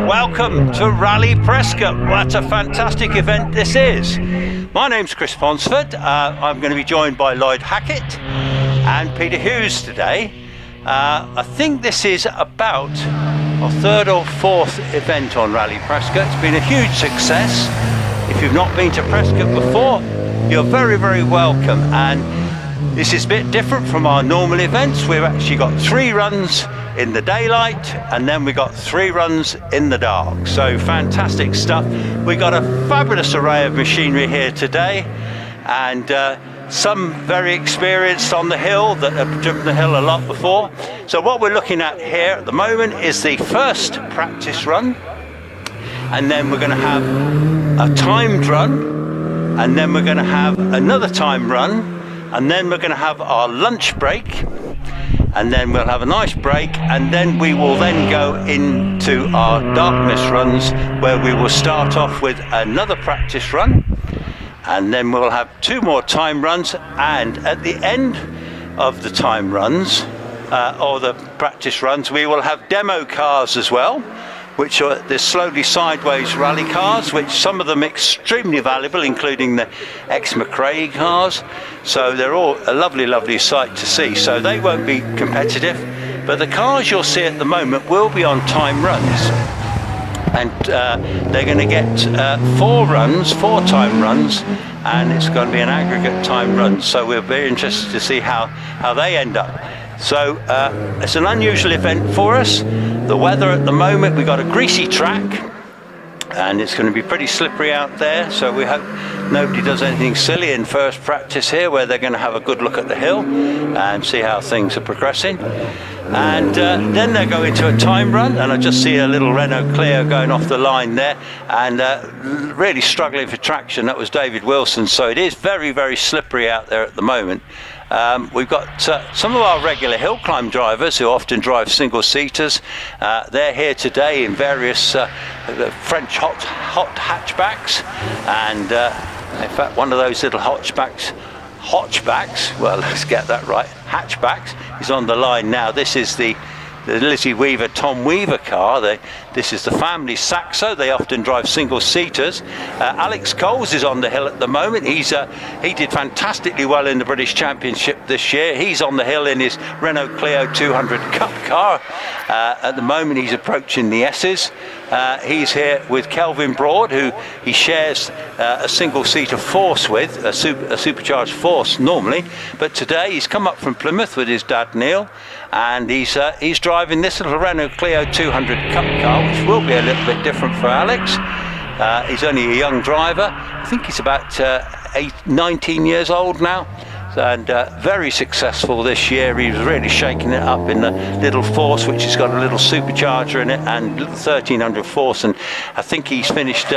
Welcome to Rallye Prescott. What a fantastic event this is. My name's Chris Ponsford. I'm going to be joined by Lloyd Hackett and Peter Hughes today. I think this is about our third or fourth event on Rallye Prescott. It's been a huge success. If you've not been to Prescott before, you're very, very welcome. And this is a bit different from our normal events. We've actually got 3 runs in the daylight, and then we got 3 runs in the dark. So fantastic stuff. We got a fabulous array of machinery here today, and some very experienced on the hill that have driven the hill a lot before. So what we're looking at here at the moment is the first practice run, and then we're going to have a timed run, and then we're going to have another timed run, and then we're going to have our lunch break, and then we'll have a nice break, and then we will then go into our darkness runs, where we will start off with another practice run, and then we'll have 2 more time runs, and at the end of the time runs or the practice runs, we will have demo cars as well, which are the slowly sideways rally cars, which some of them extremely valuable, including the ex-McRae cars. So they're all a lovely, lovely sight to see. So they won't be competitive, but the cars you'll see at the moment will be on time runs. And they're going to get 4 time runs, and it's going to be an aggregate time run. So we're very interested to see how they end up. So it's an unusual event for us. The weather at the moment, we've got a greasy track, and it's going to be pretty slippery out there, so we hope nobody does anything silly in first practice here, where they're going to have a good look at the hill and see how things are progressing. And then they go into a time run, and I just see a little Renault Clio going off the line there, and really struggling for traction. That was David Wilson, so it is very, very slippery out there at the moment. We've got some of our regular hill climb drivers who often drive single-seaters. They're here today in various French hot hatchbacks, and in fact one of those little hatchbacks, well, let's get that right, hatchbacks, is on the line now. This is the Lizzie Weaver, Tom Weaver car. This is the family Saxo. They often drive single-seaters. Alex Coles is on the hill at the moment. He did fantastically well in the British Championship this year. He's on the hill in his Renault Clio 200 Cup car. At the moment he's approaching the S's. He's here with Kelvin Broad, who he shares a single-seater Force with, a supercharged Force normally, but today he's come up from Plymouth with his dad Neil, and he's driving this little Renault Clio 200 Cup car, which will be a little bit different for Alex. He's only a young driver. I think he's about 19 years old now, and very successful this year. He was really shaking it up in the little Force, which has got a little supercharger in it and little 1300 Force, and I think he's finished,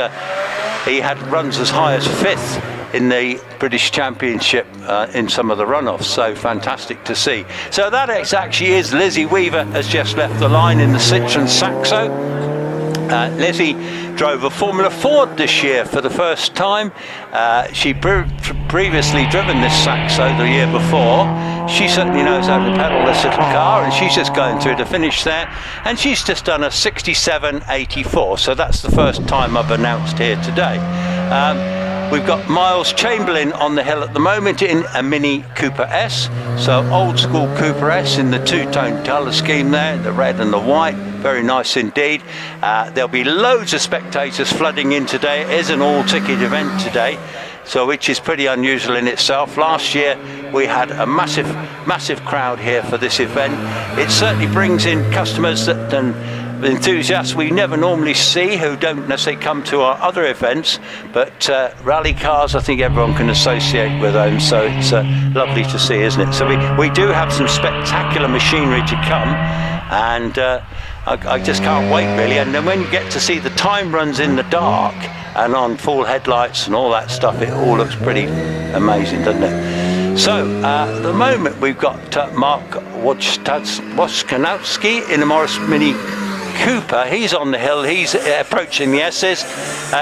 he had runs as high as 5th in the British Championship in some of the runoffs, so fantastic to see. So that actually is Lizzie Weaver has just left the line in the Citroen Saxo. Lizzie drove a Formula Ford this year for the first time. She previously driven this Saxo the year before. She certainly knows how to pedal this little car, and she's just going through the finish there, and she's just done a 67.84, so that's the first time I've announced here today. We've got Miles Chamberlain on the hill at the moment in a Mini Cooper S, so old school Cooper S in the two-tone colour scheme there, the red and the white, very nice indeed. There'll be loads of spectators flooding in today. It is an all-ticket event today, so which is pretty unusual in itself. Last year we had a massive crowd here for this event. It certainly brings in customers and enthusiasts we never normally see, who don't necessarily come to our other events, but rally cars I think everyone can associate with them, so it's lovely to see, isn't it? So we do have some spectacular machinery to come, and I just can't wait really. And then when you get to see the time runs in the dark and on full headlights and all that stuff, it all looks pretty amazing, doesn't it? So at the moment we've got Mark Wojciechowski in the Morris Mini Cooper. He's on the hill, he's approaching the S's.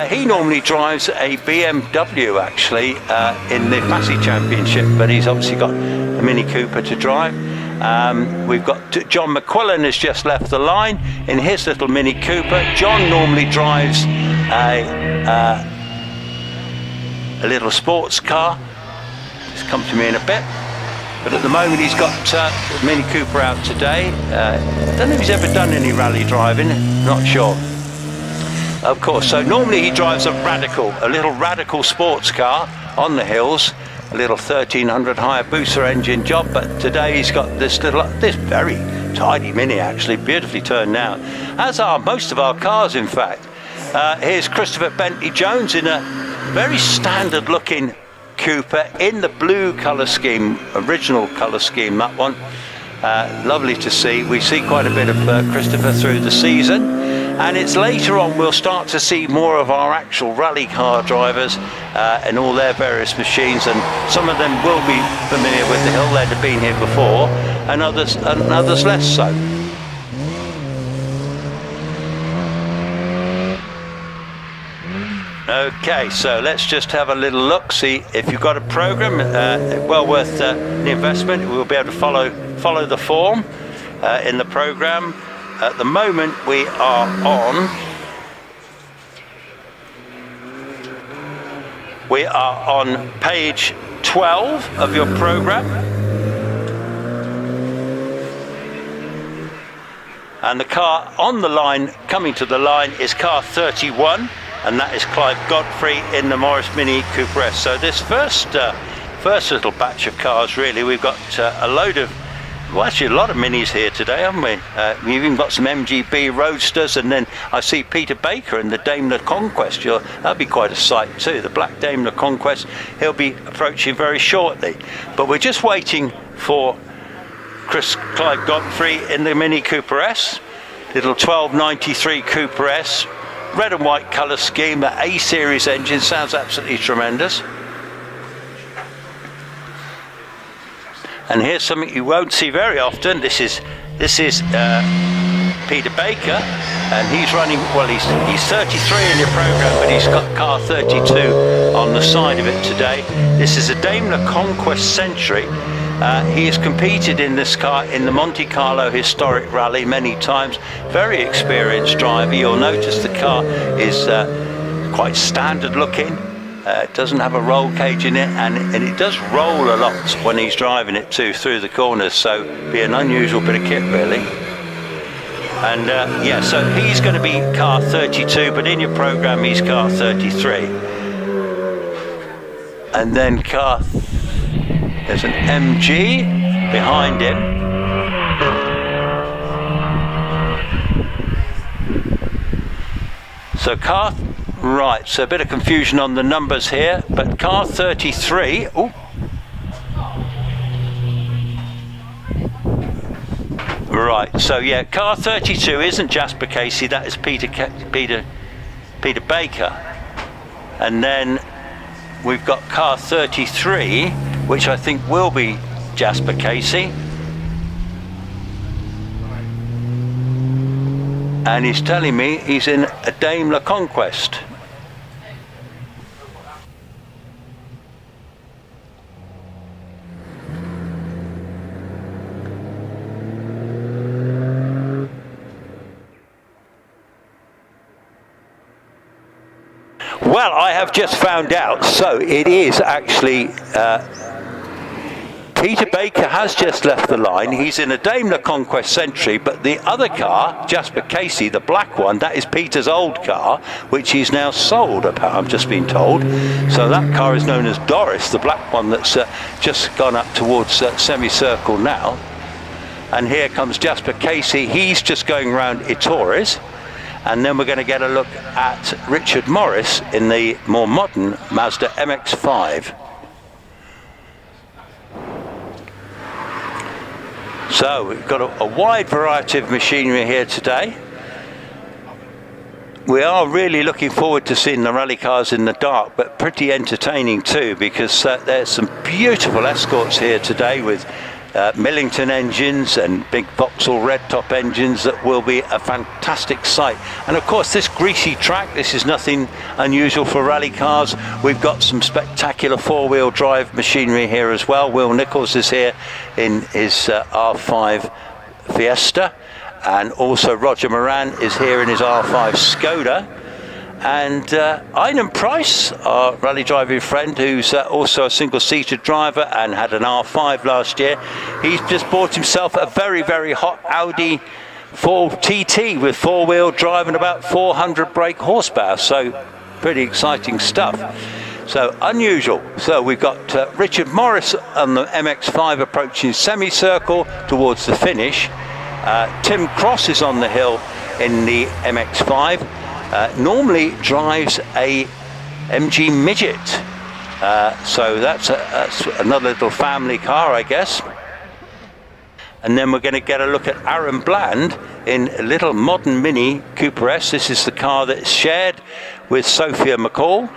He normally drives a BMW actually in the Massey Championship, but he's obviously got a Mini Cooper to drive. We've got John McQuillan has just left the line in his little Mini Cooper. John normally drives a little sports car. Just come to me in a bit. But at the moment he's got the Mini Cooper out today. I don't know if he's ever done any rally driving, not sure. Of course, so normally he drives a little radical sports car on the hills, a little 1300 Hayabusa engine job, but today he's got this very tidy Mini actually, beautifully turned out, as are most of our cars in fact. Here's Christopher Bentley Jones in a very standard looking Cooper in the blue colour scheme, original colour scheme, that one. Lovely to see. We see quite a bit of Christopher through the season, and it's later on we'll start to see more of our actual rally car drivers and all their various machines, and some of them will be familiar with the hill, they'd have been here before, and others less so. Okay, so let's just have a little look, see if you've got a program well worth the investment. We'll be able to follow the form in the program. At the moment we are on page 12 of your program, and the car on the line, coming to the line, is car 31. And that is Clive Godfrey in the Morris Mini Cooper S. So this first little batch of cars, really, we've got a load of well, actually a lot of minis here today, haven't we? We've even got some MGB Roadsters, and then I see Peter Baker in the Daimler Conquest. That'll be quite a sight too, the black Daimler Conquest. He'll be approaching very shortly. But we're just waiting for Chris Clive Godfrey in the Mini Cooper S, little 1293 Cooper S, red and white colour scheme, the A-series engine, sounds absolutely tremendous. And here's something you won't see very often. This is Peter Baker, and he's running, well, he's 33 in your program, but he's got car 32 on the side of it today. This is a Daimler Conquest Century. He has competed in this car in the Monte Carlo Historic Rally many times. Very experienced driver. You'll notice the car is quite standard looking. It doesn't have a roll cage in it, and it does roll a lot when he's driving it too through the corners, so be an unusual bit of kit really. And yeah, so he's going to be car 32, but in your program he's car 33. And then there's an MG behind him. So right, so a bit of confusion on the numbers here, but car 33, ooh. Right, so yeah, car 32 isn't Jasper Casey, that is Peter Baker. And then we've got car 33, which I think will be Jasper Casey. And he's telling me he's in a Daimler Conquest. Well, I have just found out, so it is actually Peter Baker has just left the line. He's in a Daimler Conquest Century, but the other car, Jasper Casey, the black one, that is Peter's old car, which he's now sold, I've just been told. So that car is known as Doris, the black one that's just gone up towards semicircle now. And here comes Jasper Casey. He's just going around Ettores. And then we're going to get a look at Richard Morris in the more modern Mazda MX-5. So we've got a wide variety of machinery here today. We are really looking forward to seeing the rally cars in the dark, but pretty entertaining too, because there's some beautiful escorts here today with Millington engines and big Vauxhall red top engines that will be a fantastic sight. And of course this greasy track, this is nothing unusual for rally cars. We've got some spectacular four-wheel drive machinery here as well. Will Nichols is here in his R5 Fiesta, and also Roger Moran is here in his R5 Skoda. And Einan Price, our rally driving friend, who's also a single-seated driver and had an R5 last year, he's just bought himself a very, very hot Audi 4 TT with four-wheel drive and about 400 brake horsepower. So pretty exciting stuff. So unusual. So we've got Richard Morris on the MX-5 approaching semicircle towards the finish. Tim Cross is on the hill in the MX-5. Normally drives a MG Midget, so that's another little family car, I guess. And then we're going to get a look at Aaron Bland in a little modern Mini Cooper S. This is the car that's shared with Sophia McCall.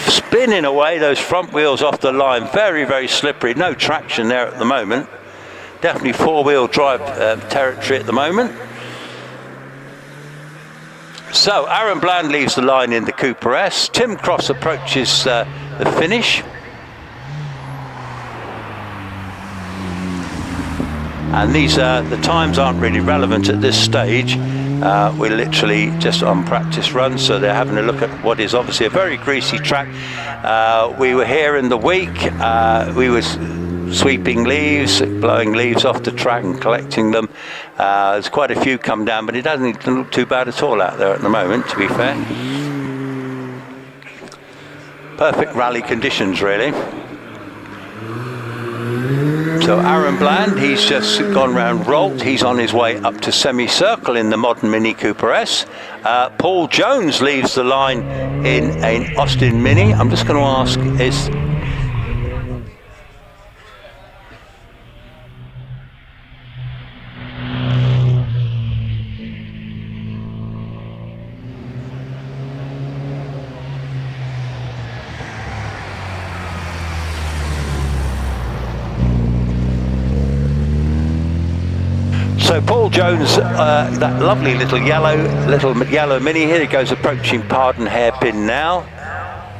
Spinning away those front wheels off the line, very, very slippery, no traction there at the moment. Definitely four-wheel drive territory at the moment. So Aaron Bland leaves the line in the Cooper S. Tim Cross approaches the finish. And the times aren't really relevant at this stage. We're literally just on practice runs, so they're having a look at what is obviously a very greasy track. We were here in the week. We were sweeping leaves, blowing leaves off the track and collecting them. There's quite a few come down, but it doesn't look too bad at all out there at the moment, to be fair. Perfect rally conditions, really. So Aaron Bland, he's just gone round Rolt. He's on his way up to semicircle in the modern Mini Cooper S. Paul Jones leaves the line in an Austin Mini. I'm just going to ask, is... So Paul Jones, that lovely little yellow Mini, here he goes approaching Pardon hairpin now.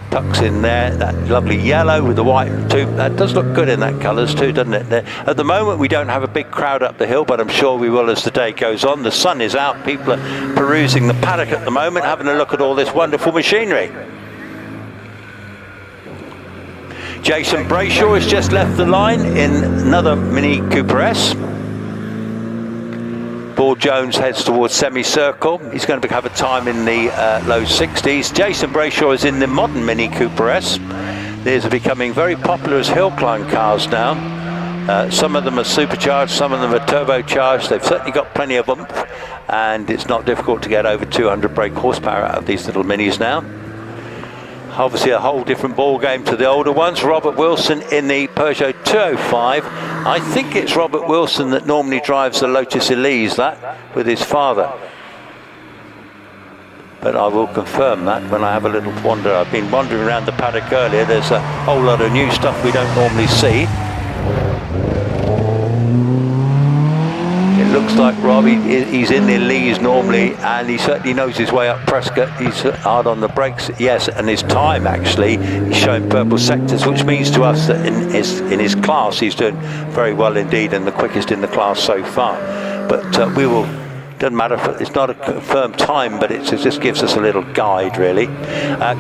Tucks in there, that lovely yellow with the white too. That does look good in that colours too, doesn't it? At the moment we don't have a big crowd up the hill, but I'm sure we will as the day goes on. The sun is out, people are perusing the paddock at the moment, having a look at all this wonderful machinery. Jason Brayshaw has just left the line in another Mini Cooper S. Paul Jones heads towards semicircle. He's going to have a time in the low 60s. Jason Brayshaw is in the modern Mini Cooper S. These are becoming very popular as hill climb cars now. Some of them are supercharged, some of them are turbocharged. They've certainly got plenty of them, and it's not difficult to get over 200 brake horsepower out of these little minis now. Obviously a whole different ball game to the older ones. Robert Wilson in the Peugeot 205. I think it's Robert Wilson that normally drives the Lotus Elise, that, with his father. But I will confirm that when I have a little wander. I've been wandering around the paddock earlier. There's a whole lot of new stuff we don't normally see. It looks like Robbie, he's in the Elise normally, and he certainly knows his way up Prescott. He's hard on the brakes, yes, and his time actually, he's showing purple sectors, which means to us that in his class he's doing very well indeed, and the quickest in the class so far. But we will, doesn't matter if it's not a confirmed time, but it just gives us a little guide really.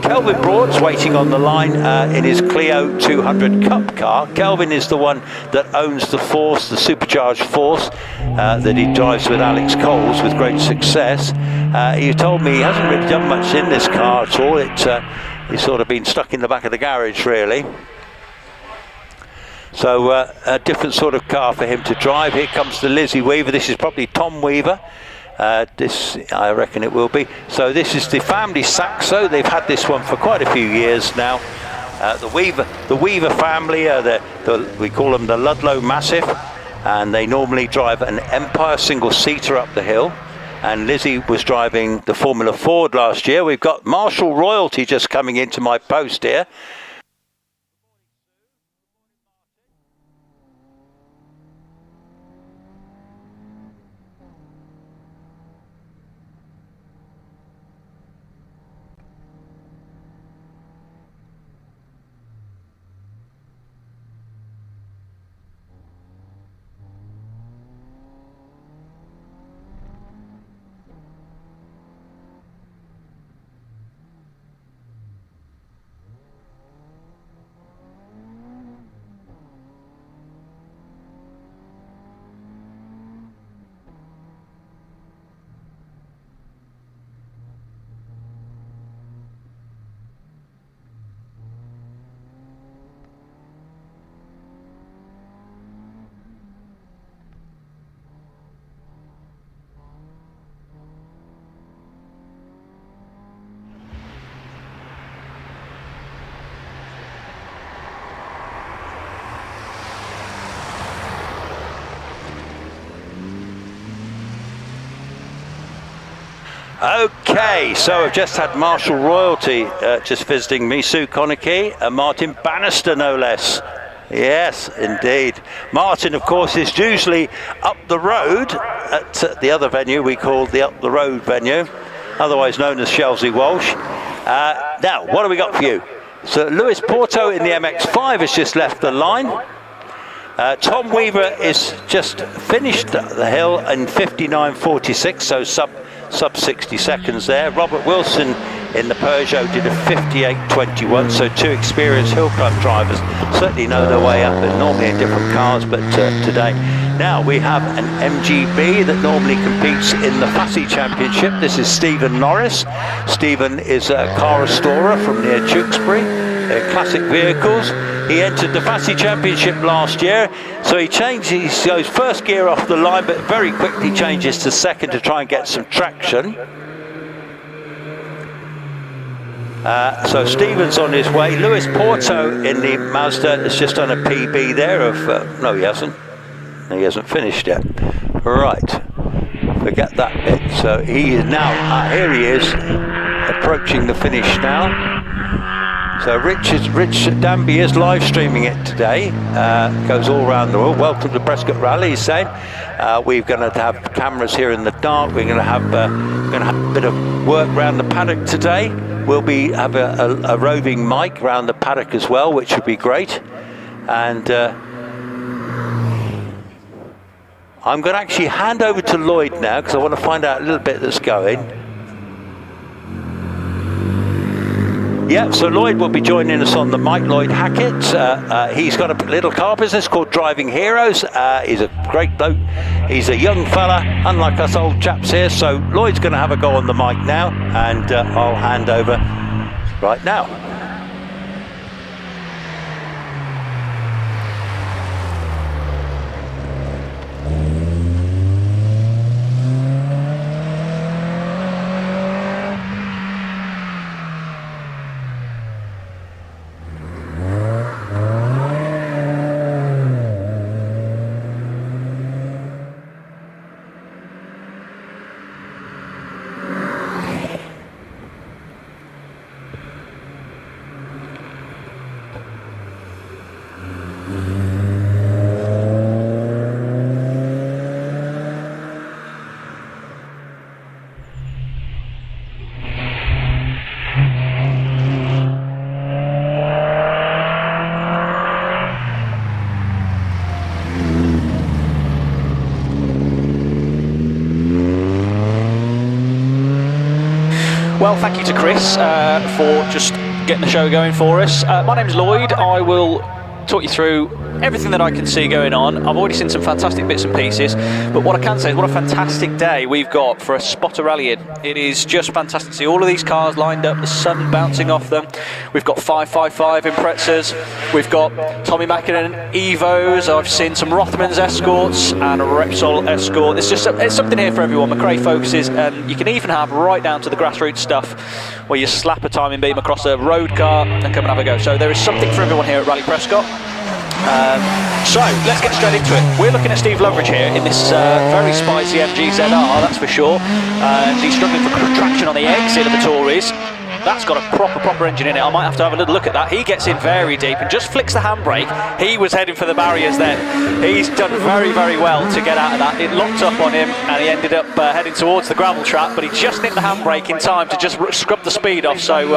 Kelvin Broad's waiting on the line in his Clio 200 Cup car. Kelvin is the one that owns the Force, the supercharged Force, that he drives with Alex Coles with great success. He told me he hasn't really done much in this car at all. He's sort of been stuck in the back of the garage really. So a different sort of car for him to drive. Here comes the Lizzie Weaver. This is probably Tom Weaver. This, I reckon it will be. So this is the family Saxo. They've had this one for quite a few years now. The Weaver family, we call them the Ludlow Massive, and they normally drive an Empire single-seater up the hill. And Lizzie was driving the Formula Ford last year. We've got Marshall Royalty just coming into my post here. Okay, so I've just had Marshall Royalty just visiting me, Sue Conakey, and Martin Bannister no less. Yes, indeed. Martin, of course, is usually up the road at the other venue we call the Up the Road venue, otherwise known as Shelsley Walsh. Now, what have we got for you? So Lewis Porto in the MX-5 has just left the line. Tom Weaver is just finished the hill in 59.46, so sub 60 seconds there. Robert Wilson in the Peugeot did a 58.21, so two experienced hill climb drivers certainly know their way up, and normally in different cars, but today. Now we have an MGB that normally competes in the Fussy Championship. This is Stephen Norris. Stephen is a car restorer from near Tewkesbury. classic vehicles. He entered the Fassi Championship last year, so he changed his first gear off the line, but very quickly changes to second to try and get some traction. So Stephen's on his way. Lewis Porto in the Mazda has just done a PB there of, no he hasn't. He hasn't finished yet. Right, forget that bit. So he is now, here he is, approaching the finish now. So Rich Danby is live streaming it today. Goes all around the world. Welcome to Prescott Rallye, he's saying. We're going to have cameras here in the dark. We're going to have a bit of work around the paddock today. We'll have a roving mic around the paddock as well, which would be great. And I'm going to actually hand over to Lloyd now because I want to find out a little bit that's going. Yeah, so Lloyd will be joining us on the mic, Lloyd Hackett. He's got a little car business called Driving Heroes. He's a great bloke. He's a young fella, unlike us old chaps here. So Lloyd's going to have a go on the mic now, and I'll hand over right now. Well, thank you to Chris for just getting the show going for us. My name's Lloyd. I will talk you through everything that I can see going on. I've already seen some fantastic bits and pieces, but what I can say is what a fantastic day we've got for a spotter rallying. It is just fantastic to see all of these cars lined up, the sun bouncing off them. We've got 555 Imprezas, we've got Tommy Mackinnon Evos, I've seen some Rothmans Escorts and a Repsol Escort. It's something here for everyone. McRae focuses, and you can even have right down to the grassroots stuff where you slap a timing beam across a road car and come and have a go. So there is something for everyone here at Rallye Prescott. So let's get straight into it. We're looking at Steve Loveridge here in this very spicy MG ZR, that's for sure. He's struggling for traction on the exit of the Tories. That's got a proper engine in it. I might have to have a little look at that. He gets in very deep and just flicks the handbrake. He was heading for the barriers then. He's done very well to get out of that. It locked up on him and he ended up heading towards the gravel trap, but he just nicked the handbrake in time to just scrub the speed off. So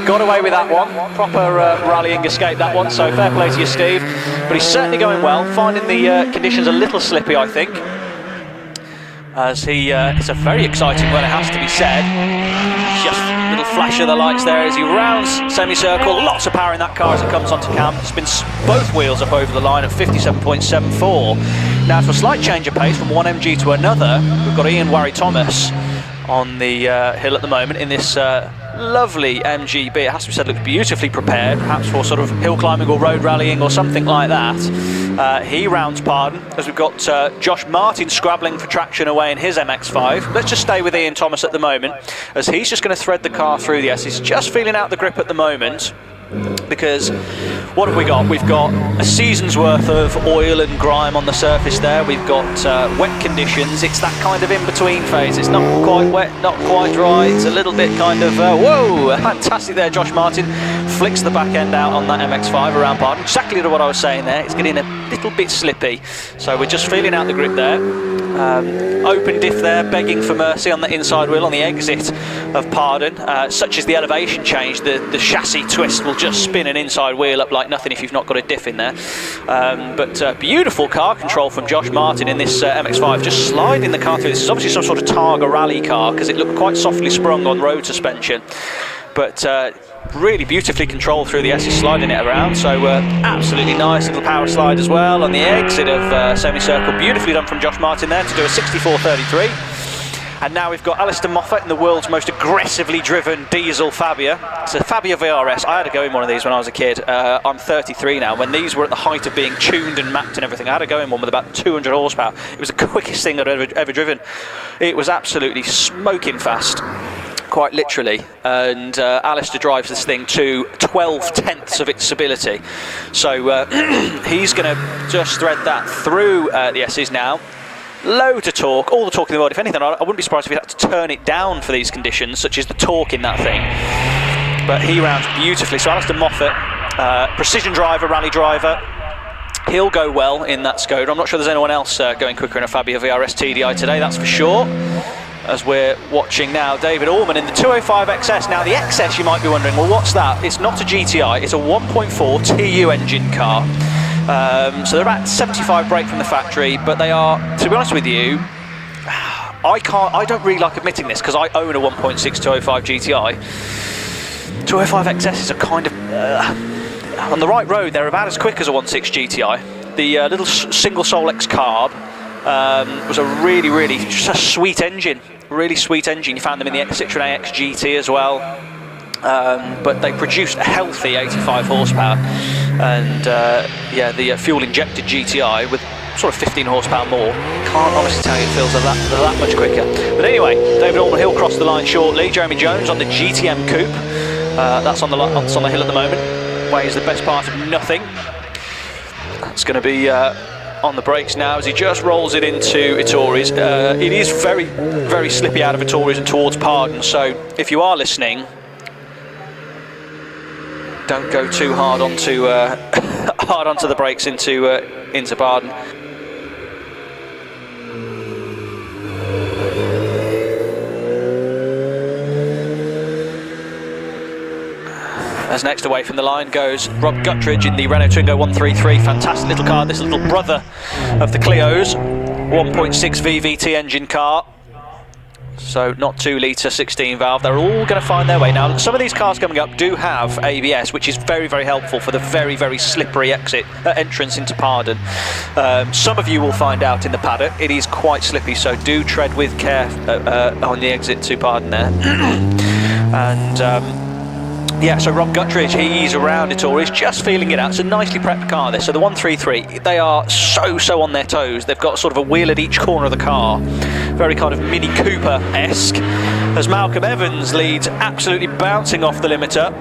got away with that one. Proper rallying escape, that one. So fair play to you, Steve. But he's certainly going well, finding the conditions a little slippy, I think. As it's a very exciting run, it has to be said. Just a little flash of the lights there as he rounds semicircle. Lots of power in that car as it comes onto camp. Spins both wheels up over the line at 57.74. Now for a slight change of pace from one MG to another, we've got Ian Warry Thomas on the hill at the moment in this lovely MGB. It has to be said, looks beautifully prepared, perhaps for sort of hill climbing or road rallying or something like that. He rounds pardon as we've got Josh Martin scrabbling for traction away in his MX-5. Let's just stay with Ian Thomas at the moment, as he's just going to thread the car through the S. He's just feeling out the grip at the moment, because what have we got? We've got a season's worth of oil and grime on the surface there. We've got wet conditions. It's that kind of in-between phase. It's not quite wet, not quite dry. It's a little bit kind of, whoa, fantastic there. Josh Martin flicks the back end out on that MX-5 around pardon. Exactly what I was saying there. It's getting a little bit slippy. So we're just feeling out the grip there. Open diff there, begging for mercy on the inside wheel on the exit of pardon. Such as the elevation change, the chassis twist will just spin an inside wheel up like nothing if you've not got a diff in there. But beautiful car control from Josh Martin in this MX-5, just sliding the car through. This is obviously some sort of Targa rally car because it looked quite softly sprung on road suspension. But really beautifully controlled through the S, sliding it around. So absolutely nice little power slide as well on the exit of semicircle. Beautifully done from Josh Martin there to do a 64.33. And now we've got Alistair Moffat in the world's most aggressively driven diesel Fabia. It's a Fabia VRS. I had to go in one of these when I was a kid. I'm 33 now. When these were at the height of being tuned and mapped and everything, I had to go in one with about 200 horsepower. It was the quickest thing I'd ever driven. It was absolutely smoking fast, quite literally. And Alistair drives this thing to 12/10ths of its stability. So he's going to just thread that through the S's now. Loads of torque, all the torque in the world. If anything, I wouldn't be surprised if he had to turn it down for these conditions, such as the torque in that thing. But he rounds beautifully. So Alistair Moffat, precision driver, rally driver. He'll go well in that Skoda. I'm not sure there's anyone else going quicker in a Fabia VRS TDI today, that's for sure. As we're watching now, David Allman in the 205 XS. Now the XS, you might be wondering, well, what's that? It's not a GTI, it's a 1.4 TU engine car. So they're about 75 brake from the factory, but they are, to be honest with you, I don't really like admitting this because I own a 1.6 205 GTI. 205 XS are kind of, on the right road, they're about as quick as a 1.6 GTI. The little single Solex carb was a really just a sweet engine, really sweet engine. You found them in the Citroen AX GT as well. But they produce a healthy 85 horsepower, and yeah, the fuel injected GTI with sort of 15 horsepower more, can't honestly tell you it feels that much quicker. But anyway, David Allman, he'll cross the line shortly. Jeremy Jones on the GTM coupe, that's on the hill at the moment, weighs the best part of nothing. That's going to be on the brakes now as he just rolls it into Itauris. It is very slippy out of Itauris and towards Pardon, so if you are listening, don't go too hard onto the brakes into Pardon. As next away from the line goes Rob Guttridge in the Renault Twingo 133. Fantastic little car, this little brother of the Clio's. 1.6 VVT engine car. So not 2 litre 16 valve. They're all going to find their way. Now some of these cars coming up do have ABS, which is very helpful for the very slippery entrance into Pardon. Some of you will find out in the paddock it is quite slippy, so do tread with care on the exit to Pardon there. And yeah, so Rob Guttridge, he's around Itauris, just feeling it out. It's a nicely prepped car this. So the 133, they are so on their toes. They've got sort of a wheel at each corner of the car. Very kind of Mini Cooper-esque. As Malcolm Evans leads, absolutely bouncing off the limiter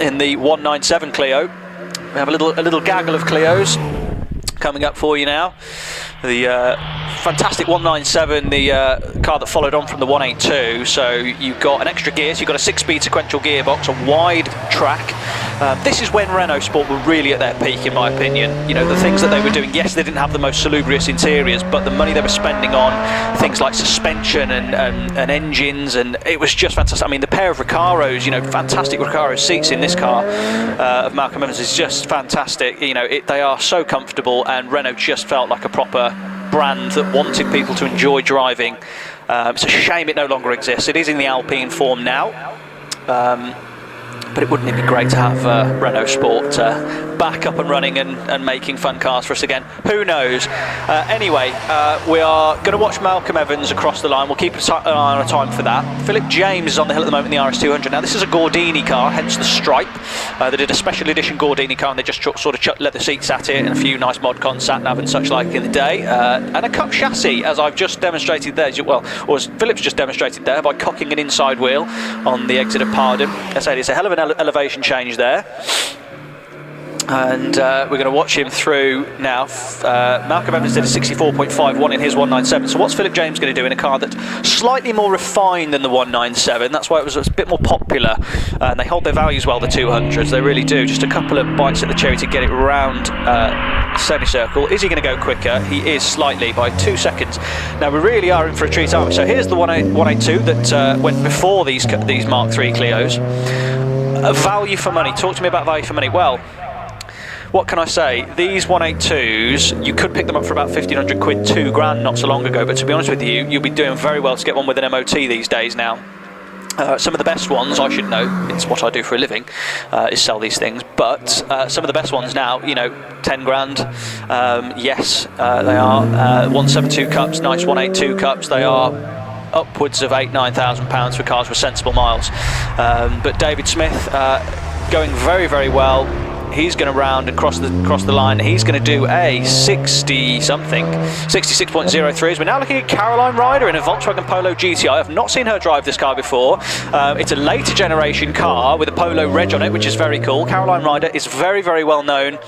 in the 197 Clio. We have a little gaggle of Clios coming up for you now. The fantastic 197, the car that followed on from the 182. So you've got an extra gear, so you've got a 6-speed sequential gearbox, a wide track. This is when Renault Sport were really at their peak, in my opinion. You know, the things that they were doing, yes, they didn't have the most salubrious interiors, but the money they were spending on things like suspension and engines, and it was just fantastic. I mean, the pair of Recaros, you know, fantastic Recaro seats in this car of Malcolm Evans is just fantastic. You know, they are so comfortable, and Renault just felt like a proper brand that wanted people to enjoy driving. It's a shame it no longer exists. It is in the Alpine form now. But wouldn't it be great to have Renault Sport back up and running and making fun cars for us again? Who knows? Anyway, we are going to watch Malcolm Evans across the line. We'll keep an eye on a time for that. Philip James is on the hill at the moment in the RS200. Now, this is a Gordini car, hence the stripe. They did a special edition Gordini car, and they just sort of leather seats at it and a few nice mod cons, sat nav and such like in the day. And a Cup chassis, as I've just demonstrated there, well, or as Philip's just demonstrated there, by cocking an inside wheel on the exit of Pardon. As I said, it's a hell of an elevation change there. And we're going to watch him through now. Malcolm Evans did a 64.51 in his 197. So what's Philip James going to do in a car that's slightly more refined than the 197? That's why it was a bit more popular. And they hold their values well, the 200s. They really do. Just a couple of bites at the cherry to get it round semicircle. Is he going to go quicker? He is slightly, by 2 seconds. Now we really are in for a treat, aren't we? So here's the 182 that went before these Mark III Clios. Value for money. Talk to me about value for money. Well, what can I say? These 182s, you could pick them up for about 1,500 quid, 2 grand not so long ago, but to be honest with you, you'll be doing very well to get one with an MOT these days now. Some of the best ones, I should know, it's what I do for a living, is sell these things, but some of the best ones now, you know, 10 grand, yes, they are 172 cups, nice 182 cups, they are upwards of £8,000-9,000 for cars with sensible miles. But David Smith going very, very well. He's going to round and cross the line. He's going to do a 60-something, 66.03. We're now looking at Caroline Ryder in a Volkswagen Polo GTI. I've not seen her drive this car before. It's a later generation car with a Polo reg on it, which is very cool. Caroline Ryder is very, very well known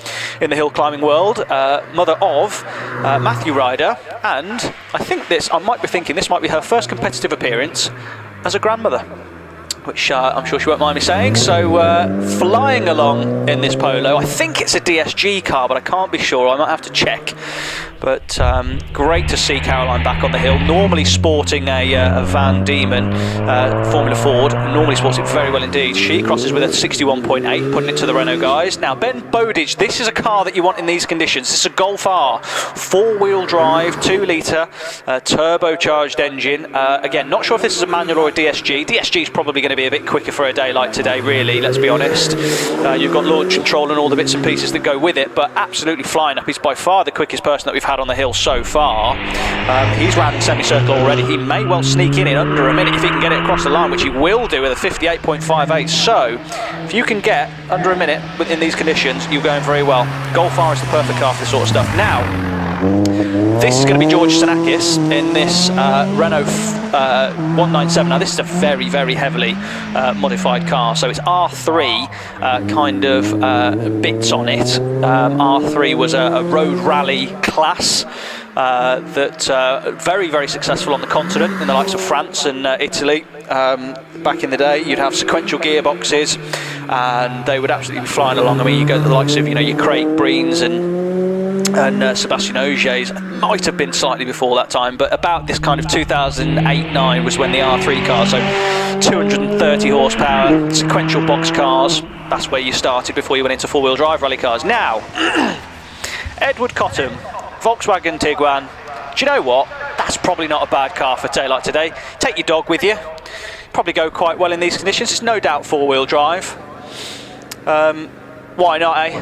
in the hill climbing world. Mother of Matthew Ryder, and I might be thinking this might be her first competitive appearance as a grandmother, which I'm sure she won't mind me saying. So flying along in this Polo. I think it's a DSG car, but I can't be sure. I might have to check. But great to see Caroline back on the hill. Normally sporting a Van Diemen Formula Ford. Normally sports it very well indeed. She crosses with a 61.8, putting it to the Renault guys. Now Ben Bowditch, this is a car that you want in these conditions. This is a Golf R, 4-wheel drive, 2-litre, turbocharged engine. Again, not sure if this is a manual or a DSG. DSG is probably going to be a bit quicker for a day like today, really, let's be honest. You've got launch control and all the bits and pieces that go with it, but absolutely flying up. He's by far the quickest person that we've had on the hill so far. He's rounding semicircle already. He may well sneak in under a minute if he can get it across the line, which he will do with a 58.58. So if you can get under a minute within these conditions, you're going very well. Golf R is the perfect car for this sort of stuff. Now, this is going to be George Sanakis in this Renault 197. Now this is a very, very heavily modified car, so it's R3 kind of bits on it. R3 was a road rally class that very, very successful on the continent in the likes of France and Italy. Back in the day, you'd have sequential gearboxes and they would absolutely be flying along. I mean, you go to the likes of, your Craig Breens and Sebastian Ogier's. Might have been slightly before that time, but about this kind of 2008-9 was when the R3 cars, so 230 horsepower, sequential box cars, that's where you started before you went into four-wheel drive rally cars. Now, Edward Cottam, Volkswagen Tiguan. Do you know what? That's probably not a bad car for a day like today. Take your dog with you. Probably go quite well in these conditions. It's no doubt four-wheel drive. Why not, eh?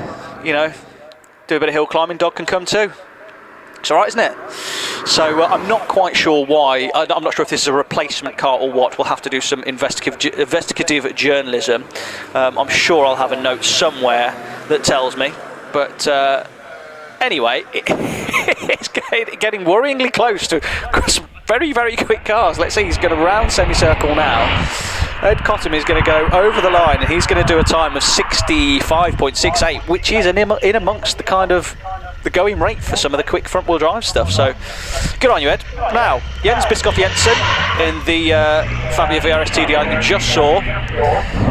Do a bit of hill climbing, dog can come too. It's alright, isn't it? So I'm not quite sure why. I'm not sure if this is a replacement car or what. We'll have to do some investigative journalism. I'm sure I'll have a note somewhere that tells me. But anyway, it's getting worryingly close to some very, very quick cars. Let's see, he's going to round semicircle now. Ed Cottam is going to go over the line and he's going to do a time of 65.68, which is in amongst the kind of the going rate for some of the quick front wheel drive stuff. So good on you, Ed. Now, Jens Bischoff Jensen in the Fabia VRS TDI you just saw,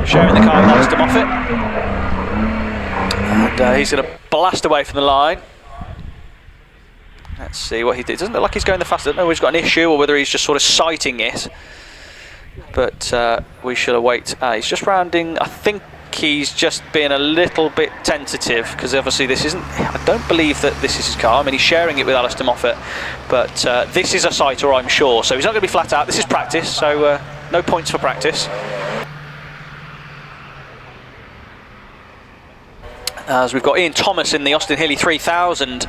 sharing the car with Alistair Moffat. And he's going to blast away from the line. Let's see what he did. It doesn't look like he's going the fastest. I don't know if he's got an issue or whether he's just sort of sighting it. But we shall await. He's just rounding. I think he's just being a little bit tentative because obviously this isn't. I don't believe that this is his car. I mean, he's sharing it with Alistair Moffat, but this is a sighter, I'm sure. So he's not going to be flat out. This is practice, so no points for practice. As we've got Ian Thomas in the Austin Healey 3000.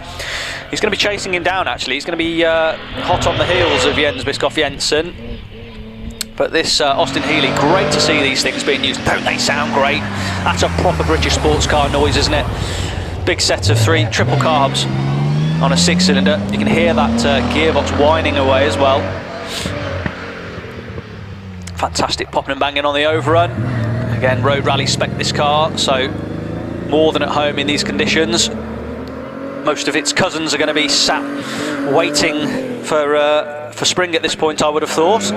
He's going to be chasing him down, actually. He's going to be hot on the heels of Jens Bischoff Jensen. But this Austin Healey, great to see these things being used. Don't they sound great? That's a proper British sports car noise, isn't it? Big set of 3 triple carbs on a 6-cylinder. You can hear that gearbox whining away as well. Fantastic popping and banging on the overrun. Again, road rally spec this car, so more than at home in these conditions. Most of its cousins are going to be sat waiting for spring at this point, I would have thought.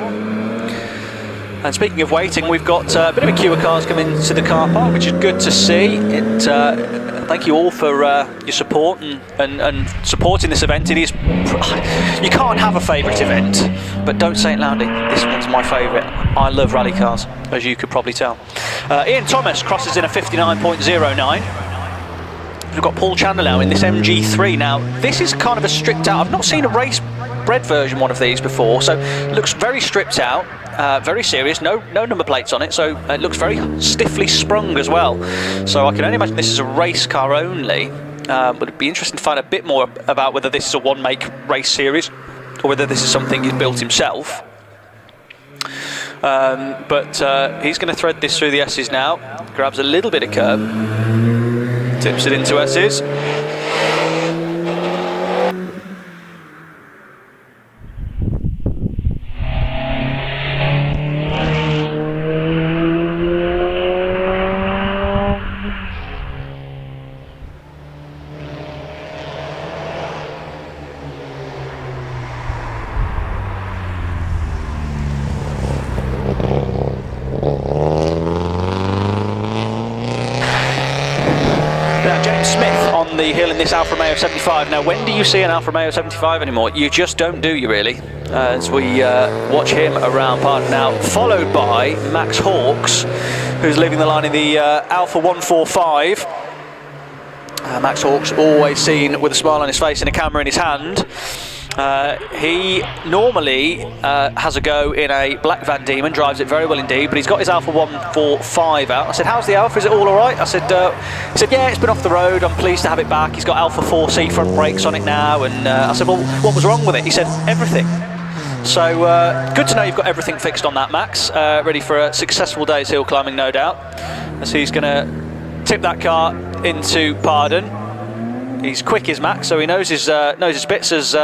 And speaking of waiting, we've got a bit of a queue of cars coming to the car park, which is good to see. Thank you all for your support and supporting this event. It is, you can't have a favourite event, but don't say it loudly. This one's my favourite. I love rally cars, as you could probably tell. Ian Thomas crosses in a 59.09. We've got Paul Chandler now in this MG3. Now, this is kind of a stripped out. I've not seen a race bred version one of these before, so it looks very stripped out. Very serious, no number plates on it, so it looks very stiffly sprung as well. So I can only imagine this is a race car only. But it'd be interesting to find a bit more about whether this is a one-make race series or whether this is something he's built himself. But he's going to thread this through the S's now. Grabs a little bit of curb, tips it into S's. Hill in this Alfa Romeo 75. Now, when do you see an Alfa Romeo 75 anymore? You just don't, do you really? As we watch him around Park now, followed by Max Hawks, who's leaving the line in the Alfa 145. Max Hawks, always seen with a smile on his face and a camera in his hand. He normally has a go in a black Van Diemen, drives it very well indeed, but he's got his Alfa 145 out. I said, how's the Alfa? Is it all right? I said, he said, yeah, it's been off the road. I'm pleased to have it back. He's got Alfa 4C front brakes on it now. And I said, well, what was wrong with it? He said, everything. So good to know you've got everything fixed on that, Max. Ready for a successful day's hill climbing, no doubt. As he's going to tip that car into Pardon. He's quick as Max, so he knows his bits as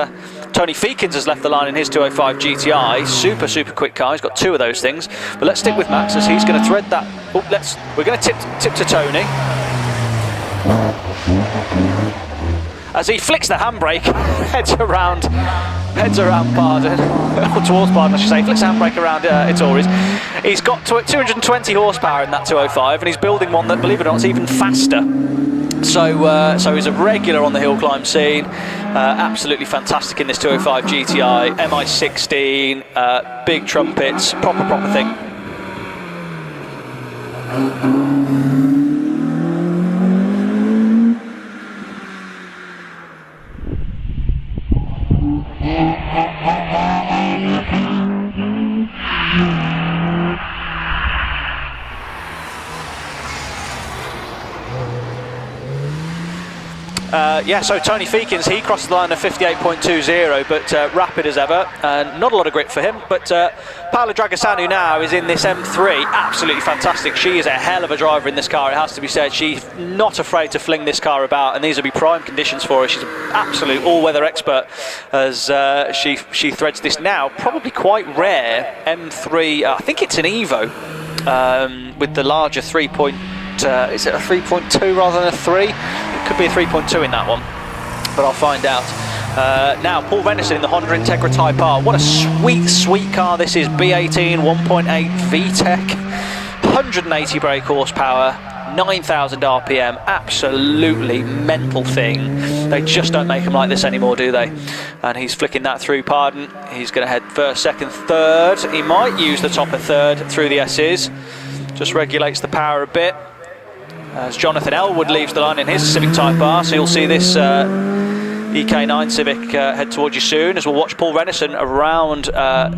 Tony Feekins has left the line in his 205 GTI. Super quick car. He's got two of those things. But let's stick with Max as he's going to thread that. Oh, we're going to tip to Tony. As he flicks the handbrake, heads around Pardon, or towards Pardon I should say, flicks the handbrake around Itauris. He's got 220 horsepower in that 205 and he's building one that, believe it or not, is even faster. So he's a regular on the hill climb scene. Absolutely fantastic in this 205 GTI, MI16, big trumpets, proper thing. Yeah, so Tony Feekins, he crosses the line of 58.20, but rapid as ever, and not a lot of grip for him. But Paola Dragasanu now is in this M3, absolutely fantastic. She is a hell of a driver in this car, it has to be said. She's not afraid to fling this car about, and these will be prime conditions for her. She's an absolute all-weather expert as she threads this now, probably quite rare M3, I think it's an Evo, with the larger 3. Is it a 3.2 rather than a 3? It could be a 3.2 in that one, but I'll find out. Now, Paul Renison in the Honda Integra Type R. What a sweet car this is. B18, 1.8 VTEC, 180 brake horsepower, 9,000 RPM. Absolutely mental thing. They just don't make them like this anymore, do they? And he's flicking that through Pardon. He's going to head first, second, third. He might use the top of third through the S's. Just regulates the power a bit. As Jonathan Elwood leaves the line in his Civic Type R, so you'll see this EK9 Civic head towards you soon, as we'll watch Paul Renison around the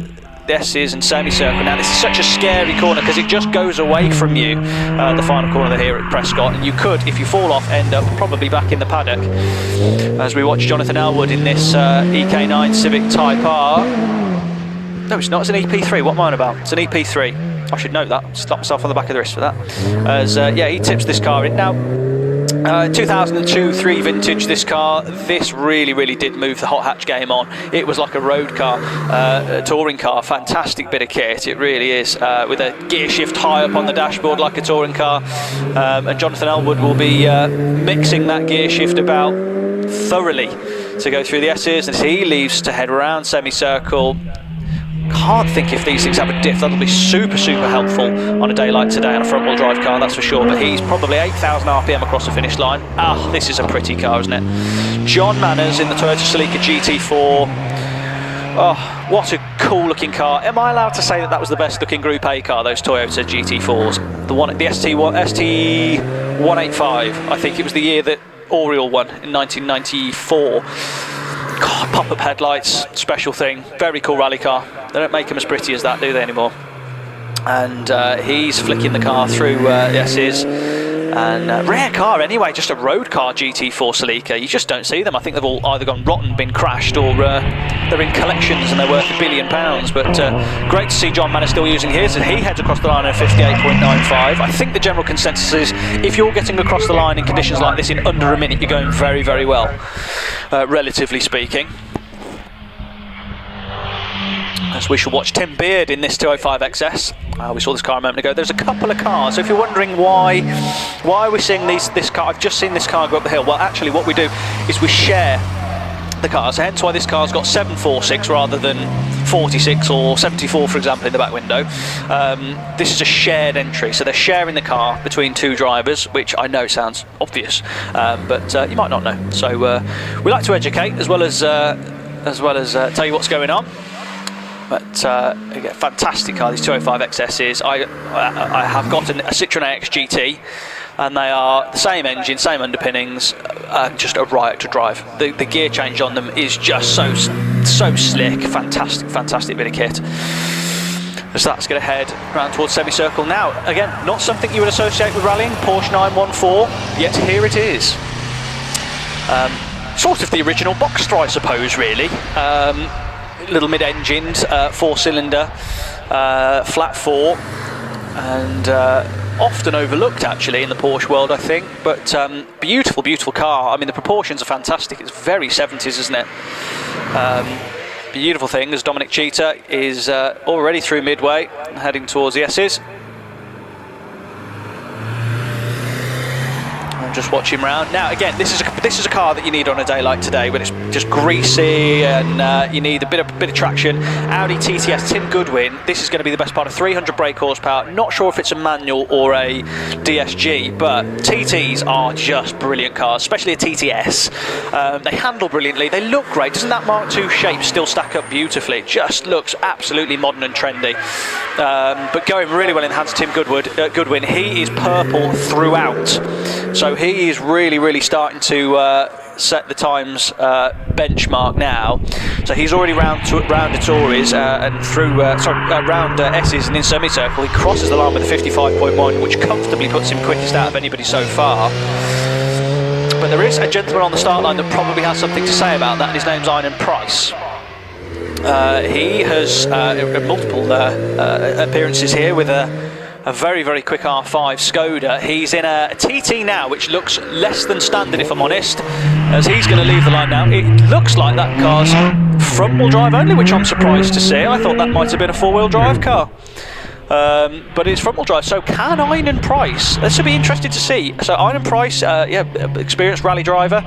S's and semicircle. Now, this is such a scary corner because it just goes away from you, the final corner here at Prescott, and you could, if you fall off, end up probably back in the paddock. As we watch Jonathan Elwood in this EK9 Civic Type R. No, it's not, it's an EP3, what am I on about? It's an EP3. I should know that. Slap myself on the back of the wrist for that. As yeah, he tips this car in. Now, 2002-3 vintage, this car. This really did move the hot hatch game on. It was like a road car, a touring car. Fantastic bit of kit, it really is. With a gear shift high up on the dashboard like a touring car. And Jonathan Elwood will be mixing that gear shift about thoroughly to go through the S's, as he leaves to head around semicircle. Can't think if these things have a diff. That'll be super helpful on a day like today on a front-wheel drive car, that's for sure. But he's probably 8,000 RPM across the finish line. Ah, this is a pretty car, isn't it? John Manners in the Toyota Celica GT4. Oh, what a cool-looking car. Am I allowed to say that was the best-looking Group A car, those Toyota GT4s? The ST185. I think it was the year that Oriole won in 1994. God, pop-up headlights, special thing. Very cool rally car. They don't make them as pretty as that, do they, anymore? And he's flicking the car through the S's. And rare car anyway, just a road car GT4 Celica. You just don't see them. I think they've all either gone rotten, been crashed, or they're in collections and they're worth £1 billion. But great to see John Manor still using his, and he heads across the line at 58.95. I think the general consensus is if you're getting across the line in conditions like this in under a minute, you're going very, very well, relatively speaking. As we shall watch Tim Beard in this 205 XS. We saw this car a moment ago. There's a couple of cars. So if you're wondering why we're seeing this car, I've just seen this car go up the hill. Well, actually, what we do is we share the cars. Hence why this car's got 746 rather than 46 or 74, for example, in the back window. This is a shared entry, so they're sharing the car between two drivers, which I know sounds obvious, but you might not know. So we like to educate as well as tell you what's going on. But again, fantastic car, these 205 XSs. I have got a Citroen AX GT, and they are the same engine, same underpinnings, just a riot to drive. The gear change on them is just so slick, fantastic bit of kit. So that's going to head round towards semicircle now. Again, not something you would associate with rallying, Porsche 914, yet here it is. Sort of the original Boxster, I suppose, really. Little mid-engined, 4-cylinder, flat 4, and often overlooked actually in the Porsche world, I think. But beautiful car. I mean, the proportions are fantastic. It's very 70s, isn't it? Beautiful thing. As Dominic Cheetah is already through Midway, heading towards the S's. Just watch him round. Now again, this is a car that you need on a day like today when it's just greasy and you need a bit of traction. Audi TTS Tim Goodwin. This is going to be the best part of 300 brake horsepower. Not sure if it's a manual or a DSG, but TTs are just brilliant cars, especially a TTS. They handle brilliantly. They look great. Doesn't that Mark II shape still stack up beautifully? It just looks absolutely modern and trendy. But going really well in the hands of Tim Goodwin. He is purple throughout. So he is really starting to set the times benchmark now. So he's already round Tories and through round S's and in semicircle. He crosses the line with a 55.1, which comfortably puts him quickest out of anybody so far. But there is a gentleman on the start line that probably has something to say about that, and his name's Ian Price. He has multiple appearances here with a very quick R5 Skoda. He's in a TT now, which looks less than standard, if I'm honest, as he's going to leave the line now. It looks like that car's front-wheel drive only, which I'm surprised to see. I thought that might have been a four-wheel drive car. But it's front-wheel drive, so can Ian Price? This would be interesting to see. So Ian Price, experienced rally driver,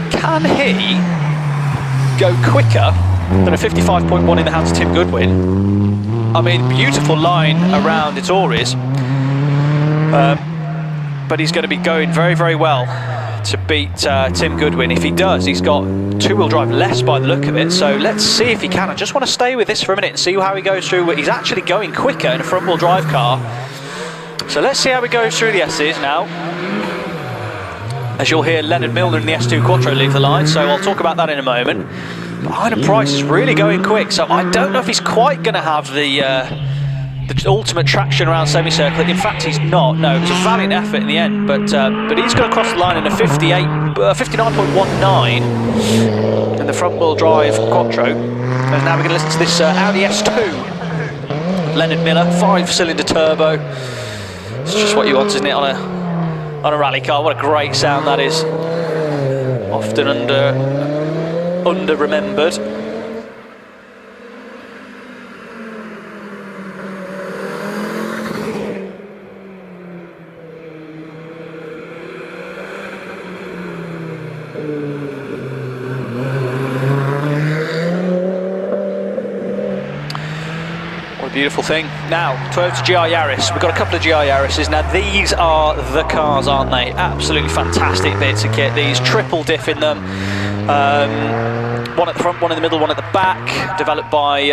can he go quicker than a 55.1 in the hands of Tim Goodwin? I mean, beautiful line around Itoris, but he's going to be going very well to beat Tim Goodwin. If he does, he's got two-wheel drive less by the look of it, so let's see if he can. I just want to stay with this for a minute and see how he goes through. He's actually going quicker in a front-wheel drive car, so let's see how he goes through the S's now. As you'll hear Leonard Milner in the S2 Quattro leave the line, so I'll talk about that in a moment. But Ian Price is really going quick, so I don't know if he's quite going to have the ultimate traction around semicircle. In fact, he's not. No, it was a valiant effort in the end, but he's going to cross the line in a 59.19 in the front-wheel drive Quattro. And now we're going to listen to this Audi S2. Leonard Miller, 5-cylinder turbo. It's just what you want, isn't it, on a rally car? What a great sound that is. Often under-remembered. What a beautiful thing. Now, Toyota GR Yaris. We've got a couple of GR Yarises. Now, these are the cars, aren't they? Absolutely fantastic bits of kit. These triple diff in them. One at the front, one in the middle, one at the back. Developed by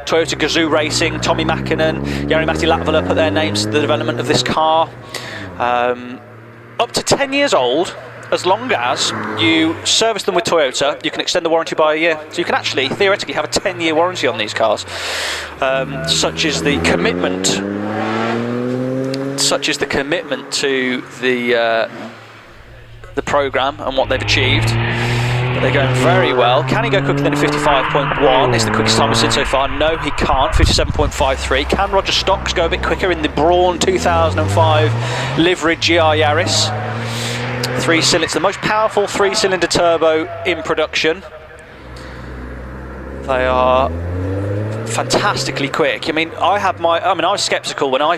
Toyota Gazoo Racing, Tommy Mäkinen, Jari-Matti Latvala put their names to the development of this car. Up to 10 years old, as long as you service them with Toyota, you can extend the warranty by a year. So you can actually, theoretically, have a 10-year warranty on these cars. Such is the commitment such is the commitment to the program and what they've achieved. But they're going very well. Can he go quicker than a 55.1? Is the quickest time we've seen so far? No, he can't. 57.53. Can Roger Stocks go a bit quicker in the Brawn 2005 liveried GR Yaris? It's the most powerful 3-cylinder turbo in production. They are fantastically quick. I mean, I was sceptical when I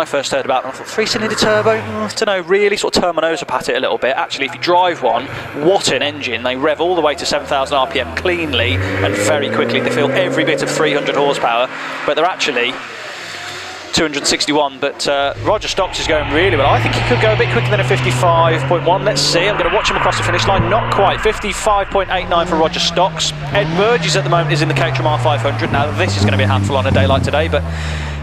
first heard about them. I thought 3-cylinder turbo, I don't know, really sort of turn my nose up at it a little bit. Actually, if you drive one, what an engine. They rev all the way to 7,000 RPM cleanly and very quickly. They feel every bit of 300 horsepower, but they're actually 261. But Roger Stocks is going really well. I think he could go a bit quicker than a 55.1. Let's see. I'm going to watch him across the finish line. Not quite. 55.89 for Roger Stocks. Ed Burgess at the moment is in the Caterham R500. Now this is going to be a handful on a day like today, but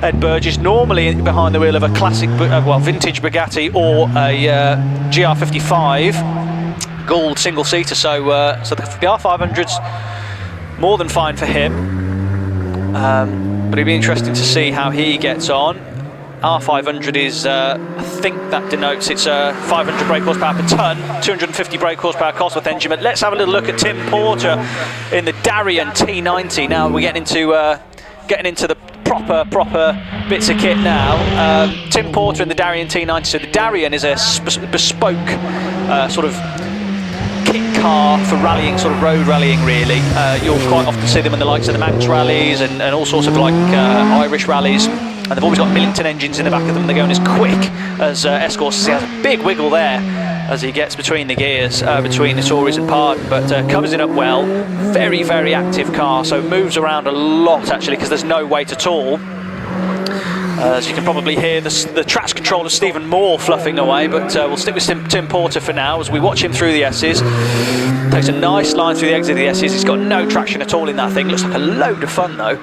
Ed Burgess normally behind the wheel of a classic, vintage Bugatti or a GR55 Gould single-seater. So the R500's more than fine for him. But it'd be interesting to see how he gets on. R500 is, I think that denotes it's 500 brake horsepower per tonne, 250 brake horsepower Cosworth engine. But let's have a little look at Tim Porter in the Darien T90. Now we're getting into the proper bits of kit now. Tim Porter in the Darien T90. So the Darien is a bespoke sort of kit car for rallying, sort of road rallying really. You'll quite often see them in the likes of the Manx rallies and all sorts of Irish rallies. And they've always got Millington engines in the back of them. They're going as quick as Escort. He has a big wiggle there as he gets between the gears, between the Tories and Pardon, but covers it up well. Very, very active car, so moves around a lot actually because there's no weight at all. As you can probably hear the traction control of Stephen Moore fluffing away, but we'll stick with Tim Porter for now as we watch him through the S's. Takes a nice line through the exit of the S's. He's got no traction at all in that thing. Looks like a load of fun though.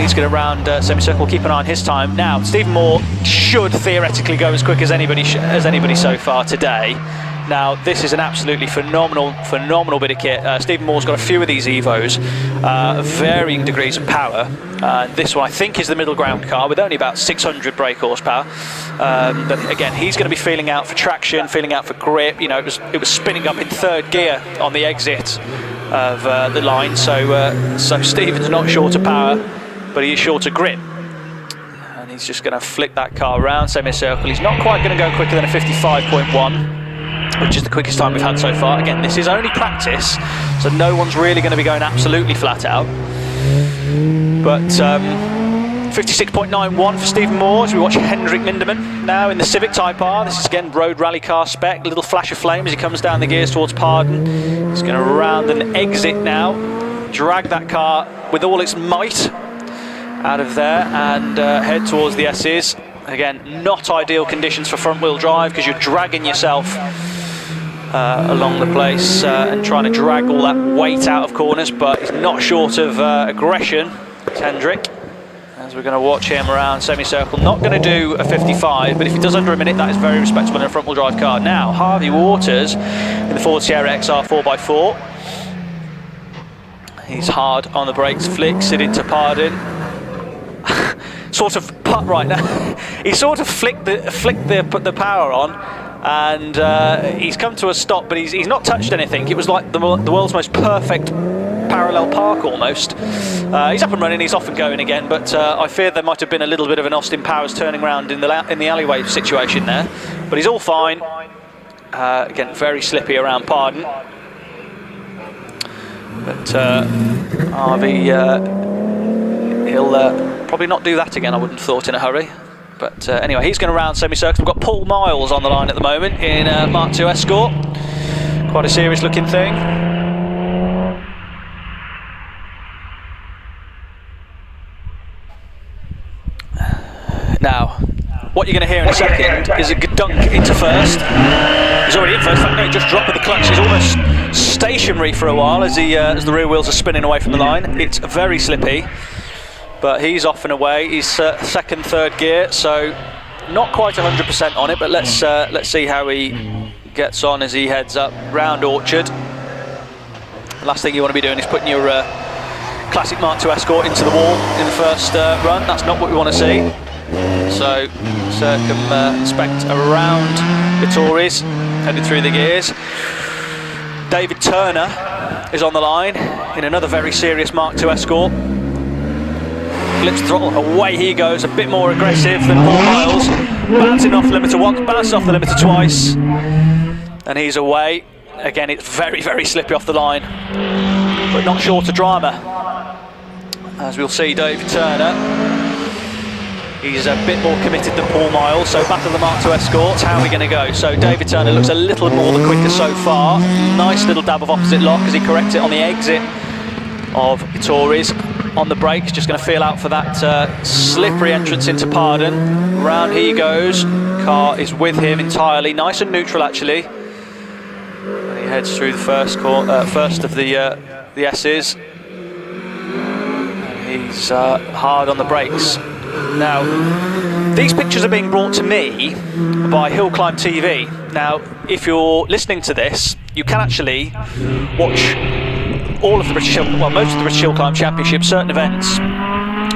He's going to round semicircle. Keep an eye on his time. Now, Stephen Moore should theoretically go as quick as anybody so far today. Now, this is an absolutely phenomenal bit of kit. Stephen Moore's got a few of these Evos, varying degrees of power. This one, I think, is the middle ground car with only about 600 brake horsepower. But again, he's going to be feeling out for traction, feeling out for grip. You know, it was spinning up in third gear on the exit of the line. So Stephen's not short of power, but he is short of grip. And he's just going to flick that car around semicircle. He's not quite going to go quicker than a 55.1. which is the quickest time we've had so far. Again, this is only practice, so no one's really going to be going absolutely flat out. But 56.91 for Stephen Moore as we watch Hendrik Minderman now in the Civic Type R. This is again road rally car spec, a little flash of flame as he comes down the gears towards Pardon. He's going to round an exit now, drag that car with all its might out of there and head towards the S's. Again, not ideal conditions for front wheel drive because you're dragging yourself along the place and trying to drag all that weight out of corners, but he's not short of aggression. It's Hendrik, as we're going to watch him around semicircle. Not going to do a 55, but if he does under a minute, that is very respectable in a front wheel drive car. Now, Harvey Waters in the Ford Sierra XR 4x4. He's hard on the brakes, flicks it into Pardon. Sort of putt right now. He sort of flicked the power on, and he's come to a stop, but he's not touched anything. It was like the world's most perfect parallel park almost. He's up and running. He's off and going again, but I fear there might have been a little bit of an Austin Powers turning around in the alleyway situation there. But he's all fine. Again, very slippy around Pardon. But Harvey, he'll probably not do that again, I wouldn't have thought, in a hurry. But anyway, he's going to round semicircle. We've got Paul Miles on the line at the moment in Mark II Escort. Quite a serious looking thing. Now, what you're going to hear in a second is a dunk into first. He's already in first. In fact, no, he just dropped with the clutch. He's almost stationary for a while as the rear wheels are spinning away from the line. It's very slippy, but he's off and away. He's second, third gear, so not quite 100% on it. But let's see how he gets on as he heads up round Orchard. The last thing you want to be doing is putting your classic Mark II Escort into the wall in the first run. That's not what we want to see. So circumspect around the Tories, headed through the gears. David Turner is on the line in another very serious Mark II Escort. Flips throttle, away he goes, a bit more aggressive than Paul Miles. Bouncing off the limiter once, bounced off the limiter twice, and he's away. Again, it's very, very slippy off the line, but not short of drama. As we'll see, David Turner, he's a bit more committed than Paul Miles, so back to the Mark II Escorts, how are we going to go? So David Turner looks a little more the quicker so far. Nice little dab of opposite lock as he corrects it on the exit of Tories. On the brakes, just going to feel out for that slippery entrance into Pardon. Round he goes, car is with him entirely, nice and neutral actually. And he heads through the first of the S's. And he's hard on the brakes. Now, these pictures are being brought to me by HillClimb.TV. Now, if you're listening to this, you can actually watch all of the British most of the British Hill Climb Championship, certain events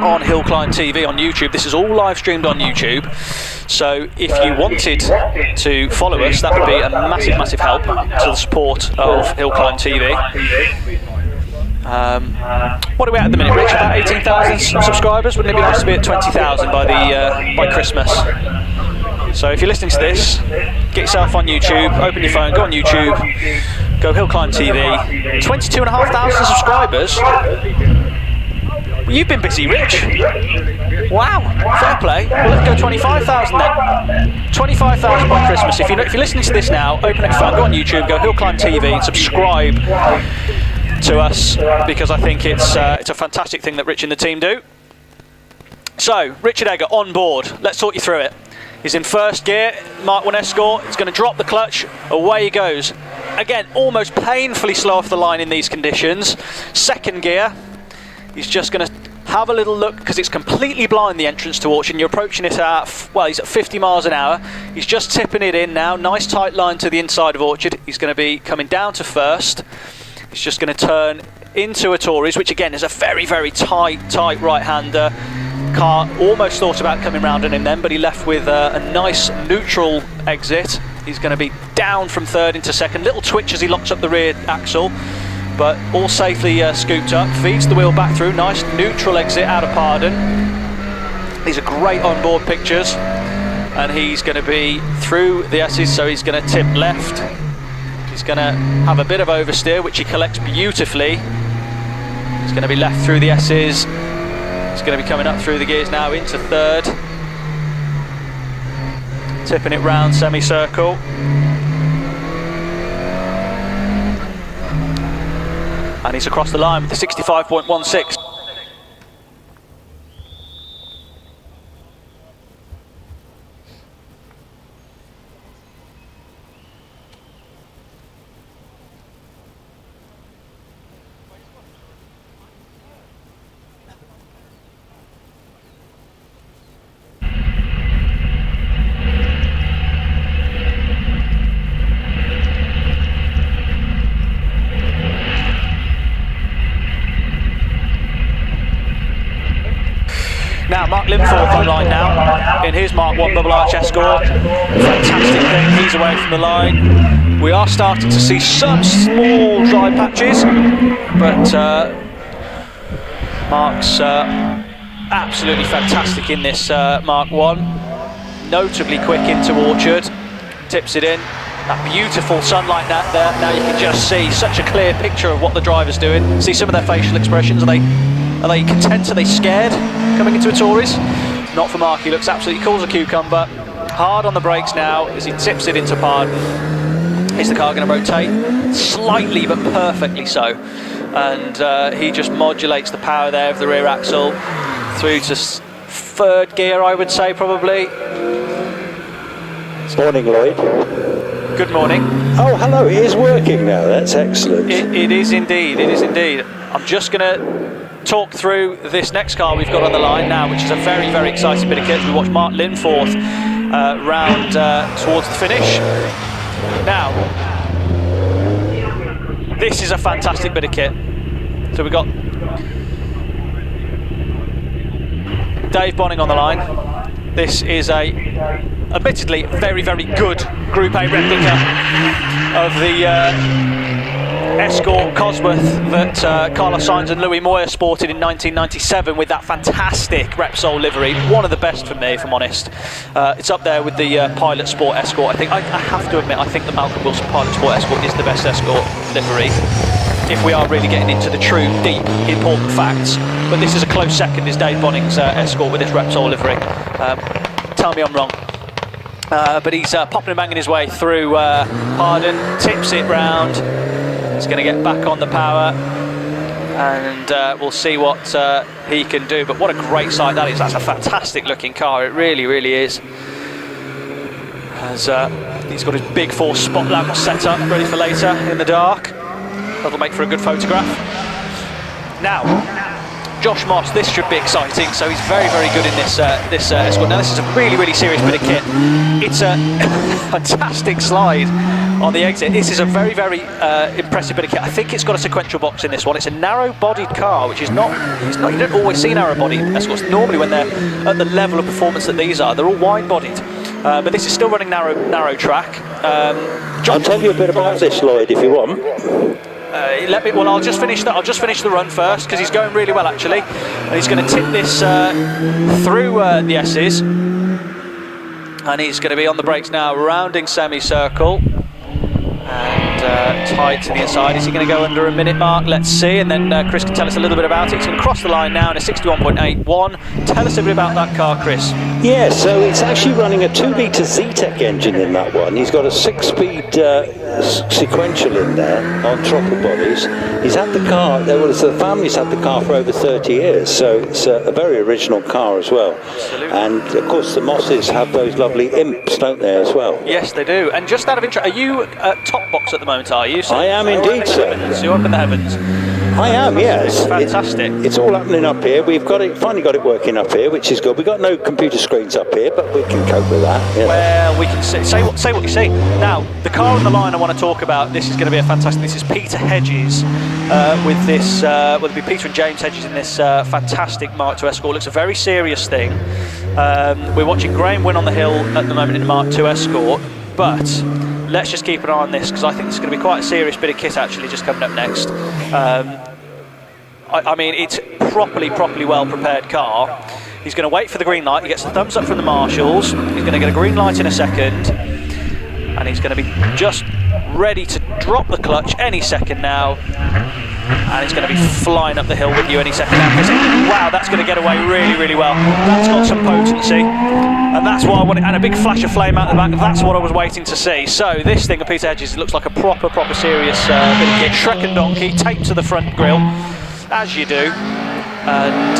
on HillClimb.TV on YouTube. This is all live streamed on YouTube. So if you wanted to follow us, that would be a massive, massive help to the support of HillClimb.TV. What are we at the minute, Rich? About 18,000 subscribers. Wouldn't it be nice to be at 20,000 by Christmas? So if you're listening to this, get yourself on YouTube, open your phone, go on YouTube, go HillClimb.TV. 22,500 subscribers. Well, you've been busy, Rich. Wow, fair play. Well, let's go 25,000 then. 25,000 by Christmas. If you're listening to this now, open up your phone, go on YouTube, go HillClimb.TV and subscribe to us, because I think it's a fantastic thing that Rich and the team do. So, Richard Egger on board. Let's talk you through it. He's in first gear, Mark I Escort. He's going to drop the clutch. Away he goes. Again, almost painfully slow off the line in these conditions. Second gear. He's just going to have a little look, because it's completely blind, the entrance to Orchard. You're approaching it at, well, he's at 50 miles an hour. He's just tipping it in now. Nice tight line to the inside of Orchard. He's going to be coming down to first. He's just going to turn into a Tories, which again is a very, very tight right-hander. Car almost thought about coming round on him then, but he left with a nice neutral exit. He's going to be down from third into second. Little twitch as he locks up the rear axle, but all safely scooped up. Feeds the wheel back through. Nice neutral exit out of Pardon. These are great onboard pictures. And he's going to be through the S's, so he's going to tip left. He's going to have a bit of oversteer, which he collects beautifully. He's going to be left through the S's. He's going to be coming up through the gears now into third. Tipping it round semicircle. And he's across the line with the 65.16. Now, Mark Linforth online now, in his Mark I Double Arch Escort. Fantastic thing, he's away from the line. We are starting to see some small dry patches, but Mark's absolutely fantastic in this Mark I. Notably quick into Orchard, tips it in. That beautiful sunlight there, now you can just see such a clear picture of what the driver's doing. See some of their facial expressions. Are they content? Are they scared coming into a Tories? Not for Mark, he looks absolutely cool as a cucumber. Hard on the brakes now as he tips it into Pardon. Is the car going to rotate? Slightly, but perfectly so. And he just modulates the power there of the rear axle through to third gear, I would say, probably. Morning, Lloyd. Good morning. Oh, hello, it is working now, that's excellent. It is indeed, it is indeed. I'm just going to talk through this next car we've got on the line now, which is a very, very exciting bit of kit. We watch Mark Linforth round towards the finish. Now, this is a fantastic bit of kit. So we've got Dave Bonning on the line. This is a, admittedly, very, very good Group A replica of the Escort Cosworth that Carlos Sainz and Louis Moyer sported in 1997 with that fantastic Repsol livery. One of the best for me, if I'm honest. It's up there with the Pilot Sport Escort. I think I have to admit, I think the Malcolm Wilson Pilot Sport Escort is the best Escort livery, if we are really getting into the true, deep, important facts. But this is a close second, is Dave Bonning's Escort with this Repsol livery. Tell me I'm wrong. But he's popping and banging his way through Pardon, tips it round. He's going to get back on the power, and we'll see what he can do. But what a great sight that is. That's a fantastic looking car. It really, really is. As he's got his big 4 spot lamp set up, ready for later in the dark. That'll make for a good photograph. Now, Josh Moss, this should be exciting. So he's very, very good in this Escort. Now this is a really, really serious bit of kit. It's a fantastic slide on the exit. This is a very, very impressive bit of kit. I think it's got a sequential box in this one. It's a narrow-bodied car, which is not. You don't always see narrow-bodied Escorts. Normally, when they're at the level of performance that these are, they're all wide-bodied. But this is still running narrow track. I'll tell you a bit about this, Lloyd, if you want. Well, I'll just finish that. I'll just finish the run first because he's going really well actually, and he's going to tip this through the S's, and he's going to be on the brakes now, rounding semicircle, and tight to the inside. Is he going to go under a minute mark? Let's see, and then Chris can tell us a little bit about it. He's going to cross the line now in a 61.81. Tell us a bit about that car, Chris. Yeah, so it's actually running a 2-litre Z-Tech engine in that one. He's got a 6-speed sequential in there on throttle bodies. He's had the car, the family's had the car for over 30 years, so it's a very original car as well. Absolutely. And of course the Mosses have those lovely imps, don't they, as well? Yes, they do. And just out of interest, are you top box at the moment, are you? So I am indeed, sir. You're up in the heavens. I am, yes. Fantastic. It's all happening up here. We've got it, finally got it working up here, which is good. We've got no computer screens up here, but we can cope with that. You know. Well, we can say what you see. Now, the car on the line I want to talk about, this is going to be a fantastic, this is Peter Hedges with this, well, it'll be Peter and James Hedges in this fantastic Mark II Escort. Looks a very serious thing. We're watching Graham win on the hill at the moment in the Mark II Escort, but let's just keep an eye on this because I think it's going to be quite a serious bit of kit actually just coming up next. I mean, it's properly well prepared car. He's going to wait for the green light. He gets a thumbs up from the marshals. He's going to get a green light in a second, and he's going to be just ready to drop the clutch any second now. And he's going to be flying up the hill with you any second now. Wow, that's going to get away really well. That's got some potency, and that's what I wanted. And a big flash of flame out the back. That's what I was waiting to see. So this thing of Peter Hedges looks like a proper serious bit of kit. Shrek and Donkey taped to the front grille, as you do, and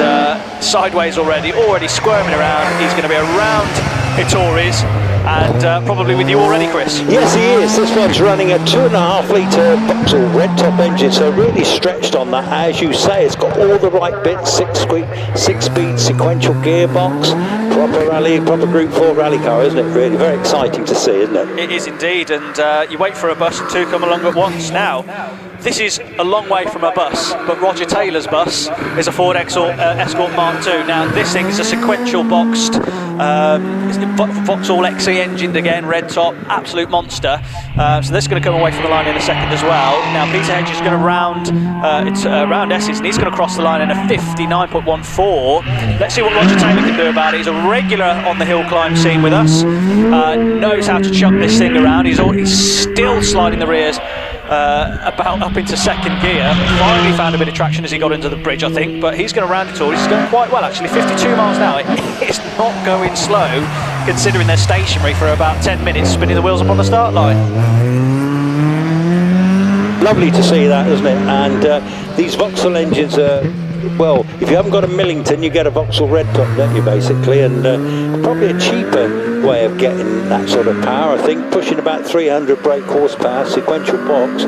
sideways already squirming around. He's going to be around Ittori's. And probably with you already, Chris. Yes, he is. This one's running a 2.5-litre Vauxhall red top engine, so really stretched on that. As you say, it's got all the right bits, 6-speed sequential gearbox, proper rally, proper Group 4 rally car, isn't it? Really very exciting to see, isn't it? It is indeed, and you wait for a bus and two come along at once. Now, this is a long way from a bus, but Roger Taylor's bus is a Ford Escort Mark II. Now, this thing is a sequential boxed Vauxhall XE engined again, red top, absolute monster. So this is going to come away from the line in a second as well. Now Peter Hedges is going to round Essex, and he's going to cross the line in a 59.14. Let's see what Roger Taylor can do about it. He's a regular on the hill climb scene with us. Knows how to chuck this thing around. He's still sliding the rears about up into second gear. Finally found a bit of traction as he got into the bridge, I think, but he's going to round it all. He's going quite well actually, 52 miles an hour. It's not going slow considering they're stationary for about 10 minutes spinning the wheels up on the start line. Lovely to see that, isn't it? And these Vauxhall engines are, well, if you haven't got a Millington, you get a Vauxhall red top, don't you, basically? And probably a cheaper way of getting that sort of power, I think, pushing about 300 brake horsepower, sequential box.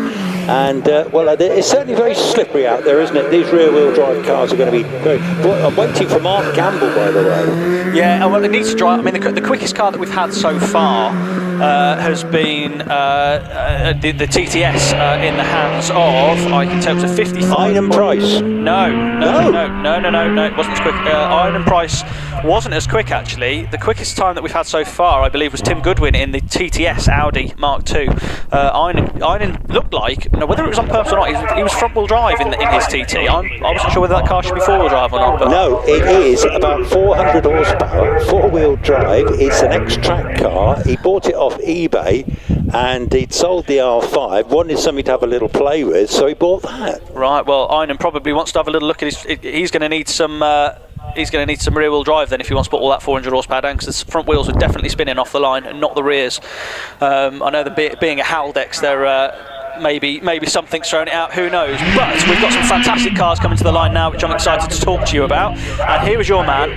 And, well, it's certainly very slippery out there, isn't it? These rear-wheel drive cars are going to be very... I'm waiting for Mark Gamble, by the way. Yeah, well, it needs to drive... I mean, the quickest car that we've had so far has been the TTS in the hands of, I can tell it was a 55. Iron Price. No, it wasn't as quick. Iron Price wasn't as quick actually. The quickest time that we've had so far, I believe, was Tim Goodwin in the TTS Audi Mark II. Iron looked like, whether it was on purpose or not, he was front-wheel drive in his TT. I wasn't sure whether that car should be four-wheel drive or not. But no, it is about 400 horsepower, four-wheel drive. It's an ex-track car. He bought it off eBay and he'd sold the R5, wanted something to have a little play with, so he bought that. Right, well, Iron probably wants to have a little look at he's going to need some rear-wheel drive then if he wants to put all that 400 horsepower down, because the front wheels are definitely spinning off the line and not the rears. I know that being a Haldex, they're maybe something's thrown it out, who knows. But we've got some fantastic cars coming to the line now, which I'm excited to talk to you about. And here is your man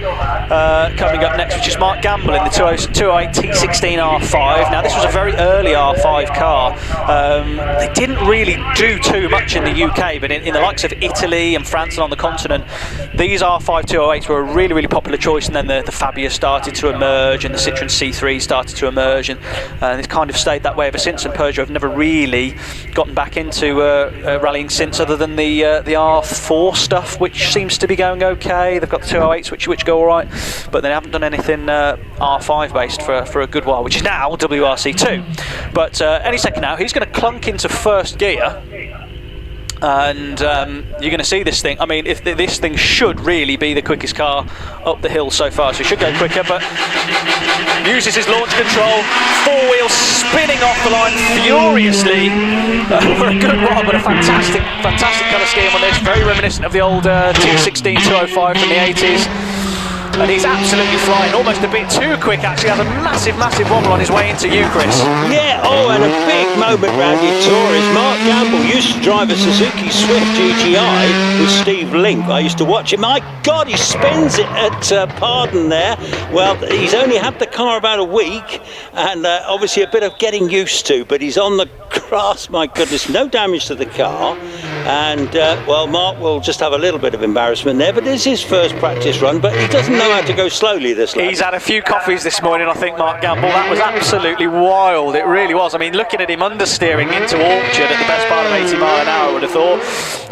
coming up next, which is Mark Gamble in the 208 T16 R5. Now, this was a very early R5 car. They didn't really do too much in the UK, but in the likes of Italy and France and on the continent, these R5 208s were a really, really popular choice. And then the Fabia started to emerge, and the Citroen C3 started to emerge, and it's kind of stayed that way ever since. And Peugeot have never really gotten back into rallying since, other than the R4 stuff, which seems to be going okay. They've got the 208s which go alright, but they haven't done anything R5 based for a good while, which is now WRC2. But any second now, he's going to clunk into first gear, and you're going to see this thing. I mean, if this thing should really be the quickest car up the hill so far, so it should go quicker, but uses his launch control, four wheels spinning off the line furiously for a good while, but a fantastic colour scheme on this, very reminiscent of the old T16 205 from the 80s. And he's absolutely flying, almost a bit too quick actually, has a massive wobble on his way into you, Chris. Yeah, and a big moment round your tour is Mark Gamble used to drive a Suzuki Swift GTI with Steve Link. I used to watch him. My God, he spins it at Pardon there. Well, he's only had the car about a week, and obviously a bit of getting used to, but he's on the grass, my goodness, no damage to the car. And, well, Mark will just have a little bit of embarrassment there, but it's his first practice run, but he doesn't know how to go slowly, this lad. He's had a few coffees this morning, I think, Mark Gamble. That was absolutely wild. It really was. I mean, looking at him understeering into Orchard at the best part of 80 mile an hour, I would have thought.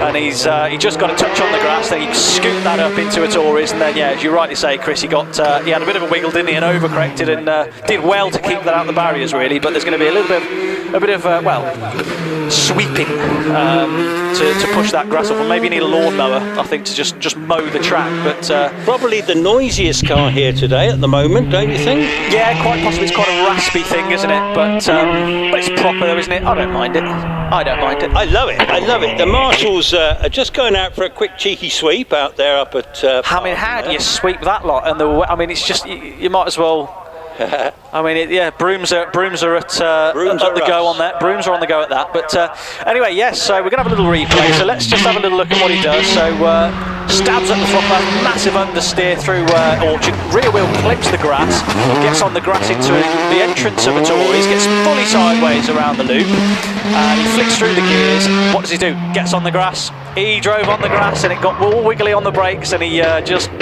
And he just got a touch on the grass, then he scooped that up into a Tories, and then, yeah, as you rightly say, Chris, he had a bit of a wiggle, didn't he, and overcorrected, and did well to keep that out of the barriers, really. But there's going to be a bit of sweeping to push that grass off, and maybe you need a lawnmower, I think, to just mow the track. But probably the noisiest car here today at the moment, don't you think? Yeah, quite possibly. It's quite a raspy thing, isn't it? But it's proper though, isn't it? I don't mind it. I love it. The marshals are just going out for a quick cheeky sweep out there up at how do you sweep that lot? And it's just you might as well. I mean, brooms are at the go on that. Brooms are on the go at that. But anyway, yes. So we're going to have a little replay. So let's just have a little look at what he does. So stabs at the front, massive understeer through Orchard. Rear wheel clips the grass, gets on the grass into the entrance of a Tories, gets fully sideways around the loop, and he flicks through the gears. What does he do? Gets on the grass. He drove on the grass, and it got all wiggly on the brakes, and he just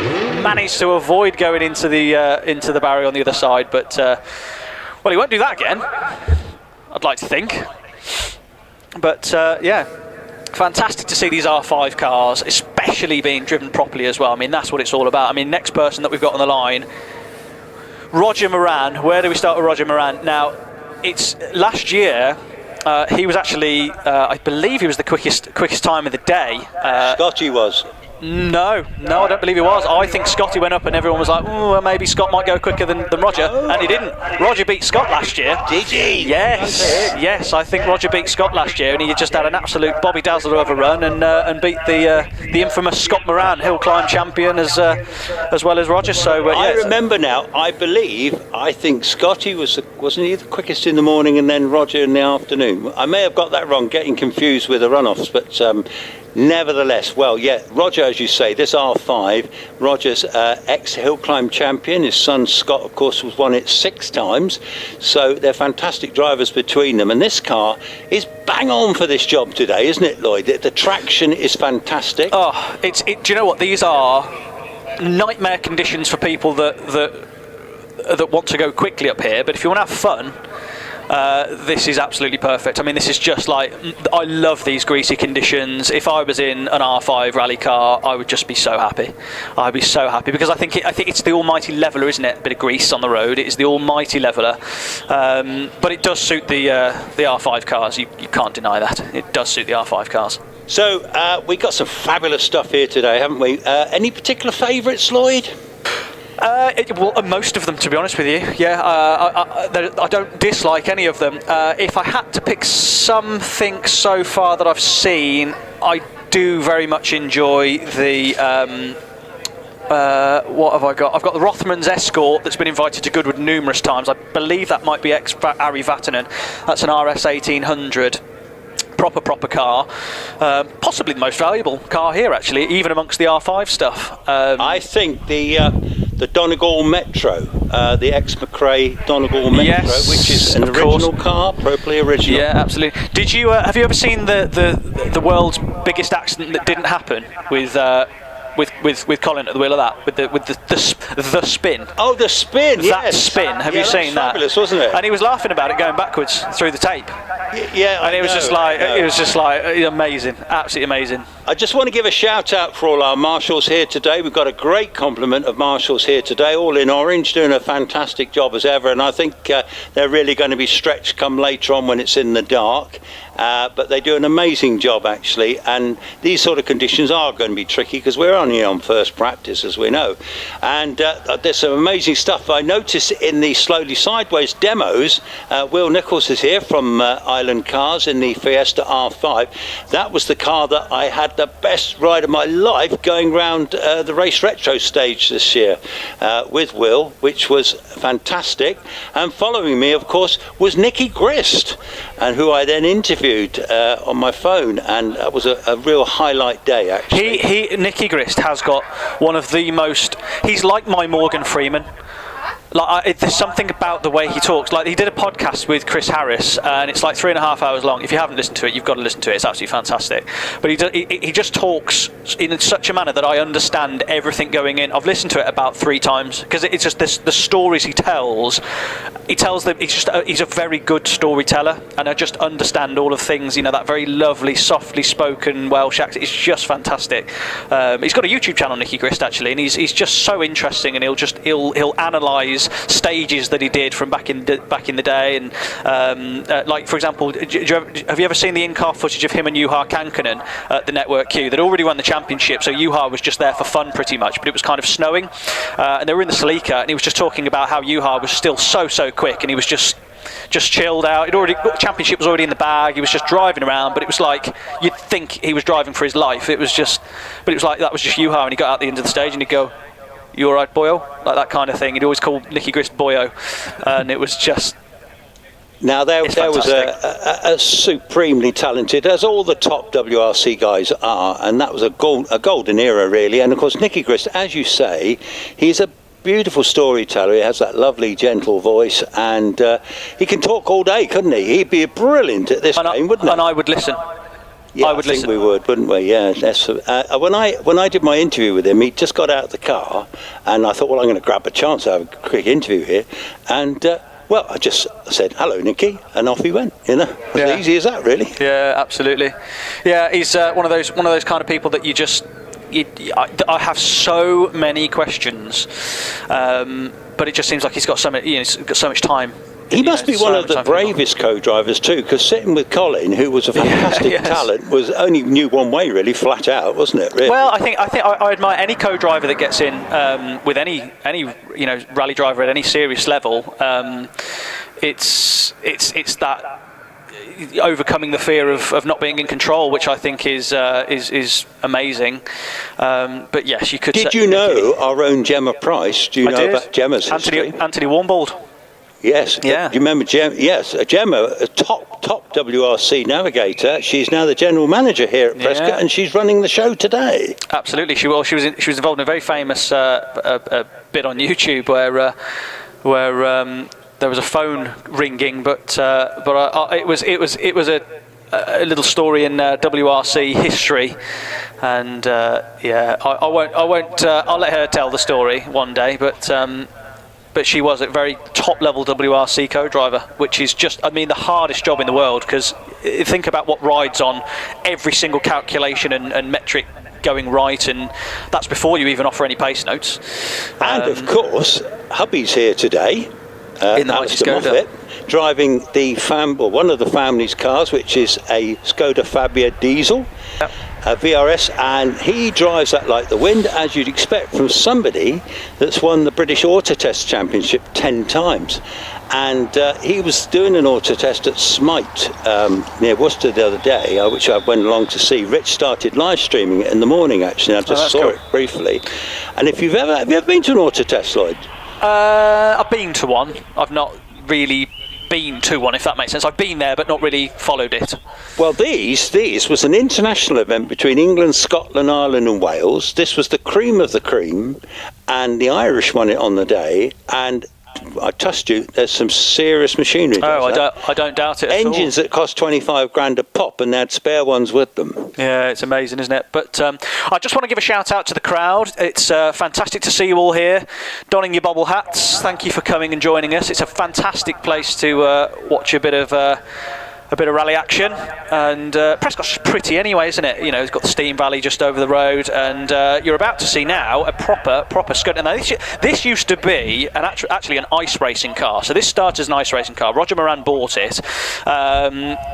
managed to avoid going into the barrier on the other side. But well, he won't do that again, I'd like to think. But yeah, fantastic to see these R5 cars, especially being driven properly as well. I mean, that's what it's all about. I mean, next person that we've got on the line, Roger Moran. Where do we start with Roger Moran? Now, it's last year. He was actually, I believe he was the quickest time of the day. Scotty was. No, I don't believe he was. I think Scotty went up and everyone was like, well, maybe Scott might go quicker than Roger, and he didn't. Roger beat Scott last year. Did he? Yes, I think Roger beat Scott last year, and he just had an absolute Bobby Dazzler of a run and beat the infamous Scott Moran, HillClimb champion, as well as Roger. So I remember now. I think Scotty wasn't he the quickest in the morning, and then Roger in the afternoon. I may have got that wrong, getting confused with the runoffs, but. Nevertheless, well, yeah, Roger, as you say, this R5, Roger's ex-HillClimb champion. His son Scott, of course, was won it 6 times. So they're fantastic drivers between them. And this car is bang on for this job today, isn't it, Lloyd? The traction is fantastic. Oh, do you know what? These are nightmare conditions for people that want to go quickly up here. But if you want to have fun, this is absolutely perfect. I mean, this is just like, I love these greasy conditions. If I was in an R5 rally car, I would just be so happy. I'd be so happy because I think it's the almighty leveler, isn't it? A bit of grease on the road. It is the almighty leveler, but it does suit the R5 cars. You can't deny that. It does suit the R5 cars. So we got some fabulous stuff here today, haven't we? Any particular favourites, Lloyd? Most of them, to be honest with you. Yeah, I don't dislike any of them. If I had to pick something so far that I've seen, I do very much enjoy the... what have I got? I've got the Rothmans Escort that's been invited to Goodwood numerous times. I believe that might be ex-Ari Vatanen. That's an RS 1800. Proper car, possibly the most valuable car here actually, even amongst the R5 stuff. I think the Donegal Metro, the ex-McRae Donegal Metro, yes, which is an original car, properly original. Yeah, absolutely. Did you have you ever seen the world's biggest accident that didn't happen with Colin at the wheel of that, with the spin? Oh, the spin! That yes. spin. Have you seen that? Fabulous, wasn't it? And he was laughing about it going backwards through the tape. Yeah, and it was just like amazing, absolutely amazing. I just want to give a shout out for all our marshals here today. We've got a great complement of marshals here today, all in orange, doing a fantastic job as ever. And I think they're really going to be stretched come later on when it's in the dark. But they do an amazing job actually. And these sort of conditions are going to be tricky because we're only on first practice, as we know. And there's some amazing stuff. I noticed in the slowly sideways demos, Will Nichols is here from Island Cars in the Fiesta R5. That was the car that I had the best ride of my life going round the race retro stage this year with Will, which was fantastic. And following me, of course, was Nicky Grist, and who I then interviewed on my phone, and that was a real highlight day actually. Nicky Grist has got one of the most, he's like my Morgan Freeman. Like, there's something about the way he talks. Like, he did a podcast with Chris Harris, and it's like 3.5 hours long. If you haven't listened to it, you've got to listen to it. It's absolutely fantastic. But he just talks in such a manner that I understand everything going in. I've listened to it about 3 times because it's just the stories he tells. He tells them. He's a very good storyteller, and I just understand all of things. You know, that very lovely, softly spoken Welsh accent. It's just fantastic. He's got a YouTube channel, Nicky Grist, actually, and he's just so interesting. And he'll analyse stages that he did from back in the day, and like for example, have you ever seen the in-car footage of him and Juha Kankkunen at the Network Q? They'd already won the championship, so Juha was just there for fun pretty much, but it was kind of snowing, and they were in the Celica, and he was just talking about how Juha was still so quick, and he was just chilled out. Championship was already in the bag. He was just driving around, but it was like you'd think he was driving for his life. But it was like that was just Juha, and he got out the end of the stage and he'd go, "You all right, boyo?" Like that kind of thing. He'd always call Nicky Grist boyo, and it was just. Now there was a supremely talented, as all the top WRC guys are, and that was a golden era really. And of course, Nicky Grist, as you say, he's a beautiful storyteller. He has that lovely, gentle voice, and he can talk all day, couldn't he? He'd be brilliant at this game, wouldn't he? And I would listen. Yeah, I think we would, wouldn't we? Yeah. When I did my interview with him, he just got out of the car, and I thought, well, I'm going to grab a chance to have a quick interview here, and well, I just said, "Hello, Nicky," and off he went. You know, as easy as that, really. Yeah, absolutely. Yeah, he's one of those kind of people that you just. I have so many questions, but it just seems like he's got so much. He's got so much time. He must be one of the bravest co-drivers too, because sitting with Colin, who was a fantastic talent, was only knew one way really, flat out, wasn't it? Really? Well, I think I admire any co-driver that gets in with any rally driver at any serious level. It's that overcoming the fear of not being in control, which I think is amazing. But yes, you could. Did you know our own Gemma Price? Do you know about Gemma's history? Anthony Warmbold. Yes. Yeah. Do you remember Gemma? Yes, Gemma, a top WRC navigator. She's now the general manager here at Prescott, and she's running the show today. Absolutely. She was involved in a very famous bit on YouTube where there was a phone ringing, but it was a little story in WRC history, and I won't. I'll let her tell the story one day, but. but she was a very top-level WRC co-driver, which is just, I mean, the hardest job in the world, because think about what rides on every single calculation and metric going right, and that's before you even offer any pace notes. And of course, hubby's here today, in the mighty Skoda, driving one of the family's cars, which is a Skoda Fabia diesel. Yep. VRS, and he drives that like the wind, as you'd expect from somebody that's won the British Auto Test Championship 10 times. And he was doing an auto test at Smite near Worcester the other day, which I went along to see. Rich started live streaming it in the morning, actually, and I just saw it briefly. And have you ever been to an auto test, Lloyd? I've been to one. I've not really been to one, if that makes sense. I've been there but not really followed it. Well, this was an international event between England, Scotland, Ireland and Wales. This was the cream of the cream, and the Irish won it on the day, and I trust you, there's some serious machinery. I don't doubt it at all. Engines that cost 25 grand a pop, and they had spare ones with them. Yeah, it's amazing, isn't it? But I just want to give a shout out to the crowd. It's fantastic to see you all here, donning your bobble hats. Thank you for coming and joining us. It's a fantastic place to watch a bit of rally action, and Prescott's pretty anyway, isn't it? You know, it's got the Steam Valley just over the road, and you're about to see now a proper Skoda. Now this used to be actually an ice racing car. So this started as an ice racing car. Roger Moran bought it.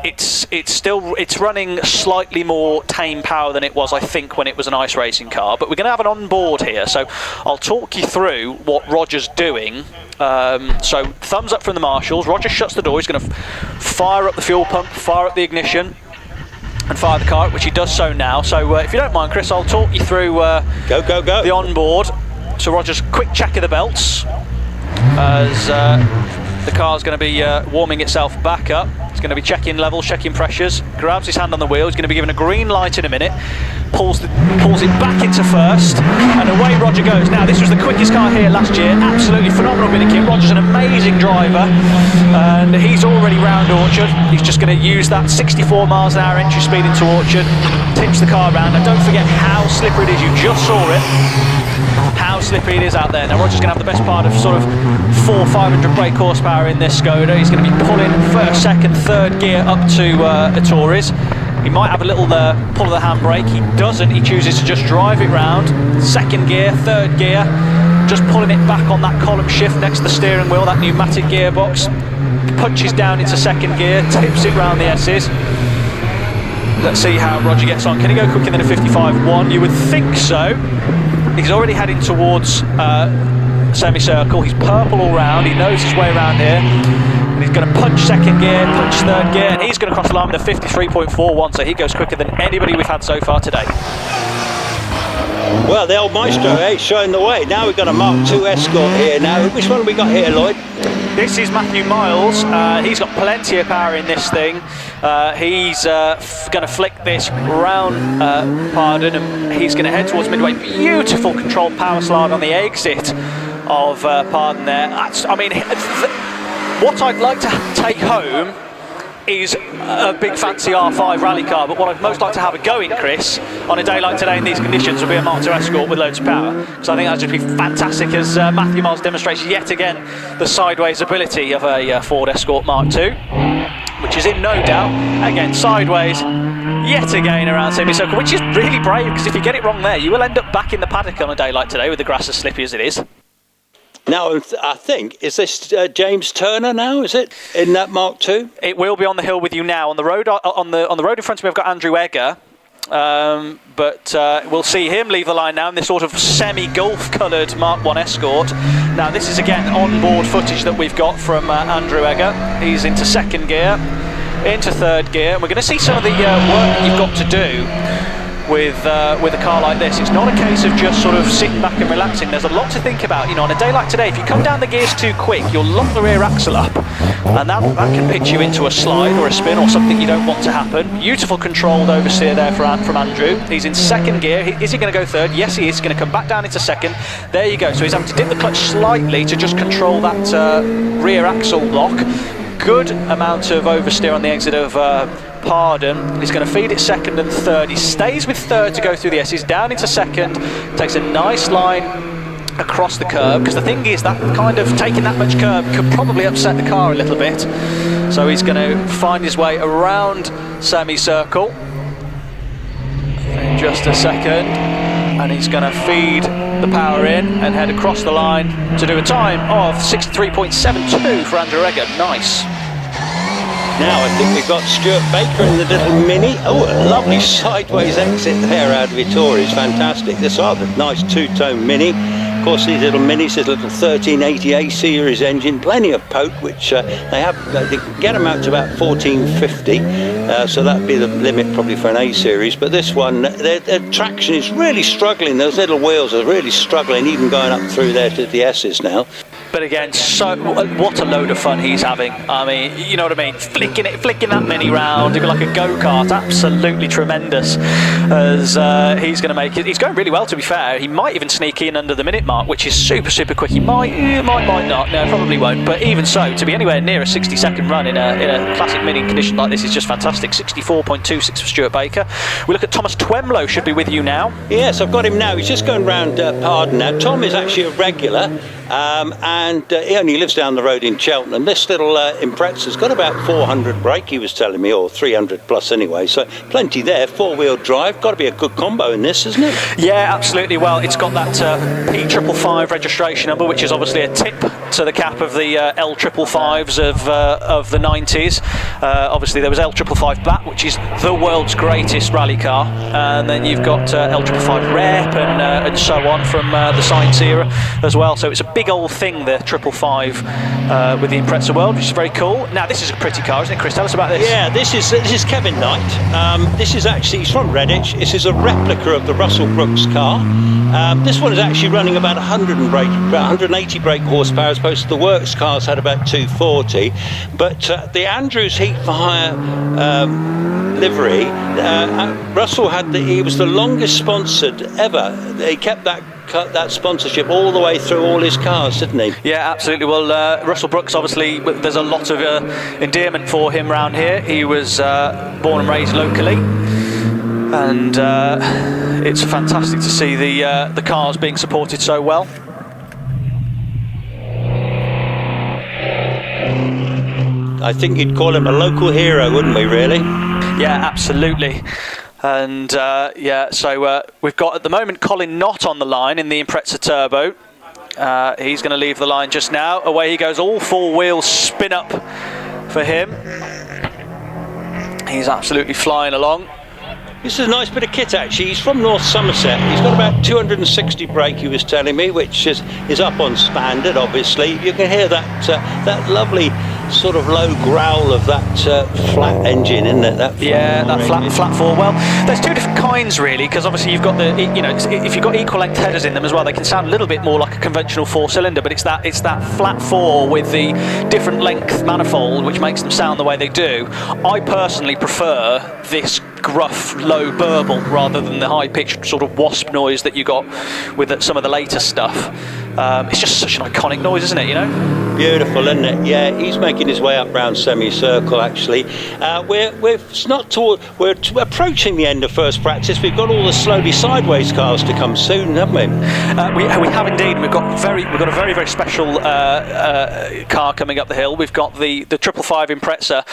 It's running slightly more tame power than it was, I think, when it was an ice racing car. But we're going to have an onboard here, so I'll talk you through what Roger's doing. So thumbs up from the marshals. Roger shuts the door. He's going to fire up the fuel pump, fire up the ignition, and fire the car up, which he does so now. So if you don't mind, Chris, I'll talk you through go the onboard. So Roger's quick check of the belts as the car's going to be warming itself back up. He's going to be checking levels, checking pressures, grabs his hand on the wheel. He's going to be given a green light in a minute, pulls it back into first, and away Roger goes. Now, this was the quickest car here last year. Absolutely phenomenal bit of kit. Roger's an amazing driver, and he's already round Orchard. He's just going to use that 64 miles an hour entry speed into Orchard, tips the car around, and don't forget how slippery it is. You just saw it. How slippery it is out there. Now Roger's going to have the best part of sort of 400-500 brake horsepower in this Skoda. He's going to be pulling first, second, third gear up to Tories. He might have a little pull of the handbrake. He doesn't. He chooses to just drive it round. Second gear, third gear, just pulling it back on that column shift next to the steering wheel, that pneumatic gearbox. Punches down into second gear, tips it round the S's. Let's see how Roger gets on. Can he go quicker than a 55.1? You would think so. He's already heading towards semicircle. He's purple all round. He knows his way around here. And he's going to punch second gear, punch third gear, and he's going to cross the line with a 53.41, so he goes quicker than anybody we've had so far today. Well, the old Maestro, showing the way. Now we've got a Mark II Escort here now. Which one have we got here, Lloyd? This is Matthew Miles. He's got plenty of power in this thing. He's going to flick this round Pardon, and he's going to head towards Midway. Beautiful controlled power slide on the exit of Pardon there. What I'd like to take home is a big fancy R5 rally car, but what I'd most like to have a go in, Chris, on a day like today in these conditions, would be a Mark II Escort with loads of power, because I think that'd just be fantastic, as Matthew Miles demonstrates yet again the sideways ability of a Ford Escort Mark II, which is in no doubt, again, sideways, yet again around semicircle, which is really brave, because if you get it wrong there, you will end up back in the paddock on a day like today with the grass as slippy as it is. Now, I think, is this James Turner now, is it, in that Mark II? It will be on the hill with you now. On the road on the road in front of me, I've got Andrew Egger, but we'll see him leave the line now in this sort of semi-golf coloured Mark I Escort. Now, this is, again, onboard footage that we've got from Andrew Egger. He's into second gear, into third gear, and we're going to see some of the work that you've got to do with a car like this. It's not a case of just sort of sitting back and relaxing. There's a lot to think about. You know, on a day like today, if you come down the gears too quick, you'll lock the rear axle up, and that can pitch you into a slide or a spin or something you don't want to happen. Beautiful controlled oversteer there from Andrew. He's in second gear. Is he going to go third? Yes, he is. He's going to come back down into second. There you go. So he's having to dip the clutch slightly to just control that rear axle lock. Good amount of oversteer on the exit of Pardon. He's going to feed it second and third. He stays with third to go through the S's, down into second, takes a nice line across the curb, because the thing is that kind of taking that much curb could probably upset the car a little bit. So he's going to find his way around semicircle in just a second, and he's going to feed the power in and head across the line to do a time of 63.72 for Andrew Egger. Nice. Now I think we've got Stuart Baker in the little Mini. Oh, a lovely sideways exit there out of Vittori's, fantastic. This is a nice two-tone Mini. Of course, these little Minis, this little 1380 A series engine, plenty of poke, which they get them out to about 1450, so that'd be the limit probably for an A series. But this one, their traction is really struggling. Those little wheels are really struggling, even going up through there to the S's now. But again, so what a load of fun he's having. I mean, you know what I mean? Flicking that Mini round, it'd be like a go-kart. Absolutely tremendous. As he's going to make it. He's going really well, to be fair. He might even sneak in under the minute mark, which is super, super quick. He might not. No, probably won't. But even so, to be anywhere near a 60-second run in a classic Mini condition like this is just fantastic. 64.26 for Stuart Baker. We look at Thomas Twemlow. Should be with you now. Yes, I've got him now. He's just going round Pardon now. Tom is actually a regular. And he only lives down the road in Cheltenham. This little Impreza's got about 400 brake, he was telling me, or 300 plus anyway, so plenty there. Four-wheel drive, got to be a good combo in this, isn't it? Yeah, absolutely. Well, it's got that P555 registration number, which is obviously a tip to the cap of the L555s of the 90s. Obviously there was L555 BAT, which is the world's greatest rally car, and then you've got L555 Rep and so on from the Science era as well. So it's a big old thing, the 555 with the Impreza world, which is very cool. Now this is a pretty car, isn't it, Chris? Tell us about this. Yeah, this is Kevin Knight. This is actually, he's from Redditch. This is a replica of the Russell Brooks car. This one is actually running about 180 brake horsepower, as opposed to the works cars had about 240. But the Andrews Heat for Hire livery, Russell had he was the longest sponsored ever. He kept that sponsorship all the way through all his cars, didn't he? Yeah, absolutely. Well, Russell Brooks, obviously, there's a lot of endearment for him around here. He was born and raised locally, and it's fantastic to see the cars being supported so well. I think you'd call him a local hero, wouldn't we, really? Yeah, absolutely. And so we've got at the moment Colin not on the line in the Impreza Turbo. He's going to leave the line just now. Away he goes, all four wheels spin up for him. He's absolutely flying along. This is a nice bit of kit actually. He's from North Somerset. He's got about 260 brake, he was telling me, which is up on standard, obviously. You can hear that lovely sort of low growl of that flat engine, isn't it? That flat four. Well, there's two different kinds really, because obviously you've got if you've got equal length headers in them as well, they can sound a little bit more like a conventional four-cylinder, but it's that flat four with the different length manifold which makes them sound the way they do. I personally prefer this gruff, low burble rather than the high-pitched sort of wasp noise that you got with some of the later stuff. It's just such an iconic noise, isn't it? You know. Beautiful, isn't it? Yeah, he's making his way up round semicircle. Actually, we're approaching the end of first practice. We've got all the slowly sideways cars to come soon, haven't we? We have indeed. We've got a very very special car coming up the hill. We've got the 555 Impreza,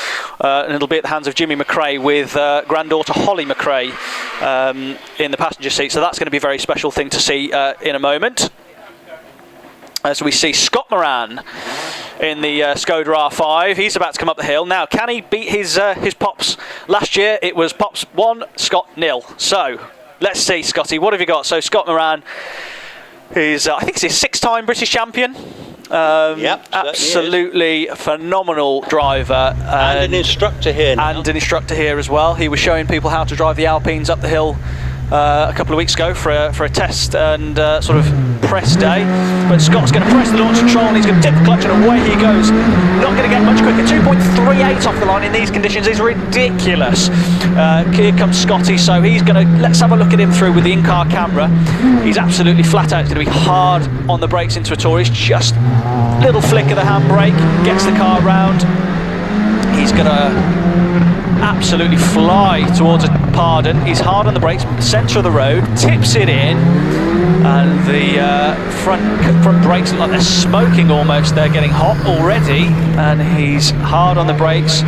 and it'll be at the hands of Jimmy McRae with granddaughter Holly McRae in the passenger seat. So that's going to be a very special thing to see in a moment. As we see Scott Moran in the Skoda R5, he's about to come up the hill. Now, can he beat his pops? Last year it was pops 1, Scott 0. So let's see, Scotty, what have you got? So Scott Moran is, I think, he's a 6-time British champion. Yep, absolutely phenomenal driver, and an instructor here now. And an instructor here as well. He was showing people how to drive the Alpines up the hill a couple of weeks ago for a test and sort of press day. But Scott's going to press the launch control and he's going to tip the clutch and away he goes. Not going to get much quicker. 2.38 off the line in these conditions is ridiculous. Here comes Scotty, so he's going to, let's have a look at him through with the in-car camera. He's absolutely flat out. It's going to be hard on the brakes into a Tourist. Just a little flick of the handbrake, gets the car round. He's going to absolutely fly towards a Pardon. He's hard on the brakes, centre of the road, tips it in, and the front brakes look like they're smoking almost. They're getting hot already, and he's hard on the brakes.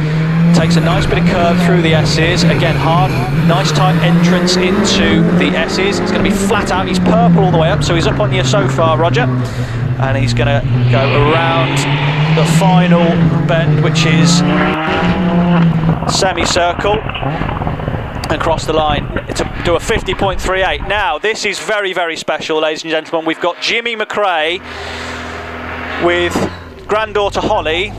Takes a nice bit of curve through the S's. Again, hard, nice tight entrance into the S's. It's going to be flat out. He's purple all the way up, so he's up on you so far, Roger. And he's going to go around the final bend, which is semicircle, and cross the line to do a 50.38. Now, this is very, very special, ladies and gentlemen. We've got Jimmy McRae with granddaughter Holly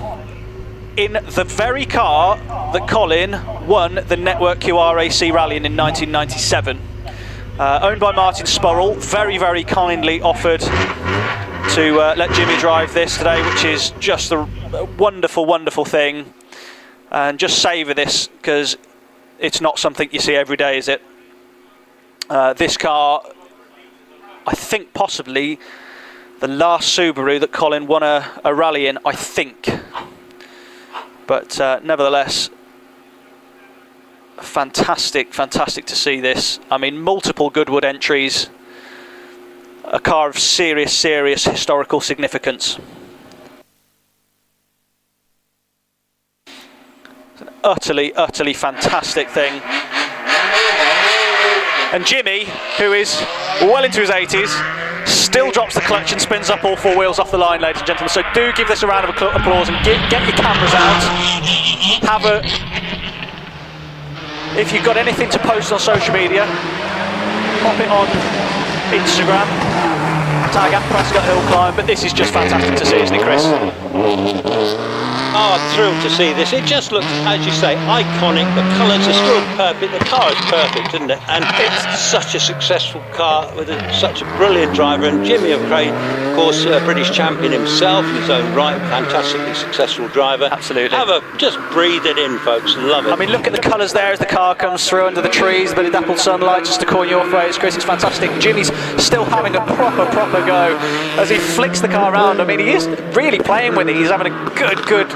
in the very car that Colin won the Network QRAC Rally in 1997. Owned by Martin Sporrell, very, very kindly offered to let Jimmy drive this today, which is just a wonderful, wonderful thing. And just savour this, because it's not something you see every day, is it? This car, I think possibly the last Subaru that Colin won a rally in, I think. But nevertheless, fantastic, fantastic to see this. I mean, multiple Goodwood entries. A car of serious, serious historical significance. It's an utterly, utterly fantastic thing. And Jimmy, who is well into his 80s, still drops the clutch and spins up all four wheels off the line, ladies and gentlemen. So do give this a round of applause and get your cameras out. Have a... If you've got anything to post on social media, pop it on Instagram, tag at Prescott Hill Climb. But this is just fantastic to see, isn't it, Chris? Oh, I'm thrilled to see this. It just looks, as you say, iconic. The colours are still perfect. The car is perfect, isn't it? And it's such a successful car with such a brilliant driver. And Jimmy McRae, of course, British champion himself in his own right, fantastically successful driver. Absolutely. Just breathe it in, folks. Love it. I mean, look at the colours there as the car comes through under the trees, a bit of dappled sunlight just to coin your phrase, Chris. It's fantastic. Jimmy's still having a proper go as he flicks the car around. I mean, he is really playing with it. He's having a good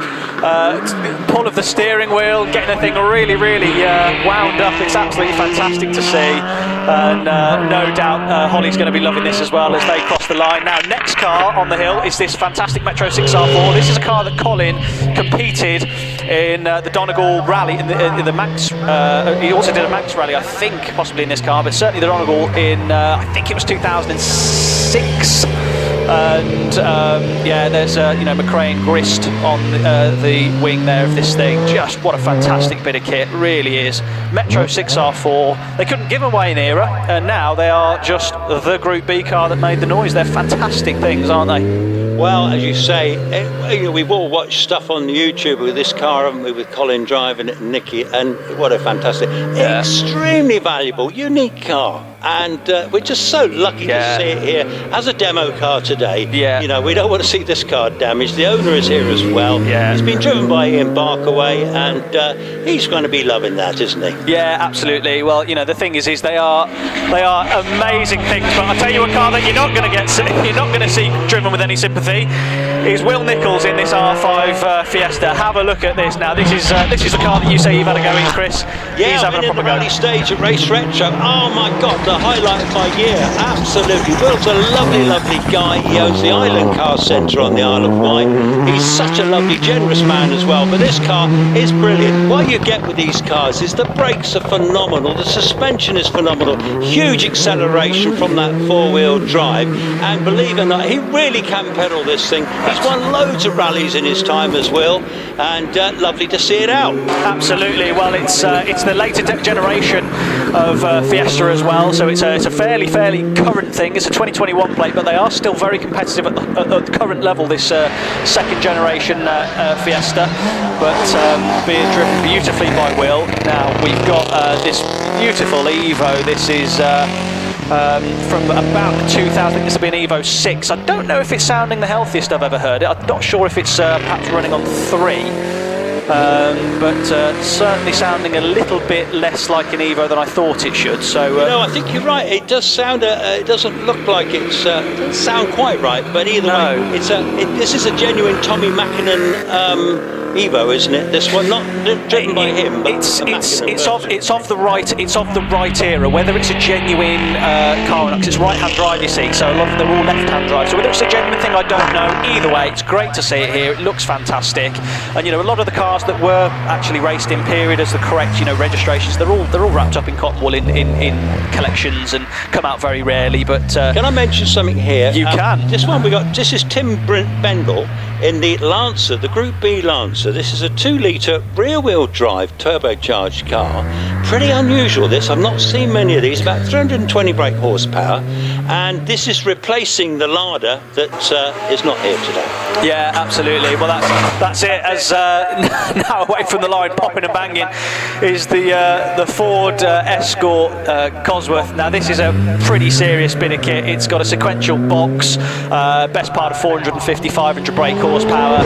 pull of the steering wheel, getting the thing really wound up. It's absolutely fantastic to see, and no doubt Holly's going to be loving this as well as they cross the line. Now, next car on the hill is this fantastic Metro 6R4. This is a car that Colin competed in the Donegal Rally in the Max. He also did a Max Rally, I think, possibly in this car, but certainly the Donegal in I think it was 2006. And yeah, there's McRae and Grist on the wing there of this thing. Just what a fantastic bit of kit, really is. Metro 6R4. They couldn't give them away in the era, and now they are just the Group B car that made the noise. They're fantastic things, aren't they? Well, as you say, we've all watched stuff on YouTube with this car, haven't we, with Colin driving it and Nicky, and what a fantastic, extremely valuable, unique car. And we're just so lucky to see it here as a demo car today. Yeah. You know, we don't want to see this car damaged. The owner is here as well. Yeah. It's been driven by Ian Barkaway, and he's going to be loving that, isn't he? Yeah, absolutely. Well, you know, the thing is they are amazing things. But I'll tell you a car that you're not going to see driven with any sympathy is Will Nichols in this R5 Fiesta. Have a look at this now. This is the car that you say you've had a go in, Chris. Yeah, he's having a proper in the rally go. stage at Race Retro. Oh my God, the highlight of my year. Absolutely. Will's a lovely guy. He owns the Island Car Centre on the Isle of Wight. He's such a lovely, generous man as well. But this car is brilliant. What you get with these cars is the brakes are phenomenal. The suspension is phenomenal. Huge acceleration from that four-wheel drive. And believe it or not, he really can pedal this thing. He's won loads of rallies in his time as well. And lovely to see it out. Absolutely. Well, it's the later generation of Fiesta as well, so it's a fairly current thing. It's a 2021 plate, but they are still very competitive at the current level, this second generation Fiesta, but being driven beautifully by Will. Now we've got this beautiful Evo. This is from about 2000. This will be an Evo 6. I don't know if it's sounding the healthiest I've ever heard it. I'm not sure if it's perhaps running on 3. But certainly sounding a little bit less like an Evo than I thought it should. So no, I think you're right. It does sound. It doesn't look like it doesn't sound quite right. But either way, this is a genuine Tommy Mackinnon Evo, isn't it? This one, not driven by him, but it's of the right era. Whether it's a genuine car or not, 'cause it's right-hand drive, you see. So a lot of them are all left-hand drive. So whether it's a genuine thing, I don't know. Either way, it's great to see it here. It looks fantastic, and a lot of the cars that were actually raced in period as the correct, registrations, they're all wrapped up in cotton wool in collections and come out very rarely. But can I mention something here? You can. This is Tim Bendel in the Lancer, the Group B Lancer. This is a 2-litre rear-wheel drive turbocharged car. Pretty unusual, this. I've not seen many of these. About 320 brake horsepower, and this is replacing the Lada that is not here today. Yeah, absolutely. Well, that's it. As now away from the line, popping and banging, is the Ford Escort Cosworth. Now this is a pretty serious bit of kit. It's got a sequential box, best part of 450, 500 brake horsepower.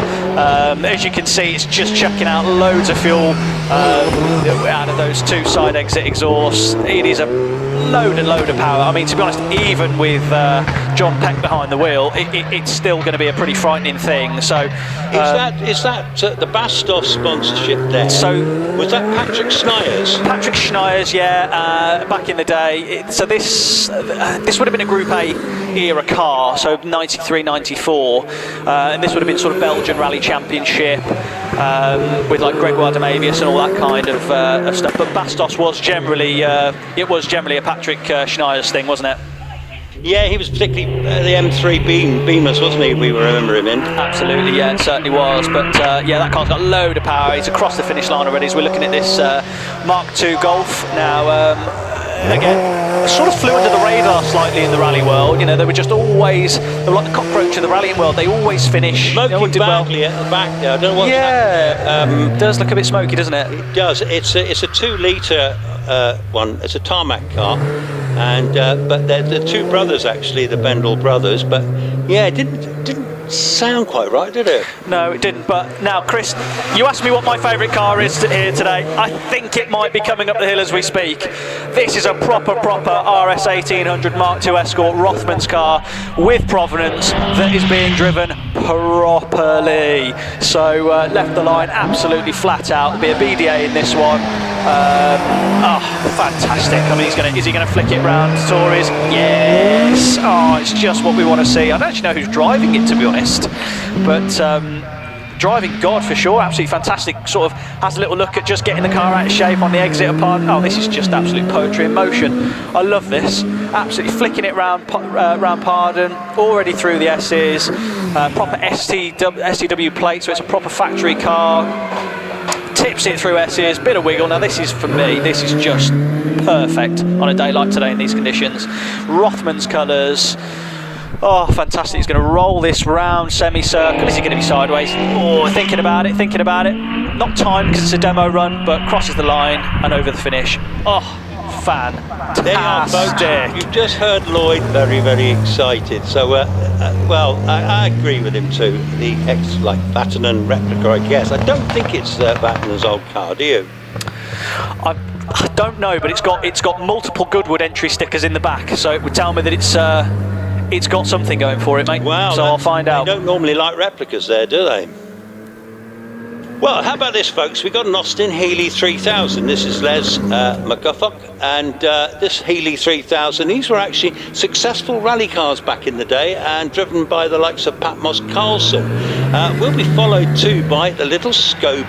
As you can see, it's just chucking out loads of fuel out of those 2 side exit exhausts. It is a load of power. I mean, to be honest, even with John Peck behind the wheel, it's still going to be a pretty frightening thing. So is that the Bastos sponsorship there? So was that Patrick Schneier's? Patrick Schneier's, yeah, back in the day. So this would have been a Group A era car, so 93, 94, and this would have been sort of Belgian Rally Championship with like Gregoire de Mavius and all that kind of stuff. But Bastos was generally a Patrick Schneier's thing, wasn't it? Yeah, he was particularly the M3 Beamers, wasn't he? We remember him in. Absolutely, yeah, it certainly was. But yeah, that car's got a load of power. He's across the finish line already. So we're looking at this Mark II Golf now. Again, sort of flew under the radar slightly in the rally world. They were just always, they were like the cockroach of the rallying world. They always finish. Smoking badly at the back there. I don't know what's happening. It does look a bit smoky, doesn't it? It does. It's a 2-litre one. It's a tarmac car, and but they're the 2 brothers actually, the Bendel brothers. But yeah, it didn't sound quite right, did it? No, it didn't. But now, Chris, you asked me what my favourite car is here today. I think it might be coming up the hill as we speak. This is a proper RS 1800 Mark II Escort Rothmans car with provenance that is being driven properly. So left the line absolutely flat out. There'll be a BDA in this one. Fantastic. I mean, is he going to flick it round to Tories? Yes. Oh, it's just what we want to see. I don't actually know who's driving it, to be honest, but driving God for sure. Absolutely fantastic. Sort of has a little look at just getting the car out of shape on the exit upon. Oh, this is just absolute poetry in motion. I love this. Absolutely flicking it round Pardon, already through the S's. Proper STW plate, so it's a proper factory car. Tips it through S's, bit of wiggle. Now this is, for me, this is just perfect on a day like today in these conditions. Rothmans colours. Oh, fantastic. He's going to roll this round semicircle. Is he going to be sideways? Oh, thinking about it. Not timed because it's a demo run, but crosses the line and over the finish. Oh, fantastic. There you are, folks. You've just heard Lloyd very, very excited. So, I agree with him too. The Vatanen replica, I guess. I don't think it's Vatanen's old car, do you? I don't know, but it's got multiple Goodwood entry stickers in the back, so it would tell me that it's got something going for it, mate. Wow, so I'll find out. They don't normally like replicas there, do they? Well, how about this, folks? We've got an Austin Healey 3000. This is Les McGuffock, and this Healey 3000, these were actually successful rally cars back in the day and driven by the likes of Patmos Carlson. Will be followed too by the little Skoda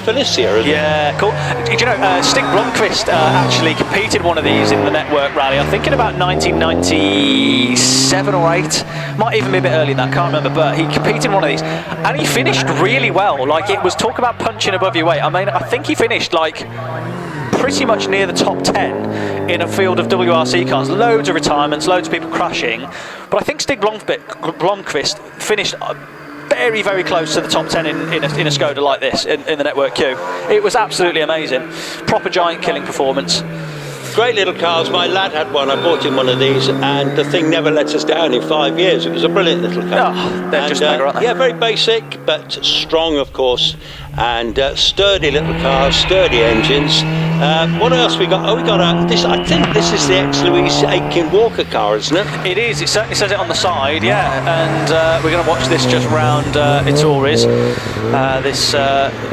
Felicia. Yeah, cool. Did you know, Stig Blomqvist actually competed one of these in the Network Rally, I think in about 1997 or 8. Might even be a bit earlier than that, can't remember, but he competed in one of these and he finished really well. Like, it was talk about punching above your weight. I mean, I think he finished like pretty much near the top 10 in a field of WRC cars. Loads of retirements, loads of people crashing, but I think Stig Blomqvist finished very, very close to the top 10 in a Skoda like this in the Network Q. It was absolutely amazing. Proper giant killing performance. Great little cars. My lad had one. I bought him one of these, and the thing never let us down in 5 years. It was a brilliant little car. Oh, they're just mega, aren't they? Yeah, very basic, but strong, of course, and sturdy little cars, sturdy engines. What else we got? Oh, we got this. I think this is the ex-Louise Aitken Walker car, isn't it? It is. It certainly says it on the side, yeah. And we're going to watch this just round Itauris. This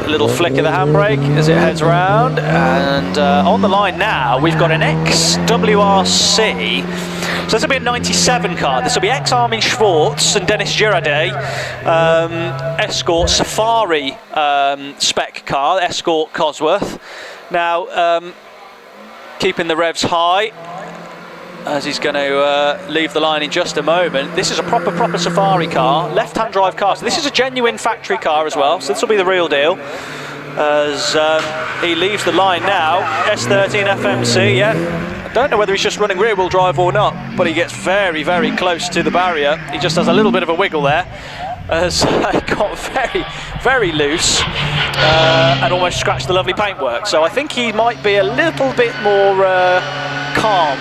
little flick of the handbrake as it heads round. And on the line now, we've got an XWRC. So this will be a 97 car. This will be ex-Armin Schwartz and Dennis Girardet Escort Safari spec car, Escort Cosworth. Now, keeping the revs high as he's going to leave the line in just a moment. This is a proper Safari car, left-hand drive car. So this is a genuine factory car as well. So this will be the real deal. As he leaves the line now, S13 FMC, yeah. I don't know whether he's just running rear-wheel drive or not, but he gets very, very close to the barrier. He just has a little bit of a wiggle there, as it got very, very loose and almost scratched the lovely paintwork. So I think he might be a little bit more calm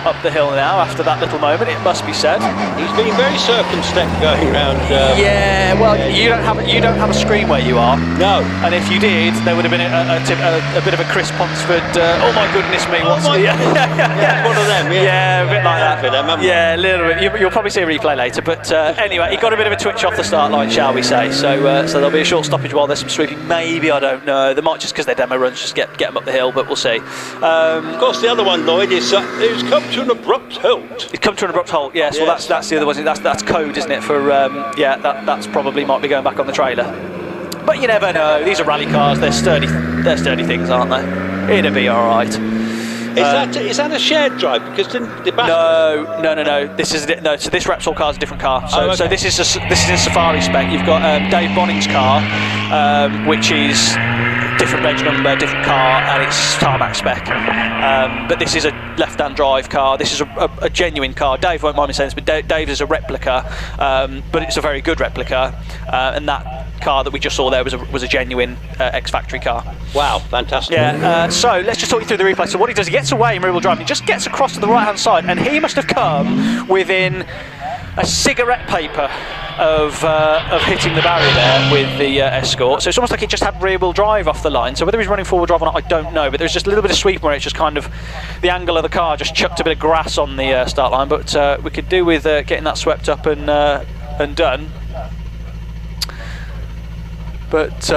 up the hill now after that little moment, it must be said. He's been very circumspect going around. Yeah, well, you don't have a screen where you are. No. And if you did, there would have been a bit of a Chris Ponsford. Oh my goodness me! What's the? Yeah, one of them. Yeah, a bit like that. For them, yeah, a little bit. You'll probably see a replay later. But anyway, he got a bit of a twitch off the start line, shall we say? So there'll be a short stoppage while there's some sweeping. Maybe, I don't know. They might just, because they're demo runs, just get them up the hill. But we'll see. Of course, the other one, Lloyd, is who's come to an abrupt halt. It's come to an abrupt halt. Yes. Well, that's the other one. That's code, isn't it? For yeah, that's probably might be going back on the trailer. But you never know. These are rally cars. They're sturdy things, aren't they? It'll be all right. Is that a shared drive? Because the back... No. This is no. So this Repsol car is a different car. So so this is in Safari spec. You've got Dave Bonning's car, which is different reg number, different car, and it's tarmac spec. But this is a left-hand drive car. This is a genuine car. Dave won't mind me saying this, but Dave is a replica, but it's a very good replica. And that car that we just saw there was a genuine ex-factory car. Wow, fantastic. Yeah. So let's just talk you through the replay. So what he does, he gets away in rear-wheel drive. He just gets across to the right-hand side, and he must have come within a cigarette paper of hitting the barrier there with the Escort. So it's almost like he just had rear-wheel drive off the line. So whether he's running forward drive or not, I don't know. But there's just a little bit of sweep where it's just kind of the angle of the car just chucked a bit of grass on the start line. But we could do with getting that swept up and done. But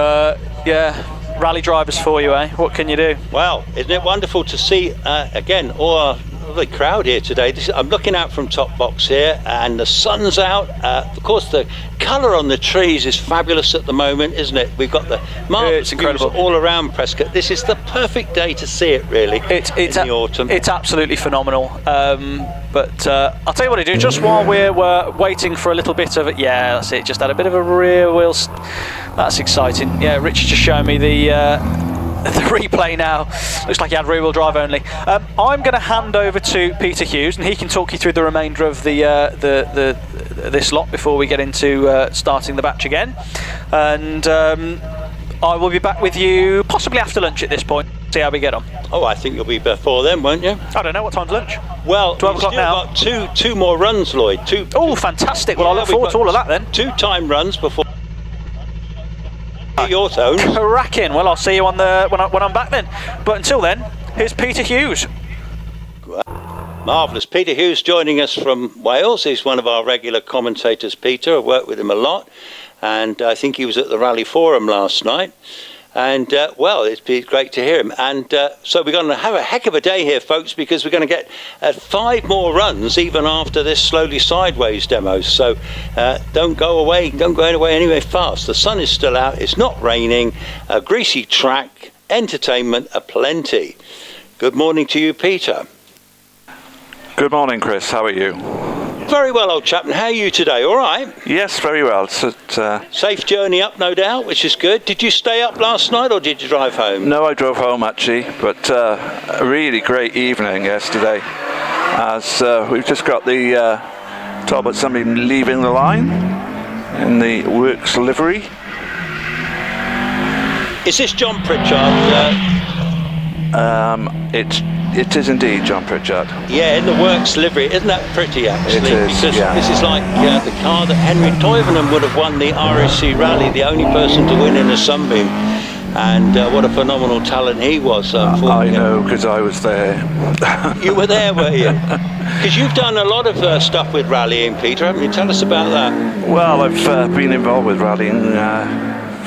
yeah, rally drivers for you, eh? What can you do? Well, isn't it wonderful to see again all our lovely crowd here today. I'm looking out from top box here, and the sun's out. Of course, the colour on the trees is fabulous at the moment, isn't it? We've got the marvellous views all around Prescott. This is the perfect day to see it, really. It's in the autumn. It's absolutely phenomenal. But I'll tell you what I do. Just while we're waiting for a little bit of it, yeah, that's it. Just had a bit of a rear wheel. That's exciting. Yeah, Richard just showing me the replay now. Looks like he had rear-wheel drive only. I'm going to hand over to Peter Hughes, and he can talk you through the remainder of this lot before we get into starting the batch again. And I will be back with you possibly after lunch at this point. See how we get on. Oh, I think you'll be before then, won't you? I don't know. What time's lunch? Well, 12 o'clock now. Got two more runs, Lloyd. Oh, fantastic. Well, I look forward to all of that then. 2 time runs before your toes. Cracking. Well, I'll see you on when I'm back then. But until then, here's Peter Hughes. Marvellous. Peter Hughes joining us from Wales. He's one of our regular commentators, Peter. I've worked with him a lot, and I think he was at the Rally Forum last night. And well, it's been great to hear him. And so we're going to have a heck of a day here, folks, because we're going to get 5 more runs even after this slowly sideways demo. So don't go away anywhere fast. The sun is still out. It's not raining. A greasy track, entertainment aplenty. Good morning to you, Peter. Good morning, Chris. How are you? Very well, old chap. And how are you today? All right? Yes, very well. Safe journey up, no doubt, which is good. Did you stay up last night or did you drive home? No, I drove home actually, but a really great evening yesterday, as we've just got the told about somebody leaving the line in the works livery. Is this John Pritchard? It is indeed John Pritchard. Yeah, in the works livery. Isn't that pretty, actually? It is, because yeah. This is like the car that Henry Toivonen would have won the RSC Rally, the only person to win in a Sunbeam. and what a phenomenal talent he was. I know, because I was there. You were there, were you? Because you've done a lot of stuff with rallying, Peter, haven't you? Tell us about that. Well, I've been involved with rallying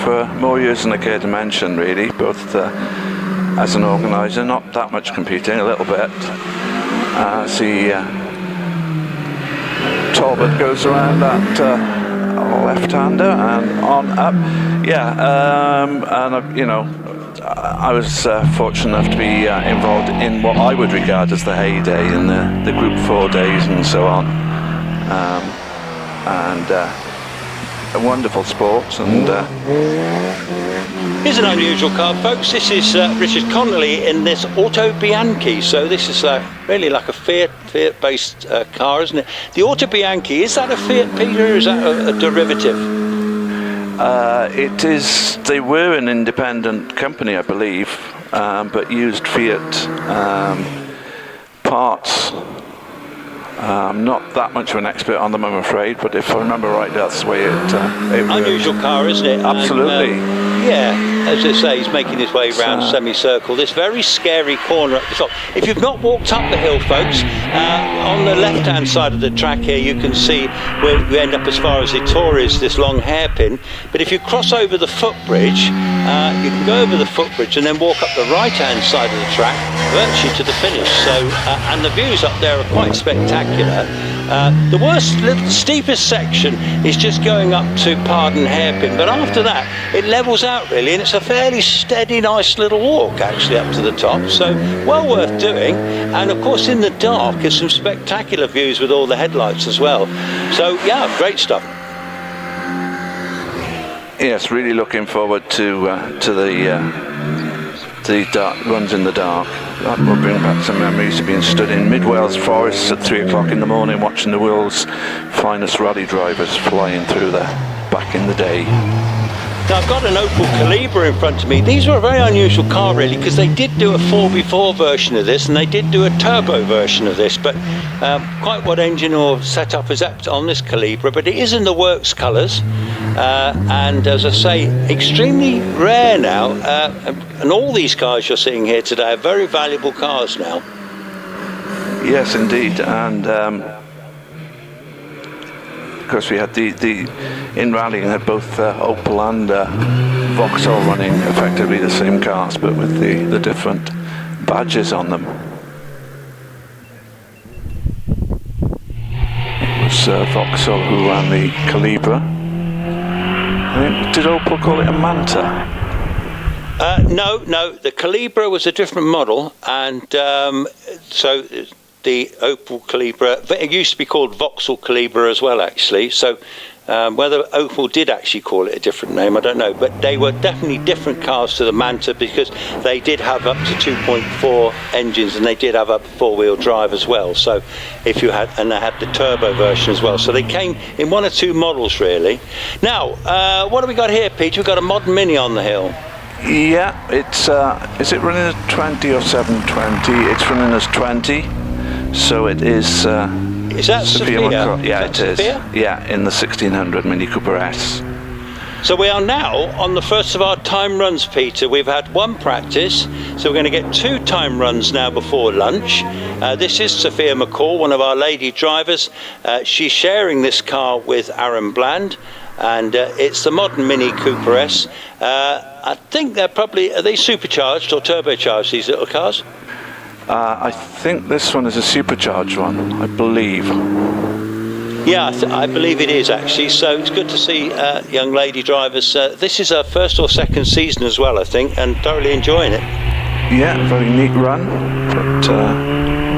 for more years than I care to mention, really, both as an organiser, not that much competing, a little bit. See, Talbot goes around that left-hander and on up. Yeah, and you know, I was fortunate enough to be involved in what I would regard as the heyday in the Group 4 days and so on. A wonderful sport, and here's an unusual car, folks. This is Richard Connolly in this Auto Bianchi. So this is really like a Fiat-based car, isn't it? The Auto Bianchi, is that a Fiat, Peter, or is that a derivative? It is. They were an independent company, I believe, but used Fiat parts. I'm not that much of an expert on them, I'm afraid, but if I remember right, that's the way it unusual car, isn't it? Absolutely. And, yeah, as I say, he's making his way around semicircle. This very scary corner at the top. If you've not walked up the hill, folks, on the left-hand side of the track here, you can see where we end up as far as the Torres, this long hairpin. But if you cross over the footbridge, you can go over the footbridge and then walk up the right-hand side of the track, virtually to the finish. So, and the views up there are quite spectacular. The worst, steepest section is just going up to Pardon Hairpin, but after that it levels out really, and it's a fairly steady, nice little walk actually up to the top. So well worth doing, and of course in the dark there's some spectacular views with all the headlights as well. So yeah, great stuff. Yes, really looking forward to the dark runs in the dark. That will bring back some memories of being stood in mid-Wales forests at 3 o'clock in the morning watching the world's finest rally drivers flying through there back in the day. Now I've got an Opel Calibra in front of me. These were a very unusual car really, because they did do a 4x4 version of this and they did do a turbo version of this, but quite what engine or setup is that on this Calibra, but it is in the works colours, and as I say, extremely rare now, and all these cars you're seeing here today are very valuable cars now. Yes indeed, and of course we had the in rallying had both Opel and Vauxhall running effectively the same cars, but with the different badges on them. It was Vauxhall who ran the Calibra. Did Opel call it a Manta? No, the Calibra was a different model, and so the Opel Calibra, it used to be called Vauxhall Calibra as well actually, so whether Opel did actually call it a different name, I don't know, but they were definitely different cars to the Manta, because they did have up to 2.4 engines and they did have up four-wheel drive as well. So if you had, and they had the turbo version as well, so they came in one or two models really. Now what have we got here, Peter? We've got a modern Mini on the hill. Yeah, it's is it running as 20 or 720? It's running as 20, so it is that Sophia? Yeah, is that Sophia? Yeah, in the 1600 Mini Cooper S. So we are now on the first of our time runs, Peter. We've had one practice, so we're going to get 2 time runs now before lunch. This is Sophia McCall, one of our lady drivers. She's sharing this car with Aaron Bland, and it's the modern Mini Cooper S. I think they're probably, are they supercharged or turbocharged, these little cars? I think this one is a supercharged one, I believe. Yeah, I believe it is actually, so it's good to see young lady drivers. This is her first or second season as well, I think, and thoroughly enjoying it. Yeah, very neat run, but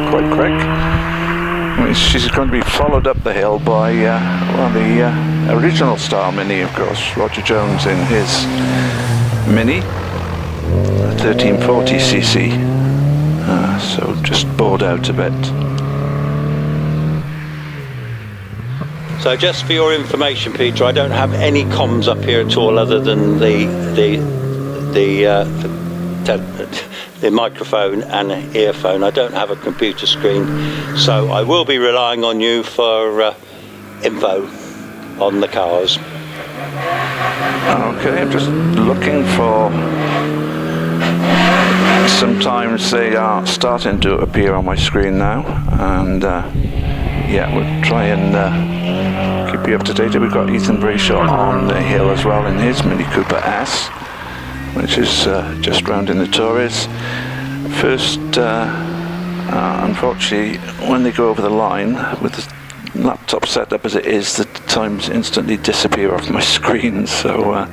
quite quick. I mean, she's going to be followed up the hill by the original style Mini, of course, Roger Jones in his Mini, 1340cc. So just bored out a bit. So just for your information, Peter, I don't have any comms up here at all other than the microphone and an earphone. I don't have a computer screen, so I will be relying on you for info on the cars. Okay, I'm just looking for... Sometimes they are starting to appear on my screen now, and yeah, we'll try and keep you up to date. We've got Ethan Brayshaw on the hill as well in his Mini Cooper S, which is just round in the Torres. First, unfortunately, when they go over the line with the laptop set up as it is, the times instantly disappear off my screen, so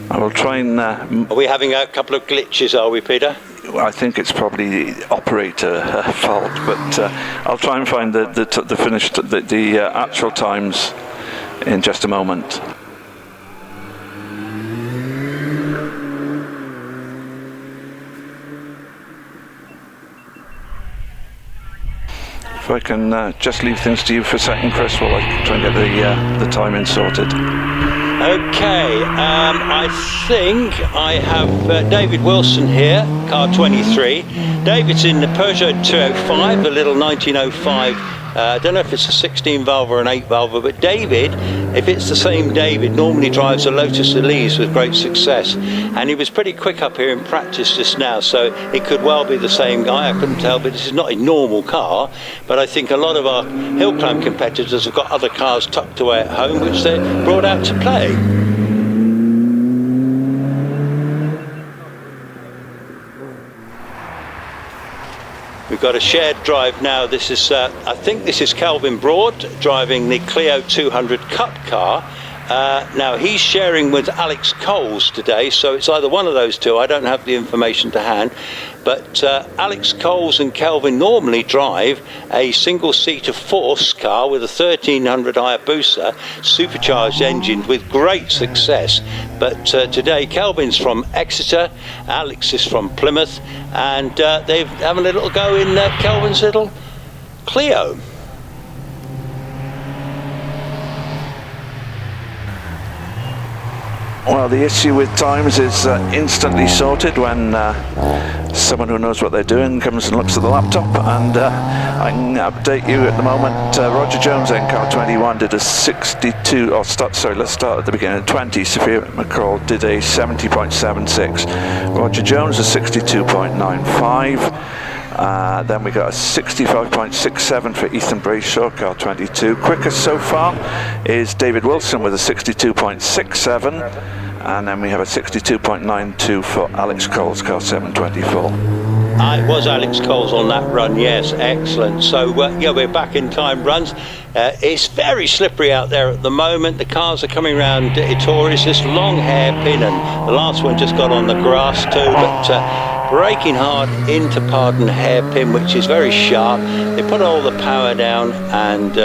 I will try and... Are we having a couple of glitches, are we, Peter? I think it's probably the operator fault, but I'll try and find the finished, the actual times in just a moment. If I can just leave things to you for a second, Chris, while I try and get the timing sorted. Okay, I think I have David Wilson here, car 23. David's in the Peugeot 205, the little 1905. I don't know if it's a 16 valve or an 8 valve, but David, if it's the same David, normally drives a Lotus Elise with great success. And he was pretty quick up here in practice just now, so it could well be the same guy. I couldn't tell, but this is not a normal car. But I think a lot of our hill climb competitors have got other cars tucked away at home, which they brought out to play. We've got a shared drive now. This is, I think this is Calvin Broad driving the Clio 200 Cup car. Now he's sharing with Alex Coles today, so it's either one of those two. I don't have the information to hand, but Alex Coles and Calvin normally drive a single-seater Force car with a 1300 Hayabusa supercharged engine with great success. But today Calvin's from Exeter, Alex is from Plymouth, and they're having a little go in Calvin's little Clio. Well, the issue with times is instantly sorted when someone who knows what they're doing comes and looks at the laptop, and I can update you at the moment. Roger Jones in car 21 did a 62, or let's start at the beginning. 20, Sophia McCall did a 70.76. Roger Jones a 62.95. Then we got a 65.67 for Ethan Brayshaw, car 22. Quickest so far is David Wilson with a 62.67, and then we have a 62.92 for Alex Coles, car 724. It was Alex Coles on that run, yes, excellent. So yeah, we're back in time runs. It's very slippery out there at the moment. The cars are coming around Torres, this long hairpin, and the last one just got on the grass too, but braking hard into Pardon hairpin, which is very sharp. They put all the power down, and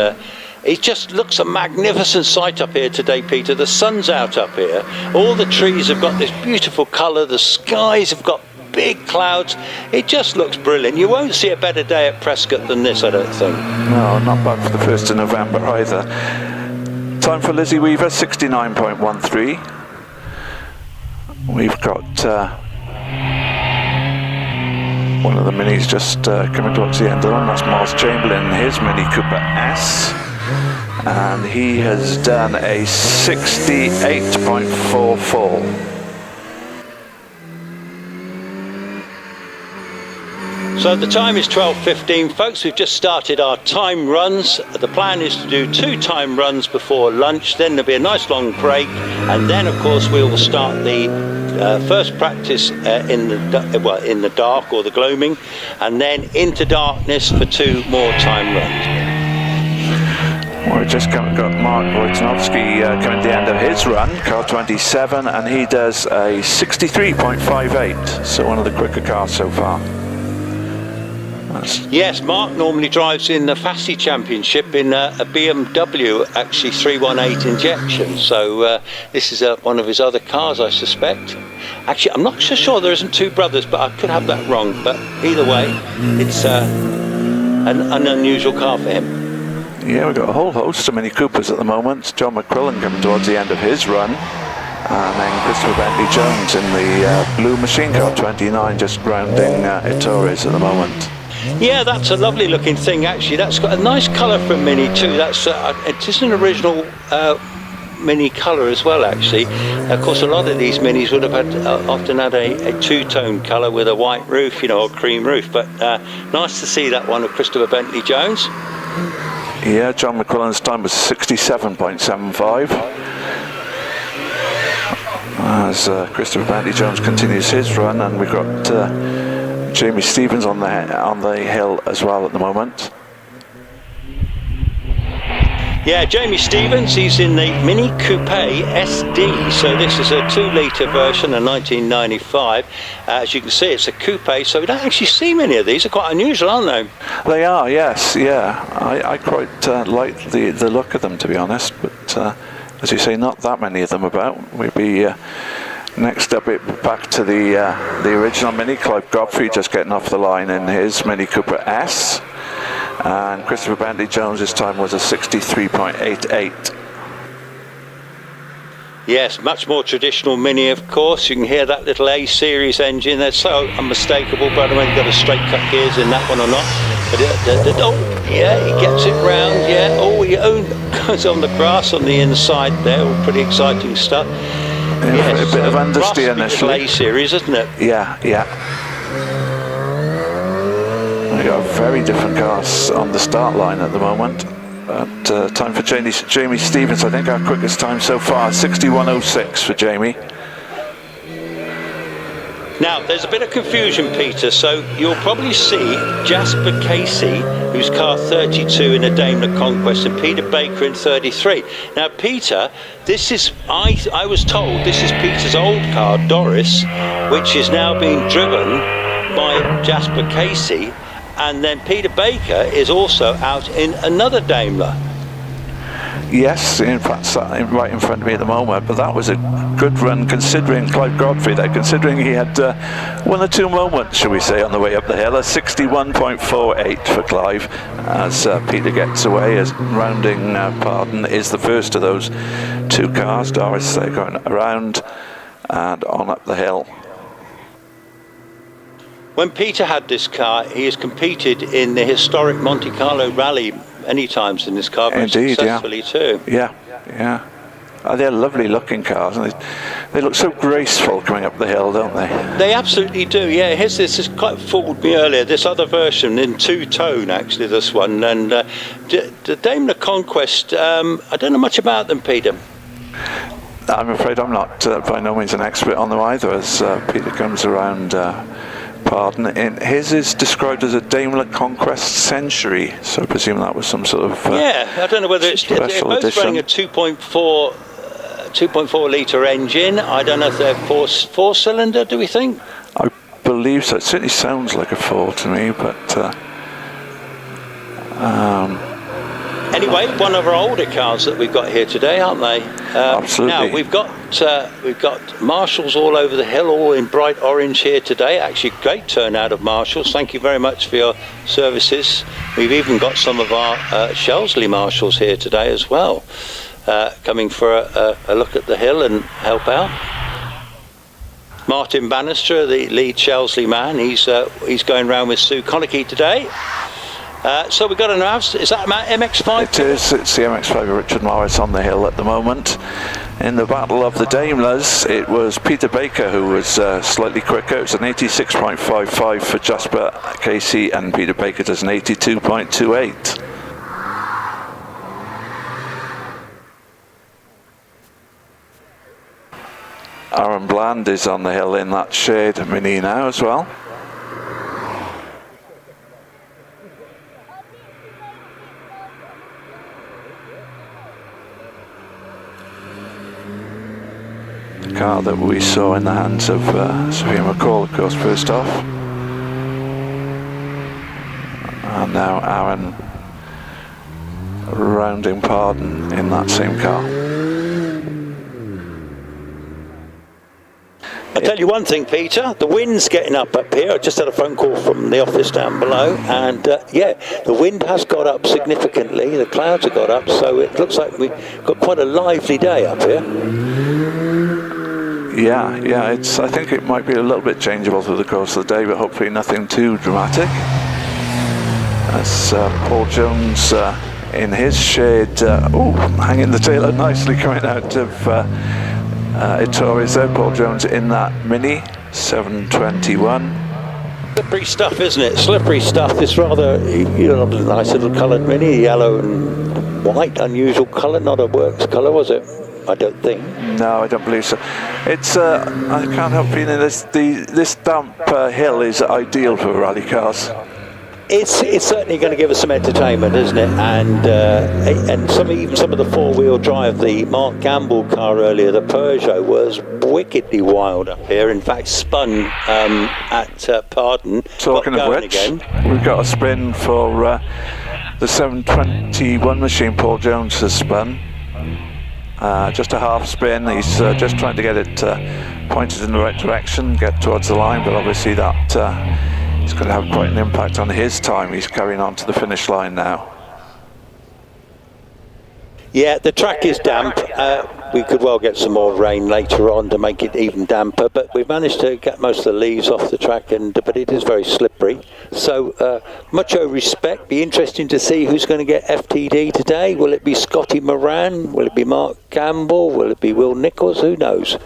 it just looks a magnificent sight up here today, Peter. The sun's out up here. All the trees have got this beautiful colour. The skies have got big clouds. It just looks brilliant. You won't see a better day at Prescott than this, I don't think. No, not bad for the 1st of November either. Time for Lizzie Weaver, 69.13. We've got one of the minis just coming towards the end of the run. That's Miles Chamberlain, his Mini Cooper S, and he has done a 68.44. So the time is 12:15, folks. We've just started our time runs. The plan is to do 2 time runs before lunch, then there'll be a nice long break, and then of course we will start the first practice in the dark, or the gloaming, and then into darkness for 2 more time runs. Well, we just got Mark Wojciechowski coming to the end of his run, car 27, and he does a 63.58, so one of the quicker cars so far. Yes, Mark normally drives in the Fassi Championship in a BMW, actually 318 injection, so this is one of his other cars, I suspect. Actually, I'm not so sure there isn't 2 brothers, but I could have that wrong, but either way, it's an unusual car for him. Yeah, we've got a whole host of Mini Coopers at the moment. John McQuillan coming towards the end of his run, and then Christopher Bentley Jones in the blue machine car 29, just rounding Torres at the moment. Yeah, that's a lovely looking thing actually. That's got a nice colour for a Mini too. That's it is an original Mini colour as well, actually. Of course, a lot of these Minis would have had often had a two-tone colour with a white roof, you know, or cream roof. But nice to see that one of Christopher Bentley Jones. Yeah, John McQuillan's time was 67.75. As Christopher Bentley Jones continues his run, and we've got Jamie Stevens on the hill as well at the moment. Yeah, Jamie Stevens, he's in the Mini Coupe SD, so this is a 2-litre version of 1995. As you can see, it's a coupe, so we don't actually see many of these. They're quite unusual, aren't they? They are, yes, yeah. I quite like the look of them, to be honest, but as you say, not that many of them about. We'll be next up back to the original Mini. Clive Godfrey just getting off the line in his Mini Cooper S. And Christopher Bentley Jones's time was a 63.88. Yes, much more traditional Mini, of course. You can hear that little A series engine. They're so unmistakable, but I don't know whether you've got a straight cut gears in that one or not. But oh, yeah, he gets it round. Yeah, oh, he goes on the grass on the inside there. All pretty exciting stuff. Yeah, yes, a bit of understeer initially. A series, isn't it? Yeah, yeah. We got very different cars on the start line at the moment. But time for Jamie Stevens, I think our quickest time so far, 61.06 for Jamie. Now, there's a bit of confusion, Peter, so you'll probably see Jasper Casey, who's car 32 in a Daimler Conquest, and Peter Baker in 33. Now, Peter, this is, I was told this is Peter's old car, Doris, which is now being driven by Jasper Casey, and then Peter Baker is also out in another Daimler. Yes, in fact, right in front of me at the moment, but that was a good run considering Clive Godfrey there, considering he had one or two moments, shall we say, on the way up the hill. A 61.48 for Clive as Peter gets away, as rounding pardon is the first of those two cars. Doris, they're going around and on up the hill. When Peter had this car, he has competed in the historic Monte Carlo Rally many times in this car, very successfully too. Yeah, yeah. They're lovely looking cars, and they look so graceful coming up the hill, don't they? They absolutely do, yeah. This has quite fooled me earlier, this other version in two-tone, actually, this one. And the Daimler Conquest, I don't know much about them, Peter. I'm afraid I'm not by no means an expert on them either, as Peter comes around pardon. His is described as a Daimler Conquest Century, so I presume that was some sort of yeah, I don't know whether it's they're both edition. Running a 2.4 litre engine. I don't know if they're four cylinder, do we think? I believe so. It certainly sounds like a 4 to me, but anyway, one of our older cars that we've got here today, aren't they? Absolutely. Now we've got marshals all over the hill, all in bright orange here today. Actually, great turnout of marshals. Thank you very much for your services. We've even got some of our Shelsley marshals here today as well, coming for a look at the hill and help out. Martin Bannister, the lead Shelsley man, he's going round with Sue Conakey today. So we've got an announced, is that MX-5? It is, it's the MX-5 of Richard Morris on the hill at the moment. In the battle of the Daimlers, it was Peter Baker who was slightly quicker. It was an 86.55 for Jasper Casey, and Peter Baker does an 82.28. Aaron Bland is on the hill in that shared Mini now as well. Car that we saw in the hands of Sophia McCall, of course, first off. And now Aaron rounding pardon in that same car. I'll tell you one thing, Peter, the wind's getting up here. I just had a phone call from the office down below, and yeah, the wind has got up significantly, the clouds have got up, so it looks like we've got quite a lively day up here. Yeah, I think it might be a little bit changeable through the course of the day, but hopefully nothing too dramatic. As Paul Jones in his shade. Hanging the tail out nicely, coming out of Ettores there. Paul Jones in that Mini 721. Slippery stuff, isn't it? Slippery stuff. This rather, nice little coloured Mini, yellow and white, unusual colour, not a works colour, was it? I don't think. No, I don't believe so. It's I can't help feeling this damp hill is ideal for rally cars. It's certainly going to give us some entertainment, isn't it? And even some of the four-wheel drive, the Mark Gamble car earlier, the Peugeot, was wickedly wild up here. In fact, spun at Pardon. Talking of which, we've got a spin for the 721 machine. Paul Jones has spun. Just a half spin. He's just trying to get it pointed in the right direction, get towards the line, but obviously that it's going to have quite an impact on his time. He's carrying on to the finish line now. Yeah, the track is damp. We could well get some more rain later on to make it even damper, but we've managed to get most of the leaves off the track, but it is very slippery. So, mucho respect. Be interesting to see who's going to get FTD today. Will it be Scotty Moran? Will it be Mark Campbell? Will it be Will Nichols? Who knows?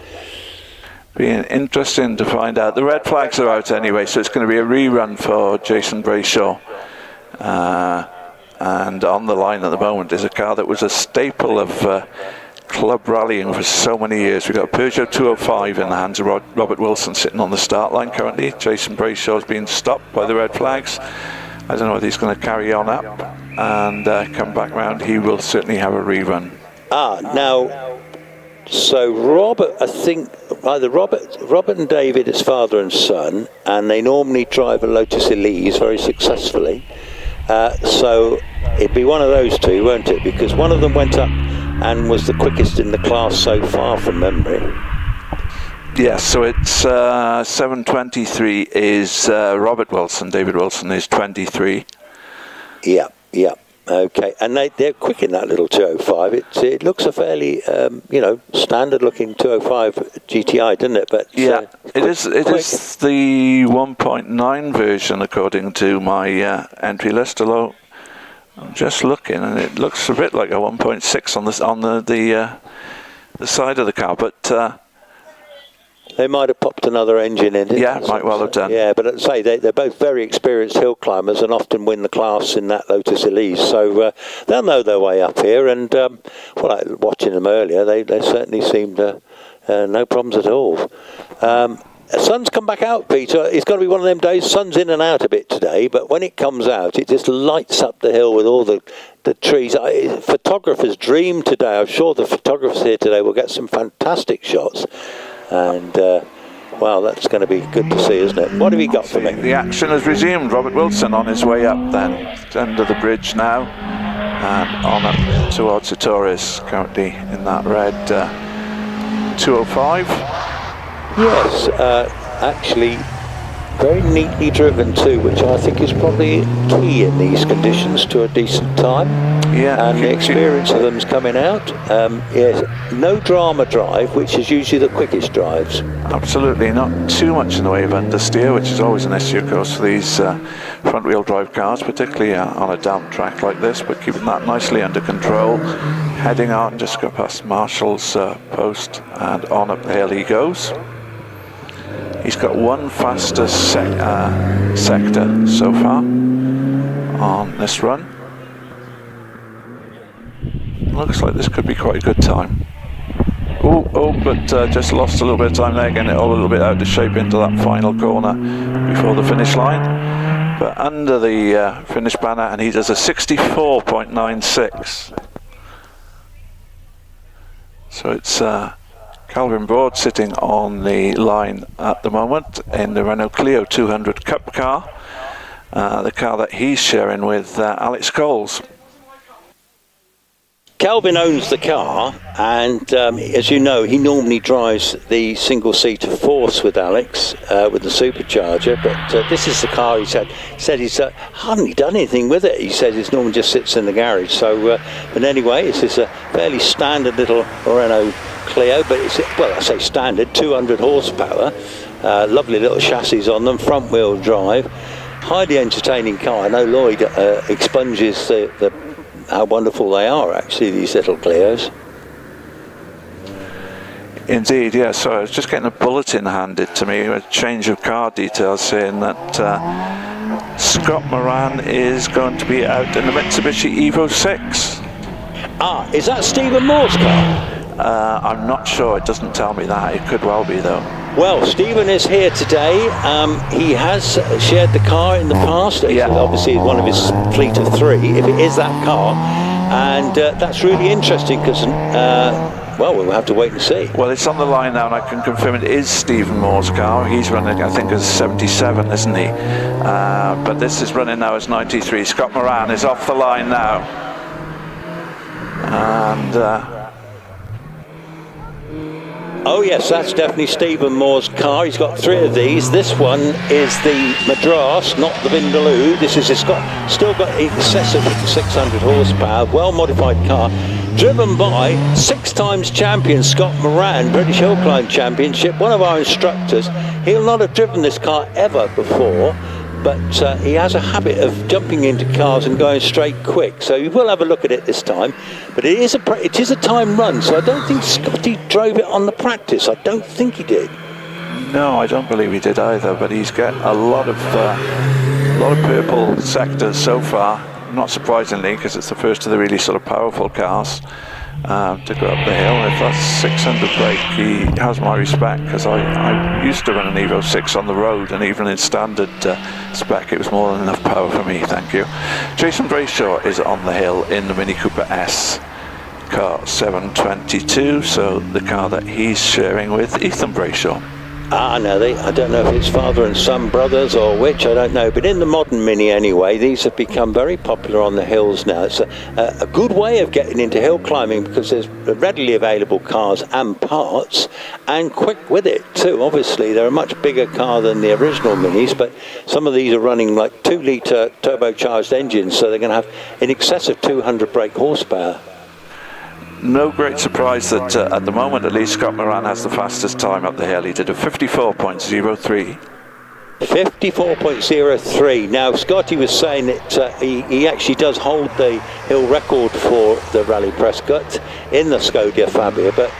Being interesting to find out. The red flags are out anyway, so it's going to be a rerun for Jason Brayshaw. And on the line at the moment is a car that was a staple of club rallying for so many years. We've got a Peugeot 205 in the hands of Robert Wilson sitting on the start line currently. Jason Brayshaw's been stopped by the red flags. I don't know whether he's going to carry on up and come back round. He will certainly have a rerun. Now, so Robert, I think either Robert and David is father and son, and they normally drive a Lotus Elise very successfly. So it'd be one of those two, won't it? Because one of them went up and was the quickest in the class so far from memory. Yes, so it's 7:23 is Robert Wilson. David Wilson is 23. Yeah. Okay, and they're quick in that little 205. It looks a fairly, standard looking 205 GTI, doesn't it? But yeah, it is the 1.9 version according to my entry list. Although I'm just looking, and it looks a bit like a 1.6 on the side of the car, but. They might have popped another engine in it. Yeah, might well have done. Yeah, but I'd say they're both very experienced hill climbers and often win the class in that Lotus Elise. So they'll know their way up here. And watching them earlier, they certainly seemed no problems at all. Sun's come back out, Peter. It's going to be one of them days. Sun's in and out a bit today, but when it comes out, it just lights up the hill with all the trees. Photographer's dream today. I'm sure the photographers here today will get some fantastic shots. And that's going to be good to see, isn't it? What have you got for me? The action has resumed. Robert Wilson on his way up then, under the bridge now, and on up towards Ettores, currently in that red 205. Yes, actually very neatly driven too, which I think is probably key in these conditions to a decent time. Yeah, and the experience of them's coming out. Yes, no drama drive, which is usually the quickest drives. Absolutely, not too much in the way of understeer, which is always an issue, of course, for these front-wheel drive cars, particularly on a damp track like this, but keeping that nicely under control. Heading out, just go past Marshall's post, and on up the hill he goes. He's got one faster sector so far on this run. Looks like this could be quite a good time. But just lost a little bit of time there, getting it all a little bit out of shape into that final corner before the finish line. But under the finish banner, and he does a 64.96. So it's Calvin Broad sitting on the line at the moment in the Renault Clio 200 Cup car, the car that he's sharing with Alex Coles. Calvin owns the car, and as you know, he normally drives the single-seater Force with Alex with the supercharger, but this is the car he said he's hardly done anything with it. He said it normally just sits in the garage. So, but anyway, this is a fairly standard little Renault Clio, but it's, well, I say standard, 200 horsepower, lovely little chassis on them, front-wheel drive, highly entertaining car. I know Lloyd expunges the how wonderful they are, actually, these little Clios. Indeed, yeah. So I was just getting a bulletin handed to me, a change of car details saying that Scott Moran is going to be out in the Mitsubishi Evo 6. Ah, is that Stephen Moore's car? I'm not sure, it doesn't tell me that. It could well be though. Well, Stephen is here today. He has shared the car in the past. Yeah. Obviously, it's one of his fleet of 3, if it is that car. And that's really interesting because, well, we'll have to wait and see. Well, it's on the line now, and I can confirm it is Stephen Moore's car. He's running, I think, as 77, isn't he? But this is running now as 93. Scott Moran is off the line now. And... oh yes, that's definitely Stephen Moore's car. He's got 3 of these. This one is the Madras, not the Vindaloo. This is, it's got still got in excess of 600 horsepower, well modified car, driven by 6 times champion Scott Moran, British Hill Climb Championship, one of our instructors. He'll not have driven this car ever before, but he has a habit of jumping into cars and going straight quick, so we will have a look at it this time. But it is a time run, so I don't think Scotty drove it on the practice. I don't think he did. No, I don't believe he did either, but he's got a lot of purple sectors so far, not surprisingly, because it's the first of the really sort of powerful cars to go up the hill. If that's 600 brake, he has my respect, because I used to run an Evo 6 on the road, and even in standard spec it was more than enough power for me, thank you. Jason Brayshaw is on the hill in the Mini Cooper S car 722, so the car that he's sharing with Ethan Brayshaw. Ah, no, I don't know if it's father and son brothers or which, I don't know. But in the modern Mini anyway, these have become very popular on the hills now. It's a good way of getting into hill climbing because there's readily available cars and parts, and quick with it too. Obviously, they're a much bigger car than the original Minis, but some of these are running like 2-litre turbocharged engines, so they're going to have in excess of 200 brake horsepower. No great surprise that at the moment at least Scott Moran has the fastest time up the hill. He did a 54.03. 54.03. Now Scotty was saying that he actually does hold the hill record for the Rallye Prescott in the Skoda Fabia, but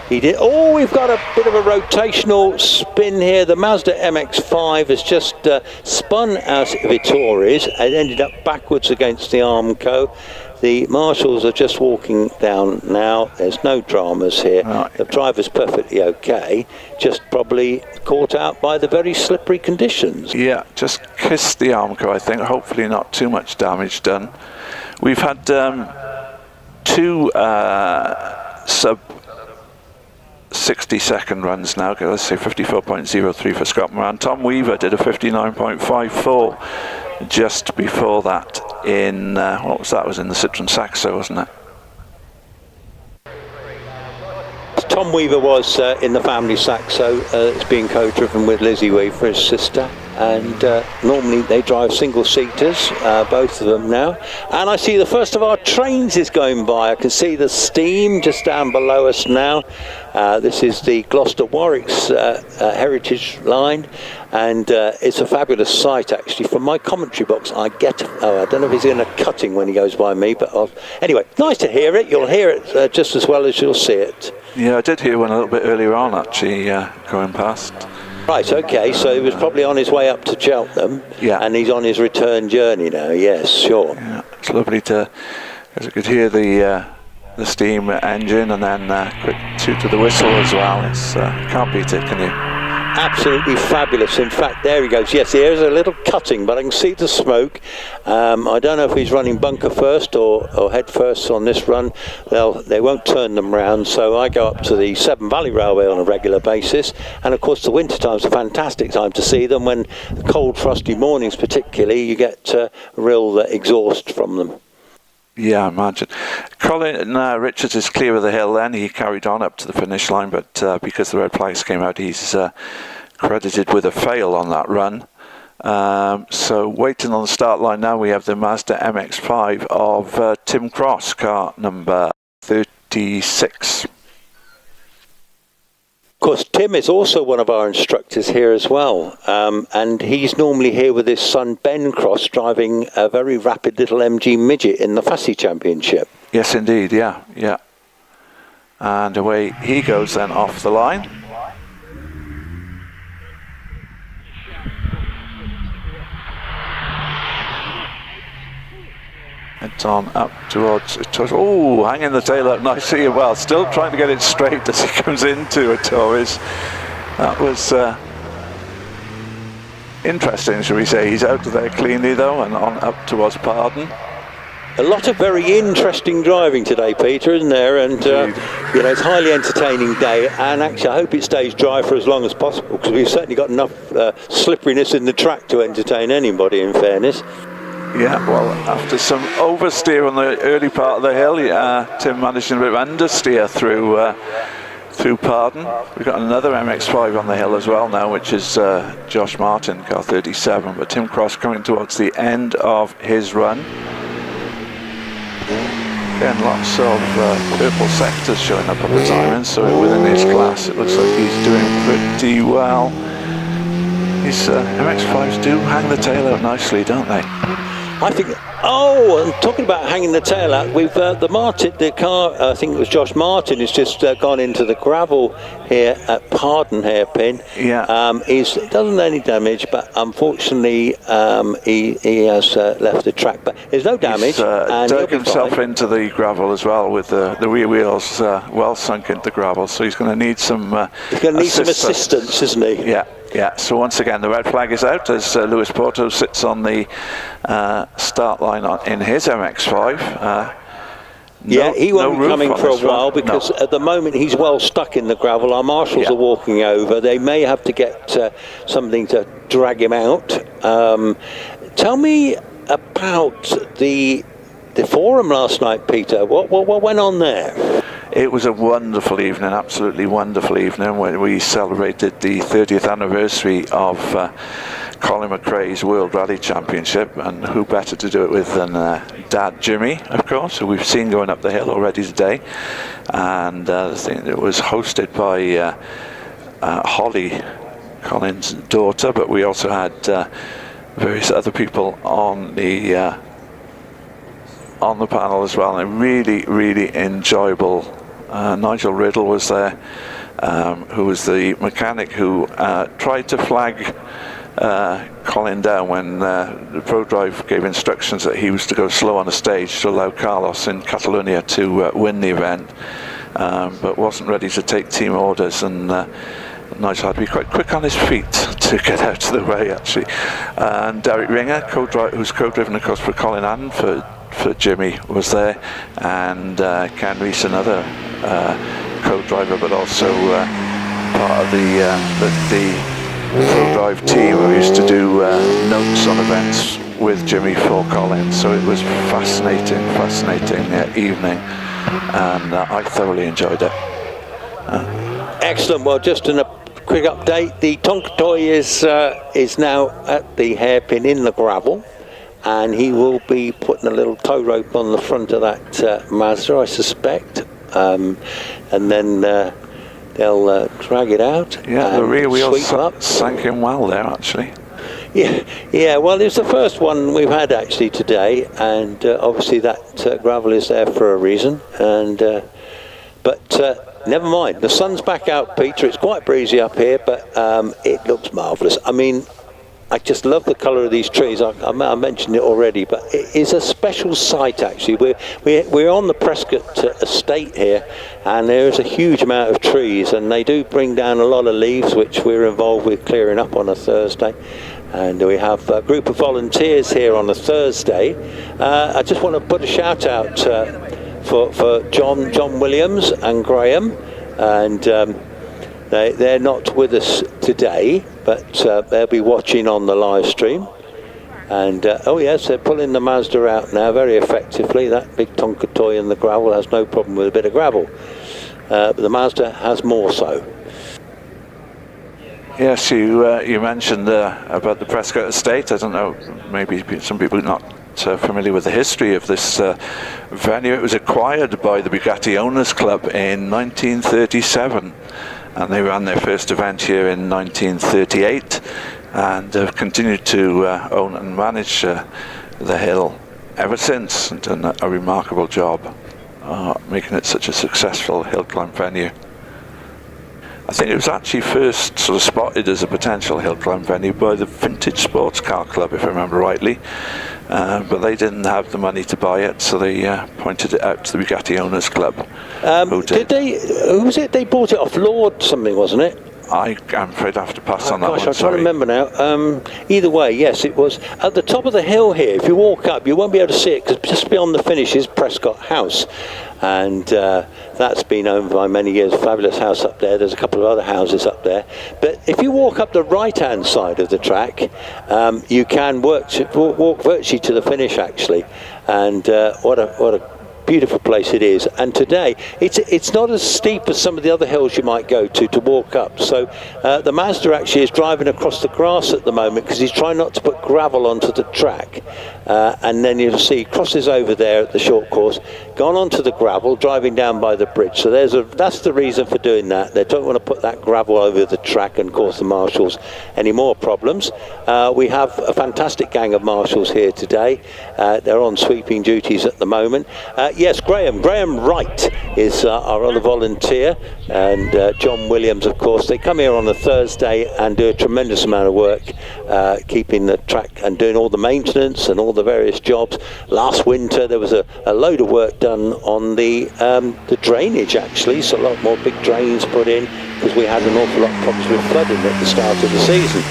he did. Oh, we've got a bit of a rotational spin here. The Mazda MX-5 has just spun out of Vittori's and ended up backwards against the Armco. The marshals are just walking down now. There's no dramas here. Right. The driver's perfectly okay, just probably caught out by the very slippery conditions. Yeah, just kissed the Armco, I think. Hopefully not too much damage done. We've had 2 sub 60-second runs now. Okay, let's say 54.03 for Scott Moran. Tom Weaver did a 59.54 just before that in what was that? Was in the Citroen Saxo, wasn't it? Tom Weaver was in the family Saxo. It's being co-driven with Lizzie Weaver, his sister, and normally they drive single-seaters, both of them now. And I see the first of our trains is going by. I can see the steam just down below us now. This is the Gloucester Warwick's heritage line, and it's a fabulous sight actually. From my commentary box I get, I don't know if he's in a cutting when he goes by me, but anyway, nice to hear it. You'll hear it just as well as you'll see it. Yeah, I did hear one a little bit earlier on actually, going past. Right, okay, so he was probably on his way up to Cheltenham, yeah, and he's on his return journey now. Yes, sure. Yeah, it's lovely to, as I could hear the steam engine, and then quick toot to the whistle as well. It's can't beat it, can you? Absolutely fabulous. In fact, there he goes. Yes, there's a little cutting, but I can see the smoke. I don't know if he's running bunker first or head first on this run. They won't turn them round, so I go up to the Severn Valley Railway on a regular basis, and of course the winter time's a fantastic time to see them. When the cold frosty mornings particularly, you get real exhaust from them. Yeah, I imagine. Colin Richards is clear of the hill then. He carried on up to the finish line, but because the red flags came out, he's credited with a fail on that run. So waiting on the start line now, we have the Mazda MX-5 of Tim Cross, car number 36. Of course, Tim is also one of our instructors here as well, and he's normally here with his son Ben Cross, driving a very rapid little MG midget in the Fussy Championship. Yes, indeed, yeah. And away he goes then off the line. It's on up towards, hanging the tail up nicely. Well, still trying to get it straight as he comes into it. That was interesting, shall we say. He's out of there cleanly though, and on up towards Pardon. A lot of very interesting driving today, Peter, isn't there? And it's a highly entertaining day, and actually I hope it stays dry for as long as possible, because we've certainly got enough slipperiness in the track to entertain anybody, in fairness. Yeah, well, after some oversteer on the early part of the hill, Tim managed a bit of understeer through Pardon. We've got another MX-5 on the hill as well now, which is Josh Martin, car 37, but Tim Cross coming towards the end of his run. Again, lots of purple sectors showing up on the diamond, so within his class it looks like he's doing pretty well. These MX-5s do hang the tail out nicely, don't they? I think. Oh, and talking about hanging the tail out, we've the car. I think it was Josh Martin, has just gone into the gravel here at Pardon hairpin. Yeah. He doesn't any damage, but unfortunately he has left the track. But there's no damage. He's dug himself into the gravel as well, with the rear wheels well sunk into gravel. So he's going to need some. He's going to need some assistance, isn't he? Yeah, so once again the red flag is out as Lewis Porto sits on the start line in his MX-5. He won't be coming for a while because at the moment he's well stuck in the gravel. Our marshals are walking over. They may have to get something to drag him out. Tell me about the forum last night, Peter. What went on there? It was a wonderful evening, absolutely wonderful evening, when we celebrated the 30th anniversary of Colin McRae's World Rally Championship, and who better to do it with than Dad Jimmy, of course, who we've seen going up the hill already today. And it was hosted by Holly, Colin's daughter, but we also had various other people on the panel as well, and a really, really enjoyable. Nigel Riddle was there, who was the mechanic who tried to flag Colin down when the Prodrive gave instructions that he was to go slow on the stage to allow Carlos in Catalonia to win the event, but wasn't ready to take team orders, and Nigel had to be quite quick on his feet to get out of the way, actually. And Derek Ringer, who's co-driven of course for Colin and for Jimmy, was there, and Ken Reese, another co-driver, but also part of the Prodrive team who used to do notes on events with Jimmy for Colin. So it was fascinating evening, and I thoroughly enjoyed it. Excellent. Well, just a quick update. The Tonka Toy is now at the hairpin in the gravel, and he will be putting a little tow rope on the front of that Mazda, I suspect, and then they'll drag it out. Yeah, the rear wheels sank in well there, actually. Yeah. Well, it's the first one we've had actually today, and obviously that gravel is there for a reason. And but never mind. The sun's back out, Peter. It's quite breezy up here, but it looks marvellous. I mean, I just love the colour of these trees. I mentioned it already, but it is a special sight actually. We're on the Prescott estate here, and there is a huge amount of trees, and they do bring down a lot of leaves, which we're involved with clearing up on a Thursday. And we have a group of volunteers here on a Thursday. I just want to put a shout out for John Williams and Graham, and they're not with us today, but they'll be watching on the live stream. And oh yes, they're pulling the Mazda out now very effectively. That big Tonka Toy in the gravel has no problem with a bit of gravel, but the Mazda has more so. Yes, you mentioned about the Prescott estate. I don't know, maybe some people are not familiar with the history of this venue. It was acquired by the Bugatti Owners Club in 1937, and they ran their first event here in 1938, and have continued to own and manage the hill ever since, and done a remarkable job making it such a successful hill climb venue. I think it was actually first sort of spotted as a potential hill climb venue by the Vintage Sports Car Club, if I remember rightly, but they didn't have the money to buy it, so they pointed it out to the Bugatti Owners Club. Did they? Who was it? They bought it off Lord something, wasn't it? I'm afraid I have to pass on that one. I'm trying to remember now. Either way, yes, it was at the top of the hill here. If you walk up, you won't be able to see it because just beyond the finish is Prescott House, and that's been owned by many years. Fabulous house up there. There's a couple of other houses up there. But if you walk up the right-hand side of the track, you can walk virtually to the finish actually, and what a beautiful place it is. And today it's not as steep as some of the other hills you might go to walk up, so the Mazda actually is driving across the grass at the moment because he's trying not to put gravel onto the track, and then you'll see he crosses over there at the short course, gone onto the gravel, driving down by the bridge. So that's the reason for doing that. They don't want to put that gravel over the track and cause the marshals any more problems. We have a fantastic gang of marshals here today. They're on sweeping duties at the moment. Yes, Graham Wright is our other volunteer, and John Williams, of course. They come here on a Thursday and do a tremendous amount of work, keeping the track and doing all the maintenance and all the various jobs. Last winter there was a load of work done on the drainage actually, so a lot more big drains put in because we had an awful lot of problems with flooding at the start of the season.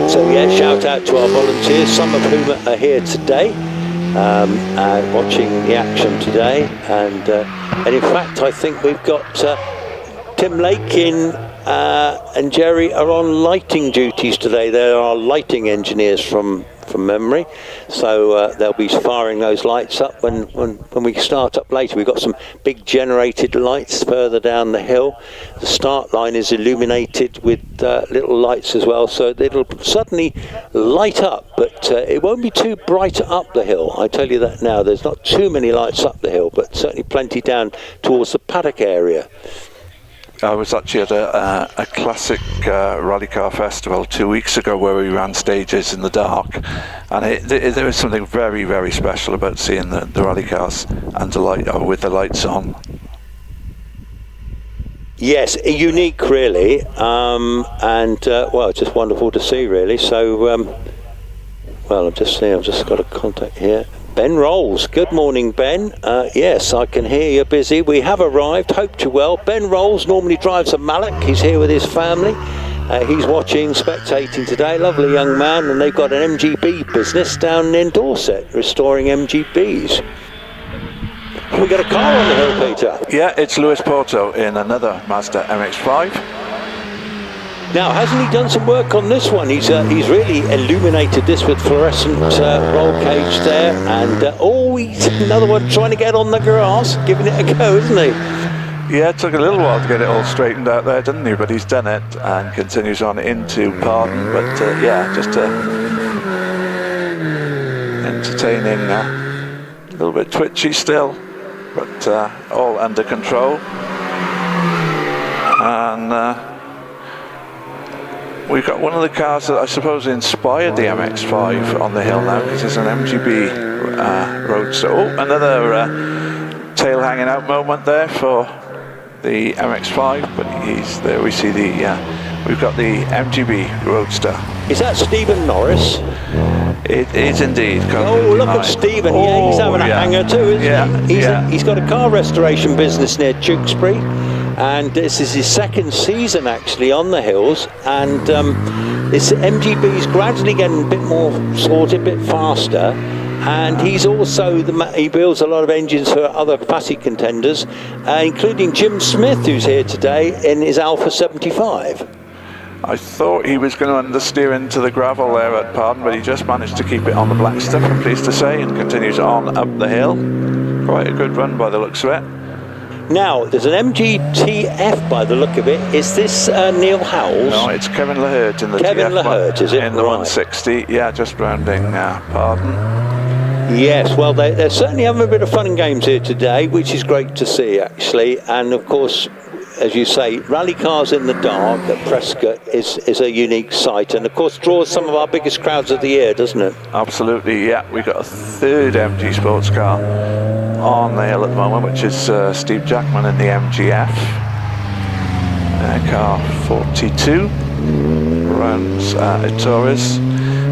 So yeah, shout out to our volunteers, some of whom are here today. Watching the action today, and in fact I think we've got Tim Lakin and Jerry are on lighting duties today. There are lighting engineers from memory, so they'll be firing those lights up when we start up later. We've got some big generated lights further down the hill. The start line is illuminated with little lights as well, so it'll suddenly light up, but it won't be too bright up the hill, I tell you that now. There's not too many lights up the hill, but certainly plenty down towards the paddock area. I was actually at a classic rally car festival 2 weeks ago where we ran stages in the dark, and there was something very, very special about seeing the rally cars under light, or with the lights on. Yes, unique really, and well, just wonderful to see really. So well, I've just got a contact here. Ben Rolls, good morning Ben. Yes, I can hear you're busy. We have arrived, hope you're well. Ben Rolls normally drives a Mallock, he's here with his family. He's watching, spectating today, lovely young man, and they've got an MGB business down in Dorset, restoring MGBs. We got a car on the hill, Peter. Yeah, it's Lewis Porto in another Mazda MX-5. Now, hasn't he done some work on this one? He's really illuminated this with fluorescent roll cage there, and he's another one trying to get on the grass, giving it a go, isn't he? Yeah, it took a little while to get it all straightened out there, didn't he? But he's done it and continues on into Pardon. But yeah, just entertaining, a little bit twitchy still, but all under control. And we've got one of the cars that I suppose inspired the MX-5 on the hill now, because it's an MGB Roadster. Oh, another tail hanging out moment there for the MX-5, but he's there. We see we've got the MGB Roadster. Is that Stephen Norris? It is indeed. Oh, look at Stephen. Yeah, he's having a hanger too, isn't he? He's got a car restoration business near Tewkesbury, and this is his second season actually on the hills, and this MGB's gradually getting a bit more sorted, a bit faster, and he's also he builds a lot of engines for other classic contenders, including Jim Smith, who's here today in his Alpha 75. I thought he was going to understeer into the gravel there at Pardon, but he just managed to keep it on the black stuff, I'm pleased to say, and continues on up the hill. Quite a good run by the looks of it. Now, there's an MGTF by the look of it. Is this Neil Howells? No, it's Kevin Lahert in the Kevin TF Lahert, is it? In the 160, yeah, just rounding Pardon. Yes, well, they're certainly having a bit of fun and games here today, which is great to see, actually. And, of course, as you say, rally cars in the dark at Prescott is a unique sight, and of course draws some of our biggest crowds of the year, doesn't it? Absolutely, yeah. We've got a third MG sports car on the hill at the moment, which is Steve Jackman in the MGF. Car 42 runs at Torres.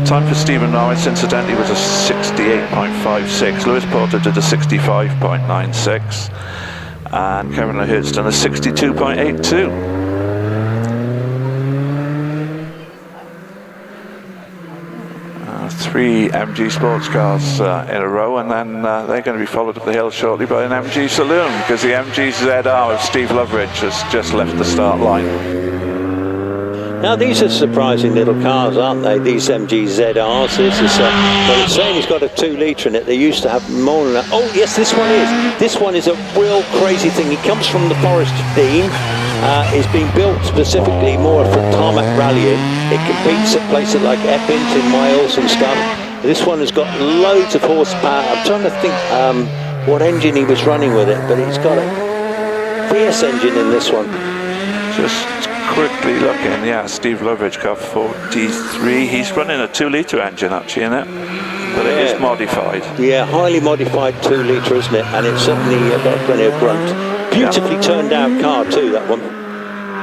Time for Stephen Norris, incidentally, was a 68.56. Lewis Porter did a 65.96. And Kevin Lahirt's done a 62.82. 3 MG sports cars in a row, and then they're going to be followed up the hill shortly by an MG Saloon, because the MG ZR of Steve Loveridge has just left the start line. Now these are surprising little cars, aren't they? These MG ZRs. This is, well, it's saying he's got a 2 litre in it. They used to have more than that. Oh yes, this one is. This one is a real crazy thing. He comes from the Forest team. It's been built specifically more for tarmac rallying. It competes at places like Epping in Wales and stuff. This one has got loads of horsepower. I'm trying to think what engine he was running with it, but he's got a fierce engine in this one. Just quickly looking, yeah, Steve Loveridge car 43. He's running a 2 litre engine actually in it, but it is modified. Yeah, highly modified 2 litre, isn't it? And it's certainly got plenty of grunt. Beautifully turned out car too, that one.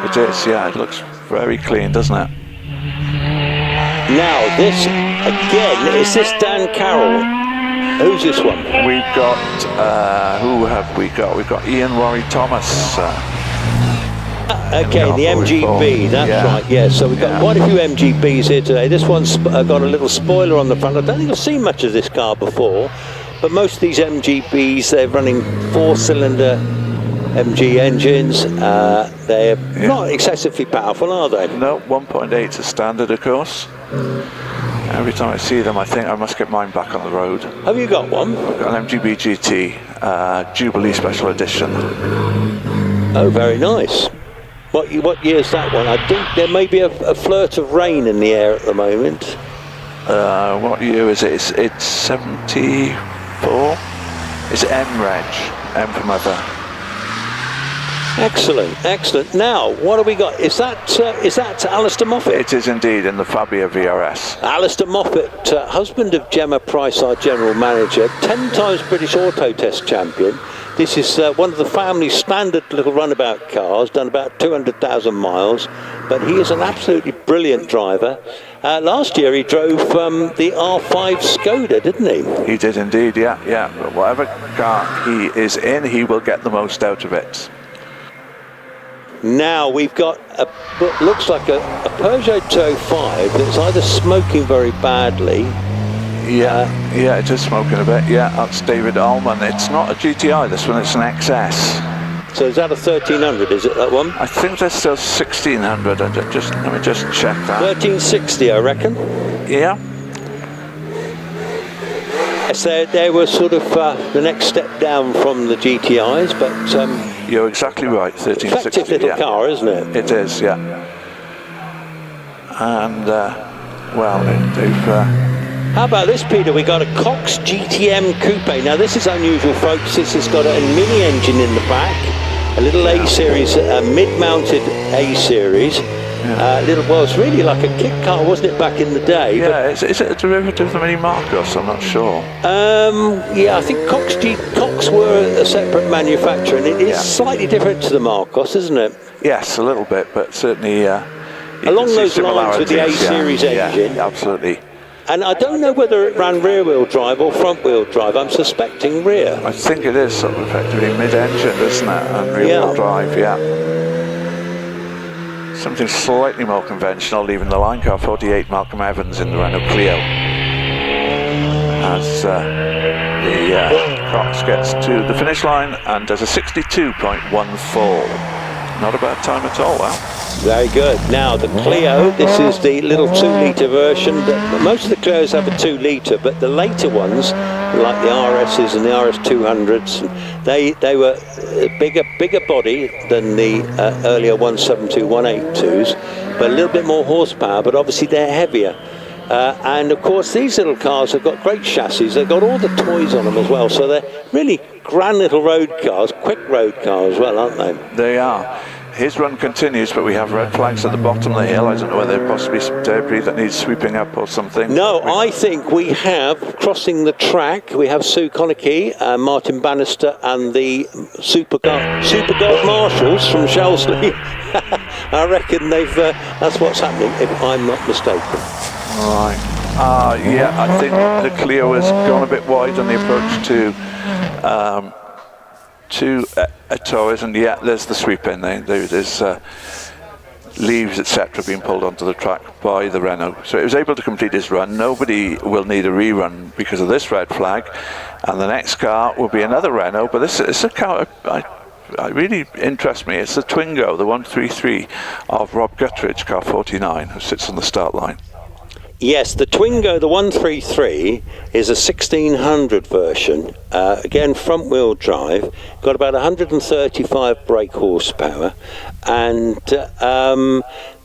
It is, yeah, it looks very clean, doesn't it? Now this, again, is this Dan Carroll? Who's this one? We've got, who have we got? We've got Ian Warry Thomas. Okay, the MGB, that's right, yeah. So we've got quite a few MGBs here today. This one's got a little spoiler on the front. I don't think I've seen much of this car before, but most of these MGBs, they're running 4-cylinder MG engines. They're not excessively powerful, are they? No, 1.8 is standard, of course. Every time I see them, I think I must get mine back on the road. Have you got one? I've got an MGB GT Jubilee Special Edition. Oh, very nice. What year's that one? I think there may be a flirt of rain in the air at the moment. What year is it? It's 74. It's M Reg, M for mother. Excellent, excellent. Now, what have we got? Is that Alistair Moffat? It is indeed, in the Fabia VRS. Alistair Moffat, husband of Gemma Price, our general manager, 10 times British Auto Test champion. This is one of the family's standard little runabout cars, done about 200,000 miles, but he is an absolutely brilliant driver. Last year he drove the R5 Skoda, didn't he? He did indeed, yeah. But whatever car he is in, he will get the most out of it. Now we've got what looks like a Peugeot 205 that's either smoking very badly. Yeah, it is smoking a bit. Yeah, that's David Allman. It's not a GTI, this one, it's an XS. So is that a 1300, is it, that one? I think that's still 1600. Let me just check that. 1360, I reckon. Yeah. Yes, they were sort of the next step down from the GTIs, but... You're exactly right, 1360. Effective little car, isn't it? It is, yeah. And, well, they've... How about this, Peter? We got a Cox GTM Coupe. Now this is unusual, folks. This has got a mini engine in the back, a little A-series, a mid-mounted A-series. Well, it's really like a kit car, wasn't it, back in the day? Yeah, is it a derivative of the Mini Marcos? I'm not sure. Yeah, I think Cox were a separate manufacturer, and it is slightly different to the Marcos, isn't it? Yes, a little bit, but certainly along those lines with the A-series engine. Yeah, absolutely. And I don't know whether it ran rear-wheel drive or front-wheel drive. I'm suspecting rear. I think it is sort of effectively mid-engine, isn't it? And rear-wheel drive, Something slightly more conventional, leaving the line car 48, Malcolm Evans in the Renault Clio. As the Cox gets to the finish line and does a 62.14. Not a bad time at all, well. Very good. Now the Clio, this is the little 2-litre version. Most of the Clios have a 2-litre, but the later ones, like the RSs and the RS200s, they were bigger body than the earlier 172, 182s, but a little bit more horsepower, but obviously they're heavier. And of course these little cars have got great chassis. They've got all the toys on them as well, so they're really grand little road cars, quick road cars as well, aren't they? They are. his run continues, but we have red flags at the bottom of the hill. I don't know whether there possibly some debris that needs sweeping up or something. No, I think we have, crossing the track, we have Sue Conakey, Martin Bannister and the Super Gold Marshals from Shelsley. I reckon that's what's happening, if I'm not mistaken. Right. Yeah, I think the Clio has gone a bit wide on the approach to Torres, and yeah, there's the sweep in there. There's leaves, etc., being pulled onto the track by the Renault. So it was able to complete his run. Nobody will need a rerun because of this red flag, and the next car will be another Renault, but this is a car I really interests me. It's the Twingo, the 133 of Rob Guttridge, car 49, who sits on the start line. Yes, the Twingo, the 133, is a 1600 version. Again, front wheel drive, got about 135 brake horsepower, and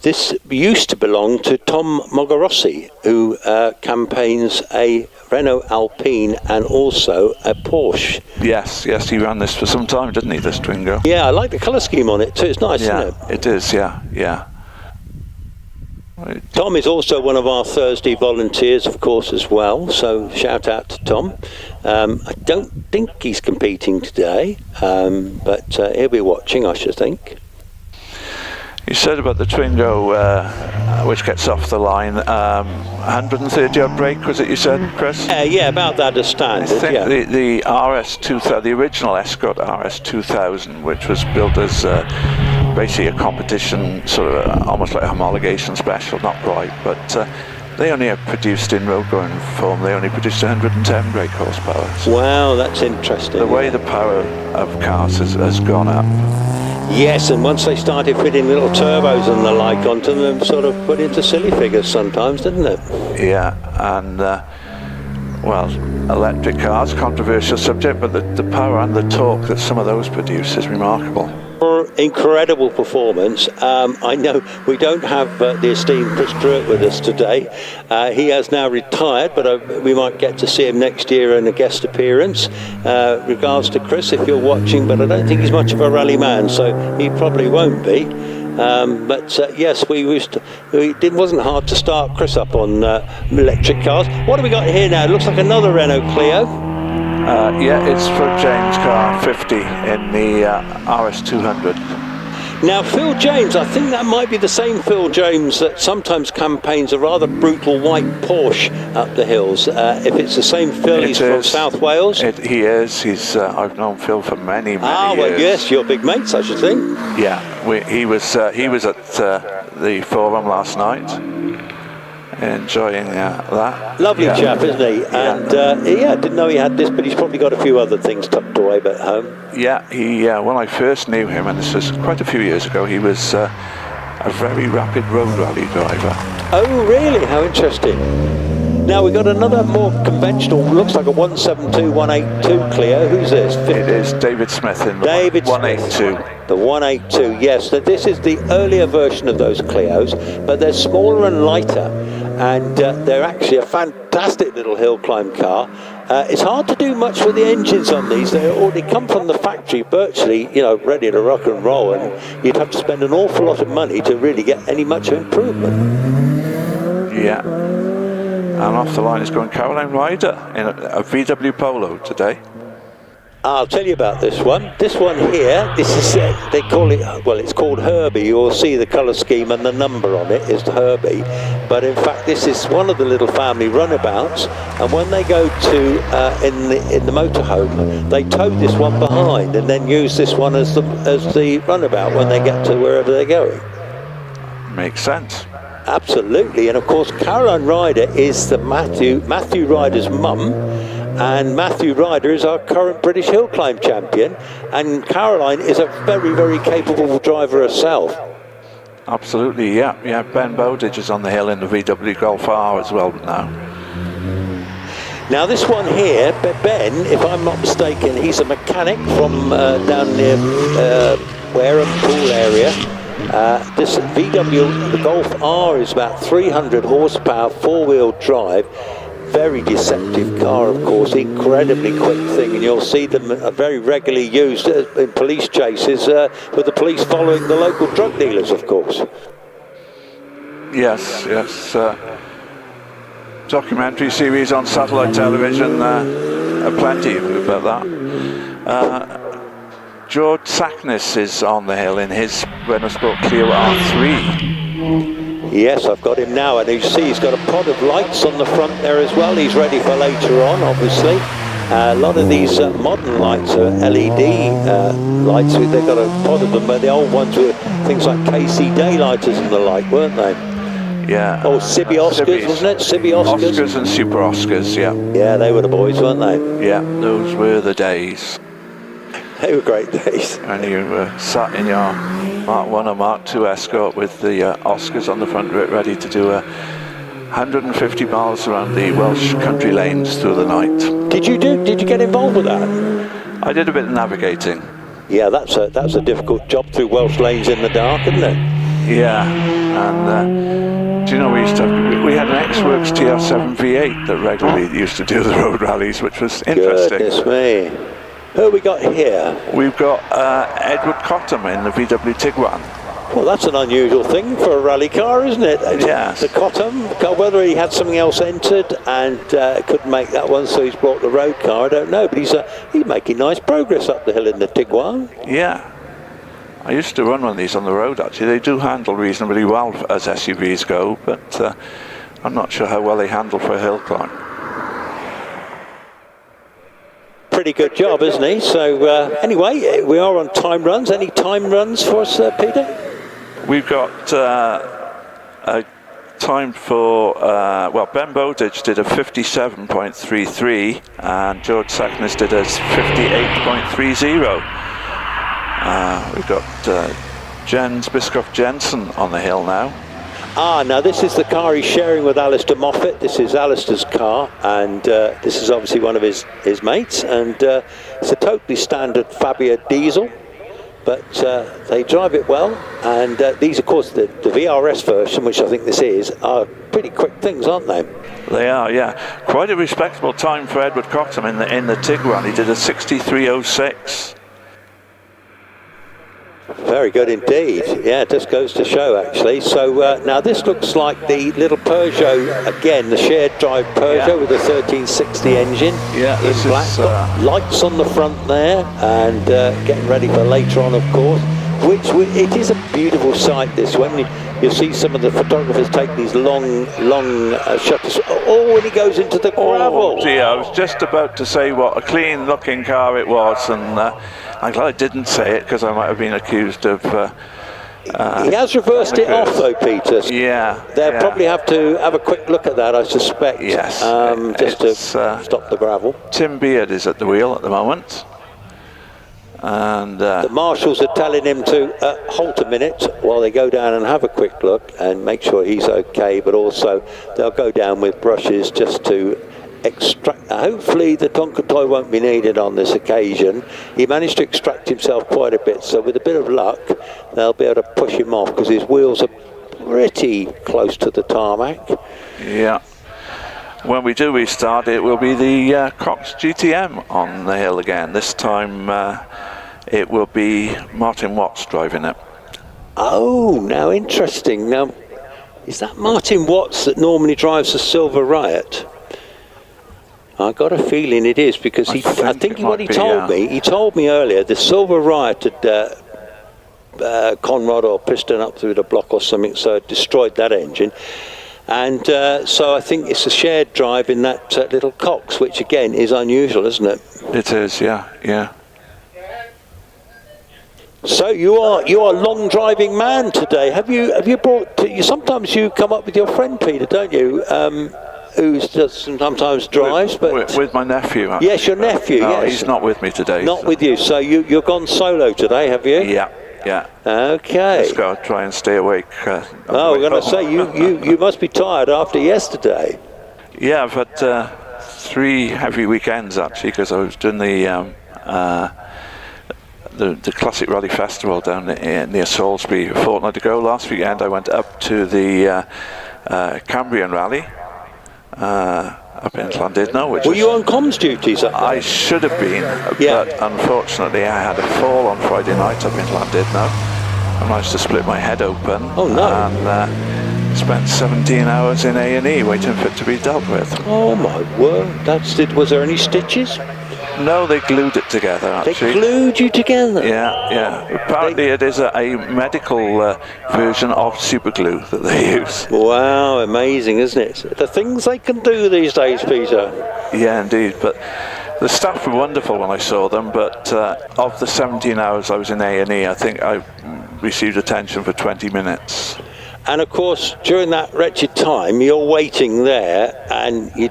this used to belong to Tom Mogorossi, who campaigns a Renault Alpine and also a Porsche. Yes, he ran this for some time, didn't he, this Twingo? Yeah, I like the colour scheme on it too. It's nice, isn't it? It is, yeah. Tom is also one of our Thursday volunteers, of course, as well, so shout out to Tom. I don't think he's competing today, but he'll be watching, I should think. You said about the Twingo, which gets off the line, 130 odd brake, was it you said, Chris? Yeah, about that as standard. I think the RS2000, the original Escort RS2000, which was built as basically a competition, sort of almost like a homologation special, not quite, but they only have produced in road going form, they only produced 110 brake horsepower. So wow, that's interesting. the way the power of cars has gone up. Yes, and once they started fitting little turbos and the like onto them, sort of put into silly figures sometimes, didn't it? Yeah, and well, electric cars, controversial subject, but the power and the torque that some of those produce is remarkable. Incredible performance. I know we don't have the esteemed Chris Druitt with us today. He has now retired, but we might get to see him next year in a guest appearance. Regards to Chris, if you're watching, but I don't think he's much of a rally man, so he probably won't be. But yes, it wasn't hard to start Chris up on electric cars. What have we got here now? It looks like another Renault Clio. Yeah, it's for James car 50 in the RS200. Now, Phil James, I think that might be the same Phil James that sometimes campaigns a rather brutal white Porsche up the hills. If it's the same Phil, he's from South Wales. He is. I've known Phil for many years. Well, yes, you're big mates, I should think. Yeah, he was at the forum last night, enjoying that. Lovely chap, isn't he? And didn't know he had this, but he's probably got a few other things tucked away back home. Yeah, when I first knew him, and this was quite a few years ago, he was a very rapid road rally driver. Oh, really? How interesting. Now we've got another more conventional, looks like a 172, 182 Clio. Who's this? It is David Smith in the 182. The 182, yes. This is the earlier version of those Clios, but they're smaller and lighter, and they're actually a fantastic little hill climb car. It's hard to do much with the engines on these. They already come from the factory virtually, ready to rock and roll, and you'd have to spend an awful lot of money to really get any much improvement. Yeah. And off the line is going Caroline Ryder in a VW Polo today. I'll tell you about this one. This one here, this is, they call it, well, it's called Herbie. You'll see the colour scheme and the number on it is Herbie. But in fact, this is one of the little family runabouts. And when they go to, in the motorhome, they tow this one behind and then use this one as the runabout when they get to wherever they're going. Makes sense. Absolutely, and of course Caroline Ryder is the Matthew Ryder's mum, and Matthew Ryder is our current British hill climb champion, and Caroline is a very, very capable driver herself. Absolutely, yeah. Ben Bowditch is on the hill in the VW Golf R as well now. Now this one here, Ben, if I'm not mistaken, he's a mechanic from down near Wareham Pool area. This VW, the Golf R, is about 300 horsepower, four-wheel drive, very deceptive car, of course, incredibly quick thing, and you'll see them very regularly used in police chases with the police following the local drug dealers, of course. Yes, yes. Documentary series on satellite television, plenty about that. George Sackness is on the hill in his Renault Sport Clio R3. Yes, I've got him now, and you see he's got a pod of lights on the front there as well. He's ready for later on, obviously. A lot of these modern lights are LED lights. They've got a pod of them, but the old ones were things like KC daylighters and the like, weren't they? Yeah. Oh, Sibby Oscars, wasn't it? Sibby Oscars? Oscars and Super Oscars, yeah. Yeah, they were the boys, weren't they? Yeah, those were the days. They were great days. And you were sat in your Mark 1 or Mark 2 Escort with the Oscars on the front of it, ready to do 150 miles around the Welsh country lanes through the night. Did you get involved with that? I did a bit of navigating. Yeah, that's a difficult job through Welsh lanes in the dark, isn't it? Yeah, and do you know we had an X-Works TR7 V8 that regularly used to do the road rallies, which was interesting. Goodness me. Who have we got here? We've got Edward Cottam in the VW Tiguan. Well, that's an unusual thing for a rally car, isn't it? Yes. The Cottam, whether he had something else entered and couldn't make that one, so he's brought the road car, I don't know. But he's making nice progress up the hill in the Tiguan. Yeah. I used to run one of these on the road, actually. They do handle reasonably well as SUVs go, but I'm not sure how well they handle for a hill climb. Pretty good job, isn't he? So anyway, we are on time runs. Any time runs for us, Peter? We've got a time for, well, Ben Bowditch did a 57.33 and George Sackness did a 58.30. We've got Jens Biscoff Jensen on the hill now. Now this is the car he's sharing with Alistair Moffat. This is Alistair's car, and this is obviously one of his mates, and it's a totally standard Fabia diesel, but they drive it well, and these, of course, the VRS version, which I think this is, are pretty quick things, aren't they? They are, yeah. Quite a respectable time for Edward Cottam in the Tiguan. He did a 63.06. Very good indeed. Yeah, it just goes to show, actually. So now this looks like the little Peugeot again, the shared drive Peugeot with the 1360 engine in black. Got lights on the front there, and getting ready for later on, of course. It is a beautiful sight, this when you'll see some of the photographers take these long shutters. Oh, and he goes into the gravel. Oh dear, I was just about to say what a clean looking car it was, and I'm glad I didn't say it, because I might have been accused of he has reversed it off though, Peter. Yeah. They'll probably have to have a quick look at that, I suspect. Yes. Just to stop the gravel. Tim Beard is at the wheel at the moment. And the marshals are telling him to halt a minute while they go down and have a quick look and make sure he's okay, but also they'll go down with brushes just to extract. Hopefully the Tonka toy won't be needed on this occasion. He managed to extract himself quite a bit, so with a bit of luck they'll be able to push him off, because his wheels are pretty close to the tarmac. Yeah. When we do restart, it will be the Cox GTM on the hill again. This time it will be Martin Watts driving it. Oh, now interesting. Now, is that Martin Watts that normally drives the Silver Riot? I got a feeling it is, because he told me earlier the Silver Riot had Conrad or piston up through the block or something, so it destroyed that engine. And so I think it's a shared drive in that little Cox, which again is unusual, isn't it? It is, yeah. So you are a long driving man today. Have you brought? Sometimes you come up with your friend Peter, don't you? Who's just sometimes drives, but with my nephew. Actually. Yes, your nephew. No, yes, he's not with me today. Not with you. So you've gone solo today, have you? Yeah. Okay. Just got to try and stay awake. We're going to say you must be tired after yesterday. Yeah, I've had 3 heavy weekends actually, because I was doing the Classic Rally Festival down near Salisbury a fortnight ago. Last weekend I went up to the Cambrian Rally, up in Llandudno. Were you on comms duties up there? I should have been, Yeah. but unfortunately I had a fall on Friday night up in Llandudno. I managed to split my head open. Oh, no. And spent 17 hours in A&E waiting for it to be dealt with. Oh my word! Was there any stitches? No, they glued it together, They actually. glued you together. Yeah. Apparently it is a medical version of super glue that they use. Wow, amazing, isn't it? The things they can do these days, Peter. Yeah, indeed. But the staff were wonderful when I saw them, but of the 17 hours I was in A&E, I think I received attention for 20 minutes. And of course, during that wretched time, you're waiting there, and you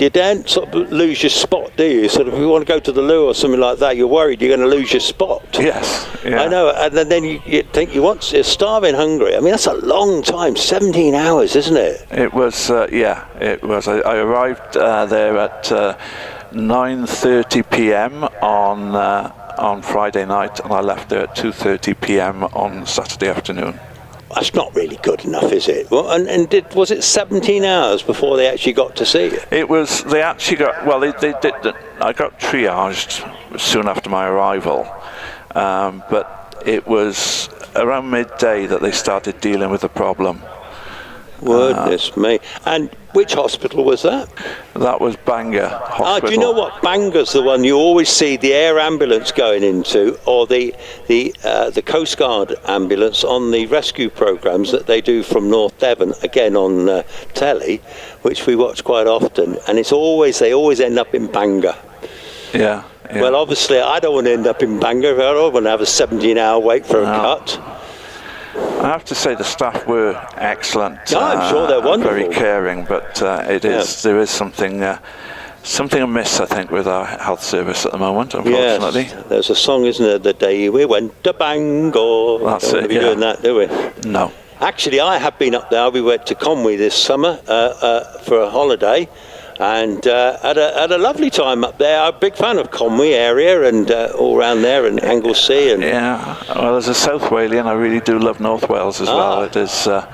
don't sort of lose your spot, do you? Sort of, if you want to go to the loo or something like that, you're worried you're going to lose your spot. Yes, yeah. I know, and then you think you're starving hungry. I mean, that's a long time, 17 hours, isn't it? It was, it was. I arrived there at 9:30 p.m. on Friday night, and I left there at 2:30 p.m. on Saturday afternoon. That's not really good enough, is it? Well, was it 17 hours before they actually got to see you? It was. They actually got. Well, they did. I got triaged soon after my arrival, but it was around midday that they started dealing with the problem. Goodness me! And which hospital was that? That was Bangor Hospital. Do you know what? Bangor's the one you always see the air ambulance going into, or the Coast Guard ambulance on the rescue programmes that they do from North Devon, again on telly, which we watch quite often. And they always end up in Bangor. Yeah. Well, obviously, I don't want to end up in Bangor. I don't want to have a 17-hour wait for a cut. I have to say the staff were excellent. No, I'm sure they're wonderful. Very caring, but there is something amiss, I think, with our health service at the moment, unfortunately. Yes, there's a song, isn't there, the day we went to Bangor. That's Don't it, be doing that, do we? No. Actually, I have been up there. We went to Conwy this summer for a holiday, and had a lovely time up there. I'm a big fan of Conwy area and all around there, and Anglesey. And well, as a South Walian, I really do love North Wales as well. It is a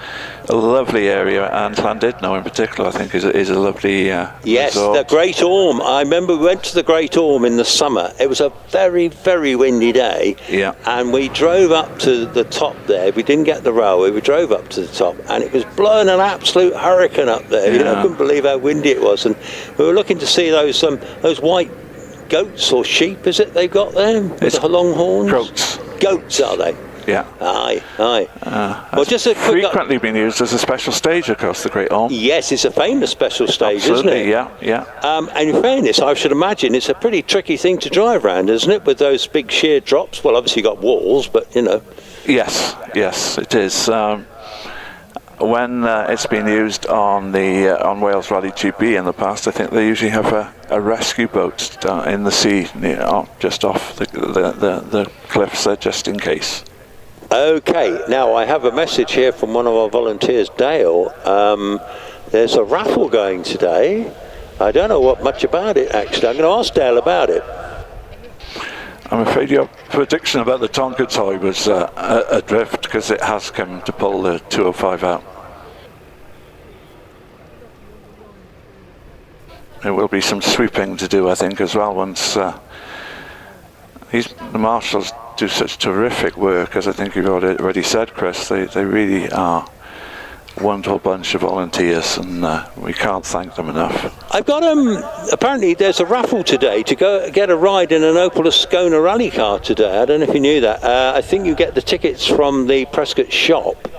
lovely area, and Llandudno in particular, I think, is a lovely yes, resort. the Great Orme. I remember we went to the Great Orme in the summer. It was a very, very windy day, and we drove up to the top there. We didn't get the railway. We drove up to the top, and it was blowing an absolute hurricane up there. I couldn't believe how windy it was, and we were looking to see those white goats or sheep, is it, they've got there? With the long horns? Goats, are they? Yeah. Aye. Well, just a quick frequently been used as a special stage across the Great Orme. Yes, it's a famous special stage, Absolutely, isn't it? Yeah. And in fairness, I should imagine it's a pretty tricky thing to drive around, isn't it? With those big sheer drops. Well, obviously you got walls, but you know. Yes, it is. When it's been used on Wales Rallye GP in the past, I think they usually have a rescue boat in the sea, just off the cliffs there, just in case. Okay, now I have a message here from one of our volunteers, Dale. There's a raffle going today. I don't know much about it, actually. I'm going to ask Dale about it. I'm afraid your prediction about the Tonka toy was adrift, because it has come to pull the 205 out. There will be some sweeping to do, I think, as well, once the marshals do such terrific work, as I think you've already said, Chris. They really are a wonderful bunch of volunteers, and we can't thank them enough. I've got apparently there's a raffle today to go get a ride in an Opel Ascona rally car today. I don't know if you knew that. I think you get the tickets from the Prescott shop.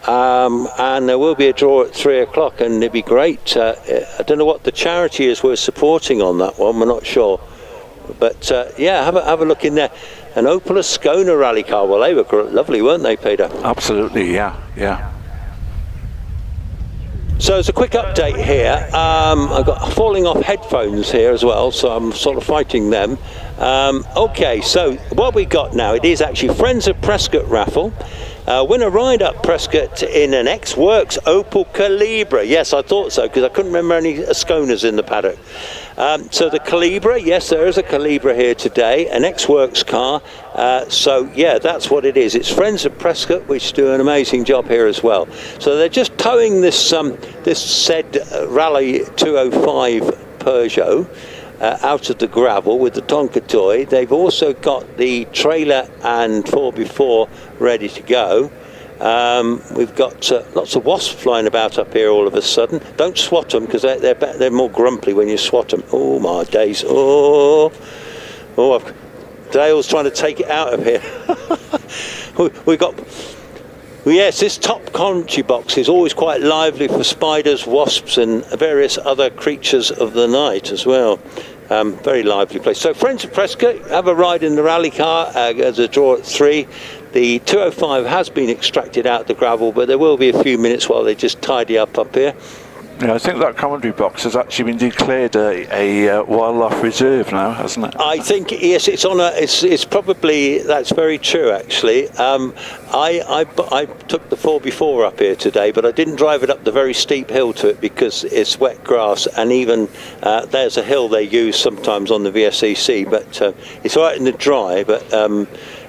And there will be a draw at 3 o'clock, and it'd be great. I don't know what the charity is we're supporting on that one, we're not sure. But have a look in there. An Opel Ascona rally car. Well, they were lovely, weren't they, Peter? Absolutely, yeah. So as a quick update here, I've got falling off headphones here as well, so I'm sort of fighting them. Okay, so what we got now, it is actually Friends of Prescott raffle. Winner ride up Prescott in an X-Works Opel Calibra. Yes, I thought so, because I couldn't remember any Asconas in the paddock. So the Calibra, yes, there is a Calibra here today, an X-Works car. So yeah, that's what it is. It's friends of Prescott, which do an amazing job here as well. So they're just towing this this said Rallye 205 Peugeot out of the gravel with the Tonka toy. They've also got the trailer and 4x4 ready to go. We've got lots of wasps flying about up here all of a sudden. Don't swat them, because they're more grumpy when you swat them. Oh my days. Dale's trying to take it out of here. We've got... Yes, this top country box is always quite lively for spiders, wasps and various other creatures of the night as well. Very lively place. So friends of Prescott, have a ride in the rally car as a draw at 3. The 205 has been extracted out the gravel, but there will be a few minutes while they just tidy up here. Yeah, I think that commentary box has actually been declared a wildlife reserve now, hasn't it? I think, yes, it's on a. It's probably, that's very true actually. I took the 4x4 up here today, but I didn't drive it up the very steep hill to it because it's wet grass, and even there's a hill they use sometimes on the VSEC, but it's right in the dry. But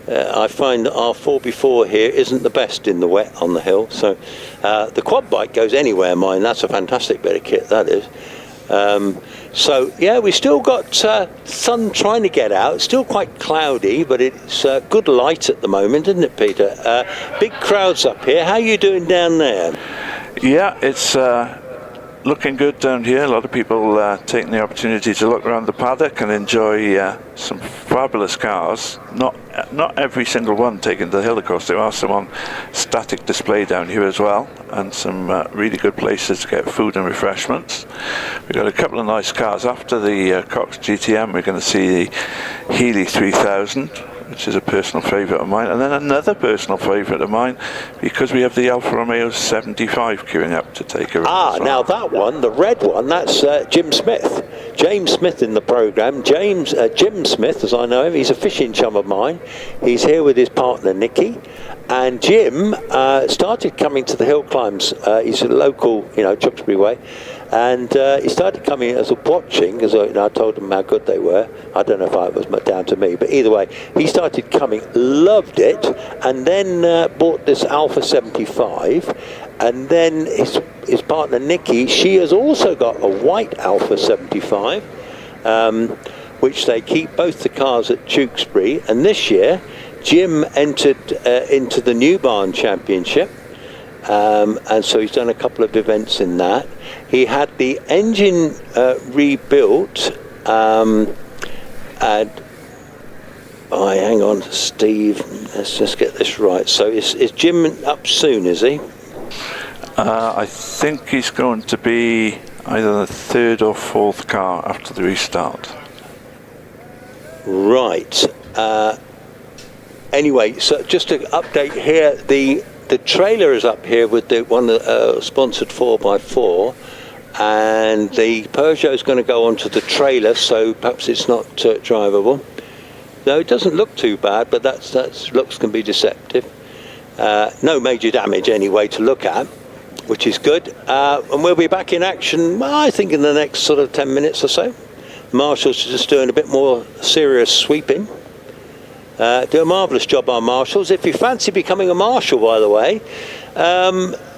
I find that our 4x4 here isn't the best in the wet on the hill. So the quad bike goes anywhere, mine. That's a fantastic bit of kit, that is. So yeah, we still got sun trying to get out. It's still quite cloudy, but it's good light at the moment, isn't it, Peter? Big crowds up here. How are you doing down there? Yeah, it's looking good down here. A lot of people taking the opportunity to look around the paddock and enjoy some fabulous cars. Not every single one taken to the hill, of course. There are some on static display down here as well, and some really good places to get food and refreshments. We've got a couple of nice cars. After the Cox GTM, we're going to see the Healy 3000, which is a personal favourite of mine, and then another personal favourite of mine, because we have the Alfa Romeo 75 queuing up to take a run. Now that one, the red one, that's Jim Smith. James Smith in the programme. Jim Smith, as I know him, he's a fishing chum of mine. He's here with his partner Nicky, and Jim started coming to the hill climbs. He's a local, Tewkesbury way. And he started coming as a watching, because I told him how good they were. I don't know if it was down to me, but either way, he started coming, loved it, and then bought this Alfa 75. And then his partner Nikki, she has also got a white Alfa 75, which they keep both the cars at Tewkesbury. And this year, Jim entered into the New Barn Championship. And so he's done a couple of events in that. He had the engine rebuilt, and hang on, Steve, let's just get this right. So is Jim up soon, is he? I think he's going to be either the third or fourth car after the restart. Right. Anyway, so just to update here, the trailer is up here with the one sponsored 4x4, and the Peugeot is going to go onto the trailer, so perhaps it's not drivable. No, it doesn't look too bad, but that's looks can be deceptive. No major damage anyway to look at, which is good. And we'll be back in action, I think, in the next sort of 10 minutes or so. Marshals are just doing a bit more serious sweeping. Do a marvellous job, our marshals. If you fancy becoming a marshal, by the way,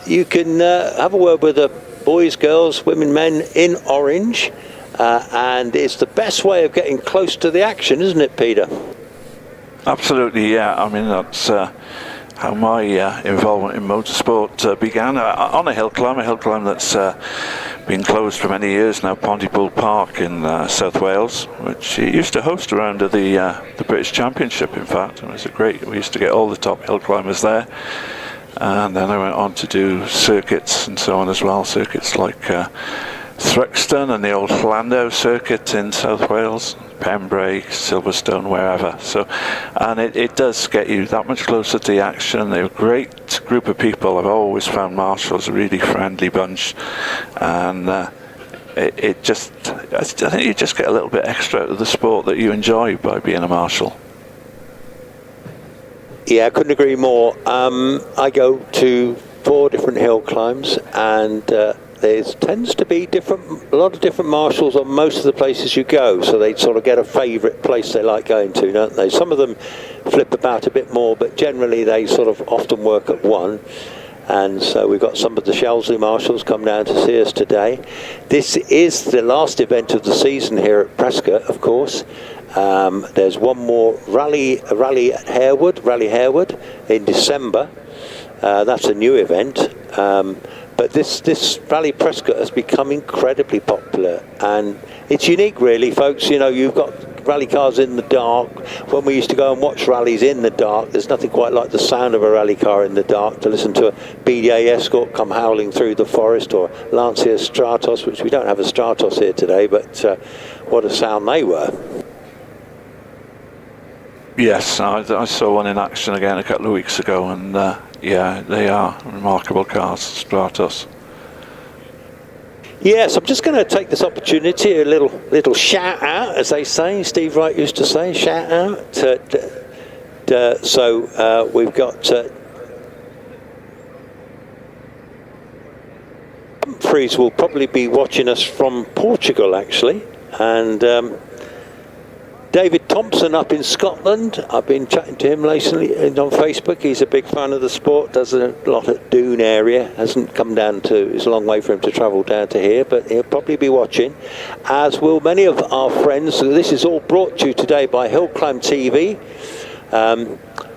you can have a word with the boys, girls, women, men in orange, and it's the best way of getting close to the action, isn't it, Peter? Absolutely, yeah. I mean, that's how my involvement in motorsport began on a hill climb that's been closed for many years now, Pontypool Park in South Wales, which used to host around the British Championship. In fact, it was we used to get all the top hill climbers there, and then I went on to do circuits and so on as well, circuits like Thruxton and the old Llandau circuit in South Wales, Pembrey, Silverstone, wherever. So, and it does get you that much closer to the action. They're a great group of people. I've always found marshals a really friendly bunch, and I think you just get a little bit extra out of the sport that you enjoy by being a marshal. Yeah, I couldn't agree more. I go to 4 different hill climbs, and there tends to be a lot of different marshals on most of the places you go, so they sort of get a favourite place they like going to, don't they? Some of them flip about a bit more, but generally they sort of often work at one. And so we've got some of the Shelsley marshals come down to see us today. This is the last event of the season here at Prescott, of course. There's one more rally at Rallye Harewood in December. That's a new event. But this Rallye Prescott has become incredibly popular, and it's unique really, folks. You know, you've got rally cars in the dark. When we used to go and watch rallies in the dark, there's nothing quite like the sound of a rally car in the dark, to listen to a BDA Escort come howling through the forest, or Lancia Stratos, which we don't have a Stratos here today, but what a sound they were. Yes, I saw one in action again a couple of weeks ago, and yeah, they are remarkable cars, Stratos. Yes, I'm just going to take this opportunity, a little shout out, as they say. Steve Wright used to say, shout out. So we've got Humphreys will probably be watching us from Portugal, actually, and David Thompson up in Scotland. I've been chatting to him recently on Facebook. He's a big fan of the sport, does a lot at Doon area. Hasn't come down to, it's a long way for him to travel down to here, but he'll probably be watching, as will many of our friends. So this is all brought to you today by HillClimb.TV.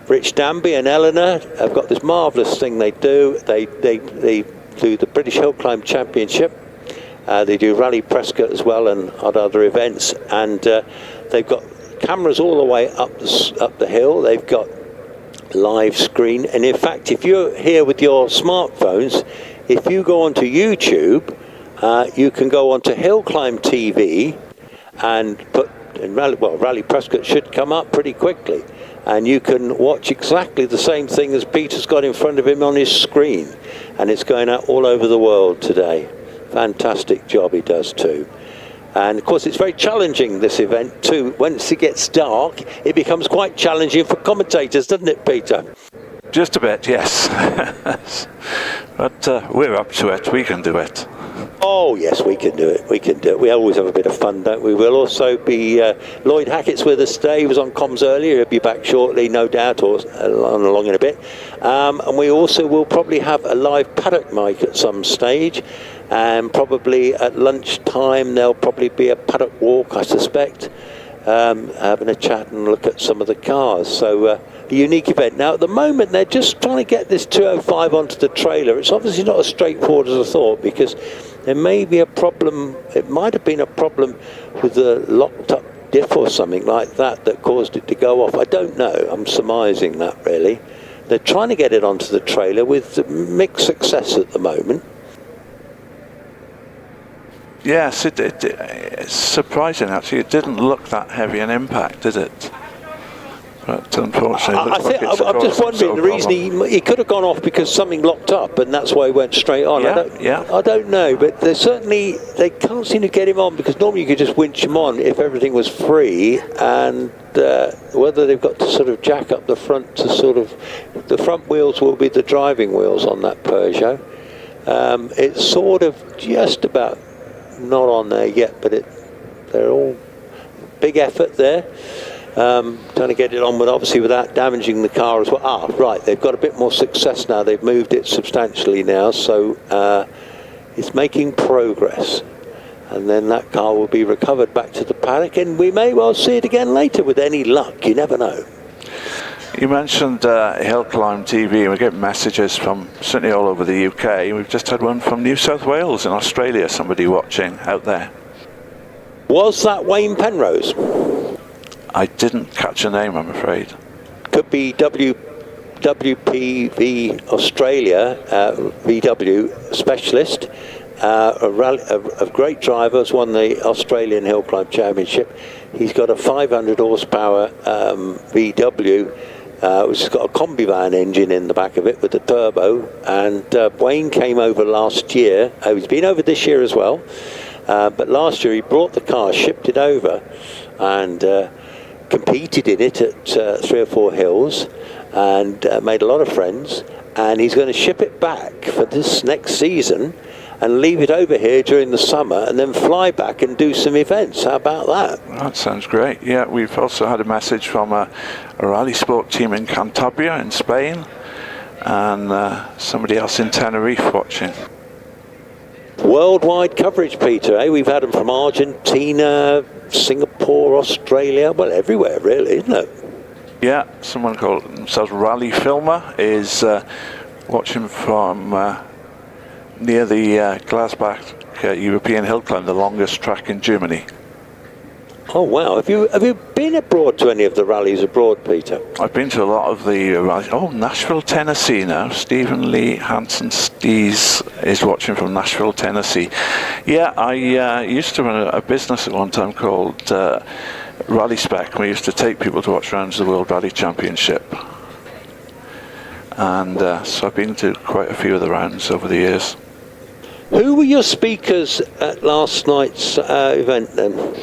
Rich Danby and Eleanor have got this marvellous thing they do. They do the British Hill Climb Championship. They do Rallye Prescott as well, and other events, and they've got cameras all the way up the hill. They've got live screen, and in fact, if you're here with your smartphones, if you go onto YouTube, you can go onto HillClimb.TV and put in Rallye Prescott should come up pretty quickly, and you can watch exactly the same thing as Peter's got in front of him on his screen, and it's going out all over the world today. Fantastic job he does too. And of course it's very challenging, this event too. Once it gets dark, it becomes quite challenging for commentators, doesn't it, Peter? Just a bit, yes. But we're up to it, we can do it. Oh yes, we can do it, we can do it. We always have a bit of fun, don't we? We'll also be, Lloyd Hackett's with us today. He was on comms earlier, he'll be back shortly, no doubt, or along in a bit. And we also will probably have a live paddock mic at some stage, and probably at lunchtime there'll probably be a paddock walk, I suspect, having a chat and look at some of the cars. So a unique event. Now at the moment they're just trying to get this 205 onto the trailer. It's obviously not as straightforward as I thought, because there may be a problem. It might have been a problem with the locked up diff or something like that that caused it to go off. I don't know, I'm surmising that really. They're trying to get it onto the trailer with mixed success at the moment. Yes, it's surprising actually. It didn't look that heavy an impact, did it? But unfortunately, I'm just wondering the reason he could have gone off because something locked up, and that's why he went straight on. I don't know, but they can't seem to get him on, because normally you could just winch him on if everything was free, and whether they've got to sort of jack up the front to sort of, the front wheels will be the driving wheels on that Peugeot. It's sort of just about not on there yet, but they're all big effort there. Trying to get it on, with obviously without damaging the car as well. Right, they've got a bit more success now. They've moved it substantially now, so it's making progress. And then that car will be recovered back to the paddock, and we may well see it again later with any luck. You never know. You mentioned HillClimb.TV, and we get messages from certainly all over the UK. We've just had one from New South Wales in Australia, somebody watching out there. Was that Wayne Penrose? I didn't catch a name, I'm afraid. Could be WPV Australia, VW specialist, a great driver, has won the Australian Hill Climb Championship. He's got a 500 horsepower VW, which has got a combi van engine in the back of it with a turbo, and Wayne came over last year. He's been over this year as well, but last year he brought the car, shipped it over, and competed in it at 3 or 4 hills, and made a lot of friends, and he's going to ship it back for this next season and leave it over here during the summer and then fly back and do some events. How about that? That sounds great. Yeah, we've also had a message from a rally sport team in Cantabria in Spain, and somebody else in Tenerife watching. Worldwide coverage, Peter, eh? We've had them from Argentina, Singapore, Australia, well, everywhere really, isn't it? Yeah, someone called themselves Rallye Filmer is watching from near the Glasbach European Hill Climb, the longest track in Germany. Oh wow! Have you been abroad to any of the rallies abroad, Peter? I've been to a lot of the rallies. Oh, Nashville, Tennessee now. Stephen Lee Hansen Stees is watching from Nashville, Tennessee. Yeah, I used to run a business at one time called Rally Spec. We used to take people to watch rounds of the World Rally Championship, and so I've been to quite a few of the rounds over the years. Who were your speakers at last night's event then?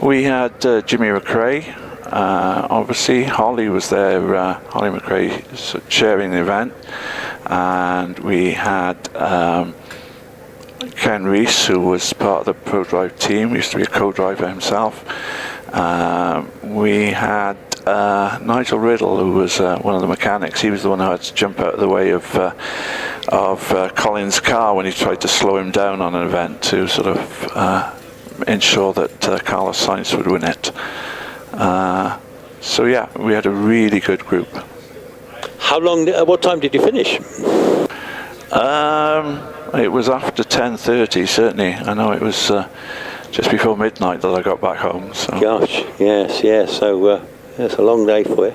We had Jimmy McRae, obviously. Holly was there, Holly McRae chairing the event. And we had Ken Reese, who was part of the Prodrive team, used to be a co-driver himself. We had Nigel Riddle, who was one of the mechanics. He was the one who had to jump out of the way of Colin's car when he tried to slow him down on an event to sort of ensure that Carlos Sainz would win it. So yeah, we had a really good group. How long? What time did you finish? It was after 10:30, certainly. I know it was just before midnight that I got back home. So. Gosh, yes. So it's a long day for you.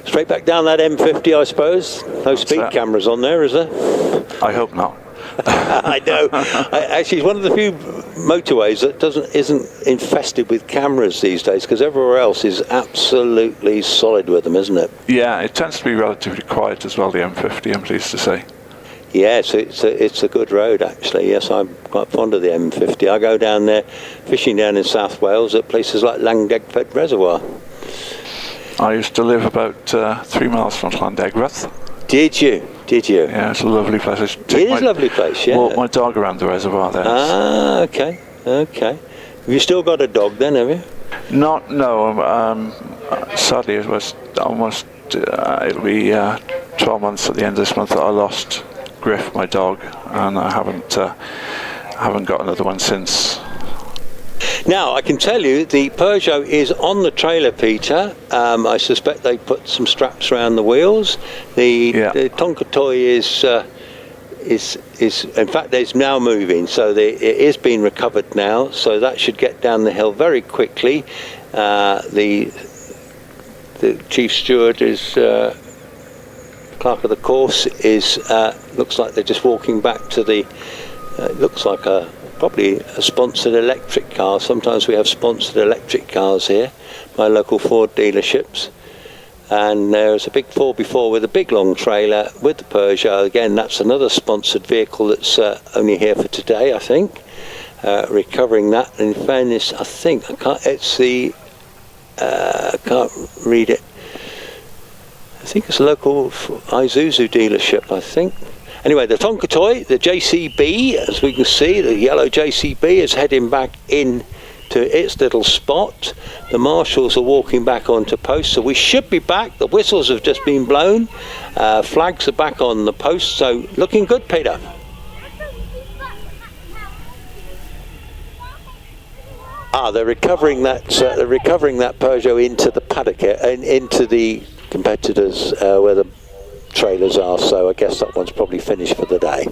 Straight back down that M50, I suppose. No speed cameras on there, is there? I hope not. I know. Actually, it's one of the few motorways that isn't infested with cameras these days, because everywhere else is absolutely solid with them, isn't it? Yeah, it tends to be relatively quiet as well, the M50, I'm pleased to say. Yes, it's a good road, actually. Yes, I'm quite fond of the M50. I go down there fishing down in South Wales at places like Llandegfed Reservoir. I used to live about 3 miles from Llandegfed. Did you? Yeah, it's a lovely place. It is a lovely place, yeah. Walk my dog around the reservoir there. Ah, okay. Have you still got a dog then, have you? No. Sadly, it was almost, it'll be 12 months at the end of this month that I lost Griff, my dog, and I haven't got another one since. Now, I can tell you the Peugeot is on the trailer, Peter. I suspect they put some straps around the wheels. The Tonka toy is in fact, it's now moving, so it is being recovered now. So that should get down the hill very quickly. The chief steward is clerk of the course is looks like they're just walking back to the. It looks like probably a sponsored electric car. Sometimes we have sponsored electric cars here, my local Ford dealerships. And there's a big 4x4 with a big long trailer with the Peugeot. Again, that's another sponsored vehicle that's only here for today, I think. Recovering that. And in fairness, I think, I can't read it. I think it's a local Isuzu dealership, I think. Anyway, the Tonka toy, the JCB, as we can see, the yellow JCB is heading back in to its little spot. The marshals are walking back onto post, so we should be back. The whistles have just been blown. Flags are back on the post, so looking good, Peter. They're recovering that. They're recovering that Peugeot into the paddock, into the competitors where the trailers are, so I guess that one's probably finished for the day.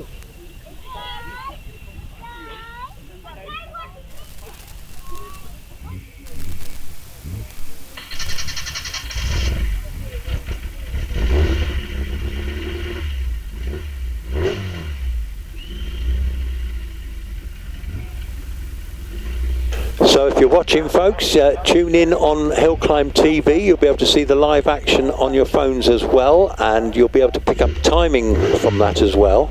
So if you're watching, folks, tune in on HillClimb.TV. You'll be able to see the live action on your phones as well, and you'll be able to pick up timing from that as well.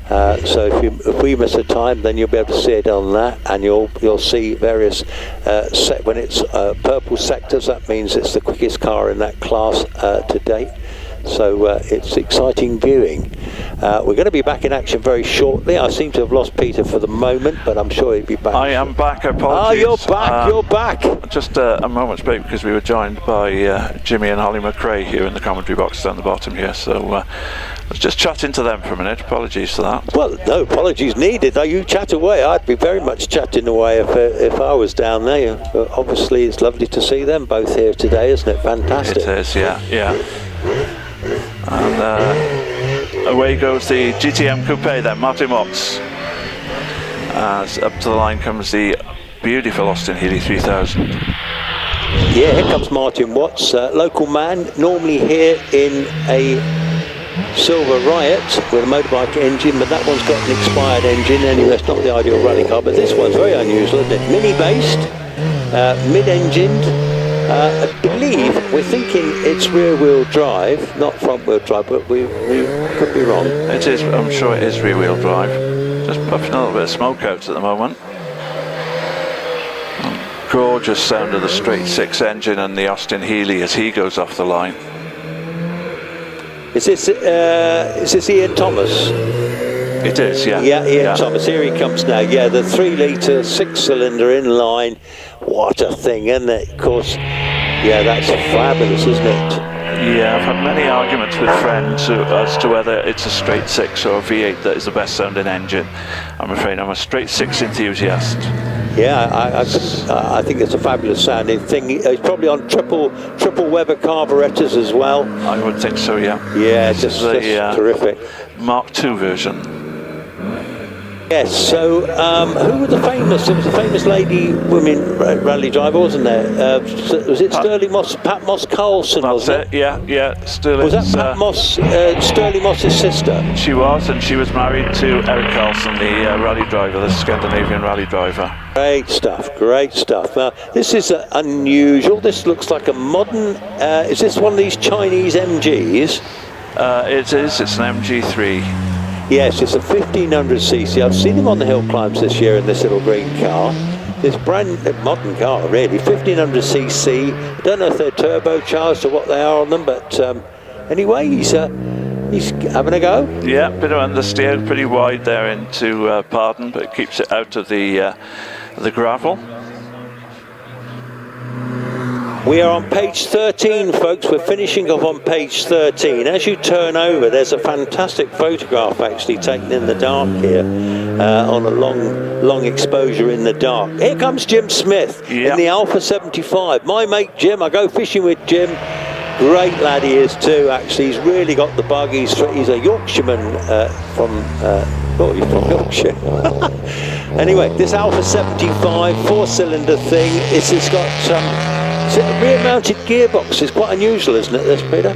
So if we miss a time, then you'll be able to see it on that, and you'll see various when it's purple sectors. That means it's the quickest car in that class to date. So it's exciting viewing. We're going to be back in action very shortly. I seem to have lost Peter for the moment, but I'm sure he'll be back. I am back. Apologies. Oh, you're back. You're back. Just a moment's break because we were joined by Jimmy and Holly McRae here in the commentary box down the bottom here. So I was just chatting to them for a minute. Apologies for that. Well, no apologies needed. You chat away. I'd be very much chatting away if I was down there. But obviously, it's lovely to see them both here today, isn't it? Fantastic. It is, yeah. And away goes the GTM Coupe then, Martin Watts. As up to the line comes the beautiful Austin Healey 3000. Yeah, here comes Martin Watts, local man, normally here in a Silver Riot with a motorbike engine, but that one's got an expired engine anyway. It's not the ideal rally car, but this one's very unusual, isn't it? Mini-based, mid-engined. I believe we're thinking it's rear-wheel drive, not front-wheel drive, but we could be wrong. It is. I'm sure it is rear-wheel drive. Just puffing a little bit of smoke out at the moment. Gorgeous sound of the straight six engine and the Austin Healey as he goes off the line. Is this Ian Thomas? It is, yeah. Yeah, Ian Thomas. Here he comes now. Yeah, the 3-litre 6-cylinder in line. What a thing, isn't it? Of course, yeah, that's fabulous, isn't it? Yeah, I've had many arguments with friends as to whether it's a straight six or a V8 that is the best sounding engine. I'm afraid I'm a straight six enthusiast. Yeah, I think it's a fabulous sounding thing. It's probably on triple Weber carburetors as well. I would think so, yeah. Yeah, just terrific. Mark II version. Yes, so who were the famous? There was a famous lady women rally driver, wasn't there? Was it Sterling Moss, Pat Moss Carlson? That's it, yeah. Sterling. Was that Pat Moss, Sterling Moss's sister? She was, and she was married to Eric Carlson, the rally driver, the Scandinavian rally driver. Great stuff, great stuff. Now, this is unusual. This looks like a modern, is this one of these Chinese MGs? It is, it's an MG3. Yes, it's a 1500cc. I've seen them on the hill climbs this year in this little green car. This brand modern car, really, 1500cc. I don't know if they're turbocharged or what they are on them, but anyway, he's having a go. Yeah, bit of understeer, pretty wide there into Pardon, but it keeps it out of the gravel. We are on page 13, folks. We're finishing off on page 13. As you turn over, there's a fantastic photograph actually taken in the dark here on a long exposure in the dark. Here comes Jim Smith in the Alpha 75. My mate Jim, I go fishing with Jim. Great lad he is too, actually. He's really got the bug. He's a Yorkshireman from Yorkshire. Anyway, this Alpha 75 4-cylinder thing, it's got a rear-mounted gearbox. It's quite unusual, isn't it, this, Peter?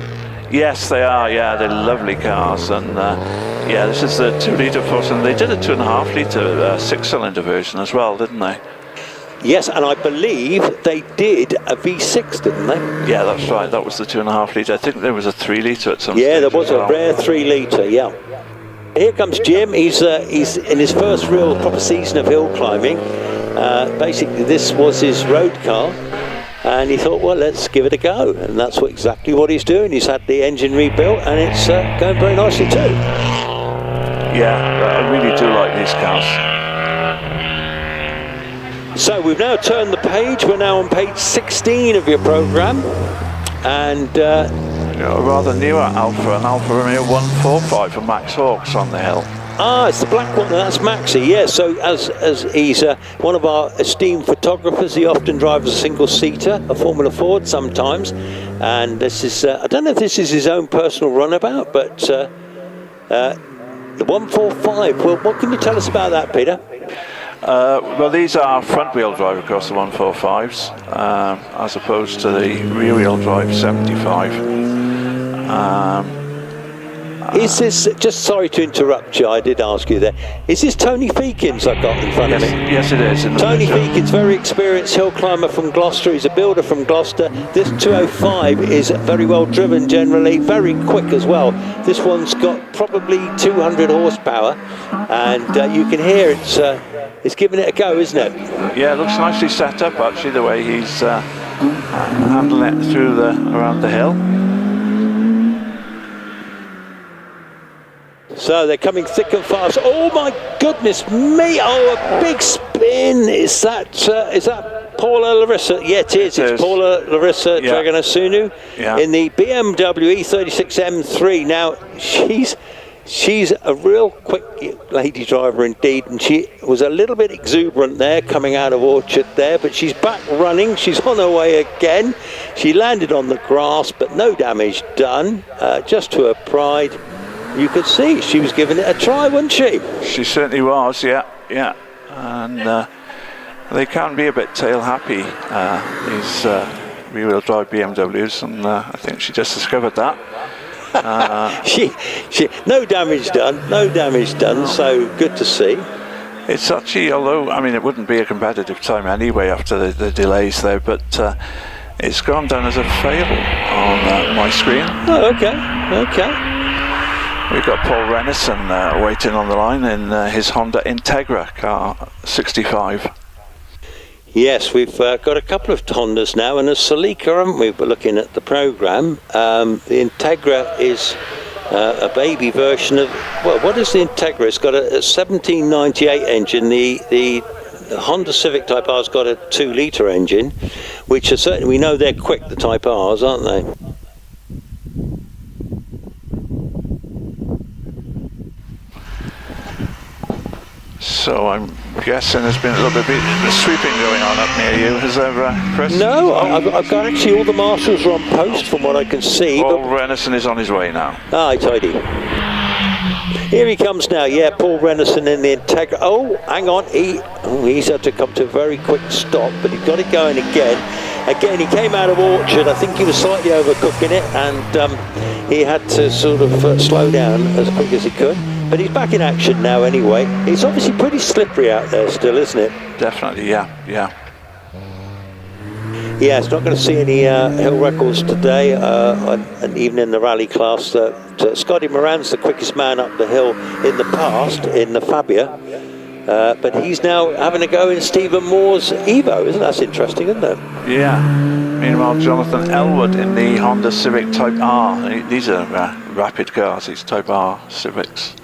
Yes, they are. Yeah, they're lovely cars, and yeah, this is the 2-litre 4-cylinder. They did a 2.5-litre 6-cylinder version as well, didn't they? Yes, and I believe they did a V6, didn't they? Yeah, that's right. That was the 2.5-litre. I think there was a 3-litre at some stage. Yeah, there was a rare 3-litre. Yeah. Here comes Jim. He's in his first real proper season of hill climbing. Basically, this was his road car. And he thought, well, let's give it a go. And that's exactly what he's doing. He's had the engine rebuilt, and it's going very nicely too. Yeah, I really do like these cars. So we've now turned the page. We're now on page 16 of your programme. And a rather newer Alfa, an Alfa Romeo 145 for Max Hawks on the hill. Ah, it's the black one. That's Maxi. Yeah. So as he's one of our esteemed photographers, he often drives a single-seater, a Formula Ford sometimes. And this is I don't know if this is his own personal runabout, but the 145. Well, what can you tell us about that, Peter? Well, these are front-wheel drive, of course, the 145s, as opposed to the rear-wheel drive 75. Is this, just sorry to interrupt you, I did ask you there, is this Tony Feekins I've got in front of me? Yes, it is. Tony Feekins, very experienced hill climber from Gloucester, he's a builder from Gloucester. This 205 is very well driven generally, very quick as well. This one's got probably 200 horsepower, and you can hear it's giving it a go, isn't it? Yeah, it looks nicely set up actually, the way he's handling it through around the hill. So they're coming thick and fast. Oh my goodness me! Oh, a big spin! Is that Paula Larissa? Yeah, it is. It's Paula Larissa Dragonescu in the BMW E36 M3. Now she's a real quick lady driver indeed, and she was a little bit exuberant there coming out of Orchard there, but she's back running. She's on her way again. She landed on the grass, but no damage done. Just to her pride. You could see she was giving it a try, wasn't she? She certainly was, yeah. And they can be a bit tail happy, these rear-wheel drive BMWs, and I think she just discovered that. She no damage done, so good to see. It's actually, although, I mean, it wouldn't be a competitive time anyway after the delays though, but it's gone down as a fail on my screen. Oh, okay. We've got Paul Renison waiting on the line in his Honda Integra car 65. Yes, we've got a couple of Hondas now, and a Celica, haven't we? We're looking at the programme. The Integra is a baby version of, well, what is the Integra? It's got a 1798 engine. The Honda Civic Type R's got a 2-litre engine, which are certainly, we know they're quick, the Type R's, aren't they? So I'm guessing there's been a little bit of sweeping going on up near you. Has there, Chris? No, I've got actually all the marshals are on post from what I can see. Paul Renison is on his way now. Ah, tidy. Here he comes now. Yeah, Paul Renison in the Integra. Oh, hang on. He's had to come to a very quick stop, but he's got it going again. Again, he came out of Orchard. I think he was slightly overcooking it, and he had to sort of slow down as quick as he could. But he's back in action now anyway. It's obviously pretty slippery out there still, isn't it? Definitely, yeah. Yeah, it's not going to see any hill records today, and even in the rally class. Scotty Moran's the quickest man up the hill in the past, in the Fabia. But he's now having a go in Stephen Moore's Evo, isn't that? That's interesting, isn't it? Yeah. Meanwhile, Jonathan Elwood in the Honda Civic Type R. These are rapid cars, these Type R Civics.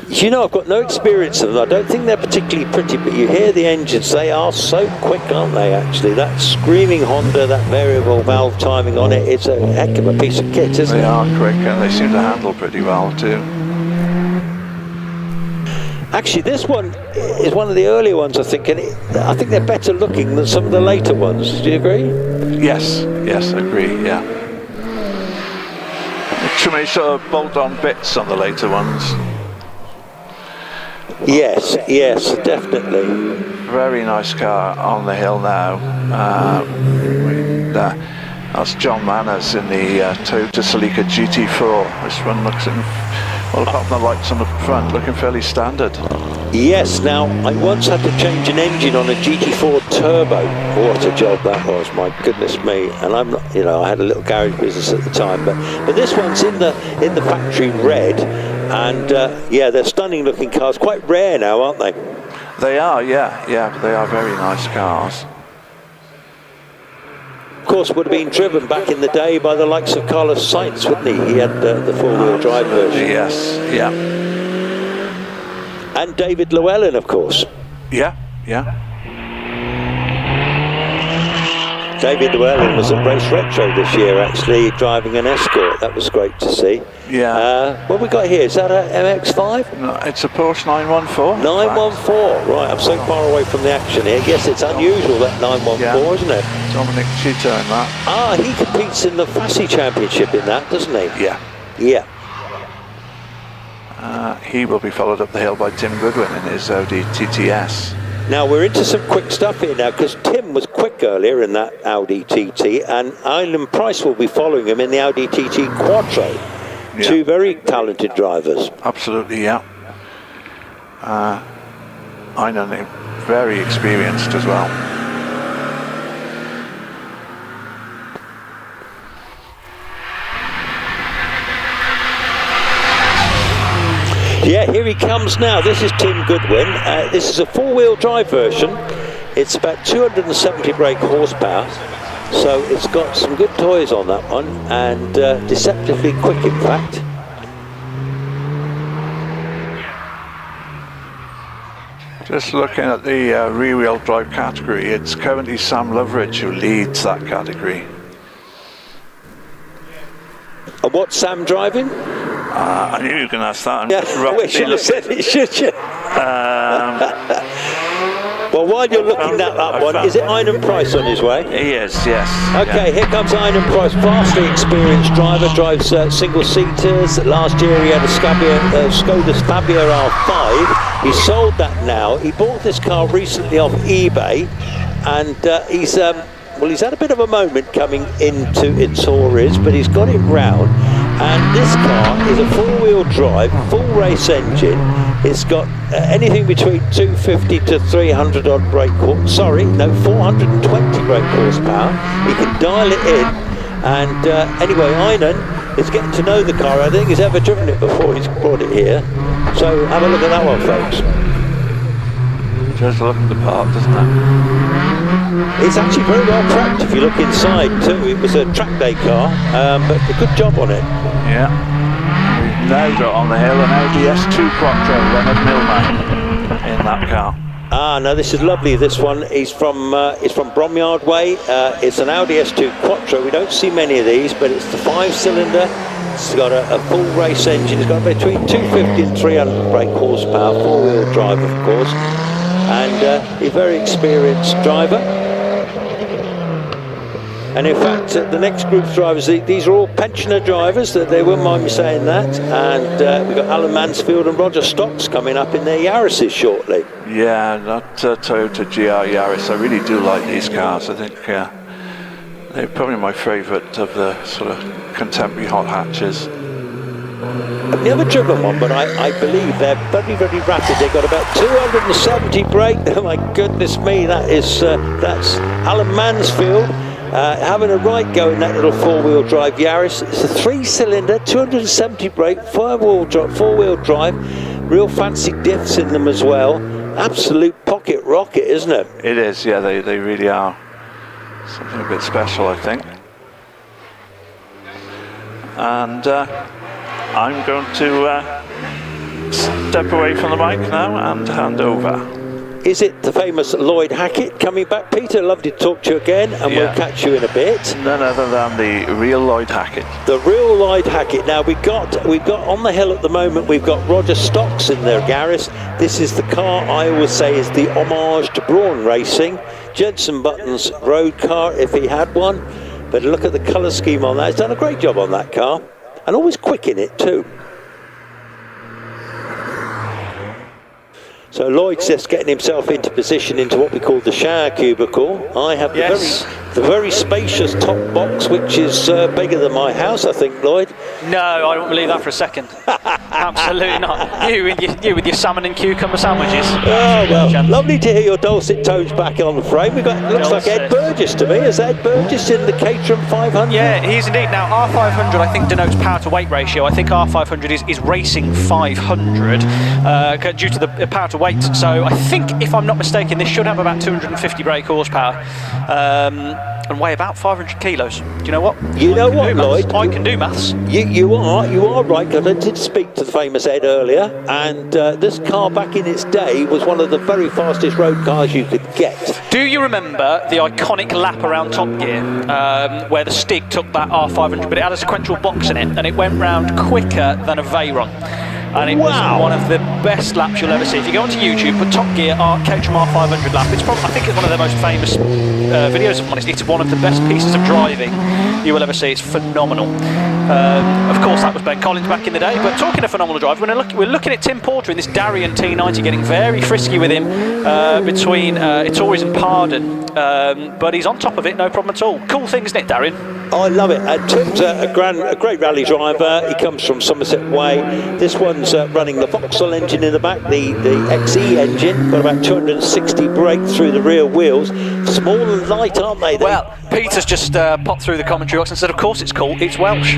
You know, I've got no experience of them. I don't think they're particularly pretty, but you hear the engines, they are so quick, aren't they, actually? That screaming Honda, that variable valve timing on it, it's a heck of a piece of kit, isn't it? They are quick, and they seem to handle pretty well, too. Actually, this one is one of the earlier ones, I think, and I think they're better looking than some of the later ones. Do you agree? Yes, I agree, yeah. Too many sort of bolt-on bits on the later ones. Yes, definitely. Very nice car on the hill now. That's John Manners in the Toyota Celica GT4. This one looks, well, apart from the lights on the front, looking fairly standard. Yes, now, I once had to change an engine on a GT4 Turbo. What a job that was, my goodness me. And I'm not, you know, I had a little garage business at the time, but this one's in the factory red, and yeah, they're stunning looking cars, quite rare now, aren't they? They are, yeah, they are very nice cars. Of course, would have been driven back in the day by the likes of Carlos Sainz, wouldn't he? He had the four-wheel drive version. Yes, yeah. And David Llewellyn, of course. Yeah. David Llewellyn was at Race Retro this year, actually, driving an Escort. That was great to see. Yeah. What we got here? Is that a MX-5? No, it's a Porsche 914. 914, right. I'm so far away from the action here. Yes, it's unusual, that 914, isn't it? Dominic Cheetah in that. Ah, he competes in the Fassi Championship in that, doesn't he? Yeah. He will be followed up the hill by Tim Goodwin in his Audi TTS. Now we're into some quick stuff here now, because Tim was quick earlier in that Audi TT, and Ireland Price will be following him in the Audi TT Quattro. Two very talented drivers. Absolutely, yeah. Einan, very experienced as well. Yeah, here he comes now. This is Tim Goodwin. This is a four-wheel drive version. It's about 270 brake horsepower, so it's got some good toys on that one, and deceptively quick, in fact. Just looking at the rear-wheel drive category, it's currently Sam Loveridge who leads that category. And what's Sam driving? I knew you were going to ask that. Yeah, we should have said it, should you? Well, while you're looking at that one, is it Einan Price on his way? He is, yes. Okay, here comes Einan Price, vastly experienced driver, drives single-seaters. Last year he had a Skoda Fabia R5. He sold that now. He bought this car recently off eBay, and he's had a bit of a moment coming into Inaugural, but he's got it round. And this car is a four-wheel drive, full race engine. It's got anything between 250 to 300 odd brake horsepower. 420 brake horsepower. You can dial it in. And anyway, Einan is getting to know the car. I think he's ever driven it before he's brought it here. So have a look at that one, folks. Just look at the part, doesn't it? It's actually very well prepped if you look inside too. It was a track day car, but a good job on it. Yeah. We've now got on the hill an Audi S2 Quattro, Leonard Milner in that car. Ah, no, this is lovely. This one is from Bromyard Way. It's an Audi S2 Quattro. We don't see many of these, but it's the 5-cylinder. It's got a full race engine. It's got between 250 and 300 brake horsepower, four-wheel drive, of course. And a very experienced driver. And in fact, the next group's drivers, these are all pensioner drivers, they wouldn't mind me saying that. And we've got Alan Mansfield and Roger Stocks coming up in their Yaris's shortly. Yeah, that Toyota GR Yaris, I really do like these cars. I think they're probably my favourite of the sort of contemporary hot hatches. I've never driven one, but I believe they're very, very rapid. They've got about 270 brake. Oh my goodness me, that's Alan Mansfield having a right go in that little four-wheel drive Yaris. It's a 3-cylinder, 270 brake, four-wheel drive, real fancy diffs in them as well. Absolute pocket rocket, isn't it? It is, yeah, they really are. Something a bit special, I think. And I'm going to step away from the mic now and hand over. Is it the famous Lloyd Hackett coming back? Peter, lovely to talk to you again, and we'll catch you in a bit. None other than the real Lloyd Hackett. The real Lloyd Hackett. Now we've got on the hill at the moment. We've got Roger Stocks in there, Garris. This is the car I always say is the homage to Brawn Racing, Jenson Button's road car if he had one. But look at the colour scheme on that. He's done a great job on that car, and always quick in it too. So Lloyd's just getting himself into position into what we call the shower cubicle. I have the very spacious top box, which is bigger than my house, I think, Lloyd. No, I don't believe that for a second. Absolutely not. You with your salmon and cucumber sandwiches. Oh, well, lovely to hear your dulcet tones back on the frame. Looks like Ed Burgess to me. Is Ed Burgess in the Caterham 500? Yeah, he is indeed. Now, R500, I think, denotes power to weight ratio. I think R500 is racing 500 due to the power to weight. So I think, if I'm not mistaken, this should have about 250 brake horsepower. And weigh about 500 kilos. Do you know what? You know what, Lloyd? I can do maths. You are right, because I did speak to the famous Ed earlier, and this car back in its day was one of the very fastest road cars you could get. Do you remember the iconic lap around Top Gear, where the Stig took that R500, but it had a sequential box in it, and it went round quicker than a Veyron? And it was one of the best laps you'll ever see. If you go onto YouTube, put Top Gear Caterham R500 lap, I think it's one of their most famous videos, if I'm honest. It's one of the best pieces of driving you will ever see. It's phenomenal. Of course, that was Ben Collins back in the day. But talking of phenomenal drive, we're looking at Tim Porter in this Darien T90, getting very frisky with him between Itauris and Pardon. But he's on top of it, no problem at all. Cool thing, isn't it, Darien? Oh, I love it. Tim's a great rally driver. He comes from Somerset Way. This one's running the Vauxhall engine in the back, the XE engine. Got about 260 brake through the rear wheels. Small and light, aren't they? Well, Peter's just popped through the commentary box and said, of course it's cool, it's Welsh.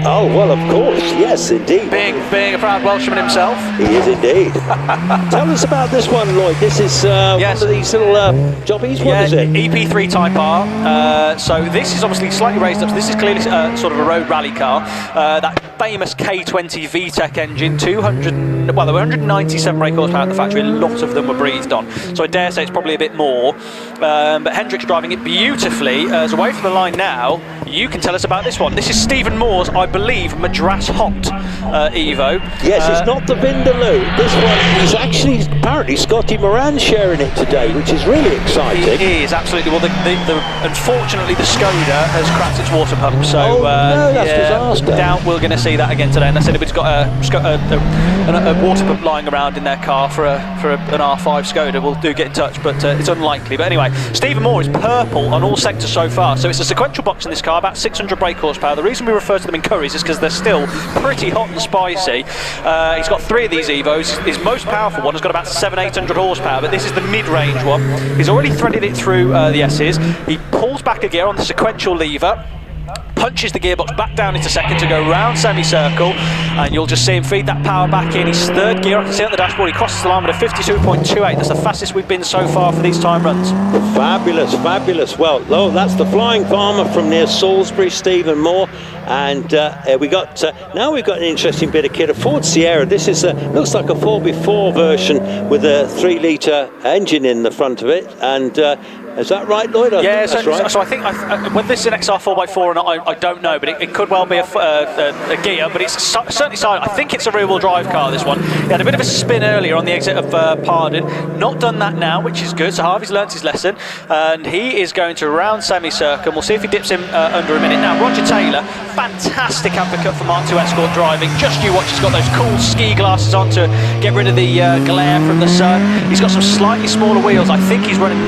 Oh, well, of course. Yes, indeed. Being a proud Welshman himself. He is indeed. Tell us about this one, Lloyd. This is one of these little jobbies. What is it? EP3 Type R. So this is obviously slightly raised up. So this is clearly sort of a road rally car. That famous K20 VTEC engine, there were 197 brake horsepower at the factory. A lot of them were breathed on. So I dare say it's probably a bit more. But Hendrick's driving it beautifully. As away from the line now, you can tell us about this one. This is Stephen Moore's, I believe, Madras Hot Evo. Yes, it's not the Vindaloo. This one is actually apparently Scotty Moran sharing it today, which is really exciting. It is, absolutely. Well, unfortunately, the Skoda has cracked its water pump, so no, that's disaster. Doubt we're going to see that again today. And they said if it's got a water pump lying around in their car for an R5 Skoda, we'll do get in touch, but it's unlikely. But anyway, Stephen Moore is purple on all sectors so far, so it's a sequential box in this car, about 600 brake horsepower. The reason we refer to them in curries is because they're still pretty hot and spicy. He's got 3 of these Evos. His most powerful one has got about 700-800 horsepower, but this is the mid-range one. He's already threaded it through the S's. He pulls back a gear on the sequential lever, punches the gearbox back down into second to go round semicircle, and you'll just see him feed that power back in. His third gear, I can see on the dashboard, he crosses the line with a 52.28. That's the fastest we've been so far for these time runs. Fabulous, fabulous. Well, that's the Flying Farmer from near Salisbury, Stephen Moore. And we've got an interesting bit of kit, a Ford Sierra. This is looks like a 4x4 version with a 3-litre engine in the front of it, and is that right, Lloyd? Yeah, that's right. So I think whether this is an XR 4x4 or not, I don't know, but it could well be a gear, but it's certainly silent. I think it's a rear-wheel drive car, this one. He had a bit of a spin earlier on the exit of Pardon. Not done that now, which is good, so Harvey's learnt his lesson, and he is going to round semicircle. We'll see if he dips him under a minute. Now, Roger Taylor, fantastic advocate for Mark II Escort driving. Just you watch, he's got those cool ski glasses on to get rid of the glare from the sun. He's got some slightly smaller wheels. I think he's running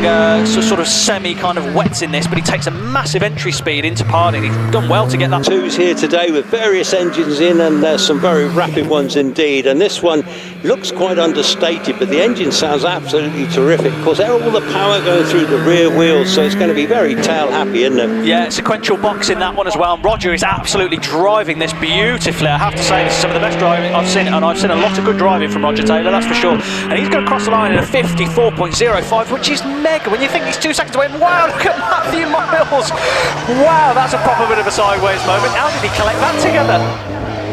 sort of semi kind of wets in this, but he takes a massive entry speed into Pardon. He's done well to get that. Two's here today with various engines in, and there's some very rapid ones indeed, and this one looks quite understated, but the engine sounds absolutely terrific. Of course, all the power going through the rear wheels, so it's going to be very tail happy, isn't it? Yeah, sequential box in that one as well. Roger is absolutely driving this beautifully. I have to say, this is some of the best driving I've seen, and I've seen a lot of good driving from Roger Taylor, that's for sure. And he's going to cross the line in a 54.05, which is mega when you think he's 2 seconds away. And wow, look at Matthew Miles. Wow, that's a proper bit of a sideways moment. How did he collect that together?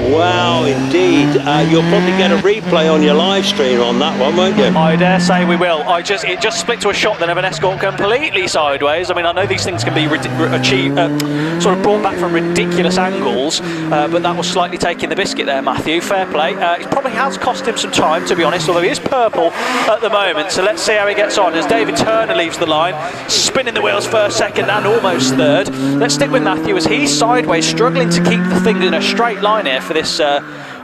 Wow, indeed. You'll probably get a replay on your live stream on that one, won't you? I dare say we will. It just split to a shot then of an Escort completely sideways. I mean, I know these things can be sort of brought back from ridiculous angles, but that was slightly taking the biscuit there, Matthew. Fair play. It probably has cost him some time, to be honest, although he is purple at the moment. So let's see how he gets on as David Turner leaves the line, spinning the wheels first, second, and almost third. Let's stick with Matthew as he's sideways, struggling to keep the thing in a straight line here for this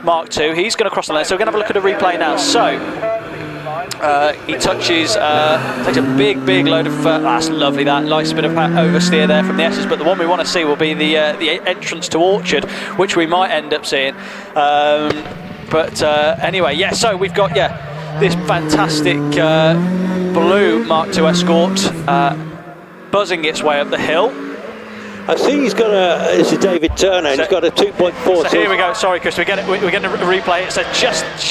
Mark II. He's going to cross the line, so we're going to have a look at a replay now. So he touches, takes a big load of, that's lovely, that nice bit of oversteer there from the S's, but the one we want to see will be the entrance to Orchard, which we might end up seeing. Anyway, yeah, so we've got, this fantastic blue Mark II Escort buzzing its way up the hill. I think he's got this is David Turner, and he's got a 2.4. So here we go. Sorry, Chris, we're getting a replay. It's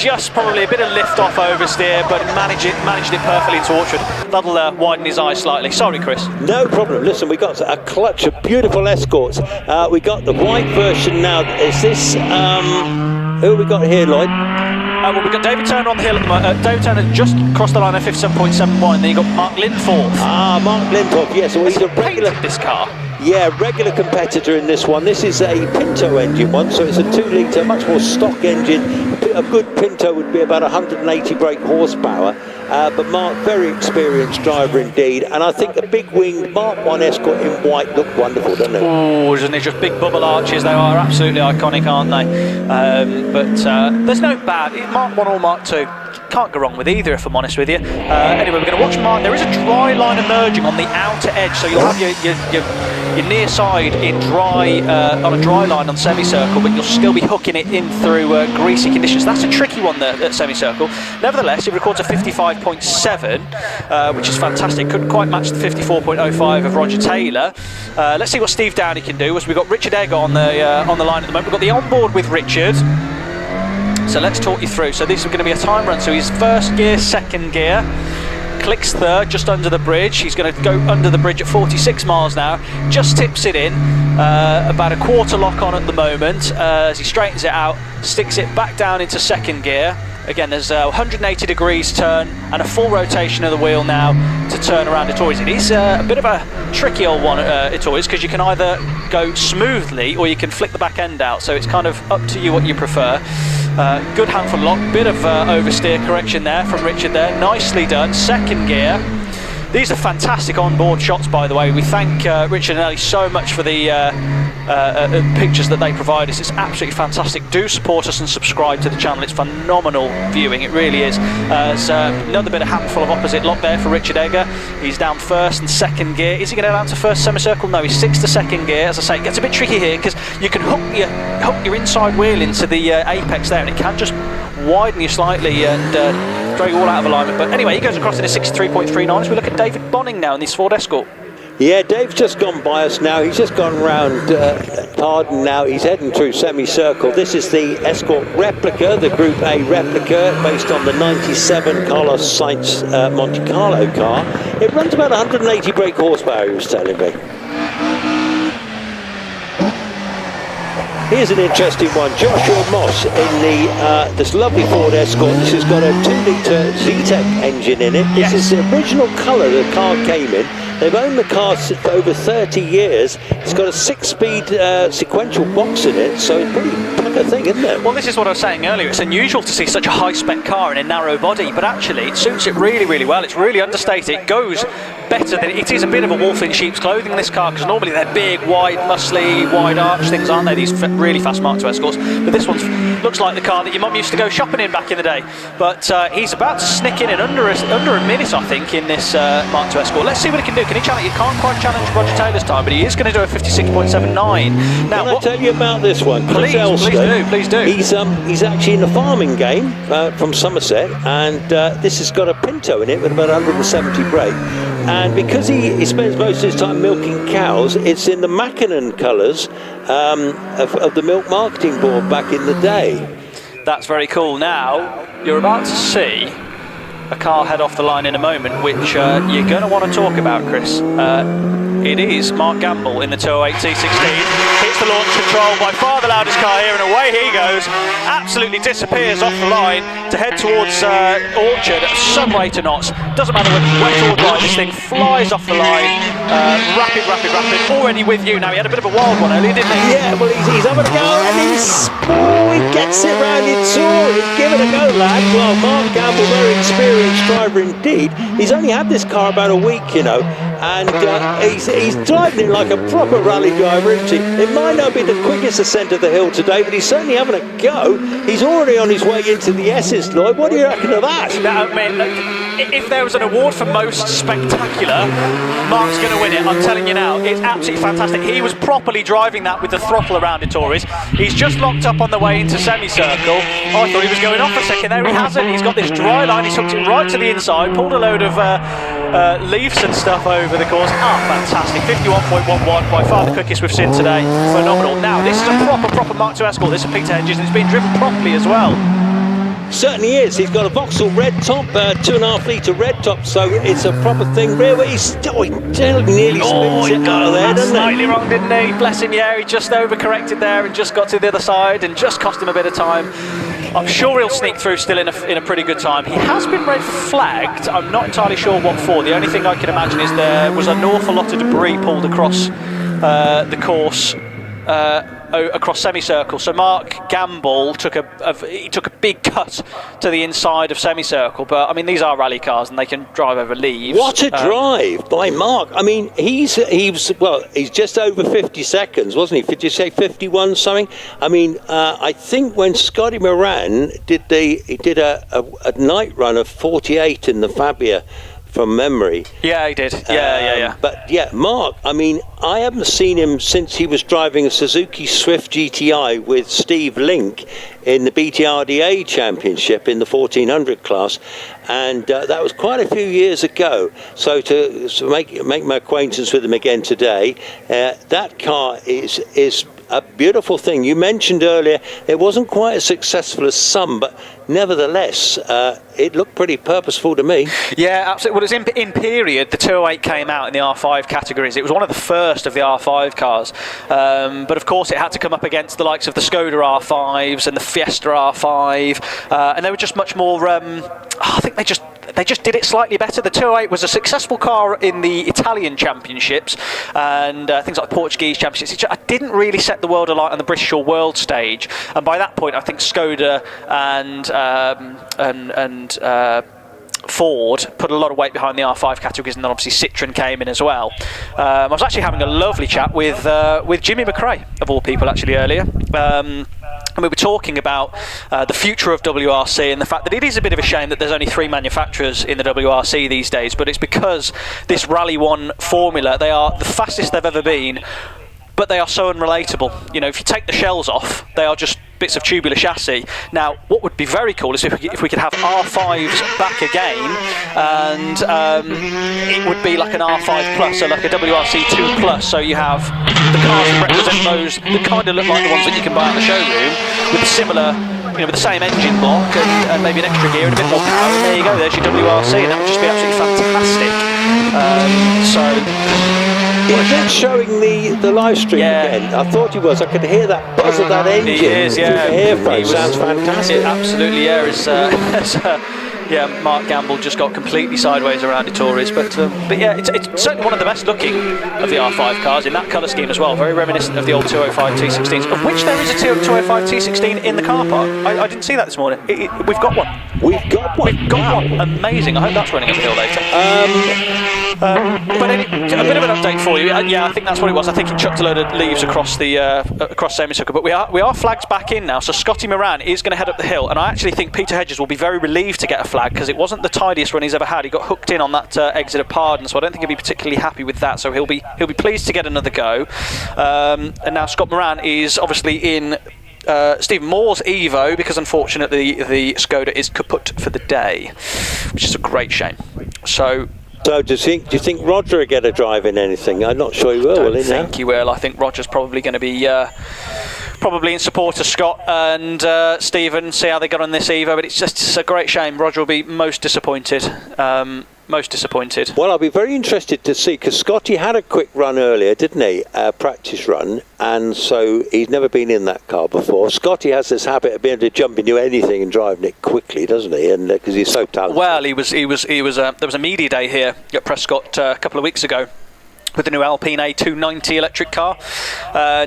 just probably a bit of lift off oversteer, but managed it perfectly into Orchard. That'll widen his eyes slightly. Sorry, Chris. No problem. Listen, we got a clutch of beautiful Escorts. We got the white version now. Is this who have we got here, Lloyd? Well, we've got David Turner on the hill at the moment. David Turner just crossed the line at 57.71, and then you've got Mark Linforth. Mark Linforth, yes. Well, he's a regular. This car. Yeah, regular competitor in this one. This is a Pinto engine one, so it's a 2-litre, much more stock engine. A good Pinto would be about 180 brake horsepower, but Mark, very experienced driver indeed, and I think the big winged Mark I Escort in white looked wonderful, doesn't it? Oh, isn't it just big bubble arches? They are absolutely iconic, aren't they? But there's no bad Mark I or Mark II. can't go wrong with either, if I'm honest with you. Anyway, we're going to watch Mark. There is a dry line emerging on the outer edge, so you'll have your near side in dry on a dry line on semicircle, but you'll still be hooking it in through greasy conditions. That's a tricky one, that semicircle. Nevertheless, it records a 55.7, which is fantastic. Couldn't quite match the 54.05 of Roger Taylor. Let's see what Steve Downey can do. As we've got Richard Egger on the line at the moment. We've got the onboard with Richard. So let's talk you through. So this is going to be a time run. So he's first gear, second gear. Clicks third, just under the bridge. He's going to go under the bridge at 46 miles now. Just tips it in. About a quarter lock on at the moment. As he straightens it out, sticks it back down into second gear. Again, there's a 180 degrees turn and a full rotation of the wheel now to turn around it always. It is a bit of a tricky old one, it always, because you can either go smoothly or you can flick the back end out. So it's kind of up to you what you prefer. Good handful lock, bit of oversteer correction there from Richard there. Nicely done, second gear. These are fantastic onboard shots, by the way. We thank Richard and Ellie so much for the pictures that they provide us. It's absolutely fantastic. Do support us and subscribe to the channel. It's phenomenal viewing, it really is. There's another bit of handful of opposite lock there for Richard Egger. He's down first and second gear. Is he going to go down to first semicircle? No, he sticks to second gear. As I say, it gets a bit tricky here because you can hook your inside wheel into the apex there, and it can just widen you slightly and throw you all out of alignment. But anyway, he goes across in a 63.39 as we look at David Bonning now in this Ford Escort. Yeah, Dave's just gone by us now. He's just gone round Arden now. He's heading through semicircle. This is the Escort replica, the Group A replica, based on the 97 Carlos Sainz Monte Carlo car. It runs about 180 brake horsepower, he was telling me. Here's an interesting one. Joshua Moss in this lovely Ford Escort. This has got a 2-litre Z-Tech engine in it. This is the original colour the car came in. They've owned the car for over 30 years. It's got a 6-speed sequential box in it, so it's pretty pucker thing, isn't it? Well, this is what I was saying earlier. It's unusual to see such a high-spec car in a narrow body, but actually it suits it really, really well. It's really understated. It goes better than it is. A bit of a wolf in sheep's clothing, this car, because normally they're big, wide, muscly, wide arch things, aren't they? These really fast Mark II Escorts. But this one looks like the car that your mum used to go shopping in back in the day. But he's about to snick in under a minute, I think, in this Mark II Escort. Let's see what he can do. Can he challenge? He can't quite challenge Roger Taylor's time, but he is going to do a 56.79. Now, can I tell you about this one? Please do. He's actually in the farming game from Somerset, and this has got a Pinto in it with about 170 brake. And because he spends most of his time milking cows, it's in the Mackinnon colours of the Milk Marketing Board back in the day. That's very cool. Now, you're about to see a car head off the line in a moment, which you're going to want to talk about, Chris. It is Mark Gamble in the 208 T16. Hits the launch control, by far the loudest car here, and away he goes. Absolutely disappears off the line to head towards Orchard at some rate of knots. Doesn't matter whether it's wet or dry, this thing flies off the line. Rapid. Already with you now. He had a bit of a wild one earlier, didn't he? Yeah, well, he's having a go, and he gets it round in Tory. Give it a go, lad. Well, Mark Gamble, very experienced driver indeed. He's only had this car about a week, you know, and he's driving it like a proper rally driver, isn't he? It might not be the quickest ascent of the hill today, but he's certainly having a go. He's already on his way into the S's, Lloyd. What do you reckon of that? I mean, if there was an award for most spectacular, Mark's going to win it. I'm telling you now, it's absolutely fantastic. He was properly driving that with the throttle around in Tories. He's just locked up on the way into semicircle. I thought he was going off a second there. He hasn't. He's got this dry line. He's hooked it right to the inside, pulled a load of leaves and stuff over the course. Fantastic. 51.11, by far the quickest we've seen today. Phenomenal. Now, this is a proper Mark II Escort. This is Peter Hedges, and it's been driven properly as well. Certainly is. He's got a Vauxhall red top, 2.5 litre red top, so it's a proper thing. Rear, he's nearly spins it out of there, doesn't he? Slightly wrong, didn't he? Bless him, yeah. He just overcorrected there and just got to the other side and just cost him a bit of time. I'm sure he'll sneak through still in a pretty good time. He has been red flagged. I'm not entirely sure what for. The only thing I can imagine is there was an awful lot of debris pulled across the course across semicircle. So Mark Gamble took a big cut to the inside of semicircle. But I mean, these are rally cars, and they can drive over leaves. What a drive by Mark! I mean, he's just over 50 seconds, wasn't he? Did you say 51 something? I mean, I think when Scotty Moran did a night run of 48 in the Fabia, from memory. Yeah, he did. Yeah. But yeah, Mark, I mean, I haven't seen him since he was driving a Suzuki Swift GTI with Steve Link in the BTRDA Championship in the 1400 class, and that was quite a few years ago. So to make my acquaintance with him again today, that car is a beautiful thing. You mentioned earlier it wasn't quite as successful as some, but nevertheless it looked pretty purposeful to me. Yeah, absolutely. Well, it was in period the 208 came out in the R5 categories. It was one of the first of the R5 cars, but of course it had to come up against the likes of the Skoda R5s and the Fiesta R5, and they were just much more I think they just did it slightly better. The 208 was a successful car in the Italian championships and things like the Portuguese championships. It didn't really set the world alight on the British or world stage, and by that point I think Skoda and Ford put a lot of weight behind the R5 categories, and then obviously Citroen came in as well. I was actually having a lovely chat with Jimmy McRae, of all people, actually earlier. And we were talking about the future of WRC and the fact that it is a bit of a shame that there's only 3 manufacturers in the WRC these days, but it's because this Rally 1 formula, they are the fastest they've ever been, but they are so unrelatable. You know, if you take the shells off, they are just bits of tubular chassis. Now, what would be very cool is if we could have R5s back again, and it would be like an R5 Plus, so like a WRC 2 Plus, so you have the cars that represent those that kind of look like the ones that you can buy at the showroom, with a similar, with the same engine block and maybe an extra gear and a bit more power, and there you go, there's your WRC, and that would just be absolutely fantastic. Is it showing the live stream again? I thought he was. I could hear that buzz of that engine. He is, yeah. Through the earphones. Sounds fantastic. Absolutely, yeah. Mark Gamble just got completely sideways around Tories, but yeah, it's certainly one of the best looking of the R5 cars in that colour scheme as well. Very reminiscent of the old 205 T16s, of which there is a 205 T16 in the car park. I didn't see that this morning. We've got one. We've got one. Amazing. I hope that's running uphill later. But a bit of an update for you. Yeah, I think that's what it was. I think he chucked a load of leaves across the across semicircle. But we are flags back in now. So Scotty Moran is going to head up the hill, and I actually think Peter Hedges will be very relieved to get a flag, because it wasn't the tidiest run he's ever had. He got hooked in on that exit at Pardon, so I don't think he'll be particularly happy with that. So he'll be pleased to get another go. And now Scott Moran is obviously in Stephen Moore's Evo, because unfortunately the Skoda is kaput for the day, which is a great shame. So do you think Roger will get a drive in anything? I'm not sure he will. I think he will. I think Roger's probably going to be probably in support of Scott and Stephen, see how they got on this Evo, but it's a great shame. Roger will be most disappointed. Well, I'll be very interested to see, because Scotty had a quick run earlier, didn't he? A practice run, and so he's never been in that car before. Scotty has this habit of being able to jump into anything and driving it quickly, doesn't he? And because he's so talented. Well, there was a media day here at Prescott a couple of weeks ago with the new Alpine A290 electric car.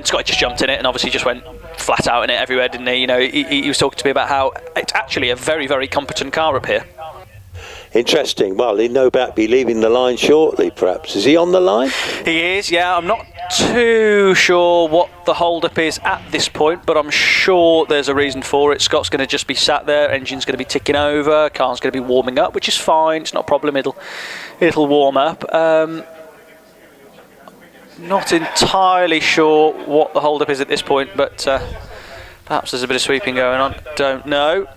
Scotty just jumped in it and obviously just went flat out in it everywhere, didn't he? You know, he was talking to me about how it's actually a very, very competent car up here. Interesting. Well, he'll no doubt be leaving the line shortly, perhaps. Is he on the line? He is, yeah. I'm not too sure what the hold-up is at this point, but I'm sure there's a reason for it. Scott's going to just be sat there, engine's going to be ticking over, car's going to be warming up, which is fine. It's not a problem. It'll warm up. Not entirely sure what the hold-up is at this point, but perhaps there's a bit of sweeping going on. Don't know.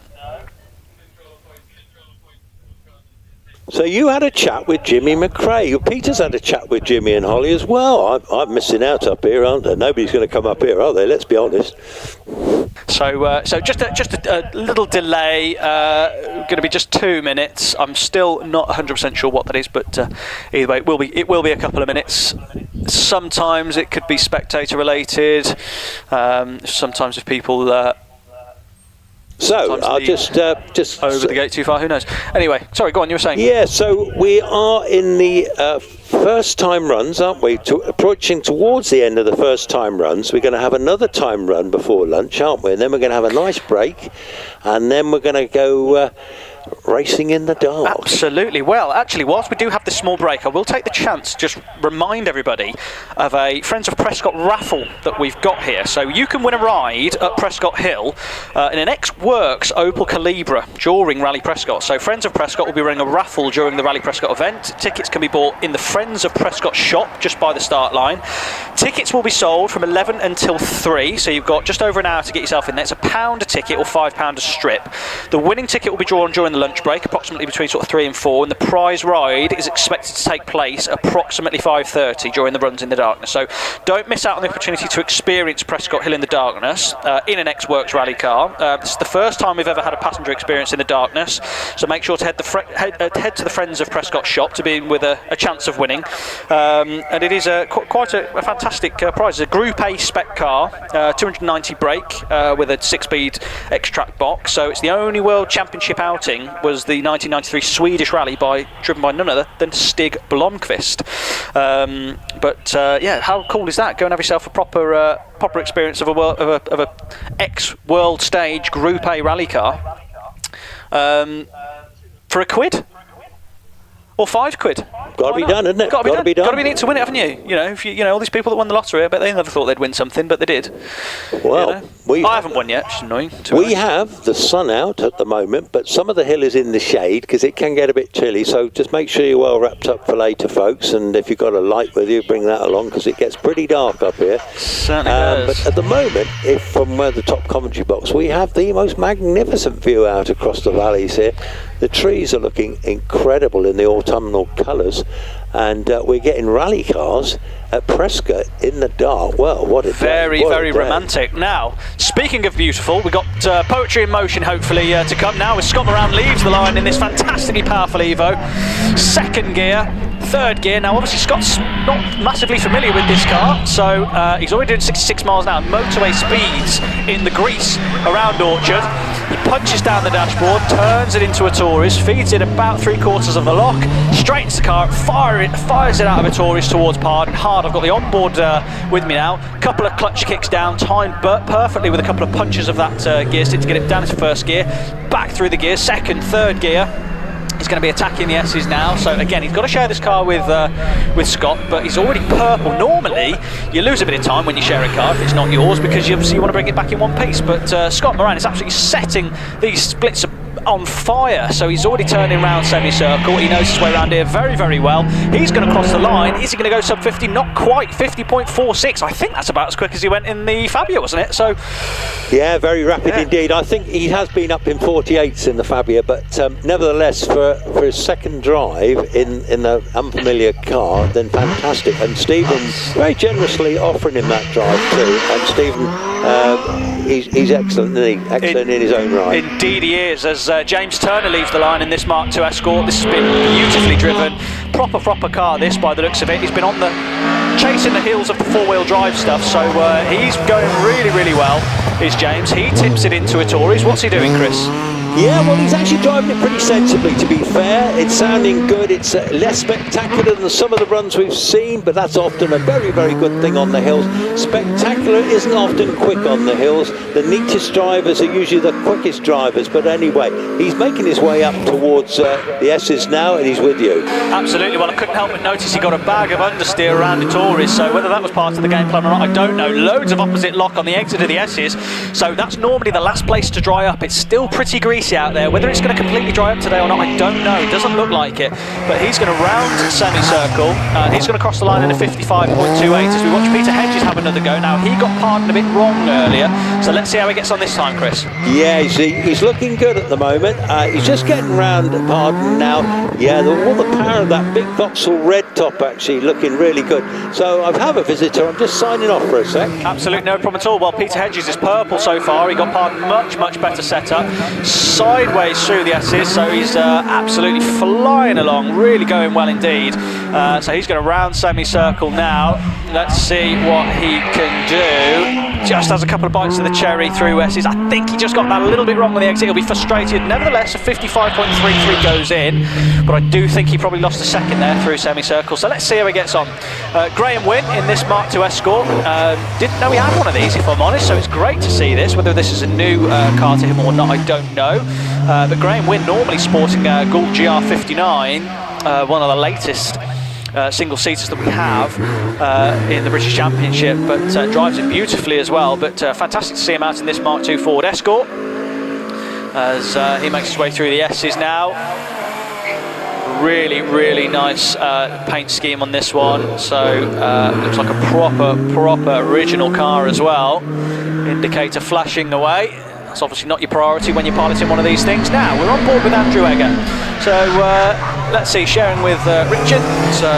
So you had a chat with Jimmy McRae. Peter's had a chat with Jimmy and Holly as well. I'm missing out up here, aren't I? Nobody's going to come up here, are they? Let's be honest. So just a little delay. Going to be just 2 minutes. I'm still not 100% sure what that is, but either way, it will be a couple of minutes. Sometimes it could be spectator related. Sometimes if people. So Sometimes I'll just over the gate too far. Who knows? Anyway, sorry. Go on. You were saying. Yeah. So we are in the first time runs, aren't we? Approaching towards the end of the first time runs. We're going to have another time run before lunch, aren't we? And then we're going to have a nice break, and then we're going to go racing in the dark. Absolutely. Well, actually, whilst we do have this small break, I will take the chance to just remind everybody of a Friends of Prescott raffle that we've got here. So you can win a ride at Prescott Hill in an X-Works Opel Calibra during Rallye Prescott. So Friends of Prescott will be running a raffle during the Rallye Prescott event. Tickets can be bought in the Friends of Prescott shop just by the start line. Tickets will be sold from 11 until 3, so you've got just over an hour to get yourself in there. It's £1 a ticket or £5 a strip. The winning ticket will be drawn during the lunch break, approximately between sort of 3 and 4, and the prize ride is expected to take place approximately 5:30 during the runs in the darkness. So don't miss out on the opportunity to experience Prescott Hill in the darkness in an X-Works rally car. This is the first time we've ever had a passenger experience in the darkness, so make sure to head to the Friends of Prescott shop to be in with a chance of winning. And it is quite a fantastic prize. It's a Group A spec car, 290 brake with a 6-speed X-Track box. So it's the only World Championship outing was the 1993 Swedish Rally driven by none other than Stig Blomqvist. Yeah, how cool is that? Go and have yourself a proper experience of a ex-World Stage Group A rally car for £1 or £5. Got to be done, isn't it? Got to be done. Got to be neat to win it, haven't you? You know, if you know all these people that won the lottery, I bet they never thought they'd win something, but they did. Well, I haven't won yet, which is annoying. We have the sun out at the moment, but some of the hill is in the shade because it can get a bit chilly. So just make sure you're well wrapped up for later, folks. And if you've got a light with you, bring that along because it gets pretty dark up here. Certainly does. But at the moment, if from the top commentary box, we have the most magnificent view out across the valleys here. The trees are looking incredible in the autumnal colours, and we're getting rally cars at Prescott in the dark. Well, what a day. Very romantic. Now, speaking of beautiful, we've got poetry in motion hopefully to come now as Scott Moran leaves the line in this fantastically powerful Evo. Second gear, third gear. Now obviously Scott's not massively familiar with this car, so he's already doing 66 miles an hour motorway speeds in the grease around Orchard. He punches down the dashboard, turns it into a Taurus, feeds it about 3/4 of the lock, straightens the car, fires it out of a Taurus towards Pardon hard. I've got the onboard with me now. Couple of clutch kicks down, timed perfectly with a couple of punches of that gear stick to get it down into first gear, back through the gear, second, third gear. He's going to be attacking the S's now, so again he's got to share this car with Scott, but he's already purple. Normally you lose a bit of time when you share a car if it's not yours because you obviously want to bring it back in one piece, but Scott Moran is absolutely setting these splits on fire, so he's already turning around semicircle. He knows his way around here very well. He's going to cross the line. Is he going to go sub 50? Not quite. 50.46. I think that's about as quick as he went in the Fabia, wasn't it? So yeah, very rapid indeed. I think he has been up in 48s in the Fabia, but nevertheless for his second drive in the unfamiliar car, then fantastic. And Stephen very generously offering him that drive too, and Stephen he's excellent, isn't he? Excellent in his own right. Indeed he is. As James Turner leaves the line in this Mark II Escort, this has been beautifully driven. Proper car this by the looks of it. He's been on the chasing the heels of the four-wheel drive stuff, so he's going really well, is James. He tips it into a Taurus. What's he doing, Chris? Yeah, well, he's actually driving it pretty sensibly, to be fair. It's sounding good. It's less spectacular than some of the runs we've seen, but that's often a very good thing on the hills. Spectacular isn't often quick on the hills. The neatest drivers are usually the quickest drivers, but anyway, he's making his way up towards the S's now, and he's with you. Absolutely. Well, I couldn't help but notice he got a bag of understeer around the Taurus, so whether that was part of the game plan or not, I don't know. Loads of opposite lock on the exit of the S's, so that's normally the last place to dry up. It's still pretty greasy out there. Whether it's going to completely dry up today or not, I don't know. It doesn't look like it, but he's going to round semicircle, and he's going to cross the line in a 55.28 as we watch Peter Hedges have another go. Now, he got Pardon a bit wrong earlier, so let's see how he gets on this time, Chris. Yeah, he's looking good at the moment. He's just getting round Pardon now. Yeah, all the power of that big Vauxhall red top actually looking really good. So I have a visitor. I'm just signing off for a sec. Absolutely no problem at all. Well, Peter Hedges is purple so far. He got Pardon much better setup. sideways through the S's, so he's absolutely flying along, really going well indeed. So he's going to round semicircle now. Let's see what he can do. Just has a couple of bites of the cherry through S's. I think he just got that a little bit wrong with the exit. He'll be frustrated. Nevertheless, a 55.33 goes in, but I do think he probably lost a second there through semicircle. So let's see how he gets on. Graham Wynn in this Mark II Escort. Didn't know he had one of these, if I'm honest, so it's great to see this. Whether this is a new car to him or not, I don't know. But Graham Wynn normally sporting a Gould GR59, one of the latest single-seaters that we have in the British Championship, but drives it beautifully as well. But fantastic to see him out in this Mark II Ford Escort as he makes his way through the S's now. Really, really nice paint scheme on this one. So looks like a proper original car as well. Indicator flashing away. That's obviously not your priority when you're piloting one of these things. Now we're on board with Andrew Egger. So let's see, sharing with Richard. So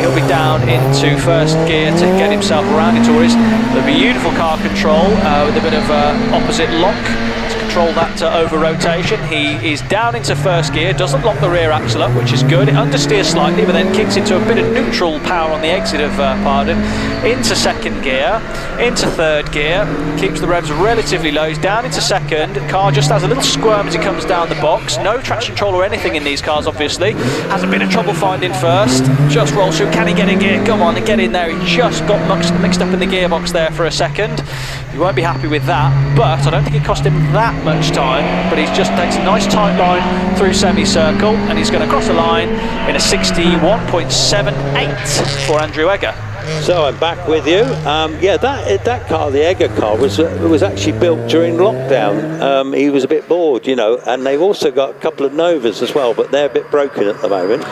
he'll be down into first gear to get himself around into the beautiful car control with a bit of opposite lock to control that over rotation. He is down into first gear, doesn't lock the rear axle up, which is good. It understeers slightly, but then kicks into a bit of neutral power on the exit of Pardon. Into second gear, into third gear, keeps the revs relatively low. He's down into second. Car just has a little squirm as he comes down the box. No traction control or anything in these cars, obviously. Has a bit of trouble finding first. Just rolls through. Can he get in gear? Come on and get in there. He just got mixed up in the gearbox there for a second. You won't be happy with that, but I don't think it cost him that much time. But he just takes a nice tight line through semicircle, and he's going to cross the line in a 61.78 for Andrew Egger. So I'm back with you. Yeah, that car, the Egger car, was actually built during lockdown. He was a bit bored, you know, and they've also got a couple of Novas as well, but they're a bit broken at the moment.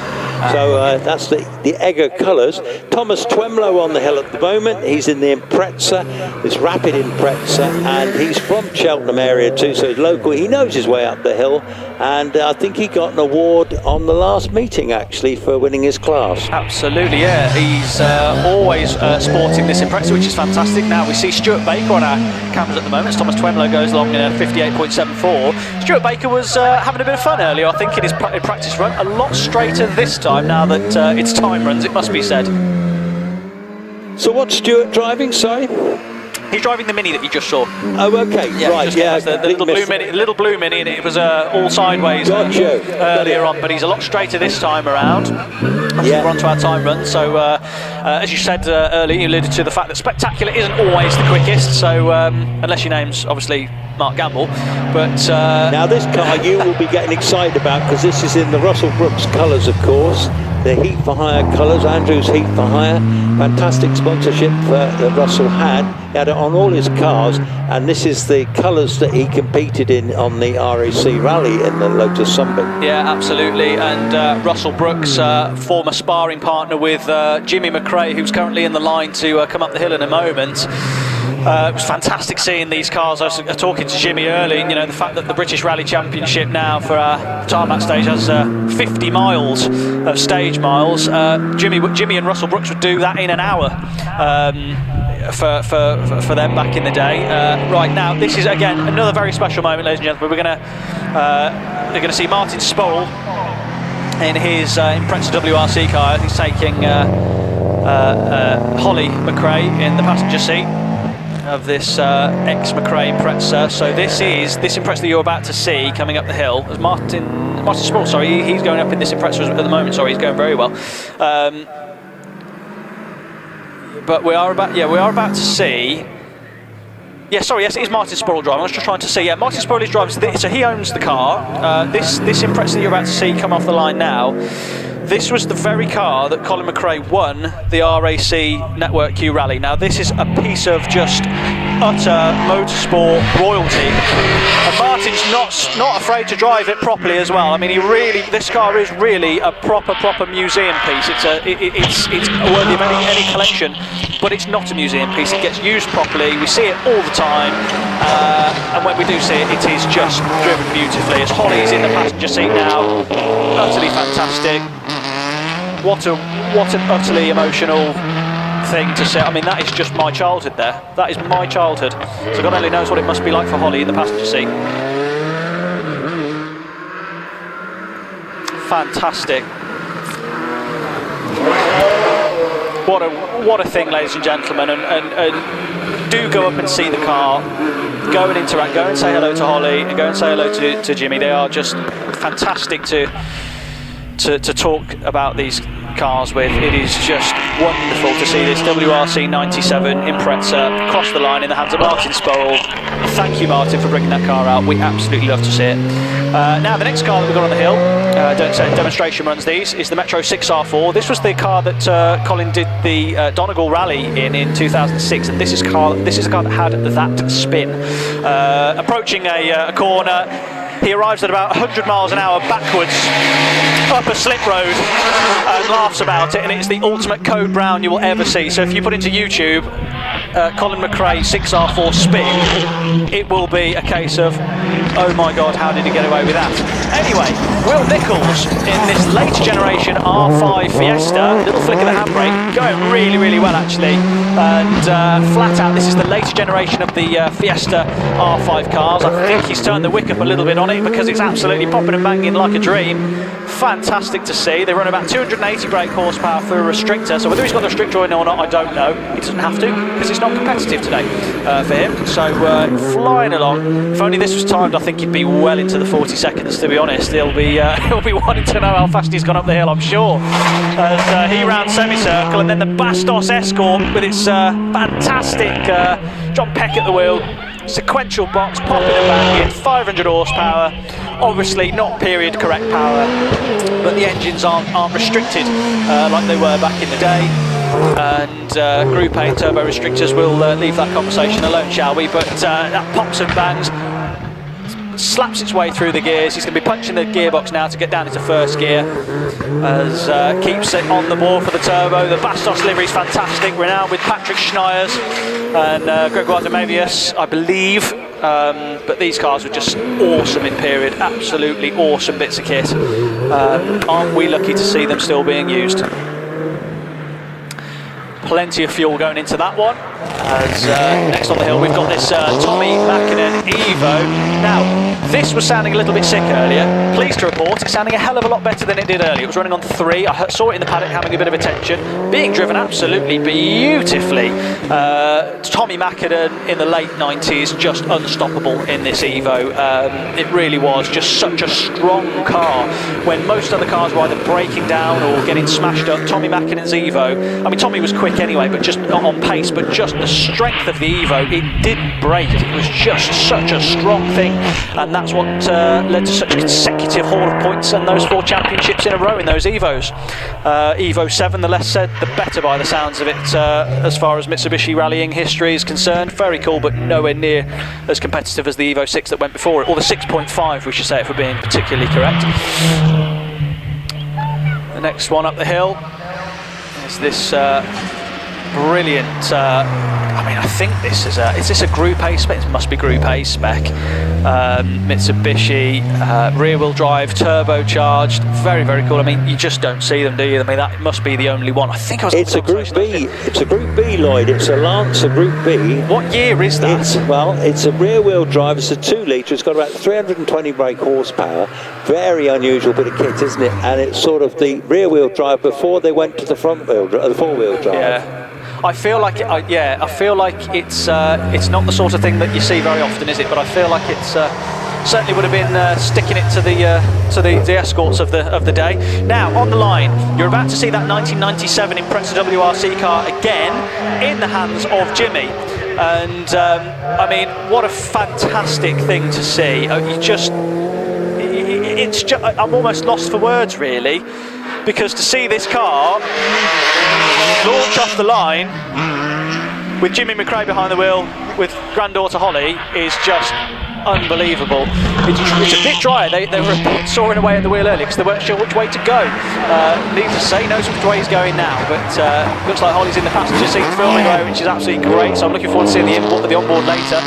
So that's the Egger colours. Thomas Twemlow on the hill at the moment. He's in the Impreza, this rapid Impreza, and he's from Cheltenham area too, so he's local. He knows his way up the hill, and I think he got an award on the last meeting actually for winning his class. Absolutely, yeah. He's always sporting this Impreza, which is fantastic. Now we see Stuart Baker on our cameras at the moment. Thomas Twemlow goes along in a 58.74. Stuart Baker was having a bit of fun earlier, I think, in his practice run. A lot straighter this time now that it's time runs, it must be said. So what's Stuart driving, sorry? He's driving the Mini that you just saw. Oh, okay, yeah, right, yeah. The little blue Mini, and it was all sideways earlier on, but he's a lot straighter this time around. Yeah. We're on to our time run, so as you said earlier, you alluded to the fact that Spectacular isn't always the quickest, so unless your name's obviously Mark Gamble, but now this car you will be getting excited about, because this is in the Russell Brooks colours, of course. The Heat for Hire colours, Andrew's Heat for Hire, fantastic sponsorship that Russell had. He had it on all his cars, and this is the colours that he competed in on the RAC Rally in the Lotus Sunbeam. Yeah, absolutely, and Russell Brooks, former sparring partner with Jimmy McRae, who's currently in the line to come up the hill in a moment. It was fantastic seeing these cars. I was talking to Jimmy early, you know, the fact that the British Rally Championship now for tarmac stage has 50 miles of stage miles. Jimmy and Russell Brooks would do that in an hour for them back in the day. Right now, this is again another very special moment, ladies and gentlemen. We're going to see Martin Sporrell in his Impreza WRC car. He's taking Holly McRae in the passenger seat of this ex-McRae Impreza. So this Impreza that you're about to see coming up the hill. As Martin Sporrell, sorry, he's going up in this Impreza at the moment. Sorry, he's going very well. But we are about to see. Yeah, sorry, yes, it is Martin Sporrell driving. I was just trying to see. Yeah, Martin Sporrell is driving. So he owns the car. This Impreza that you're about to see come off the line now. This was the very car that Colin McRae won the RAC Network Q Rally. Now this is a piece of just utter motorsport royalty, and Martin's not afraid to drive it properly as well. I mean, this car is really a proper museum piece. It's worthy of any collection, but it's not a museum piece. It gets used properly. We see it all the time, and when we do see it, it is just driven beautifully. As Holly's in the passenger seat now, utterly fantastic. What an utterly emotional thing to say. I mean, that is just my childhood there. That is my childhood. So God only knows what it must be like for Holly in the passenger seat. fantastic. What a thing, ladies and gentlemen, and do go up and see the car, go and interact, go and say hello to Holly, and go and say hello to Jimmy. They are just fantastic to talk about these cars with. It is just wonderful to see this WRC 97 Impreza cross the line in the hands of Martin Sporrell. Thank you, Martin, for bringing that car out. We absolutely love to see it. Now, the next car that we've got on the hill, demonstration runs these, is the Metro 6R4. This was the car that Colin did the Donegal Rally in 2006, and this is a car that had that spin. Approaching a corner, he arrives at about 100 miles an hour backwards up a slip road and laughs about it, and it's the ultimate code brown you will ever see. So if you put into YouTube Colin McRae 6R4 spin, it will be a case of, oh my god, how did he get away with that? Anyway, Will Nichols in this later generation R5 Fiesta, little flick of the handbrake, going really, really well actually, and flat out, this is the later generation of the Fiesta R5 cars. I think he's turned the wick up a little bit on it because it's absolutely popping and banging like a dream. Fantastic to see. They run about 280 brake horsepower for a restrictor, so whether he's got the restrictor in or not, I don't know. He doesn't have to, because it's not competitive today for him. So flying along. If only this was timed, I think he'd be well into the 40 seconds, to be honest. He'll be wanting to know how fast he's gone up the hill, I'm sure. As he rounds semicircle, and then the Bastos Escort with its fantastic John Peck at the wheel. Sequential box, popping and banging, 500 horsepower, obviously not period correct power, but the engines aren't restricted like they were back in the day, and Group A turbo restrictors, we'll leave that conversation alone, shall we? But that pops and bangs, slaps its way through the gears. He's going to be punching the gearbox now to get down into first gear, as keeps it on the ball for the turbo. The Bastos livery is fantastic, renowned with Patrick Schneier's and Gregoire de Mavius, I believe, but these cars were just awesome in period, absolutely awesome bits of kit. Aren't we lucky to see them still being used? Plenty of fuel going into that one. As next on the hill we've got this Tommy Mäkinen Evo. Now, this was sounding a little bit sick earlier. Pleased to report it's sounding a hell of a lot better than it did earlier. It was running on 3. I saw it in the paddock having a bit of attention, being driven absolutely beautifully. Tommy Mäkinen in the late 90s, just unstoppable in this Evo. It really was just such a strong car. When most other cars were either breaking down or getting smashed up, Tommy Mäkinen's Evo, I mean, Tommy was quick anyway, but just not on pace, but just the strength of the Evo, it didn't break. It was just such a strong thing, and that's what led to such a consecutive haul of points and those 4 championships in a row in those Evos. Evo 7, the less said the better by the sounds of it, as far as Mitsubishi rallying history is concerned. Very cool, but nowhere near as competitive as the Evo 6 that went before it, or the 6.5 we should say, if we're being particularly correct. The next one up the hill is this brilliant, I mean, I think this is this a Group A spec? It must be Group A spec. Mitsubishi, rear wheel drive, turbocharged, very, very cool. I mean, you just don't see them, do you? I mean, that must be the only one. I think I was. It's a Group B. It's a Group B, Lloyd. It's a Lancer Group B. What year is that? It's a rear wheel drive. It's a 2 litre. It's got about 320 brake horsepower. Very unusual bit of kit, isn't it? And it's sort of the rear wheel drive before they went to the front wheel, the 4-wheel drive. Yeah. I feel like I feel like it's not the sort of thing that you see very often, is it? But I feel like it's certainly would have been sticking it to the escorts of the day. Now on the line, you're about to see that 1997 Impreza WRC car again in the hands of Jimmy, and I mean, what a fantastic thing to see. I'm almost lost for words, really, because to see this car launch off the line with Jimmy McRae behind the wheel with granddaughter Holly is just unbelievable. It's a bit dry. They were soaring away at the wheel earlier because they weren't sure which way to go. Needless to say, he knows which way he's going now, but looks like Holly's in the passenger seat filming away, which is absolutely great. So I'm looking forward to seeing the onboard later.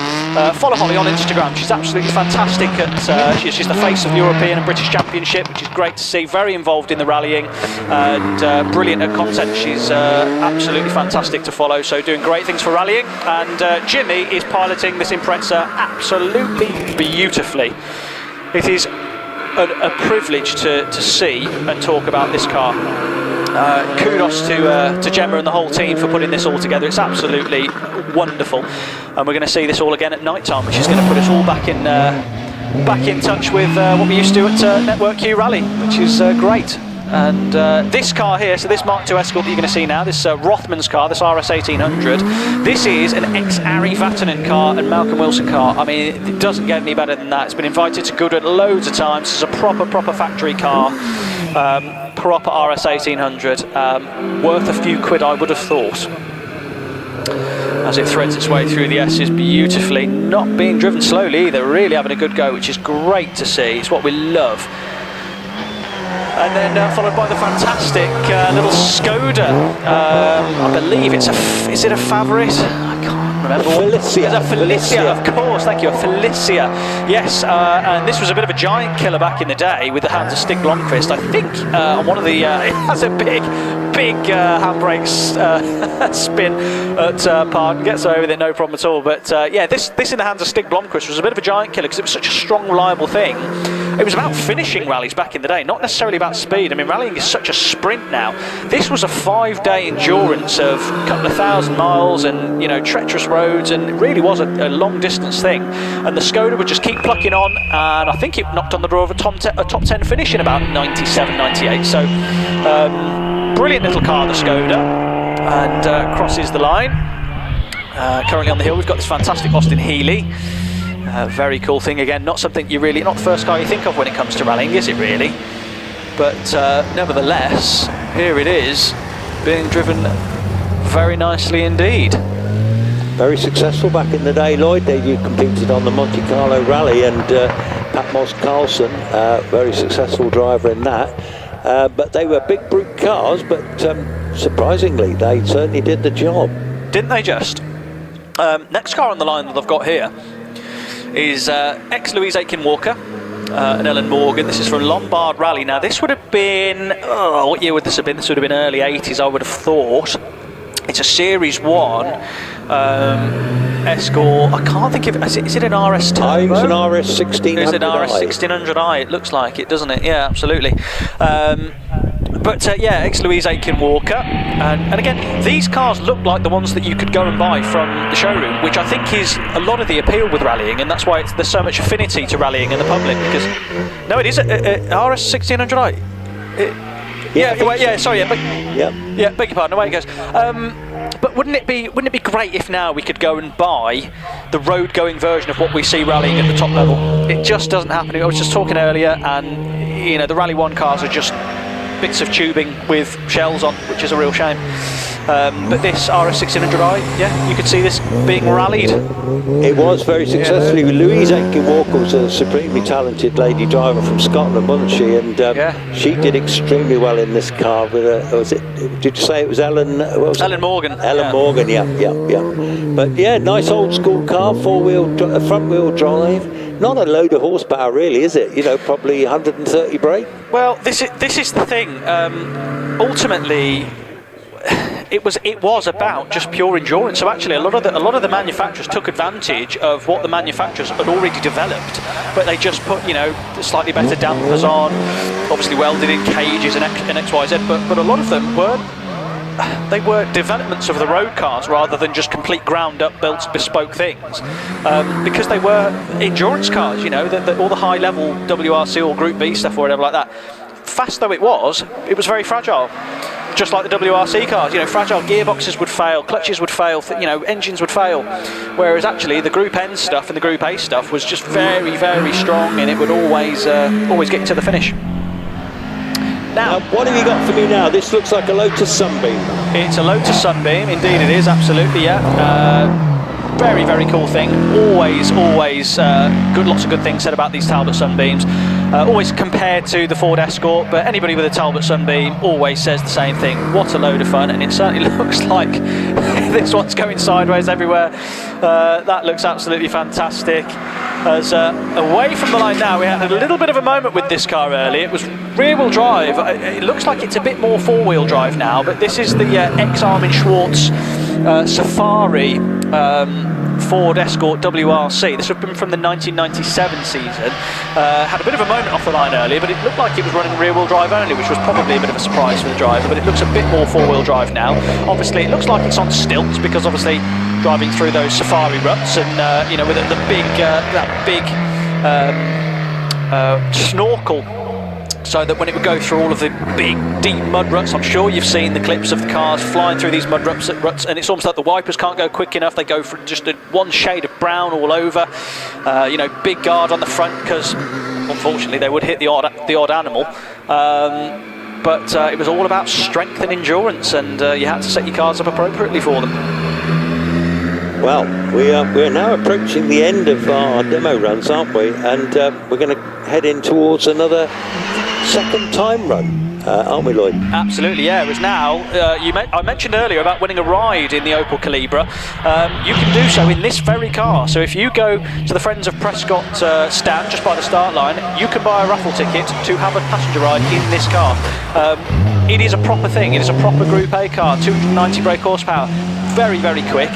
Follow Holly on Instagram. She's absolutely fantastic she's the face of European and British Championship, which is great to see. Very involved in the rallying and brilliant at content. She's absolutely fantastic to follow. So doing great things for rallying, and Jimmy is piloting this Impreza absolutely beautifully. It is a privilege to see and talk about this car. Kudos to Gemma and the whole team for putting this all together. It's absolutely wonderful, and we're going to see this all again at night time, which is going to put us all back in touch with what we used to do at Network Q Rally, which is great. And this car here, so this Mark II Escort that you're going to see now, this Rothman's car, this RS 1800, this is an ex-Ari Vatanen car and Malcolm Wilson car. I mean, it doesn't get any better than that. It's been invited to Goodwood loads of times. It's a proper factory car, proper RS 1800, worth a few quid, I would have thought, as it threads its way through the S's beautifully, not being driven slowly either, really having a good go, which is great to see. It's what we love. And then followed by the fantastic little Skoda. I believe is it a Favourite? I can't remember. Felicia. It's a Felicia, of course. Thank you, a Felicia. Yes, and this was a bit of a giant killer back in the day with the hands of Stig Blomqvist. I think on one of the it has a big handbrake spin at Park. Gets away with it, no problem at all. But yeah, this in the hands of Stig Blomqvist was a bit of a giant killer because it was such a strong, reliable thing. It was about finishing rallies back in the day, not necessarily about speed. I mean, rallying is such a sprint now. This was a 5-day endurance of a couple of thousand miles and, you know, treacherous roads, and it really was a long distance thing. And the Skoda would just keep plucking on, and I think it knocked on the door of a top 10 finish in about 97, 98. So, brilliant little car, the Skoda, and crosses the line. Currently on the hill, we've got this fantastic Austin Healey. Very cool thing, again, not something you really, not the first car you think of when it comes to rallying, is it really? But nevertheless, here it is, being driven very nicely indeed. Very successful back in the day, Lloyd. You competed on the Monte Carlo Rally, and Pat Moss Carlson, very successful driver in that. But they were big brute cars, but surprisingly, they certainly did the job. Didn't they just? Next car on the line that I've got here is ex-Louise Aitken-Walker and Ellen Morgan. This is from Lombard Rally. Now, this would have been, what year would this have been? This would have been early 80s, I would have thought. It's a Series 1 Escort. I can't think of it. Is it an RS Turbo? I think it's an RS 1600i. Is it an RS 1600i? It looks like it, doesn't it? Yeah, absolutely. But yeah, ex-Louise Aitken-Walker, and again, these cars look like the ones that you could go and buy from the showroom, which I think is a lot of the appeal with rallying, and that's why there's so much affinity to rallying in the public. Because no, it is a RS 1600i. Beg your pardon. Away it goes. But wouldn't it be great if now we could go and buy the road-going version of what we see rallying at the top level? It just doesn't happen. I was just talking earlier, and you know, the Rally 1 cars are just bits of tubing with shells on, which is a real shame. But this RS 1600i, yeah, you could see this being rallied. It was very successfully. Louise Aitken-Walker was a supremely talented lady driver from Scotland, wasn't she? And she did extremely well in this car. With did you say it was Ellen? Ellen Morgan. Ellen Morgan, yeah. But yeah, nice old school car, front wheel drive. Not a load of horsepower, really, is it? You know, probably 130 brake. Well, this is the thing. Ultimately, it was about just pure endurance. So actually, a lot of the manufacturers took advantage of what the manufacturers had already developed, but they just put, you know, slightly better dampers on, obviously welded in cages and XYZ. But a lot of them were developments of the road cars rather than just complete ground-up built bespoke things, because they were endurance cars. You know, all the high-level WRC or Group B stuff or whatever like that. Fast though it was very fragile. Just like the WRC cars, you know, fragile gearboxes would fail, clutches would fail, you know, engines would fail. Whereas actually the Group N stuff and the Group A stuff was just very, very strong, and it would always get you to the finish. Now, what have you got for me now? This looks like a Lotus Sunbeam. It's a Lotus Sunbeam, indeed it is, absolutely, yeah. Very, very cool thing. Always lots of good things said about these Talbot Sunbeams. Always compared to the Ford Escort, but anybody with a Talbot Sunbeam always says the same thing. What a load of fun, and it certainly looks like this one's going sideways everywhere. That looks absolutely fantastic. As away from the line now, we had a little bit of a moment with this car earlier. It was rear-wheel drive. It looks like it's a bit more four-wheel drive now, but this is the ex-Armin Schwartz Safari Ford Escort WRC. This would have been from the 1997 season. Had a bit of a moment off the line earlier, but it looked like it was running rear-wheel drive only, which was probably a bit of a surprise for the driver, but it looks a bit more four-wheel drive now. Obviously, it looks like it's on stilts, because obviously driving through those safari ruts and, with the big, that big snorkel, so that when it would go through all of the big, deep mud ruts, I'm sure you've seen the clips of the cars flying through these mud ruts, and it's almost like the wipers can't go quick enough. They go for just one shade of brown all over. Big guard on the front, because unfortunately they would hit the odd animal. But it was all about strength and endurance, and you had to set your cars up appropriately for them. Well, we're now approaching the end of our demo runs, aren't we? And we're going to head in towards another second time run, aren't we, Lloyd? Absolutely, yeah. It was now. I mentioned earlier about winning a ride in the Opel Calibra. You can do so in this very car. So if you go to the Friends of Prescott stand just by the start line, you can buy a raffle ticket to have a passenger ride in this car. It is a proper thing. It is a proper Group A car, 290 brake horsepower, very, very quick.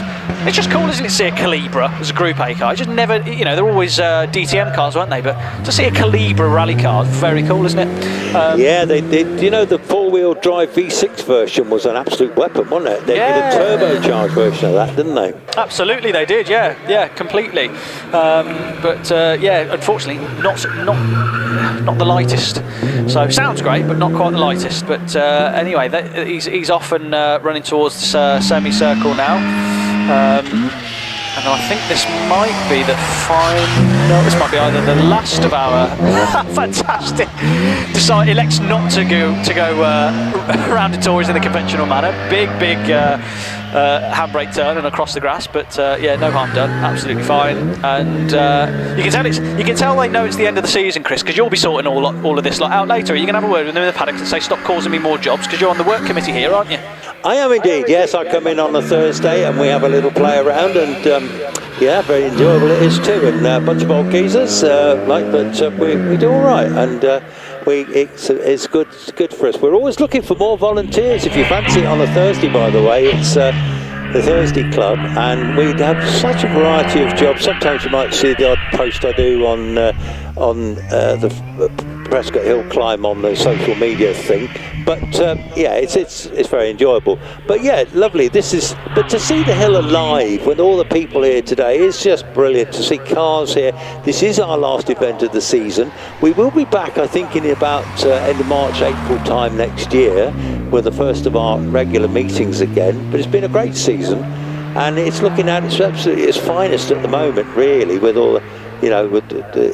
It's just cool, isn't it, to see a Calibra as a Group A car? It's just never, they're always DTM cars, weren't they? But to see a Calibra rally car, very cool, isn't it? Yeah, they did. The four-wheel drive V6 version was an absolute weapon, wasn't it? They did a turbocharged version of that, didn't they? Absolutely, they did. Yeah, completely. Unfortunately, not the lightest. So sounds great, but not quite the lightest. But anyway, he's off and running towards this semicircle now. And I think this might be the final. This might be either the last of our fantastic. Elects not to go around the Tories in the conventional manner. Big handbrake turn and across the grass, but no harm done. Absolutely fine. And you can tell they know it's the end of the season, Chris, because you'll be sorting all of this lot out later. Are you going to have a word with them in the paddock and say, stop causing me more jobs, because you're on the work committee here, aren't you? I am indeed, yes. I come in on a Thursday and we have a little play around, and very enjoyable it is too. And a bunch of old geezers, but we do all right, and it's good for us. We're always looking for more volunteers. If you fancy it on a Thursday, by the way, it's the Thursday Club, and we have such a variety of jobs. Sometimes you might see the odd post I do on the Prescott Hill Climb on the social media thing, but it's very enjoyable. But yeah, lovely. But to see the hill alive with all the people here today is just brilliant. To see cars here. This is our last event of the season. We will be back, I think, in about end of March, April time next year, with the first of our regular meetings again. But it's been a great season, and it's looking at its finest at the moment, really, with all the,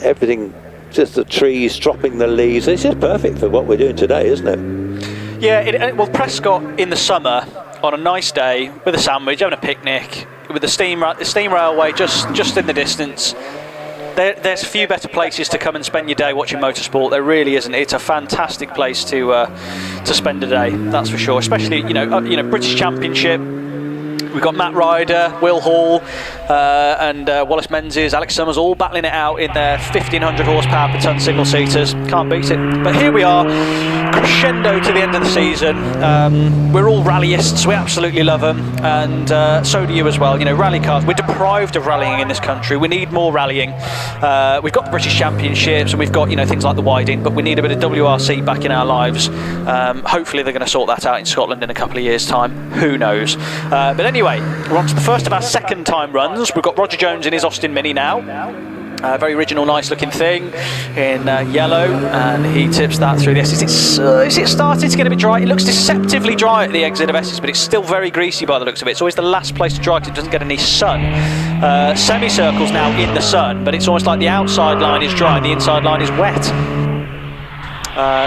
everything. Just the trees dropping the leaves. It's just perfect for what we're doing today, isn't it? Yeah, Prescott in the summer on a nice day with a sandwich, having a picnic, with the steam railway just in the distance. There's few better places to come and spend your day watching motorsport. There really isn't. It's a fantastic place to spend a day. That's for sure. Especially British Championship. We've got Matt Ryder, Will Hall, and Wallace Menzies, Alex Summers, all battling it out in their 1500 horsepower per tonne single seaters. Can't beat it. But here we are, crescendo to the end of the season. We're all rallyists. We absolutely love them, and so do you as well. Rally cars. We're deprived of rallying in this country. We need more rallying. We've got the British Championships, and we've got things like the Whiting, but we need a bit of WRC back in our lives. Hopefully, they're going to sort that out in Scotland in a couple of years' time. Who knows? But anyway, we're on to the first of our second time runs. We've got Roger Jones in his Austin Mini now. Very original, nice looking thing in yellow, and he tips that through the Essex. It's started to get a bit dry. It looks deceptively dry at the exit of Essex, but it's still very greasy by the looks of it. It's always the last place to dry because it doesn't get any sun. Semicircle's now in the sun, but it's almost like the outside line is dry and the inside line is wet.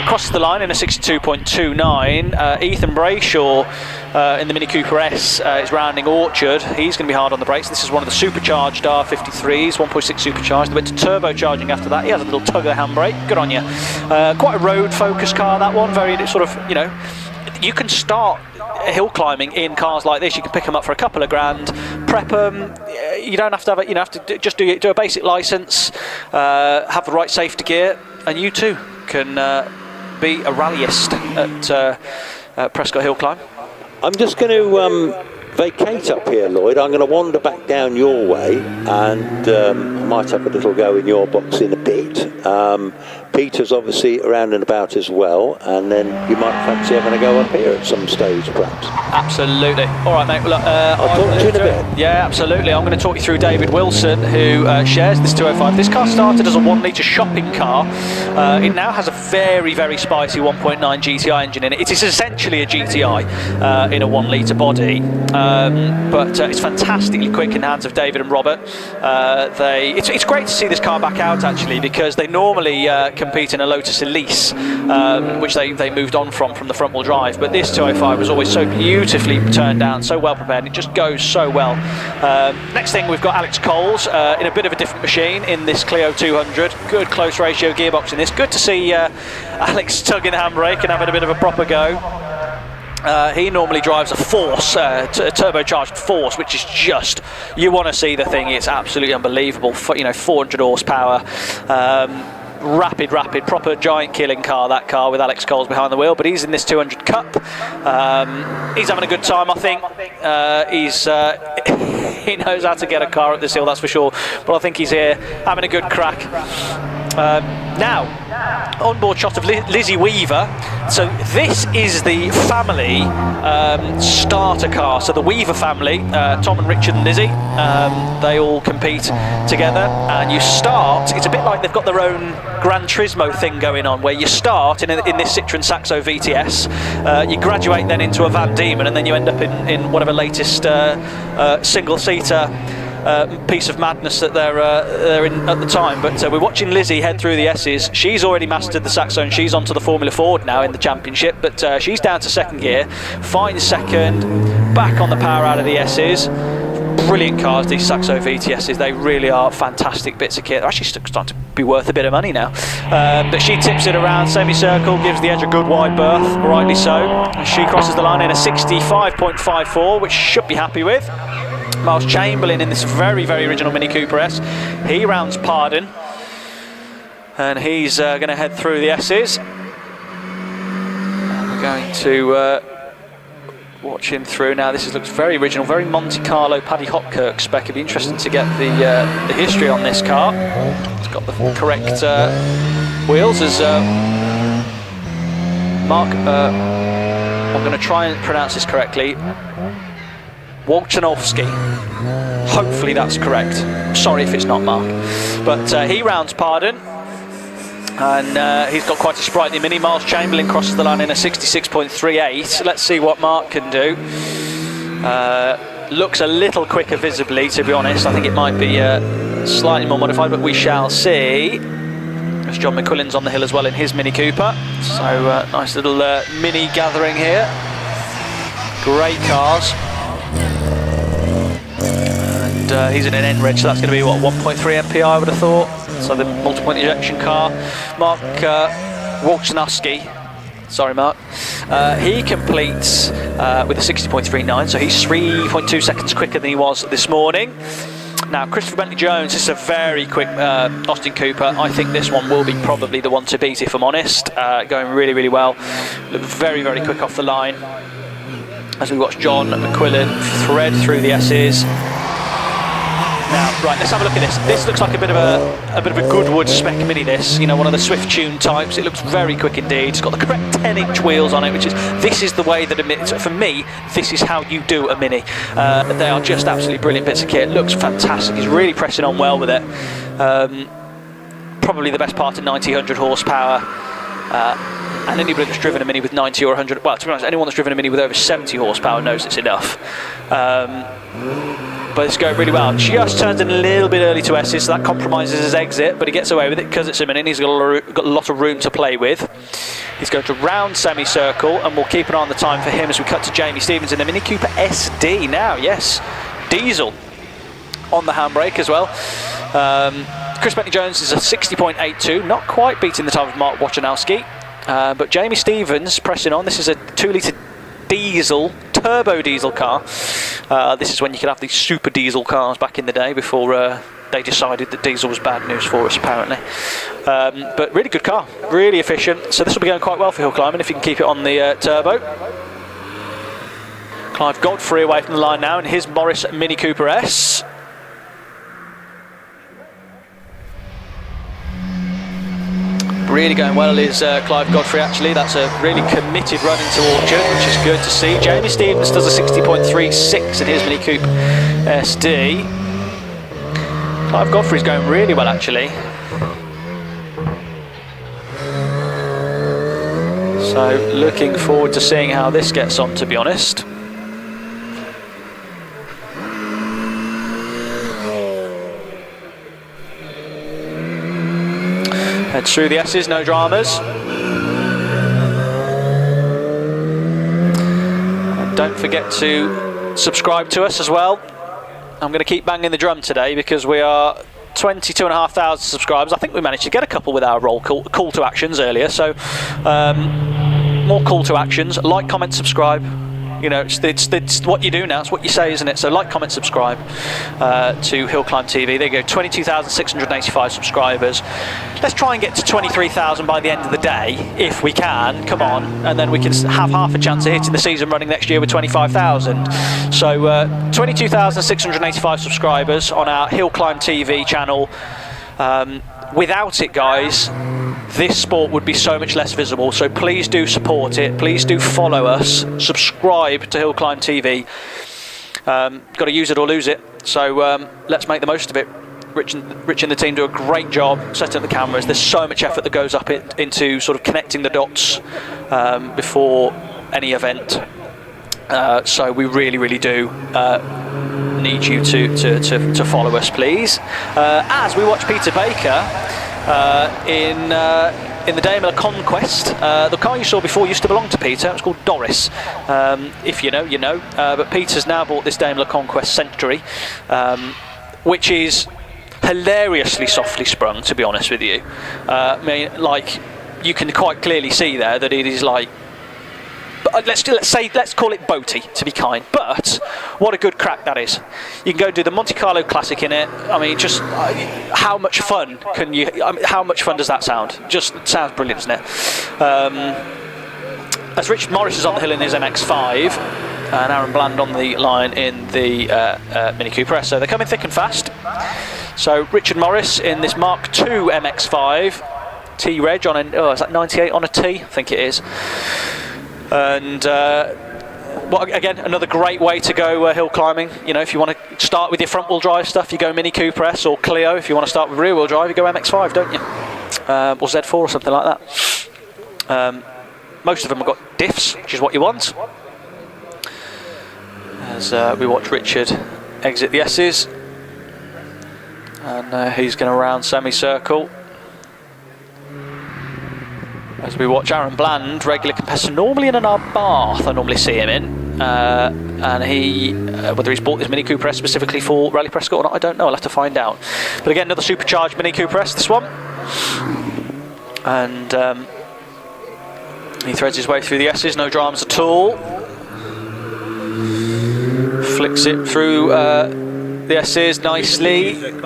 Crosses the line in a 62.29. Ethan Brayshaw in the Mini Cooper S is rounding Orchard. He's going to be hard on the brakes. This is one of the supercharged R53s, 1.6 supercharged. They went to turbocharging after that. He has a little tug of the handbrake. Good on you. Quite a road-focused car, that one. Very sort of, you can start hill climbing in cars like this. You can pick them up for a couple of grand, prep them. You don't have to have it. You have to just do a basic license, have the right safety gear, and you too can be a rallyist at Prescott Hill Climb. I'm just going to vacate up here, Lloyd. I'm going to wander back down your way, and I might have a little go in your box in a bit. Peter's obviously around and about as well, and then you might fancy having a go up here at some stage, perhaps. Absolutely. All right, mate. Well, I'll talk to you in a bit. Yeah, absolutely. I'm going to talk you through David Wilson, who shares this 205. This car started as a 1-litre shopping car. It now has a very, very spicy 1.9 GTI engine in it. It is essentially a GTI in a 1-litre body, but it's fantastically quick in the hands of David and Robert. It's great to see this car back out, actually, because they normally compete in a Lotus Elise, which they moved on from the front-wheel drive. But this 205 was always so beautifully turned down, so well prepared. It just goes so well. Next thing, we've got Alex Coles in a bit of a different machine in this Clio 200. Good close ratio gearbox in this. Good to see Alex tugging the handbrake and having a bit of a proper go. He normally drives a Force, a turbocharged Force, which is just, you want to see the thing. It's absolutely unbelievable. 400 horsepower. Rapid, proper giant killing car, that car, with Alex Coles behind the wheel. But he's in this 200 Cup. He's having a good time, I think. He knows how to get a car up this hill, that's for sure. But I think he's here having a good crack. Now, onboard shot of Lizzie Weaver. So this is the family starter car. So the Weaver family, Tom and Richard and Lizzie, they all compete together. And you start, it's a bit like they've got their own Gran Turismo thing going on, where you start in this Citroen Saxo VTS, you graduate then into a Van Diemen, and then you end up in whatever latest single-seater piece of madness that they're in at the time. But we're watching Lizzie head through the S's. She's already mastered the Saxo, and she's onto the Formula Ford now in the championship, but she's down to second gear, finds second, back on the power out of the S's. Brilliant cars, these Saxo VTSs. They really are fantastic bits of kit. They're actually starting to be worth a bit of money now. But she tips it around semicircle, gives the edge a good wide berth, rightly so. She crosses the line in a 65.54, which should be happy with. Miles Chamberlain in this very, very original Mini Cooper S. He rounds pardon, and he's going to head through the S's. And we're going to watch him through now. This looks very original, very Monte Carlo Paddy Hopkirk spec. It'd be interesting to get the history on this car. It's got the correct wheels as Mark. I'm going to try and pronounce this correctly. Wolchanovsky. Hopefully that's correct. Sorry if it's not, Mark. But he rounds pardon, and he's got quite a sprightly Mini. Miles Chamberlain crosses the line in a 66.38. Let's see what Mark can do. Looks a little quicker visibly, to be honest. I think it might be slightly more modified, but we shall see. There's John McQuillan's on the hill as well in his Mini Cooper. So nice little mini gathering here. Great cars. He's in an N-Reg, so that's going to be, what, 1.3 MPI, I would have thought. So the multi-point ejection car. Mark Wolchanovsky, sorry Mark, he completes with a 60.39, so he's 3.2 seconds quicker than he was this morning. Now, Christopher Bentley-Jones, this is a very quick Austin Cooper. I think this one will be probably the one to beat, if I'm honest. Going really, really well. Very, very quick off the line. As we watch John McQuillan thread through the S's. Now, right, let's have a look at this. This looks like a bit of a Goodwood spec Mini. This, one of the Swift Tune types. It looks very quick indeed. It's got the correct 10-inch wheels on it, this is the way that a Mini. For me, this is how you do a Mini. They are just absolutely brilliant bits of kit. It looks fantastic. He's really pressing on well with it. Probably the best part of 90-100 horsepower. And anybody that's driven a Mini with 90 or 100, well, to be honest, anyone that's driven a Mini with over 70 horsepower knows it's enough. But it's going really well. Just turns in a little bit early to S's, so that compromises his exit, but he gets away with it because it's a Mini and he's got a lot of room to play with. He's going to round semicircle, and we'll keep an eye on the time for him as we cut to Jamie Stevens in the Mini Cooper SD now. Yes, diesel on the handbrake as well. Chris Bentley-Jones is a 60.82, not quite beating the time of Mark Wolchanovsky. But Jamie Stevens pressing on. This is a 2-litre diesel, turbo diesel car. This is when you could have these super diesel cars back in the day before they decided that diesel was bad news for us, apparently. But really good car, really efficient. So this will be going quite well for hill climbing if you can keep it on the turbo. Clive Godfrey away from the line now in his Morris Mini Cooper S. Really going well is Clive Godfrey actually. That's a really committed run into Orchard, which is good to see. Jamie Stevens does a 60.36 in his Mini Coupe SD. Clive Godfrey's going really well actually. So looking forward to seeing how this gets on, to be honest. Heads through the S's, no dramas. And don't forget to subscribe to us as well. I'm going to keep banging the drum today because we are 22,500 subscribers. I think we managed to get a couple with our call to actions earlier. So more call to actions. Like, comment, subscribe. You know, it's what you do now. It's what you say, isn't it? So like, comment, subscribe to HillClimb.TV. There you go, 22,685 subscribers. Let's try and get to 23,000 by the end of the day, if we can. Come on, and then we can have half a chance of hitting the season running next year with 25,000. So 22,685 subscribers on our HillClimb.TV channel. Without it, guys, this sport would be so much less visible, so please do support it, please do follow us, subscribe to HillClimb.TV. Got to use it or lose it, so let's make the most of it. Rich and the team do a great job setting up the cameras. There's so much effort that goes up into sort of connecting the dots before any event, so we really do need you to follow us, please, as we watch Peter Baker in the Daimler Conquest. The car you saw before used to belong to Peter. It was called Doris. If you know, you know. But Peter's now bought this Daimler Conquest Century, which is hilariously softly sprung, to be honest with you. I mean, like, you can quite clearly see there that it is like, let's call it boaty, to be kind. But what a good crack that is. You can go do the Monte Carlo Classic in it. I mean, just how much fun can you? I mean, how much fun does that sound? Just sounds brilliant, doesn't it? As Richard Morris is on the hill in his MX-5, and Aaron Bland on the line in the Mini Cooper S. So they're coming thick and fast. So Richard Morris in this Mark II MX-5 T-Reg on an, is that 98 on a T? I think it is. And well, again, another great way to go hill climbing. You know, if you want to start with your front wheel drive stuff, you go Mini Cooper S or Clio. If you want to start with rear wheel drive, you go MX-5, don't you? Or Z4 or something like that. Most of them have got diffs, which is what you want. As we watch Richard exit the S's, and he's going to round semicircle. As we watch Aaron Bland, regular competitor, normally in an Abarth, I normally see him in. And he, whether he's bought this Mini Cooper S specifically for Rallye Prescott or not, I don't know, I'll have to find out. But again, another supercharged Mini Cooper S, this one. And he threads his way through the S's, no dramas at all. Flicks it through the S's nicely. We've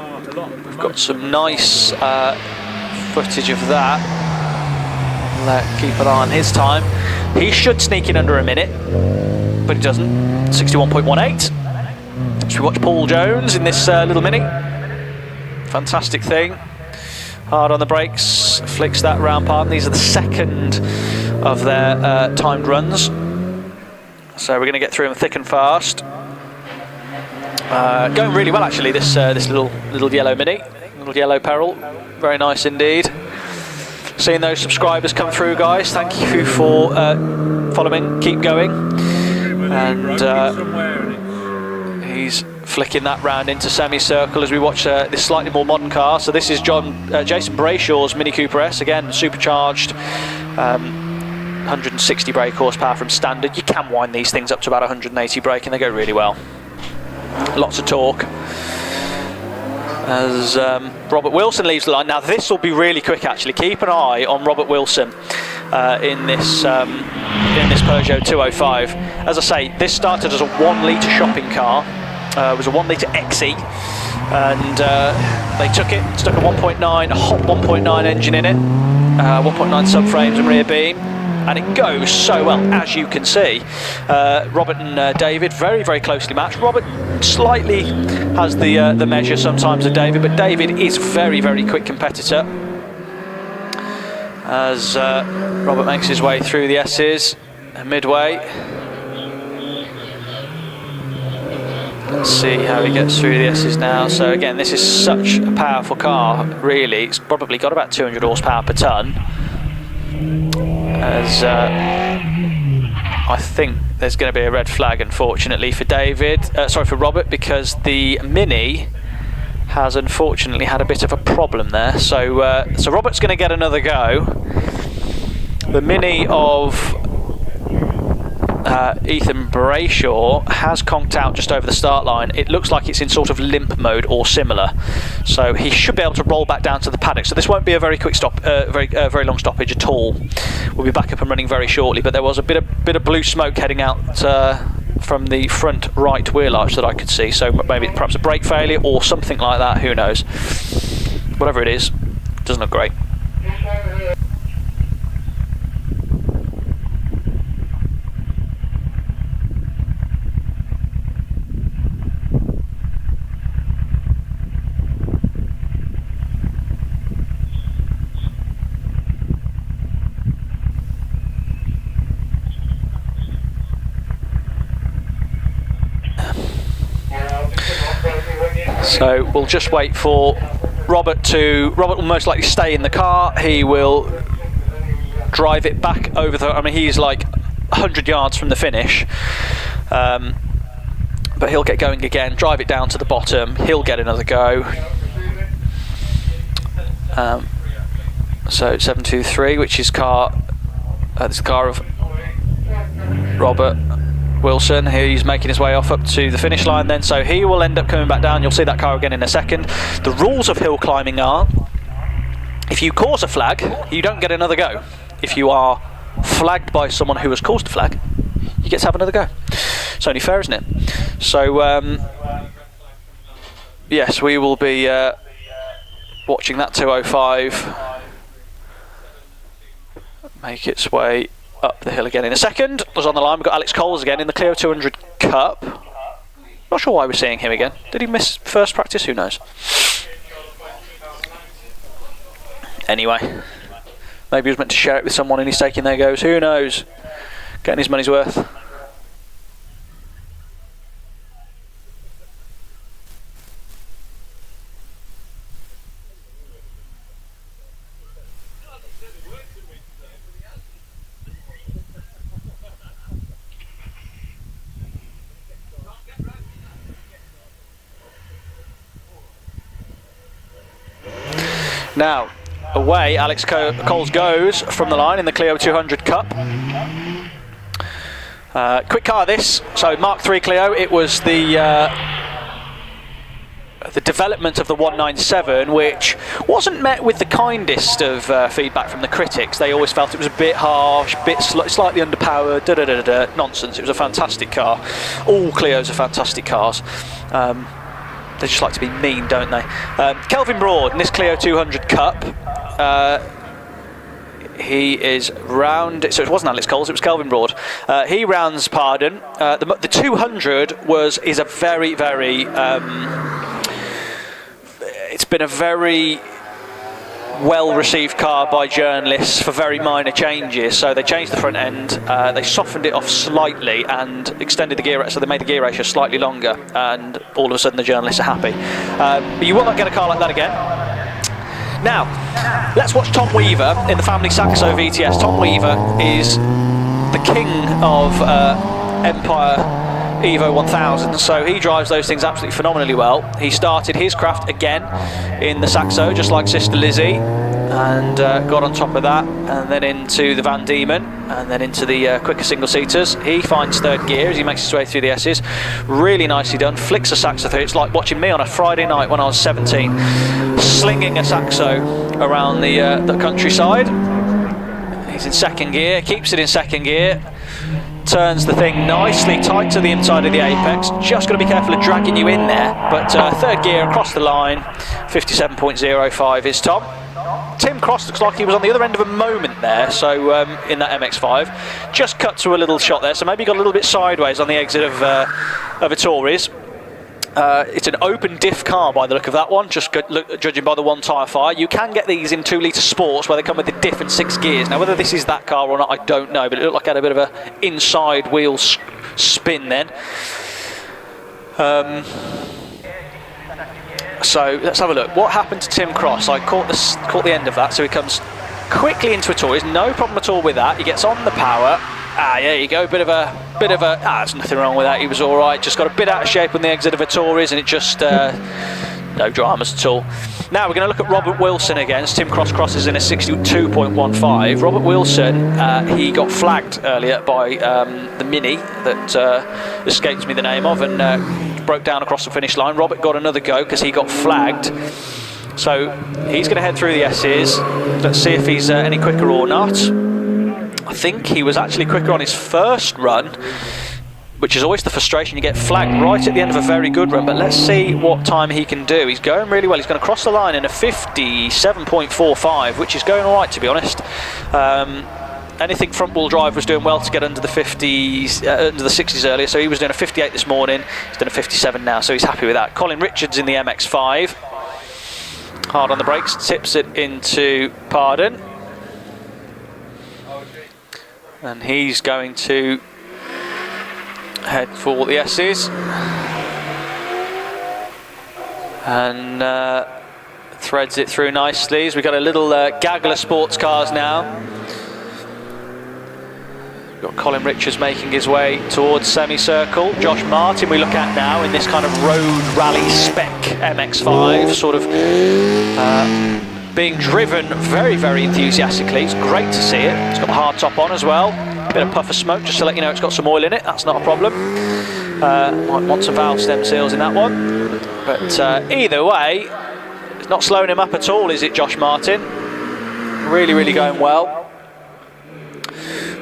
got some nice footage of that. Keep an eye on his time. He should sneak in under a minute, but he doesn't. 61.18. So we watch Paul Jones in this little Mini. Fantastic thing. Hard on the brakes, flicks that round part. These are the second of their timed runs. So we're going to get through them thick and fast. Going really well actually, this little yellow Mini, little yellow Peril. Very nice indeed. Seeing those subscribers come through, guys, thank you for following, keep going. And he's flicking that round into semicircle as we watch this slightly more modern car. So this is Jason Brayshaw's Mini Cooper S, again supercharged, 160 brake horsepower from standard. You can wind these things up to about 180 brake and they go really well. Lots of torque. As Robert Wilson leaves the line. Now this will be really quick actually. Keep an eye on Robert Wilson in this Peugeot 205. As I say, this started as a 1 litre shopping car. It was a 1 litre XE, and they took it, stuck a 1.9, a hot 1.9 engine in it, 1.9 subframes and rear beam, and it goes so well, as you can see. Robert and David very, very closely matched. Robert slightly has the measure sometimes of David, but David is very, very quick competitor. As Robert makes his way through the S's midway. Let's see how he gets through the S's now. So again, this is such a powerful car, really. It's probably got about 200 horsepower per tonne. As I think there's going to be a red flag, unfortunately, for for Robert, because the Mini has unfortunately had a bit of a problem there. So Robert's going to get another go. The Mini of Ethan Brayshaw has conked out just over the start line. It looks like it's in sort of limp mode or similar, so he should be able to roll back down to the paddock. So this won't be a very quick stop, very long stoppage at all. We'll be back up and running very shortly. But there was a bit of blue smoke heading out from the front right wheel arch that I could see. So maybe perhaps a brake failure or something like that. Who knows? Whatever it is, doesn't look great. So we'll just wait for Robert will most likely stay in the car. He will drive it back over I mean, he's like 100 yards from the finish. But he'll get going again, drive it down to the bottom. He'll get another go. So 723, which is this car of Robert Wilson. He's making his way off up to the finish line then, so he will end up coming back down. You'll see that car again in a second. The rules of hill climbing are, if you cause a flag, you don't get another go. If you are flagged by someone who has caused a flag, you get to have another go. It's only fair, isn't it? So yes, we will be watching that 205 make its way up the hill again in a second. Was on the line. We've got Alex Coles again in the Clio 200 Cup. Not sure why we're seeing him again. Did he miss first practice? Who knows? Anyway, maybe he was meant to share it with someone and he's taking their goes. Who knows? Getting his money's worth. Now, away Alex Coles goes from the line in the Clio 200 Cup. Quick car this, so Mark III Clio. It was the development of the 197, which wasn't met with the kindest of feedback from the critics. They always felt it was a bit harsh, slightly underpowered, nonsense. It was a fantastic car. All Clios are fantastic cars. They just like to be mean, don't they? Kelvin Broad in this Clio 200 Cup. He is round, so it wasn't Alex Coles, it was Kelvin Broad. He rounds pardon. The 200 is a very, very, it's been a very well-received car by journalists for very minor changes. So they changed the front end, they softened it off slightly and extended the gear, so they made the gear ratio slightly longer, and all of a sudden the journalists are happy. But you will not get a car like that again. Now, let's watch Tom Weaver in the family Saxo VTS. Tom Weaver is the king of Empire Evo 1000, so he drives those things absolutely phenomenally well. He started his craft again in the Saxo, just like Sister Lizzie, and got on top of that, and then into the Van Diemen, and then into the quicker single-seaters. He finds third gear as he makes his way through the S's. Really nicely done. Flicks a Saxo through. It's like watching me on a Friday night when I was 17, slinging a Saxo around the countryside. He's in second gear, keeps it in second gear. Turns the thing nicely tight to the inside of the apex. Just got to be careful of dragging you in there. But third gear across the line, 57.05 is Tom. Tim Cross looks like he was on the other end of a moment there, so in that MX-5. Just cut to a little shot there, so maybe got a little bit sideways on the exit of Ettores. It's an open diff car by the look of that one, just judging by the one tyre fire. You can get these in 2-litre sports where they come with the diff and 6 gears. Now, whether this is that car or not, I don't know, but it looked like it had a bit of a inside wheel spin then. So let's have a look. What happened to Tim Cross? I caught the end of that. So he comes quickly into Ettores, no problem at all with that. He gets on the power. There you go. Bit of a. There's nothing wrong with that. He was all right. Just got a bit out of shape on the exit of Ettores, and it just no dramas at all. Now we're going to look at Robert Wilson again. Tim Cross crosses in a 62.15. Robert Wilson, he got flagged earlier by the Mini that escapes me the name of, and broke down across the finish line. Robert got another go because he got flagged. So he's going to head through the S's. Let's see if he's any quicker or not. I think he was actually quicker on his first run, which is always the frustration. You get flagged right at the end of a very good run, but let's see what time he can do. He's going really well. He's going to cross the line in a 57.45, which is going all right, to be honest. Anything front-wheel drive was doing well to get under the 50s, under the 60s earlier, so he was doing a 58 this morning. He's doing a 57 now, so he's happy with that. Colin Richards in the MX-5. Hard on the brakes, tips it into Pardon. And he's going to head for the S's. And threads it through nicely. So we've got a little gaggle of sports cars now. We've got Colin Richards making his way towards semicircle. Josh Martin we look at now in this kind of road rally spec MX-5, sort of being driven very, very enthusiastically. It's great to see it. It's got the hard top on as well. A bit of puff of smoke just to let you know it's got some oil in it. That's not a problem. Might want some valve stem seals in that one. But either way, it's not slowing him up at all, is it, Josh Martin? Really, really going well.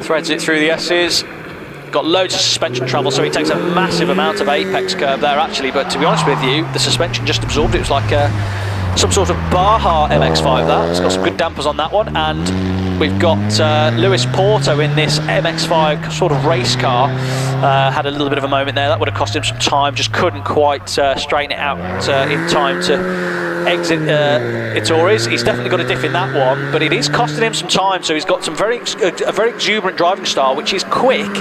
Threads it through the S's. Got loads of suspension travel, so he takes a massive amount of apex curve there, actually. But to be honest with you, the suspension just absorbed it. It was like some sort of Baja MX-5 that. It's got some good dampers on that one. And we've got Lewis Porto in this MX-5 sort of race car. Had a little bit of a moment there. That would have cost him some time. Just couldn't quite straighten it out in time to exit Ettores. He's definitely got a diff in that one, but it is costing him some time. So he's got some a very exuberant driving style, which is quick,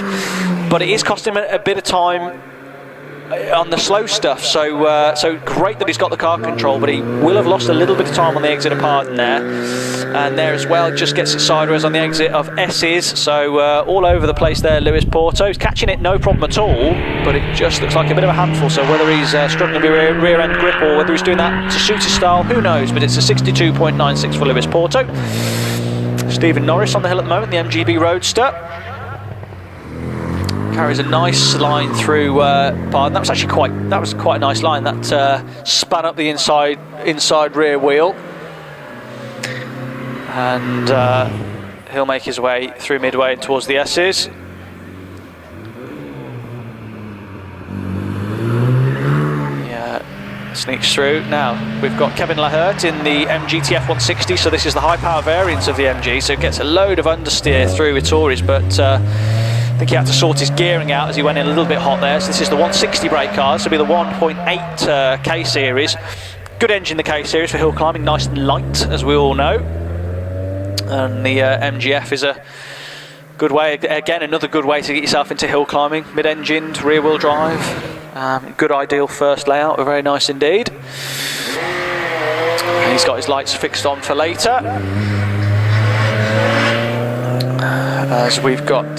but it is costing him a bit of time on the slow stuff. So great that he's got the car control, but he will have lost a little bit of time on the exit of Pardon there, and there as well. Just gets it sideways on the exit of S's. So all over the place there, Lewis Porto. He's catching it no problem at all, but it just looks like a bit of a handful. So whether he's struggling with rear end grip or whether he's doing that to suit his style, who knows? But it's a 62.96 for Lewis Porto. Stephen Norris on the hill at the moment, the MGB Roadster. Carries a nice line through Pardon. That was quite a nice line. That span up the inside rear wheel, and he'll make his way through midway towards the S's. Yeah, sneaks through. Now we've got Kevin Lahert in the MGTF 160. So this is the high power variant of the MG. So it gets a load of understeer through Ettores, but I think he had to sort his gearing out as he went in a little bit hot there. So this is the 160 brake car, so it'll be the 1.8 K series. Good engine, the K series for hill climbing, nice and light, as we all know. And the MGF is a good way, again, another good way to get yourself into hill climbing. Mid-engined, rear-wheel drive, good ideal first layout, very nice indeed. And he's got his lights fixed on for later. As we've got,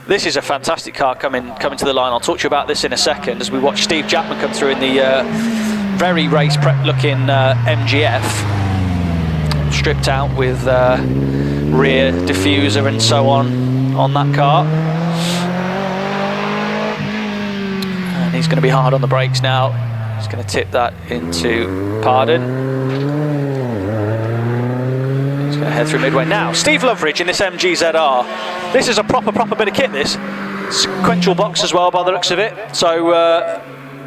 this is a fantastic car coming to the line. I'll talk to you about this in a second as we watch Steve Jackman come through in the very race prep looking MGF, stripped out with rear diffuser and so on that car. And he's going to be hard on the brakes now. He's going to tip that into Pardon. Head through midway now. Steve Loveridge in this MG ZR. This is a proper bit of kit, this. Sequential box as well by the looks of it. So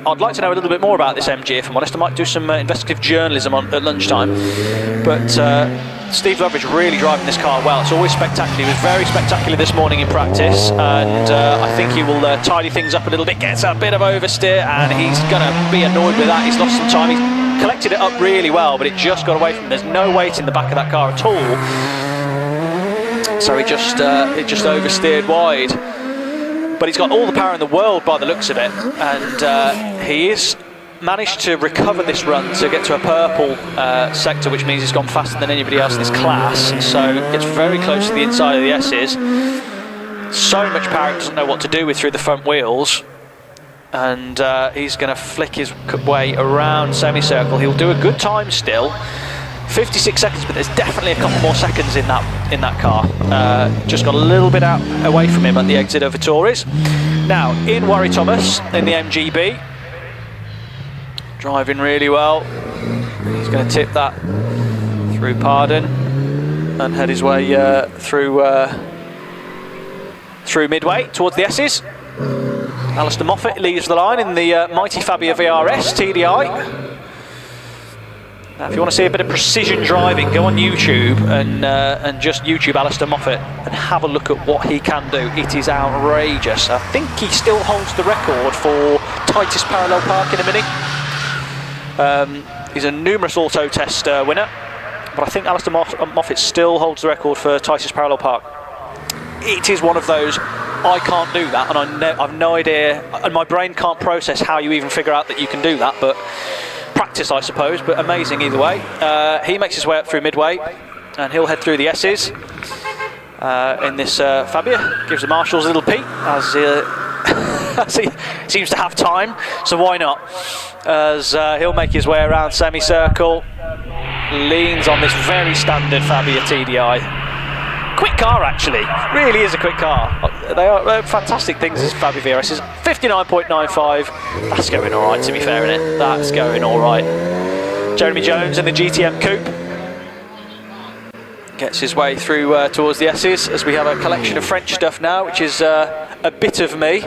I'd like to know a little bit more about this MG, if I'm honest. I might do some investigative journalism at lunchtime. But Steve Loveridge really driving this car well. It's always spectacular. He was very spectacular this morning in practice, and I think he will tidy things up a little bit, gets a bit of oversteer, and he's going to be annoyed with that. He's lost some time. He's collected it up really well, but it just got away from him. There's no weight in the back of that car at all. So it just oversteered wide. But he's got all the power in the world by the looks of it, and he is managed to recover this run to get to a purple sector, which means he's gone faster than anybody else in this class, so gets very close to the inside of the S's. So much power he doesn't know what to do with through the front wheels, and he's going to flick his way around semicircle. He'll do a good time still, 56 seconds, but there's definitely a couple more seconds in that car. Just got a little bit out away from him at the exit of Vittori's. Now in Warry Thomas in the MGB, driving really well. He's going to tip that through Pardon and head his way through Midway towards the S's. Alistair Moffat leaves the line in the mighty Fabia VRS TDI. Now, if you want to see a bit of precision driving, go on YouTube and just YouTube Alistair Moffat and have a look at what he can do. It is outrageous. I think he still holds the record for tightest parallel park in a Mini. He's a numerous auto test winner, but I think Alistair Moffat still holds the record for tightest parallel park. It is one of those, I can't do that, and I've no idea, and my brain can't process how you even figure out that you can do that, but practice, I suppose, but amazing either way. He makes his way up through Midway, and he'll head through the S's in this Fabia. Gives the marshals a little peek as he seems to have time, so why not? As he'll make his way around semicircle, leans on this very standard Fabia TDI. Quick car, actually, really is a quick car. They're fantastic things, as Fabia VRS is. 59.95, that's going all right, to be fair, isn't it? That's going all right. Jeremy Jones in the GTM Coupe gets his way through towards the S's, as we have a collection of French stuff now, which is a bit of me.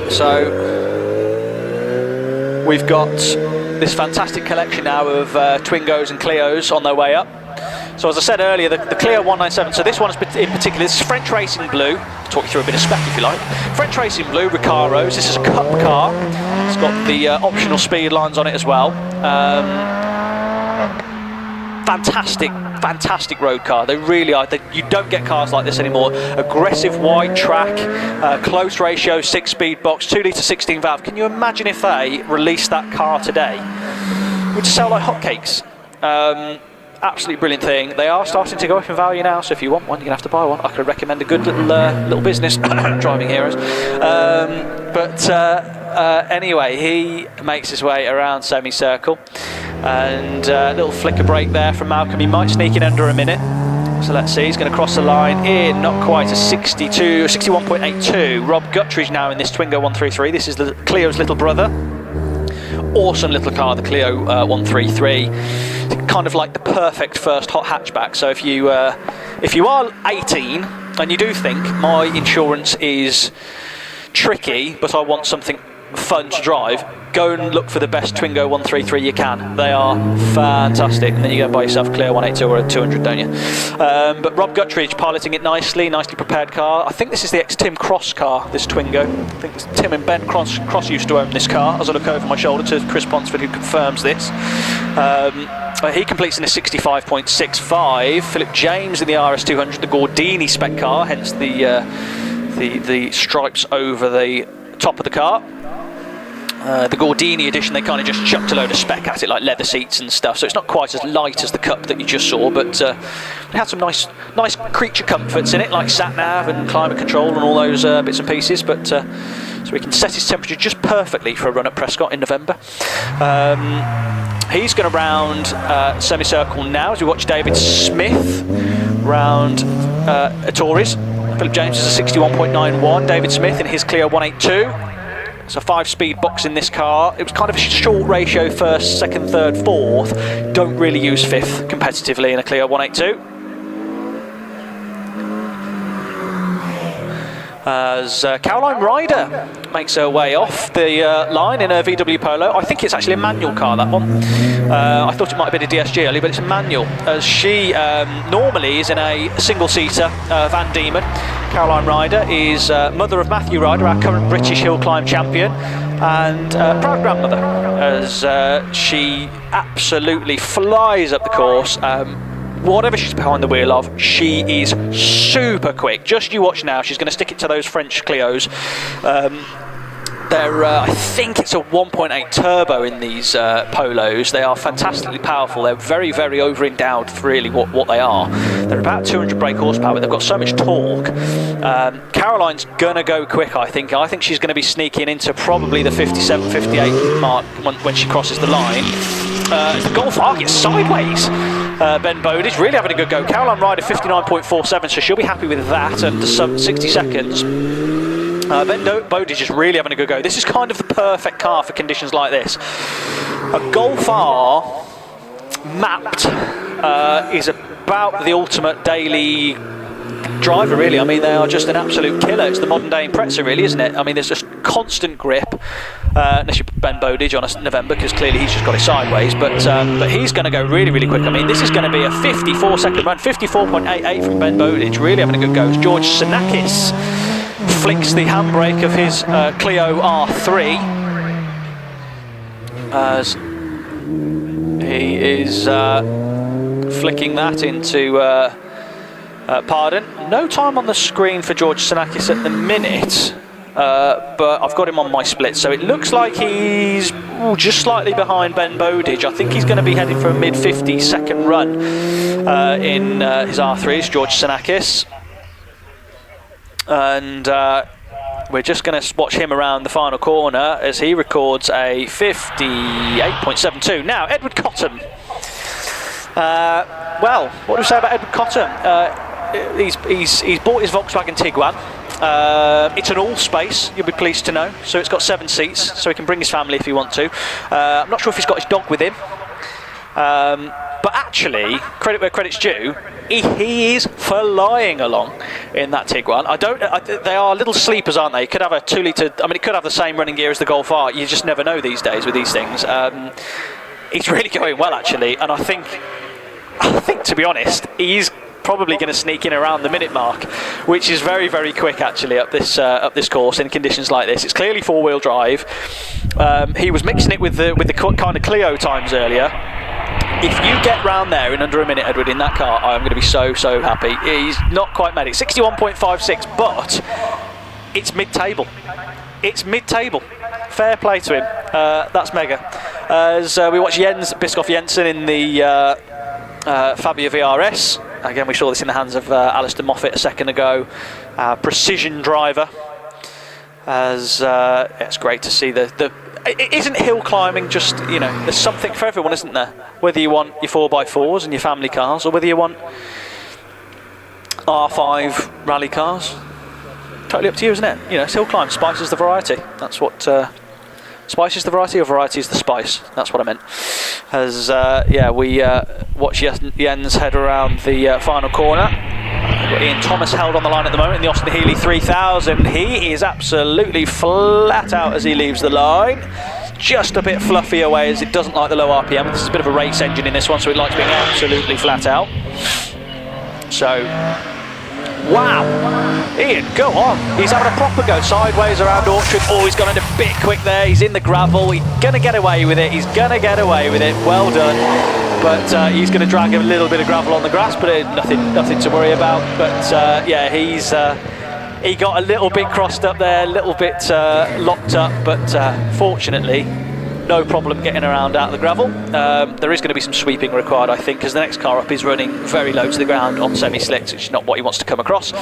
So we've got this fantastic collection now of Twingos and Clios on their way up. So as I said earlier, the Clio 197, so this one in particular, this is French Racing Blue. I'll talk you through a bit of spec if you like. French Racing Blue, Recaros. This is a cup car. It's got the optional speed lines on it as well. Fantastic road car. They really are. You don't get cars like this anymore. Aggressive wide track, close ratio, 6-speed box, 2-litre 16 valve. Can you imagine if they released that car today? It would sell like hotcakes. Absolutely brilliant thing. They are starting to go up in value now, so if you want one, you're going to have to buy one. I could recommend a good little business, Driving Heroes. Anyway, he makes his way around semicircle, and a little flicker break there from Malcolm. He might sneak in under a minute. So let's see, he's going to cross the line in, not quite, a 61.82. Rob Guttridge now in this Twingo 133. This is the Clio's little brother. Awesome little car, the Clio 133. Kind of like the perfect first hot hatchback. So if you are 18 and you do think my insurance is tricky, but I want something fun to drive, go and look for the best Twingo 133 you can. They are fantastic. And then you go and buy yourself a Clio 182 or a 200, don't you? But Rob Guttridge piloting it nicely prepared car. I think this is the ex-Tim Cross car, this Twingo. I think Tim and Ben Cross used to own this car, as I look over my shoulder to Chris Ponsford, who confirms this. He completes in a 65.65. Philip James in the RS200, the Gordini spec car, hence the stripes over the top of the car. The Gordini edition, they kind of just chucked a load of spec at it, like leather seats and stuff, so it's not quite as light as the Cup that you just saw, but it had some nice creature comforts in it, like sat-nav and climate control and all those bits and pieces, but so we can set his temperature just perfectly for a run at Prescott in November. He's going to round semicircle now as we watch David Smith round Torres. Philip James is a 61.91, David Smith in his Clio 182. It's a 5-speed box in this car. It was kind of a short ratio, first, second, third, fourth. Don't really use fifth competitively in a Clio 182. as Caroline Ryder makes her way off the line in her VW Polo. I think it's actually a manual car, that one. I thought it might have been a DSG earlier, but it's a manual, as she normally is in a single-seater Van Diemen. Caroline Ryder is mother of Matthew Ryder, our current British hill climb champion, and proud grandmother, as she absolutely flies up the course. Whatever she's behind the wheel of, she is super quick. Just you watch now, she's going to stick it to those French Clios. I think it's a 1.8 turbo in these Polos. They are fantastically powerful. They're very, very over-endowed for really what they are. They're about 200 brake horsepower, but they've got so much torque. Caroline's going to go quick, I think. I think she's going to be sneaking into probably the 57, 58 mark when she crosses the line. The Golf R gets sideways. Ben Bowditch really having a good go. Caroline Ryder 59.47, so she'll be happy with that under some 60 seconds. Ben Bowditch is really having a good go. This is kind of the perfect car for conditions like this. A Golf R mapped is about the ultimate daily driver, really. I mean, they are just an absolute killer. It's the modern day Impreza, really, isn't it? I mean, there's just constant grip. Unless you put Ben Bowditch on a November, because clearly he's just got it sideways. But he's going to go really, really quick. I mean, this is going to be a 54-second run, 54.88 from Ben Bowditch. Really having a good go. George Sinakis flicks the handbrake of his Clio R3 as he is flicking that into pardon. No time on the screen for George Sinakis at the minute, but I've got him on my split, so it looks like he's just slightly behind Ben Bowditch. I think he's going to be heading for a mid-50 second run in his R3s, George Sinakis. And we're just going to watch him around the final corner as he records a 58.72. Now, Edward Cotton. Well, what do we say about Edward Cotton? He's bought his Volkswagen Tiguan. It's an all-space, you'll be pleased to know. So it's got 7 seats, so he can bring his family if he wants to. I'm not sure if he's got his dog with him. But actually, credit where credit's due, he is flying along in that Tiguan. They are little sleepers, aren't they? It could have a 2-litre. I mean, it could have the same running gear as the Golf R. You just never know these days with these things. He's really going well, actually, and I think to be honest, he's probably going to sneak in around the minute mark, which is very, very quick actually up this course in conditions like this. It's clearly 4-wheel drive. He was mixing it with the kind of Clio times earlier. If you get round there in under a minute, Edward, in that car, I'm going to be so happy. He's not quite made it. 61.56, but it's mid-table. It's mid-table. Fair play to him. That's mega. As we watch Jens Bischoff Jensen in the Fabia VRS. Again, we saw this in the hands of Alistair Moffat a second ago. Precision driver. As it's great to see isn't hill climbing just, there's something for everyone, isn't there? Whether you want your 4x4s and your family cars, or whether you want R5 rally cars. Totally up to you, isn't it? It's hill climb, spice is the variety. That's what spice is the variety, or variety is the spice. That's what I meant. As we watch Jens head around the final corner. We've got Ian Thomas held on the line at the moment in the Austin Healey 3000. He is absolutely flat out as he leaves the line. Just a bit fluffy away as it doesn't like the low RPM. This is a bit of a race engine in this one, so it likes being absolutely flat out. So, wow, Ian, go on. He's having a proper go sideways around Orchard. Oh, he's gone in a bit quick there. He's in the gravel. He's going to get away with it. Well done. But he's going to drag a little bit of gravel on the grass, but nothing to worry about. But he got a little bit crossed up there, a little bit locked up, but fortunately, no problem getting around out of the gravel. There is going to be some sweeping required, I think, because the next car up is running very low to the ground on semi-slicks, which is not what he wants to come across.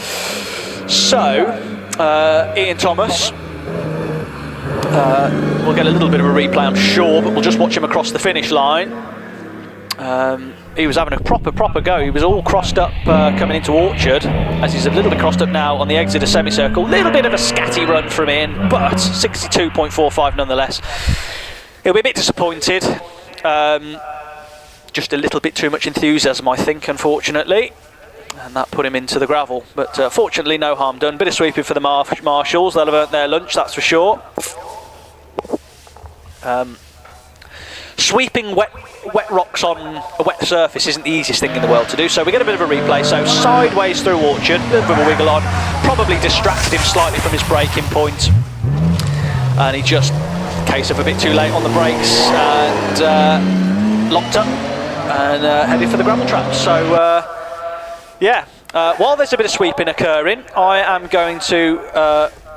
So, Ian Thomas, we'll get a little bit of a replay, I'm sure, but we'll just watch him across the finish line. He was having a proper go. He was all crossed up coming into Orchard, as he's a little bit crossed up now on the exit of semicircle. Little bit of a scatty run from Ian, but 62.45 nonetheless. He'll be a bit disappointed. Just a little bit too much enthusiasm, I think, unfortunately. and that put him into the gravel. But fortunately, no harm done. Bit of sweeping for the marshals. They'll have earned their lunch, that's for sure. Sweeping wet rocks on a wet surface isn't the easiest thing in the world to do, so we get a bit of a replay. So sideways through Orchard, a bit of a wiggle on, probably distracted him slightly from his braking point, and he just, case of a bit too late on the brakes, and locked up and headed for the gravel trap. So while there's a bit of sweeping occurring, I am going to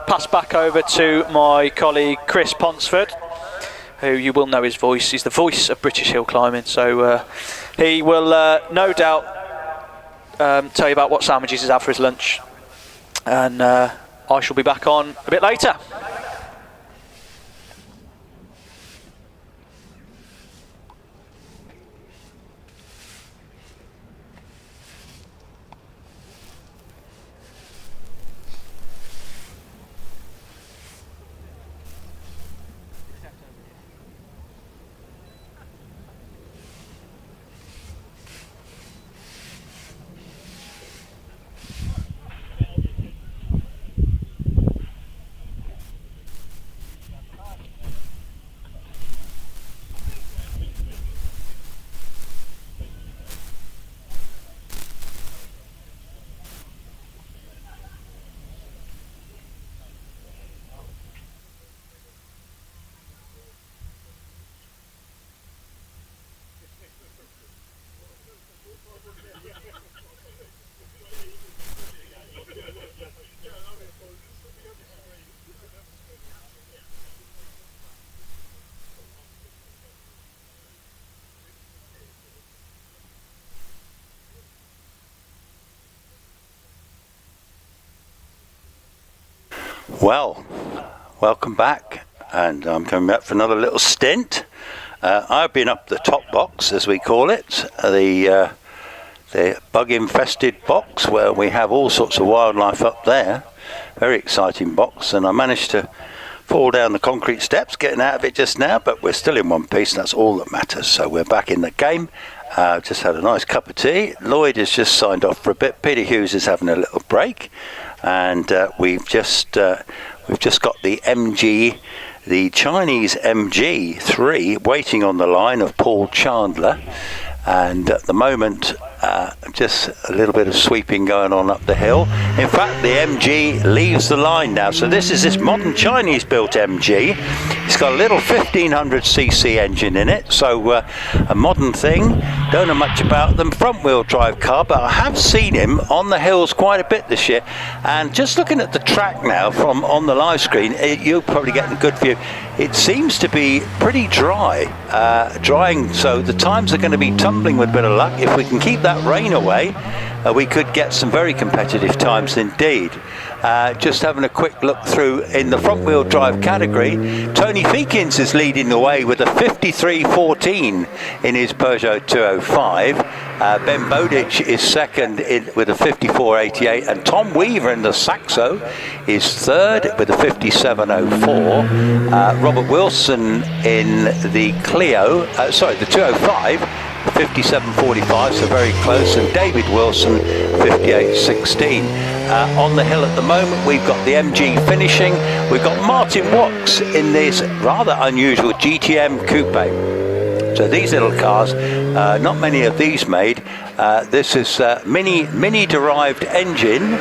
pass back over to my colleague Chris Ponsford, who you will know his voice. He's the voice of British hill climbing, so he will no doubt tell you about what sandwiches he's had for his lunch, and I shall be back on a bit later. Well, welcome back, and I'm coming back for another little stint. I've been up the top box, as we call it, the bug-infested box, where we have all sorts of wildlife up there. Very exciting box, and I managed to fall down the concrete steps, getting out of it just now, but we're still in one piece, and that's all that matters. So we're back in the game. Just had a nice cup of tea. Lloyd has just signed off for a bit. Peter Hughes is having a little break, and we've just got the MG, the Chinese MG3, waiting on the line of Paul Chandler, and at the moment just a little bit of sweeping going on up the hill. In fact, the MG leaves the line now. So this is this modern Chinese built MG. It's got a little 1500cc engine in it, so a modern thing. Don't know much about them. Front wheel drive car, but I have seen him on the hills quite a bit this year. And just looking at the track now from on the live screen, you'll probably get a good view. It seems to be pretty drying, so the times are going to be tumbling with a bit of luck. If we can keep that rain away, we could get some very competitive times indeed. Just having a quick look through in the front wheel drive category, Tony Feekins is leading the way with a 53.14 in his Peugeot 205. Ben Bowditch is second with a 54.88, and Tom Weaver in the Saxo is third with a 57.04. Robert Wilson in the Clio, the 205, 57.45, so very close, and David Wilson 58.16. On the hill at the moment, we've got the MG finishing. We've got Martin Watts in this rather unusual GTM coupe. So these little cars, not many of these made. This is mini derived engine,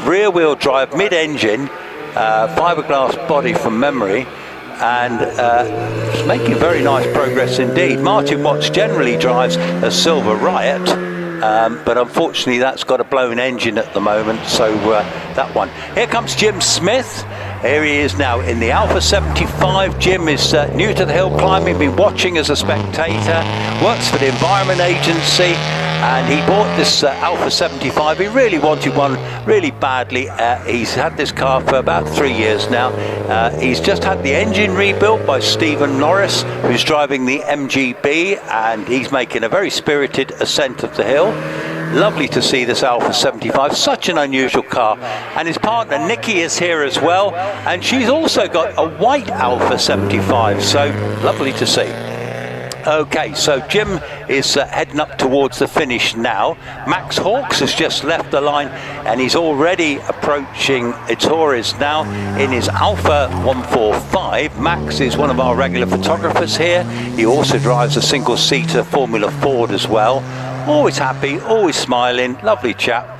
rear wheel drive, mid-engine, fiberglass body from memory, and it's making very nice progress indeed. Martin Watts generally drives a Silver Riot, but unfortunately that's got a blown engine at the moment, so that one. Here comes Jim Smith. Here he is now in the Alpha 75. Jim is new to the hill climbing, been watching as a spectator, works for the Environment Agency, and he bought this Alpha 75. He really wanted one really badly. He's had this car for about 3 years now. He's just had the engine rebuilt by Stephen Norris, who's driving the MGB, and he's making a very spirited ascent of the hill. Lovely to see this Alpha 75, such an unusual car. And his partner Nikki is here as well, and she's also got a white Alpha 75, so lovely to see. Okay, so Jim is heading up towards the finish now. Max Hawks has just left the line and he's already approaching Ettores now in his Alpha 145. Max is one of our regular photographers here. He also drives a single-seater Formula Ford as well. Always happy, always smiling, lovely chap.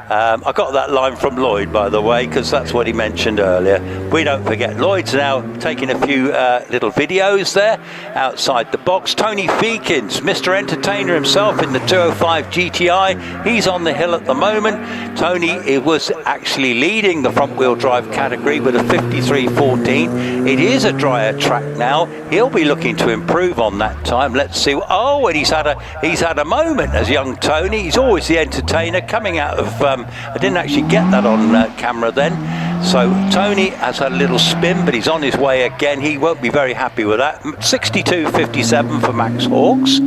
I got that line from Lloyd, by the way, because that's what he mentioned earlier. We don't forget, Lloyd's now taking a few little videos there outside the box. Tony Feekins, Mr. Entertainer himself in the 205 GTI. He's on the hill at the moment. Tony was actually leading the front-wheel drive category with a 53.14. It is a drier track now. He'll be looking to improve on that time. Let's see. Oh, and he's had a moment as young Tony. He's always the entertainer coming out of. I didn't actually get that on camera then. So Tony has had a little spin, but he's on his way again. He won't be very happy with that. 62.57 for Max Hawks.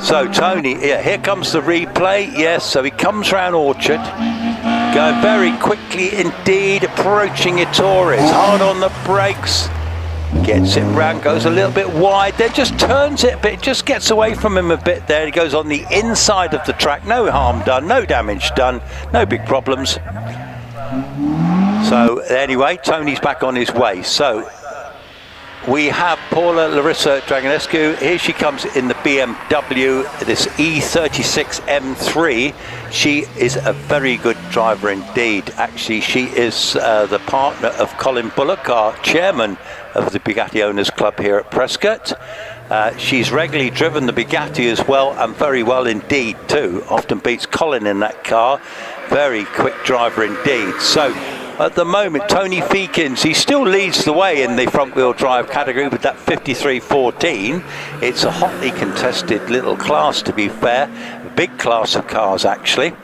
So Tony, yeah, here comes the replay. Yes, so he comes round Orchard, going very quickly indeed, approaching Ettores, hard on the brakes. Gets it round, goes a little bit wide, then just turns it a bit, just gets away from him a bit there. He goes on the inside of the track, no harm done, no damage done, no big problems. So anyway, Tony's back on his way. So we have Paula Larissa Dragonescu. Here she comes in the BMW, this E36 M3. She is a very good driver indeed. Actually, she is the partner of Colin Bullock, our chairman of the Bugatti Owners Club here at Prescott. She's regularly driven the Bugatti as well, and very well indeed too. Often beats Colin in that car. Very quick driver indeed. So at the moment, Tony Feekins, he still leads the way in the front-wheel drive category with that 53.14. It's a hotly contested little class, to be fair. A big class of cars, actually.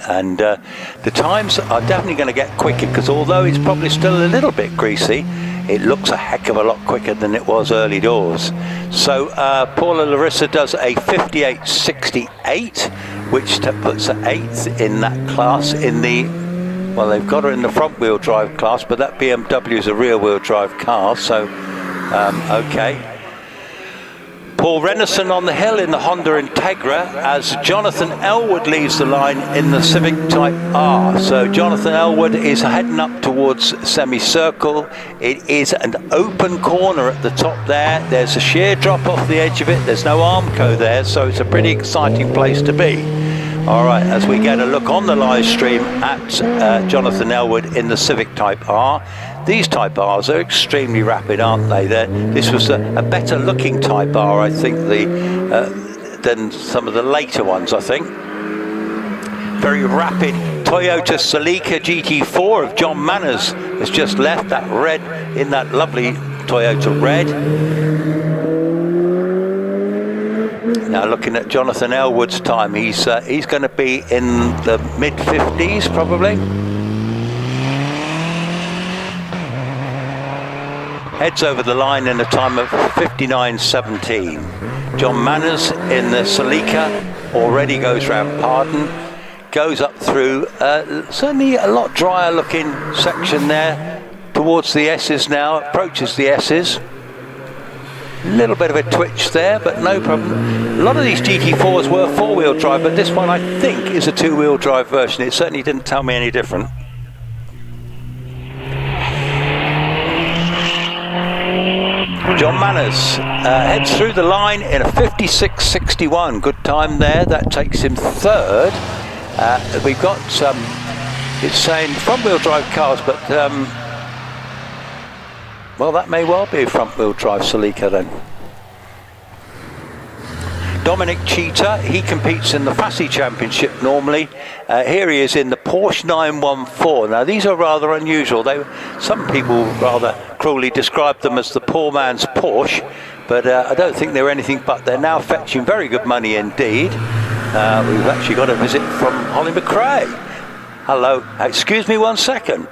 And the times are definitely going to get quicker, because although it's probably still a little bit greasy, it looks a heck of a lot quicker than it was early doors. So Paula Larissa does a 58.68, which puts her 8th in that class in the, well, they've got her in the front-wheel drive class, but that BMW is a rear-wheel drive car, so okay. Paul Renison on the hill in the Honda Integra, as Jonathan Elwood leads the line in the Civic Type R. So Jonathan Elwood is heading up towards semicircle. It is an open corner at the top there. There's a sheer drop off the edge of it. There's no Armco there, so it's a pretty exciting place to be. All right, as we get a look on the live stream at Jonathan Elwood in the Civic Type R. These Type Rs are extremely rapid, aren't they? This was a better looking Type R, I think, than some of the later ones, I think. Very rapid Toyota Celica GT4 of John Manners has just left, that red, in that lovely Toyota red. Now looking at Jonathan Elwood's time, he's going to be in the mid-50s probably. Heads over the line in a time of 59.17. John Manners in the Celica already goes round Pardon, goes up through certainly a lot drier looking section there towards the S's now, approaches the S's. A little bit of a twitch there, but no problem. A lot of these GT4s were four-wheel drive, but this one I think is a two-wheel drive version. It certainly didn't tell me any different. John Manners heads through the line in a 56.61. Good time there. That takes him third. We've got it's saying front-wheel drive cars, but well, that may well be a front-wheel drive Celica then. Dominic Cheetah, he competes in the Fassi Championship normally. Here he is in the Porsche 914. Now these are rather unusual. Some people rather cruelly describe them as the poor man's Porsche, but I don't think they're anything but. They're now fetching very good money indeed. We've actually got a visit from Holly McRae. Hello, excuse me 1 second.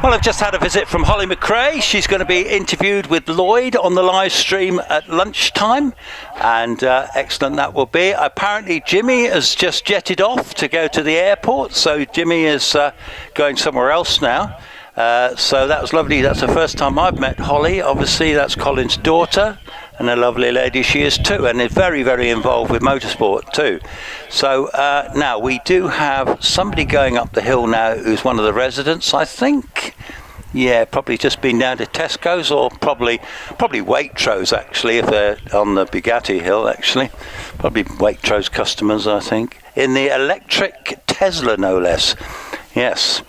Well, I've just had a visit from Holly McRae. She's going to be interviewed with Lloyd on the live stream at lunchtime, and excellent that will be. Apparently Jimmy has just jetted off to go to the airport, so Jimmy is going somewhere else now. So that was lovely. That's the first time I've met Holly. Obviously that's Colin's daughter, and a lovely lady she is too, and is very, very involved with motorsport too. So now we do have somebody going up the hill now who's one of the residents, I think. Yeah, probably just been down to Tesco's, or probably Waitrose actually, if they're on the Bugatti Hill actually. Probably Waitrose customers, I think. In the electric Tesla, no less. Yes,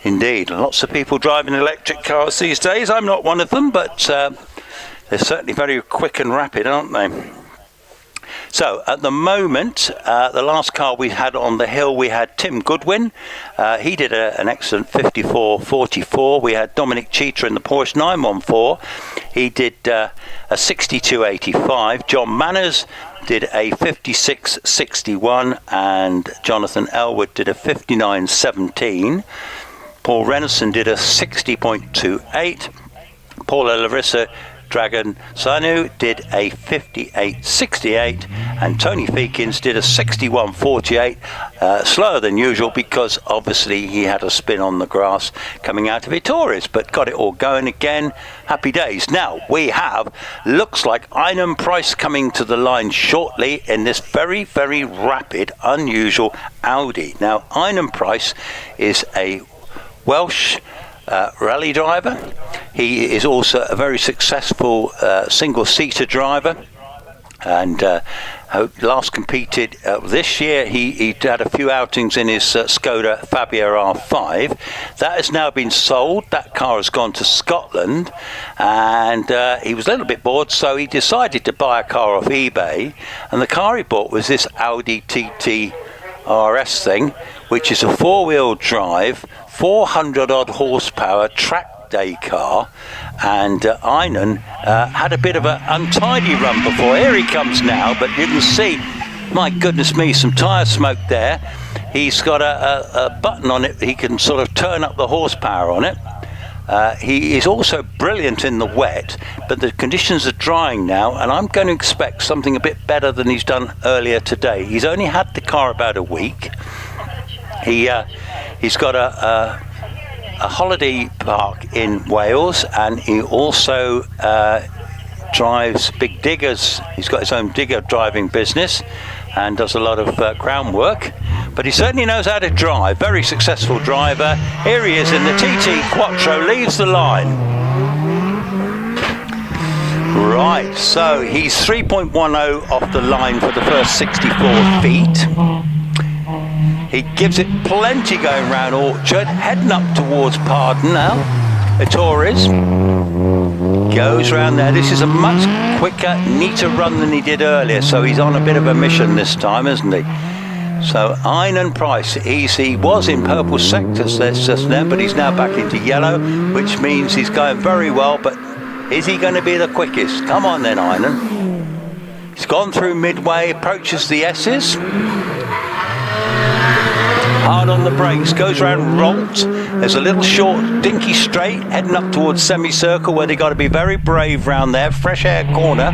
indeed. Lots of people driving electric cars these days. I'm not one of them, but they're certainly very quick and rapid, aren't they? So at the moment, the last car we had on the hill, we had Tim Goodwin. He did an excellent 54.44. We had Dominic Cheetah in the Porsche 914. He did a 62.85. John Manners did a 56.61, and Jonathan Elwood did a 59.17. Paul Renison did a 60.28. Paula Larissa Dragon Sanu did a 58.68, and Tony Feekins did a 61.48, slower than usual because obviously he had a spin on the grass coming out of Vittori's, but got it all going again. Happy days. Now we have, looks like Einan Price coming to the line shortly in this very, very rapid, unusual Audi. Now Einan Price is a Welsh rally driver. He is also a very successful single-seater driver, and last competed this year. He had a few outings in his Skoda Fabia R5. That has now been sold. That car has gone to Scotland, and he was a little bit bored, so he decided to buy a car off eBay, and the car he bought was this Audi TT RS thing, which is a four-wheel drive, 400 odd horsepower track day car, and Einan had a bit of an untidy run before. Here he comes now, but you can see, my goodness me, some tyre smoke there. He's got a button on it, he can sort of turn up the horsepower on it. He is also brilliant in the wet, but the conditions are drying now, and I'm going to expect something a bit better than he's done earlier today. He's only had the car about a week. He's got a holiday park in Wales, and he also drives big diggers. He's got his own digger driving business and does a lot of groundwork, but he certainly knows how to drive. Very successful driver. Here he is in the TT Quattro, leaves the line. Right, so he's 3.10 off the line for the first 64 feet. He gives it plenty going round Orchard, heading up towards Pardon now. Vittori's goes round there. This is a much quicker, neater run than he did earlier, so he's on a bit of a mission this time, isn't he? So Einan Price, he was in purple sectors just then, but he's now back into yellow, which means he's going very well, but is he going to be the quickest? Come on then, Einan. He's gone through Midway, approaches the S's. Hard on the brakes, goes round Rolt. There's a little short dinky straight heading up towards semicircle where they got to be very brave round there. Fresh air corner,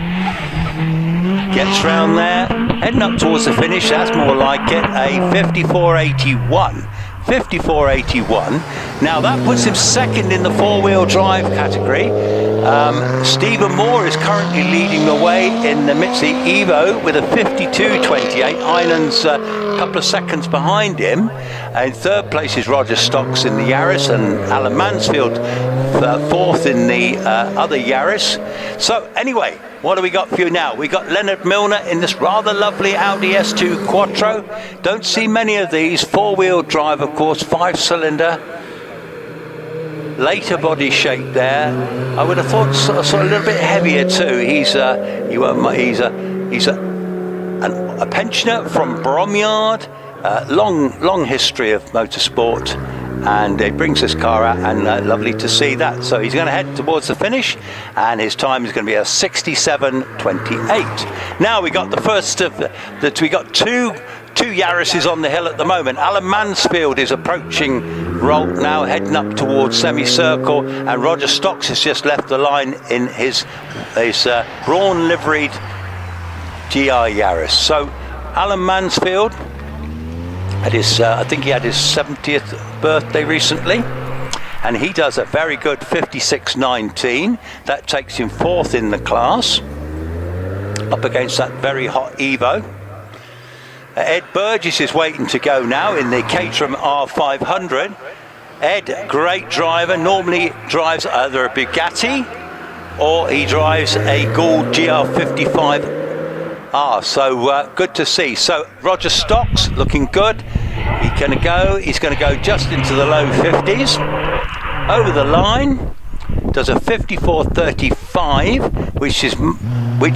gets round there, heading up towards the finish. That's more like it. A 54.81. 54.81. Now that puts him second in the four-wheel drive category. Stephen Moore is currently leading the way in the Mitsubishi Evo with a 52.28. Einan's a couple of seconds behind him. In third place is Roger Stocks in the Yaris, and Alan Mansfield fourth in the other Yaris. So anyway, what do we got for you now? We got Leonard Milner in this rather lovely Audi S2 Quattro. Don't see many of these. Four-wheel drive, of course, 5-cylinder. Later body shape there. I would have thought sort of a little bit heavier too. He's a pensioner from Bromyard. Long history of motorsport, and he brings this car out, and lovely to see that. So he's going to head towards the finish, and his time is going to be a 67.28. Now we got the first of we got two Yaris's on the hill at the moment. Alan Mansfield is approaching Rolt now heading up towards semicircle, and Roger Stocks has just left the line in his brawn liveried GR Yaris. So Alan Mansfield had his, I think he had his 70th birthday recently, and he does a very good 56.19. That takes him 4th in the class, up against that very hot Evo. Ed Burgess is waiting to go now in the Caterham R500. Ed, great driver, normally drives either a Bugatti or he drives a Gould GR55R, so good to see. So Roger Stocks looking good. He's going to go just into the low 50s. Over the line, does a 54.35, which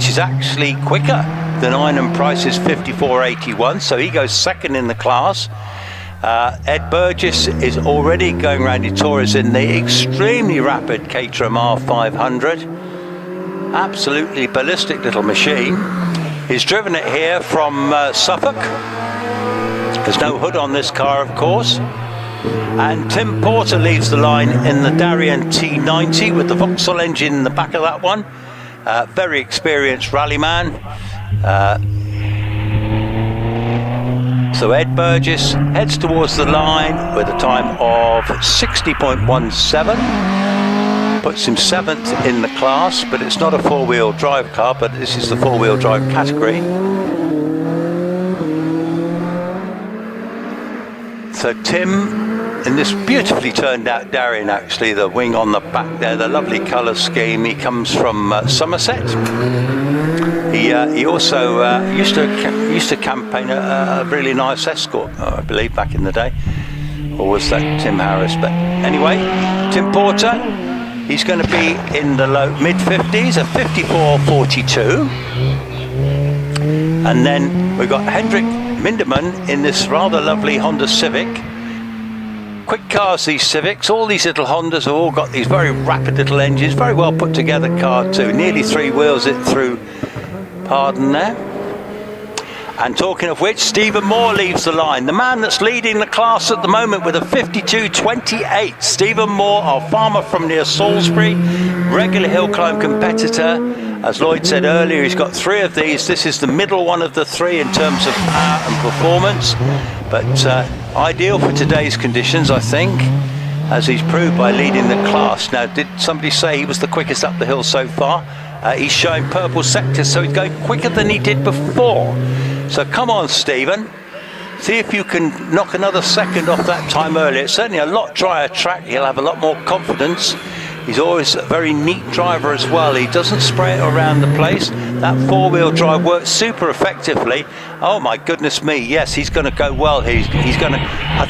is actually quicker than Einam Price's 54.81, so he goes 2nd in the class. Ed Burgess is already going round in Torres in the extremely rapid Caterham R500. Absolutely ballistic little machine. He's driven it here from Suffolk. There's no hood on this car, of course. And Tim Porter leaves the line in the Darien T90 with the Vauxhall engine in the back of that one. Very experienced rallyman. So Ed Burgess heads towards the line with a time of 60.17. Puts him 7th in the class, but it's not a 4-wheel drive car, but this is the 4-wheel drive category. So Tim, in this beautifully turned out Darien, actually, the wing on the back there, the lovely colour scheme. He comes from Somerset. He also used to campaign a really nice Escort, I believe, back in the day. Or was that Tim Harris? But anyway, Tim Porter, he's going to be in the low mid-50s, a 54.42. And then we've got Hendrik Minderman in this rather lovely Honda Civic. Quick cars, these Civics. All these little Hondas have all got these very rapid little engines. Very well put together car too. Nearly 3 wheels it through Pardon there. And talking of which, Stephen Moore leaves the line. The man that's leading the class at the moment with a 52.28. Stephen Moore, our farmer from near Salisbury, regular hill climb competitor. As Lloyd said earlier, he's got 3 of these. This is the middle one of the 3 in terms of power and performance. But ideal for today's conditions, I think, as he's proved by leading the class. Now, did somebody say he was the quickest up the hill so far? He's showing purple sectors, so he's going quicker than he did before. So come on, Stephen. See if you can knock another second off that time earlier. It's certainly a lot drier track. He'll have a lot more confidence. He's always a very neat driver as well. He doesn't spray it around the place. That 4-wheel drive works super effectively. Oh my goodness me, yes, he's going to go well. I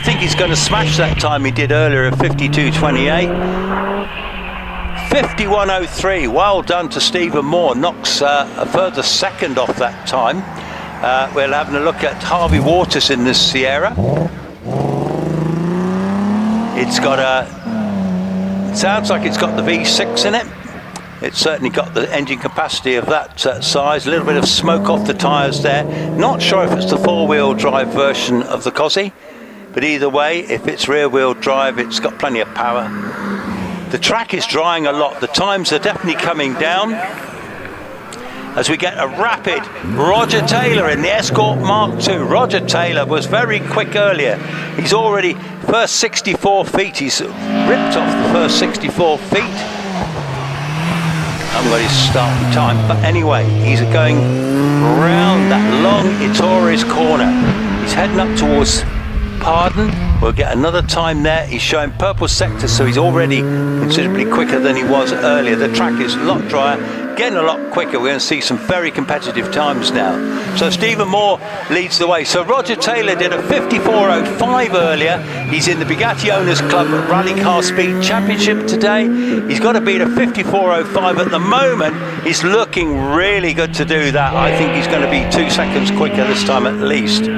think he's going to smash that time he did earlier of 52.28. 51.03, well done to Stephen Moore. Knocks a further second off that time. We're having a look at Harvey Waters in this Sierra. It's got sounds like it's got the V6 in it. It's certainly got the engine capacity of that size. A little bit of smoke off the tyres there. Not sure if it's the 4-wheel drive version of the Cossie, but either way, if it's rear-wheel drive, it's got plenty of power. The track is drying a lot. The times are definitely coming down as we get a rapid Roger Taylor in the Escort Mark II. Roger Taylor was very quick earlier. He's already first 64 feet. He's ripped off the first 64 feet. I've got his starting time. But anyway, he's going round that long Itores corner. He's heading up towards Pardon. We'll get another time there. He's showing purple sector, so he's already considerably quicker than he was earlier. The track is a lot drier, getting a lot quicker. We're going to see some very competitive times now. So Stephen Moore leads the way. So Roger Taylor did a 54.05 earlier. He's in the Bugatti Owners Club Rally Car Speed Championship today. He's got to beat a 54.05 at the moment. He's looking really good to do that. I think he's going to be 2 seconds quicker this time at least.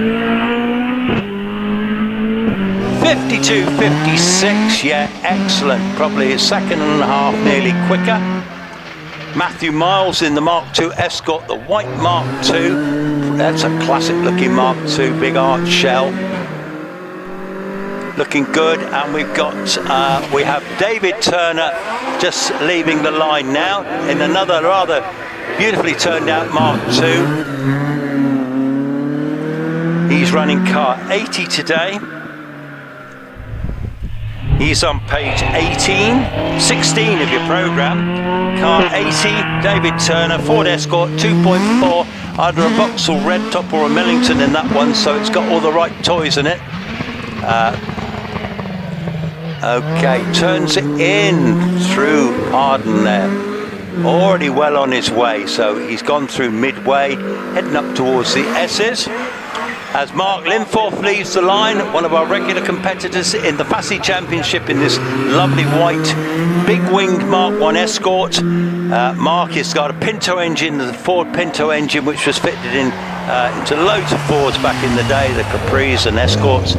52.56, yeah, excellent. Probably a second and a half, nearly quicker. Matthew Miles in the Mark II Escort, the white Mark II. That's a classic looking Mark II, big arch shell. looking good. And we have David Turner just leaving the line now in another rather beautifully turned out Mark II. He's running car 80 today. He's on page 16 of your program. Car 80, David Turner, Ford Escort 2.4, either a Vauxhall Red Top or a Millington in that one, so it's got all the right toys in it. Okay, turns it in through Arden there. Already well on his way, so he's gone through Midway, heading up towards the S's. As Mark Linforth leaves the line, one of our regular competitors in the Fassi Championship in this lovely white big-winged Mark 1 Escort. Mark has got a Pinto engine, the Ford Pinto engine, which was fitted into loads of Fords back in the day, the Capris and Escorts.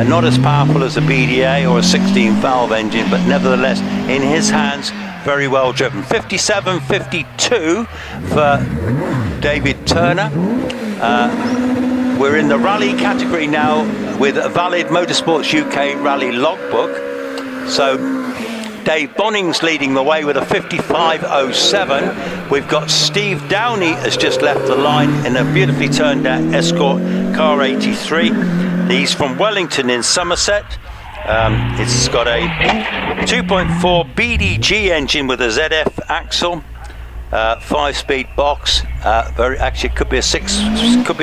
Not as powerful as a BDA or a 16-valve engine, but nevertheless, in his hands, very well driven. 57.52 for David Turner. We're in the rally category now with a valid Motorsports UK rally logbook. So Dave Bonning's leading the way with a 55.07. We've got Steve Downey has just left the line in a beautifully turned out Escort car 83. He's from Wellington in Somerset. It's got a 2.4 BDG engine with a ZF axle. 5-speed box. Actually, could be a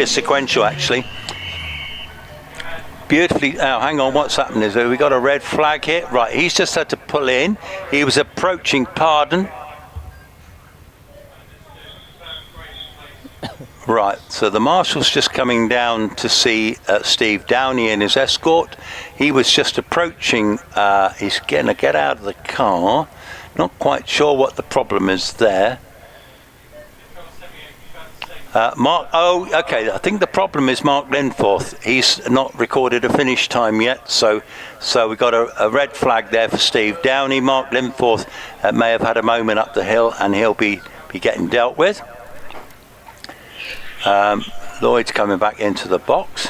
sequential actually. Beautifully. Oh, hang on. What's happened is we got a red flag here. Right, he's just had to pull in. He was approaching Pardon. Right, so the marshal's just coming down to see Steve Downey in his Escort. He was just approaching. He's going to get out of the car. Not quite sure what the problem is there. Mark, okay, I think the problem is Mark Linforth. He's not recorded a finish time yet, so we've got a red flag there for Steve Downey. Mark Linforth may have had a moment up the hill and he'll be getting dealt with. Lloyd's coming back into the box.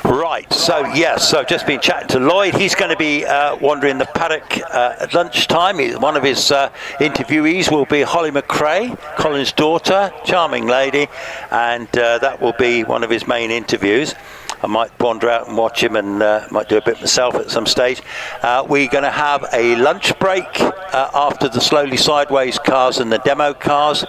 Right, so yes, so I've just been chatting to Lloyd. He's going to be wandering the paddock at lunchtime. One of his interviewees will be Holly McRae, Colin's daughter, charming lady, and that will be one of his main interviews. I might wander out and watch him and might do a bit myself at some stage. We're going to have a lunch break after the slowly sideways cars and the demo cars.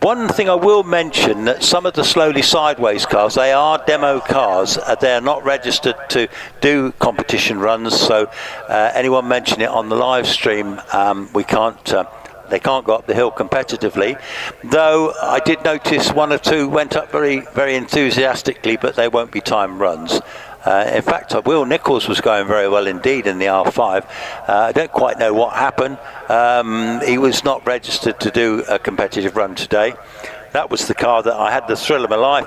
One thing I will mention, that some of the slowly sideways cars, they are demo cars. They are not registered to do competition runs, so anyone mention it on the live stream, they can't go up the hill competitively. Though I did notice one or two went up very, very enthusiastically, but they won't be time runs. In fact, Will Nichols was going very well indeed in the R5. I don't quite know what happened. He was not registered to do a competitive run today. That was the car that I had the thrill of my life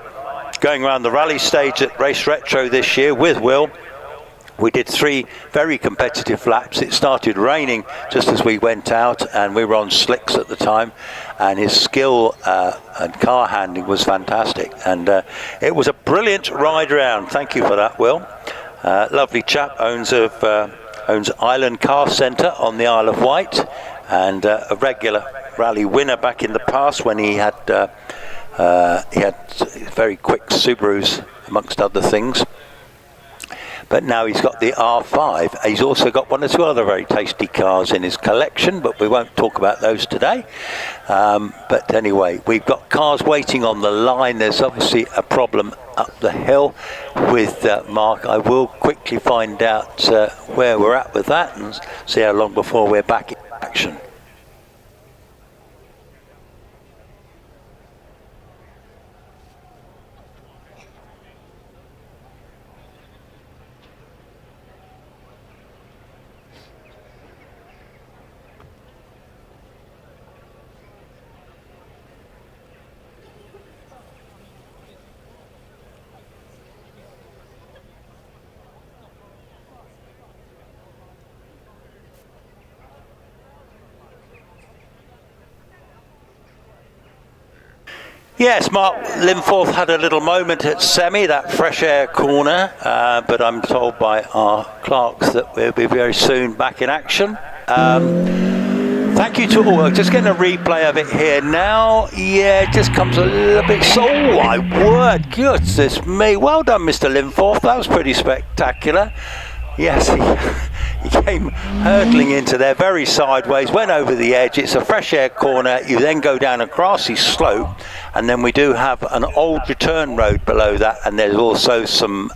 going around the rally stage at Race Retro this year with Will. We did 3 very competitive laps. It started raining just as we went out, and we were on slicks at the time, and his skill and car handling was fantastic, and it was a brilliant ride around. Thank you for that, Will. Lovely chap, owns Island Car Centre on the Isle of Wight, and a regular rally winner back in the past when he had very quick Subarus amongst other things. but now he's got the R5. He's also got one or two other very tasty cars in his collection, but we won't talk about those today. But anyway, we've got cars waiting on the line. There's obviously a problem up the hill with Mark. I will quickly find out where we're at with that and see how long before we're back in action. Yes, Mark Linforth had a little moment at semi, that fresh air corner, but I'm told by our clerks that we'll be very soon back in action. Thank you to all. Just getting a replay of it here now. Yeah, it just comes a little bit. Oh, my word, goodness me. Well done, Mr. Linforth. That was pretty spectacular. Yes, he came hurtling into there very sideways, went over the edge. It's a fresh air corner. You then go down a grassy slope, and then we do have an old return road below that, and there's also some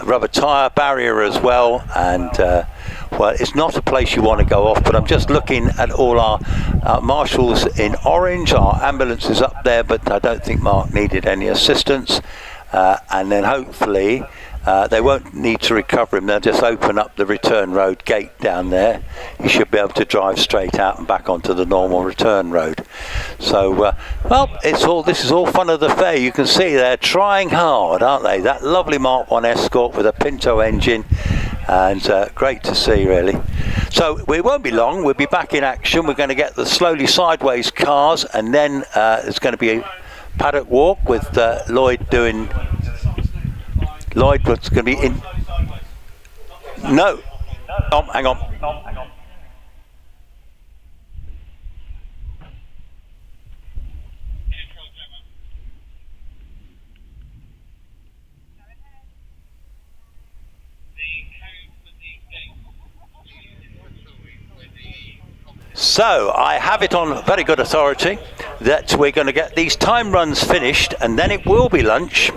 rubber tyre barrier as well. And well, it's not a place you want to go off, but I'm just looking at all our marshals in orange. Our ambulance is up there, but I don't think Mark needed any assistance. And then hopefully they won't need to recover him. They'll just open up the return road gate down there. You should be able to drive straight out and back onto the normal return road. So, well, this is all fun of the fair. You can see they're trying hard, aren't they? That lovely Mark 1 Escort with a Pinto engine, and great to see, really. So we won't be long. We'll be back in action. We're going to get the slowly sideways cars, and then there's going to be a paddock walk with Lloyd doing. Lloyd was going to be in. No. Hang on. So I have it on very good authority that we're going to get these time runs finished, and then it will be lunch.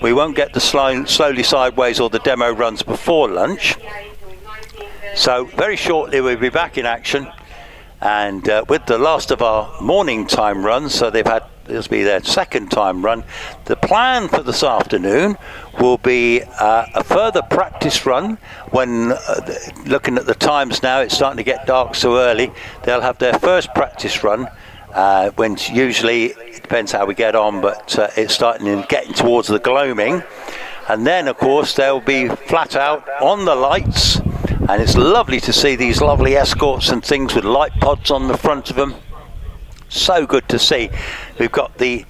We won't get the slowly sideways or the demo runs before lunch. So very shortly we'll be back in action, and with the last of our morning time runs, so this will be their second time run. The plan for this afternoon will be a further practice run. When looking at the times now, it's starting to get dark so early. They'll have their first practice run when usually, it depends how we get on, but it's getting towards the gloaming. And then of course they'll be flat out on the lights, and it's lovely to see these lovely Escorts and things with light pods on the front of them. So good to see. We've got the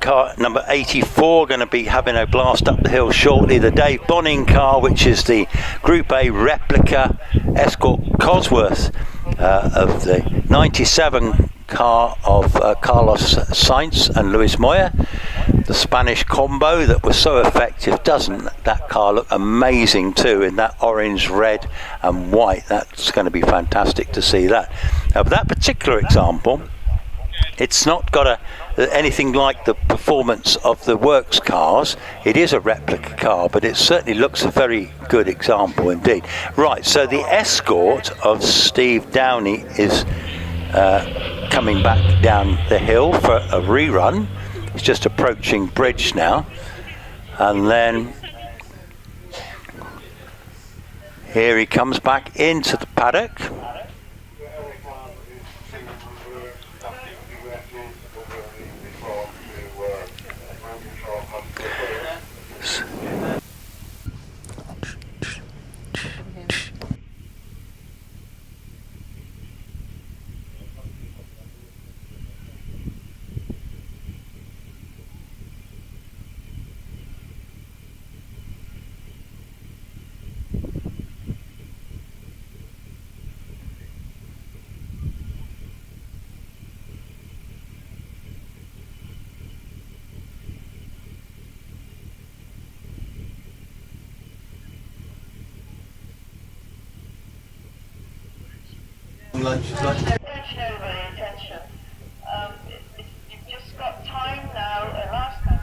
car number 84 going to be having a blast up the hill shortly. The Dave Bonning car, which is the Group A replica Escort Cosworth of the 97 car of Carlos Sainz and Luis Moya. The Spanish combo that was so effective. Doesn't that car look amazing too, in that orange, red and white? That's going to be fantastic to see that. Now, that particular example, it's not got anything like the performance of the works cars. It is a replica car, but it certainly looks a very good example indeed. Right, so the Escort of Steve Downey is coming back down the hill for a rerun. He's just approaching bridge now, and then here he comes back into the paddock. lunch as well. Attention, everybody, attention. You've just got time now, last time.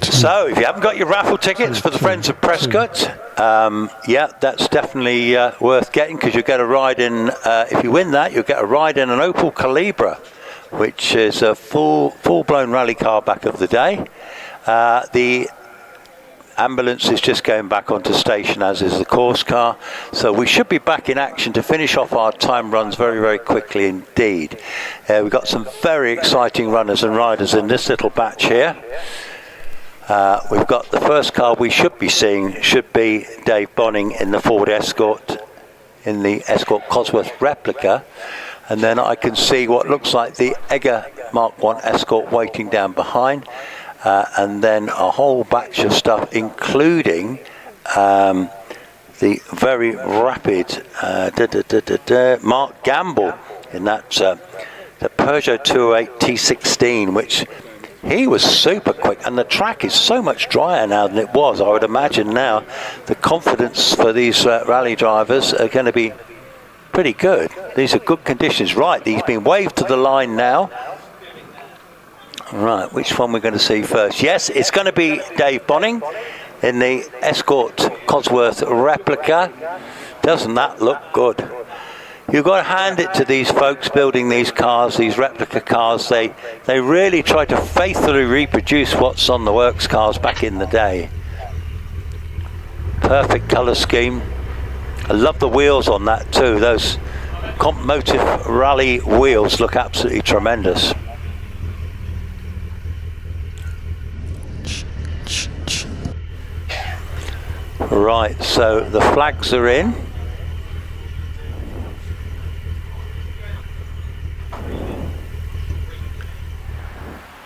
So, if you haven't got your raffle tickets for the Friends of Prescott, yeah, that's definitely worth getting, because you'll get a ride in, if you win that, you'll get a ride in an Opel Calibra, which is a full-blown rally car back of the day. The ambulance is just going back onto station, as is the course car. So we should be back in action to finish off our time runs very, very quickly indeed. We've got some very exciting runners and riders in this little batch here. We've got the first car we should be seeing should be Dave Bonning in the Ford Escort, in the Escort Cosworth replica, and then I can see what looks like the Egger Mark 1 Escort waiting down behind, and then a whole batch of stuff, including the very rapid Mark Gamble in that the Peugeot 208 T16, which he was super quick, and the track is so much drier now than it was. I would imagine now the confidence for these rally drivers are going to be pretty good. These are good conditions. Right, he's been waved to the line now. Right, which one we're going to see first? Yes, it's going to be Dave Bonning in the Escort Cosworth replica. Doesn't that look good? You've got to hand it to these folks building these cars, these replica cars. They really try to faithfully reproduce what's on the works cars back in the day. Perfect colour scheme. I love the wheels on that too. Those Comp Motive Rally wheels look absolutely tremendous. Right, so the flags are in.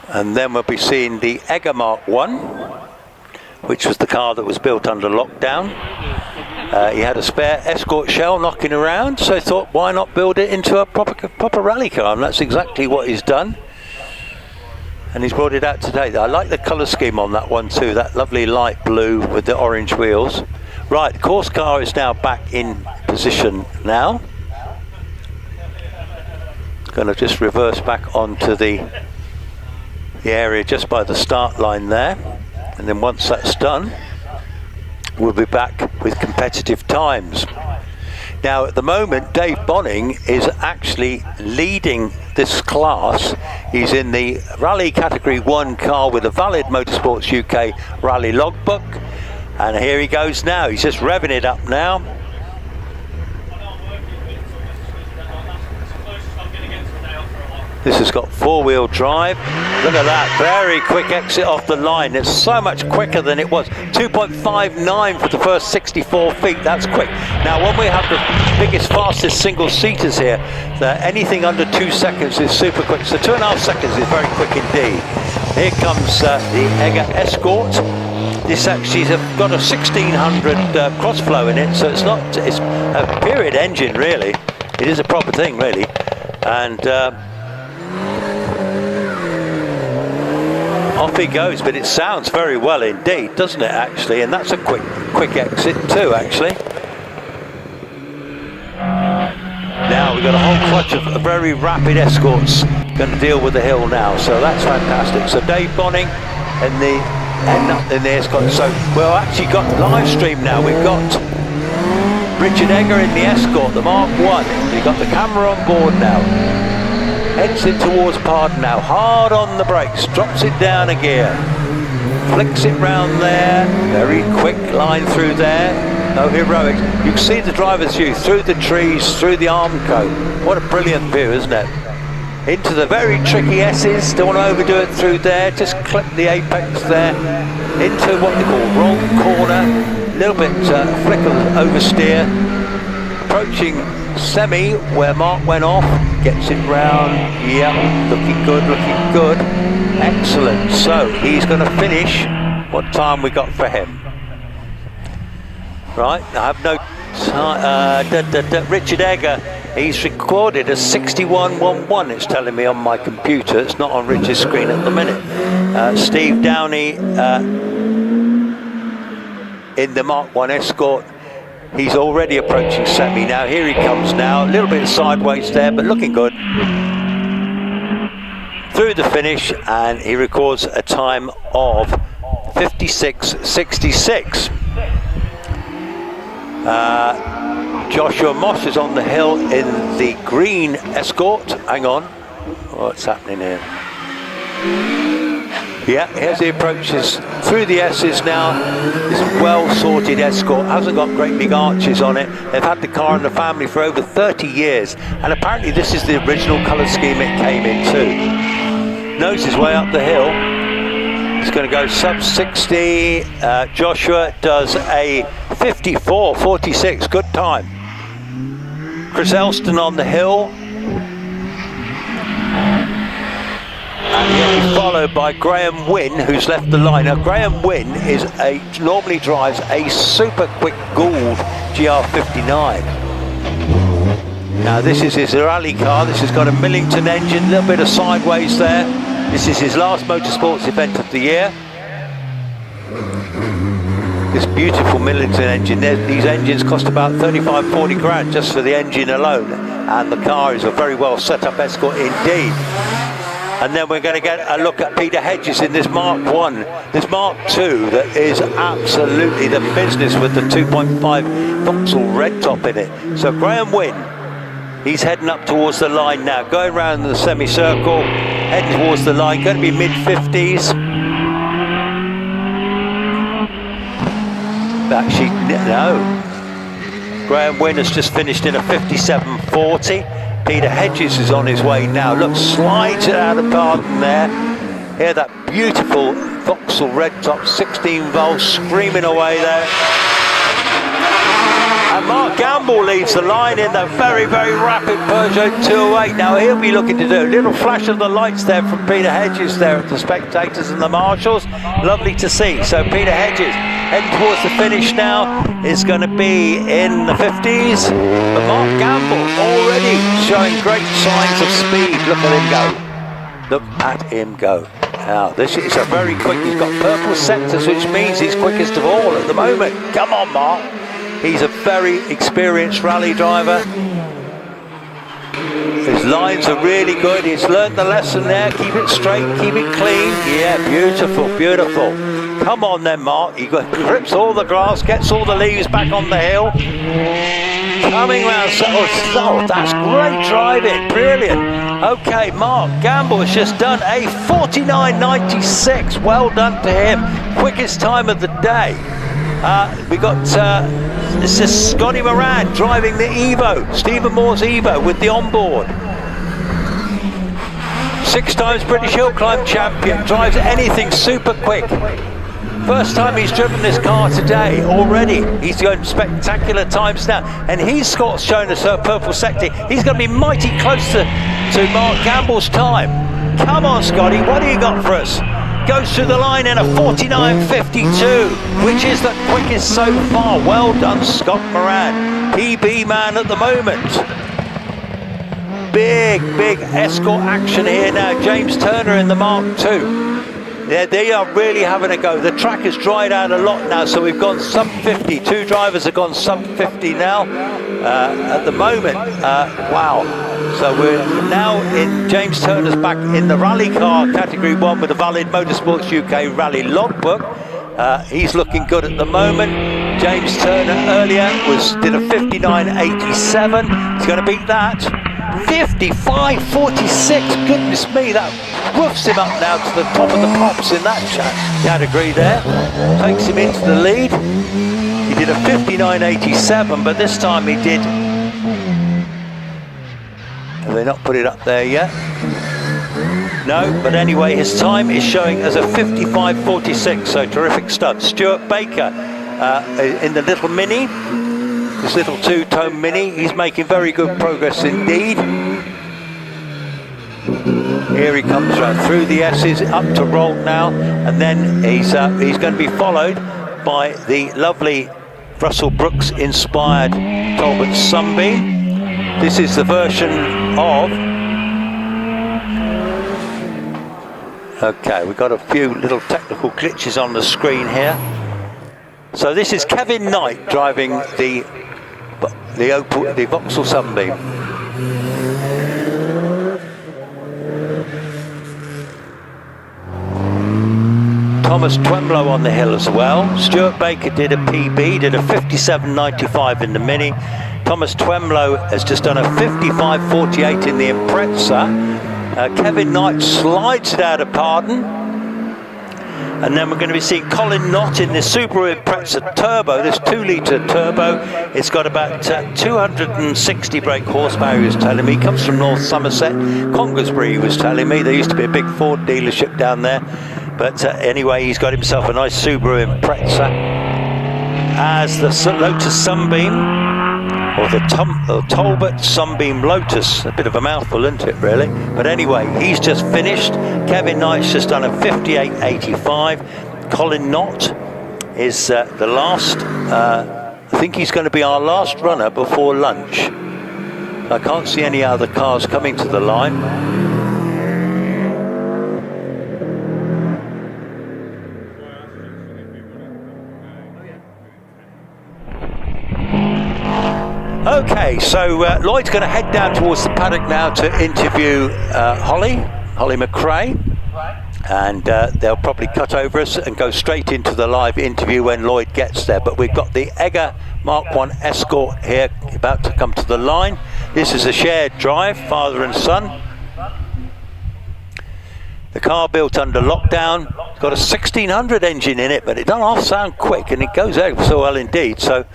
And then we'll be seeing the Egger Mark 1, which was the car that was built under lockdown. He had a spare Escort shell knocking around, so I thought, why not build it into a proper rally car? And that's exactly what he's done. And he's brought it out today. I like the colour scheme on that one too, that lovely light blue with the orange wheels. Right, the course car is now back in position now. Going to just reverse back onto the area just by the start line there, and then once that's done we'll be back with competitive times. Now at the moment Dave Bonning is actually leading this class. He's in the Rally Category 1 car with a valid Motorsports UK Rally logbook, and here he goes now. He's just revving it up now. This has got four-wheel drive. Look at that, very quick exit off the line. It's so much quicker than it was. 2.59 for the first 64 feet, that's quick. Now when we have the biggest, fastest single-seaters here, anything under 2 seconds is super quick. So 2.5 seconds is very quick indeed. Here comes the Egger Escort. This actually has got a 1600 crossflow in it, so it's a period engine really. It is a proper thing really. And off he goes, but it sounds very well indeed, doesn't it actually? And that's a quick exit too actually. Now we've got a whole clutch of very rapid Escorts going to deal with the hill now, so that's fantastic. So Dave Bonning in the Escort. So we've actually got live stream now. We've got Richard Egger in the Escort, the Mark 1. We've got the camera on board now. Heads it towards Pardon now, hard on the brakes, drops it down a gear, flicks it round there, very quick line through there, no heroics. You can see the driver's view through the trees, through the Armco. What a brilliant view, isn't it? Into the very tricky S's, don't want to overdo it through there, just clip the apex there, into what they call wrong corner, little bit flick of oversteer, approaching semi where Mark went off, gets it round, yep, looking good, excellent. So he's going to finish, what time we got for him? Right, I have no time, Richard Egger He's recorded a 61.11. It's telling me on my computer. It's not on Rich's screen at the minute. Steve Downey in the Mark 1 Escort. He's already approaching semi now. Here he comes now. A little bit sideways there, but looking good. Through the finish, and he records a time of 56.66. Joshua Moss is on the hill in the green Escort. Hang on, what's happening here? Yeah, here's the approaches through the S's now. This well-sorted Escort, hasn't got great big arches on it. They've had the car in the family for over 30 years, and apparently this is the original colour scheme it came in too. Knows his way up the hill. He's going to go sub 60. Joshua does a 54.46, good time. Chris Elston on the hill. And he'll be followed by Graham Wynn, who's left the line. Now, Graham Wynn normally drives a super quick Gould GR59. Now, this is his rally car. This has got a Millington engine, a little bit of sideways there. This is his last motorsports event of the year. This beautiful Millington engine. These engines cost about 35-40 grand just for the engine alone. And the car is a very well set up Escort indeed. And then we're going to get a look at Peter Hedges in this Mark 1, this Mark 2 that is absolutely the business with the 2.5 Vauxhall red top in it. So Graham Wynn, he's heading up towards the line now, going around the semicircle, heading towards the line, going to be mid-50s. Actually, no. Graham Wynn has just finished in a 57.40. Peter Hedges is on his way now. Look, slides it out of pardon there. Hear that beautiful Vauxhall red top, 16 volts, screaming away there. And Mark Gamble leaves the line in the very, very rapid Peugeot 208. Now he'll be looking to do a little flash of the lights there from Peter Hedges there at the spectators and the marshals. Lovely to see. So Peter Hedges heading towards the finish now is going to be in the 50s. But Mark Gamble already showing great signs of speed. Look at him go. Look at him go. Now this is a very quick, he's got purple sectors, which means he's quickest of all at the moment. Come on, Mark. He's a very experienced rally driver. His lines are really good. He's learned the lesson there. Keep it straight, keep it clean. Yeah, beautiful, beautiful. Come on then, Mark. He grips all the grass, gets all the leaves back on the hill. Coming round. Oh, that's great driving. Brilliant. Okay, Mark Gamble has just done a 49.96. Well done to him. Quickest time of the day. We got this is Scotty Moran driving the Evo, Stephen Moore's Evo with the Onboard. 6 times British Hill Climb champion, drives anything super quick. First time he's driven this car today already. He's going spectacular times now, and he's shown us a purple sector. He's going to be mighty close to Mark Gamble's time. Come on, Scotty, what do you got for us? Goes through the line in a 49.52, which is the quickest so far. Well done, Scott Moran. PB man at the moment. Big Escort action here now. James Turner in the Mark 2. Yeah, they are really having a go. The track has dried out a lot now, so we've gone sub 50. 2 drivers have gone sub 50 now at the moment. Wow. So we're now in James Turner's back in the rally car category 1 with a valid Motorsports UK rally logbook. He's looking good at the moment. James Turner earlier did a 59.87. He's going to beat that. 55.46. Goodness me, that woofs him up now to the top of the pops in that category there. Takes him into the lead. He did a 59.87, but this time he did. Have they not put it up there yet? No, but anyway, his time is showing as a 55.46, so terrific stunt. Stuart Baker in the little Mini, this little 2-tone Mini, he's making very good progress indeed. Here he comes through the S's, up to roll now, and then he's going to be followed by the lovely Russell Brooks inspired Talbot Sunbeam. This is the version of... Okay, we've got a few little technical glitches on the screen here. So this is Kevin Knight driving the Vauxhall Sunbeam. Thomas Twemlow on the hill as well. Stuart Baker did a PB, did a 57.95 in the Mini. Thomas Twemlow has just done a 55.48 in the Impreza. Kevin Knight slides it out of pardon. And then we're going to be seeing Colin Knott in the Subaru Impreza Turbo, this 2-litre turbo. It's got about 260 brake horsepower, he was telling me. He comes from North Somerset, Congersbury, he was telling me. There used to be a big Ford dealership down there. But anyway, he's got himself a nice Subaru Impreza. As the Lotus Sunbeam, or the Talbot Sunbeam Lotus. A bit of a mouthful, isn't it, really? But anyway, he's just finished. Kevin Knight's just done a 58.85. Colin Knott is the last, I think he's going to be our last runner before lunch. I can't see any other cars coming to the line. Okay, so Lloyd's going to head down towards the paddock now to interview Holly McRae, and they'll probably cut over us and go straight into the live interview when Lloyd gets there. But we've got the Egger Mark 1 Escort here about to come to the line. This is a shared drive, father and son. The car built under lockdown. It's got a 1600 engine in it, but it doesn't half sound quick, and it goes out so well indeed. So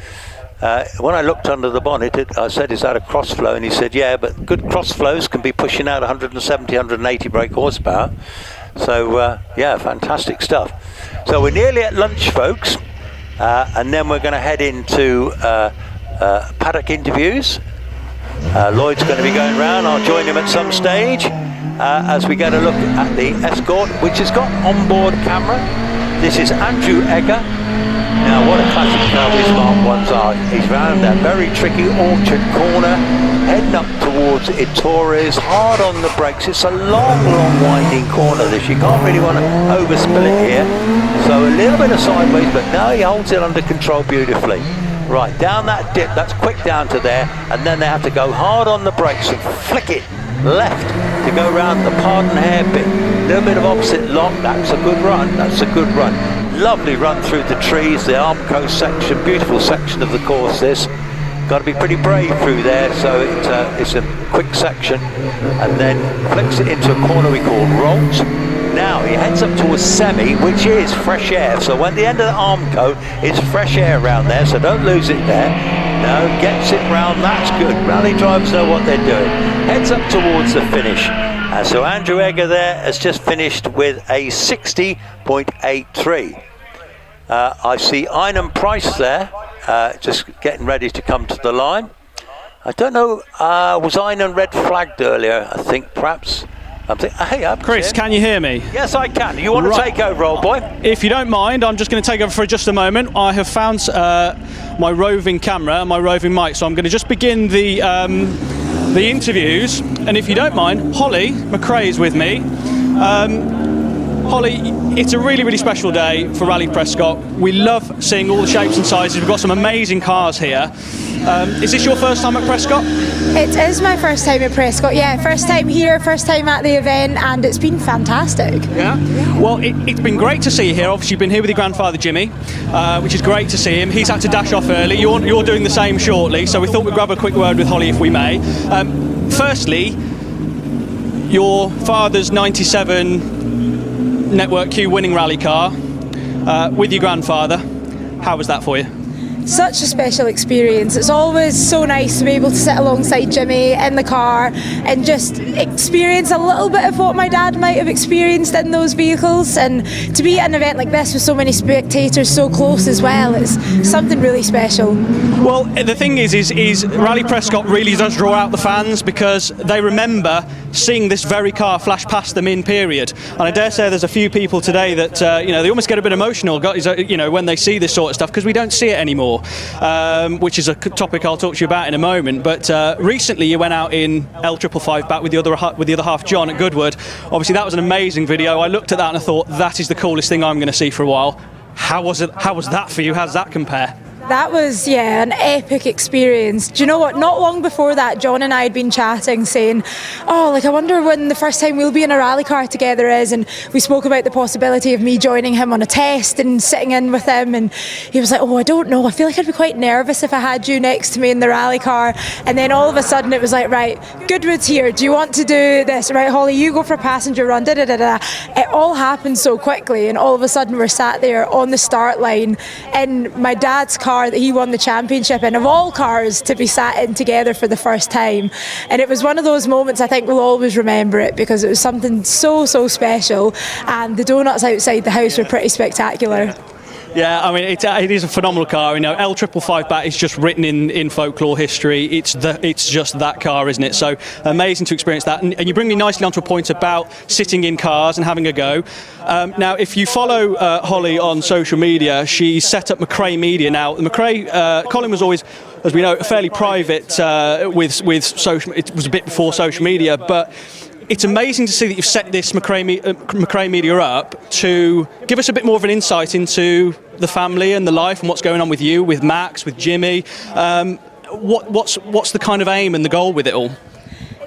when I looked under the bonnet, I said, is that a crossflow? And he said, yeah, but good crossflows can be pushing out 170, 180 brake horsepower. So, yeah, fantastic stuff. So we're nearly at lunch, folks. And then we're going to head into paddock interviews. Lloyd's going to be going round. I'll join him at some stage as we get a look at the Escort, which has got onboard camera. This is Andrew Egger. Now, what a classic car these Mark 1s are. He's round that very tricky Orchard corner, heading up towards Itores, hard on the brakes. It's a long, winding corner, this. You can't really want to overspill it here. So a little bit of sideways, but now he holds it under control beautifully. Right, down that dip, that's quick down to there, and then they have to go hard on the brakes and flick it left to go round the pardon hairpin. A little bit of opposite lock, that's a good run, that's a good run. Lovely run through the trees, the Armco section, beautiful section of the course this. Got to be pretty brave through there, so it's a quick section, and then flicks it into a corner we call Rolt. Now he heads up towards Semi, which is fresh air, so when the end of the Armco, it's fresh air around there, so don't lose it there. No, gets it round, that's good. Rally drivers know what they're doing. Heads up towards the finish. And so Andrew Egger there has just finished with a 60.83. I see Einan Price there, just getting ready to come to the line. I don't know, was Einan red flagged earlier, I think, perhaps? Hey, Chris, can you hear me? Yes, I can. You want to take over, old boy? If you don't mind, I'm just going to take over for just a moment. I have found my roving camera and my roving mic, so I'm going to just begin the interviews. And if you don't mind, Holly McRae is with me. Holly, it's a really special day for Rallye Prescott. We love seeing all the shapes and sizes. We've got some amazing cars here. Is this your first time at Prescott? It is my first time at Prescott, yeah. First time here, first time at the event, and it's been fantastic. Yeah? Well, it's been great to see you here. Obviously, you've been here with your grandfather, Jimmy, which is great to see him. He's had to dash off early. You're doing the same shortly, so we thought we'd grab a quick word with Holly if we may. Firstly, your father's 97 Network Q winning rally car with your grandfather. How was that for you? Such a special experience. It's always so nice to be able to sit alongside Jimmy in the car and just experience a little bit of what my dad might have experienced in those vehicles, and to be at an event like this with so many spectators so close as well, it's something really special. Well, the thing is Rallye Prescott really does draw out the fans because they remember seeing this very car flash past them in period, and I dare say there's a few people today that they almost get a bit emotional when they see this sort of stuff because we don't see it anymore. for, which is a topic I'll talk to you about in a moment. But recently you went out in L555 back with the other half, John, at Goodwood. Obviously that was an amazing video. I looked at that and I thought, that is the coolest thing I'm going to see for a while. How was that for you? How does that compare? That was, an epic experience. Do you know what? Not long before that, John and I had been chatting, saying, I wonder when the first time we'll be in a rally car together is. And we spoke about the possibility of me joining him on a test and sitting in with him. And he was like, I don't know. I feel like I'd be quite nervous if I had you next to me in the rally car. And then all of a sudden it was like, right, Goodwood's here. Do you want to do this? Right, Holly, you go for a passenger run. It all happened so quickly. And all of a sudden we're sat there on the start line in my dad's car that he won the championship in, of all cars, to be sat in together for the first time. And it was one of those moments I think we'll always remember it, because it was something so special, and the donuts outside the house were pretty spectacular. Yeah, I mean, it is a phenomenal car. L555 bat is just written in folklore history. It's just that car, isn't it? So amazing to experience that. And you bring me nicely onto a point about sitting in cars and having a go. Now, if you follow Holly on social media, she's set up McRae Media now. McRae, Colin was always, as we know, fairly private with social. It was a bit before social media, but it's amazing to see that you've set this McRae Media up to give us a bit more of an insight into the family and the life and what's going on with you, with Max, with Jimmy. What's the kind of aim and the goal with it all?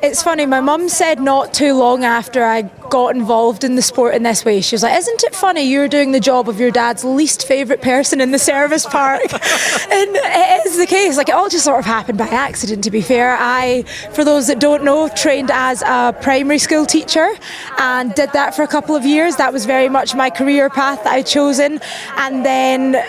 It's funny, my mum said not too long after I got involved in the sport in this way, she was like, isn't it funny you're doing the job of your dad's least favourite person in the service park? And it is the case, like, it all just sort of happened by accident, to be fair. I, for those that don't know, trained as a primary school teacher and did that for a couple of years. That was very much my career path that I'd chosen. And then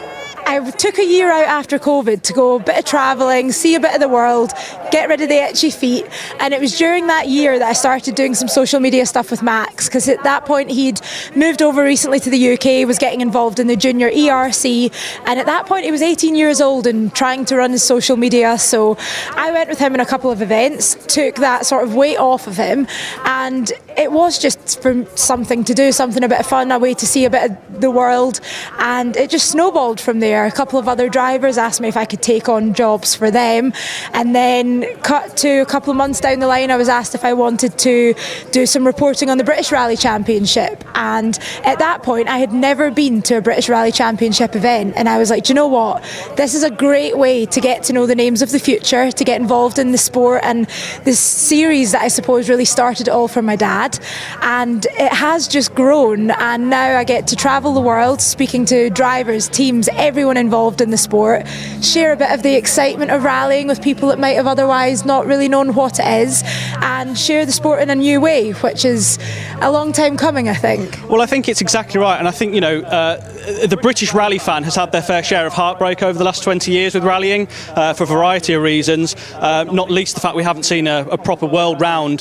I took a year out after COVID to go a bit of travelling, see a bit of the world, get rid of the itchy feet. And it was during that year that I started doing some social media stuff with Max, because at that point he'd moved over recently to the UK, was getting involved in the junior ERC, and at that point he was 18 years old and trying to run his social media. So I went with him in a couple of events, took that sort of weight off of him, and it was just for something to do, something a bit of fun, a way to see a bit of the world, and it just snowballed from there. A couple of other drivers asked me if I could take on jobs for them, and then cut to a couple of months down the line I was asked if I wanted to do some reporting on the British Rally Championship. And at that point I had never been to a British Rally Championship event, and I was like, do you know what, this is a great way to get to know the names of the future, to get involved in the sport. And this series that I suppose really started it all for my dad, and it has just grown, and now I get to travel the world speaking to drivers, teams, everyone involved in the sport, share a bit of the excitement of rallying with people that might have otherwise not really known what it is, and share the sport in a new way, which is a long time coming, I think. Well, I think it's exactly right, and I think, the British rally fan has had their fair share of heartbreak over the last 20 years with rallying, for a variety of reasons, not least the fact we haven't seen a proper world round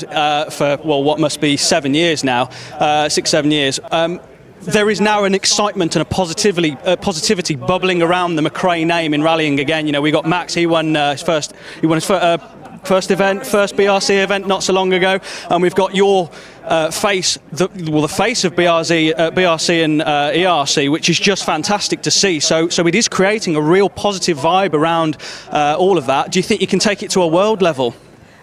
for, what must be 7 years now, 6-7 years. There is now an excitement and a positivity bubbling around the McRae name in rallying again. We got Max. He won his first first BRC event not so long ago, and we've got your face, the face of BRC and ERC, which is just fantastic to see. So it is creating a real positive vibe around all of that. Do you think you can take it to a world level?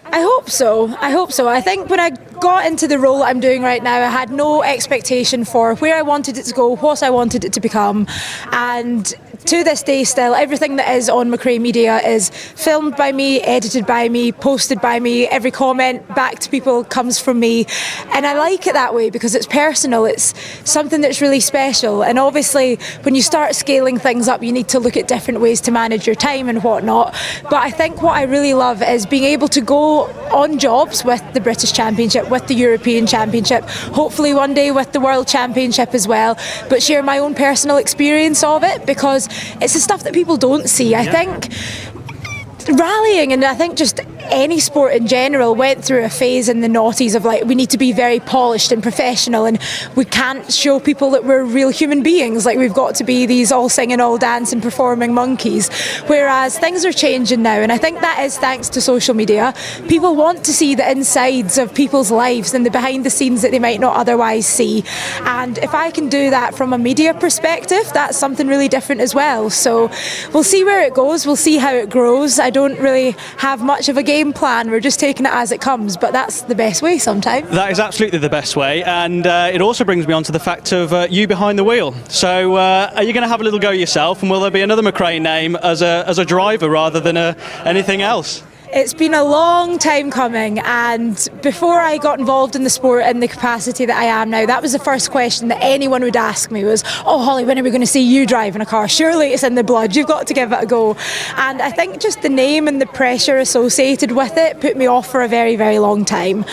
I hope so. I think when I got into the role that I'm doing right now, I had no expectation for where I wanted it to go, what I wanted it to become, and to this day still, everything that is on McRae Media is filmed by me, edited by me, posted by me. Every comment back to people comes from me, and I like it that way because it's personal. It's something that's really special, and obviously when you start scaling things up, you need to look at different ways to manage your time and whatnot. But I think what I really love is being able to go on jobs with the British Championship, with the European Championship, hopefully one day with the World Championship as well, but share my own personal experience of it, because it's the stuff that people don't see. I think rallying, and I think just any sport in general went through a phase in the noughties of like, we need to be very polished and professional, and we can't show people that we're real human beings. Like, we've got to be these all singing, all dancing, performing monkeys. Whereas things are changing now, and I think that is thanks to social media. People want to see the insides of people's lives and the behind the scenes that they might not otherwise see. And if I can do that from a media perspective, that's something really different as well. So we'll see where it goes, we'll see how it grows. I don't really have much of a game plan, we're just taking it as it comes, but that's the best way sometimes. That is absolutely the best way, and it also brings me on to the fact of you behind the wheel. So are you going to have a little go yourself, and will there be another McRae name as a driver rather than anything else? It's been a long time coming, and before I got involved in the sport in the capacity that I am now, that was the first question that anyone would ask me was, oh Holly, when are we going to see you driving a car? Surely it's in the blood, you've got to give it a go. And I think just the name and the pressure associated with it put me off for a very, very long time.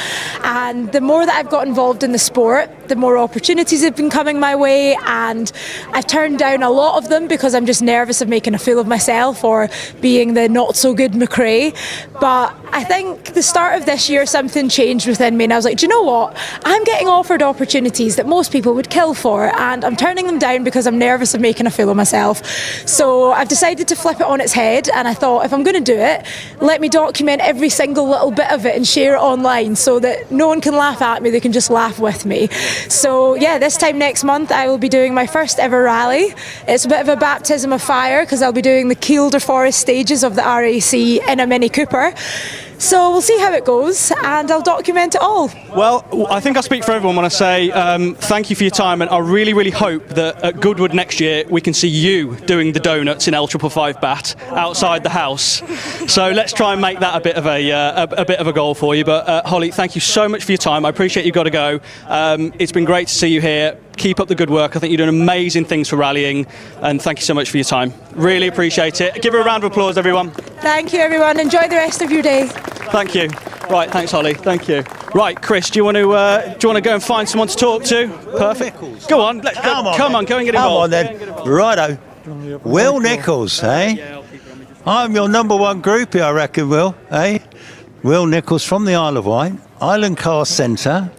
And the more that I've got involved in the sport, the more opportunities have been coming my way, and I've turned down a lot of them because I'm just nervous of making a fool of myself or being the not so good McRae. But I think the start of this year something changed within me, and I was like, do you know what? I'm getting offered opportunities that most people would kill for, and I'm turning them down because I'm nervous of making a fool of myself. So I've decided to flip it on its head, and I thought, if I'm going to do it, let me document every single little bit of it and share it online so that no one can laugh at me, they can just laugh with me. So yeah, this time next month I will be doing my first ever rally. It's a bit of a baptism of fire because I'll be doing the Kielder Forest stages of the RAC in a Mini Cooper. So we'll see how it goes, and I'll document it all. Well, I think I speak for everyone when I say thank you for your time, and I really, really hope that at Goodwood next year we can see you doing the donuts in L555 bat outside the house. So let's try and make that a bit of a goal for you. But Holly, thank you so much for your time. I appreciate you've got to go. It's been great to see you here. Keep up the good work. I think you're doing amazing things for rallying, and thank you so much for your time. Really appreciate it. Give her a round of applause, everyone. Thank you, everyone. Enjoy the rest of your day. Thank you. Right, thanks, Holly. Thank you. Right, Chris, do you want to go and find someone to talk to? Perfect. Go on. Come on, go and get involved. Come on then. Righto. Will Nichols, eh? I'm your number one groupie, I reckon, Will, eh? Will Nichols from the Isle of Wight, Island Car Centre.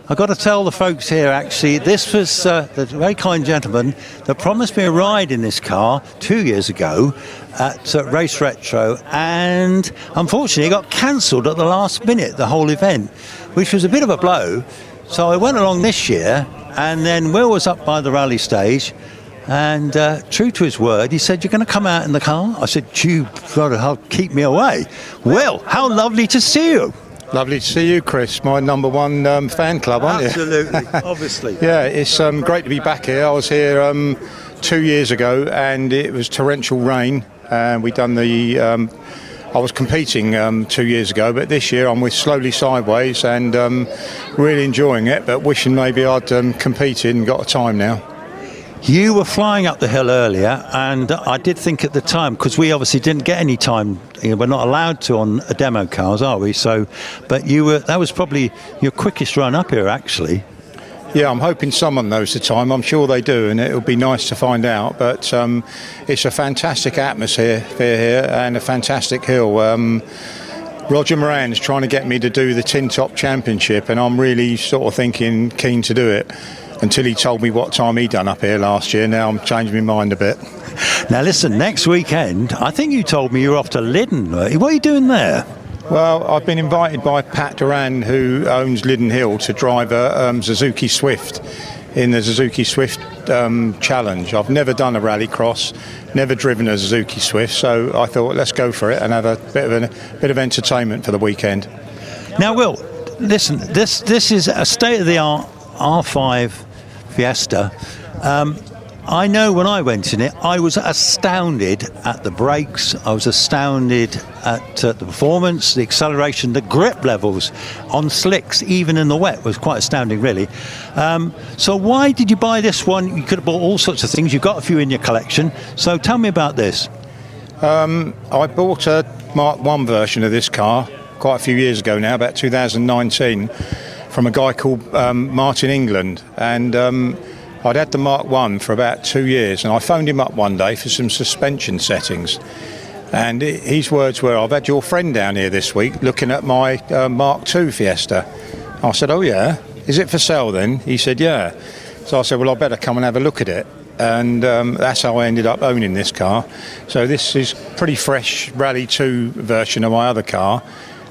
I've got to tell the folks here, actually, this was the very kind gentleman that promised me a ride in this car 2 years ago at Race Retro, and unfortunately it got cancelled at the last minute, the whole event, which was a bit of a blow. So I went along this year, and then Will was up by the rally stage, and true to his word, he said, you're going to come out in the car? I said, you've got to keep me away. Will, how lovely to see you. Lovely to see you, Chris, my number one fan club, aren't you? Absolutely, obviously. Yeah, it's great to be back here. I was here 2 years ago, and it was torrential rain, and we done the... I was competing 2 years ago, but this year I'm with Slowly Sideways, and really enjoying it, but wishing maybe I'd competed and got a time now. You were flying up the hill earlier, and I did think at the time, because we obviously didn't get any time, we're not allowed to on demo cars, are we? So, but that was probably your quickest run up here, actually. Yeah, I'm hoping someone knows the time. I'm sure they do, and it'll be nice to find out. But it's a fantastic atmosphere here and a fantastic hill. Roger Moran's trying to get me to do the Tin Top Championship, and I'm really sort of keen to do it. Until he told me what time he'd done up here last year. Now I'm changing my mind a bit. Now listen, next weekend, I think you told me you're off to Lyddon. What are you doing there? Well, I've been invited by Pat Duran, who owns Lyddon Hill, to drive a Suzuki Swift in the Suzuki Swift Challenge. I've never done a rallycross, never driven a Suzuki Swift, so I thought let's go for it and have a bit of entertainment for the weekend. Now, Will, listen, this is a state-of-the-art R5 Fiesta. I know when I went in it, I was astounded at the brakes, I was astounded at the performance, the acceleration, the grip levels on slicks, even in the wet, was quite astounding, really. So why did you buy this one? You could have bought all sorts of things. You've got a few in your collection. So tell me about this. I bought a Mark 1 version of this car quite a few years ago now, about 2019, from a guy called Martin England, and I'd had the Mark 1 for about 2 years, and I phoned him up one day for some suspension settings, And his words were, "I've had your friend down here this week looking at my Mark II Fiesta." I said, "Oh yeah, is it for sale then?" He said, "Yeah." So I said, "Well, I better come and have a look at it." And that's how I ended up owning this car. So this is pretty fresh Rallye 2 version of my other car.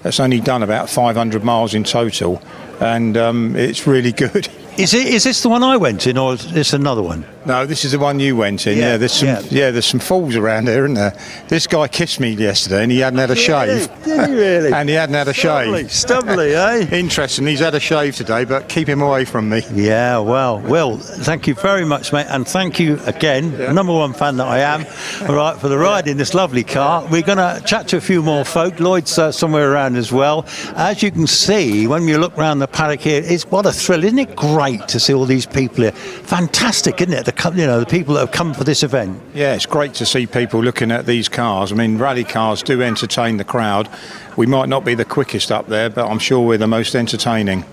It's only done about 500 miles in total, and it's really good. Is this the one I went in, or is this another one? No, this is the one you went in. Yeah, there's some fools around here, isn't there? This guy kissed me yesterday, and he hadn't had a shave. Did he really? And he hadn't had a shave. Stubbly, eh? Interesting. He's had a shave today, but keep him away from me. Yeah, well, thank you very much, mate, and thank you again, number one fan that I am, all right, for the ride in this lovely car. We're going to chat to a few more folk. Lloyd's somewhere around as well. As you can see, when you look around the paddock here, it's what a thrill, isn't it? Great to see all these people here. Fantastic, isn't it? The people that have come for this event. Yeah, it's great to see people looking at these cars. I mean, rally cars do entertain the crowd. We might not be the quickest up there, but I'm sure we're the most entertaining.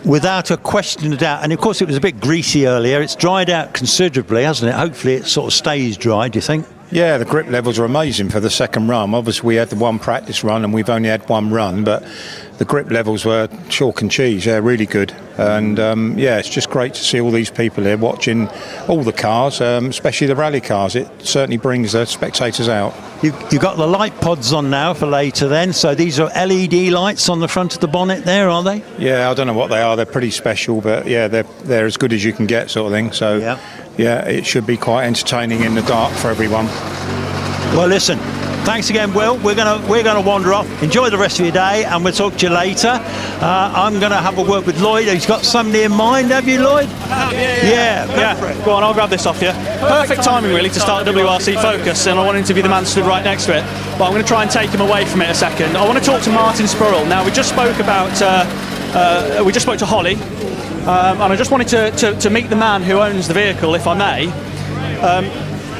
Without a question of doubt. And of course it was a bit greasy earlier. It's dried out considerably, hasn't it? Hopefully it sort of stays dry, do you think? Yeah, the grip levels are amazing for the second run. Obviously we had the one practice run and we've only had one run, but the grip levels were chalk and cheese. Yeah, really good. And it's just great to see all these people here watching all the cars, especially the rally cars. It certainly brings the spectators out. You've got the light pods on now for later then, so these are LED lights on the front of the bonnet there, are they? Yeah, I don't know what they are. They're pretty special, but yeah, they're as good as you can get, sort of thing. So yeah, it should be quite entertaining in the dark for everyone. Well, listen, thanks again, Will. We're gonna wander off. Enjoy the rest of your day, and we'll talk to you later. I'm gonna have a word with Lloyd. He's got somebody in mind, have you, Lloyd? Yeah. Go on, I'll grab this off you. Perfect timing, really, to start a WRC Focus, and I wanted to be the man stood right next to it. But I'm going to try and take him away from it a second. I want to talk to Martin Spurrell. Now, we just spoke to Holly, and I just wanted to meet the man who owns the vehicle, if I may.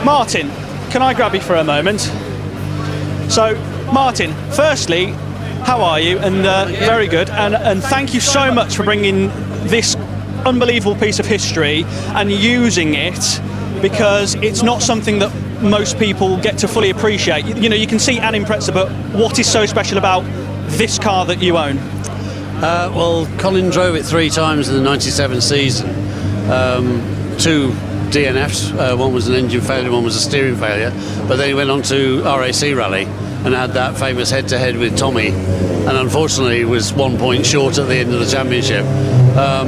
Martin, can I grab you for a moment? So, Martin, firstly, how are you? And very good. And thank you so much for bringing this unbelievable piece of history and using it, because it's not something that most people get to fully appreciate. You know, you can see an Impreza, but what is so special about this car that you own? Well, Colin drove it 3 times in the 97 season. 2 DNFs, one was an engine failure, one was a steering failure, but then he went on to RAC Rally and had that famous head-to-head with Tommy, and unfortunately was 1 point short at the end of the championship.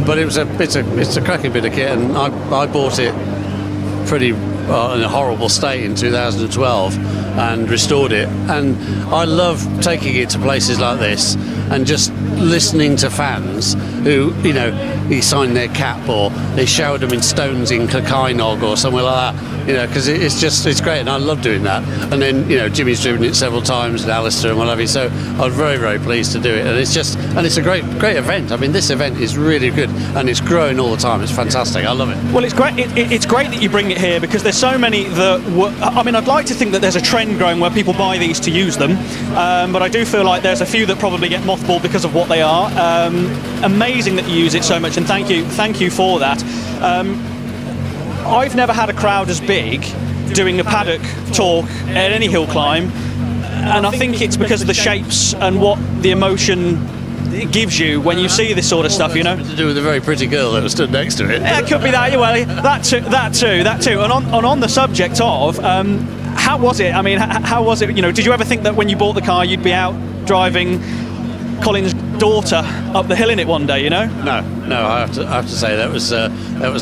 But it's a cracking bit of kit, and I bought it pretty in a horrible state in 2012 and restored it, and I love taking it to places like this and just listening to fans who, you know, he signed their cap or they showered them in stones in Clocainog or somewhere like that, you know, because it's great, and I love doing that. And then, you know, Jimmy's driven it several times, and Alistair and what have you, so I was very, very pleased to do it, and it's a great event. I mean, this event is really good, and it's growing all the time. It's fantastic. I love it. Well, it's great. It's great that you bring it here, because there's so many that I mean, I'd like to think that there's a trend growing where people buy these to use them, but I do feel like there's a few that probably get mothballed because of what they are. Amazing that you use it so much, and thank you for that. I've never had a crowd as big doing a paddock talk at any hill climb, and I think it's because of the shapes and what the emotion it gives you when you see this sort of stuff, you know. To do with a very pretty girl that was stood next to it. Yeah, it could be that. Well, that too. And on the subject of how was it? I mean, how was it? You know, did you ever think that when you bought the car you'd be out driving Colin's daughter up the hill in it one day? You know. No. I have to say that was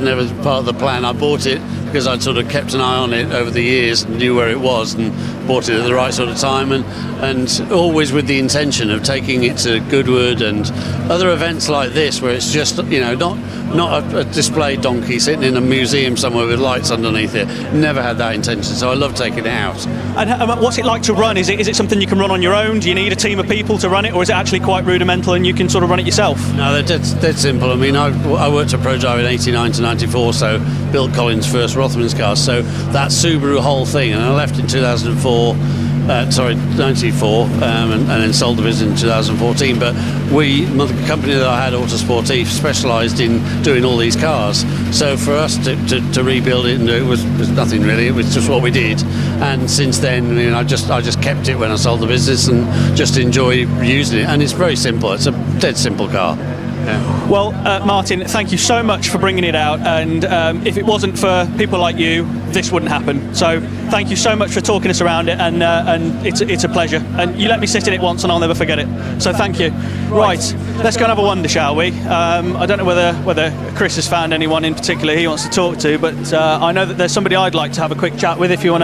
never part of the plan. I bought it because I'd sort of kept an eye on it over the years and knew where it was, and bought it at the right sort of time, and always with the intention of taking it to Goodwood and other events like this, where it's just, you know, not a display donkey sitting in a museum somewhere with lights underneath it. Never had that intention, so I love taking it out. And what's it like to run? Is it something you can run on your own? Do you need a team of people to run it, or is it actually quite rudimental and you can sort of run it yourself? No, that's dead simple. I mean, I worked at Prodrive in 89 to 94, so built Colin's first Rothmans car, so that Subaru whole thing, and I left in 94, and then sold the business in 2014. But the company that I had, Autosportif, specialised in doing all these cars. So for us to rebuild it and do it was nothing really. It was just what we did, And since then, I just kept it when I sold the business and just enjoy using it. And it's very simple. It's a dead simple car. Yeah. Well, Martin, thank you so much for bringing it out, and if it wasn't for people like you, this wouldn't happen. So thank you so much for talking us around it, and it's a pleasure. And you let me sit in it once and I'll never forget it. So thank you. Right, let's go and have a wander, shall we? I don't know whether Chris has found anyone in particular he wants to talk to, but I know that there's somebody I'd like to have a quick chat with. If you want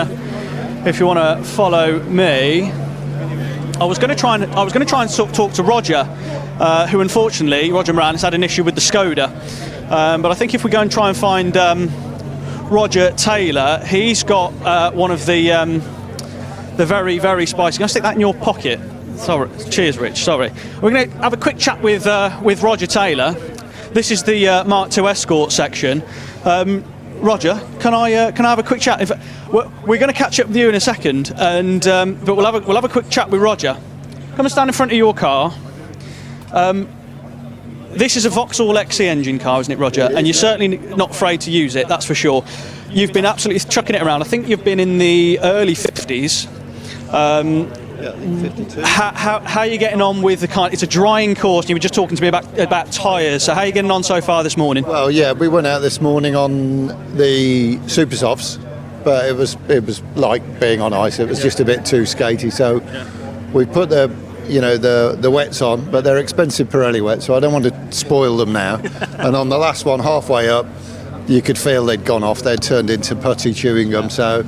to follow me, I was going to try and talk to Roger, who unfortunately, Roger Moran, has had an issue with the Skoda. But I think if we go and try and find Roger Taylor, he's got one of the very, very spicy. Can I stick that in your pocket? Sorry, cheers, Rich. Sorry. We're going to have a quick chat with Roger Taylor. This is the Mark II Escort section. Roger, can I have a quick chat? We're going to catch up with you in a second, and but we'll have a quick chat with Roger. Come and stand in front of your car. This is a Vauxhall XC engine car, isn't it, Roger? And you're certainly not afraid to use it, that's for sure. You've been absolutely chucking it around. I think you've been in the early 50s. Yeah, I think 52. How are you getting on with the car? It's a drying course, and you were just talking to me about tyres. So how are you getting on so far this morning? Well, yeah, we went out this morning on the super softs, but it was like being on ice. It was just a bit too skatey. So we put the wets on, but they're expensive Pirelli wets, so I don't want to spoil them now. And on the last one, halfway up, you could feel they'd gone off. They'd turned into putty chewing gum. So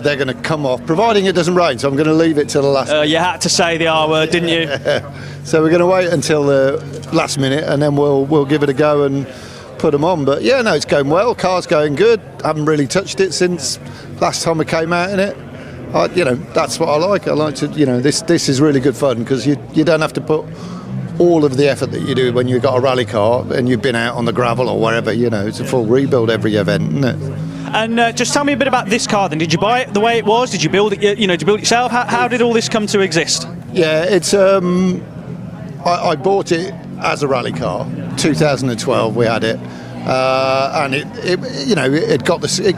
they're going to come off, providing it doesn't rain. So I'm going to leave it till the last. You had to say the R word, didn't you? So we're going to wait until the last minute, and then we'll give it a go and put them on. But yeah, no, it's going well. Car's going good. I haven't really touched it since last time I came out in it. That's what I like. I like to, this is really good fun because you don't have to put all of the effort that you do when you've got a rally car and you've been out on the gravel or wherever. It's a full rebuild every event, isn't it? And just tell me a bit about this car then. Did you buy it the way it was? Did you build it? Did you build it yourself? How did all this come to exist? Yeah, it's I bought it as a rally car. 2012 we had it, and it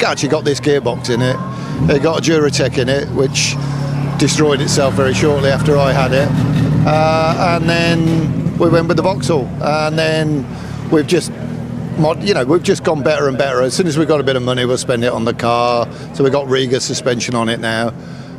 actually got this gearbox in it. It got a Duratec in it, which destroyed itself very shortly after I had it. And then we went with the Vauxhall, and then we've just gone better and better. As soon as we've got a bit of money, we'll spend it on the car. So we've got Riga suspension on it now,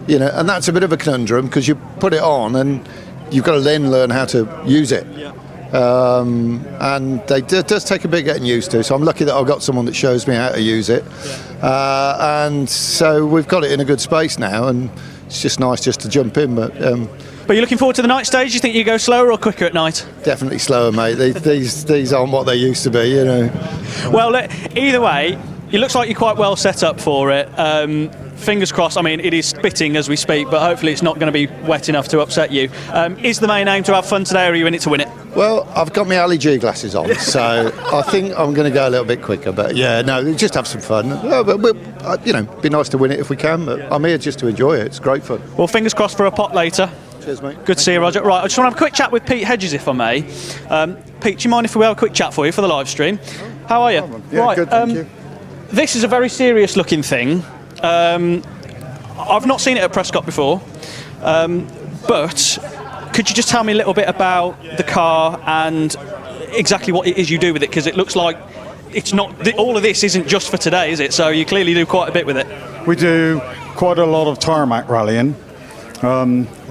and that's a bit of a conundrum because you put it on and you've got to then learn how to use it. Yeah. And it does take a bit getting used to. So I'm lucky that I've got someone that shows me how to use it. Yeah. And so we've got it in a good space now, and it's just nice just to jump in. But you're looking forward to the night stage? Do you think you go slower or quicker at night? Definitely slower, mate. These aren't what they used to be, Well, either way, it looks like you're quite well set up for it. Fingers crossed. I mean, it is spitting as we speak, but hopefully it's not going to be wet enough to upset you. Is the main aim to have fun today, or are you in it to win it? Well, I've got my Ali G glasses on, so I think I'm going to go a little bit quicker. But yeah, no, just have some fun. Be nice to win it if we can. But I'm here just to enjoy it. It's great fun. Well, fingers crossed for a pot later. Cheers, mate. Good to see you, Roger. Right, I just want to have a quick chat with Pete Hedges, if I may. Pete, do you mind if we have a quick chat for you for the live stream? How are you? Yeah, right, good, thank you. This is a very serious-looking thing. I've not seen it at Prescott before, but could you just tell me a little bit about the car and exactly what it is you do with it? Because it looks like it's not all of this isn't just for today, is it? So you clearly do quite a bit with it. We do quite a lot of tarmac rallying,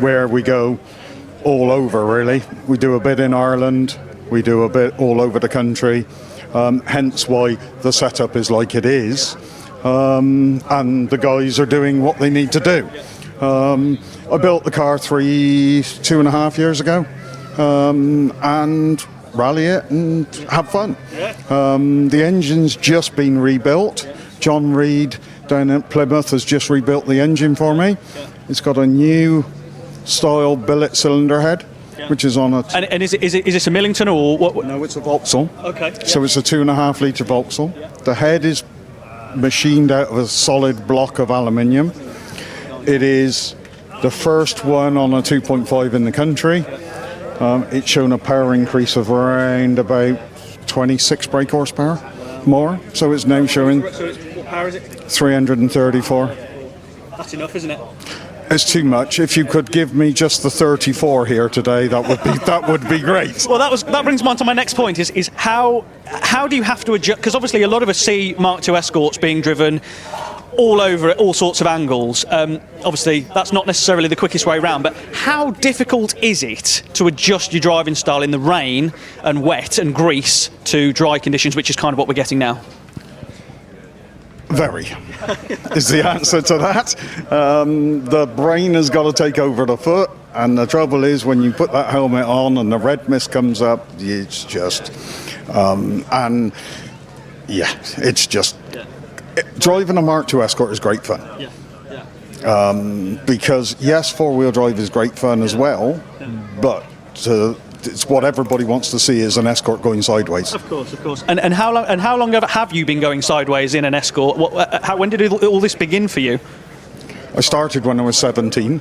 where we go all over, really. We do a bit in Ireland, we do a bit all over the country, hence why the setup is like it is. And the guys are doing what they need to do. I built the car 2.5 years ago, and rally it and have fun. The engine's just been rebuilt. John Reed down at Plymouth has just rebuilt the engine for me. It's got a new style billet cylinder head, which is on a... And is this a Millington or what? No, it's a Vauxhall. Okay. So it's a 2.5 litre Vauxhall. The head is machined out of a solid block of aluminium. It is the first one on a 2.5 in the country. It's shown a power increase of around about 26 brake horsepower more. So it's now showing... So what power is it? 334. That's enough, isn't it? It's too much. If you could give me just the 34 here today, that would be great. Well, that brings me on to my next point. Is how do you have to adjust? Because obviously a lot of us see Mark II Escorts being driven all over at all sorts of angles. Obviously, that's not necessarily the quickest way around, but how difficult is it to adjust your driving style in the rain and wet and grease to dry conditions, which is kind of what we're getting now? Very is the answer to that. The brain has got to take over the foot, and the trouble is when you put that helmet on and the red mist comes up, it's just it's just driving a Mark II Escort is great fun. Because yes, four-wheel drive is great fun as well, but it's what everybody wants to see is an Escort going sideways. Of course. And how long have you been going sideways in an Escort? When did all this begin for you? I started when I was 17,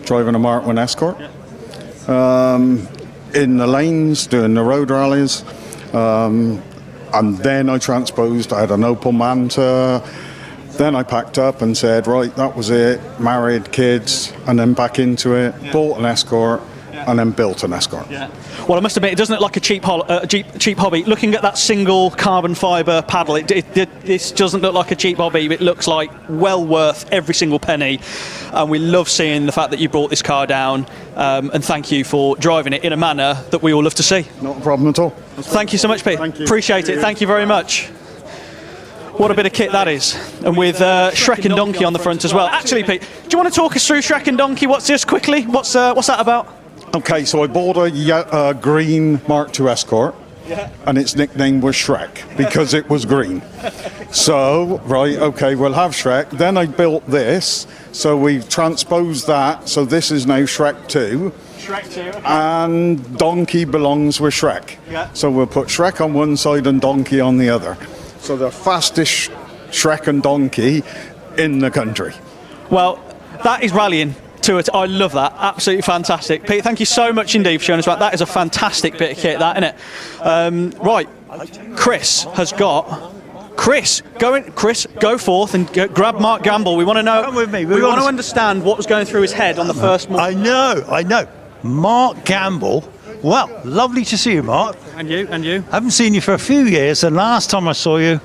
driving a Mark I Escort. In the lanes, doing the road rallies. And then I transposed. I had an Opel Manta. Then I packed up and said, right, that was it. Married, kids, and then back into it. Bought an Escort, and then built an Escort. Well, I must admit, it doesn't look like a cheap hobby. Looking at that single carbon fibre paddle, this doesn't look like a cheap hobby. It looks like well worth every single penny. And we love seeing the fact that you brought this car down. And thank you for driving it in a manner that we all love to see. Not a problem at all. Thank you so much, Pete. Thank you. Appreciate it. Thank you very much. What a bit of kit that is. And with Shrek and Donkey on the front as well. Actually, Pete, do you want to talk us through Shrek and Donkey? What's this quickly? What's that about? Okay, so I bought a green Mark II Escort, and its nickname was Shrek because it was green. So, right, okay, we'll have Shrek. Then I built this, so we transposed that, so this is now Shrek 2. Shrek 2. Okay. And Donkey belongs with Shrek. So we'll put Shrek on one side and Donkey on the other. So the fastest Shrek and Donkey in the country. Well, that is rallying to it. I love that. Absolutely fantastic. Pete, thank you so much indeed for showing us that. That is a fantastic bit of kit, that, isn't it? Right, Chris has got... Chris, go forth and grab Mark Gamble. We want to know... Come with me. We want to understand what was going through his head on the first morning. I know. Mark Gamble. Well, lovely to see you, Mark. And you. I haven't seen you for a few years, and last time I saw you,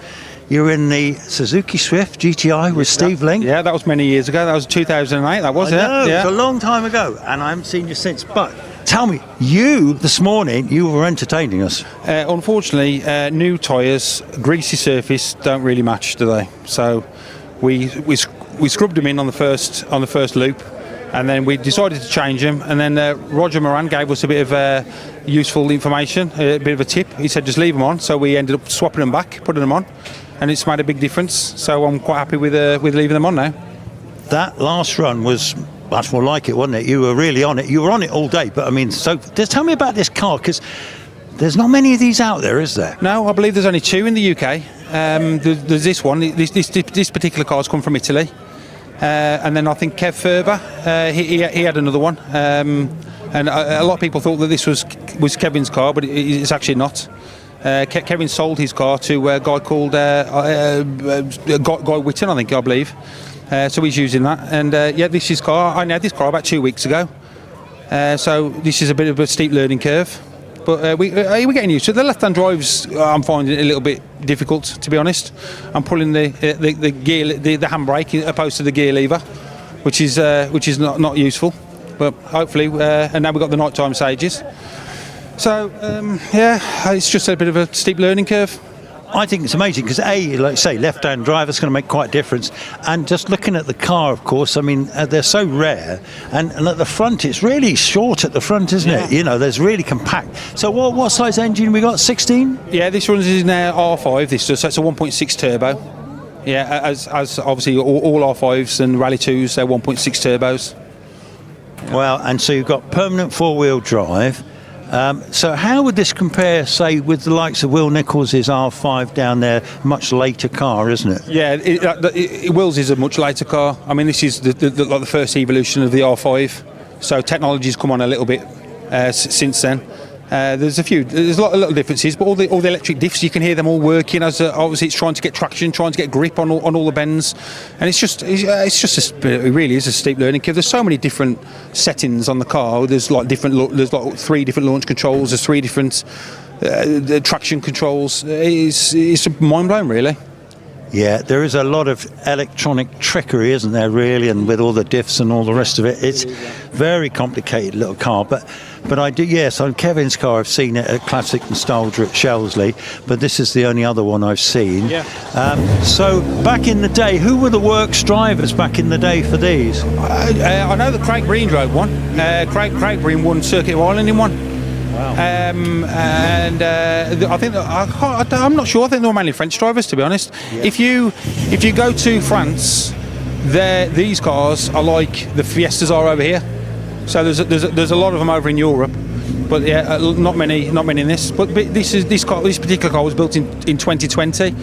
you were in the Suzuki Swift GTI with Steve Link. Yeah, that was many years ago. That was 2008, that was it? Yeah. It was a long time ago, and I haven't seen you since. But tell me, this morning, you were entertaining us. Unfortunately, new tyres, greasy surface, don't really match, do they? So we scrubbed them in on the first loop, and then we decided to change them, and then Roger Moran gave us a bit of useful information, a bit of a tip. He said just leave them on, so we ended up swapping them back, putting them on, and it's made a big difference. So I'm quite happy with leaving them on now. That last run was much more like it, wasn't it? You were really on it. You were on it all day. But I mean, so just tell me about this car, because there's not many of these out there, is there? No, I believe there's only two in the UK. There's this one. This particular car's come from Italy, and then I think Kev Ferber, he had another one. And a lot of people thought that this was Kevin's car, but it's actually not. Kevin sold his car to a guy called Guy Whitten, I believe. So he's using that. And this is his car. I had this car about 2 weeks ago. So this is a bit of a steep learning curve. But we're getting used to it. The left-hand drives, I'm finding it a little bit difficult, to be honest. I'm pulling the gear, the handbrake opposed to the gear lever, which is not useful. But hopefully, and now we've got the nighttime stages. So, it's just a bit of a steep learning curve. I think it's amazing because, like I say, left-hand drive is going to make quite a difference. And just looking at the car, of course, I mean, they're so rare. And at the front, it's really short at the front, isn't it? You know, there's really compact. So what size engine we got? 16? Yeah, this runs in R5. This does. So it's a 1.6 turbo. Yeah, as obviously all R5s and Rally 2s, they're 1.6 turbos. Well, and so you've got permanent four-wheel drive. So how would this compare, say, with the likes of Will Nichols' R5 down there? Much later car, isn't it? Yeah, Will's is a much later car. I mean, this is the first evolution of the R5. So technology's come on a little bit since then. There's a lot of little differences, but all the electric diffs, you can hear them all working as obviously it's trying to get traction, trying to get grip on all the bends, and it really is a steep learning curve. There's so many different settings on the car. There's like 3 different launch controls. There's 3 different traction controls. It's mind blowing, really. Yeah, there is a lot of electronic trickery, isn't there, really, and with all the diffs and all the rest of it. It's very complicated little car, but I do, yes, on Kevin's car I've seen it at Classic Nostalgia at Shelsley, but this is the only other one I've seen. Yeah. So back in the day, who were the works drivers back in the day for these? I know that Craig Breen drove one. Craig Breen won Circuit of Ireland in one. Wow. I think I'm not sure. I think they were mainly French drivers, to be honest. Yeah. If you go to France, these cars are like the Fiestas are over here. So there's a lot of them over in Europe, but yeah, not many in this. But this particular car was built in 2020,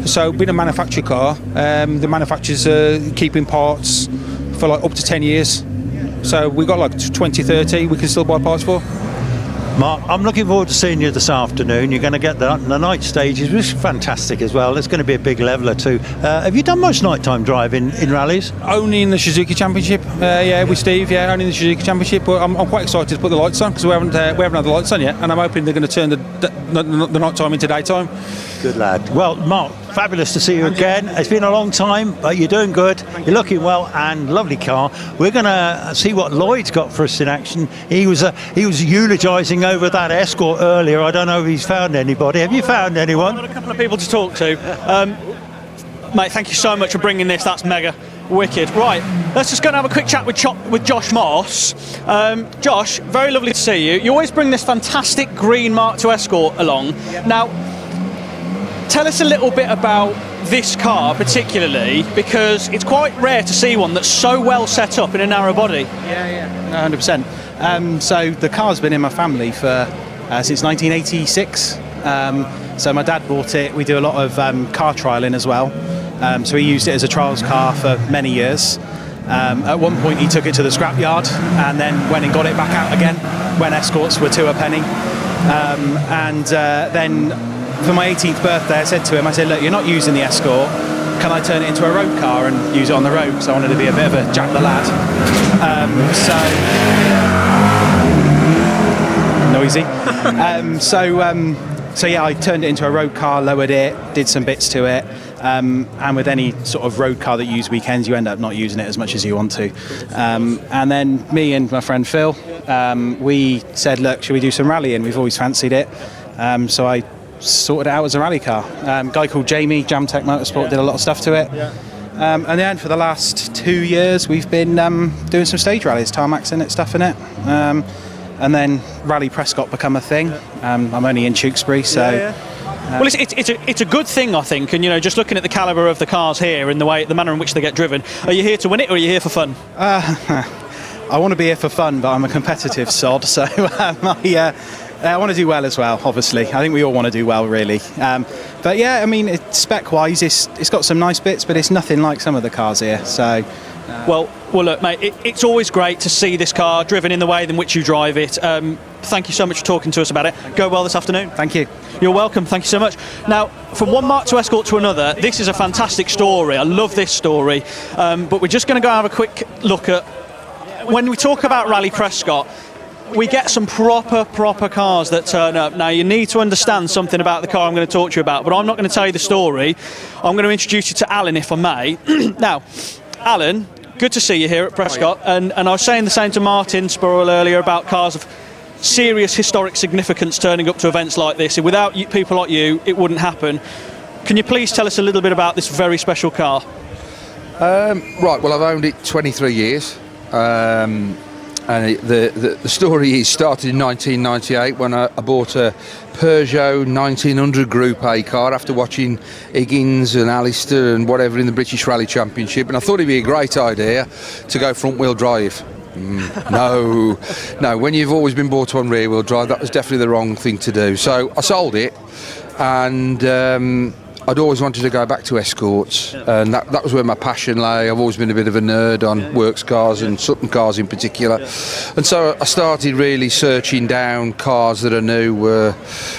so being a manufactured car, the manufacturers are keeping parts for like up to 10 years. So we got like 2030 we can still buy parts for. Mark, I'm looking forward to seeing you this afternoon. You're going to get the night stages, which is fantastic as well. It's going to be a big leveler too. Have you done much nighttime driving in rallies? Only in the Suzuki Championship, with Steve. Yeah, only in the Suzuki Championship. But I'm quite excited to put the lights on because we haven't had the lights on yet, and I'm hoping they're going to turn the nighttime into daytime. Good lad. Well, Mark, fabulous to see you again. It's been a long time, but you're doing good. You're looking well, and lovely car. We're going to see what Lloyd's got for us in action. He was eulogising over that Escort earlier. I don't know if he's found anybody. Have you found anyone? I've got a couple of people to talk to. Mate, thank you so much for bringing this. That's mega wicked. Right, let's just go and have a quick chat with Josh Moss. Josh, very lovely to see you. You always bring this fantastic green Mark II Escort along. Yep. Now, tell us a little bit about this car particularly, because it's quite rare to see one that's so well set up in a narrow body. Yeah, 100%. So the car's been in my family for since 1986. So my dad bought it. We do a lot of car trialing as well. So he used it as a trials car for many years. At one point he took it to the scrapyard and then went and got it back out again when Escorts were 2 a penny. Then for my 18th birthday I said to him, look, you're not using the Escort, can I turn it into a road car and use it on the road? Because I wanted to be a bit of a Jack the Lad. Noisy. So yeah, I turned it into a road car, lowered it, did some bits to it, and with any sort of road car that you use weekends, you end up not using it as much as you want to. And then me and my friend Phil, we said, look, should we do some rallying? We've always fancied it. So I sorted it out as a rally car. A guy called Jamie, Jamtech Motorsport, did a lot of stuff to it. And then for the last 2 years, we've been doing some stage rallies, tarmacs in it, stuff in it. And then Rallye Prescott become a thing. I'm only in Tewkesbury, so... Well, it's a good thing, I think, and just looking at the calibre of the cars here and the manner in which they get driven, are you here to win it or are you here for fun? I want to be here for fun, but I'm a competitive sod, so I want to do well as well, obviously. I think we all want to do well, really. But yeah, I mean, spec-wise, it's got some nice bits, but it's nothing like some of the cars here, so... Well, look, mate, it's always great to see this car driven in the way in which you drive it. Thank you so much for talking to us about it. Go well this afternoon. Thank you. You're welcome. Thank you so much. Now, from one Mark II Escort to another, this is a fantastic story. I love this story. But we're just going to go have a quick look at... When we talk about Rallye Prescott, we get some proper cars that turn up. Now, you need to understand something about the car I'm going to talk to you about, but I'm not going to tell you the story. I'm going to introduce you to Alan, if I may. Now, Alan... Good to see you here at Prescott, and I was saying the same to Martin Spurrell earlier about cars of serious historic significance turning up to events like this. Without people like you, it wouldn't happen. Can you please tell us a little bit about this very special car? Right, well, I've owned it 23 years. And the story is started in 1998 when I bought a Peugeot 1900 Group A car after watching Higgins and Alistair and whatever in the British Rally Championship, and I thought it'd be a great idea to go front-wheel drive. No, when you've always been bought on rear-wheel drive, that was definitely the wrong thing to do. So I sold it, and I'd always wanted to go back to escorts, and that was where my passion lay. I've always been a bit of a nerd on works cars and Sutton cars in particular, and so I started really searching down cars that I knew were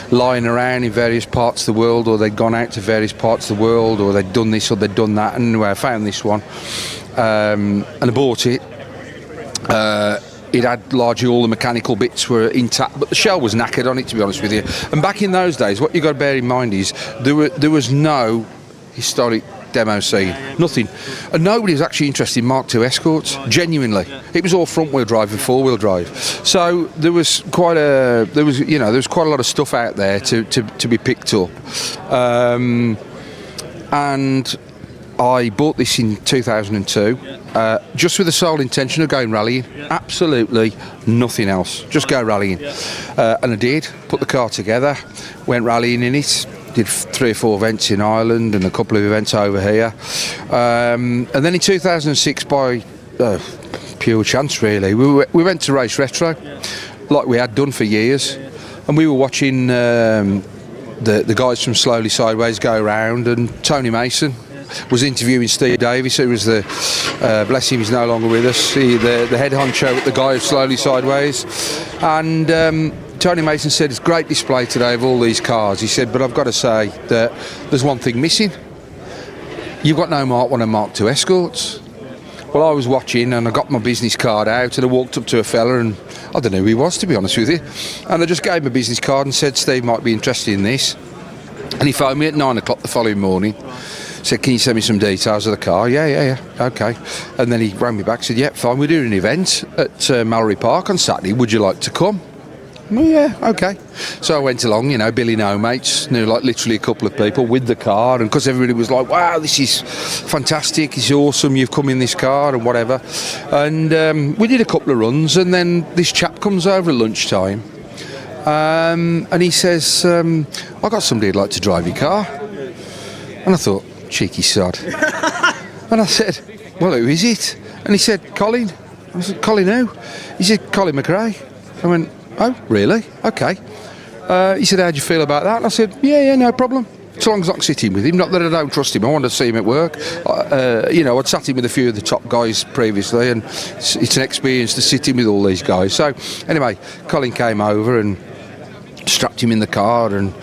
lying around in various parts of the world, or they'd gone out to various parts of the world, or they'd done this or they'd done that. And anyway, I found this one, and I bought it. It had largely all the mechanical bits were intact, but the shell was knackered on it, to be honest with you. And back in those days, what you've got to bear in mind is there was no historic demo scene, nothing, and nobody was actually interested in Mark II escorts. Genuinely, it was all front-wheel drive and four-wheel drive. So there was quite a lot of stuff out there to be picked up, and I bought this in 2002, just with the sole intention of going rallying. Absolutely nothing else, just go rallying. And I did, put the car together, went rallying in it, did 3 or 4 events in Ireland and a couple of events over here. And then in 2006, by pure chance really, we went to Race Retro, like we had done for years. And we were watching the guys from Slowly Sideways go around, and Tony Mason was interviewing Steve Davis, who was the bless him, he's no longer with us, the head honcho at the guy of Slowly Sideways. And Tony Mason said, it's a great display today of all these cars. He said, but I've got to say that there's one thing missing. You've got no Mark 1 and Mark II escorts. Well, I was watching, and I got my business card out, and I walked up to a fella, and I don't know who he was, to be honest with you, and I just gave him a business card and said, Steve might be interested in this. And he phoned me at 9 o'clock the following morning, said, can you send me some details of the car? Yeah, okay. And then he rang me back, said, yeah, fine, we're doing an event at Mallory Park on Saturday, would you like to come? Well, yeah, okay. So I went along, Billy No Mates, knew like literally a couple of people with the car, and because everybody was like, wow, this is fantastic, it's awesome, you've come in this car and whatever. And we did a couple of runs, and then this chap comes over at lunchtime, and he says, I got somebody who'd like to drive your car. And I thought, cheeky sod. And I said, well, who is it? And he said, Colin. I said, Colin who? He said, Colin McRae. I went, oh, really? Okay. He said, how do you feel about that? And I said, yeah, no problem. As long as I can sit in with him. Not that I don't trust him, I want to see him at work. I'd sat in with a few of the top guys previously, and it's an experience to sit in with all these guys. So anyway, Colin came over and strapped him in the car, and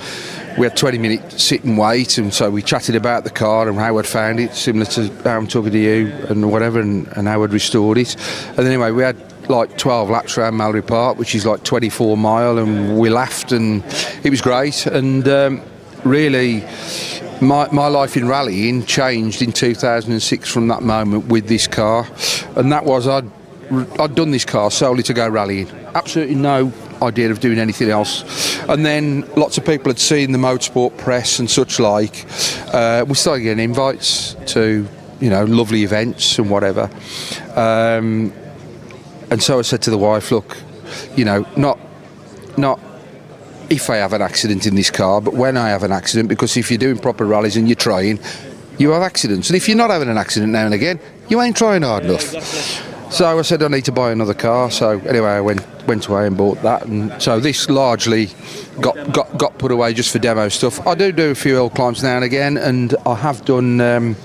we had 20-minute sit and wait, and so we chatted about the car and how I'd found it, similar to how I'm talking to you and whatever, and how I'd restored it. And then anyway, we had like 12 laps around Mallory Park, which is like 24 mile, and we laughed, and it was great. And really, my life in rallying changed in 2006 from that moment with this car, and that was I'd done this car solely to go rallying. Absolutely no idea of doing anything else. And then lots of people had seen the motorsport press and such like. We started getting invites to lovely events and whatever, and so I said to the wife, look, not if I have an accident in this car, but when I have an accident, because if you're doing proper rallies and you're trying, you have accidents, and if you're not having an accident now and again, you ain't trying hard enough. So I said I need to buy another car. So anyway, I went away and bought that, and so this largely got put away just for demo stuff. I do a few hill climbs now and again, and I have done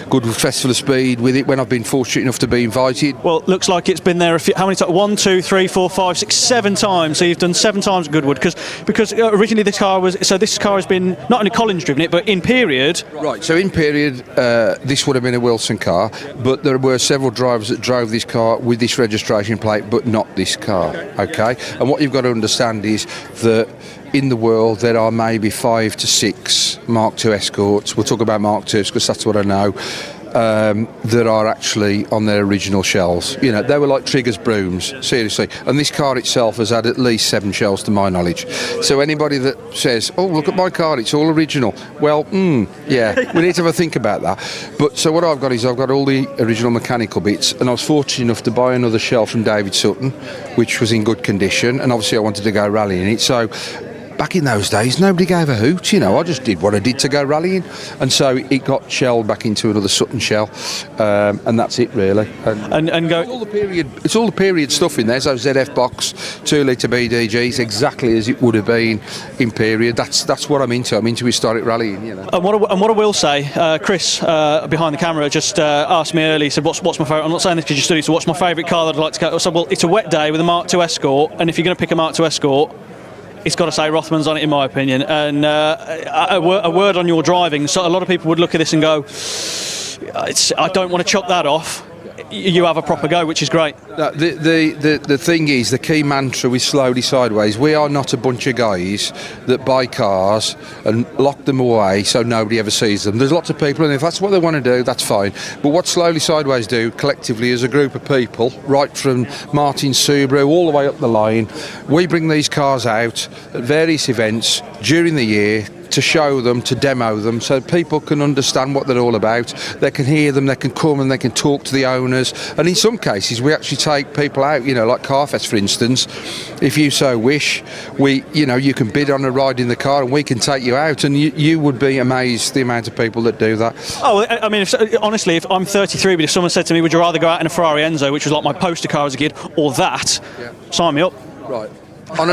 good Festival of Speed with it when I've been fortunate enough to be invited. Well, looks like it's been there a few, how many times? 1, 2, 3, 4, 5, 6, 7 times. So you've done 7 times at Goodwood, because originally this car has been, not only Colin's driven it, but in period. Right, so in period, this would have been a Wilson car, but there were several drivers that drove this car with this registration plate, but not this car, okay? And what you've got to understand is that in the world there are maybe 5 to 6 Mark II escorts. We'll talk about Mark IIs because that's what I know, that are actually on their original shells. They were like Trigger's brooms, seriously. And this car itself has had at least 7 shells to my knowledge. So anybody that says, oh, look at my car, it's all original, well, yeah, we need to have a think about that. But so what I've got is I've got all the original mechanical bits, and I was fortunate enough to buy another shell from David Sutton, which was in good condition, and obviously I wanted to go rallying it. So back in those days, nobody gave a hoot. You know, I just did what I did to go rallying, and so it got shelled back into another Sutton shell, and that's it really. And go. It's all the period stuff in there. So ZF box, 2 litre BDGs, exactly as it would have been in period. That's what I'm into. I'm into historic rallying. You know. And what I will say, Chris behind the camera just asked me earlier. He said, "What's my favourite?" I'm not saying this because you studied. So, what's my favourite car that I'd like to go? I said, "Well, it's a wet day with a Mark II Escort, and if you're going to pick a Mark II Escort, it's got to say Rothman's on it, in my opinion." And a word on your driving. So a lot of people would look at this and go, "I don't want to chuck that off." You have a proper go, which is great. The thing is, the key mantra with Slowly Sideways, we are not a bunch of guys that buy cars and lock them away so nobody ever sees them. There's lots of people, and if that's what they want to do, that's fine. But what Slowly Sideways do collectively as a group of people, right from Martin Subaru all the way up the line, we bring these cars out at various events during the year to show them, to demo them, so people can understand what they're all about. They can hear them, they can come and they can talk to the owners, and in some cases we actually take people out, you know, like Carfest for instance. If you so wish, you can bid on a ride in the car and we can take you out, and you would be amazed the amount of people that do that. Oh, I mean, honestly, if I'm 33, but if someone said to me, would you rather go out in a Ferrari Enzo, which was like my poster car as a kid, or that, sign me up. Right. On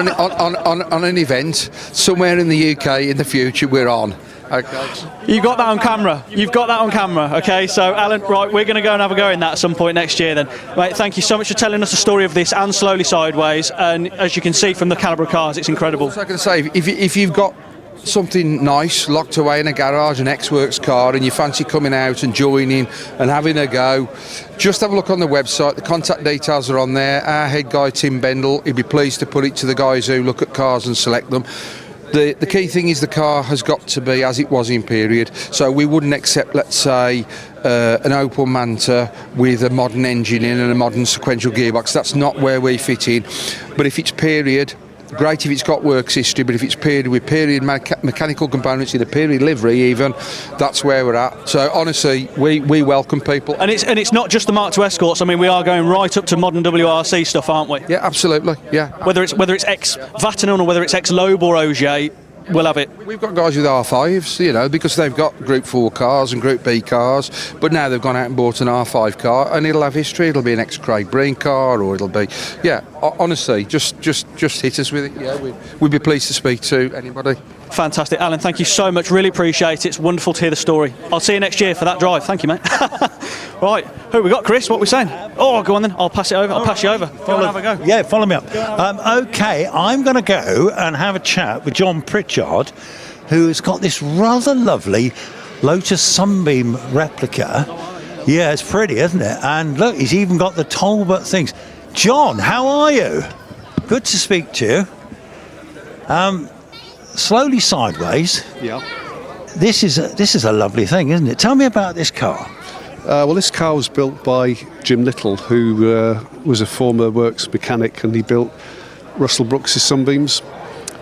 an event somewhere in the UK in the future, we're on. Okay. You've got that on camera. Okay, so Alan, right, we're going to go and have a go in that at some point next year then. Mate, thank you so much for telling us the story of this and Slowly Sideways. And as you can see from the calibre of cars, it's incredible. So I can say, if you've got something nice locked away in a garage, an X-Works car, and you fancy coming out and joining and having a go, just have a look on the website. The contact details are on there. Our head guy Tim Bendel, he'd be pleased to put it to the guys who look at cars and select them. The key thing is the car has got to be as it was in period, so we wouldn't accept, let's say, an Opel Manta with a modern engine in and a modern sequential gearbox. That's not where we fit in. But if it's period, great if it's got works history, but if it's period with period mechanical components in a period livery even, that's where we're at. So honestly, we welcome people. And it's not just the Mark II Escorts. I mean, we are going right up to modern WRC stuff, aren't we? Yeah, absolutely. Yeah. Whether it's ex Vatanen or whether it's ex Loeb or Ogier, we'll have it. We've got guys with R5s, you know, because they've got Group 4 cars and Group B cars, but now they've gone out and bought an R5 car, and it'll have history. It'll be an ex-Craig Breen car, or it'll be, honestly, just hit us with it. Yeah, we'd be pleased to speak to anybody. Fantastic, Alan. Thank you so much. Really appreciate it. It's wonderful to hear the story. I'll see you next year for that drive. Thank you, mate. Right, who we got, Chris? What are we saying? Oh, go on then. I'll pass it over. I'll pass you over. Go and have a go. Yeah, follow me up. Okay, I'm going to go and have a chat with John Pritchard, who's got this rather lovely Lotus Sunbeam replica. Yeah, it's pretty, isn't it? And look, he's even got the Talbot things. John, how are you? Good to speak to you. Slowly Sideways. Yeah. This is a lovely thing, isn't it? Tell me about this car. Well, this car was built by Jim Little, who was a former works mechanic, and he built Russell Brooks' Sunbeams.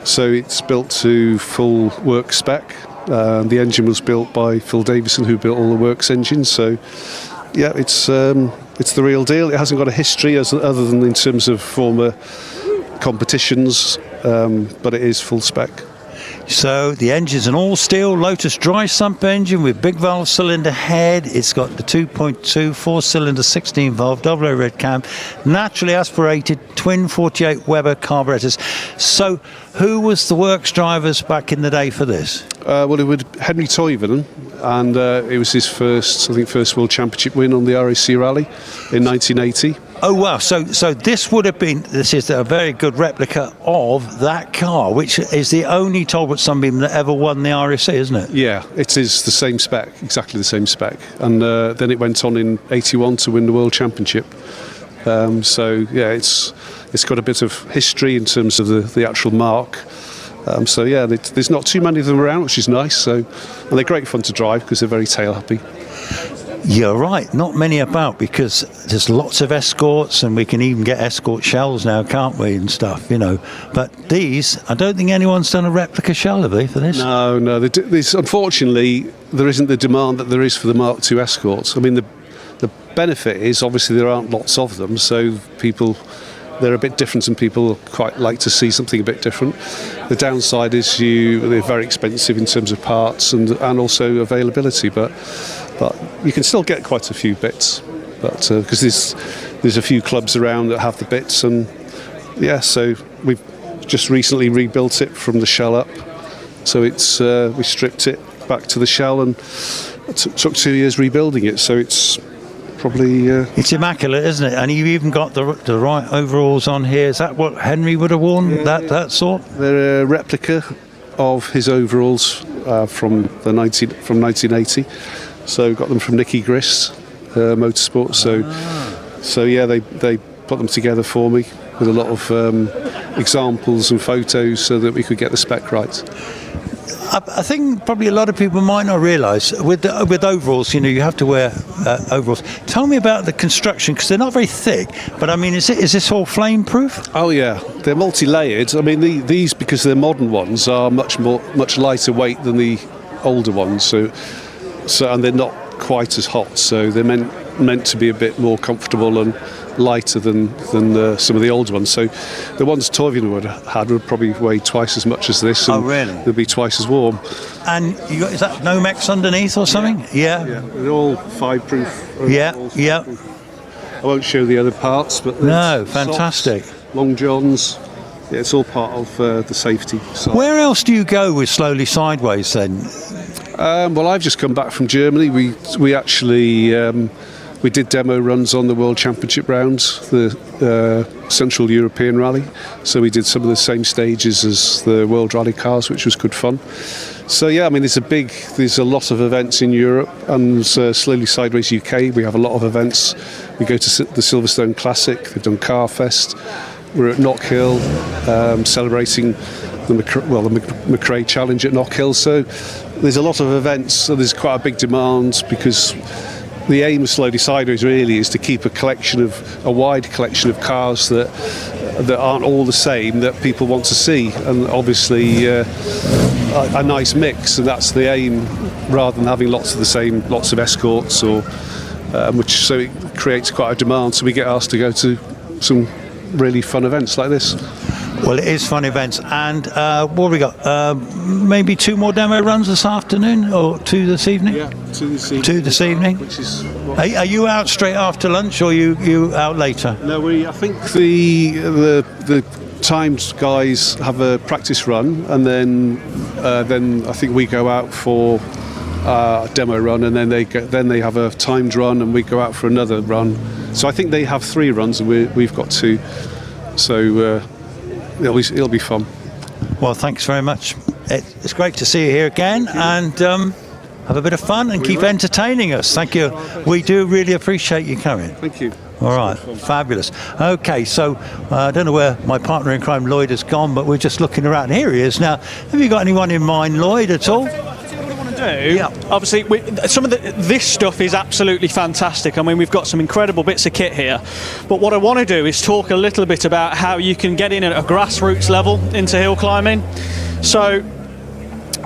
So it's built to full work spec. The engine was built by Phil Davison, who built all the works engines. So, yeah, it's the real deal. It hasn't got a history other than in terms of former competitions, but it is full spec. So the engine's an all-steel Lotus dry sump engine with big valve cylinder head. It's got the 2.2 4-cylinder 16-valve double O red cam, naturally aspirated twin 48 Weber carburetors. So who was the works drivers back in the day for this? Well, it was Henry Toivonen, and it was his first World Championship win on the RAC Rally in 1980. Oh wow! So this would have been. This is a very good replica of that car, which is the only Talbot Sunbeam that ever won the RAC, isn't it? Yeah, it is the same spec, exactly the same spec, and then it went on in '81 to win the World Championship. So yeah, it's got a bit of history in terms of the actual mark. So yeah, there's not too many of them around, which is nice. So, and they're great fun to drive because they're very tail happy. You're right, not many about, because there's lots of Escorts, and we can even get Escort shells now, can't we, and stuff, you know. But these, I don't think anyone's done a replica shell, have they, for this? No. Unfortunately, there isn't the demand that there is for the Mark II Escorts. I mean, the benefit is obviously there aren't lots of them, so people they're a bit different and people quite like to see something a bit different. The downside is they're very expensive in terms of parts and also availability, but you can still get quite a few bits. But because there's a few clubs around that have the bits, and yeah, so we've just recently rebuilt it from the shell up. So it's we stripped it back to the shell, and it took 2 years rebuilding it. So it's probably it's immaculate, isn't it? And you've even got the right overalls on here. Is that what Henry would have worn? Yeah, that sort? They're a replica of his overalls from 1980. So got them from Nicky Grist Motorsport. So yeah, they put them together for me with a lot of examples and photos so that we could get the spec right. I think probably a lot of people might not realise with overalls, you have to wear overalls. Tell me about the construction, because they're not very thick. But I mean, is this all flame proof? Oh yeah, they're multi-layered. I mean, these because they're modern ones are much lighter weight than the older ones. So and they're not quite as hot. So they're meant to be a bit more comfortable and lighter than some of the old ones. So the ones Toivonen would probably weigh twice as much as this. And really? They'll be twice as warm. And is that Nomex underneath or something? Yeah. They're all fireproof. Yeah. I won't show the other parts, but no, fantastic. Socks, long johns. Yeah, it's all part of the safety side. Where else do you go with Slowly Sideways then? Well, I've just come back from Germany. We actually we did demo runs on the World Championship rounds, the Central European Rally. So we did some of the same stages as the World Rally cars, which was good fun. So yeah, I mean, there's a lot of events in Europe, and Slowly Sideways UK, we have a lot of events. We go to the Silverstone Classic, they've done Car Fest. We're at Knock Hill, celebrating the McRae Challenge at Knock Hill. So there's a lot of events, so there's quite a big demand, because the aim of Slowly Sideways really is to keep a wide collection of cars that aren't all the same, that people want to see, and obviously a nice mix, and that's the aim, rather than having lots of escorts or so it creates quite a demand. So we get asked to go to some really fun events like this. Well, it is fun events, and what have we got? Maybe 2 more demo runs this afternoon, or 2 this evening? Yeah, 2 this evening. 2 this evening. Which is are you out straight after lunch, or you out later? No, I think the Times guys have a practice run, and then I think we go out for a demo run, and then they have a timed run, and we go out for another run. So I think they have 3 runs, and we've got 2. So. It'll be fun. Well, thanks very much. It's great to see you here again, and have a bit of fun and keep entertaining us. Thank you. We do really appreciate you coming. Thank you. All right, fabulous. Okay, so I don't know where my partner in crime, Lloyd, has gone, but we're just looking around. Here he is now. Have you got anyone in mind, Lloyd, at all? Yeah. Obviously, some of this stuff is absolutely fantastic. I mean, we've got some incredible bits of kit here, but what I want to do is talk a little bit about how you can get in at a grassroots level into hill climbing. So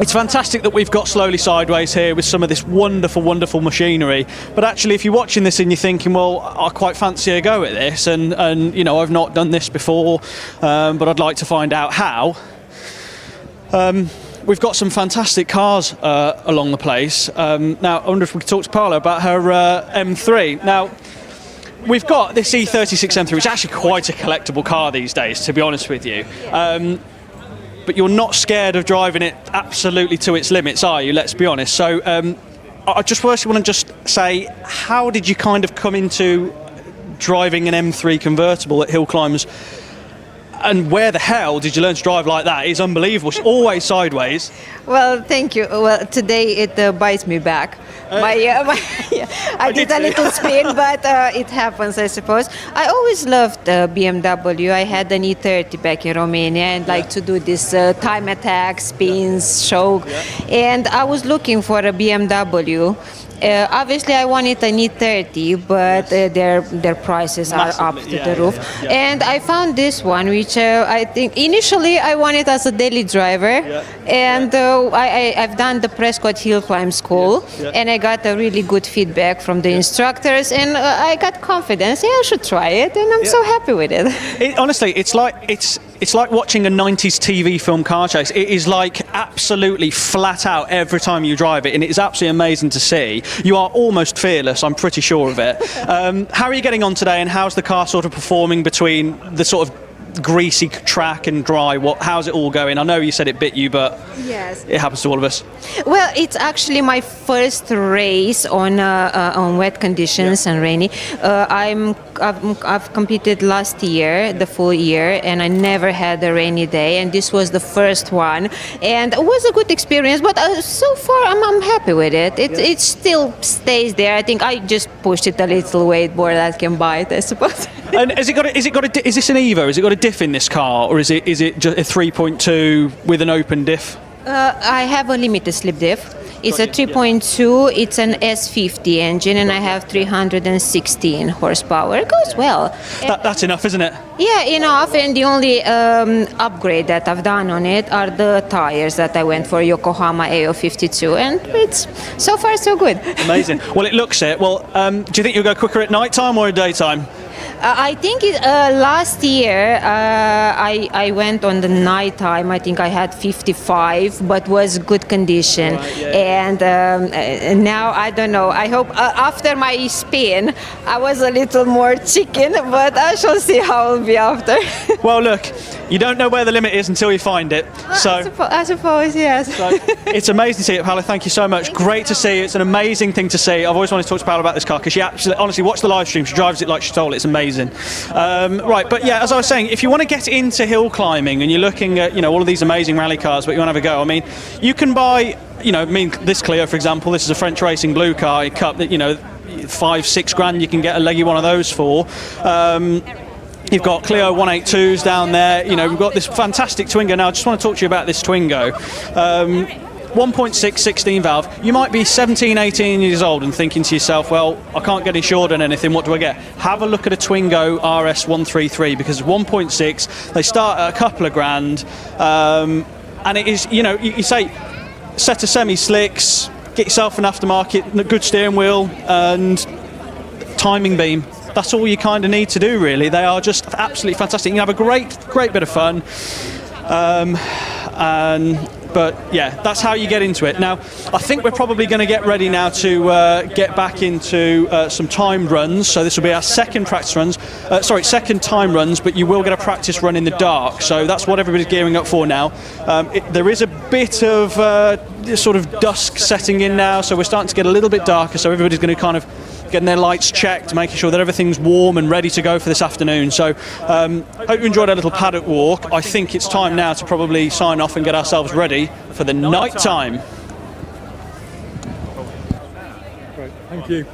it's fantastic that we've got Slowly Sideways here with some of this wonderful machinery, but actually if you're watching this and you're thinking, well, I quite fancy a go at this, and I've not done this before, but I'd like to find out how. We've got some fantastic cars along the place. Now, I wonder if we could talk to Paula about her M3. Now, we've got this E36 M3, which is actually quite a collectible car these days, to be honest with you. But you're not scared of driving it absolutely to its limits, are you? Let's be honest. So I just first want to just say, how did you kind of come into driving an M3 convertible at Hill Climbs? And where the hell did you learn to drive like that? It's unbelievable. It's always sideways. Well, thank you. Well, today it bites me back. I did a little spin, but it happens, I suppose. I always loved BMW. I had an E30 back in Romania and like to do this time attack, spins, show. And I was looking for a BMW. Obviously, I wanted an E30, but their prices are up to the roof. And I found this one, which I think initially I wanted as a daily driver, and I've done the Prescott Hill Climb school, and I got a really good feedback from the instructors, and I got confidence. Yeah, I should try it, and I'm so happy with it. Honestly, it's like watching a 90s TV film car chase. It is like absolutely flat out every time you drive it, and it's absolutely amazing to see. You are almost fearless, I'm pretty sure of it. How are you getting on today, and how's the car sort of performing between the sort of greasy track and dry? How's it all going? I know you said it bit you, but yes, it happens to all of us. Well, it's actually my first race on wet conditions and rainy. I've competed last year, the full year, and I never had a rainy day, and this was the first one, and it was a good experience. But so far, I'm happy with it. It still stays there. I think I just pushed it a little way more than I can bite, I suppose. And is this an Evo? Has it got a diff in this car, or is it just a 3.2 with an open diff? I have a limited slip diff. It's a 3.2, it's an S50 engine, and I have 316 horsepower. It goes well. That's enough, isn't it? Yeah, enough, and the only upgrade that I've done on it are the tires that I went for, Yokohama AO52, and it's so far so good. Amazing. Well, it looks it. Well, do you think you'll go quicker at night time or at daytime? I think last year I went on the night time. I think I had 55, but was good condition. And now I don't know. I hope after my spin I was a little more chicken, but I shall see how it'll be after. Well, look, you don't know where the limit is until you find it. So I suppose, yes. So it's amazing to see it, Paolo. Thank you so much. Great to see you. It's an amazing thing to see. I've always wanted to talk to Paolo about this car because she absolutely, honestly, watch the live stream. She drives it like she stole it. It's amazing. Right, but yeah, as I was saying, if you want to get into hill climbing and you're looking at, all of these amazing rally cars, but you want to have a go, I mean, you can buy, this Clio, for example. This is a French Racing Blue car, cup that, $5-6 grand you can get a leggy one of those for. You've got Clio 182s down there. We've got this fantastic Twingo. Now, I just want to talk to you about this Twingo. 1.6 16 valve. You might be 17, 18 years old and thinking to yourself, well, I can't get insured on anything, what do I get? Have a look at a Twingo RS 133 because 1.6, they start at a couple of grand, and it is, you say, set of semi-slicks, get yourself an aftermarket, a good steering wheel and timing beam. That's all you kind of need to do, really. They are just absolutely fantastic. You have a great bit of fun. But yeah, that's how you get into it. Now, I think we're probably going to get ready now to get back into some timed runs. So this will be our second practice runs. Second time runs, but you will get a practice run in the dark. So that's what everybody's gearing up for now. There is a bit of sort of dusk setting in now, so we're starting to get a little bit darker. So everybody's going to kind of getting their lights checked, making sure that everything's warm and ready to go for this afternoon. So hope you enjoyed our little paddock walk. I think it's time now to probably sign off and get ourselves ready for the night time. Right, thank you.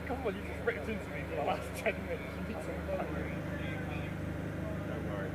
Come on, you just ripped into me for the last 10 minutes. You need some fun. Don't worry.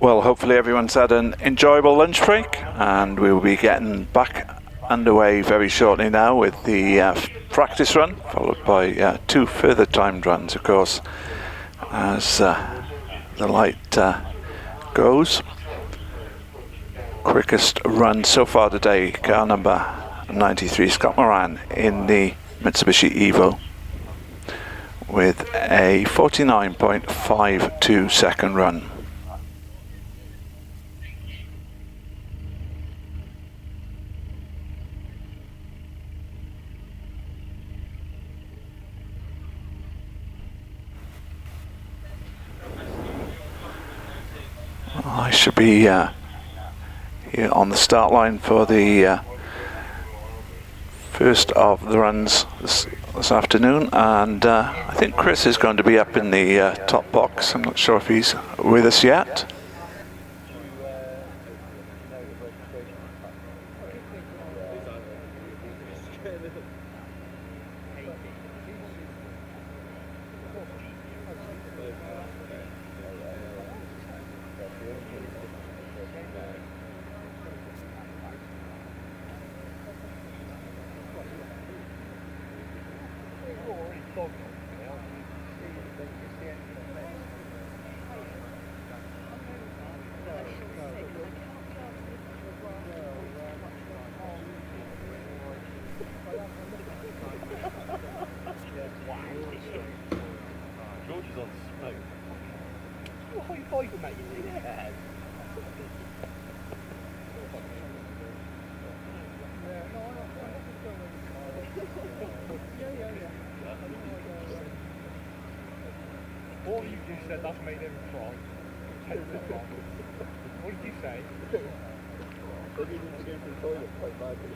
Well, hopefully everyone's had an enjoyable lunch break, and we'll be getting back underway very shortly now with the practice run, followed by 2 further timed runs, of course, as the light goes. Quickest run so far today, car number 93, Scott Moran, in the Mitsubishi Evo, with a 49.52 second run. I should be here on the start line for the first of the runs this afternoon, and I think Chris is going to be up in the top box. I'm not sure if he's with us yet. All you just said, that's made him cry. What did you say? They need to go to the toilet quite badly.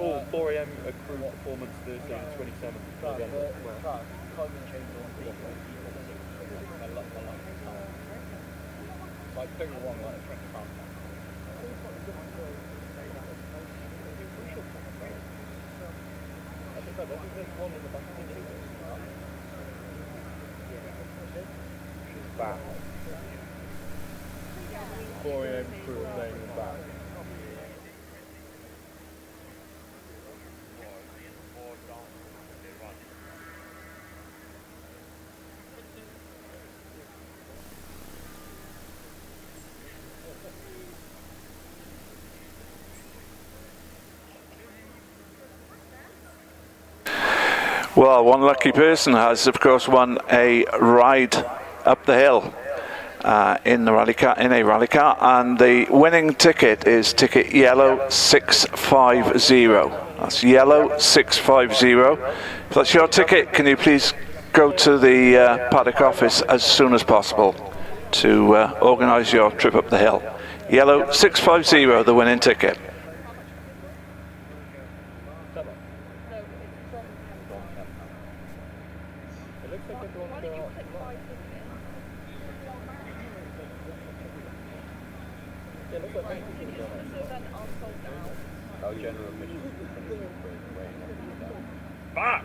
Oh, 4 AM accrued performance Thursday the 27th. Like 31, like 25. Back. 4 AM crew playing in the back. Well, one lucky person has, of course, won a ride up the hill in a rally car, and the winning ticket is ticket yellow 650. That's yellow 650. If that's your ticket, can you please go to the paddock office as soon as possible to organise your trip up the hill. Yellow 650, the winning ticket. Back!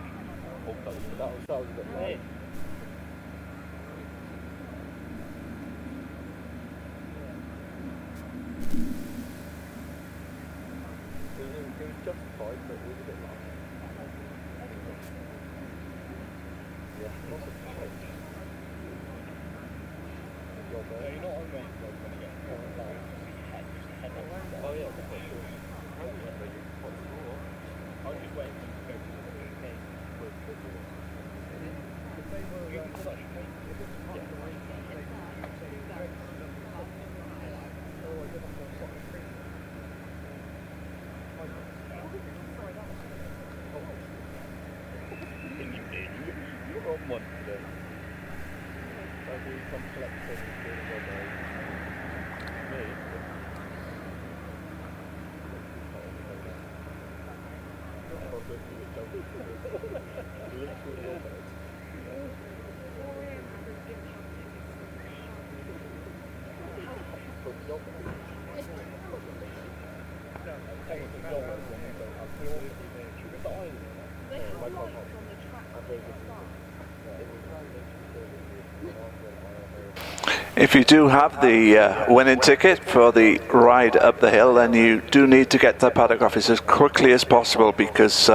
If you do have the winning ticket for the ride up the hill, then you do need to get to the paddock office as quickly as possible, because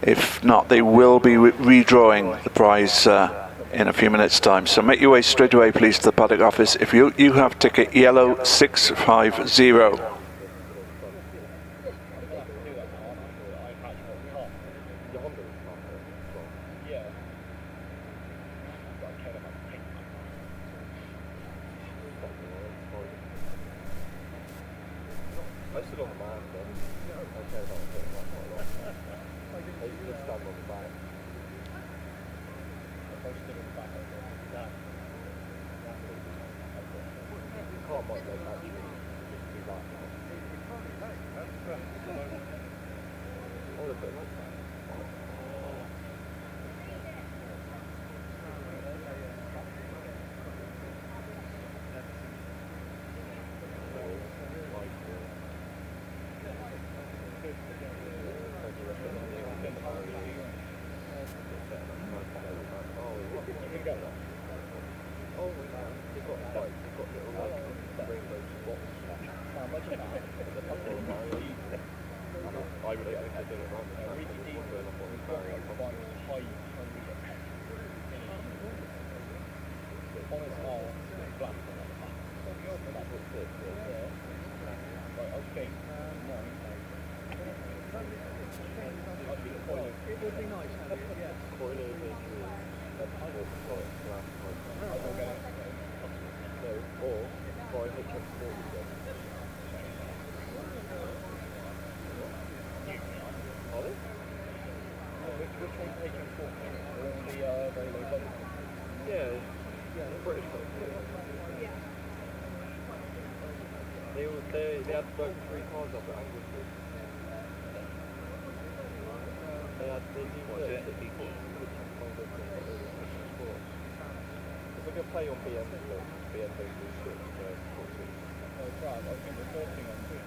if not, they will be redrawing the prize in a few minutes' time. So make your way straight away, please, to the paddock office if you have ticket yellow 650. they? Which one's taking for? All the very low budget? Yeah, the British ones. They had those 3 cars up at Angle Street. They had the people. If we could play on BMW 6, oh, crap, I think we're talking on 2.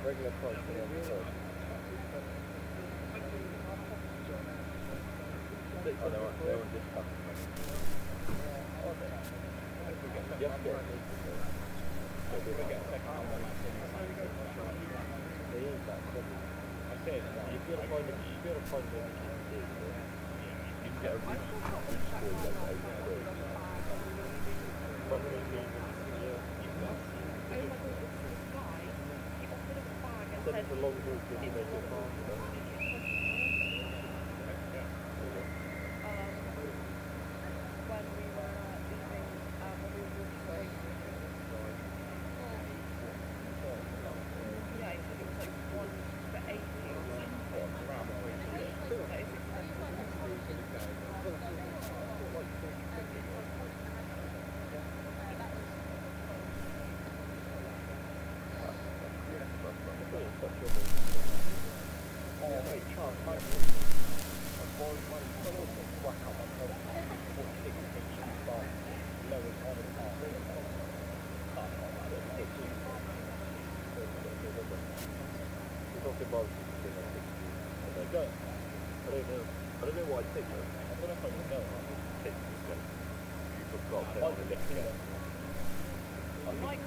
Regular price for the other. Oh, they're on discount. I don't know why I think that. I don't know if I can know. You've got to put on the lift again. I might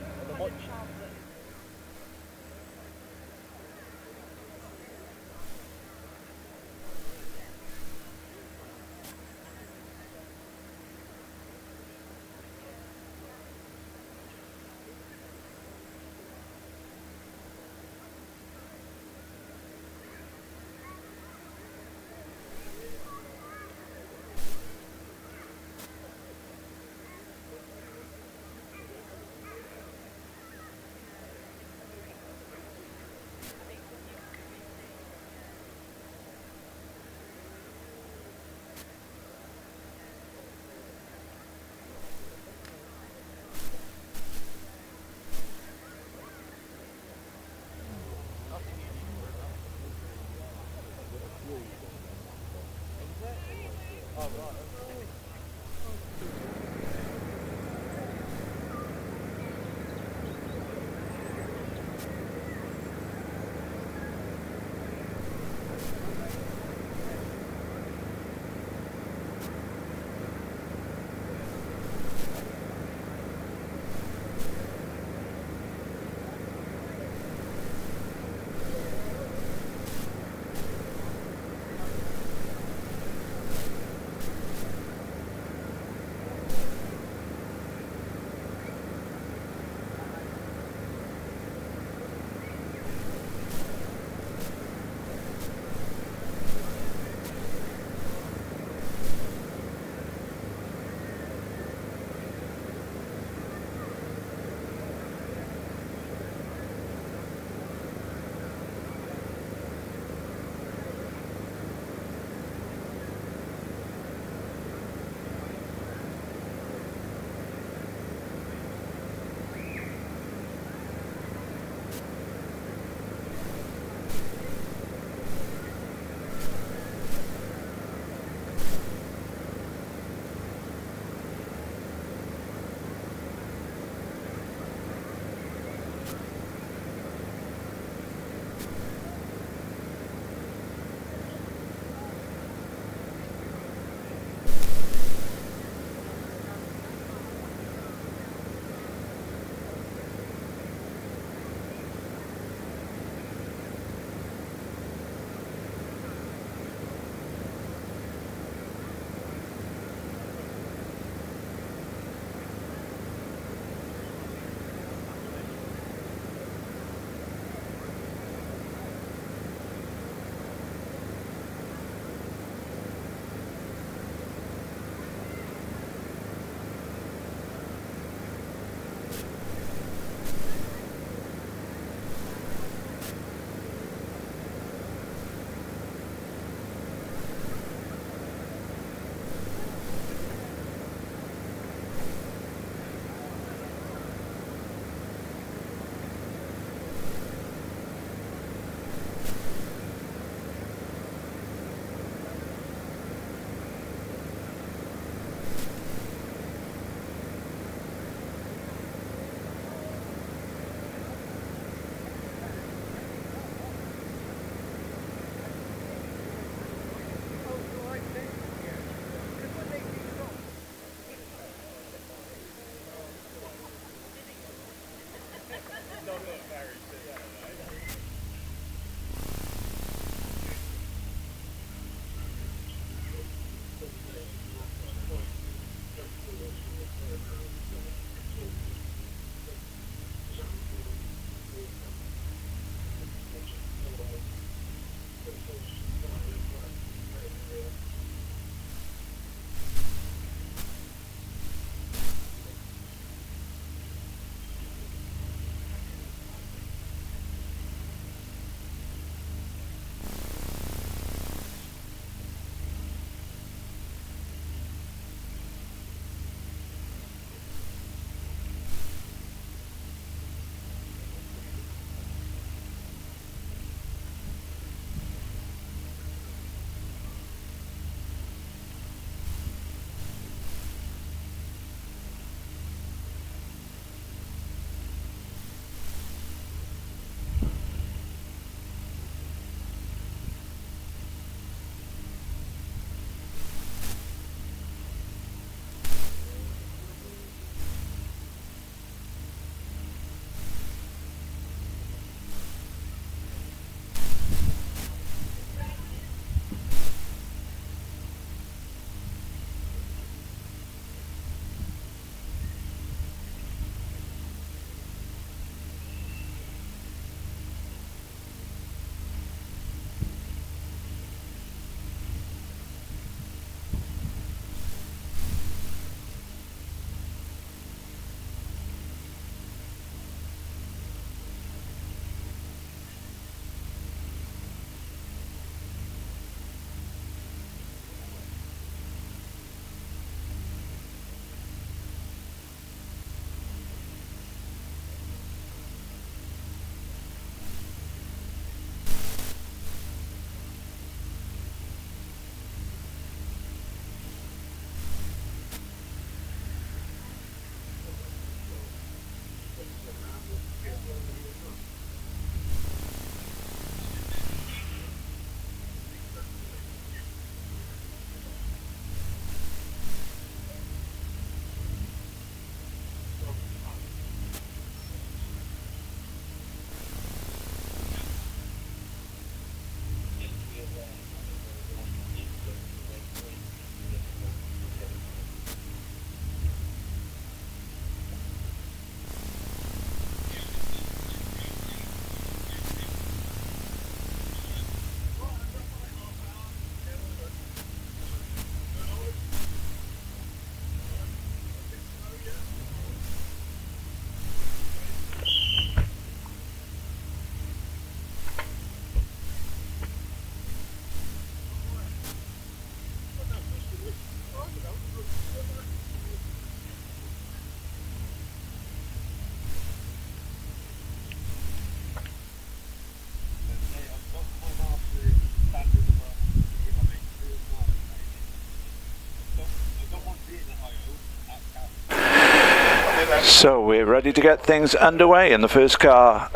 So we're ready to get things underway, and the first car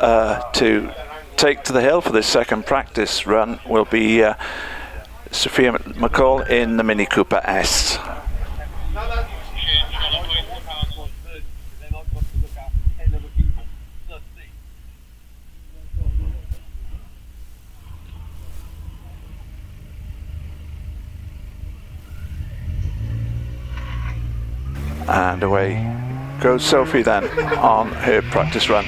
to take to the hill for this second practice run will be Sophia McCall in the Mini Cooper S. And away goes Sophie then on her practice run.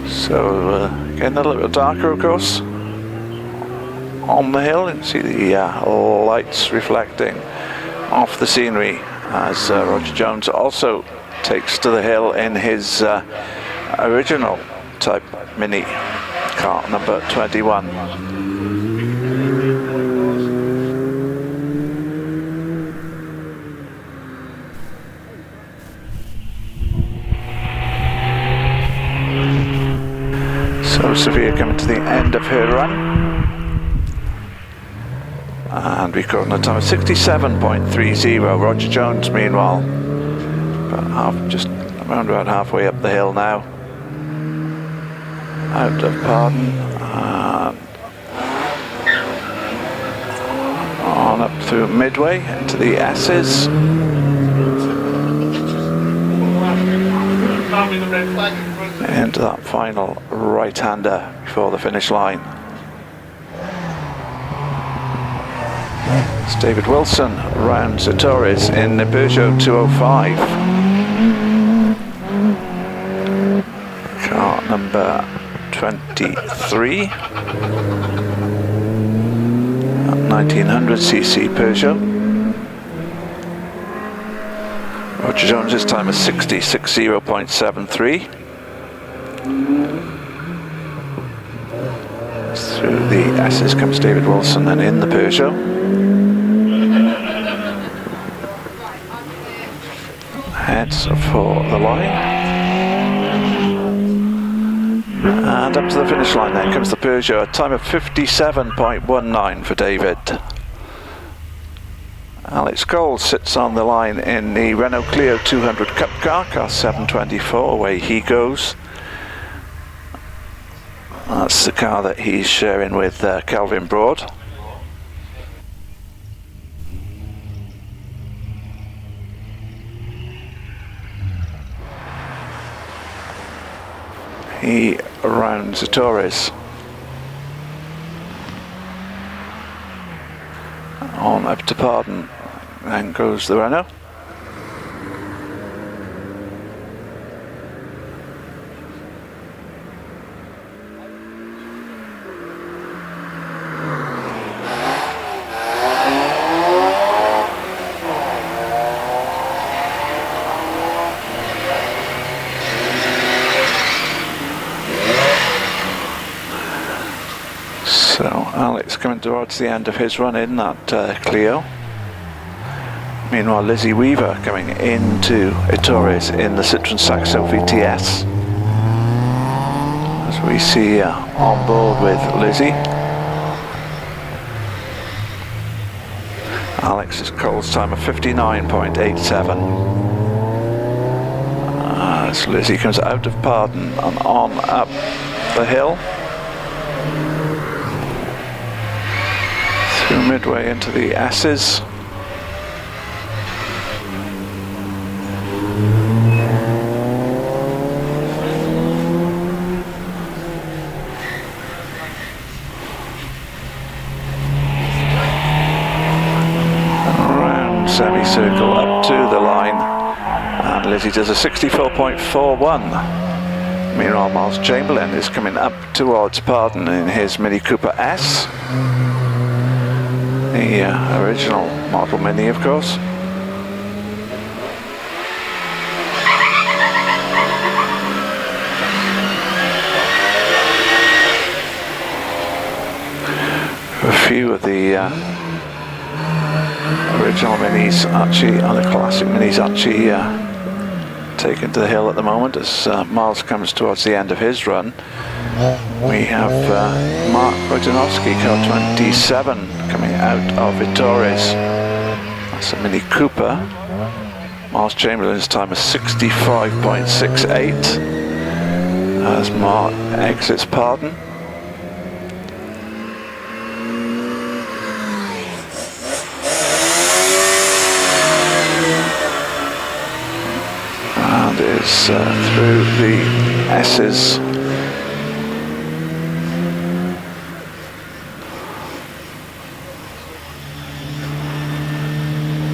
So getting a little bit darker, of course, on the hill. You can see the lights reflecting off the scenery as Roger Jones also takes to the hill in his original type Mini car number 21. So Sophia coming to the end of her run, and recording a time of 67.30. Roger Jones, meanwhile, just around about halfway up the hill now, out of pardon, and on up through Midway into the S's. Into that final right-hander before the finish line. It's David Wilson rounds Torres in the Peugeot 205. Car number 23. 1900cc Peugeot. Roger Jones' time is 60.73. Through the S's comes David Wilson, and in the Peugeot. Heads for the line. And up to the finish line then comes the Peugeot, a time of 57.19 for David. Alex Cole sits on the line in the Renault Clio 200 Cup car 724, away he goes. That's the car that he's sharing with Kelvin Broad. He rounds the Torres. On up to pardon, then goes the Renault. So Alex coming towards the end of his run in that Clio. Meanwhile, Lizzie Weaver coming into Torres in the Citroen Saxo VTS. As we see on board with Lizzie. Alex's Cole's time of 59.87. As Lizzie comes out of pardon and on up the hill. Through Midway into the S's. Around semicircle up to the line, and Lizzie does a 64.41. Meanwhile, Miles Chamberlain is coming up towards pardon in his Mini Cooper S. The original model Mini, of course. A few of the original minis actually, and the classic minis actually taken to the hill at the moment as Miles comes towards the end of his run. We have Mark Bojanowski, car 27, coming out of Vittori's. That's a Mini Cooper. Miles Chamberlain's time is 65.68 as Mark exits Pardon. And is through the S's.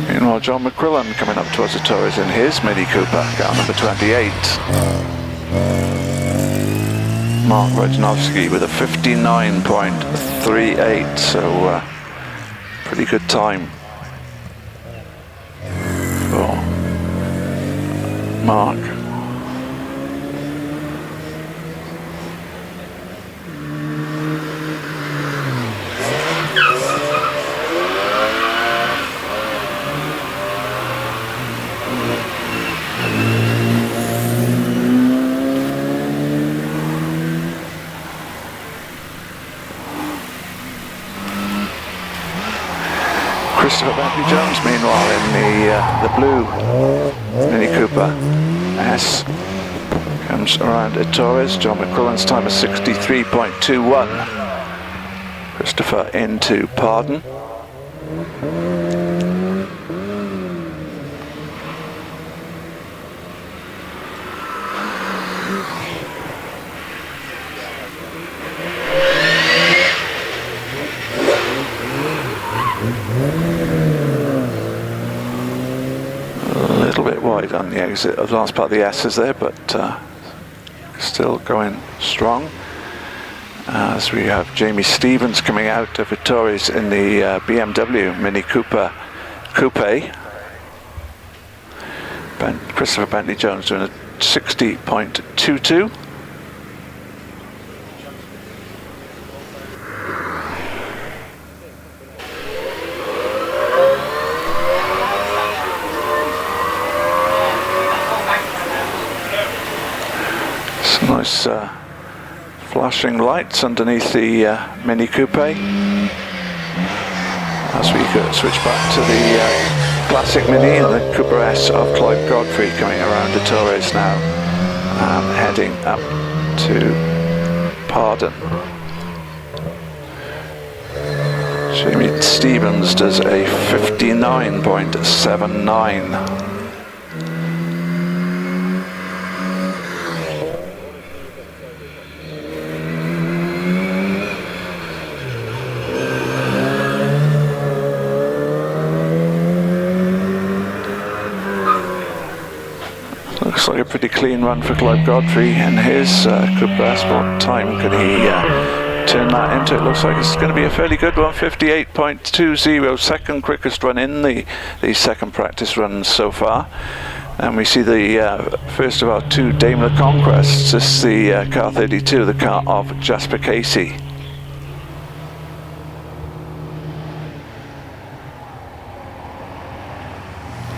Meanwhile, John McQuillan coming up towards the Torres in his Mini Cooper, car number 28. Mark Bojanowski with a 59.38, so pretty good time for Mark. Christopher Bentley Jones, meanwhile, in the blue Mini Cooper S, comes around at Torres. John McQuillan's time is 63.21. Christopher into Pardon. On the exit of the last part of the S's there, but still going strong as we have Jamie Stevens coming out of Vittori's in the BMW Mini Cooper Coupe. Christopher Bentley Jones doing a 60.22. Nice flashing lights underneath the Mini Coupe as we switch back to the classic Mini and the Cooper S of Clive Godfrey coming around the Torres now and heading up to Pardon. Jamie Stevens does a 59.79. Looks like a pretty clean run for Clive Godfrey in his Cooper S. What time can he turn that into? It looks like it's going to be a fairly good one, 58.20, second quickest run in the second practice runs so far. And we see the first of our two Daimler Conquests. This is the car 32, the car of Jasper Casey.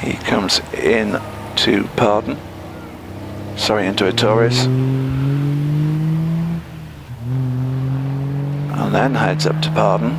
He comes in to Pardon. Sorry, into a Torres. And then heads up to Pardon.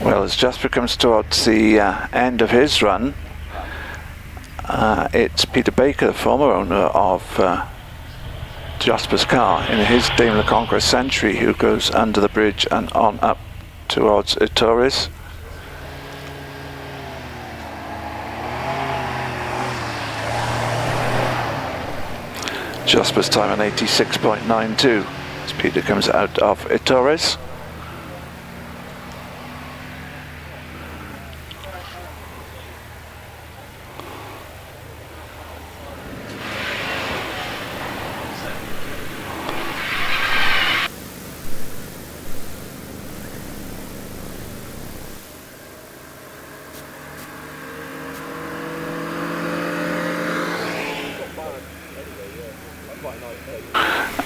Well, as Jasper comes towards the end of his run, it's Peter Baker, the former owner of Jasper's car, in his Daimler Conquest Century, who goes under the bridge and on up towards Torres. Jasper's time on 86.92 as Peter comes out of Ettores.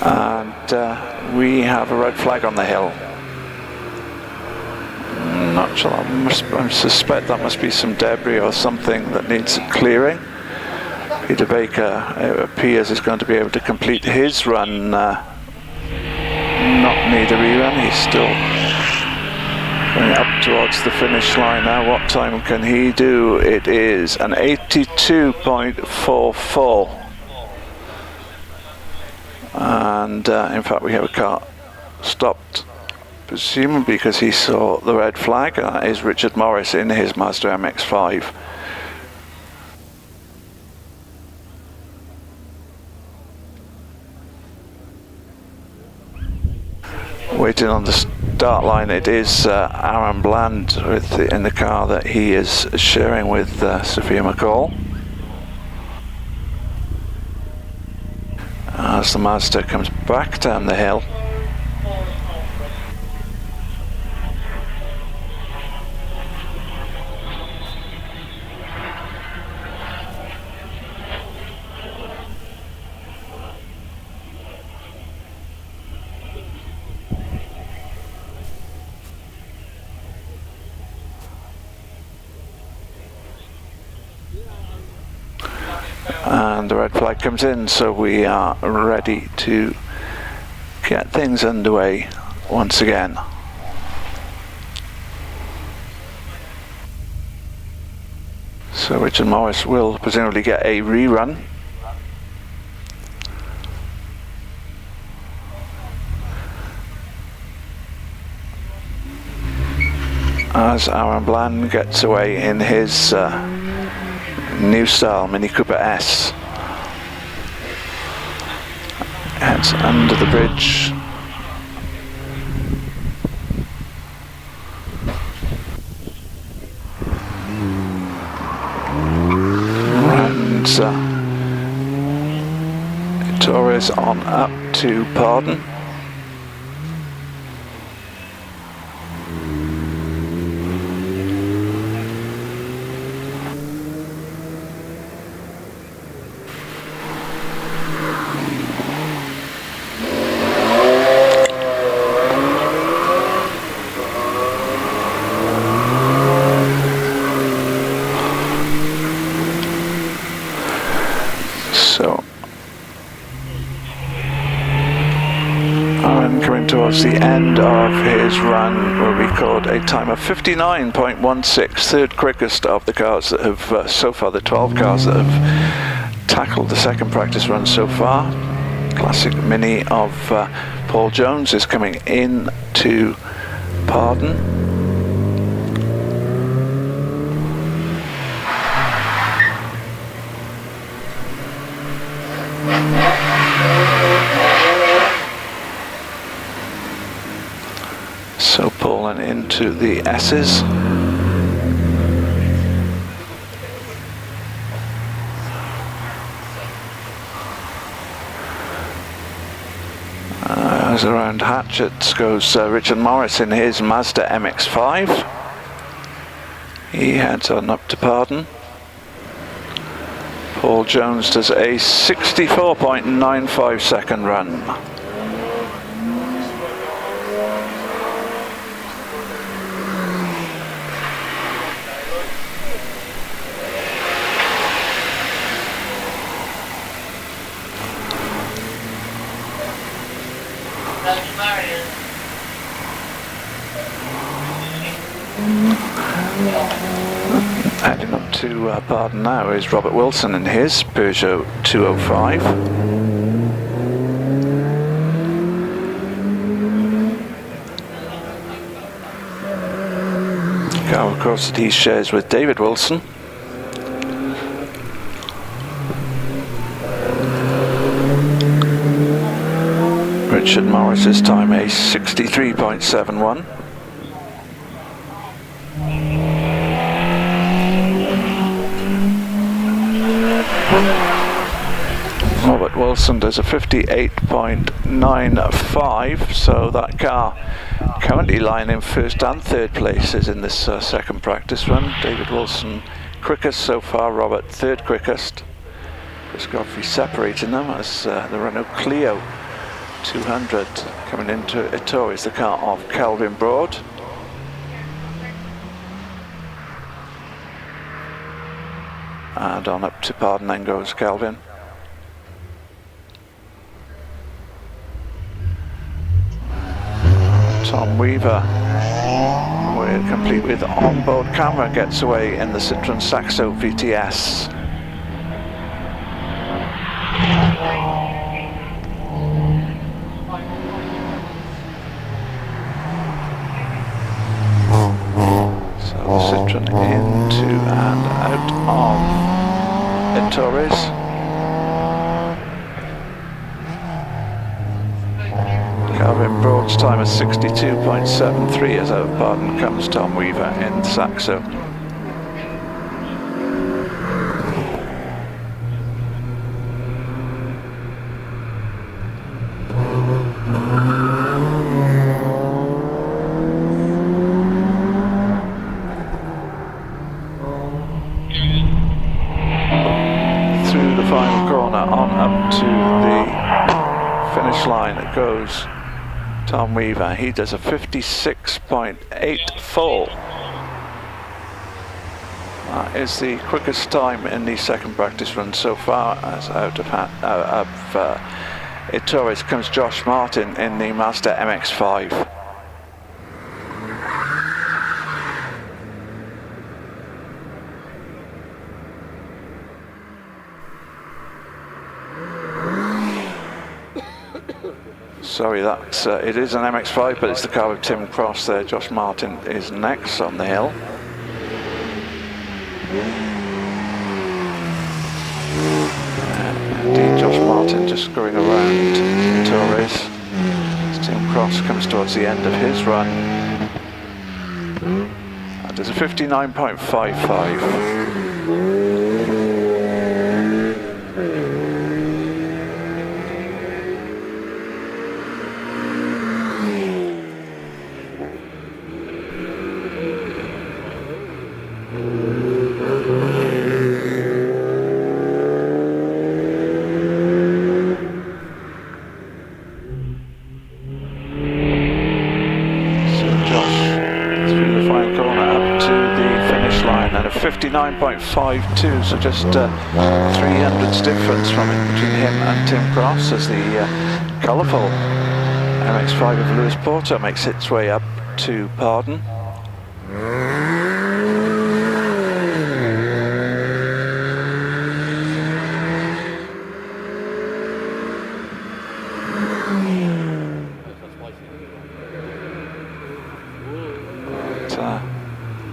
And we have a red flag on the hill. Not sure, I suspect that must be some debris or something that needs clearing. Peter Baker, it appears, is going to be able to complete his run, not need a rerun. He's still going up towards the finish line now. What time can he do? It is an 82.44. And in fact we have a car stopped, presumably because he saw the red flag. That is Richard Morris in his Mazda MX-5. Waiting on the start line, it is Aaron Bland in the car that he is sharing with Sophia McCall. As the Mazda comes back down the hill. And the red flag comes in, so we are ready to get things underway once again. So Richard Morris will presumably get a rerun. As Aaron Bland gets away in his new style Mini Cooper S. Heads under the bridge. And Torres on up to Pardon. Towards the end of his run will record a time of 59.16, third quickest of the cars that have so far, the 12 cars that have tackled the second practice run so far. Classic Mini of Paul Jones is coming in to Pardon. So pulling into the S's. As around Hatchets goes Richard Morris in his Mazda MX-5. He heads on up to Pardon. Paul Jones does a 64.95 second run. Heading up to Pardon now is Robert Wilson in his Peugeot 205. Car, of course, that he shares with David Wilson. Richard Morris's time, a 63.71. Robert Wilson does a 58.95, so that car currently lying in first and third places in this second practice run. David Wilson quickest so far, Robert third quickest. Chris Godfrey separating them as the Renault Clio 200 coming into Ettore is the car of Kelvin Broad. And on up to Pardon then goes Kelvin. Tom Weaver, we're complete with onboard camera, gets away in the Citroen Saxo VTS. So Citroen into and out of Ettores. Calvin Broad's time is 62.73 as out of Pardon comes Tom Weaver in Saxo. Through the final corner on up to the finish line it goes Tom Weaver. He does a 56.84. That is the quickest time in the second practice run so far, as out of Ettores comes Josh Martin in the Mazda MX-5. Sorry, that's it is an MX-5, but it's the car of Tim Cross there. Josh Martin is next on the hill. Indeed, Josh Martin just going around Torres. As Tim Cross comes towards the end of his run. That is a 59.55. line and a 59.52, so just 300s difference from it between him and Tim Cross as the colourful MX-5 of Lewis Porter makes its way up to Pardon.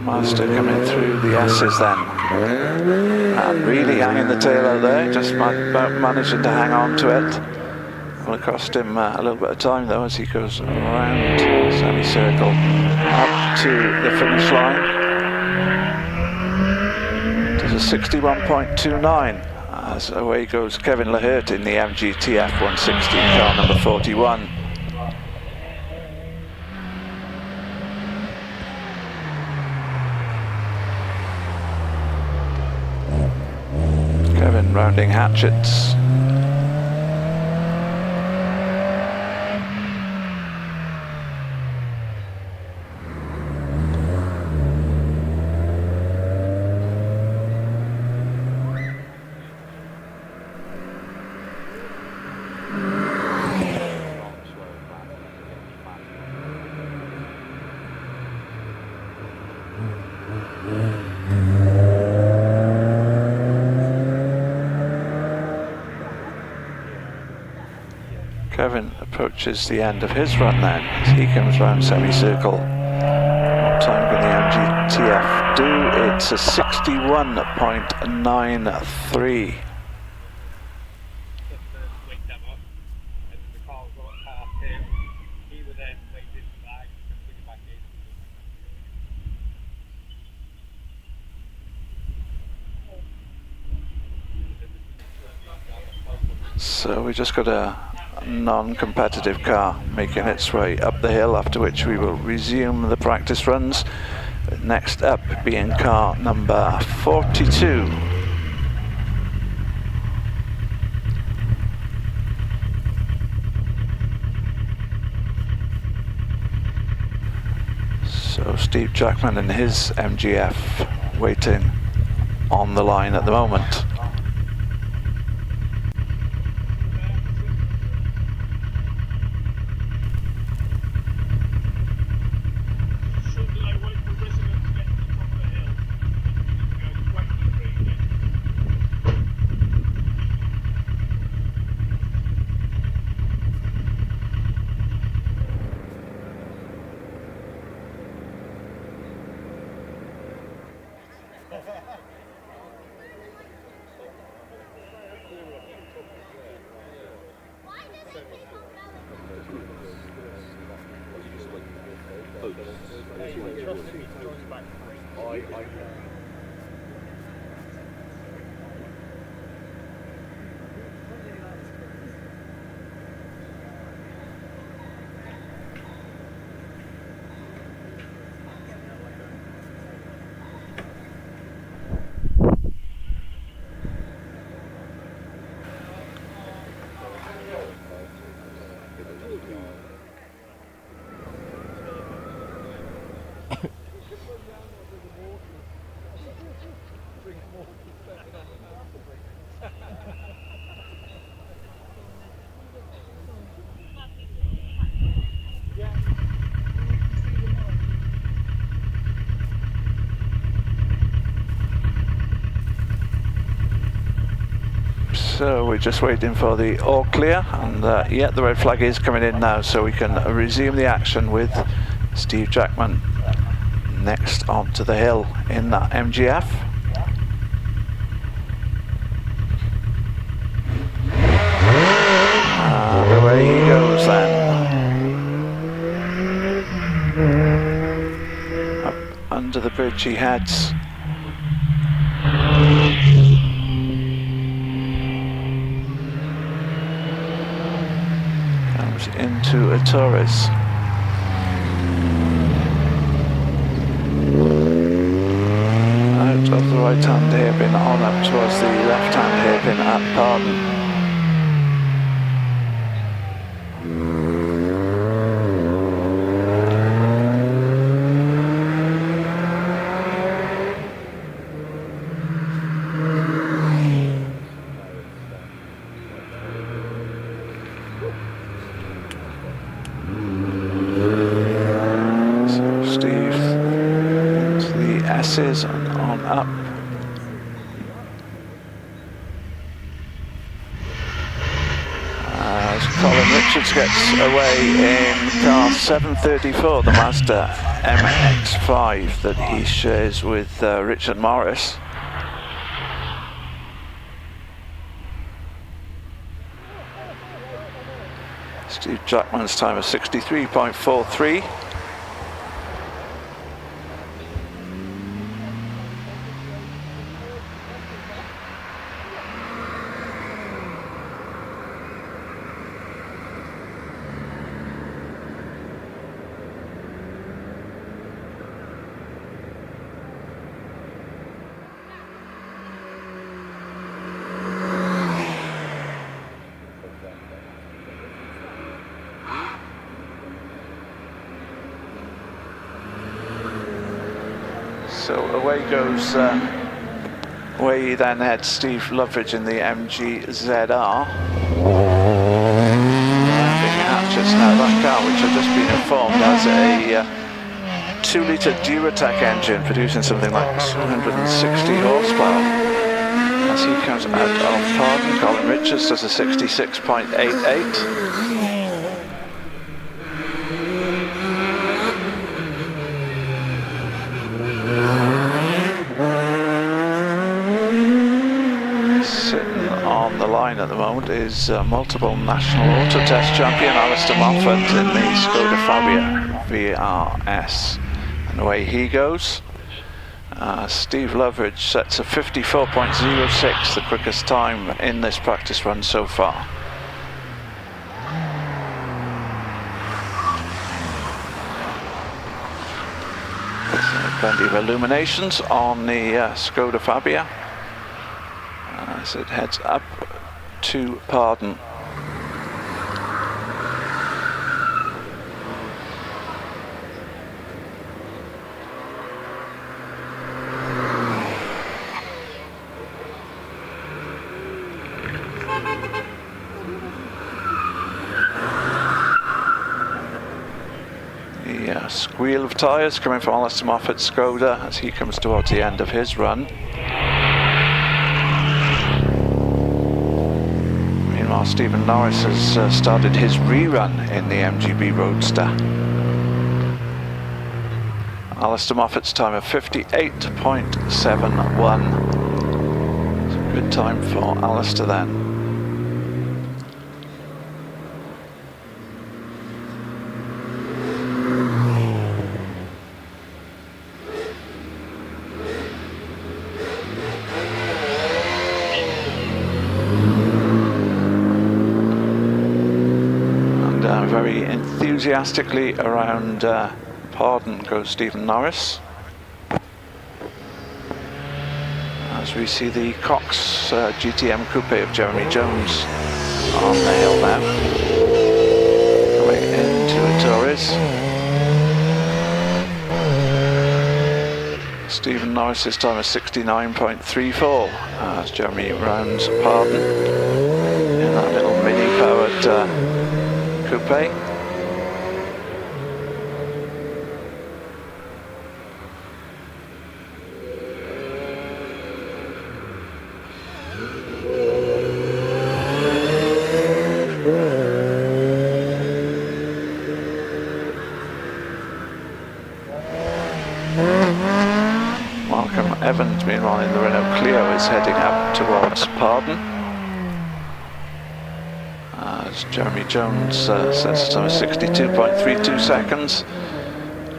Master coming through the S's then, and really hanging the tail out there, just managing to hang on to it. Will cost him a little bit of time though as he goes around semicircle up to the finish line. Does a 61.29 as away goes Kevin Lahert in the MGTF 160 car number 41. Kevin rounding hatchets. Kevin approaches the end of his run then as he comes round semicircle. What time can the MGTF do? It's a 61.93. then they did flag and put it back in. So we just got a non-competitive car making its way up the hill, after which we will resume the practice runs. Next up being car number 42. So Steve Jackman and his MGF waiting on the line at the moment. So we're just waiting for the all clear, and yeah, the red flag is coming in now, so we can resume the action with Steve Jackman next onto the hill in that MGF. And away he goes then. Up under the bridge he heads. Into a Torres. Out of the right hand hairpin on up towards the left hand hairpin at Pardon. And on up. As Colin Richards gets away in car 734, the Mazda MX-5 that he shares with Richard Morris. Steve Jackman's time of 63.43. So away goes, away then heads Steve Loveridge in the MG ZR. Landing hatches now, that car which had just been informed has a 2-litre Duratec engine producing something like 260 horsepower. As he comes out of Pardon, Colin Richards does a 66.88. At the moment is is multiple national auto test champion Alistair Moffat in the Skoda Fabia VRS. And away he goes. Steve Loveridge sets a 54.06, the quickest time in this practice run so far. Plenty of illuminations on the Skoda Fabia as it heads up to Pardon. Squeal of tyres coming from Alistair Moffat's Skoda as he comes towards the end of his run. Meanwhile, Stephen Norris has started his rerun in the MGB Roadster. Alistair Moffat's time of 58.71. It's a good time for Alistair then. Very enthusiastically around Pardon goes Stephen Norris. As we see the Cox GTM Coupe of Jeremy Jones on the hill now. Going into Torres. Stephen Norris's time is 69.34 as Jeremy rounds Pardon in that little mini-powered coupe. Malcolm Evans, meanwhile, in the Renault Clio is heading up towards Pardon. Jeremy Jones sets a time of 62.32 seconds.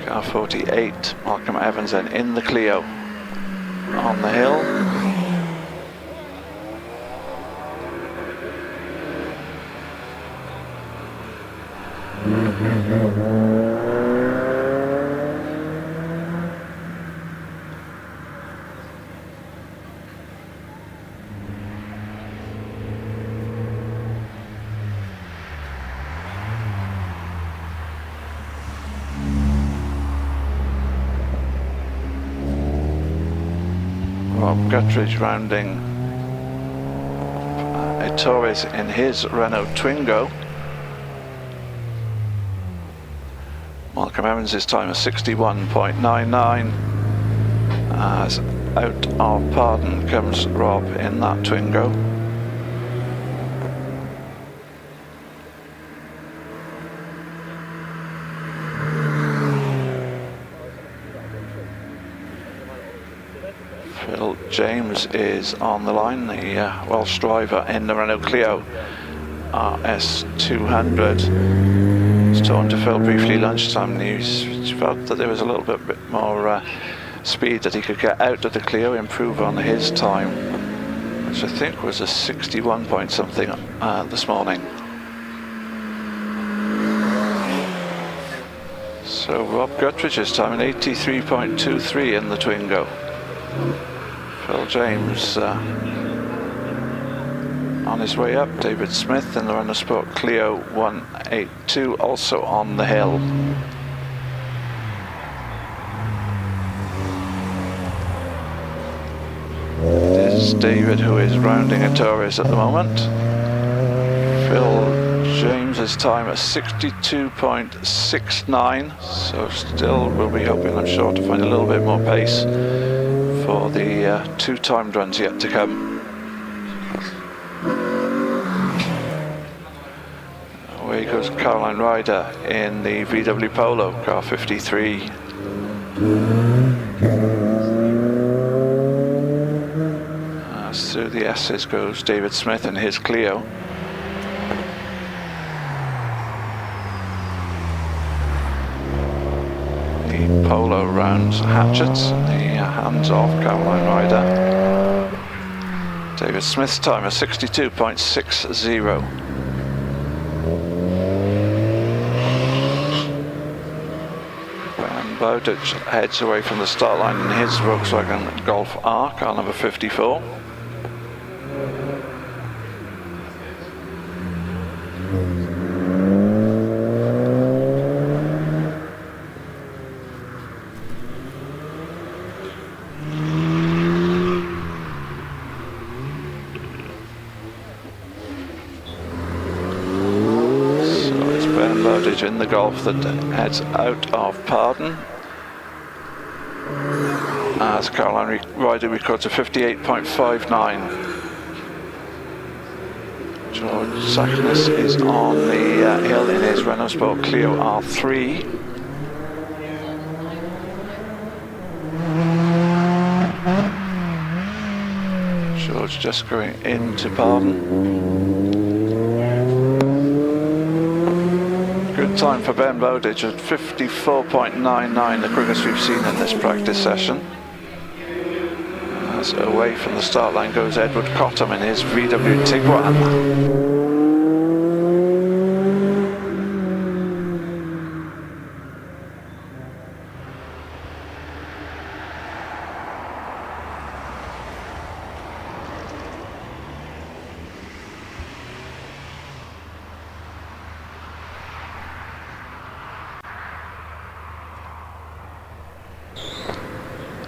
Car 48, Malcolm Evans then in the Clio on the hill. Guttridge rounding Torres in his Renault Twingo. Malcolm Evans' time is 61.99 as out of Pardon comes Rob in that Twingo. James is on the line, the Welsh driver in the Renault Clio RS200. He's talking to Phil briefly lunchtime. He felt that there was a little bit more speed that he could get out of the Clio, improve on his time, which I think was a 61 point something this morning. So Rob Guttridge's time in 83.23 in the Twingo. Phil James on his way up. David Smith in the Renault Sport Clio 182 also on the hill. It is David who is rounding a Torres at the moment. Phil James's time at 62.69, so still we'll be hoping, I'm sure, to find a little bit more pace for the two timed runs yet to come. Away goes Caroline Ryder in the VW Polo, car 53. As through the S's goes David Smith in his Clio. Polo rounds hatchets, the hands-off Caroline rider. David Smith's time is 62.60. Ben Bowditch heads away from the start line in his Volkswagen Golf R, car number 54. In the Golf that heads out of Pardon as Caroline rider records a 58.59. George Sackness is on the hill in his Renault Sport Clio R3. George just going into Pardon. Good time for Ben Bowditch at 54.99, the quickest we've seen in this practice session. As away from the start line goes Edward Cottam in his VW Tiguan.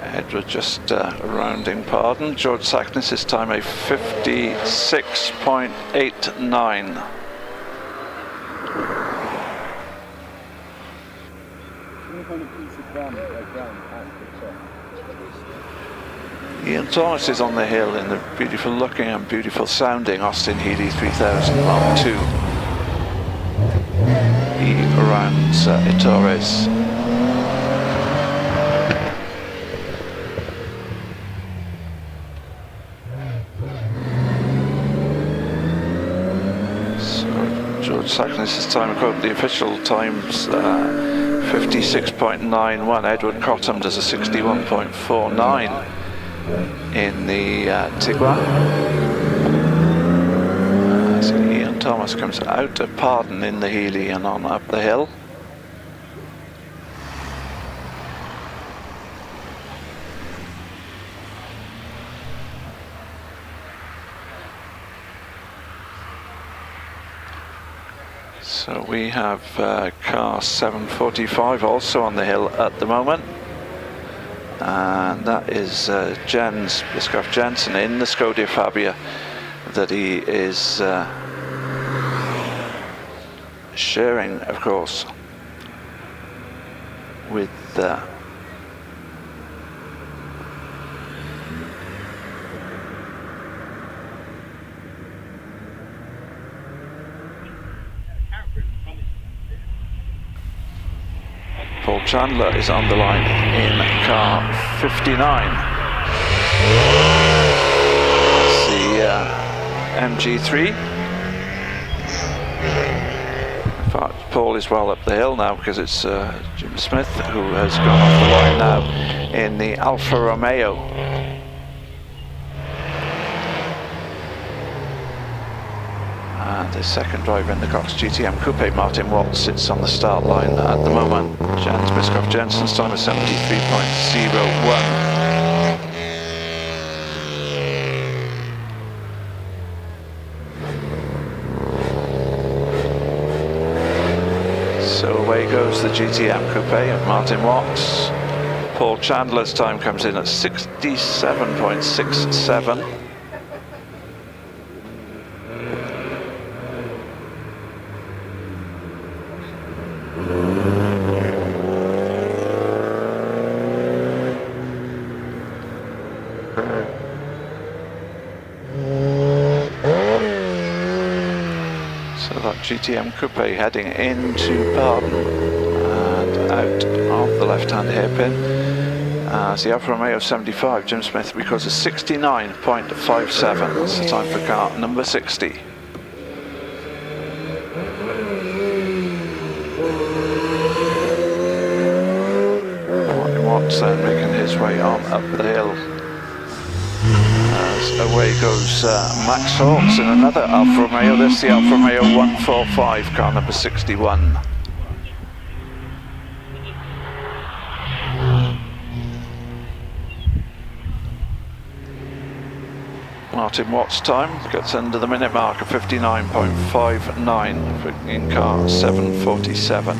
Edward just rounding Pardon. George Sackness, his time a 56.89. Ian Thomas is on the hill in the beautiful looking and beautiful sounding Austin Healey 3000 Mark II. He rounds Ettores. Sackness' time, quote the official times 56.91. Edward Cottam does a 61.49 in the Tiguan. So Ian Thomas comes out of Pardon in the Healey and on up the hill. So we have car 745 also on the hill at the moment, and that is Jens Biscoff Jensen in the Skoda Fabia that he is sharing, of course, with Paul Chandler is on the line in car 59. That's the MG3. In fact, Paul is well up the hill now because it's Jim Smith who has gone off the line now in the Alfa Romeo. And the second driver in the Cox GTM Coupe, Martin Watts, sits on the start line at the moment. Jens Biscoff Jensen's time is 73.01. So away goes the GTM Coupe of Martin Watts. Paul Chandler's time comes in at 67.67. GTM Coupe heading into Pardon and out of the left-hand hairpin. As the Alfa Romeo 75, Jim Smith records a 69.57. That's the time for car number 60. Schultz then making his way on up the hill. As away goes Max Hawks in another Alfa Romeo. This is the Alfa Romeo 145, car number 61. Martin Watt's time gets under the minute mark of 59.59 in car 747.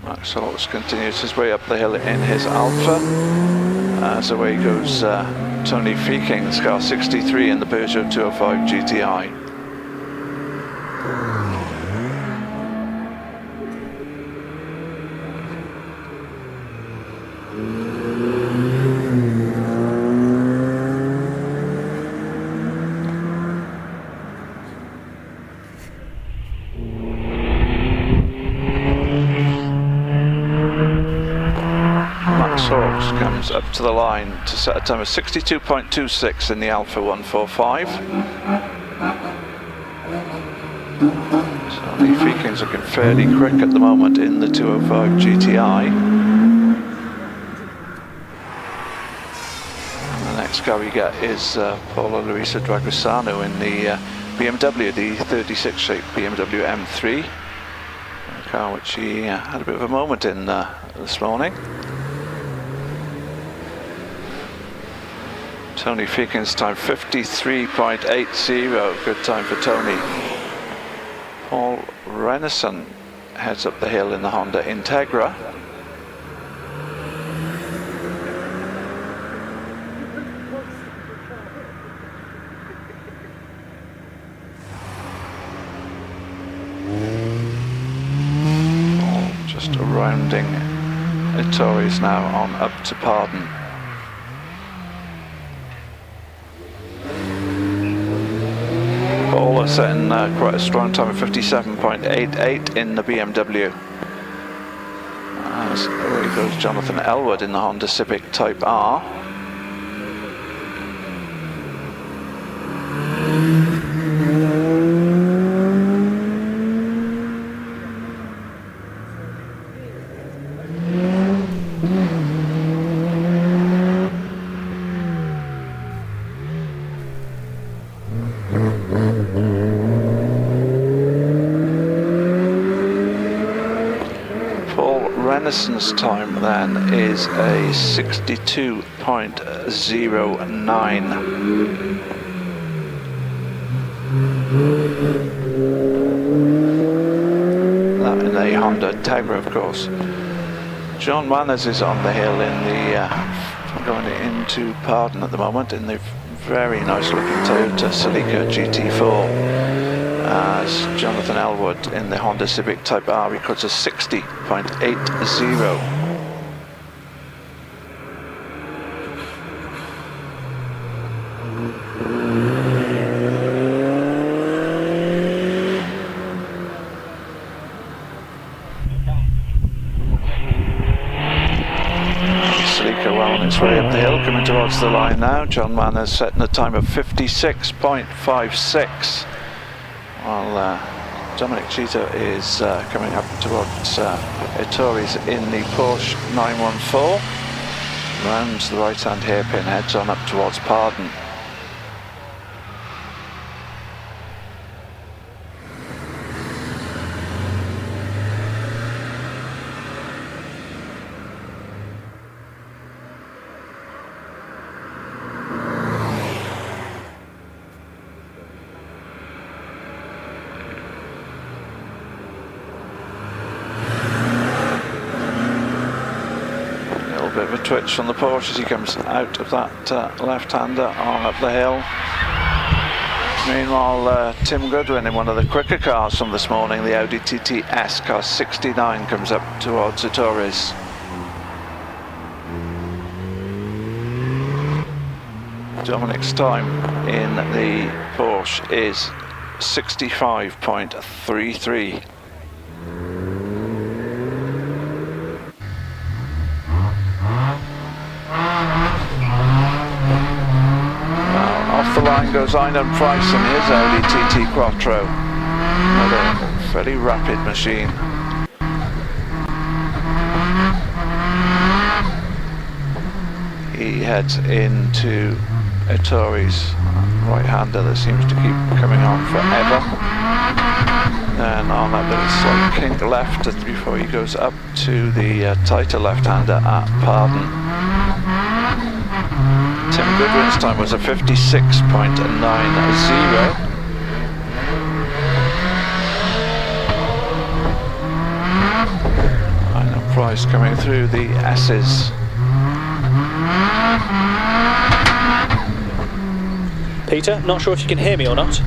Max Hawks continues his way up the hill in his Alfa. As away goes Tony Feeking's car 63 in the Peugeot 205 GTI. Comes up to the line to set a time of 62.26 in the Alfa 145. So the Feeking's looking fairly quick at the moment in the 205 GTI. And the next car we get is Paolo Luisa Dragosano in the BMW, the 36 shape BMW M3. A car which he had a bit of a moment in this morning. Tony Feeking's time 53.80, good time for Tony. Paul Renison heads up the hill in the Honda Integra. Just rounding Ettores now on up to Pardon. Paul setting quite a strong time of 57.88 in the BMW. As away goes Jonathan Elwood in the Honda Civic Type R. Renaissance time then is a 62.09. That in the Honda Integra, of course. John Manners is on the hill in the going into Pardon at the moment in the very nice looking Toyota Celica GT4. As Jonathan Elwood in the Honda Civic Type R records a 60.80. Celica well on its way up the hill, coming towards the line now. John Manners setting a time of 56.56. While Dominic Cheetah is coming up towards Ettores in the Porsche 914. Rounds the right hand hairpin, heads on up towards Pardon. Bit of a twitch from the Porsche as he comes out of that left-hander on up the hill. Meanwhile, Tim Goodwin in one of the quicker cars from this morning, the Audi TT S car 69, comes up towards Ettores. Dominic's time in the Porsche is 65.33. Off the line goes Einan Price in his Audi TT Quattro. Another Very rapid machine. He heads into Ettore,'s right-hander that seems to keep coming on forever. Then on that little slight kink left before he goes up to the tighter left-hander at Pardon. Tim Goodwin's time was a 56.90. And Price coming through the S's. Peter, not sure if you can hear me or not.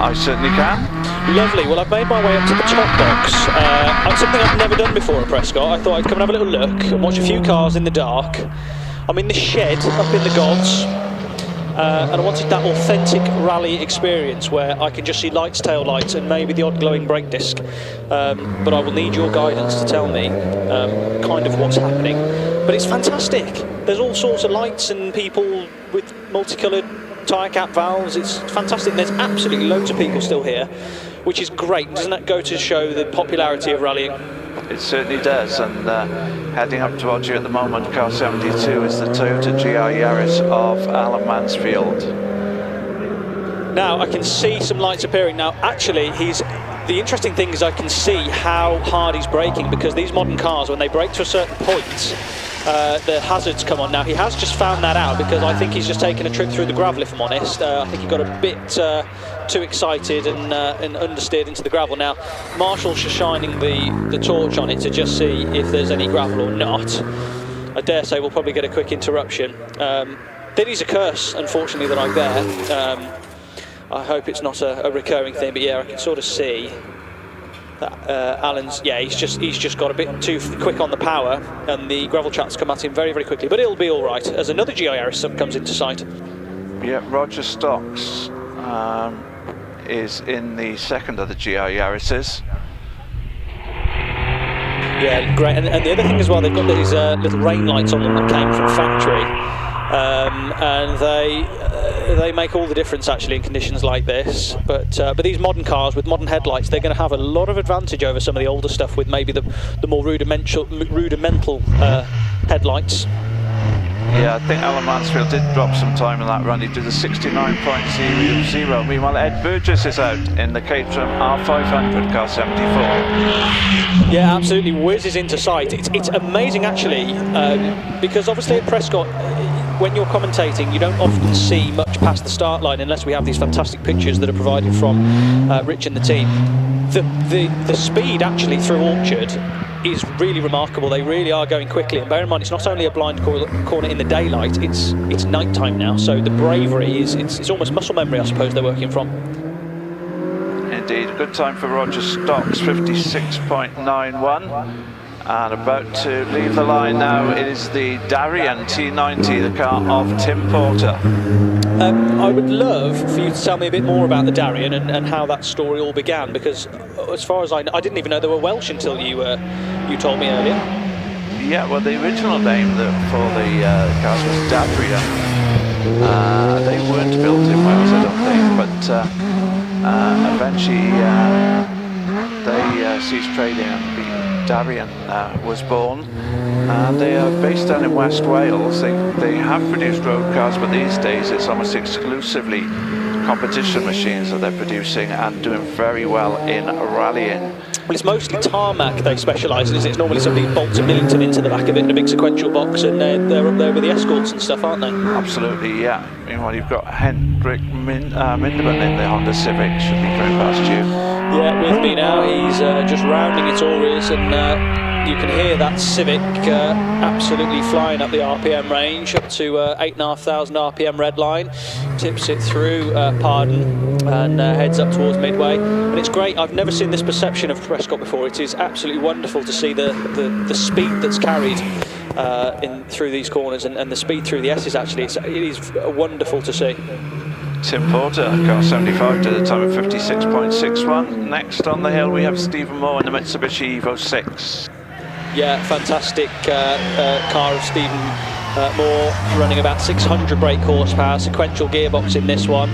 I certainly can. Lovely. Well, I've made my way up to the top box. It's something I've never done before at Prescott. I thought I'd come and have a little look and watch a few cars in the dark. I'm in the shed up in the gods, and I wanted that authentic rally experience where I can just see lights, tail lights, and maybe the odd glowing brake disc. But I will need your guidance to tell me kind of what's happening. But it's fantastic. There's all sorts of lights and people with multicoloured tyre cap valves. It's fantastic. There's absolutely loads of people still here, which is great. Doesn't that go to show the popularity of rallying? It certainly does. And heading up towards you at the moment, car 72 is the Toyota GR Yaris of Alan Mansfield. Now I can see some lights appearing. Now actually the interesting thing is I can see how hard he's braking, because these modern cars, when they brake to a certain point, the hazards come on. Now he has just found that out, because I think he's just taken a trip through the gravel, if I'm honest. I think he got a bit too excited and understeered into the gravel. Now Marshall's just shining the torch on it to just see if there's any gravel or not. I dare say we'll probably get a quick interruption. That is a curse, unfortunately, that I'm there. I hope it's not a recurring thing, but yeah, I can sort of see that Alan's, yeah, he's just got a bit too quick on the power, and the gravel tracks come at him very, very quickly. But it'll be all right as another GR Yaris comes into sight. Yeah, Roger Stocks is in the second of the GR Yarises. Yeah, great. And the other thing as well, they've got these little rain lights on them that came from factory, and they make all the difference actually in conditions like this. But these modern cars with modern headlights, they're going to have a lot of advantage over some of the older stuff with maybe the more rudimental headlights. Yeah, I think Alan Mansfield did drop some time in that run. He did a 69.00. Meanwhile, Ed Burgess is out in the Caterham R500 car 74. Yeah, absolutely whizzes into sight. It's amazing actually, because obviously at Prescott, when you're commentating, you don't often see much past the start line unless we have these fantastic pictures that are provided from Rich and the team. The speed actually through Orchard is really remarkable. They really are going quickly, and bear in mind it's not only a blind corner in the daylight, it's night time now, so the bravery it's almost muscle memory, I suppose, they're working from. Indeed, good time for Roger Stocks, 56.91. And about to leave the line now, it is the Darien T90, the car of Tim Porter. I would love for you to tell me a bit more about the Darien and how that story all began, because as far as I know, I didn't even know they were Welsh until you told me earlier. Yeah, well, the original name for the cars was Darien. They weren't built in Wales, I don't think, but eventually they ceased trading and the Darien was born. They are based down in West Wales. They have produced road cars, but these days it's almost exclusively competition machines that they're producing and doing very well in rallying. Well, it's mostly tarmac they specialise in, isn't it? It's normally somebody bolts a Millington into the back of it in a big sequential box, and they're up there with the Escorts and stuff, aren't they? Absolutely, yeah. Meanwhile, you've got Hendrik Minderman in the Honda Civic, should be going past you. Yeah, with me now. He's just rounding Ettore, and you can hear that Civic absolutely flying up the RPM range, up to 8,500 RPM red line. Tips it through Pardon and heads up towards Midway. And it's great. I've never seen this perception of Prescott before. It is absolutely wonderful to see the speed that's carried through these corners, and the speed through the S's actually. It is wonderful to see. Tim Porter, car 75, did a time of 56.61. Next on the hill we have Stephen Moore in the Mitsubishi Evo 6. Yeah, fantastic car of Stephen Moore, running about 600 brake horsepower, sequential gearbox in this one.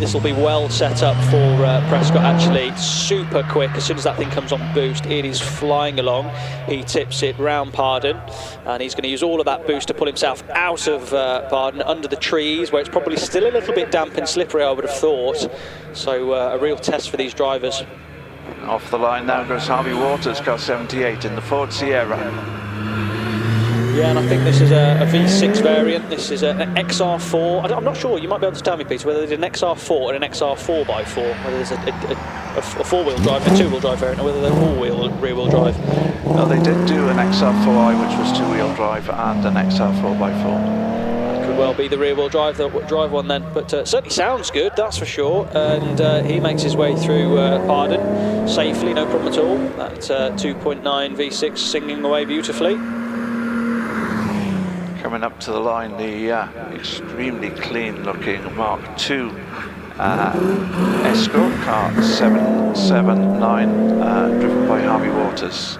This will be well set up for Prescott, actually. Super quick. As soon as that thing comes on boost, it is flying along. He tips it round Pardon, and he's going to use all of that boost to pull himself out of Pardon, under the trees, where it's probably still a little bit damp and slippery, I would have thought. So a real test for these drivers. Off the line now goes Harvey Waters, car 78 in the Ford Sierra. Yeah, and I think this is a V6 variant. This is an XR4. I'm not sure, you might be able to tell me, Peter, whether there's an XR4 and an XR4x4, whether there's a four-wheel drive and a two-wheel drive variant, or whether they're all-wheel, rear-wheel drive. Well, they did do an XR4i, which was two-wheel drive, and an XR4x4. Could well be the rear-wheel drive one then, but certainly sounds good, that's for sure. And he makes his way through Pardon safely, no problem at all. That 2.9 V6 singing away beautifully. Coming up to the line, the extremely clean-looking Mark II Escort car 779, driven by Harvey Waters.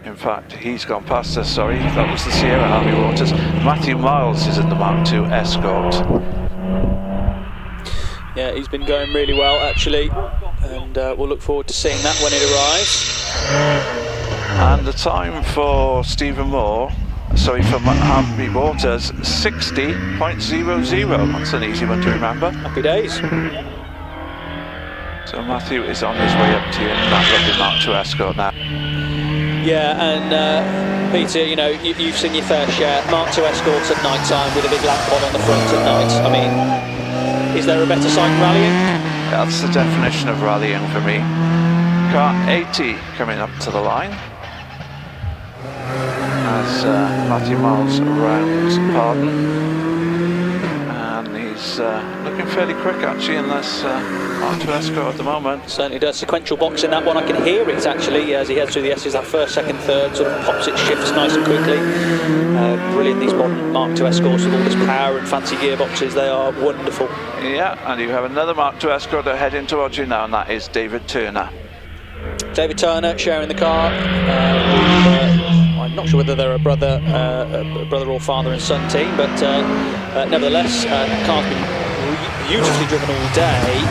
In fact, he's gone past us, sorry, that was the Sierra Harvey Waters. Matthew Miles is in the Mark II Escort. Yeah, he's been going really well, actually, and we'll look forward to seeing that when it arrives. And the time for Stephen Moore, sorry, for Harvey Waters, 60.00. That's an easy one to remember. Happy days. So Matthew is on his way up to that lovely Mark II Escort now. Yeah, and Peter, you know, you've seen your fair share. Mark II Escorts at night time with a big lamp on the front at night. I mean, is there a better sight than rallying? That's the definition of rallying for me. Car 80 coming up to the line. As Matthew Miles rounds Pardon, and he's looking fairly quick actually in this Mark II Escort at the moment. Certainly does. Sequential box in that one, I can hear it actually as he heads through the S's. That first, second, third sort of pops, it shifts nice and quickly. Brilliant, these modern Mark II Escorts with all this power and fancy gearboxes, they are wonderful. Yeah, and you have another Mark II Escort heading towards you now, and that is David Turner. David Turner sharing the car. I'm not sure whether they're a brother or father and son team, but nevertheless, the car's been beautifully driven all day.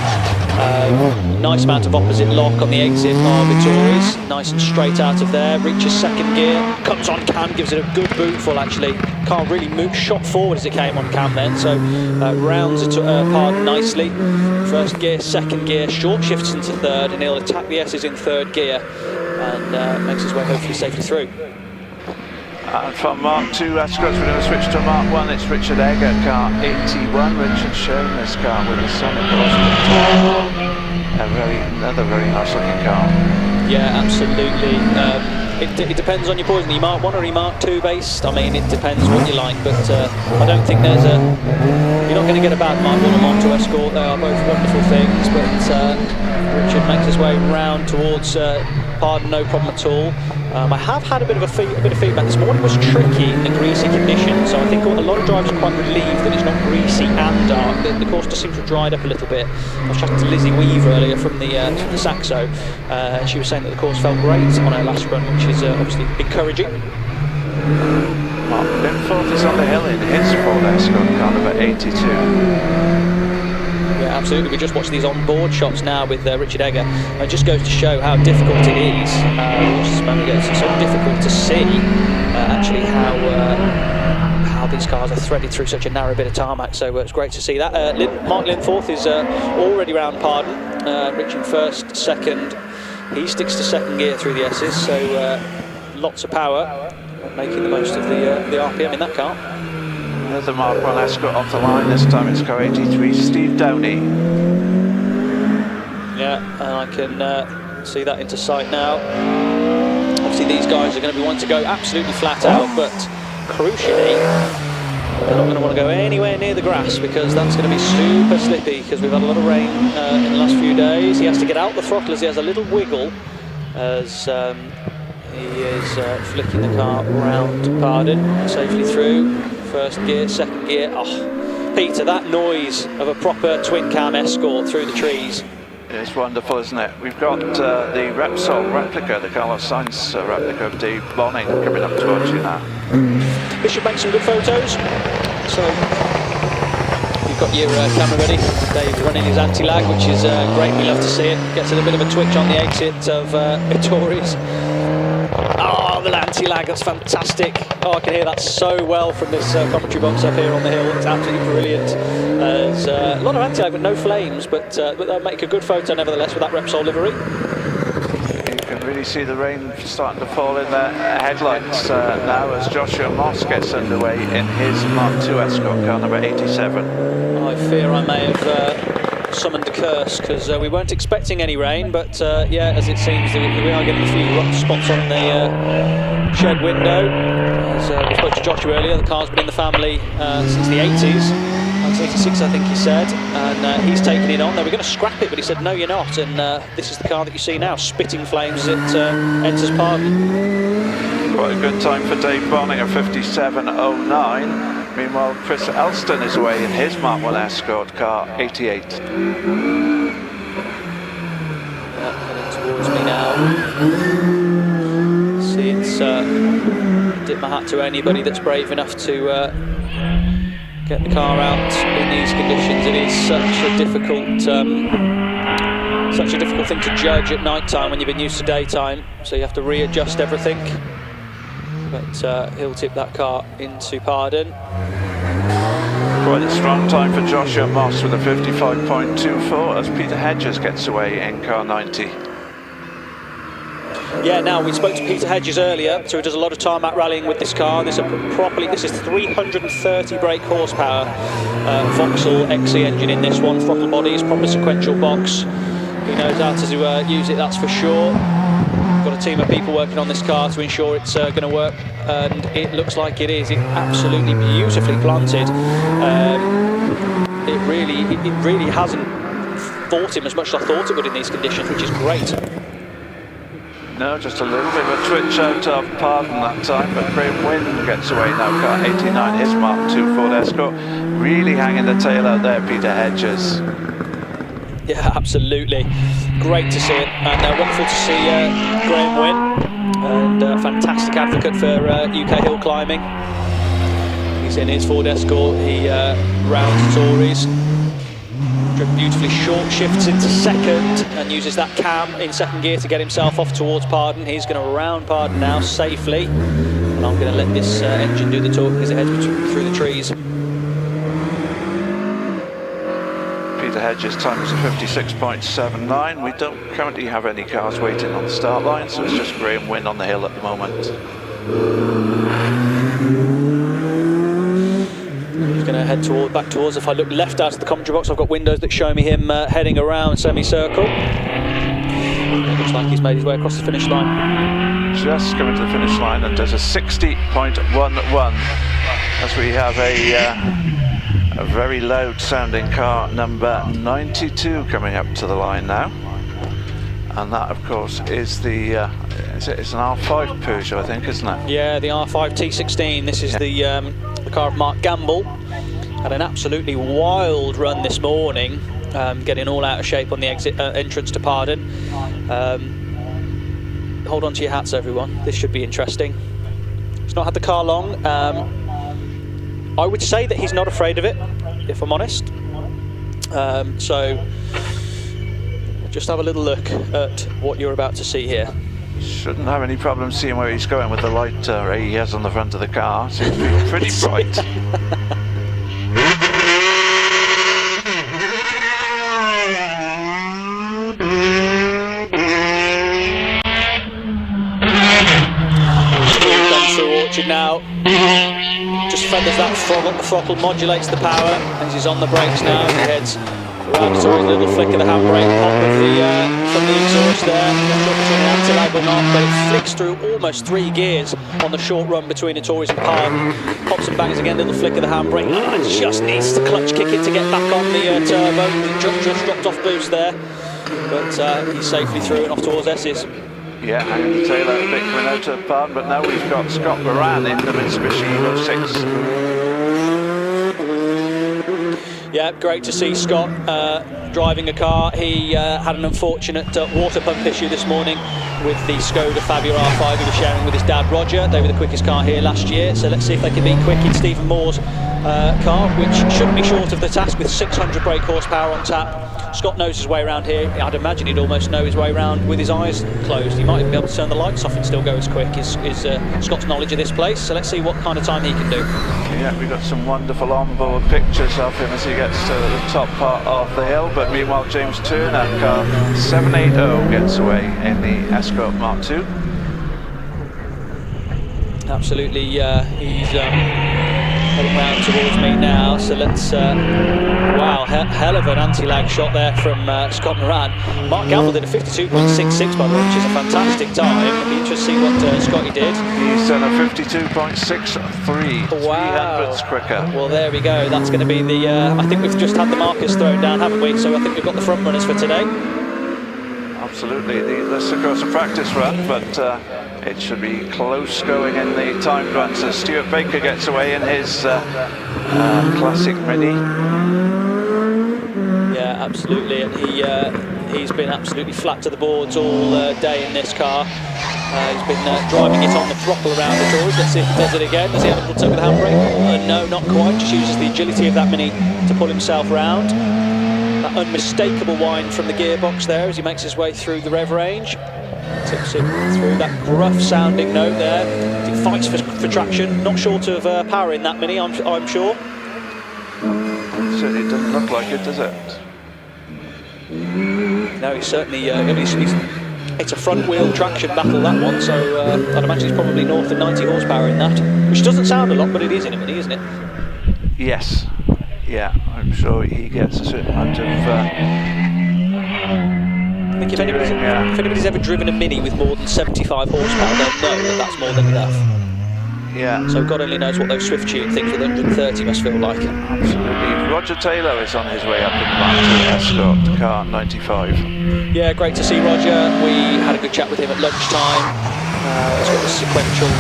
Nice amount of opposite lock on the exit of Vittori's, nice and straight out of there. Reaches second gear, comes on cam, gives it a good bootful actually. Car really moved, shot forward as it came on cam then, so rounds it Pardon nicely. First gear, second gear, short shifts into third, and he'll attack the S's in third gear and makes his way hopefully safely through. And from Mark II Escorts, we're going to switch to Mark I. It's Richard Egger, car 81. Richard showing this car with a Sonic another very nice looking car. Yeah, absolutely. It depends on your poison. Are you Mark I or are you Mark II based? I mean, it depends what you like, but I don't think there's you're not going to get a bad Mark I or Mark II Escort. They are both wonderful things, but Richard makes his way round towards Pardon, no problem at all. I have had a bit of feedback. This morning was tricky in the greasy conditions, so I think a lot of drivers are quite relieved that it's not greasy and dark. The course just seems to have dried up a little bit. I was chatting to Lizzie Weave earlier from the Saxo. She was saying that the course felt great on her last run, which is obviously encouraging. Mark Linforth is on the hill in his Ford Escort, car number 82. Yeah, absolutely. We just watched these onboard shots now with Richard Egger. It just goes to show how difficult it is. Just a moment ago, it's so difficult to see actually how these cars are threaded through such a narrow bit of tarmac. So it's great to see that. Mark Linforth is already round Pardon. Richard first, second. He sticks to second gear through the S's. So lots of power, making the most of the RPM in that car. Another Mark I Escort off the line, this time it's car 83, Steve Downey. Yeah, and I can see that into sight now. Obviously these guys are going to be wanting to go absolutely flat out, but crucially, they're not going to want to go anywhere near the grass because that's going to be super slippy because we've had a lot of rain in the last few days. He has to get out the throttle as he has a little wiggle as he is flicking the car round Pardon safely through. First gear, second gear. Oh, Peter, that noise of a proper twin cam Escort through the trees. It's wonderful, isn't it? We've got the Repsol replica, the Carlos Sainz replica of Dave Bonning coming up towards you now. This should make some good photos. So You've got your camera ready. Dave's running his anti-lag, which is great. We love to see it. Gets a little bit of a twitch on the exit of Ettores. Oh, the anti-lag, that's fantastic. Oh, I can hear that so well from this commentary box up here on the hill. It's absolutely brilliant. There's a lot of anti-lag with no flames, but they'll make a good photo nevertheless with that Repsol livery. You can really see the rain starting to fall in the headlights now as Joshua Moss gets underway in his Mark II Escort car number 87. I fear I may have summoned a curse, because we weren't expecting any rain, but yeah, as it seems we are getting a few rough spots on the shed window. As we spoke to Joshua earlier, the car's been in the family since the 80s. 86, I think he said, and he's taken it on. They were going to scrap it, but he said, no, you're not, and this is the car that you see now, spitting flames as it enters Pardon. Quite a good time for Dave Bonning, a 57.09. Meanwhile, Chris Elston is away in his Mark I Escort car, 88. Heading towards me now. See, it's tip my hat to anybody that's brave enough to get the car out in these conditions. It is such a difficult thing to judge at night time when you've been used to daytime, so you have to readjust everything. But he'll tip that car into Pardon. Quite a strong time for Joshua Moss with a 55.24 as Peter Hedges gets away in car 90. Yeah, now we spoke to Peter Hedges earlier, so he does a lot of tarmac rallying with this car. This is 330 brake horsepower, Vauxhall XE engine in this one, throttle bodies, proper sequential box. He knows how to use it, that's for sure. Got a team of people working on this car to ensure it's going to work, and it looks like it is. It's absolutely beautifully planted. It really hasn't fought him as much as I thought it would in these conditions, which is great. No, just a little bit of a twitch out of Pardon that time, but Graham Wynn gets away now, car 89, his Mark II Ford Escort. Really hanging the tail out there, Peter Hedges. Yeah, absolutely. Great to see it, and wonderful to see Graham Wynn, and a fantastic advocate for UK hill climbing. He's in his Ford Escort, he rounds Tories. Beautifully short shifts into second and uses that cam in second gear to get himself off towards Pardon. He's going to round Pardon now safely, and I'm going to let this engine do the talking as it heads through the trees. Peter Hedges' time is a 56.79. We don't currently have any cars waiting on the start line, so it's just Graham Wynn on the hill at the moment. He's going to head back towards. If I look left out of the commentary box, I've got windows that show me him heading around semicircle. It looks like he's made his way across the finish line. Just coming to the finish line and does a 60.11 as we have a very loud sounding car number 92 coming up to the line now. And that, of course, is the it's an R5 Peugeot, I think, isn't it? Yeah, the R5 T16. This is the car of Mark Gamble. Had an absolutely wild run this morning, getting all out of shape on the entrance to Pardon. Hold on to your hats, everyone. This should be interesting. He's not had the car long. I would say that he's not afraid of it, if I'm honest. So just have a little look at what you're about to see here. Shouldn't have any problem seeing where he's going with the light ray he has on the front of the car. Seems to be pretty bright. Through Orchard now. Just feathers that throttle, modulates the power as he's on the brakes now. He heads around to a little flick of the handbrake, pop of from the exhaust there. I'm not between the anti-lag or not, but it flicks through almost 3 gears on the short run between Ettores and Pardon. Pops and bangs again, little flick of the handbrake. Just needs to clutch kick it to get back on the turbo. Just dropped off boost there, but he's safely through and off towards S's. Yeah, hanging the tail out a bit coming out of Pardon, but now we've got Scott Moran in the Mitsubishi Evo 6. Yeah, great to see Scott driving a car. He had an unfortunate water pump issue this morning with the Skoda Fabia R5 he was sharing with his dad Roger. They were the quickest car here last year, so let's see if they can beat quick in Stephen Moore's car, which shouldn't be short of the task with 600 brake horsepower on tap. Scott knows his way around here. I'd imagine he'd almost know his way around with his eyes closed. He might even be able to turn the lights off and still go as quick, is Scott's knowledge of this place. So let's see what kind of time he can do. Yeah, we've got some wonderful onboard pictures of him as he gets to the top part of the hill, but meanwhile James Turner, car 780, gets away in the Escort Mark II. Absolutely, he's heading round towards me now, so let's, wow, hell of an anti-lag shot there from Scott Moran. Mark Gamble did a 52.66 by the way, which is a fantastic time. It'll be interesting to see what Scotty did. He's done a 52.63, wow. 300ths quicker. Well, there we go, that's going to be the, I think we've just had the markers thrown down, haven't we? So I think we've got the front runners for today. Absolutely, this is of course a practice run, but it should be close going in the timed runs as Stuart Baker gets away in his classic Mini. Yeah, absolutely, and he's been absolutely flat to the boards all day in this car. He's been driving it on the throttle around the doors. Let's see if he does it again. Does he have a little tug of the handbrake? No, not quite, just uses the agility of that Mini to pull himself round. That unmistakable whine from the gearbox there as he makes his way through the rev range. Tips it through that gruff sounding note there. He fights for traction, not short of power in that Mini, I'm sure. It certainly doesn't look like it, does it? No, he's certainly, it's a front wheel traction battle, that one, so I'd imagine he's probably north of 90 horsepower in that, which doesn't sound a lot, but it is in a Mini, isn't it? Yes. Yeah, I'm sure he gets a certain amount of I think if anybody's ever driven a Mini with more than 75 horsepower, they'll know that that's more than enough. Yeah. So God only knows what those Swift Tune things with 130 must feel like. Absolutely. Roger Taylor is on his way up in the Mark II Escort, car 95. Yeah, great to see Roger. We had a good chat with him at lunchtime. He's got the sequential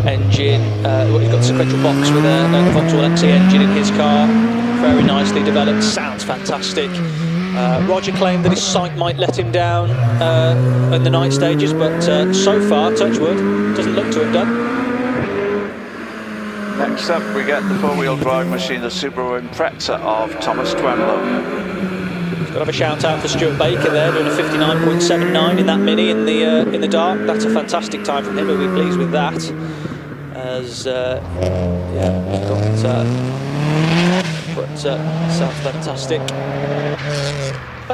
engine, he's got the sequential box with a Vauxhall XE engine in his car, very nicely developed, sounds fantastic. Roger claimed that his sight might let him down in the night stages, but so far, touch wood, doesn't look to have done. Next up we get the four-wheel drive machine, the Subaru Impreza of Thomas Twemlow. Got to have a shout out for Stuart Baker there, doing a 59.79 in that Mini in the dark. That's a fantastic time from him, we'll be pleased with that. As sounds fantastic.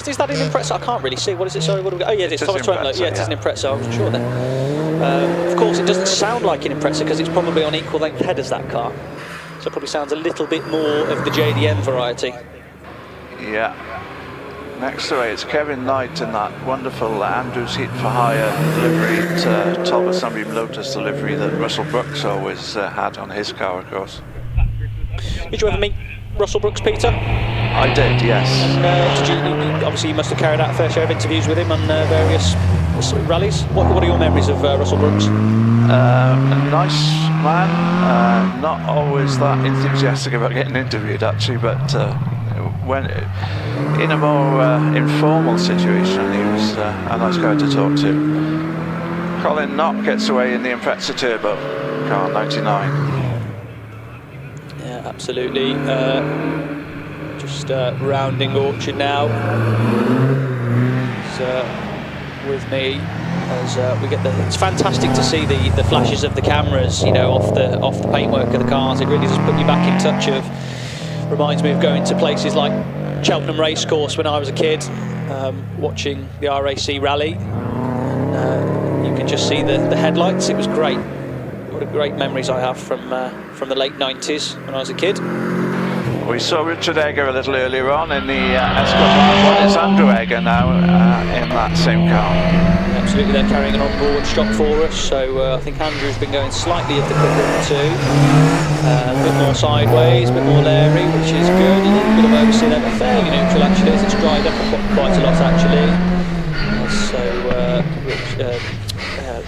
Is that an Impreza? I can't really see. What is it? Sorry, what have we got? Oh yeah, it's Thomas Twemlow. Yeah, it is an Impreza. I wasn't sure then. Of course, it doesn't sound like an Impreza because it's probably on equal length head as that car. So it probably sounds a little bit more of the JDM variety. Yeah. Next away, it's Kevin Knight in that wonderful Andrews Heat for Hire delivery, Talbot Sunbeam Lotus delivery that Russell Brooks always had on his car, of course. Did you ever meet Russell Brooks, Peter? I did, yes. And obviously you must have carried out a fair share of interviews with him on various rallies. What are your memories of Russell Brooks? A nice man, not always that enthusiastic about getting interviewed actually, but when in a more informal situation, he was a nice guy to talk to. Colin Knopp gets away in the Impreza Turbo, car 99. Yeah, absolutely. Just rounding Orchard now. He's with me as we get the. It's fantastic to see the flashes of the cameras, you know, off the paintwork of the cars. It really does put you back in touch of. Reminds me of going to places like Cheltenham Racecourse when I was a kid, watching the RAC rally. You can just see the headlights. It was great. What a great memories I have from the late 90s when I was a kid. We saw Richard Egger a little earlier on in the Escort Mark I. It's Andrew Egger now in that same car. Absolutely, they're carrying an onboard stock for us, so I think Andrew's been going slightly of the quicker of the two. A bit more sideways, a bit more leery, which is good. A little bit of oversteer there, but fairly neutral actually, as it's dried up quite a lot actually.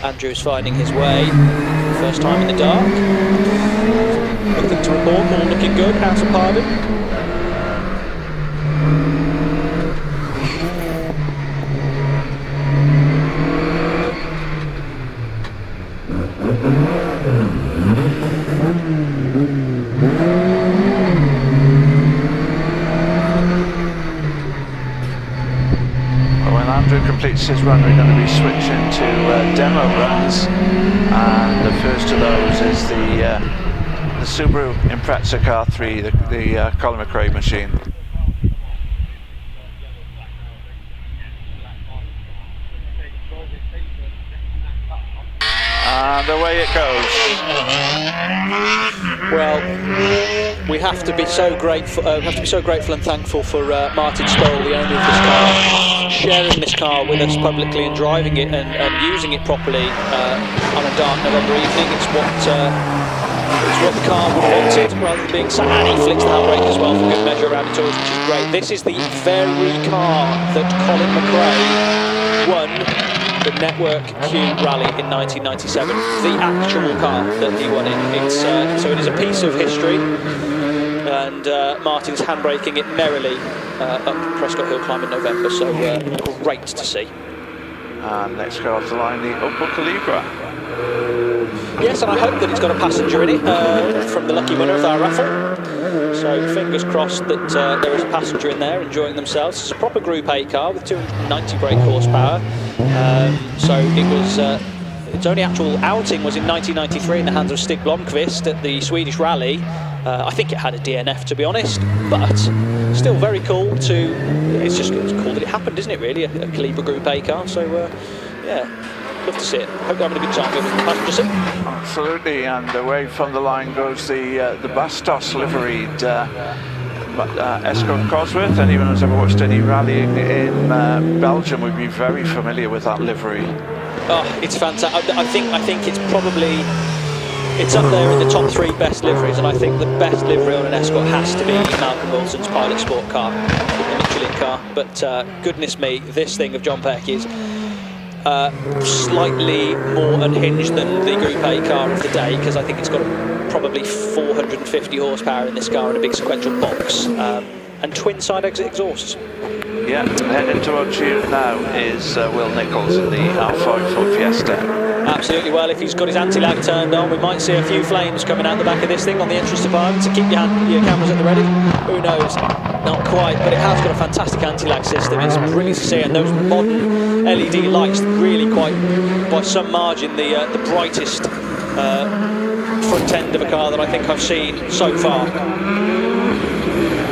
Andrew's finding his way, first time in the dark. Nothing to report, all looking good, House of Pardon. completes his run, we're going to be switching to demo runs, and the first of those is the Subaru Impreza Car 3, the Colin McRae machine. And away it goes. Well, we have to be so grateful. And thankful for Martin Stoll, the owner of this car, sharing this car with us publicly and driving it and using it properly on a dark November evening. It's what the car would have wanted, rather than being sat. And he flicks the handbrake as well for good measure around the tours, which is great. This is the very car that Colin McRae won the Network Q Rally in 1997, the actual car that he won in. So it is a piece of history, and Martin's handbraking it merrily up Prescott Hill Climb in November, so great to see. And next car off the line, the Opel Calibra. Yes, and I hope that it's got a passenger in it from the lucky winner of our raffle. So fingers crossed that there is a passenger in there enjoying themselves. It's a proper Group A car with 290 brake horsepower. So it was its only actual outing was in 1993 in the hands of Stig Blomqvist at the Swedish Rally. I think it had a DNF, to be honest, but still very cool to. It's cool that it happened, isn't it? Really, a Calibra Group A car. So yeah. Love to see it. Hope you're having a good time with the passenger seat. Absolutely, and away from the line goes the Bastos liveried Escort Cosworth. Anyone who's ever watched any rallying in Belgium would be very familiar with that livery. Oh, it's fantastic. I think it's probably up there in the top 3 best liveries, and I think the best livery on an Escort has to be Malcolm Wilson's Pilot Sport car, the Michelin car. But goodness me, this thing of John Peck is slightly more unhinged than the Group A car of the day, because I think it's got probably 450 horsepower in this car and a big sequential box and twin side exit exhausts. Yeah, heading towards you now is Will Nichols in the R5 Ford Fiesta. Absolutely. Well, if he's got his anti-lag turned on, we might see a few flames coming out the back of this thing on the entrance department to keep your cameras at the ready. Who knows? Not quite, but it has got a fantastic anti-lag system. It's brilliant to see, and those modern LED lights really quite, by some margin, the brightest front end of a car that I think I've seen so far.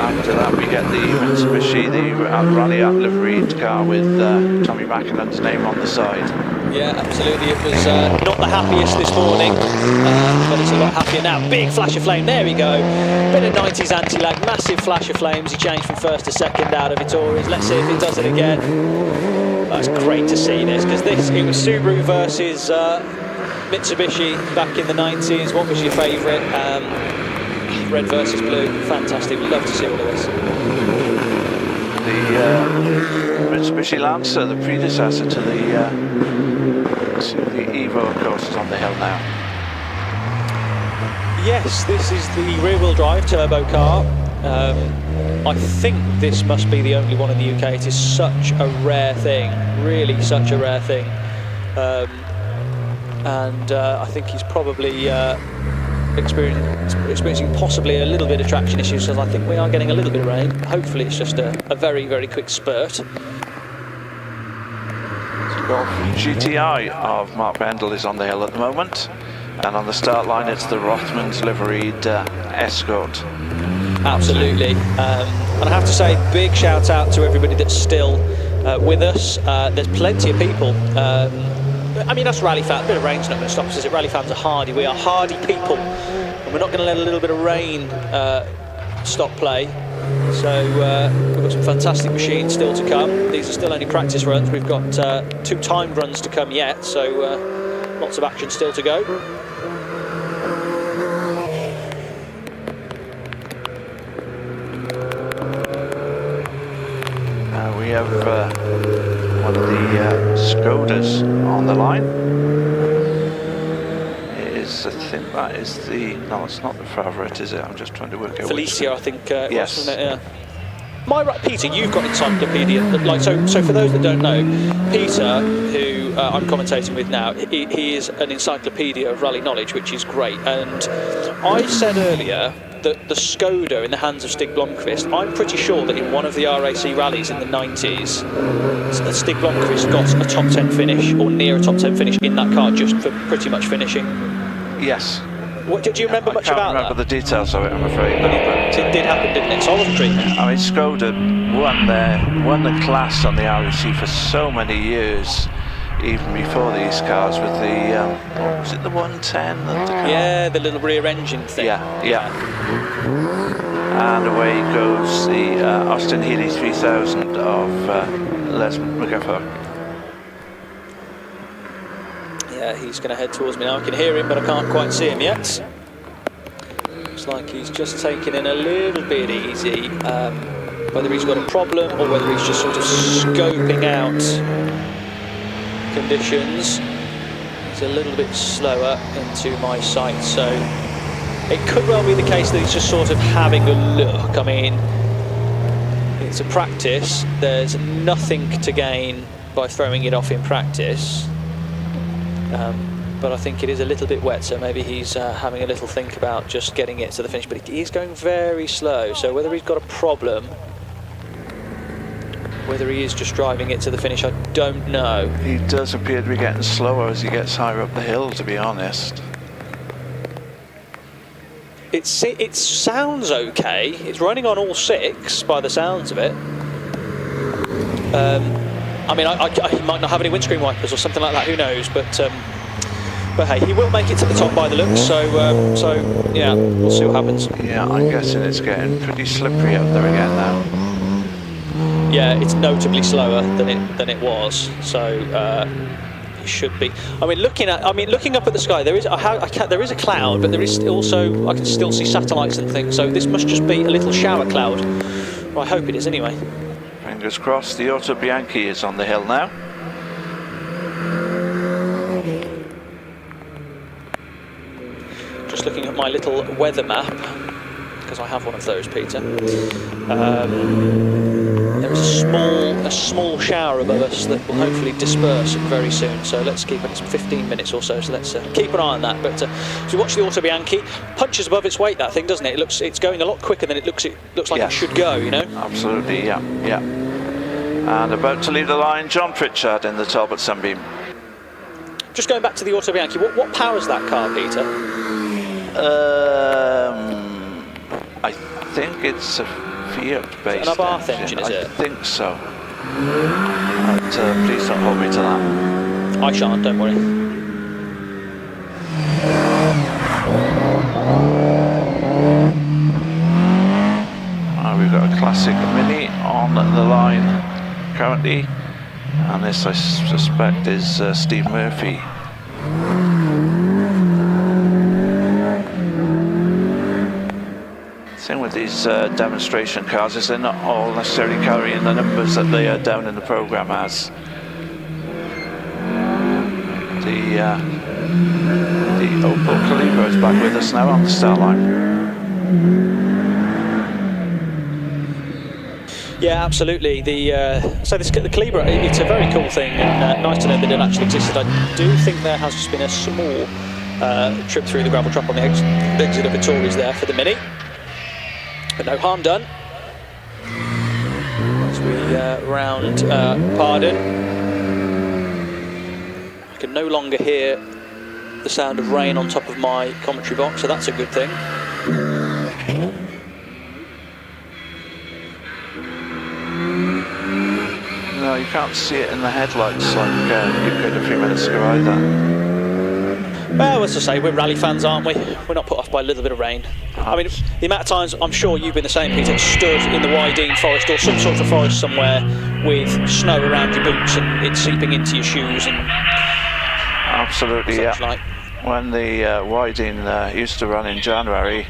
After that we get the Mitsubishi, the Rally liveried car with Tommy Makinen's name on the side. Yeah, absolutely. It was not the happiest this morning, but it's a lot happier now. Big flash of flame, there we go. Bit of 90s anti-lag, massive flash of flames. He changed from first to second out of Vittori's. Let's see if it does it again. That's great to see this, because it was Subaru versus Mitsubishi back in the 90s. What was your favourite? Red versus blue. Fantastic. We'd love to see all of this. The Mitsubishi Lancer, the predecessor to the Evo, of course, is on the hill now. Yes, this is the rear-wheel drive turbo car. I think this must be the only one in the UK. It is such a rare thing, really such a rare thing. And I think he's probably experiencing possibly a little bit of traction issues, because I think we are getting a little bit of rain. Hopefully it's just a very, very quick spurt. Golf GTI of Mark Bendel is on the hill at the moment, and on the start line it's the Rothmans liveried Escort. Absolutely, and I have to say, big shout out to everybody that's still with us. There's plenty of people. I mean, us rally fans, a bit of rain's not going to stop us, is it? Rally fans are hardy. We are hardy people, and we're not going to let a little bit of rain stop play. So we've got some fantastic machines still to come. These are still only practice runs. We've got 2 timed runs to come yet, so lots of action still to go. We have one of the Skodas on the line. I think that is the... No, it's not the Favourite, is it? I'm just trying to work out. Felicia, I think. Yes. Wasn't it? Yeah. Peter, you've got encyclopedia. So for those that don't know, Peter, who I'm commentating with now, he is an encyclopedia of rally knowledge, which is great. And I said earlier the Skoda in the hands of Stig Blomqvist. I'm pretty sure that in one of the RAC rallies in the 90s, Stig Blomqvist got a top 10 finish or near a top 10 finish in that car just for pretty much finishing. Yes. What do you remember much about that? I can't remember the details of it, I'm afraid. But it did happen, didn't it? So I wasn't dreaming. I mean, Skoda won the class on the RAC for so many years, even before these cars with the, was it the 110? Yeah, the little rear engine thing. Yeah. And away goes the Austin Healey 3000 of Les McGuffin. Yeah, he's going to head towards me now. I can hear him, but I can't quite see him yet. Looks like he's just taking in a little bit easy. Whether he's got a problem or whether he's just sort of scoping out conditions. He's a little bit slower into my sight, so it could well be the case that he's just sort of having a look. I mean, it's a practice. There's nothing to gain by throwing it off in practice. But I think it is a little bit wet, so maybe he's having a little think about just getting it to the finish. But he is going very slow, so whether he's got a problem, whether he is just driving it to the finish, I don't know. He does appear to be getting slower as he gets higher up the hill, to be honest. It sounds okay. It's running on all six by the sounds of it. I mean, he might not have any windscreen wipers or something like that, who knows, but hey, he will make it to the top by the looks, so yeah, we'll see what happens. Yeah, I'm guessing it's getting pretty slippery up there again now. Yeah, it's notably slower than it was, so it should be. I mean, looking up at the sky, there is a cloud, but there is also, I can still see satellites and things, so this must just be a little shower cloud. Well, I hope it is anyway. Fingers crossed. The Auto Bianchi is on the hill now. Just looking at my little weather map, because I have one of those, Peter. There is a small shower above us that will hopefully disperse very soon. So let's keep it. It's 15 minutes or so. So let's keep an eye on that. But as we watch the Auto Bianchi, punches above its weight. That thing, doesn't it? It's going a lot quicker than it looks like it should go. You know. Absolutely. Yeah. And about to leave the line, John Pritchard in the Talbot Sunbeam. Just going back to the Auto Bianchi, what powers that car, Peter? I think it's a Fiat-based an Abarth engine, is it? I think so. But please don't hold me to that. I shan't, don't worry. We've got a classic Mini on the line currently, and this I suspect is Steve Murphy. Thing with these demonstration cars is they're not all necessarily carrying the numbers that they are down in the program as. The Opel Calibra is back with us now on the start line. Yeah, absolutely. The Calibra, it's a very cool thing, and nice to know that it actually existed. I do think there has just been a small trip through the gravel trap on the exit of Vittori's there for the Mini. But no harm done. As we round Pardon. I can no longer hear the sound of rain on top of my commentary box, so that's a good thing. No, you can't see it in the headlights like you could a few minutes ago either. Well, as I say, we're rally fans, aren't we? We're not put off by a little bit of rain. I mean, the amount of times, I'm sure you've been the same, Peter, stood in the Wydene forest or some sort of forest somewhere with snow around your boots and it seeping into your shoes and... Absolutely, yeah. Like. When the Wydene used to run in January,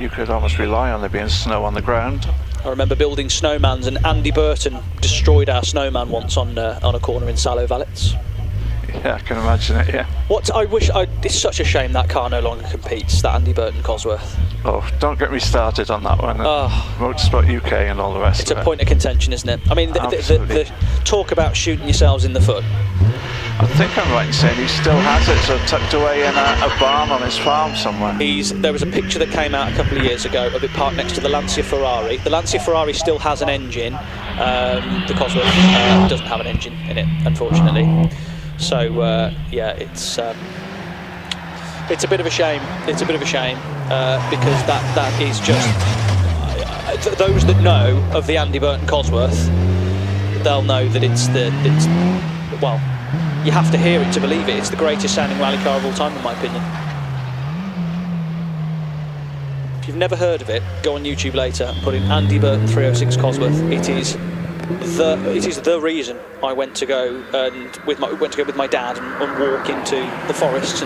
you could almost rely on there being snow on the ground. I remember building snowmans, and Andy Burton destroyed our snowman once on a corner in Sallow Valets. Yeah, I can imagine it, yeah. It's such a shame that car no longer competes, that Andy Burton Cosworth. Oh, don't get me started on that one. Oh. Motorsport UK and all the rest It's of a it. point of contention, isn't it? I mean, the talk about shooting yourselves in the foot. I think I'm right in saying he still has it, so tucked away in a barn on his farm somewhere. There was a picture that came out a couple of years ago of it parked next to the Lancia Ferrari. The Lancia Ferrari still has an engine. The Cosworth doesn't have an engine in it, unfortunately. So yeah, it's a bit of a shame. It's a bit of a shame because that is just those that know of the Andy Burton Cosworth, they'll know that it's well, you have to hear it to believe it. It's the greatest sounding rally car of all time, in my opinion. If you've never heard of it, go on YouTube later and put in Andy Burton 306 Cosworth. It is the reason I went to go with my dad and walk into the forests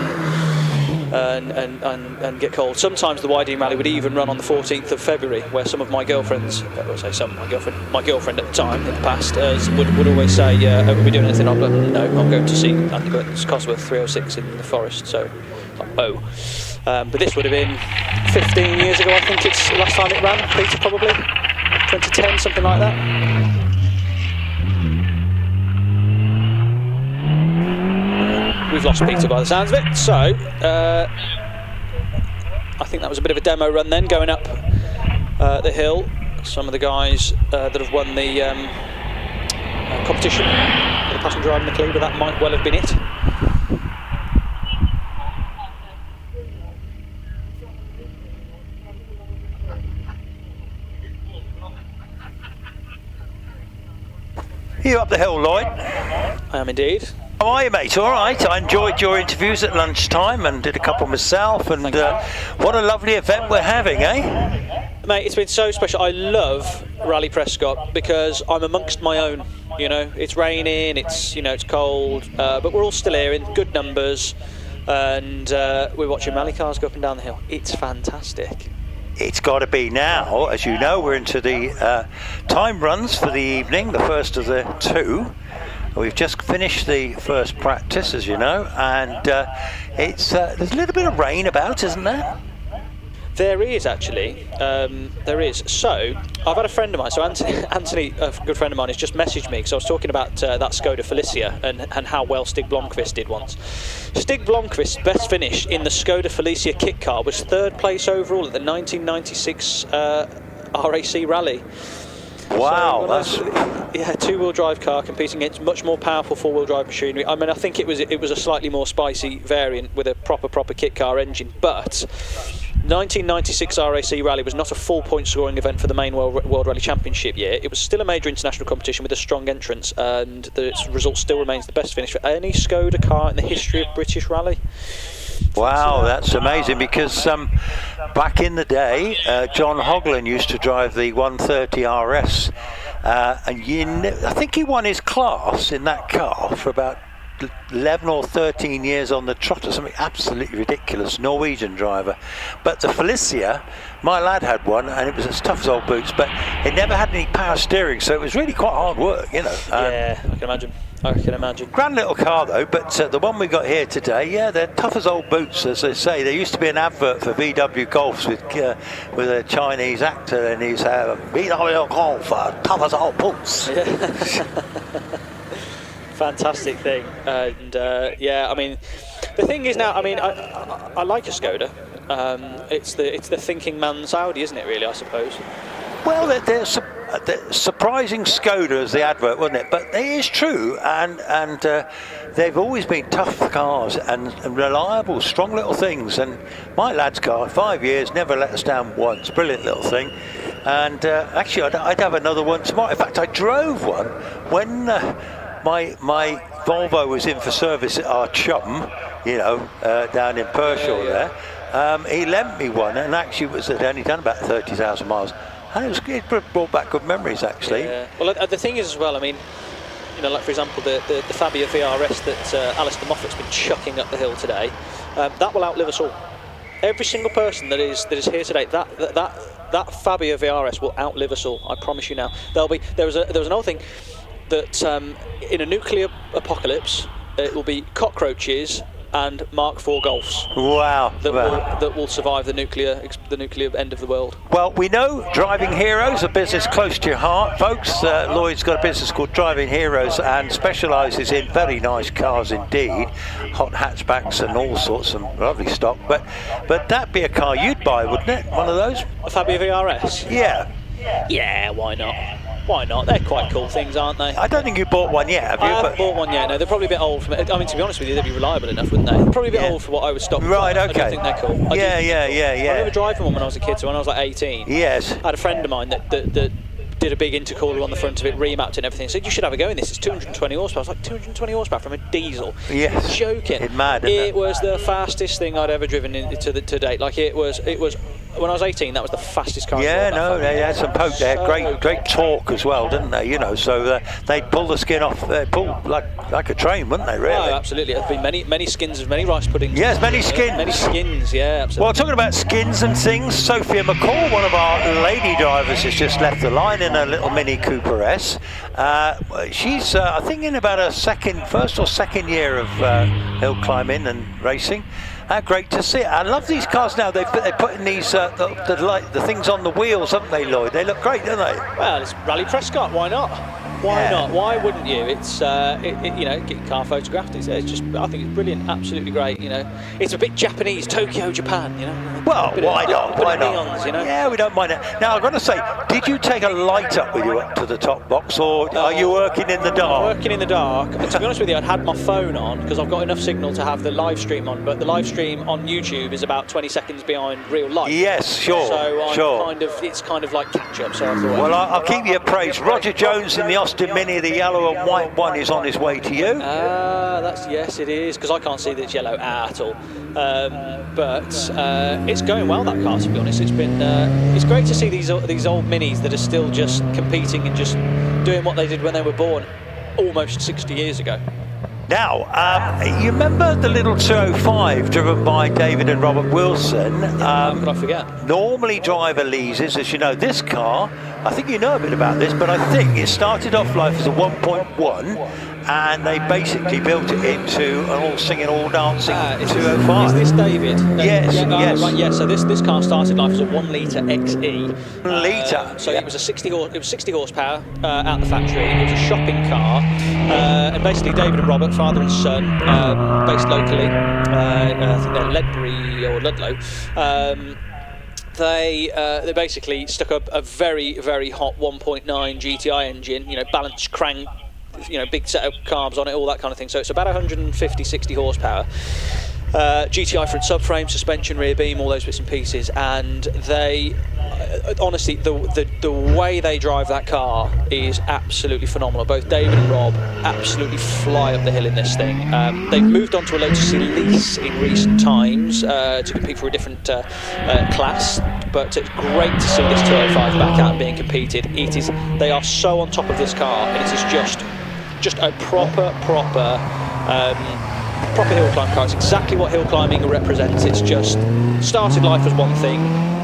and get cold. Sometimes the YD rally would even run on the 14th of February, where some of my girlfriends, my girlfriend at the time in the past would always say, "Are we doing anything?" I'm like, "No, I'm going to see Andy Burton's Cosworth 306 in the forest." So, oh. But this would have been 15 years ago, I think it's the last time it ran, Peter, probably 2010, something like that. We've lost Peter by the sounds of it, so I think that was a bit of a demo run then, going up the hill. Some of the guys that have won the competition, the passenger riding the Cleaver, that might well have been it. You up the hill, Lloyd? I am indeed. How are you, mate? All right. I enjoyed your interviews at lunchtime and did a couple myself, and what a lovely event we're having, eh? Mate, it's been so special. I love Rallye Prescott because I'm amongst my own. You know, it's raining, it's cold, but we're all still here in good numbers, and we're watching rally cars go up and down the hill. It's fantastic. It's got to be now. As you know, we're into the time runs for the evening, the first of the two. We've just finished the first practice, as you know, and there's a little bit of rain about, isn't there? There is, actually. There is. So, I've had a friend of mine, so Anthony, a good friend of mine, has just messaged me because I was talking about that Skoda Felicia and how well Stig Blomqvist did once. Stig Blomqvist's best finish in the Skoda Felicia kit car was 3rd place overall at the 1996 RAC Rally. Wow, so, yeah, 2-wheel drive car competing against much more powerful 4-wheel drive machinery. I mean, I think it was a slightly more spicy variant with a proper kit car engine, but 1996 RAC Rally was not a full point scoring event for the main World Rally Championship year. It was still a major international competition with a strong entrance, and the result still remains the best finish for any Skoda car in the history of British Rally. Wow, that's amazing, because back in the day, John Hoglin used to drive the 130 RS, and I think he won his class in that car for about 11 or 13 years on the trot, or something absolutely ridiculous. Norwegian driver. But the Felicia, my lad had one, and it was as tough as old boots, but it never had any power steering, so it was really quite hard work, you know. Yeah, I can imagine. Grand little car though, but the one we got here today, yeah, they're tough as old boots, as they say. There used to be an advert for VW Golfs with a Chinese actor, and he's VW Golf, tough as old boots. Fantastic thing, and yeah, I mean, the thing is now, I mean, I like a Skoda. It's the thinking man's Audi, isn't it? Really, I suppose. Well, they're surprising Skoda as the advert, wasn't it? But it is true, and they've always been tough cars and reliable, strong little things. And my lad's car, 5 years, never let us down once. Brilliant little thing. And actually, I'd have another one tomorrow. In fact, I drove one when my Volvo was in for service at our chum, down in Pershore there. He lent me one, and actually it had only done about 30,000 miles. And it brought back good memories, actually. Yeah. Well, the thing is as well, I mean, like for example, the Fabia VRS that Alistair Moffat's been chucking up the hill today, that will outlive us all. Every single person that is here today, that Fabia VRS will outlive us all. I promise you now. There was an old thing that in a nuclear apocalypse, it will be cockroaches and Mark IV Golfs. Wow. That will survive the nuclear end of the world. Well, we know Driving Heroes, a business close to your heart, folks. Lloyd's got a business called Driving Heroes and specialises in very nice cars indeed, hot hatchbacks and all sorts of lovely stock. But that'd be a car you'd buy, wouldn't it? One of those? A Fabia VRS? Yeah. Yeah, why not? Why not? They're quite cool things, aren't they? I don't think you bought one yet, have you? I haven't bought one yet, no. They're probably a bit old for me. I mean, to be honest with you, they'd be reliable enough, wouldn't they? Probably a bit old for what I was stopping. Right, for. okay. I don't think they're cool. Yeah. I remember driving one when I was a kid, so when I was like 18. Yes. I had a friend of mine that did a big intercooler on the front of it, remapped and everything. Said you should have a go in this. It's 220 horsepower. I was like, 220 horsepower from a diesel? Yes. You're joking. It's mad, isn't it? It was the fastest thing I'd ever driven to date. Like it was. When I was 18, that was the fastest car. Yeah, no, they had some poke. They had great torque as well, didn't they? You know, so they'd pull the skin off. Pull like a train, wouldn't they? Really? Oh, absolutely. There's been many skins of many rice puddings. Yes, many skins. Many skins. Yeah, absolutely. Well, talking about skins and things, Sophia McCall, one of our lady drivers, has just left the line in a little Mini Cooper S. She's, I think, in about her first or second year of hill climbing and racing. Great to see it. I love these cars now. They're putting these the things on the wheels, haven't they, Lloyd? They look great, don't they? Well, it's Rallye Prescott. Why not? Why not? Why wouldn't you? It's you know, get your car photographed. It's just, I think it's brilliant. Absolutely great. You know, it's a bit Japanese, Tokyo, Japan. You know. Well, why not? Why not? Neons, you know? Yeah, we don't mind it. Now, I've got to say, did you take a light up with you up to the top box, or are you working in the dark? Working in the dark. And to be honest with you, I'd had my phone on because I've got enough signal to have the live stream on, but the live stream on YouTube is about 20 seconds behind real life. Yes, sure. So it's kind of like catch up. So I thought, well, I'll keep you appraised. Roger Jones in the Austin Mini, the yellow and white one, is on his way to you. Yes, it is, because I can't see that it's yellow at all. But it's going well, that car, to be honest. It's been it's great to see these old Minis that are still just competing and just doing what they did when they were born almost 60 years ago. Now, you remember the little 205 driven by David and Robert Wilson? How could I forget? Normally driver leases, as you know. This car, I think you know a bit about this, but I think it started off life as a 1.1, and they basically built it into an all singing, all dancing 205. Is this David? Yes, yes. Right, yeah. So this car started life as a 1 litre XE. 1 litre. So it was 60 horsepower out the factory. It was a shopping car, and basically David and Robert, father and son, based locally. I think they're Ledbury or Ludlow. They basically stuck up a very, very hot 1.9 GTI engine. You know, balanced crank. You know, big set of carbs on it, all that kind of thing. So it's about 150-60 horsepower. GTI front subframe, suspension, rear beam, all those bits and pieces. And they, honestly, the way they drive that car is absolutely phenomenal. Both David and Rob absolutely fly up the hill in this thing. They've moved on to a Lotus Elise in recent times to compete for a different class. But it's great to see this 205 back out and being competed. They are so on top of this car, and it is just a proper hill climb car. It's exactly what hill climbing represents. It's just started life as one thing,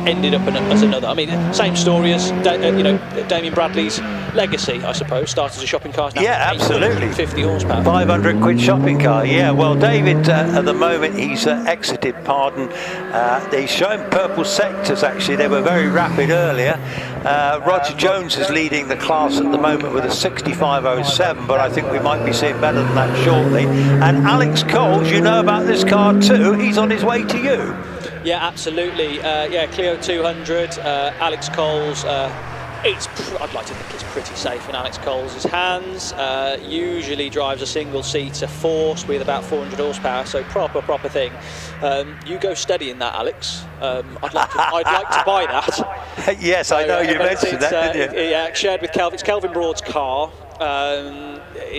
ended up as another. I mean, same story as Damien Bradley's legacy, I suppose. Started as a shopping car. Now yeah, absolutely. 50 horsepower. 500 quid shopping car. Yeah. Well, David, at the moment, he's exited. Pardon. He's showing purple sectors. Actually, they were very rapid earlier. Roger Jones is leading the class at the moment with a 65.07, but I think we might be seeing better than that shortly. And Alex Coles, you know about this car too. He's on his way to you. Yeah, absolutely. Clio 200, Alex Coles. I'd like to think it's pretty safe in Alex Coles' hands. Usually drives a single-seater Force with about 400 horsepower, so proper thing. You go steady in that, Alex. I'd like to buy that. Yes, I know you mentioned that, didn't you? Yeah, shared with Kelvin. It's Kelvin Broad's car.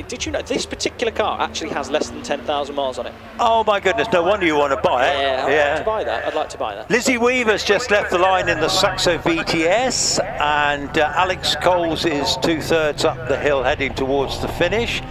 Did you know this particular car actually has less than 10,000 miles on it? Oh my goodness, no wonder you want to buy it. Yeah, I'd like to buy that. Lizzie Weaver's just left the line in the Saxo VTS, and Alex Coles is 2/3 up the hill heading towards the finish.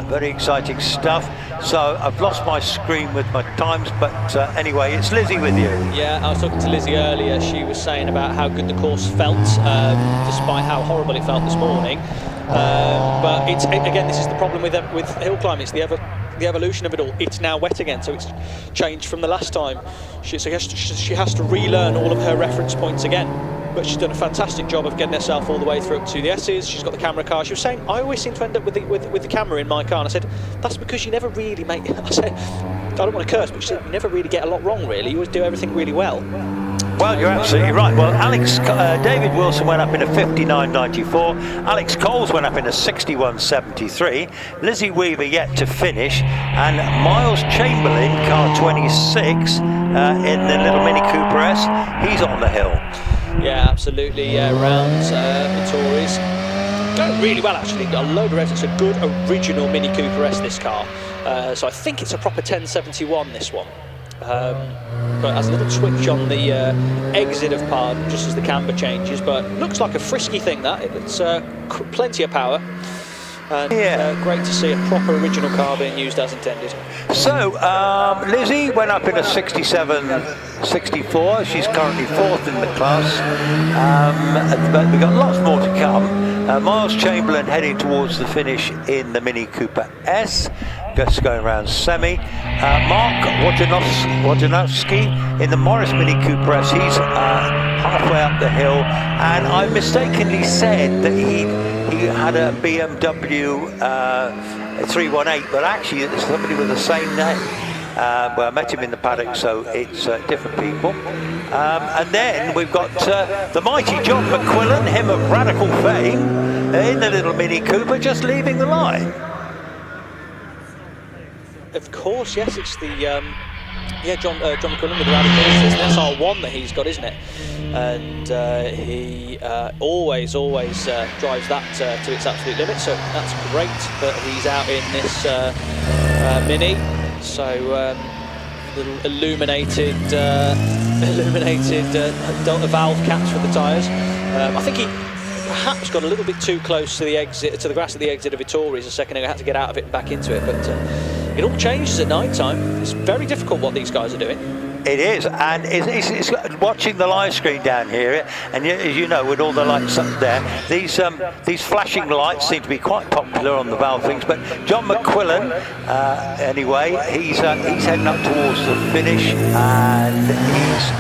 Very exciting stuff. So I've lost my screen with my times, but anyway, it's Lizzie with you. Yeah, I was talking to Lizzie earlier. She was saying about how good the course felt, despite how horrible it felt this morning. But it's, again, this is the problem with hill climbing. It's the ever the evolution of it all. It's now wet again, so it's changed from the last time. She has to relearn all of her reference points again. But she's done a fantastic job of getting herself all the way through up to the S's. She's got the camera car. She was saying, I always seem to end up with the camera in my car. And I said, that's because you never really make... I said, I don't want to curse, but she said, you never really get a lot wrong, really. You always do everything really well. Well, you're absolutely right. Well, David Wilson went up in a 59.94. Alex Coles went up in a 61.73. Lizzie Weaver yet to finish. And Miles Chamberlain, car 26, in the little Mini Cooper S, he's on the hill. Yeah, absolutely. Rounds, Tories. Going really well, actually. Got a load of revs. It's a good original Mini Cooper S, this car. So I think it's a proper 1071, this one. But has a little twitch on the exit of Pardon just as the camber changes, but looks like a frisky thing, that. It's plenty of power. And great to see a proper original car being used as intended. So, Lizzie went up in a 67.64. She's currently 4th in the class. But we've got lots more to come. Miles Chamberlain heading towards the finish in the Mini Cooper S. Just going around semi. Mark Wojnowski in the Morris Mini Cooper S. He's halfway up the hill. And I mistakenly said that he had a BMW 318, but actually it's somebody with the same name. Well, I met him in the paddock, so it's different people. And then we've got the mighty John McQuillan, him of Radical fame, in the little Mini Cooper, just leaving the line. Of course, yes, it's the John McQuillan with the Radicals. It's an SR1 that he's got, isn't it? And he always drives that to its absolute limit, so that's great that he's out in this Mini. So little illuminated Delta valve caps for the tyres. I think he perhaps got a little bit too close to the exit, to the grass at the exit of Vittori's a second ago. Had to get out of it and back into it, but it all changes at night time. It's very difficult what these guys are doing. It is, and it's watching the live screen down here, and as you know, with all the lights up there, these flashing lights seem to be quite popular on the valve things. But John McQuillan, anyway, he's heading up towards the finish, and he's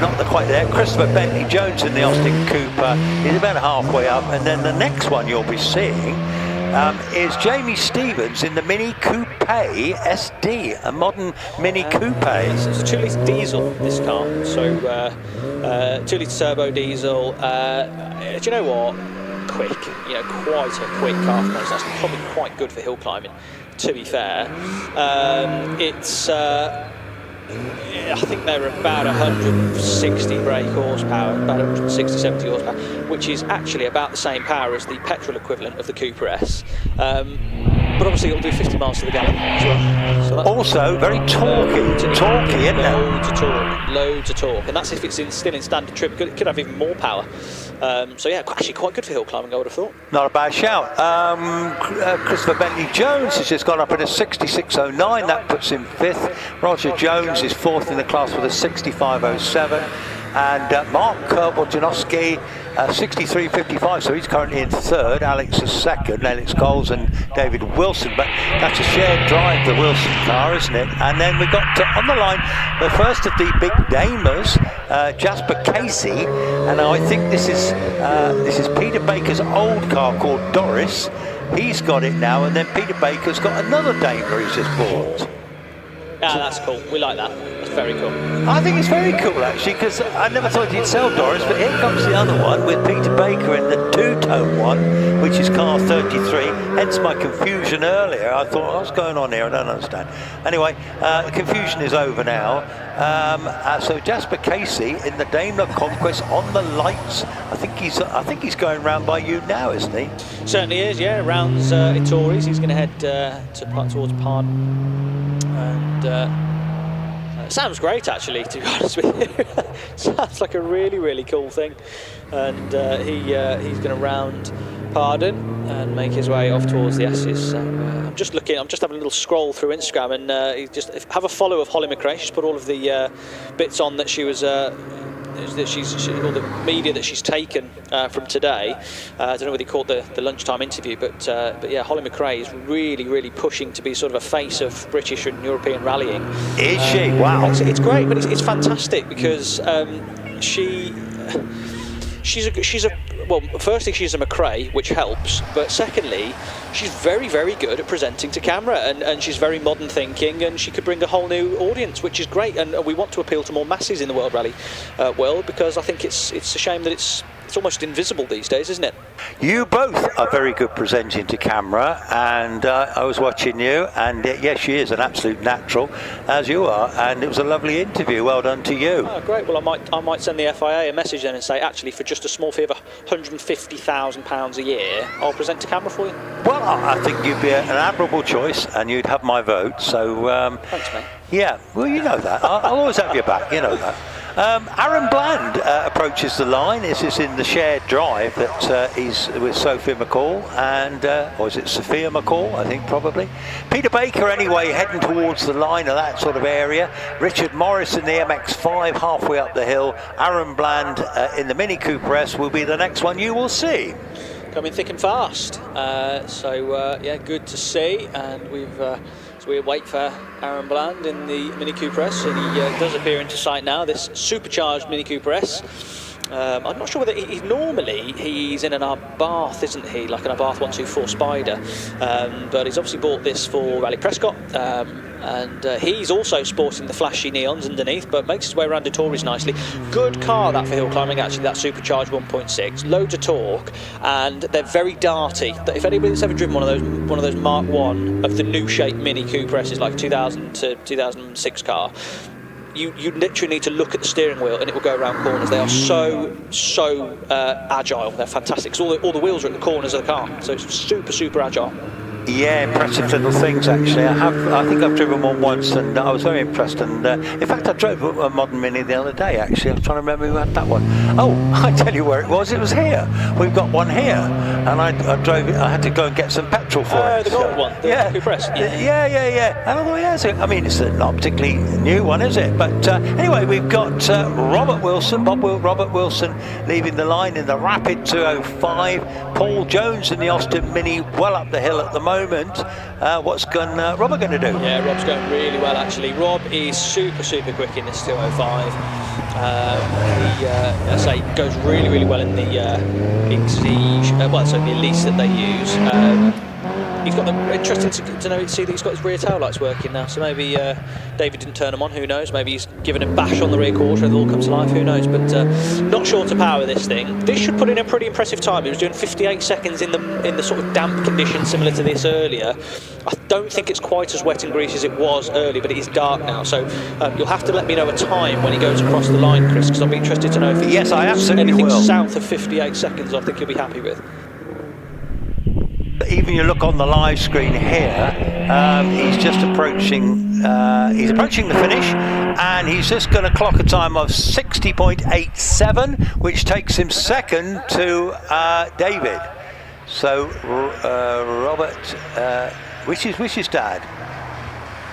not quite there. Christopher Bentley Jones in the Austin Cooper is about halfway up, and then the next one you'll be seeing is Jamie Stevens in the Mini Coupe SD, a modern Mini Coupe. It's a 2-litre diesel, this car, so 2-litre turbo diesel. Do you know what? Quick, quite a quick car for us. That's probably quite good for hill climbing, to be fair. I think they're about 160 brake horsepower, about 160, 70 horsepower, which is actually about the same power as the petrol equivalent of the Cooper S. But obviously it'll do 50 miles to the gallon as well. So that's also very torquey, isn't it? Loads of torque, and that's if it's still in standard trim. It could have even more power. So yeah, actually quite good for hill climbing, I would have thought. Not a bad shout. Christopher Bentley Jones has just gone up at a 66.09. That puts him 5th. Roger Jones is 4th in the class with a 65.07. And Mark Wojnowski, 63.55, so he's currently in 3rd. Alex is 2nd, Alex Coles and David Wilson. But that's a shared drive, the Wilson car, isn't it? And then we've got on the line the first of the big damers, Jasper Casey. And I think this is Peter Baker's old car called Doris. He's got it now, and then Peter Baker's got another damer he's just bought. Yeah, that's cool. We like that. That's very cool. I think it's very cool, actually, because I never thought he'd sell Doris, but here comes the other one with Peter Baker in the two-tone one, which is car 33. Hence my confusion earlier. I thought, what's going on here? I don't understand. Anyway, the confusion is over now. So Jasper Casey in the Daimler Conquest on the lights. I think he's going round by you now, isn't he? Certainly is. Yeah, rounds Ittori's. He's going to head towards Pardon. And sounds great, actually, to be honest with you. Sounds like a really, really cool thing. And he's going to round Pardon and make his way off towards the S's. So, I'm just having a little scroll through Instagram, and just have a follow of Holly McRae. She's put all of the bits on that she was all the media that she's taken from today. I don't know whether you caught the lunchtime interview, but yeah, Holly McRae is really pushing to be sort of a face of British and European rallying. Is she? Wow. It's great, but it's fantastic because she's a well, firstly, she's a McRae, which helps, but secondly, she's very good at presenting to camera, and she's very modern thinking, and she could bring a whole new audience, which is great. And we want to appeal to more masses in the World Rally world, because I think it's a shame that it's almost invisible these days, isn't it? You both are very good presenting to camera, and I was watching you, and yes, she is an absolute natural, as you are, and it was a lovely interview. Well done to you. Oh, great. Well, I might send the FIA a message then and say, actually, for just a small fee of £150,000 a year, I'll present to camera for you. Well, I think you'd be an admirable choice, and you'd have my vote. So thanks, mate. Yeah, well, you know that. I'll always have your back. You know that. Aaron Bland approaches the line. This is in the shared drive that he's with Sophia McCall, and or is it Sophia McCall? I think probably. Peter Baker anyway heading towards the line of that sort of area. Richard Morris in the MX-5 halfway up the hill. Aaron Bland in the Mini Cooper S will be the next one you will see. Coming thick and fast. Yeah, good to see, and we wait for Aaron Bland in the Mini Cooper S, and he does appear into sight now, this supercharged Mini Cooper S. I'm not sure whether he's in an Abarth, isn't he? Like an Abarth 124 Spider. But he's obviously bought this for Rallye Prescott. And he's also sporting the flashy neons underneath, but makes his way around the Tories nicely. Good car that for hill climbing, actually, that supercharged 1.6. Loads of torque, and they're very darty. If anybody's ever driven one of those Mark 1 of the new shape Mini Cooper S's, like 2000 to 2006 car, you literally need to look at the steering wheel and it will go around corners. They are so agile. They're fantastic. So all the wheels are at the corners of the car, so it's super agile. Yeah, impressive little things actually. I think I've driven one once, and I was very impressed. And in fact, I drove a modern Mini the other day. Actually, I was trying to remember who had that one. Oh, I tell you where it was. It was here. We've got one here, and I drove it. I had to go and get some petrol for it. The gold one, the Cooper S. Yeah. And I thought, I mean, it's not a particularly new one, is it? But anyway, we've got Robert Wilson leaving the line in the Rapid 205. Paul Jones in the Austin Mini, well up the hill at the moment. What's Robert going to do? Yeah, Rob's going really well actually. Rob is super quick in this 205. He goes really well in the Exige, the Elise that they use. He's got interesting to see that he's got his rear tail lights working now, so maybe David didn't turn them on, who knows, maybe he's given a bash on the rear quarter and it'll all come to life, who knows, but not short of power this thing. This should put in a pretty impressive time. He was doing 58 seconds in the sort of damp conditions similar to this earlier. I don't think it's quite as wet and greasy as it was earlier, but it is dark now, so you'll have to let me know a time when he goes across the line, Chris, because I'll be interested to know if I absolutely anything will. South of 58 seconds I think you'll be happy with. Even you look on the live screen here, he's just approaching the finish, and he's just going to clock a time of 60.87, which takes him second to David. So Robert, which is dad?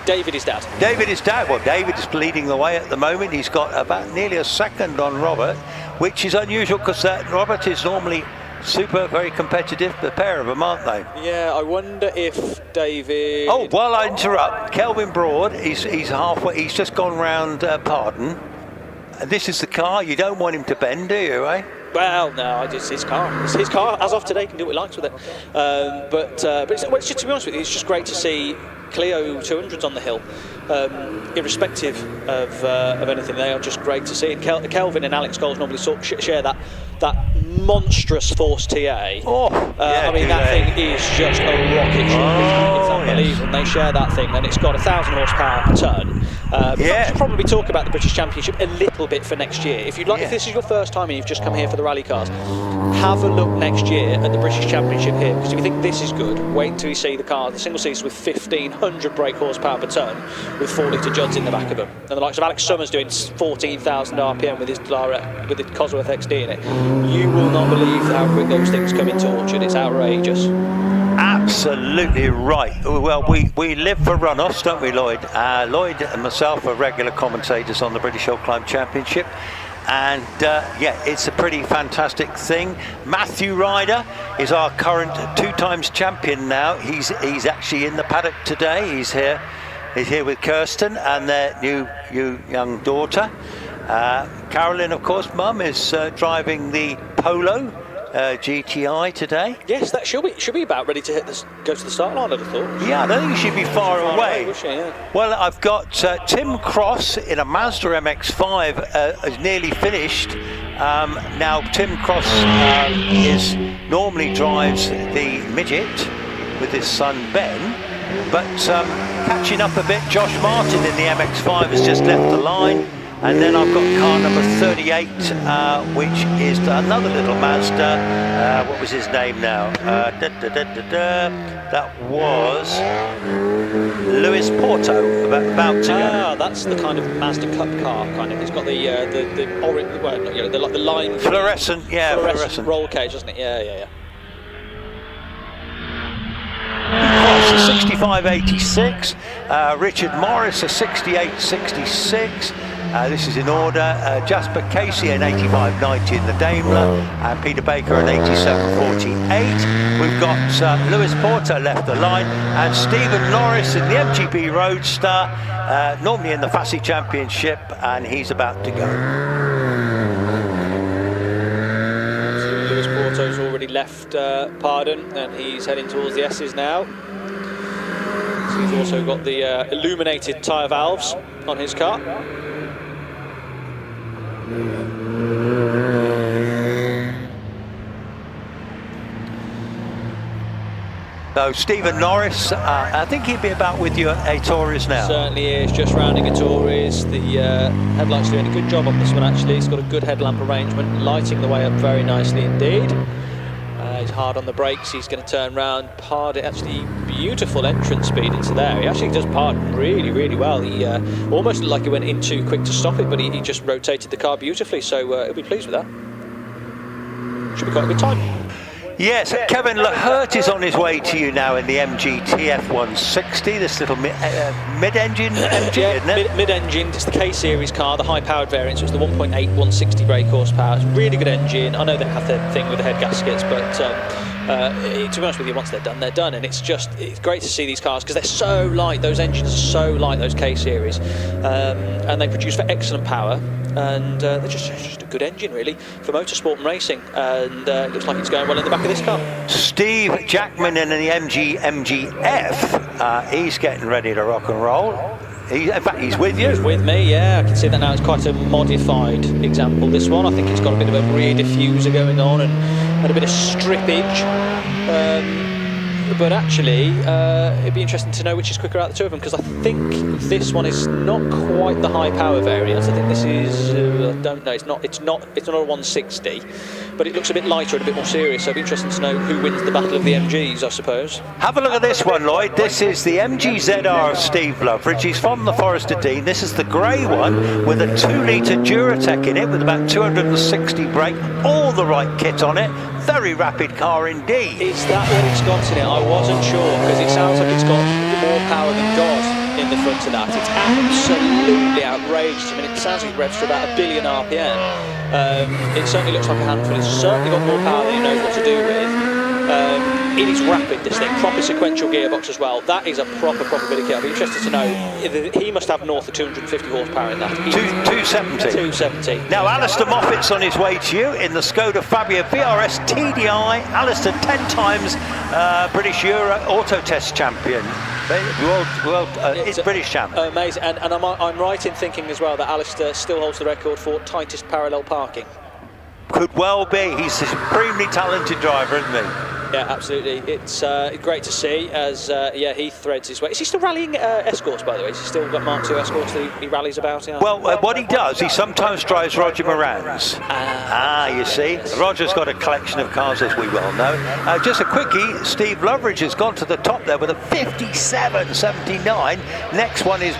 David is dad. David is dad. Well, David is leading the way at the moment. He's got about nearly a second on Robert, which is unusual because Robert is normally very competitive, the pair of them, aren't they? Yeah, I wonder if David... Oh, while I interrupt, Kelvin Broad, he's halfway, he's just gone round Pardon. And this is the car, you don't want him to bend, do you, eh? Well, no, it's his car. It's his car, as of today, he can do what he likes with it. But it's just, to be honest with you, it's just great to see Clio 200s on the hill. Irrespective of anything, they are just great to see. And Kelvin and Alex Scholes normally share that monstrous Force TA. I mean, that thing is just a rocket ship. It's unbelievable. And they share that thing, and it's got 1,000 horsepower per tonne. We should probably talk about the British Championship a little bit for next year. If this is your first time and you've just come here for the rally cars, have a look next year at the British Championship here, because if you think this is good, wait until you see the car, the single seats with 1,500 brake horsepower per tonne with 4-litre Judds in the back of them. And the likes of Alex Summers doing 14,000 RPM with his Cosworth XD in it. You will not believe how quick those things come into Orchard. It's outrageous. Absolutely right. Well, we live for run-offs, don't we, Lloyd? Lloyd and myself are regular commentators on the British Hill Climb Championship. And yeah, it's a pretty fantastic thing. Matthew Ryder is our current 2 times champion now. He's actually in the paddock today. He's here with Kirsten and their new young daughter. Carolyn, of course, Mum, is driving the Polo GTI today. Yes, that should be about ready to go to the start line, I'd have thought. Yeah, I don't think she should be far away. Was she? Yeah. Well, I've got Tim Cross in a Mazda MX-5 is nearly finished. Now Tim Cross normally drives the midget with his son Ben, but catching up a bit, Josh Martin in the MX-5 has just left the line. And then I've got car number 38, which is another little Mazda. What was his name now? That was Lewis Porto, about to go. Ah, that's the kind of Mazda Cup car, kind of. It's got the orange, well, not yellow, the lime. Fluorescent, yeah, fluorescent. Roll cage, doesn't it? Yeah. Cross a 6586, Richard Morris a 6866. This is in order. Jasper Casey an 8590 in the Daimler, and Peter Baker an 8748. We've got Lewis Porter left the line, and Stephen Norris in the MGB Roadster, normally in the Fassi Championship, and he's about to go. Lewis Porto's already left Pardon, and he's heading towards the S's now. So he's also got the illuminated tyre valves on his car. So Stephen Norris, I think he'd be about with you at Torres now. Certainly is, just rounding a Torres. The headlights doing a good job on this one actually. It's got a good headlamp arrangement, lighting the way up very nicely indeed. He's hard on the brakes, he's going to turn round, Pardon, actually beautiful entrance speed into there. He actually does Pardon really, really well. He almost looked like he went in too quick to stop it, but he just rotated the car beautifully, so he'll be pleased with that. Should be quite a good time. Yes, Kevin Lahert is on his way to you now in the MG TF160, this little mid-engine MG, isn't it? Mid-engine, it's the K-Series car, the high-powered variant, so it's the 1.8, 160 brake horsepower. It's a really good engine. I know they have their thing with the head gaskets, but to be honest with you, once they're done, and it's great to see these cars because they're so light. Those engines are so light, those K-Series, and they produce for excellent power, and they're just a good engine really for motorsport and racing, and it looks like it's going well in the back of this car. Steve Jackman in the MG-MGF, he's getting ready to rock and roll. In fact, he's with you. He's with me, yeah. I can see that now. It's quite a modified example, this one. I think it's got a bit of a rear diffuser going on and a bit of strippage. But actually, it'd be interesting to know which is quicker out of the two of them, because I think this one is not quite the high power variant. I think this is, I don't know, it's not a 160, but it looks a bit lighter and a bit more serious, so it'd be interesting to know who wins the battle of the MGs, I suppose. Have a look at this one, Lloyd. This is the MG ZR of Steve Loveridge. He's from the Forester Dean. This is the grey one with a 2-litre Duratec in it with about 260 brake, all the right kit on it. Very rapid car indeed. Is that what it's got in it? I wasn't sure, because it sounds like it's got more power than God in the front of that. It's absolutely outrageous. I mean, it sounds like it revs to about 1 billion RPM. It certainly looks like a handful. It's certainly got more power than it knows what to do with. It is rapid, this thing. Proper sequential gearbox as well. That is a proper bit of kit. I'd be interested to know. He must have north of 250 horsepower in that. 270. 270. Now, Alistair Moffat's on his way to you in the Skoda Fabia VRS TDI. Alistair, 10 times British Euro Auto Test champion. It's British champ. Amazing. And I'm right in thinking as well that Alistair still holds the record for tightest parallel parking. Could well be. He's a supremely talented driver, isn't he? Yeah, absolutely. It's great to see as he threads his way. Is he still rallying escorts, by the way? Has he still got Mark II escorts that he rallies about? Yeah. Well, what he does, he sometimes drives Roger Moran's. You see, Roger's got a collection of cars, as we well know. Just a quickie, Steve Loveridge has gone to the top there with a 57.79. Next one is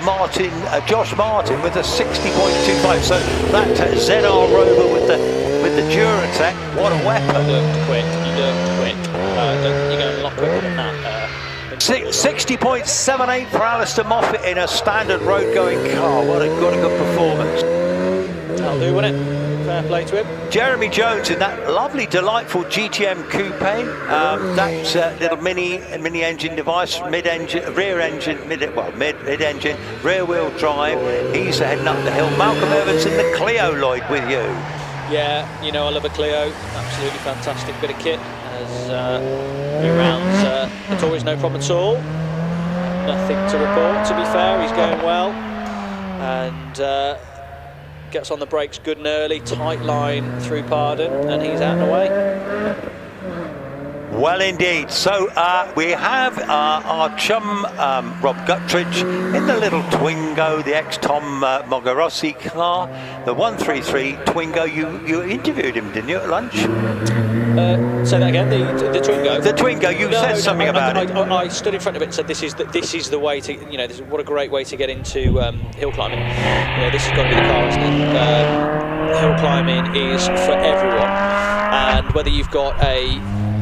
Josh Martin with a 60.25. So that ZR Rover with the Duratec, what a weapon! You looked quick. You're going a lot quicker than that. 60.78 for Alistair Moffat in a standard road-going car. What a good performance. That'll do, won't it? fair play to him. Jeremy Jones in that lovely, delightful GTM coupe. That's a little mini engine device, mid-engine, mid-engine, rear-wheel drive. He's heading up the hill. Malcolm Evans in the Clio, Lloyd, with you. Yeah, you know I love a Clio. Absolutely fantastic bit of kit. As he rounds the Tories, no problem at all. Nothing to report, to be fair. He's going well. And gets on the brakes good and early, tight line through Pardon, and he's out and away. Well, indeed. So we have our chum Rob Guttridge in the little Twingo, the ex-Tom Mogarossi car, the 133 Twingo. You interviewed him, didn't you, at lunch? Say that again. The Twingo. The Twingo. You said something about it. I stood in front of it and said, "This is the way to, you know, what a great way to get into hill climbing. You know, this has got to be the car, isn't it? Hill climbing is for everyone, and whether you've got a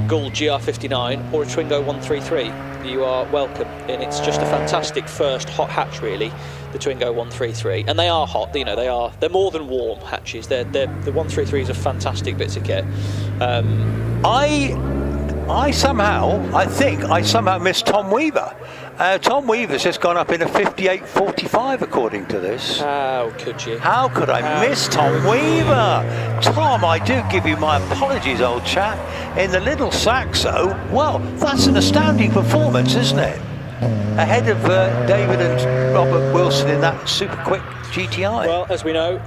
Gould GR59 or a Twingo 133, you are welcome, and it's just a fantastic first hot hatch, really, the Twingo 133, and they are hot. You know, they're more than warm hatches. The 133s are fantastic bits of kit. I think I somehow missed Tom Weaver. Tom Weaver's just gone up in a 58.45 according to this. How could you? How could I miss Tom Weaver? Tom, I do give you my apologies, old chap. In the little Saxo, well, that's an astounding performance, isn't it? Ahead of David and Robert Wilson in that super quick GTI. Well, as we know,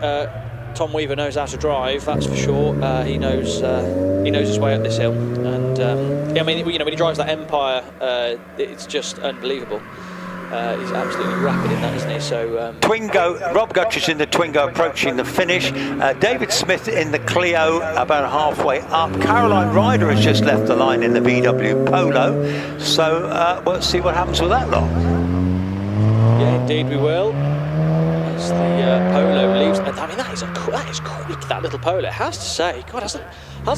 Tom Weaver knows how to drive, that's for sure. He knows his way up this hill, and I mean, you know, when he drives that Empire, it's just unbelievable. He's absolutely rapid in that, isn't he? So Twingo, Rob Guttridge in the Twingo approaching the finish. David Smith in the Clio about halfway up. Caroline Ryder has just left the line in the VW Polo. So let's see what happens with that lot. Yeah, indeed we will. As the Polo leaves, I mean, that is quick, that little Polo. It has to say, God, hasn't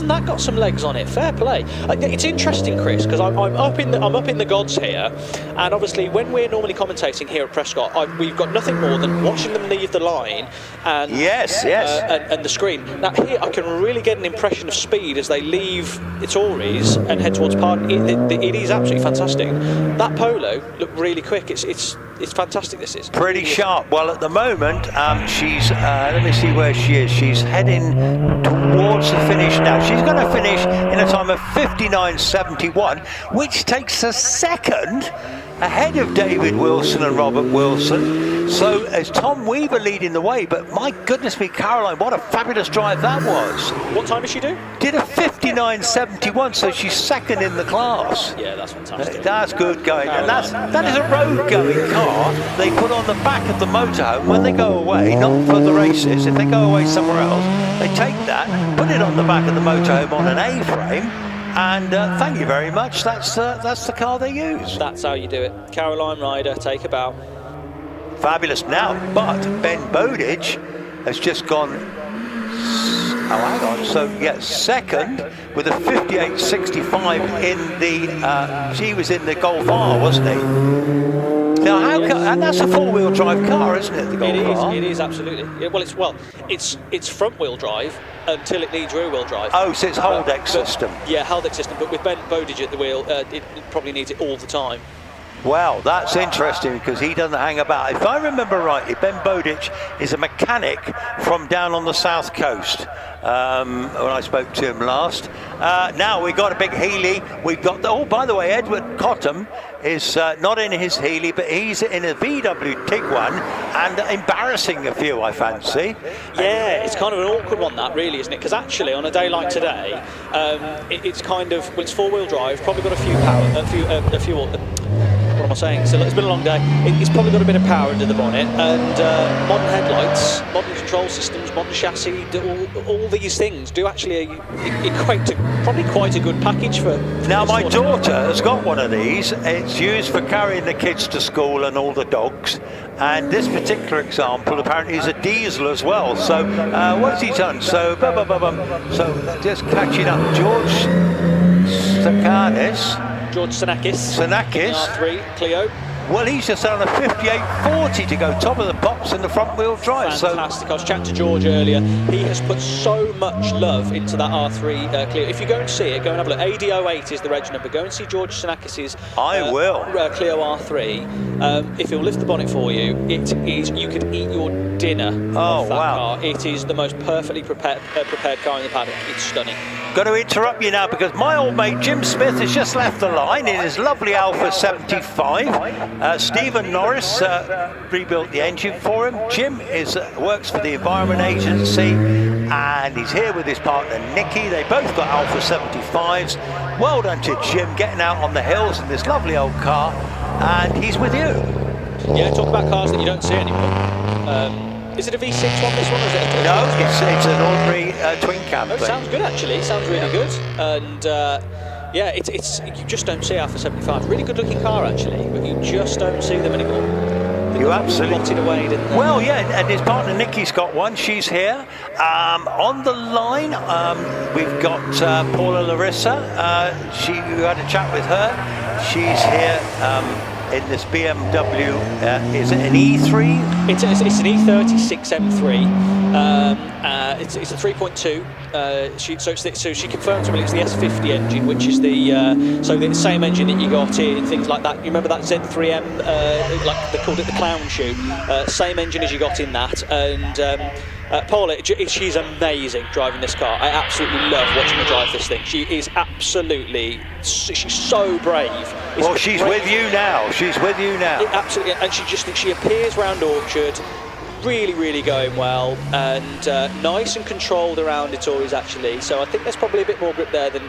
that got some legs on it? Fair play. It's interesting, Chris, because I'm up in the gods here, and obviously when we're normally commentating here at Prescott, we've got nothing more than watching them leave the line and and the screen. Now here I can really get an impression of speed as they leave Tories and head towards Pardon. It is absolutely fantastic. That Polo looked really quick. It's fantastic. This is pretty sharp. Well, at the moment, she's let me see where she is. She's heading towards the finish now. She's going to finish in a time of 59.71, which takes a second ahead of David Wilson and Robert Wilson. So as Tom Weaver leading the way, but my goodness me, Caroline, what a fabulous drive that was. What time does she do? Did a 59.71, so she's second in the class. Yeah, that's fantastic. That's good going, and that is a road going car they put on the back of the motorhome when they go away, not for the races. If they go away somewhere else, they take that, put it on the back of the motorhome on an A-frame, and thank you very much. That's the car they use. That's how you do it. Caroline Ryder, take a bow. Fabulous now, but Ben Bowditch has just gone. Oh, hang on. So yeah, second with a 58.65 in the. She was in the Golf R, wasn't he? Now, and that's a four-wheel drive car, isn't it? The Golf R. It is absolutely. It's front-wheel drive until it needs rear-wheel drive. Oh, so it's Haldex system. Yeah, Haldex system. But with Ben Bowditch at the wheel, it probably needs it all the time. Well, that's interesting because he doesn't hang about. If I remember rightly, Ben Bowditch is a mechanic from down on the south coast when I spoke to him last. Now we've got a big Healy. We've got, oh, by the way, Edward Cottam is not in his Healy, but he's in a VW Tiguan and embarrassing a few, I fancy. Yeah, it's kind of an awkward one, that really, isn't it? Because actually, on a day like today, it's kind of, well, it's four-wheel drive, probably got a few. What am I saying? So it's been a long day. It's probably got a bit of power under the bonnet, and modern headlights, modern control systems, modern chassis, all these things do actually equate to probably quite a good package for now, my daughter has got one of these. It's used for carrying the kids to school and all the dogs. And this particular example apparently is a diesel as well. So what's he done? So so just catching up, George Sanakis. R3 Clio. Well, he's just on a 58.40 to go top of the pops in the front wheel drive. Fantastic. I was chatting to George earlier. He has put so much love into that R3 Clio. If you go and see it, go and have a look. AD08 is the reg number. Go and see George Sanakis's Clio R3. If he'll lift the bonnet for you, it is, you could eat your dinner off that car. It is the most perfectly prepared car in the paddock. It's stunning. Got to interrupt you now because my old mate Jim Smith has just left the line in his lovely Alpha 75. Stephen Norris rebuilt the engine for him. Jim works for the Environment Agency and he's here with his partner Nicky. They both got Alpha 75s. Well done to Jim getting out on the hills in this lovely old car, and he's with you. Yeah, talk about cars that you don't see anymore. Is it a V6 one, this one, or is it a... No, it's an ordinary twin cam. Oh, sounds good, actually. Sounds really good. And, yeah, it's you just don't see Alpha 75. Really good-looking car, actually, but you just don't see them anymore. You absolutely rotted away, didn't they? Well, yeah, and his partner Nicky's got one. She's here. On the line, we've got Paula Larissa. We had a chat with her. She's here. In this BMW, is it an E3? It's an E36 M3. It's a 3.2. So she confirmed to me it's the S50 engine, which is the same engine that you got in things like that. You remember that Z3M, like they called it the clown shoe. Same engine as you got in that. And Paula, she's amazing driving this car. I absolutely love watching her drive this thing. She's so brave. Well, she's with you now. She's with you now. Absolutely, and she appears round Orchard, really going well, and nice and controlled around it always actually. So I think there's probably a bit more grip there than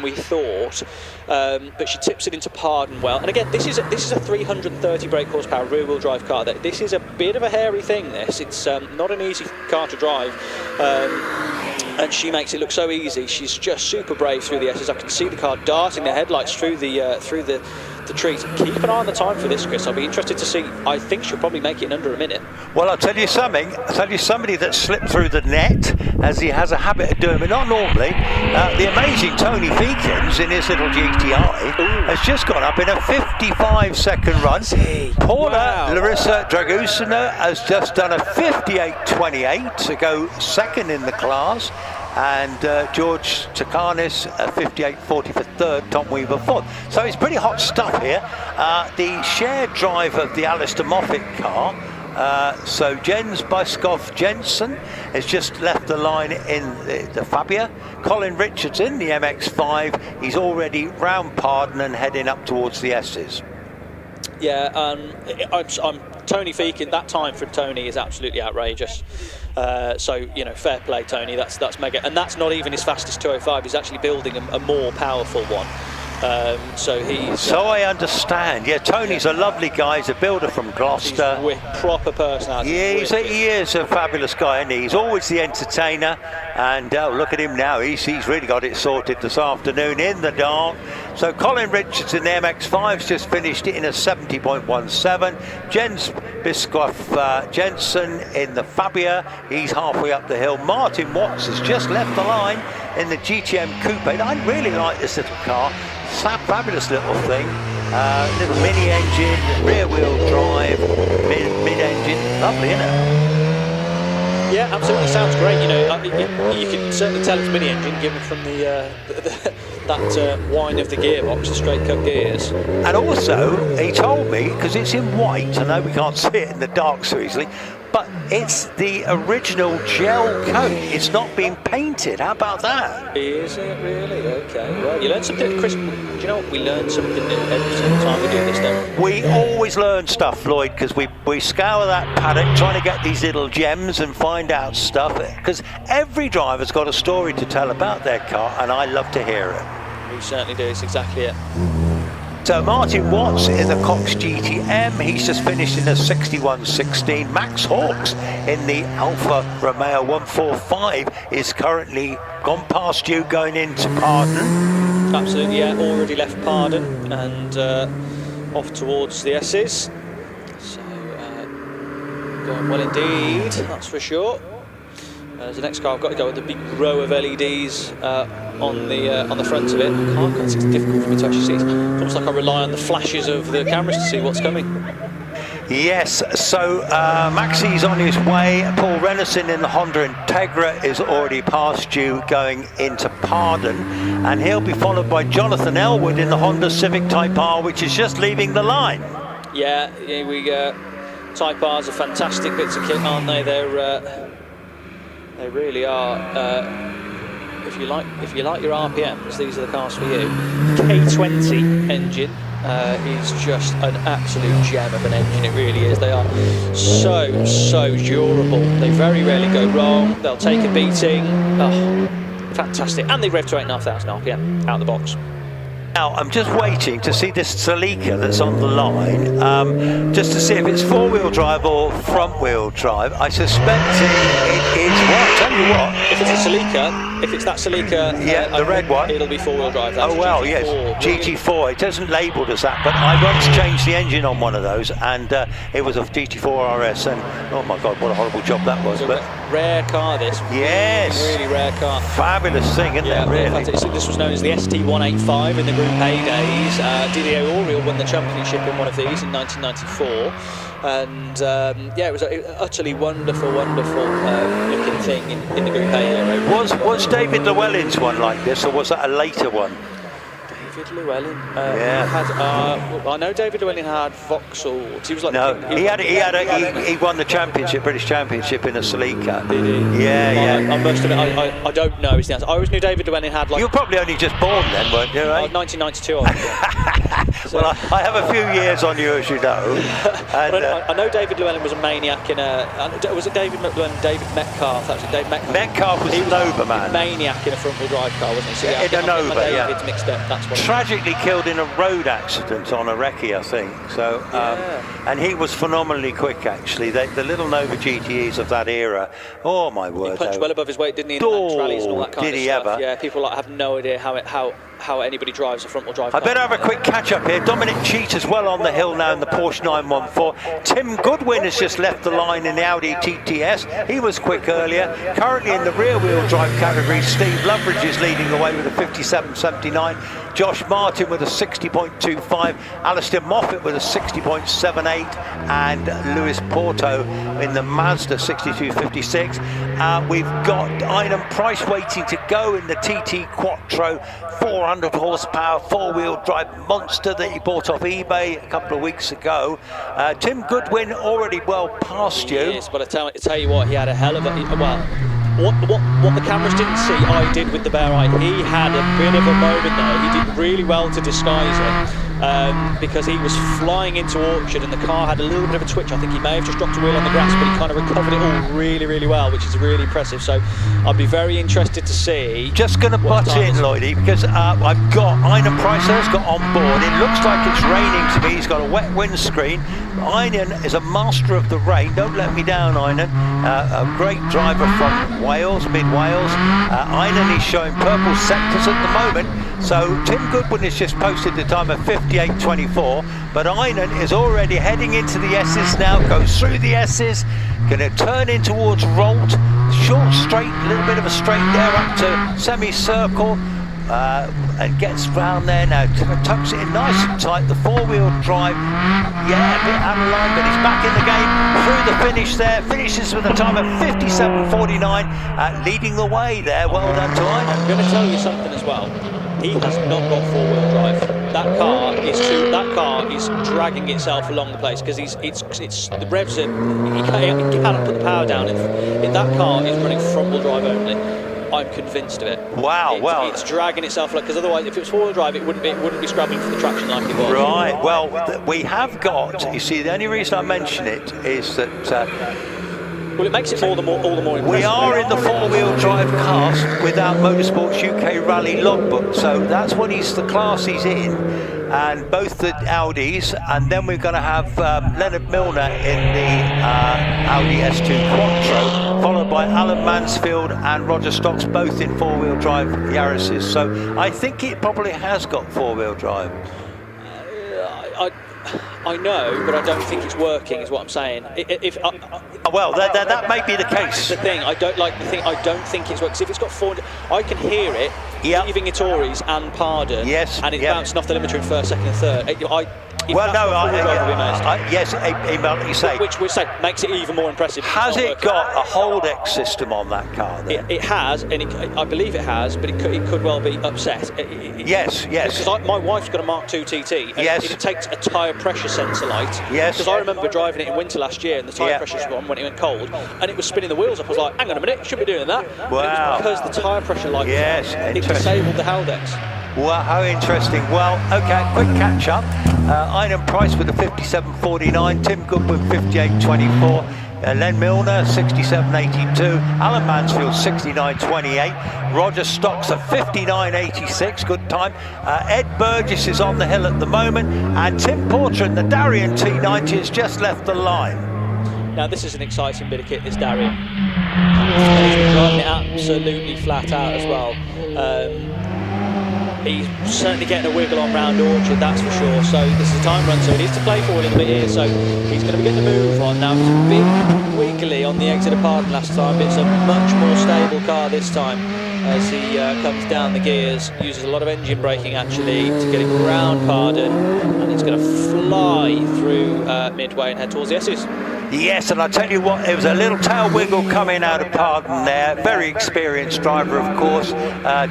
we thought. But she tips it into Pardon well. And again, this is a 330 brake horsepower rear-wheel drive car. This is a bit of a hairy thing. It's not an easy car to drive. And she makes it look so easy. She's just super brave through the S's. I can see the car darting the headlights through the trees. Keep an eye on the time for this, Chris. I'll be interested to see. I think she'll probably make it in under a minute. Well, I'll tell you something. I'll tell you somebody that slipped through the net, as he has a habit of doing, but not normally. The amazing Tony Feekins in his little GTI has just gone up in a 55-second run. Paula Larissa Dragusina has just done a 58.28 to go second in the class. And George Takanis, 58.40 for third, Tom Weaver fourth. So it's pretty hot stuff here. The shared drive of the Alistair Moffat car, so Jens Byskov Jensen has just left the line in the Fabia. Colin Richardson, the MX-5, he's already round Pardon and heading up towards the S's. Yeah, I'm Tony Feekin. That time for Tony is absolutely outrageous. So, you know, fair play, Tony. That's mega. And that's not even his fastest 205. He's actually building a more powerful one. So I understand. Yeah, Tony's a lovely guy. He's a builder from Gloucester. He's proper personality. Yeah, he is a fabulous guy, and he's always the entertainer. And look at him now. He's really got it sorted this afternoon in the dark. So Colin Richardson, the MX-5's just finished it in a 70.17. Jens Byskov Jensen in the Fabia. He's halfway up the hill. Martin Watts has just left the line in the GTM Coupe. I really like this little car. Fabulous little thing. Little mini engine, rear wheel drive, mid engine. Lovely, isn't it? Yeah, absolutely. Sounds great. You know, you can certainly tell it's mini engine given from that whine of the gearbox, the straight cut gears. And also, he told me, because it's in white, I know we can't see it in the dark so easily, but it's the original gel coat. It's not been painted. How about that? Is it really? Okay. Well, you learn something, Chris. Do you know what? We learn something new every single time we do this, don't we? We always learn stuff, Lloyd, because we scour that paddock trying to get these little gems and find out stuff. Because every driver's got a story to tell about their car, and I love to hear it. We certainly do. It's exactly it. So Martin Watts in the Cox GTM, he's just finished in a 61.16. Max Hawks in the Alfa Romeo 145 is currently gone past you, going into Pardon. Absolutely, yeah, already left Pardon and off towards the S's. So going well indeed, that's for sure. As the next car, I've got to go with the big row of LEDs on the front of it. It's difficult for me to actually see. It's almost like I rely on the flashes of the cameras to see what's coming. Yes, so Maxi's on his way. Paul Renison in the Honda Integra is already past you going into Pardon, and he'll be followed by Jonathan Elwood in the Honda Civic Type R, which is just leaving the line. Yeah, Type R's are fantastic bits of kit, aren't they? They really are. If you like your RPMs, these are the cars for you. K20 engine is just an absolute gem of an engine. It really is. They are so durable. They very rarely go wrong. They'll take a beating. Oh, fantastic! And they rev to 8,500 RPM out of the box. Now, I'm just waiting to see this Celica that's on the line, just to see if it's four-wheel drive or front-wheel drive. I suspect it is. Well, I'll tell you what. If it's that Celica, yeah, the red one, it'll be four-wheel drive. That's well, yes, GT4. It isn't labelled as that, but I once changed the engine on one of those, and it was a GT4 RS, and oh my God, what a horrible job that was. But rare car, this. Yes. Really rare car. Fabulous thing, isn't it? Really. In fact, this was known as the ST185 in the Group A days. Didier Auriol won the championship in one of these in 1994. And it was an utterly wonderful looking thing in the Group A era. Was David Llewellyn's one like this, or was that a later one? David Llewellyn I know David Llewellyn had Vauxhall. He was like he won the championship, British Championship in a Celica. Did he? Yeah. I must admit, I don't know his answer. I always knew David Llewellyn had like. You were probably only just born then, weren't you? Right? 1992. So, well, I have a few years on you, as you know. And, I know David Llewellyn was a maniac in a. Was it David Llewellyn? David Metcalf, actually. David Metcalf was a Nova man. Maniac in a front-wheel drive car, wasn't he? So, in a Nova, David's mixed up. That's what. Tragically killed in a road accident on a recce, I think. So, and he was phenomenally quick, actually. The little Nova GTEs of that era. Oh my word! He punched well above his weight, didn't he? In the rallies and all that kind did of he stuff. ever? Yeah, people have no idea how anybody drives a front-wheel drive I car. better have a quick catch-up here. Dominic Cheat as well on the hill now in the Porsche 914. Tim Goodwin has just left the line in the Audi TTS. He was quick earlier. Currently in the rear-wheel drive category, Steve Loveridge is leading the way with a 57.79. Josh Martin with a 60.25, Alistair Moffat with a 60.78, and Lewis Porto in the Mazda 62.56. We've got Einem Price waiting to go in the TT Quattro, 400 horsepower, four-wheel drive monster that he bought off eBay a couple of weeks ago. Tim Goodwin already well past you. Yes, but I tell you what, he had a hell of a... What the cameras didn't see, I did with the bare eye. He had a bit of a moment there. He did really well to disguise it because he was flying into Orchard and the car had a little bit of a twitch. I think he may have just dropped a wheel on the grass, but he kind of recovered it all really well, which is really impressive. So I'd be very interested to see. Just going to butt in, Lloydie, because I've got Einem Price has got Onboard. It looks like it's raining to me. He's got a wet windscreen. Einen is a master of the rain. Don't let me down, Einen. A great driver from Wales, mid-Wales. Einen is showing purple sectors at the moment. So Tim Goodwin has just posted the time of 58.24. But Einen is already heading into the S's now. Goes through the S's. Going to turn in towards Rolt. Short straight, a little bit of a straight there up to semicircle. And gets round there now, tucks it in nice and tight, the four-wheel drive, a bit out of line, but he's back in the game, through the finish there, finishes with a time of 57.49, leading the way there. Well done to Einen. I'm going to tell you something as well. He has not got four-wheel drive. That car is dragging itself along the place because it's the revs are, he cannot put the power down. If that car is running front-wheel drive only, I'm convinced of it. Wow, it's dragging itself, because otherwise, if it was four-wheel drive, it wouldn't be scrabbling for the traction like it was. Right. Well, we have got. You see, the only reason I mention it is that. Well, it makes it all the more impressive. We are in the four-wheel drive cast without Motorsports UK Rally logbook, so that's what the class he's in, and both the Audis, and then we're going to have Leonard Milner in the Audi S2 Quattro, followed by Alan Mansfield and Roger Stocks, both in four-wheel drive Yaris's. So I think it probably has got four-wheel drive. I know, but I don't think it's working. Is what I'm saying. Well, that may be the case. The thing I don't like. The thing I don't think it's working. If it's got 400, I can hear it leaving Itoris and Pardon. Yes. And it's bouncing off the limiter in first, second, and third. Yes, like you say, which makes it even more impressive. Has it got a Holdex system on that car? Then? It has, and I believe it has, but it could well be upset. Yes. Because my wife's got a Mark II TT. And it takes a tyre pressure sensor light. Yes. Because I remember driving it in winter last year, and the tyre pressure was on when it went cold, and it was spinning the wheels up. I was like, hang on a minute, shouldn't be doing that. Wow. And it was because the tyre pressure light. Yes. It disabled the Holdex. Well, how interesting. Well, okay, quick catch up. Ian Price with the 57.49, Tim Goodwin 58.24, Len Milner 67.82, Alan Mansfield 69.28, Roger Stocks at 59.86, good time. Ed Burgess is on the hill at the moment, and Tim Porter in the Darien T90 has just left the line. Now this is an exciting bit of kit, this Darien. He's been driving it absolutely flat out as well. He's certainly getting a wiggle on round Orchard, that's for sure. So this is a time run, so he needs to play for a little bit here. So he's going to be getting the move on now. It was a bit wiggly on the exit of Pardon last time, but it's a much more stable car this time as he comes down the gears. Uses a lot of engine braking actually to get it round Pardon, and it's going to fly through Midway and head towards the S's. Yes, and I tell you what, it was a little tail wiggle coming out of Pardon there. Very experienced driver, of course.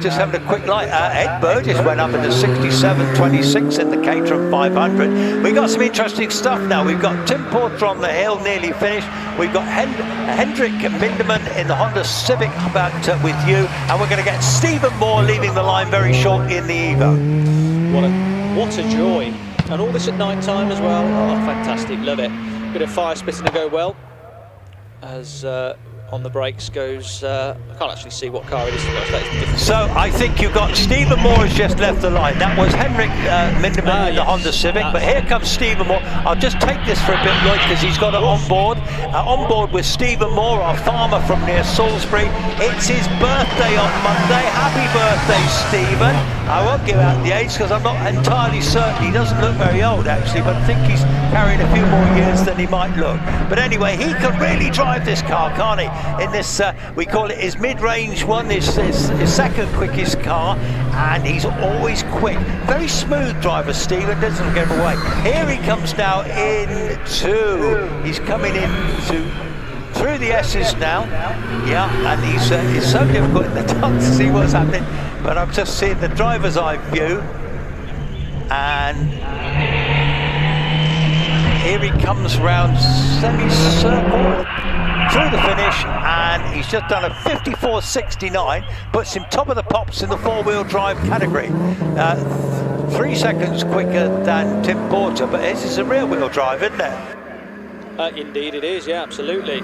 Just having a quick light. Ed Burgess went up into 67.26 in the Caterham 500. We got some interesting stuff now. We've got Tim Porter on the hill, nearly finished. We've got Hendrik Minderman in the Honda Civic about with you, and we're going to get Stephen Moore leaving the line very short in the Evo. What a joy! And all this at night time as well. Oh, fantastic! Love it. Bit of fire spitting to go well as on the brakes goes. I can't actually see what car it is. So I think you've got Stephen Moore has just left the line. That was Henrik Minderman in the Honda Civic, but here comes Stephen Moore. I'll just take this for a bit, Lloyd, because he's got it on board. On board with Stephen Moore, our farmer from near Salisbury. It's his birthday on Monday. Happy birthday, Stephen. I won't give out the age because I'm not entirely certain. He doesn't look very old actually, but I think he's carrying a few more years than he might look. But anyway, he can really drive this car, can't he? In this, we call it his mid-range one, his second quickest car, and he's always quick. Very smooth driver, Stephen, doesn't give away. Here he comes now he's coming through the S's now, and it's so difficult in the dark to see what's happening, but I'm just seeing the driver's eye view, and here he comes round semi-circle through the finish, and he's just done a 54.69, puts him top of the pops in the four-wheel drive category. 3 seconds quicker than Tim Porter, but this is a rear-wheel drive, isn't it? Indeed it is, yeah, absolutely.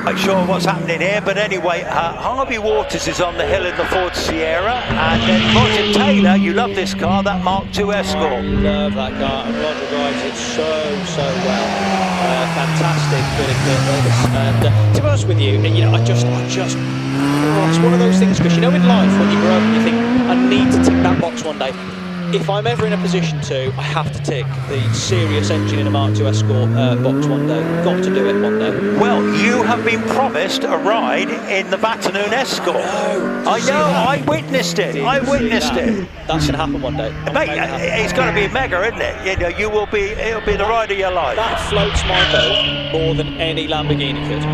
Not sure what's happening here, but anyway, Harvey Waters is on the hill in the Ford Sierra, and then Roger Taylor, you love this car, that Mark II Escort. Love that car, and Roger drives it so well. Fantastic bit of kit, and to be honest with you, it's one of those things, because you know in life when you grow up and you think, I need to tick that box one day. If I'm ever in a position to, I have to tick the serious engine in a Mark II Escort box one day. Got to do it one day. Well, you have been promised a ride in the Batanoon Escort. No, I know, I witnessed it. That's going to happen one day. Mate, it's going to be mega, isn't it? You know, it'll be the ride of your life. That floats my boat more than any Lamborghini could.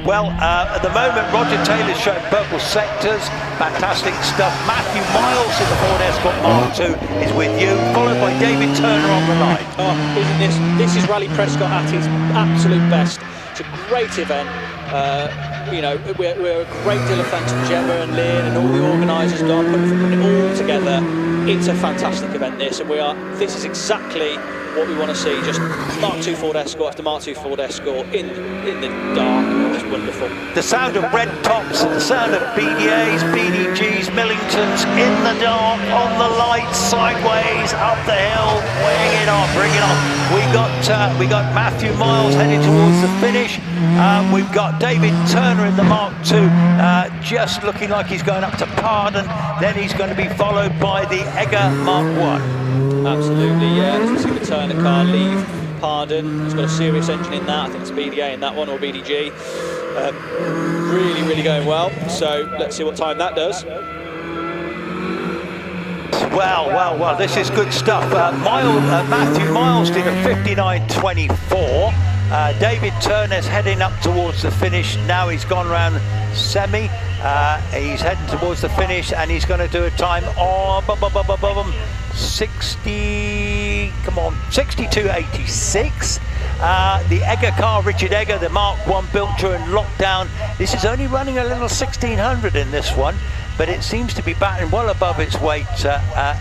Well, at the moment, Roger Taylor's showing purple sectors, fantastic stuff. Matthew Miles in the Ford Escort Mark II is with you, followed by David Turner on the line. Oh, isn't this is Rallye Prescott at his absolute best. It's a great event. We're a great deal of thanks to Gemma and Lynn and all the organisers for putting it all together. It's a fantastic event, this, and this is exactly what we want to see. Just Mark II Ford Escort after Mark II Ford Escort in the dark. It's wonderful. The sound of red tops, the sound of BDAs, BDGs, Millingtons in the dark, on the lights, sideways, up the hill, weighing it on, bring it on. We got Matthew Miles heading towards the finish. We've got David Turner in the Mark II, just looking like he's going up to Pardon. Then he's going to be followed by the Egger Mark I. Absolutely, yeah. As you see the Turner car leave Pardon. It's got a serious engine in that. I think it's BDA in that one, or BDG. Really going well. So let's see what time that does. Well, this is good stuff. Matthew Miles did a 59.24. David Turner's heading up towards the finish. Now he's gone round semi. He's heading towards the finish, and he's going to do a time on 62.86. The Egger car, Richard Egger, the Mark 1 built during lockdown. This is only running a little 1600 in this one, but it seems to be batting well above its weight.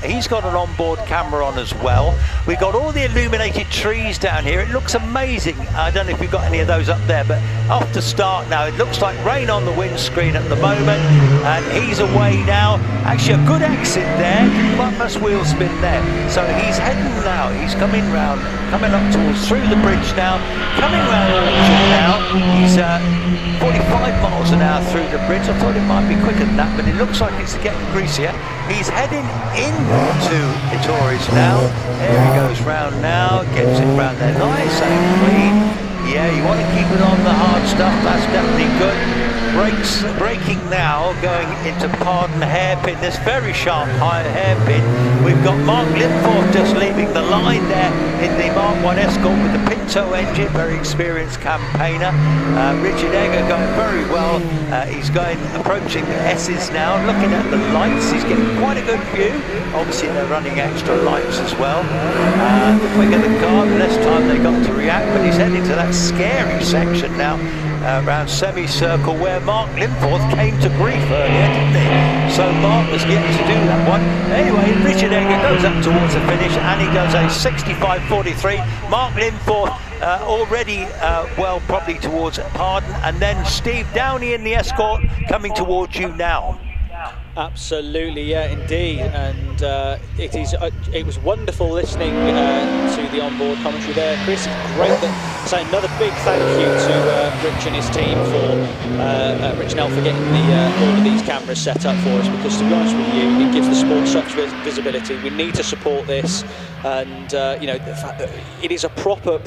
He's got an onboard camera on as well. We've got all the illuminated trees down here. It looks amazing. I don't know if you've got any of those up there, but off the start now, it looks like rain on the windscreen at the moment, and he's away now. Actually, a good exit there. Quite much wheel spin there. So he's heading now. He's coming round, coming up towards through the bridge now, coming round Orchard now. He's 45 miles an hour through the bridge. I thought it might be quicker than that, but it looks like it's getting greasier. He's heading into Ettores now. There he goes round now, gets it round there nice and clean. Yeah, you want to keep it on the hard stuff, that's definitely good. Braking now, going into Pardon hairpin, this very sharp high hairpin. We've got Mark Linforth just leaving the line there in the Mark 1 Escort with the Pinto engine, very experienced campaigner. Richard Egger going very well. He's approaching the S's now, looking at the lights. He's getting quite a good view. Obviously they're running extra lights as well. The quicker the car, the less time they got to react, but he's heading to that scary section now. Around semicircle where Mark Linforth came to grief earlier, didn't he? So Mark was getting to do that one. Anyway, Richard Egger goes up towards the finish, and he does a 65.43. Mark Linforth already well, probably towards Pardon, and then Steve Downey in the Escort coming towards you now. Absolutely, yeah, indeed, and it was wonderful listening to the onboard commentary there, Chris. It's great that. So another big thank you to Rich and his team for Rich and Elle for getting all of these cameras set up for us, because to be honest with you, it gives the sport such visibility. We need to support this, and you know, the fact that it is a proper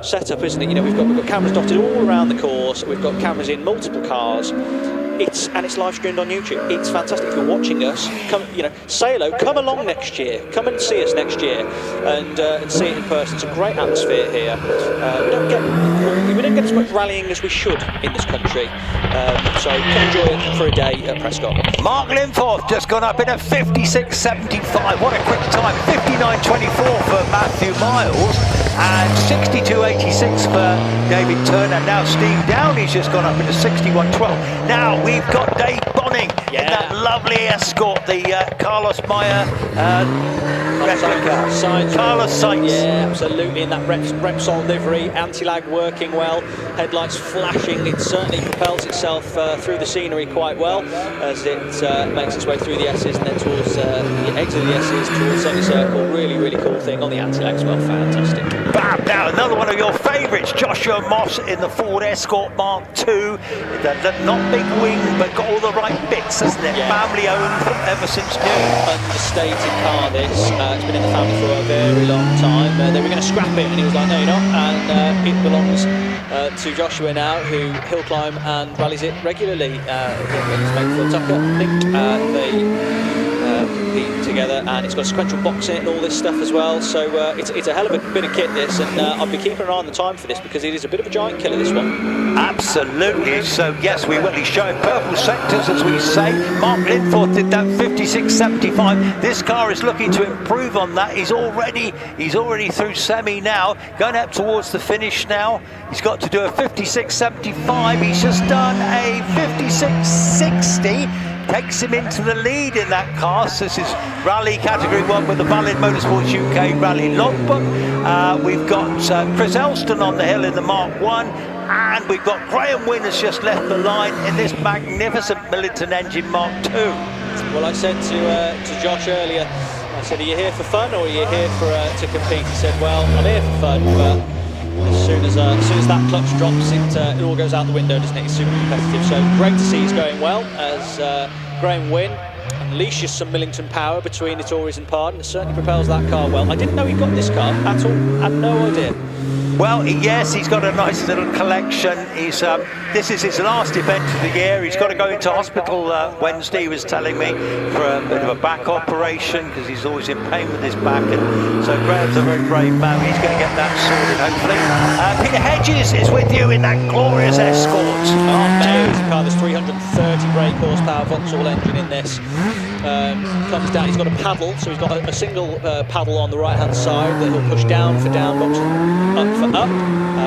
setup, isn't it? You know, we've got cameras dotted all around the course. We've got cameras in multiple cars. It's live streamed on YouTube. It's fantastic. If you're watching us, come, you know, say hello. Come along next year. Come and see us next year, and see it in person. It's a great atmosphere here. We don't get as much rallying as we should in this country. So come enjoy it for a day at Prescott. Mark Linforth just gone up in a 56.75. What a quick time! 59.24 for Matthew Miles and 62.86 for David Turner. Now Steve Downey's just gone up into 61.12. Now we've got Dave Bonning in that lovely Escort, the Carlos Meyer replica. Carlos Sainz. Yeah, absolutely, in that Repsol livery, anti-lag working well, headlights flashing. It certainly propels itself through the scenery quite well as it makes its way through the S's and then towards the exit of the S's towards semicircle. Really cool thing on the anti-lag as well. Fantastic. Bam! Now another one of your favourites, Joshua Moss in the Ford Escort Mark II. Not big wing, but got all the right bits, hasn't it? Yeah. Family owned ever since new. Understated car this. It's been in the family for a very long time. They were going to scrap it, and he was like, no, you're not. And it belongs to Joshua now, who HillClimb and rallies it regularly. His mate Phil Tucker, I think they compete together, and it's got a sequential box in it and all this stuff as well. So it's a hell of a bit of kit, this, and I'll be keeping an eye on the time for this because it is a bit of a giant killer, this one. Absolutely. So yes, we will. He's showing purple sectors, as we say. Mark Linforth did that 56.75. This car is looking to improve on that. He's already through semi now, going up towards the finish now. He's got to do a 56.75. He's just done a 56.60. Takes him into the lead in that car. So this is Rally Category 1 with the valid Motorsports UK Rally logbook. We've got Chris Elston on the hill in the Mark 1. And we've got Graham Wynne has just left the line in this magnificent Millington engine Mark II. Well, I said to Josh earlier, I said, are you here for fun or are you here for to compete? He said, well, I'm here for fun, but as soon as that clutch drops, it all goes out the window, doesn't it? It's super competitive. So great to see he's going well as Graham Wynne. unleashes some Millington power between the Tories and Pardon. It certainly propels that car well. I didn't know he got this car at all. Had no idea. Well, yes, he's got a nice little collection. He's this is his last event of the year. He's got to go into hospital Wednesday, he was telling me, for a bit of a back operation because he's always in pain with his back. And so Graham's a very brave man. He's going to get that sorted, hopefully. Peter Hedges is with you in that glorious Escort. Oh, man, it's a car. There's 330 brake horsepower Vauxhall engine in this. Comes down, he's got a paddle, so he's got a single paddle on the right hand side that he'll push down for down box and up for up,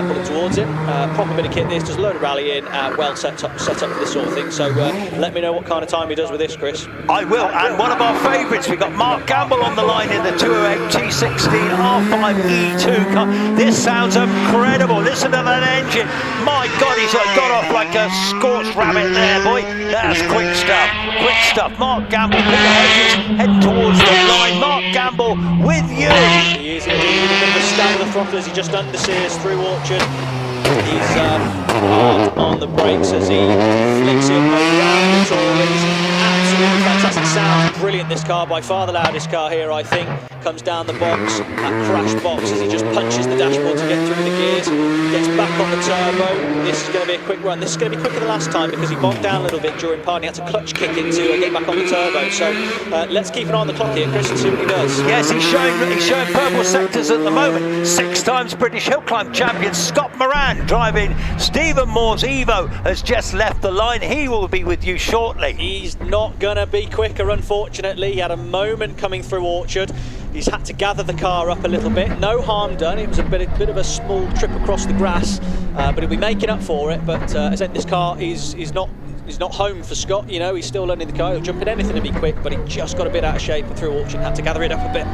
pull it towards him. Proper bit of kit this, does a load of rallying, well set up for this sort of thing. So let me know what kind of time he does with this, Chris. I will. And one of our favourites, we've got Mark Gamble on the line in the 208 T16 R5 E2 car. This sounds incredible. Listen to that engine. My God, he's got off like a scorched rabbit there, boy. That's quick stuff. Quick stuff. Mark Gamble, Peter Hedges heading towards the line. Mark Gamble with you. He is indeed a bit of a stab of the throttle as he just underseers through Orchard. He's hard on the brakes as he flicks it around the Tories. Absolutely fantastic sound. Brilliant, this car, by far the loudest car here, I think. Comes down the box, that crash box as he just punches the dashboard to get through the gears. Gets back on the turbo. This is going to be a quick run. This is going to be quicker than last time because he bogged down a little bit during Pardon. He had to clutch kick it to get back on the turbo. So let's keep an eye on the clock here, Chris, and see what he does. Yes, he's showing purple sectors at the moment. 6 times British Hill Climb champion Scott Moran driving Stephen Moore's Evo has just left the line. He will be with you shortly. He's not going to be quicker, unfortunately. He had a moment coming through Orchard. He's had to gather the car up a little bit. No harm done. It was a bit of a small trip across the grass, but he'll be making up for it. But as I said, this car is not home for Scott. You know, he's still learning the car. He'll jump in anything to be quick, but he just got a bit out of shape through Orchard. Had to gather it up a bit.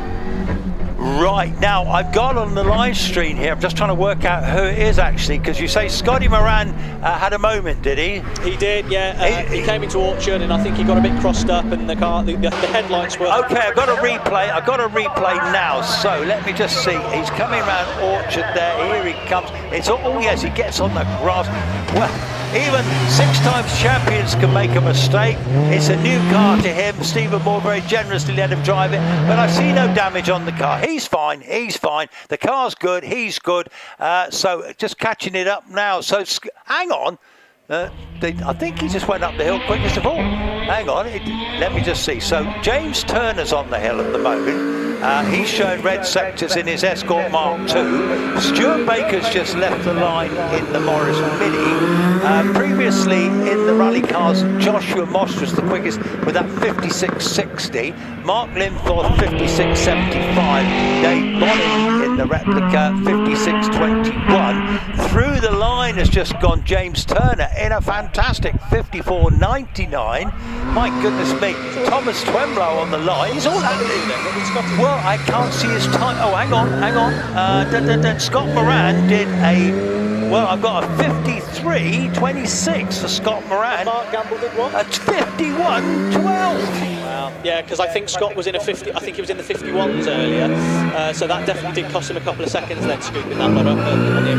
Right, now I've got on the live stream here, I'm just trying to work out who it is actually, because you say Scotty Moran had a moment, did he? He did, yeah. He came into Orchard and I think he got a bit crossed up and the car, the headlights were... Okay, I've got a replay now, so let me just see. He's coming around Orchard there, here he comes. Oh yes, he gets on the grass. Well, even 6 times champions can make a mistake. It's a new car to him. Stephen Moore very generously let him drive it, but I see no damage on the car. He's fine. The car's good. He's good. So just catching it up now. So hang on. I think he just went up the hill quickest of all. Hang on. Let me just see. So James Turner's on the hill at the moment. He's showing red sectors in his Escort Mark II. Stuart Baker's just left the line in the Morris Mini. Previously in the rally cars, Joshua Moss was the quickest with that 56.60. Mark Linforth 56.75. Dave Bonning in the replica 56.21. Through the line has just gone James Turner in a fantastic 54.99. My goodness me. Thomas Twemblow on the line. He's all active. Well, I can't see his time. Oh, hang on. Scott Moran did I've got a 53.26 for Scott Moran. And Mark Gamble did what? At 51.12. Wow. Yeah, because I think Scott was in a 50. I think he was in the 51s earlier. So that definitely did cost him a couple of seconds then, scooping that lot up on the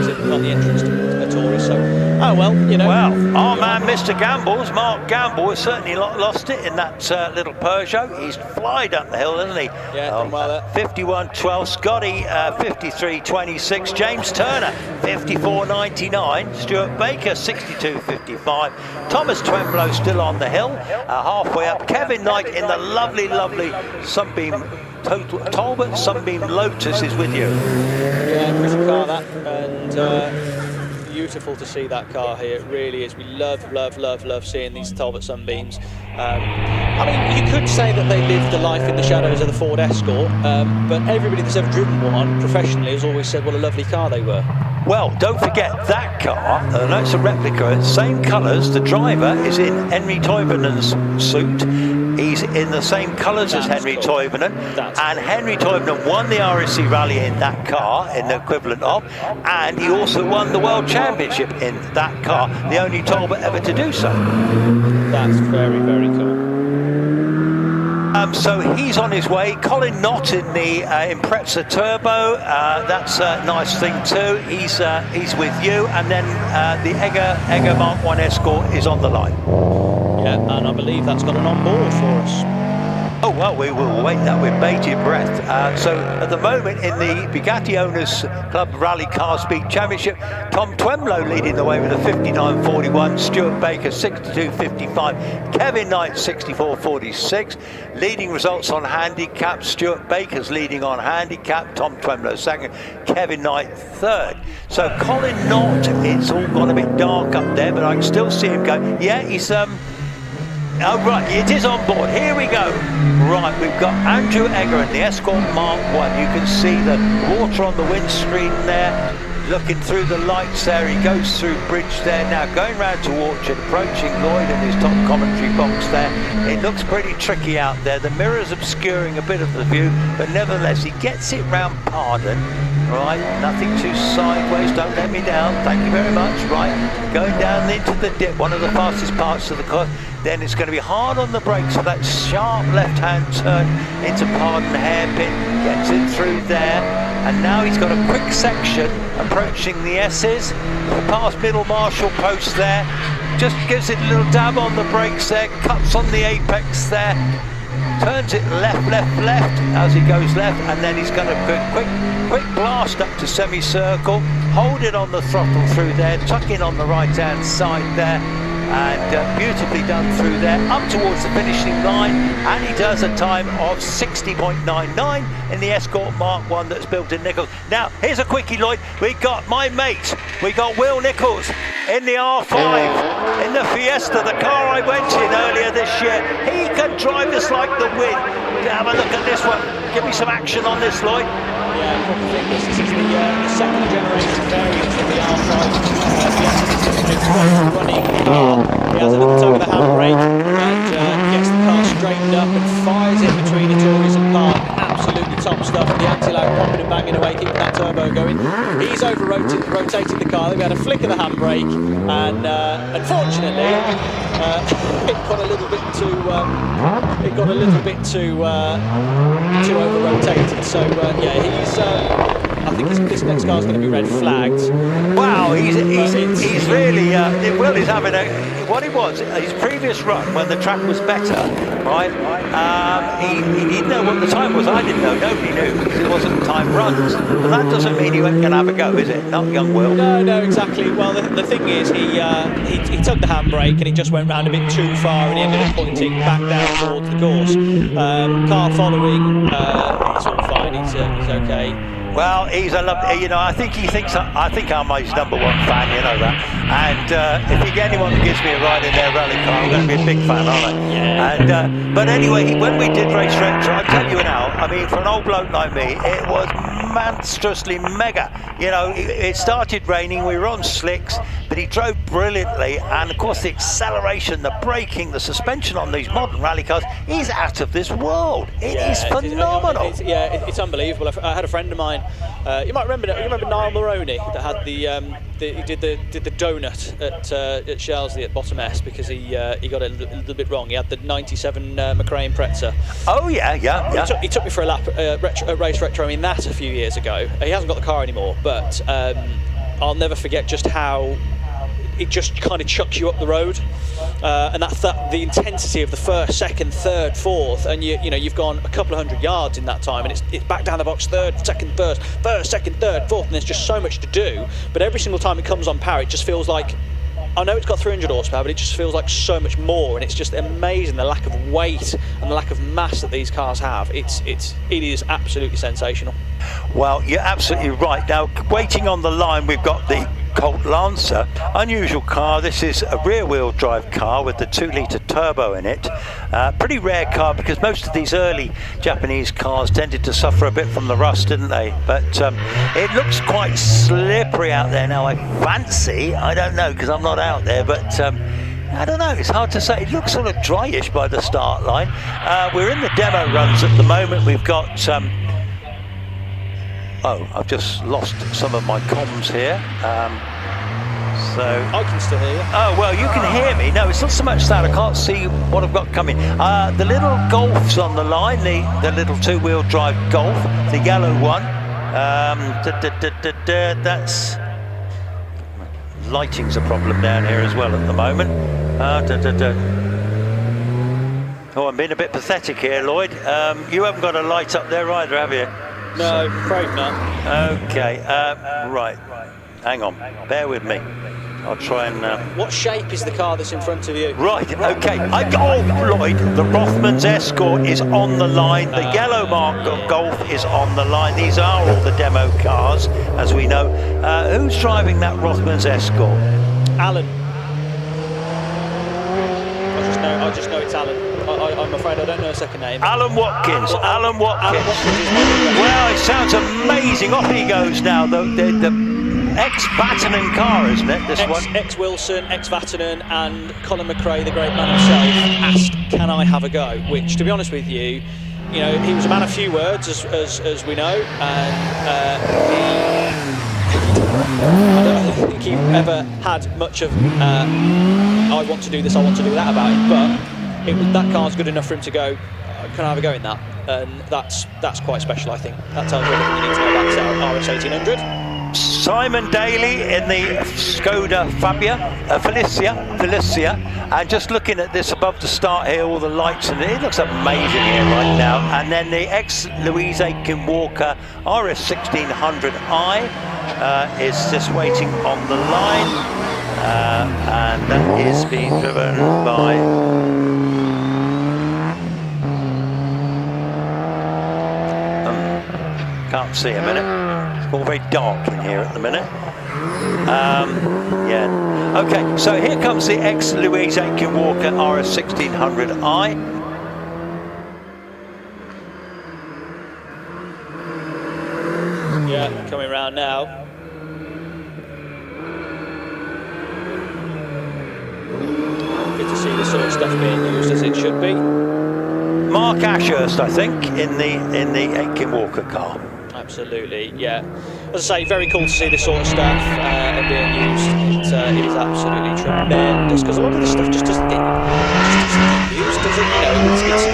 entrance to Tories. So, oh well, you know. Well, our man, Mr. Gamble's Mark Gamble, has certainly lost it in that little Peugeot. He's flied up the hill, hasn't he? Yeah, done well there. 51.12. Scotty 53.26. James Turner 54.99. Stuart Baker 62.55. Thomas Twemblow still on the hill, halfway up. Kevin Knight in the lovely Sunbeam Talbot Sunbeam Lotus is with you. Yeah, pretty car that, and beautiful to see that car here. It really is. We love seeing these Talbot Sunbeams. I mean, you could say that they lived the life in the shadows of the Ford Escort, but everybody that's ever driven one professionally has always said what a lovely car they were. Well, don't forget that car, no, it's a replica, same colours. The driver is in Henry Toivonen's suit. He's in the same colours as Henry Toivonen, and Henry Toivonen won the RSC Rally in that car, in the equivalent of, and he also won the World Championship in that car, the only Talbot ever to do so. That's very cool. So he's on his way. Colin Knott in the Impreza Turbo. That's a nice thing too. He's with you, and then the Egger Mark 1 Escort is on the line. Yeah, and I believe that's got an onboard for us. Oh, well, we will wait that with bated breath. So at the moment in the Bugatti Owners Club Rally Car Speed Championship, Tom Twemlow leading the way with a 59.41, Stuart Baker 62.55, Kevin Knight 64.46. Leading results on handicap, Stuart Baker's leading on handicap, Tom Twemlow second, Kevin Knight third. So Colin Knott, it's all gone a bit dark up there, but I can still see him go. Yeah, he's oh right, it is on board. Here we go. Right, we've got Andrew Egger in the Escort Mark 1. You can see the water on the windscreen there. Looking through the lights there, he goes through bridge there. Now going round to Orchard, approaching Lloyd in his top commentary box there. It looks pretty tricky out there. The mirror's obscuring a bit of the view, but nevertheless he gets it round Pardon. Right, nothing too sideways, don't let me down, thank you very much. Right, going down into the dip, one of the fastest parts of the course. Then it's going to be hard on the brakes for that sharp left-hand turn into Pardon hairpin, gets it through there, and now he's got a quick section approaching the S's, past middle marshal post there, just gives it a little dab on the brakes there, cuts on the apex there, turns it left, left, left as he goes left, and then he's going to quick blast up to semicircle, hold it on the throttle through there, tuck in on the right-hand side there, and beautifully done through there, up towards the finishing line, and he does a time of 60.99 in the Escort Mark 1 that's built in Nichols. Now, here's a quickie, Lloyd. We got my mate, we got Will Nichols in the R5, in the Fiesta, the car I went in earlier this year. He can drive this like the wind. Have a look at this one. Give me some action on this, Lloyd. Yeah, I probably think this is the second generation variant of the R5 Fiesta. It's running car. He has a little tug of the handbrake and gets the car straightened up and fires it between the Tories and Park. Absolutely top stuff. The anti-lock popping and banging away, keeping that turbo going. He's rotated the car. They've had a flick of the handbrake, and unfortunately, it got a little bit too over rotated. So yeah, he's. I think this next car's going to be red flagged. Wow, he's really, Will is having what it was, his previous run when the track was better, right, he didn't know what the time was, I didn't know, nobody knew, because it wasn't time runs, but that doesn't mean he ain't going to have a go, is it? Not young Will. No, exactly. Well, the thing is, he took the handbrake and he just went round a bit too far and he ended up pointing back down towards the course. Car following, he's all fine, he's okay. Well, he's a lovely, I think he thinks, I think I'm his #1 fan, you know that. And if you get anyone who gives me a ride in their rally car, I'm going to be a big fan, aren't I? Yeah. And, but anyway, when we did race retro, I tell you now, I mean, for an old bloke like me, it was monstrously mega. It started raining, we were on slicks, but he drove brilliantly. And of course, the acceleration, the braking, the suspension on these modern rally cars is out of this world. It is phenomenal. It's unbelievable. I had a friend of mine. You might remember. You remember Niall Moroney that had he did the donut at Shelsley at Bottom S because he got it a little bit wrong. He had the '97 McRae Impreza. Oh yeah. He took me for a lap at race retro in that a few years ago. He hasn't got the car anymore, but I'll never forget just how it just kind of chucks you up the road, and that's the intensity of the first, second, third, fourth, and you've gone a couple of 100 yards in that time, and it's back down the box, third, second, first, second, third, fourth, and there's just so much to do. But every single time it comes on power, it just feels like, I know it's got 300 horsepower, but it just feels like so much more, and it's just amazing the lack of weight and the lack of mass that these cars have. It is absolutely sensational. Well, you're absolutely right. Now, waiting on the line, we've got the Colt Lancer, unusual car. This is a rear-wheel drive car with the 2-litre turbo in it. Pretty rare car because most of these early Japanese cars tended to suffer a bit from the rust, didn't they? But it looks quite slippery out there now. I fancy, I don't know because I'm not out there, but I don't know, it's hard to say. It looks sort of dryish by the start line. We're in the demo runs at the moment. We've got oh, I've just lost some of my comms here. So I can still hear you. Oh, well, you can hear me. No, it's not so much that. I can't see what I've got coming. The little Golf's on the line, the little 2-wheel drive Golf, the yellow one. That's... Lighting's a problem down here as well at the moment. Oh, I'm being a bit pathetic here, Lloyd. You haven't got a light up there either, have you? No, afraid not. Okay, right. Hang on, bear with me. I'll try and... What shape is the car that's in front of you? Right, okay. Oh, Lloyd, the Rothmans Escort is on the line. The yellow mark of Golf is on the line. These are all the demo cars, as we know. Who's driving that Rothmans Escort? Alan. I just know it's Alan. I'm afraid I don't know a second name. Alan Watkins. Alan Watkins. Well, it sounds amazing. Off he goes now. The ex-Vatanen car, isn't it, this one? Ex-Wilson, ex-Vatanen, and Colin McRae, the great man himself, asked, can I have a go? Which, to be honest with you, he was a man of few words, as we know, and I don't think he ever had much of, I want to do this, I want to do that about him, but that car's good enough for him to go, can I have a go in that? And that's quite special, I think. That tells you everything you need to know about this RS 1800. Simon Daly in the Skoda Felicia, and just looking at this above the start here, all the lights, and it looks amazing here right now. And then the ex-Louise Aitken Walker RS 1600i is just waiting on the line, and that is being driven by can't see a minute. It's all very dark in here at the minute. Yeah. Okay, so here comes the ex-Louise Aitken Walker RS 1600i. Yeah, coming round now. Good to see this sort of stuff being used as it should be. Mark Ashurst, I think, in the Aitken Walker car. Absolutely, yeah. As I say, very cool to see this sort of stuff being used. It is absolutely tremendous, because a lot of this stuff just doesn't get used, does it?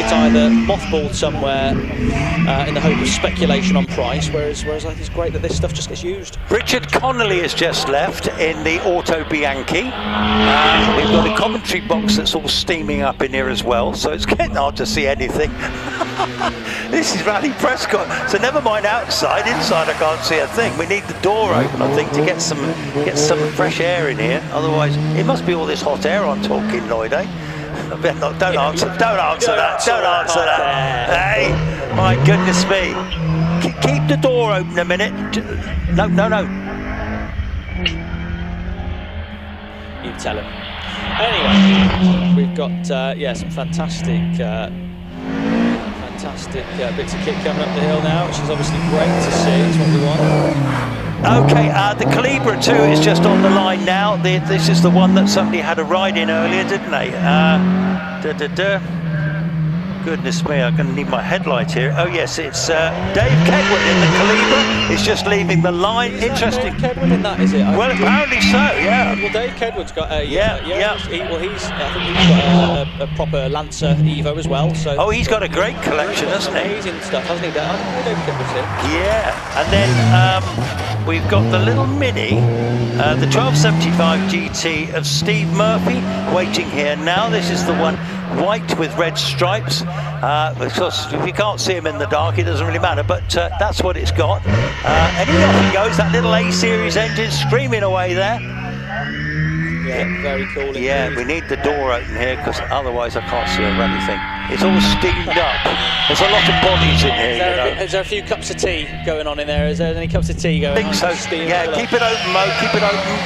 It's either mothballed somewhere in the hope of speculation on price, whereas I think it's great that this stuff just gets used. Richard Connolly has just left in the Auto Bianchi. We've got a commentary box that's all steaming up in here as well, so it's getting hard to see anything. This is Rallye Prescott, so never mind outside. Inside I can't see a thing. We need the door open, I think, to get some fresh air in here. Otherwise, it must be all this hot air I'm talking, Lloyd, eh? Don't answer that. Hey, my goodness me. Keep the door open a minute. No. You tell him. Anyway, we've got some fantastic bits of kit coming up the hill now, which is obviously great to see. It's what we want. Okay, the Calibra 2 is just on the line now. This is the one that somebody had a ride in earlier, didn't they? Goodness me, I'm going to need my headlight here. Oh yes, it's Dave Kedwin in the Calibra. He's just leaving the line. Interesting. Dave Kedwin in that, is it? Well, apparently so, yeah. Well, Dave Kedwin's got a... Yeah. I think he's got a proper Lancer Evo as well. So. Oh, he's got a great collection, hasn't he? Amazing stuff, hasn't he? I don't know Dave Kedwin's here. Yeah, and then we've got the little Mini, the 1275 GT of Steve Murphy, waiting here now. This is the one white with red stripes. Of course, if you can't see him in the dark, it doesn't really matter, but that's what it's got. And off he goes, that little A-Series engine screaming away there. Yeah, very cool indeed. Yeah, we need the door open here, because otherwise I can't see a ruddy thing. It's all steamed up. There's a lot of bodies in here, Is there a few cups of tea going on in there? Is there any cups of tea going on? I think so. Yeah, keep it open, Mo, keep it open.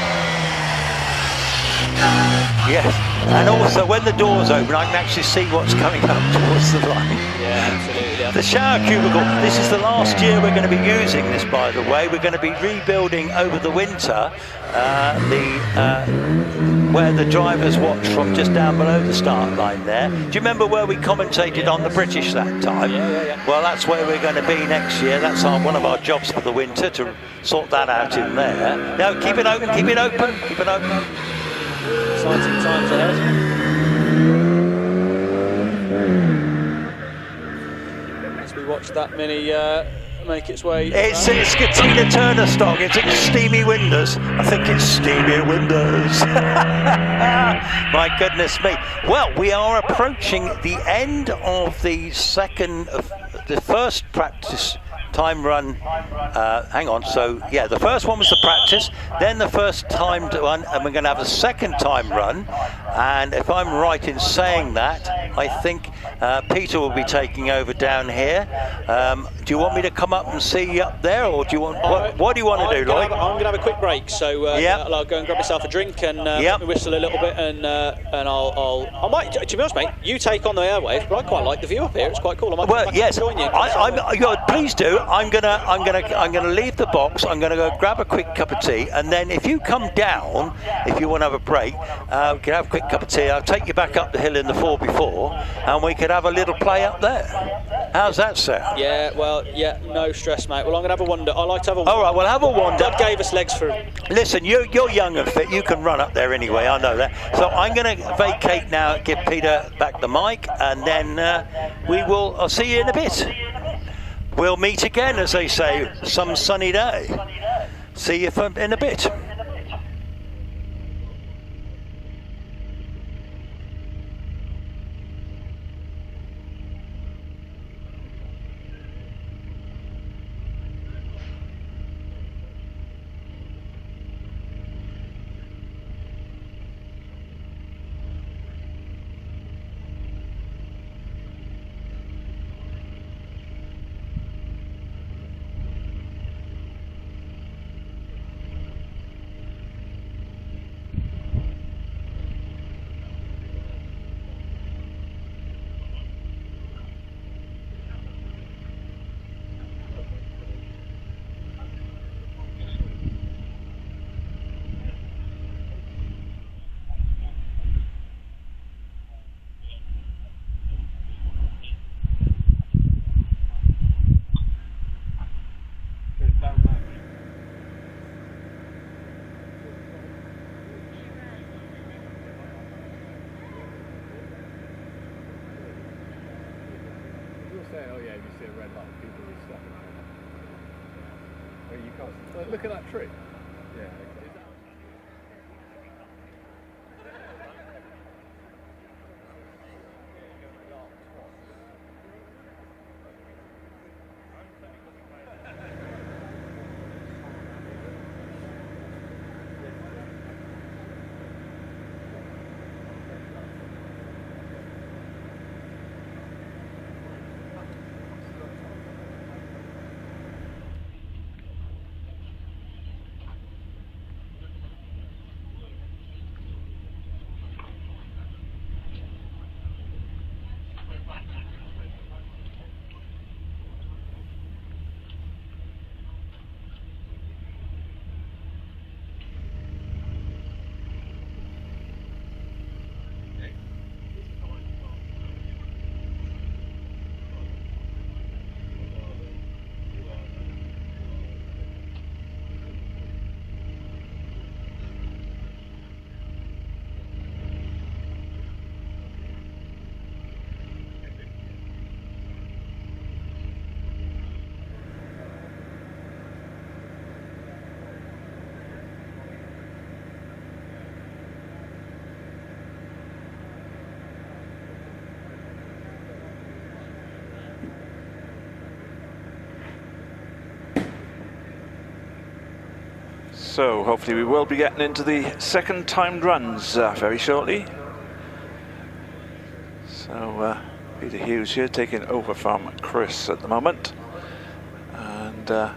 Yes, and also when the door's open, I can actually see what's coming up towards the line. Yeah, absolutely. The shower cubicle, this is the last year we're going to be using this, by the way. We're going to be rebuilding over the winter where the drivers watch from just down below the start line there. Do you remember where we commentated on the British that time? Yeah. Well, that's where we're going to be next year. That's one of our jobs for the winter, to sort that out in there. No, keep it open, keep it open, keep it open. Exciting times ahead. As we watch that mini make its way. It's Tina Turner stock. It's steamy windows. I think it's steamy windows. My goodness me. Well, we are approaching the end of the first practice time run. Hang on. So yeah, the first one was the practice, then the first timed one, and we're going to have a second time run. And if I'm right in saying that, I think Peter will be taking over down here. Do you want me to come up and see you up there, or do you want what do you want to do, Lloyd? I'm going to have a quick break, so I'll go and grab myself a drink and whistle a little bit, and I might. To be honest, mate, you take on the airwaves, but I quite like the view up here. It's quite cool. I might join you. Please do. I'm gonna leave the box. I'm gonna go grab a quick cup of tea, and then if you come down, if you want to have a break, we can have a quick cup of tea. I'll take you back up the hill in the 4x4, and we could have a little play up there. How's that sound? Yeah, well, no stress, mate. Well, I'm gonna have a wander. I like to have a wander. All right, we'll have a wander. God gave us legs for. Listen, you're young and fit. You can run up there anyway. I know that. So I'm gonna vacate now. Give Peter back the mic, and then I'll see you in a bit. We'll meet again, as they say, some sunny day. See you in a bit. Look at that tree. Yeah. So hopefully we will be getting into the second timed runs very shortly. So Peter Hughes here taking over from Chris at the moment, and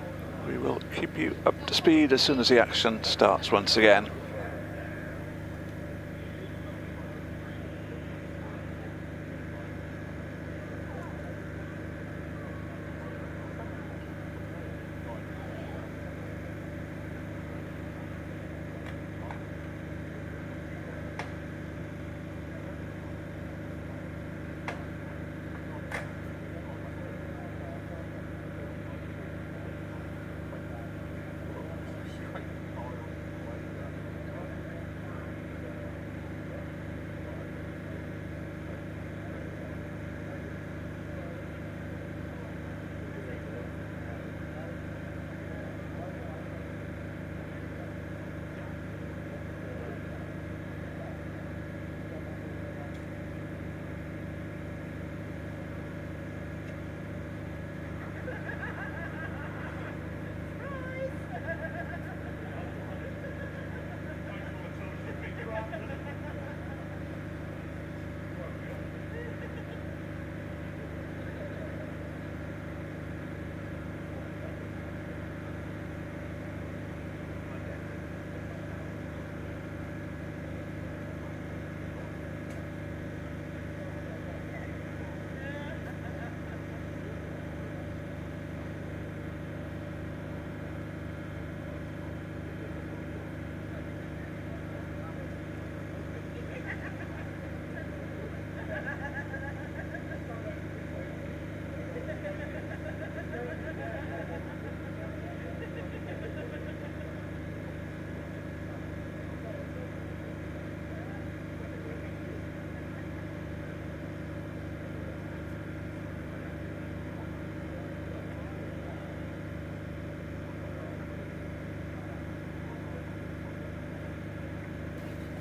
we will keep you up to speed as soon as the action starts once again.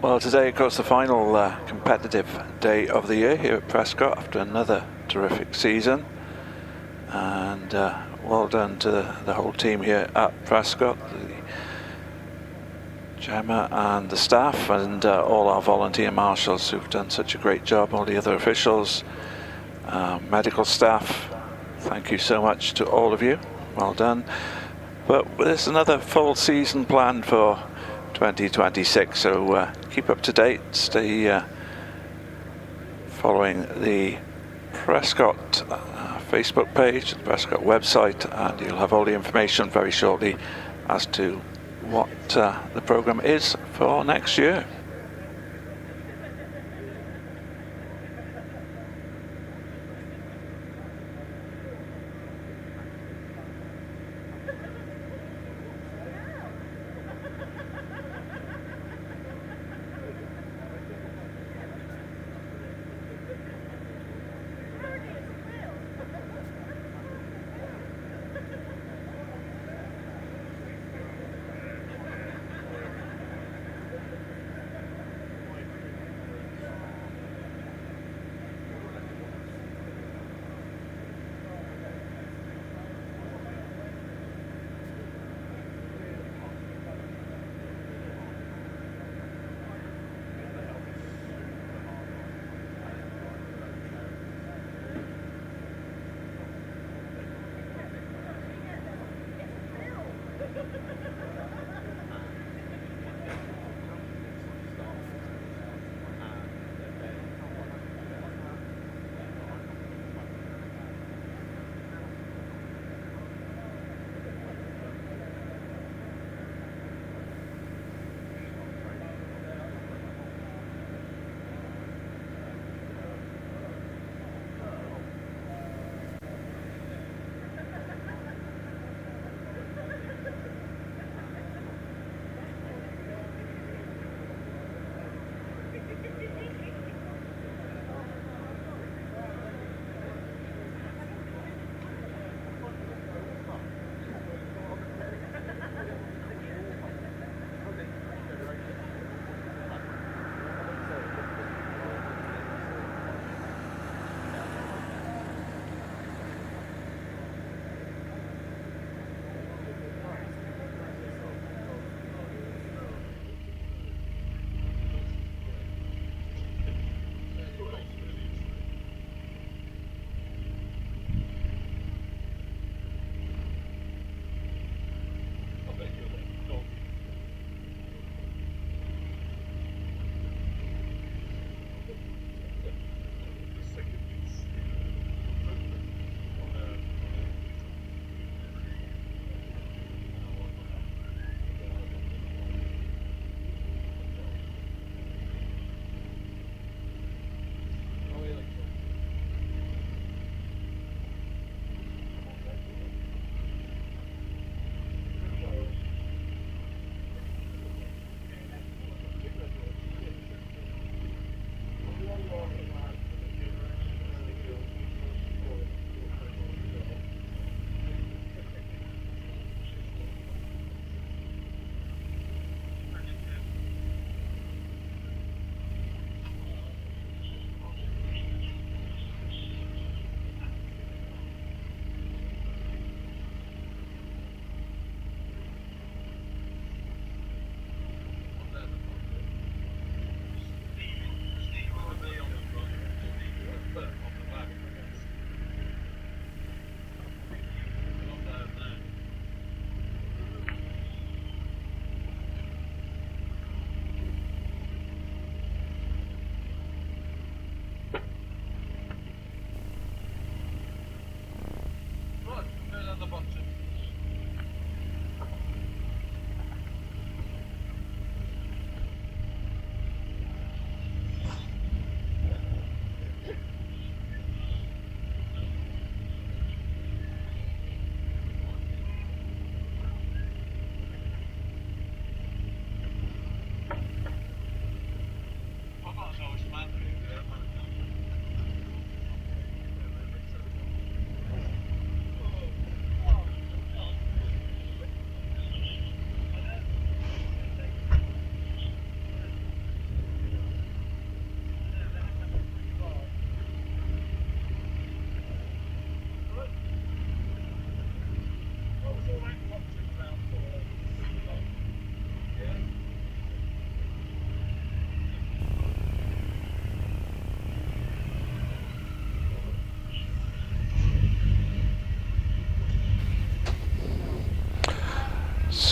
Well, today, of course, the final competitive day of the year here at Prescott after another terrific season. And well done to the whole team here at Prescott, the Gemma and the staff, and all our volunteer marshals who've done such a great job, all the other officials, medical staff. Thank you so much to all of you. Well done. But there's another full season planned for 2026, so keep up to date, stay following the Prescott Facebook page, the Prescott website, and you'll have all the information very shortly as to what the programme is for next year.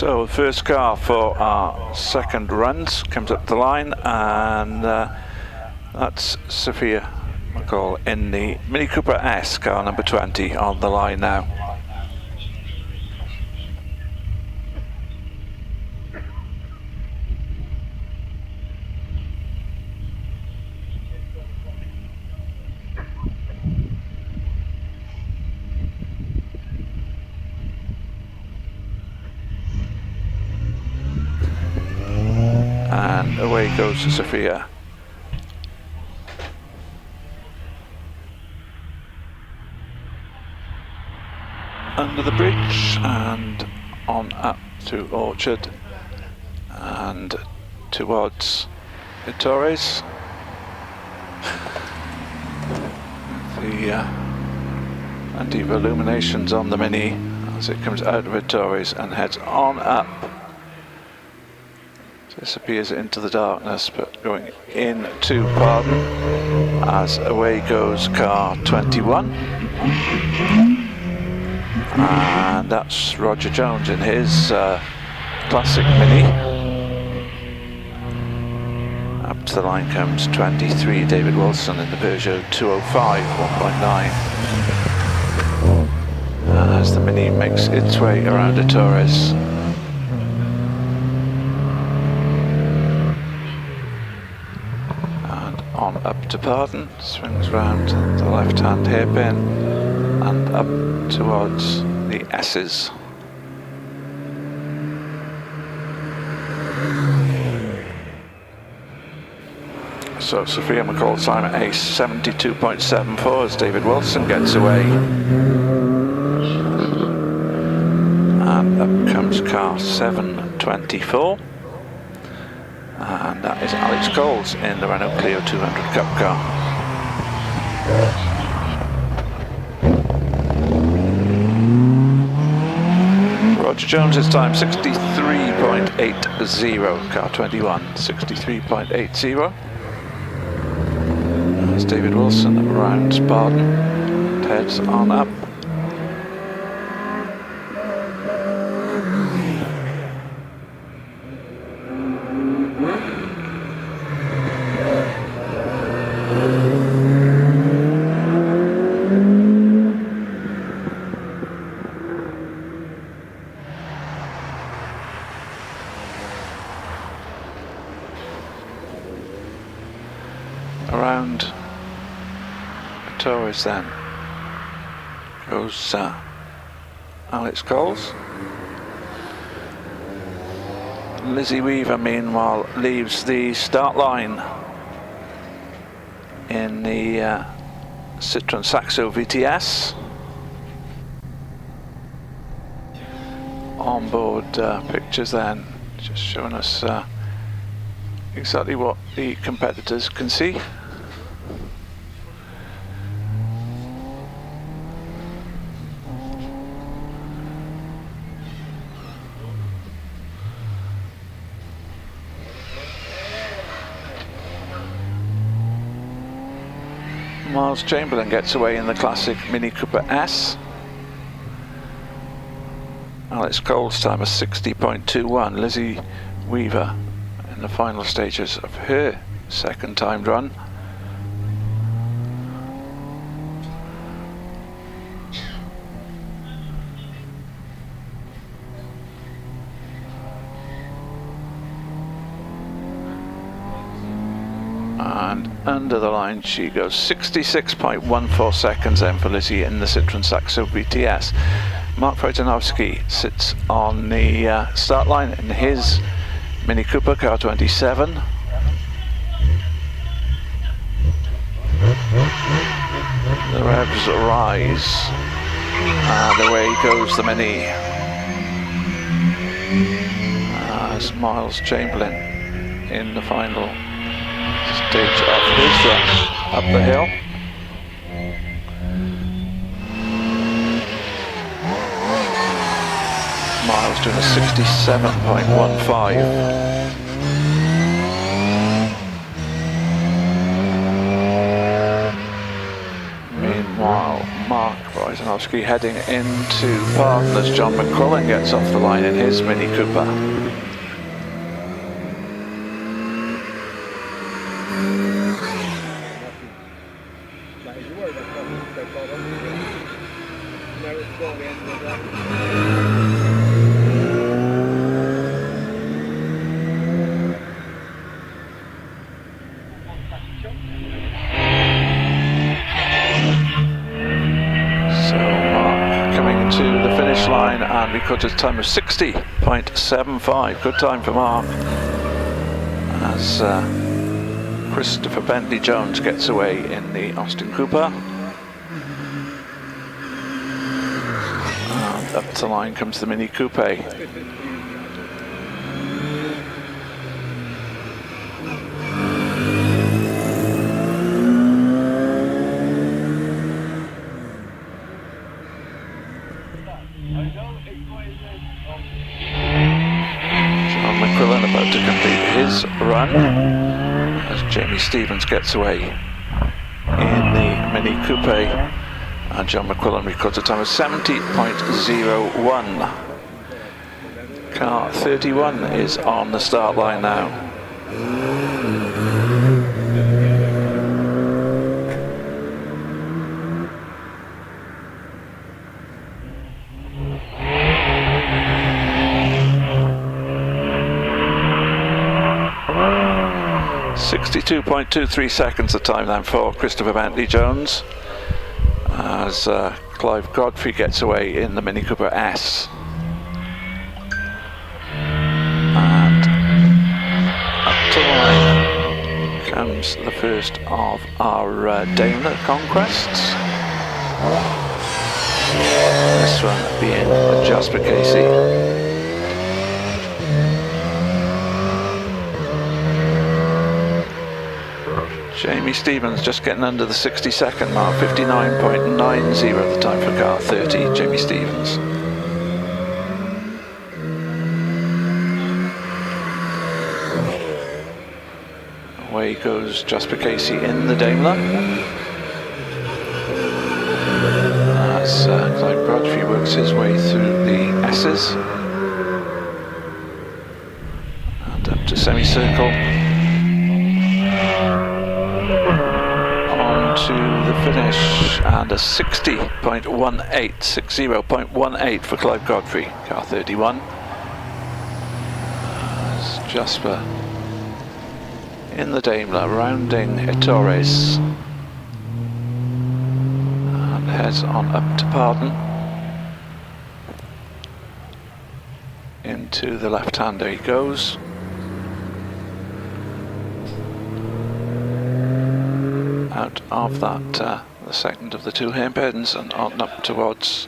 So the first car for our second runs comes up the line, and that's Sophia McCall in the Mini Cooper S, car number 20, on the line now. And away goes Sophia. Under the bridge and on up to Orchard and towards Vittori's. The anti illuminations on the Mini as it comes out of Vittori's and heads on up. Disappears into the darkness, but going into Pardon as away goes car 21. And that's Roger Jones in his classic Mini. Up to the line comes 23, David Wilson in the Peugeot 205 1.9. As the Mini makes its way around the Torres. On up to Pardon, swings round the left hand hairpin and up towards the S's. So Sophia McCall's time at ace 72.74 as David Wilson gets away. And up comes car 724. And that is Alex Coles in the Renault Clio 200 Cup car. Roger Jones's time 63.80, car 21, 63.80. As David Wilson rounds Pardon, heads on up. Around Torres then goes Alex Coles. Lizzie Weaver meanwhile leaves the start line in the Citroen Saxo VTS. Onboard pictures then just showing us exactly what the competitors can see. Miles Chamberlain gets away in the classic Mini Cooper S. Alex Coles' time is 60.21. Lizzie Weaver in the final stages of her second timed run. And under the line she goes, 66.14 seconds then for Lizzie in the Citroen Saxo BTS. Mark Frejtanowski sits on the start line in his Mini Cooper car 27. The revs rise and away goes the Mini as Miles Chamberlain in the final stage of his run up the hill. Miles doing a 67.15. Meanwhile, Mark Kowalski heading into Parton as John McCrullen gets off the line in his Mini Cooper. And recorded a time of 60.75. Good time for Mark as Christopher Bentley Jones gets away in the Austin Cooper. And up the line comes the Mini Coupe. About to complete his run as Jamie Stevens gets away in the Mini Coupe, and John McQuillan records a time of 70.01. Car 31 is on the start line now. 62.23 seconds the time then for Christopher Bentley Jones as Clive Godfrey gets away in the Mini Cooper S. And up to the line comes the first of our Daimler Conquests. This one being Jasper Casey. Jamie Stevens just getting under the 60-second mark, 59.90 the time for car 30, Jamie Stevens. Away goes Jasper Casey in the Daimler. As Clive Godfrey works his way through the S's. And up to semicircle. To the finish, and a 60.18 for Clive Godfrey, car 31. As Jasper in the Daimler rounding Ettores and heads on up to Parton into the left-hander he goes. Out of that, the second of the two hairpins, and on up towards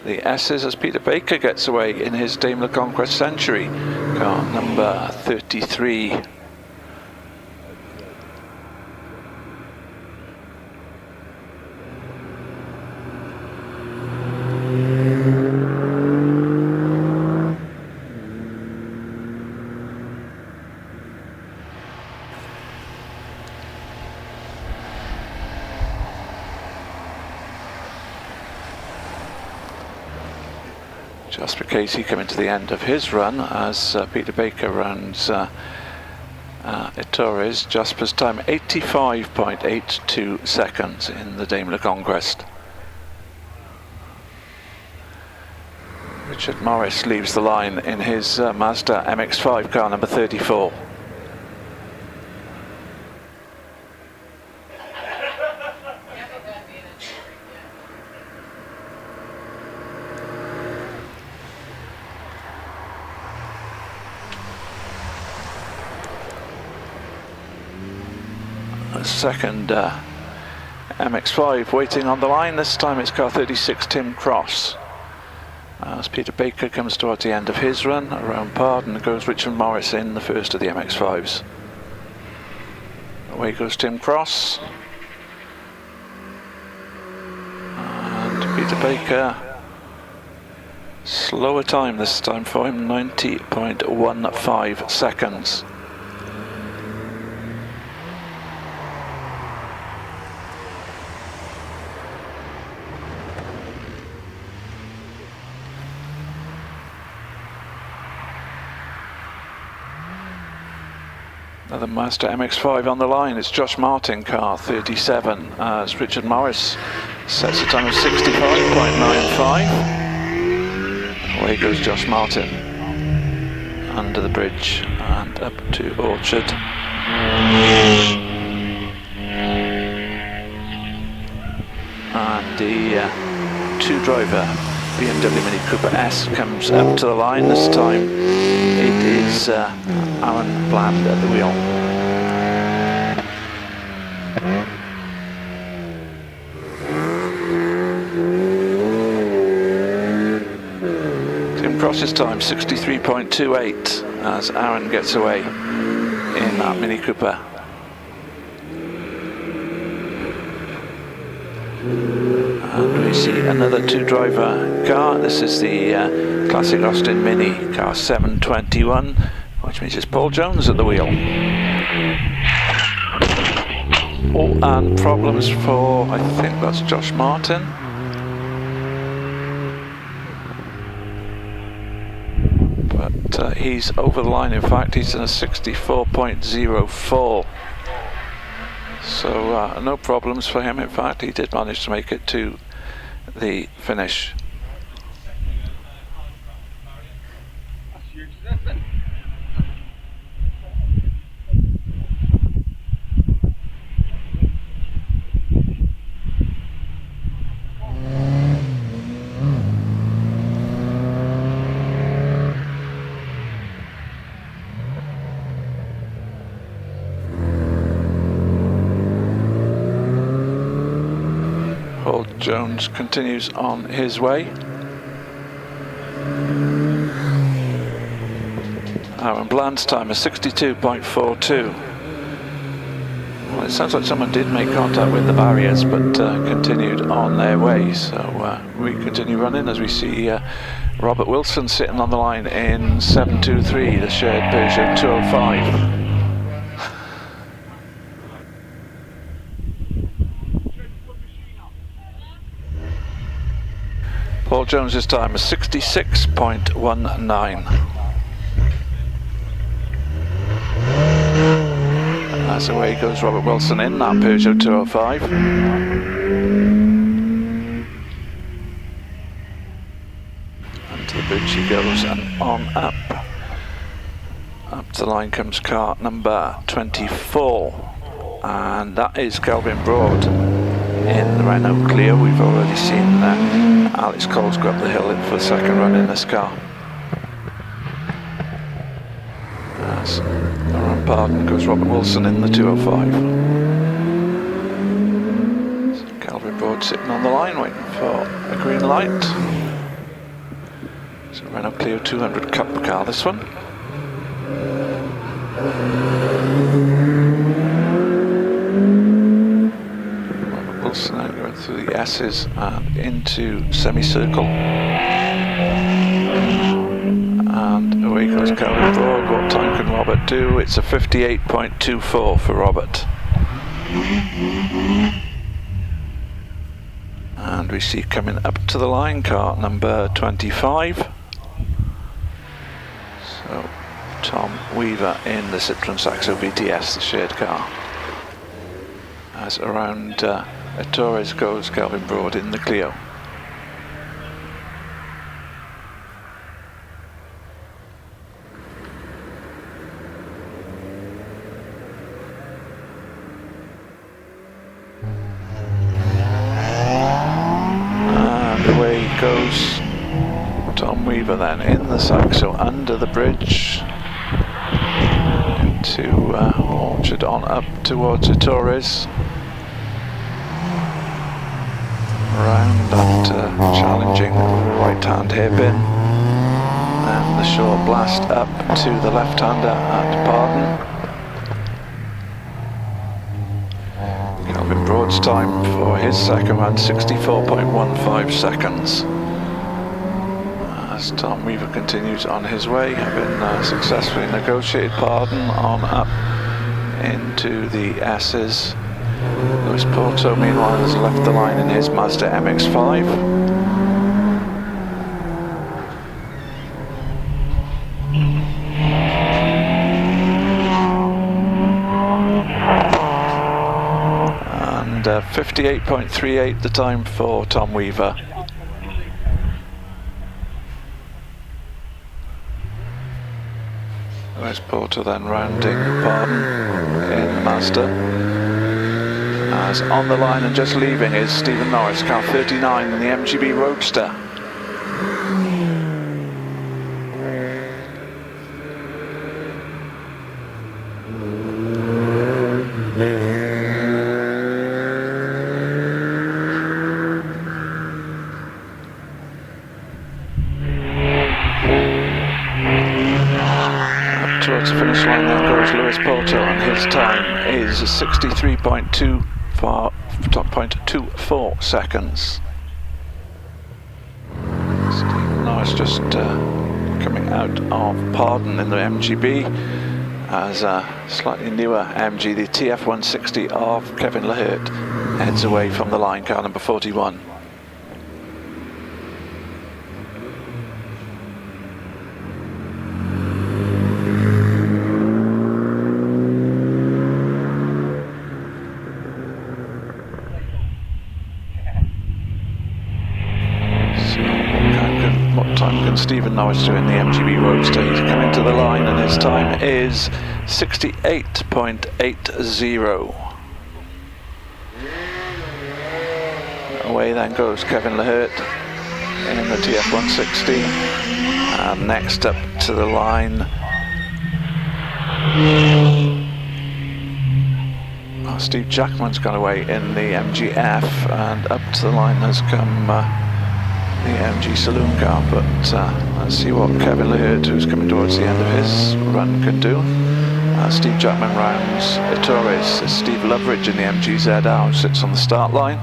the S's as Peter Baker gets away in his Daimler Conquest Century, car number 33. Jasper Casey coming to the end of his run as Peter Baker rounds Ettores. Jasper's time 85.82 seconds in the Daimler Conquest. Richard Morris leaves the line in his Mazda MX-5, car number 34. Second MX-5 waiting on the line. This time it's car 36, Tim Cross. As Peter Baker comes towards the end of his run around Parton, goes Richard Morris in the first of the MX-5s. Away goes Tim Cross. And Peter Baker, slower time this time for him, 90.15 seconds. Another Mazda MX-5 on the line. It's Josh Martin, car 37, as Richard Morris sets a time of 65.95. Away goes Josh Martin, under the bridge and up to Orchard. And the two-driver BMW Mini Cooper S comes up to the line. This time it is Aaron Bland at the wheel. Tim Cross's time 63.28 as Aaron gets away in that Mini Cooper. And we see another two-driver car. This is the classic Austin Mini, car 721, which means it's Paul Jones at the wheel. Oh, and problems for, I think that's Josh Martin. But he's over the line. In fact, he's in a 64.04. So no problems for him. In fact, he did manage to make it to the finish. Jones continues on his way. Aaron Bland's time is 62.42. Well, it sounds like someone did make contact with the barriers, but continued on their way. So we continue running as we see Robert Wilson sitting on the line in 723, the shared Peugeot 205. Paul Jones's time is 66.19. As away goes Robert Wilson in that Peugeot 205. And to the bridge he goes and on up. Up to the line comes car number 24. And that is Kelvin Broad in the Renault Clio. We've already seen Alex Coles go up the hill for the second run in this car. As around Pardon goes Robert Wilson in the 205. So Kelvin Broad sitting on the line waiting for a green light. So Renault Clio 200 Cup car, this one. Now going through the S's and into semicircle, and away goes Calvin Broad. What time can Robert do? It's a 58.24 for Robert, and we see coming up to the line car number 25. So Tom Weaver in the Citroen Saxo VTS, the shared car, as around Torres goes Calvin Broad in the Clio. And away goes Tom Weaver then in the Saxo under the bridge into Orchard on up towards Torres. Around that challenging right-hand hairpin, and the short blast up to the left-hander at Pardon. Calvin Broad's time for his second run 64.15 seconds. As Tom Weaver continues on his way, having successfully negotiated Pardon on up into the S's. Lewis Porto, meanwhile, has left the line in his Mazda MX-5. and 58.38 the time for Tom Weaver. Lewis Porter then rounding Barton in Master. As on the line and just leaving is Stephen Norris, car 39 in the MGB Roadster. Towards the finish line then goes Lewis Porter, and his time is 63.24 seconds. Stephen Norris just coming out of Pardon in the MGB as a slightly newer MG, the TF160 of Kevin Lahert, heads away from the line, car number 41. Stephen Norris doing the MGB Roadster. He's coming to the line and his time is 68.80. Away then goes Kevin Lahert in the TF160, and next up to the line Steve Jackman's gone away in the MGF, and up to the line has come the MG Saloon car, but let's see what Kevin Lahert, who's coming towards the end of his run, can do. Steve Jackman rounds Ettores. Steve Loveridge in the MG ZR sits on the start line.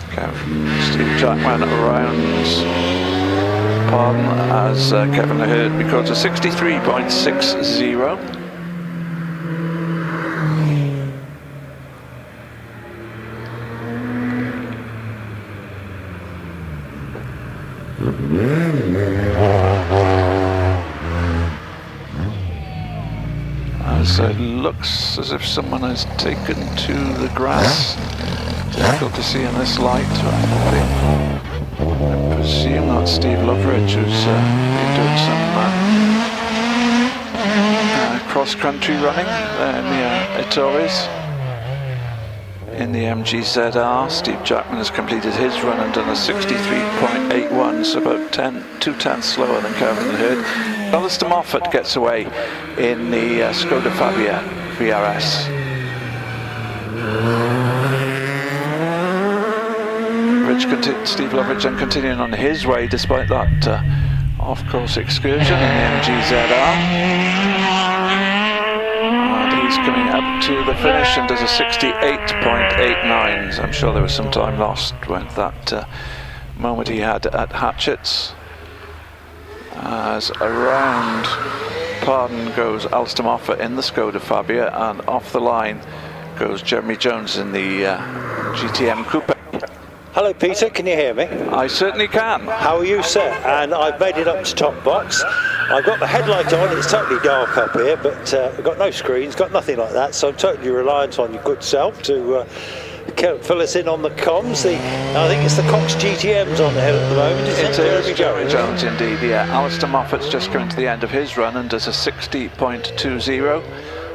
Steve Jackman rounds Pardon as Kevin Lahert records a 63.60. As it looks as if someone has taken to the grass. Difficult to see in this light. I presume that's Steve Loveridge, who's been doing some cross-country running near Ettores. In the MG ZR, Steve Jackman has completed his run and done a 63.81, so about 2/10 slower than Kevin Lahert. Alistair Moffat gets away in the Skoda Fabia VRS. Steve Loveridge then continuing on his way despite that off-course excursion in the MG ZR. He's coming up to the finish and does a 68.89. So I'm sure there was some time lost with that moment he had at Hatchett's. As around Pardon goes Alistair Moffat in the Skoda Fabia, and off the line goes Jeremy Jones in the GTM Coupe. Hello Peter, can you hear me? I certainly can. How are you, sir? And I've made it up to top box. I've got the headlight on, it's totally dark up here, but I've got no screens, got nothing like that, so I'm totally reliant on your good self to fill us in on the comms. I think it's the Cox GTMs on the hill at the moment, isn't it? It is Jeremy Jones indeed, yeah. Alistair Moffat's just coming to the end of his run and does a 60.20.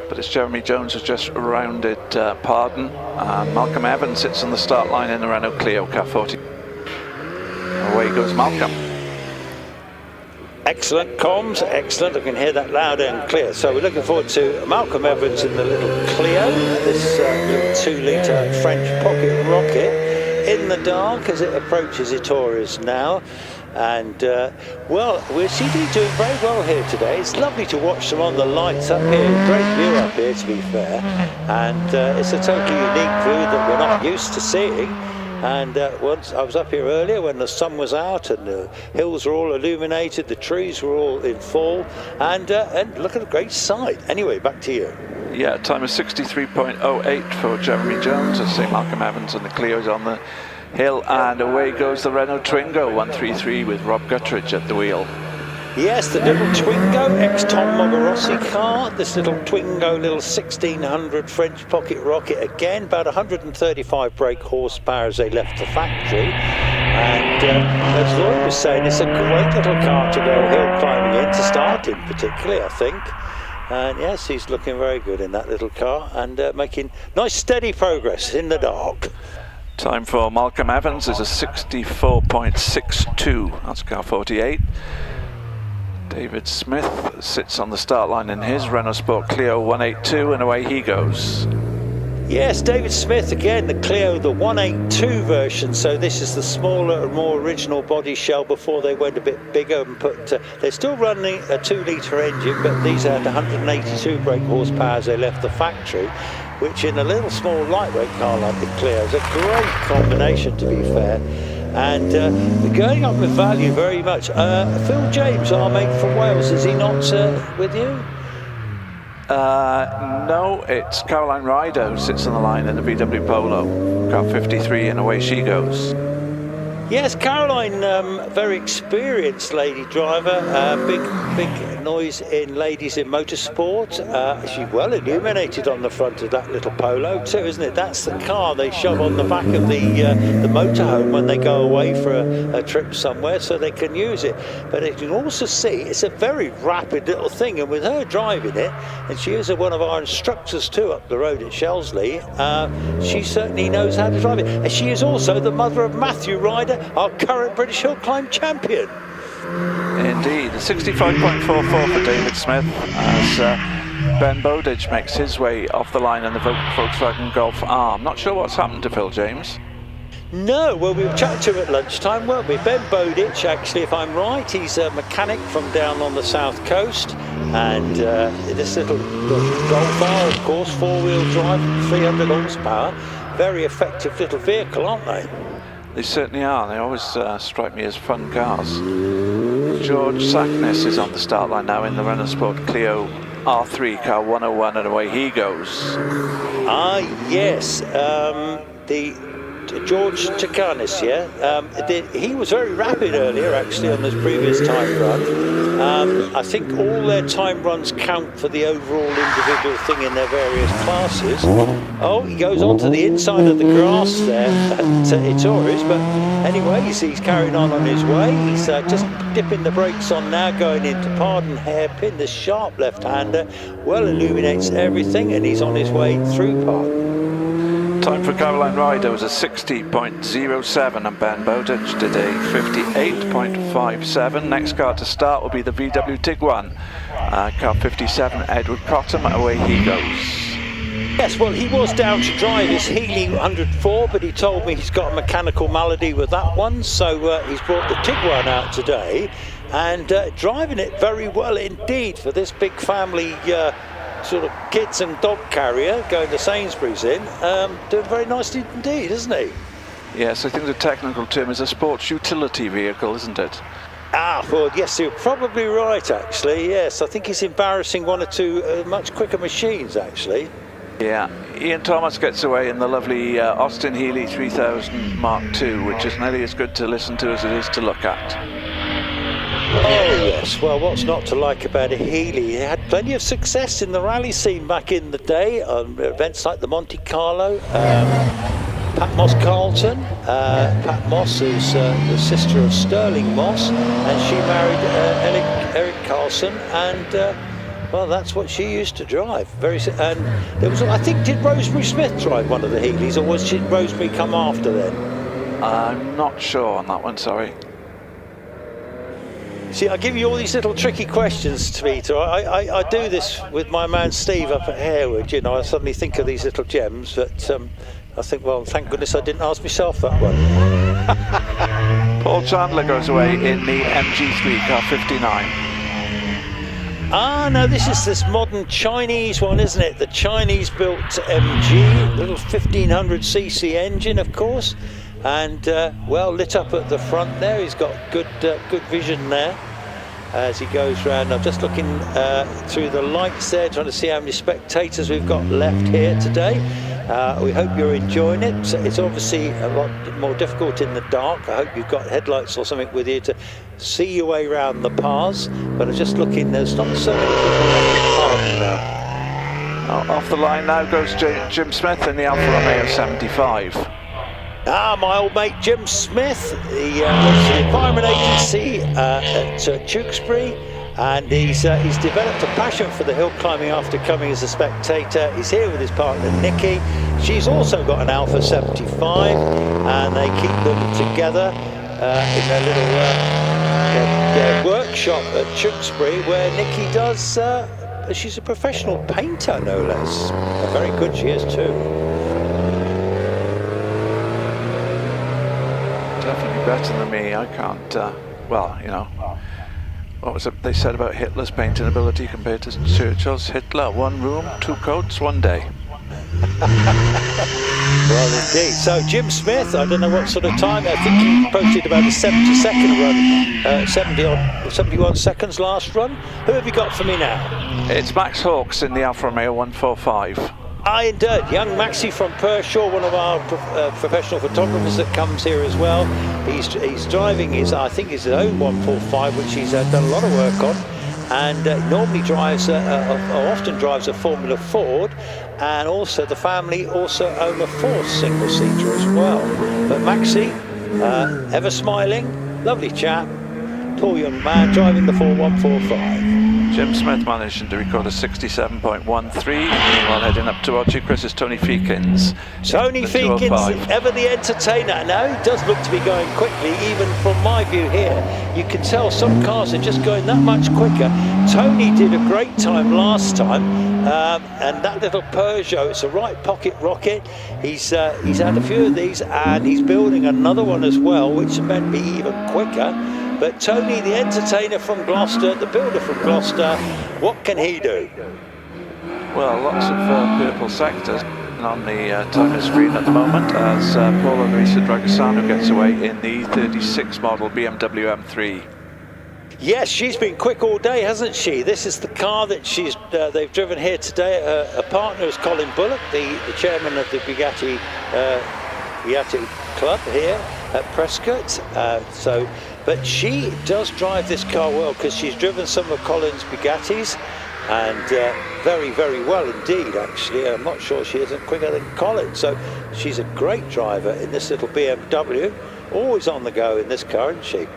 But it's Jeremy Jones who's just rounded Pardon. Malcolm Evans sits on the start line in the Renault Clio car 40. Away goes Malcolm. Excellent comms, excellent. I can hear that loud and clear. So we're looking forward to Malcolm Evans in the little Clio, this little 2-litre French pocket rocket, in the dark as it approaches Ettores now. And well, we seem to be doing very well here today. It's lovely to watch them on the lights up here. Great view up here, to be fair. And it's a totally unique view that we're not used to seeing. And once I was up here earlier when the sun was out and the hills were all illuminated, the trees were all in fall, and look at a great sight. Anyway, back to you. Yeah, time is 63.08 for Jeremy Jones. As I say, Malcolm Evans and the Clio's on the hill, and away goes the Renault Twingo 133 with Rob Guttridge at the wheel. Yes, the little Twingo, ex-Tom Mogorossi car. This little Twingo, little 1600 French pocket rocket. Again, about 135 brake horsepower as they left the factory. And as Lloyd was saying, it's a great little car to go hill climbing in, to start in particularly, I think. And yes, he's looking very good in that little car and making nice steady progress in the dark. Time for Malcolm Evans is a 64.62. That's car 48. David Smith sits on the start line in his Renault Sport Clio 182, and away he goes. Yes, David Smith again, the Clio, the 182 version. So this is the smaller and more original body shell before they went a bit bigger and put. They're still running a 2-litre engine, but these had 182 brake horsepower as they left the factory, which in a little small lightweight car like the Clio is a great combination, to be fair. And going up with value very much. Phil James, our mate from Wales, is he not with you? No, it's Caroline Ryder who sits on the line in the VW Polo, car 53, and away she goes. Yes, Caroline, very experienced lady driver, big noise in ladies in motorsport. She's well illuminated on the front of that little Polo too, isn't it? That's the car they shove on the back of the motorhome when they go away for a trip somewhere, so they can use it. But you can also see it's a very rapid little thing, and with her driving it, and she is one of our instructors too up the road at Shelsley, she certainly knows how to drive it. And she is also the mother of Matthew Ryder, our current British Hill Climb champion. Indeed, 65.44 for David Smith as Ben Bowditch makes his way off the line in the Volkswagen Golf R. I'm not sure what's happened to Phil James. No, well, we were chatting to him at lunchtime, weren't we? Ben Bowditch, actually, if I'm right, he's a mechanic from down on the south coast, and this little Golf R, of course, four-wheel drive, 300 horsepower, very effective little vehicle, aren't they? They certainly are. They always strike me as fun cars. George Sackness is on the start line now in the Renault Sport Clio R3, car 101, and away he goes. Yes, the George Takanis, yeah. He was very rapid earlier, actually, on his previous time run. I think all their time runs count for the overall individual thing in their various classes. Oh, he goes on to the inside of the grass there at Itores, but anyway, he's carrying on his way. He's just dipping the brakes on now, going into Pardon Hairpin. This sharp left-hander well illuminates everything, and he's on his way through Pardon. Time for Caroline Ryder was a 60.07, and Ben Bowditch did a 58.57. Next car to start will be the VW Tiguan, car 57, Edward Cottam, away he goes. Yes, well, he was down to drive his Healy 104, but he told me he's got a mechanical malady with that one, so he's brought the Tiguan out today, and driving it very well indeed for this big family sort of kids and dog carrier going to Sainsbury's in, doing very nicely indeed, isn't he? Yes, I think the technical term is a sports utility vehicle, isn't it? Well, yes, you're probably right, actually. Yes, I think he's embarrassing one or two much quicker machines, actually. Yeah, Ian Thomas gets away in the lovely Austin Healey 3000 Mark II, which is nearly as good to listen to as it is to look at. Oh yes, well, what's not to like about a Healey? He had plenty of success in the rally scene back in the day on events like the Monte Carlo. Pat Moss Carlton. Pat Moss is the sister of Sterling Moss, and she married Eric Carlson, and well, that's what she used to drive. And there was, I think, did Rosemary Smith drive one of the Healeys, or was Rosemary come after then? I'm not sure on that one, sorry. See, I give you all these little tricky questions, Peter. I do this with my man Steve up at Harewood. You know, I suddenly think of these little gems, but I think, well, thank goodness I didn't ask myself that one. Paul Chandler goes away in the MG3 car 59. No, this is this modern Chinese one, isn't it? The Chinese-built MG, little 1500cc engine, of course. And well lit up at the front there. He's got good vision there as he goes round. I'm just looking through the lights there, trying to see how many spectators we've got left here today. We hope you're enjoying it. It's obviously a lot more difficult in the dark. I hope you've got headlights or something with you to see your way around the paths. But I'm just looking, there's not so many people left in Parden now. Off the line now goes Jim Smith in the Alfa Romeo 75. My old mate Jim Smith, he works for the Environment Agency at Tewkesbury, and he's developed a passion for the hill climbing after coming as a spectator. He's here with his partner Nikki. She's also got an Alfa 75, and they keep them together in their little workshop at Tewkesbury, where Nikki does. She's a professional painter, no less. Very good she is too. Definitely better than me. I can't, well, you know, what was it they said about Hitler's painting ability compared to Churchill's? Hitler, 1 room, 2 coats, 1 day. Well, indeed. So Jim Smith, I don't know what sort of time, I think he posted about a 70-second run, 71 seconds last run. Who have you got for me now? It's Max Hawkes in the Alfa Romeo 145. Indeed, young Maxie from Pershore, one of our professional photographers that comes here as well. He's driving his, I think his own 145, which he's done a lot of work on, and normally drives, often drives a Formula Ford, and also the family also own a Ford single-seater as well. But Maxie, ever smiling, lovely chap, tall young man driving the Ford 145. Jim Smith managed to record a 67.13. Meanwhile, heading up towards you, Chris, is Tony Feekins. Tony Feekins, ever the entertainer. Now he does look to be going quickly, even from my view here. You can tell some cars are just going that much quicker. Tony did a great time last time, and that little Peugeot, it's a right pocket rocket. He's had a few of these, and he's building another one as well, which might be even quicker. But Tony, the entertainer from Gloucester, the builder from Gloucester, what can he do? Well, lots of purple sectors on the timer screen at the moment as Paula Luisa Dragosano gets away in the 36 model BMW M3. Yes, she's been quick all day, hasn't she? This is the car that they've driven here today. Her partner is Colin Bullock, the chairman of the Bugatti Club here at Prescott. But she does drive this car well, because she's driven some of Colin's Bugattis, and very, very well indeed, actually. I'm not sure she isn't quicker than Colin. So she's a great driver in this little BMW. Always on the go in this car, isn't she?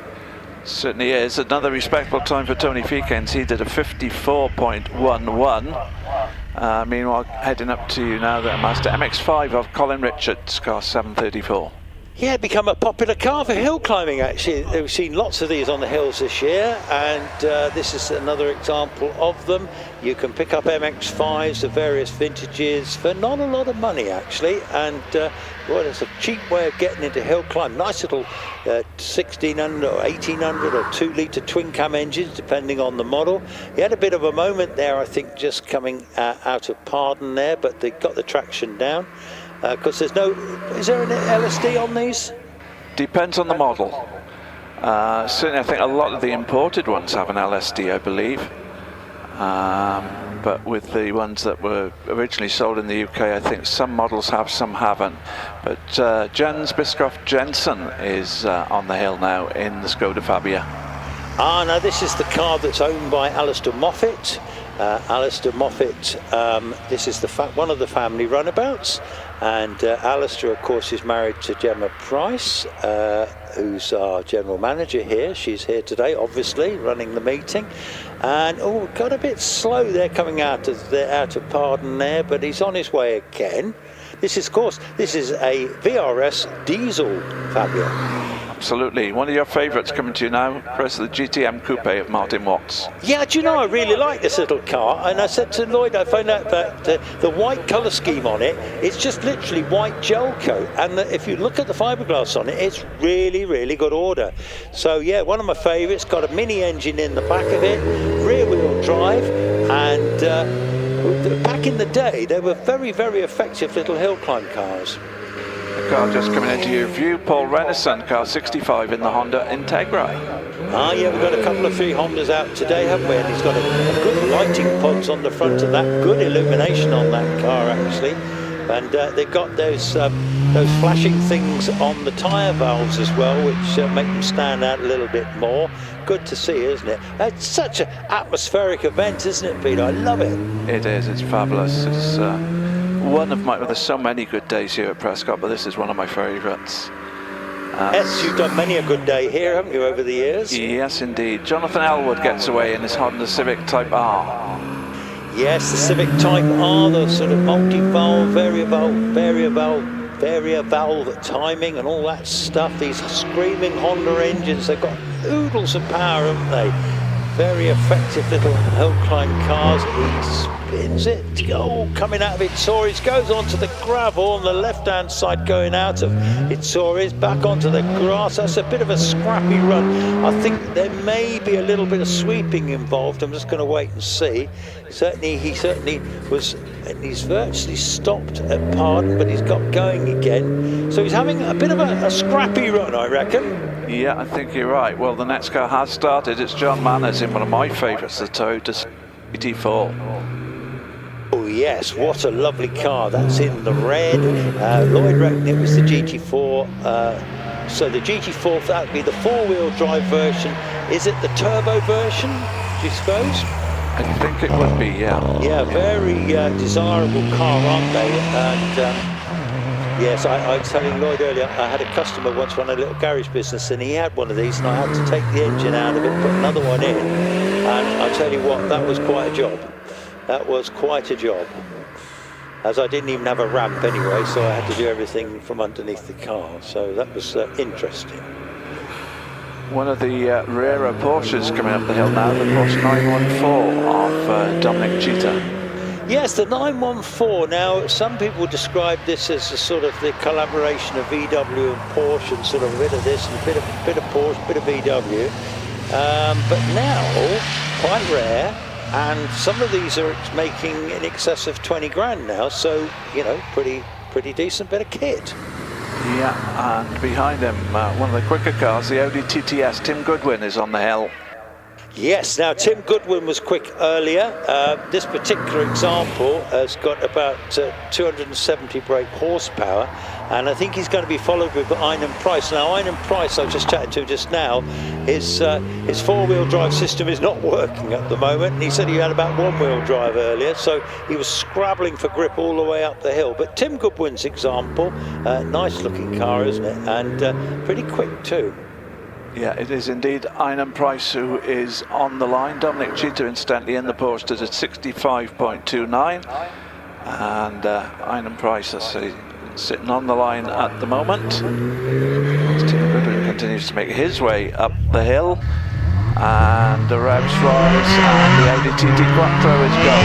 Certainly is. Another respectable time for Tony Feekins. He did a 54.11. Meanwhile, heading up to you now, the Mazda MX-5 of Colin Richards, car 734. Yeah, become a popular car for hill climbing, actually. We've seen lots of these on the hills this year, and this is another example of them. You can pick up MX-5s of various vintages for not a lot of money, actually, and well, it's a cheap way of getting into hill climb. Nice little 1600 or 1800 or 2-litre twin cam engines, depending on the model. He had a bit of a moment there, I think, just coming out of Parden there, but they got the traction down. Because is there an LSD on these? Depends on the model. Certainly I think a lot of the imported ones have an LSD, I believe. But with the ones that were originally sold in the UK, I think some models have, some haven't. But Jens Bischoff Jensen is on the hill now in the Skoda Fabia. Now this is the car that's owned by Alistair Moffat. Alistair Moffat, this is one of the family runabouts, and Alistair, of course, is married to Gemma Price, who's our general manager here. She's here today, obviously, running the meeting. And got a bit slow there coming out of Parden there, but he's on his way again. This is, of course, this is a VRS diesel Fabia. Absolutely. One of your favourites coming to you now, Chris, the GTM Coupe of Martin Watts. Yeah, do you know, I really like this little car, and I said to Lloyd, I found out that the white colour scheme on it, it's just literally white gel coat, and if you look at the fiberglass on it, it's really, really good order. So yeah, one of my favourites, got a mini engine in the back of it, rear wheel drive, and back in the day, they were very, very effective little hill climb cars. The car just coming into your view, Paul Renison, car 65 in the Honda Integra. Yeah, we've got a couple of 3 Hondas out today, haven't we? And he's got a good lighting pods on the front of that, good illumination on that car, actually. And they've got those flashing things on the tyre valves as well, which make them stand out a little bit more. Good to see, isn't it? It's such an atmospheric event, isn't it, Peter? I love it. It is. It's fabulous. It's one of my. Well, there's so many good days here at Prescott, but this is one of my favourites. Yes, you've done many a good day here, haven't you, over the years? Yes, indeed. Jonathan Elwood gets away in his Honda Civic Type R. Yes, the Civic Type R, the sort of multi-valve, variable-valve timing and all that stuff. These screaming Honda engines, they've got oodles of power, haven't they? Very effective little hill climb cars. He spins it, coming out of Itzoris, goes onto the gravel on the left-hand side, going out of Itzoris, back onto the grass. That's a bit of a scrappy run. I think there may be a little bit of sweeping involved. I'm just going to wait and see. He certainly was, and he's virtually stopped at Pardon, but he's got going again. So he's having a bit of a scrappy run, I reckon. Yeah, I think you're right. Well, the next car has started. It's John Manners in one of my favourites, the Toyota GT4. Oh yes, what a lovely car. That's in the red. Lloyd reckoned it was the GT4. So the GT4, that would be the four-wheel drive version. Is it the turbo version, do you suppose? I think it would be, yeah. Yeah, very desirable car, aren't they? And yes, I was telling Lloyd earlier, I had a customer once run a little garage business, and he had one of these, and I had to take the engine out of it, put another one in, and I tell you what, that was quite a job. That was quite a job. As I didn't even have a ramp anyway, so I had to do everything from underneath the car, so that was interesting. One of the rarer Porsches coming up the hill now, the Porsche 914 of Dominic Cheetah. Yes, the 914. Now, some people describe this as a sort of the collaboration of VW and Porsche, and sort of a bit of this and a bit of Porsche, a bit of VW. But now, quite rare, and some of these are making in excess of 20 grand now. So, you know, pretty decent bit of kit. Yeah, and behind him, one of the quicker cars, the Audi TTS. Tim Goodwin is on the hill. Yes, now Tim Goodwin was quick earlier. This particular example has got about 270 brake horsepower, and I think he's going to be followed with Einan Price. Now Einan Price, I was just chatting to just now, his four-wheel drive system is not working at the moment, and he said he had about one-wheel drive earlier, so he was scrabbling for grip all the way up the hill. But Tim Goodwin's example, nice looking car, isn't it? And pretty quick too. Yeah, it is indeed Einan Price who is on the line. Dominic Cheetah, incidentally, in the Porsche is at 65.29. And Einan Price, I see, sitting on the line at the moment. Tim Goodwin continues to make his way up the hill. And the revs rise, and the Audi TT Quattro is go.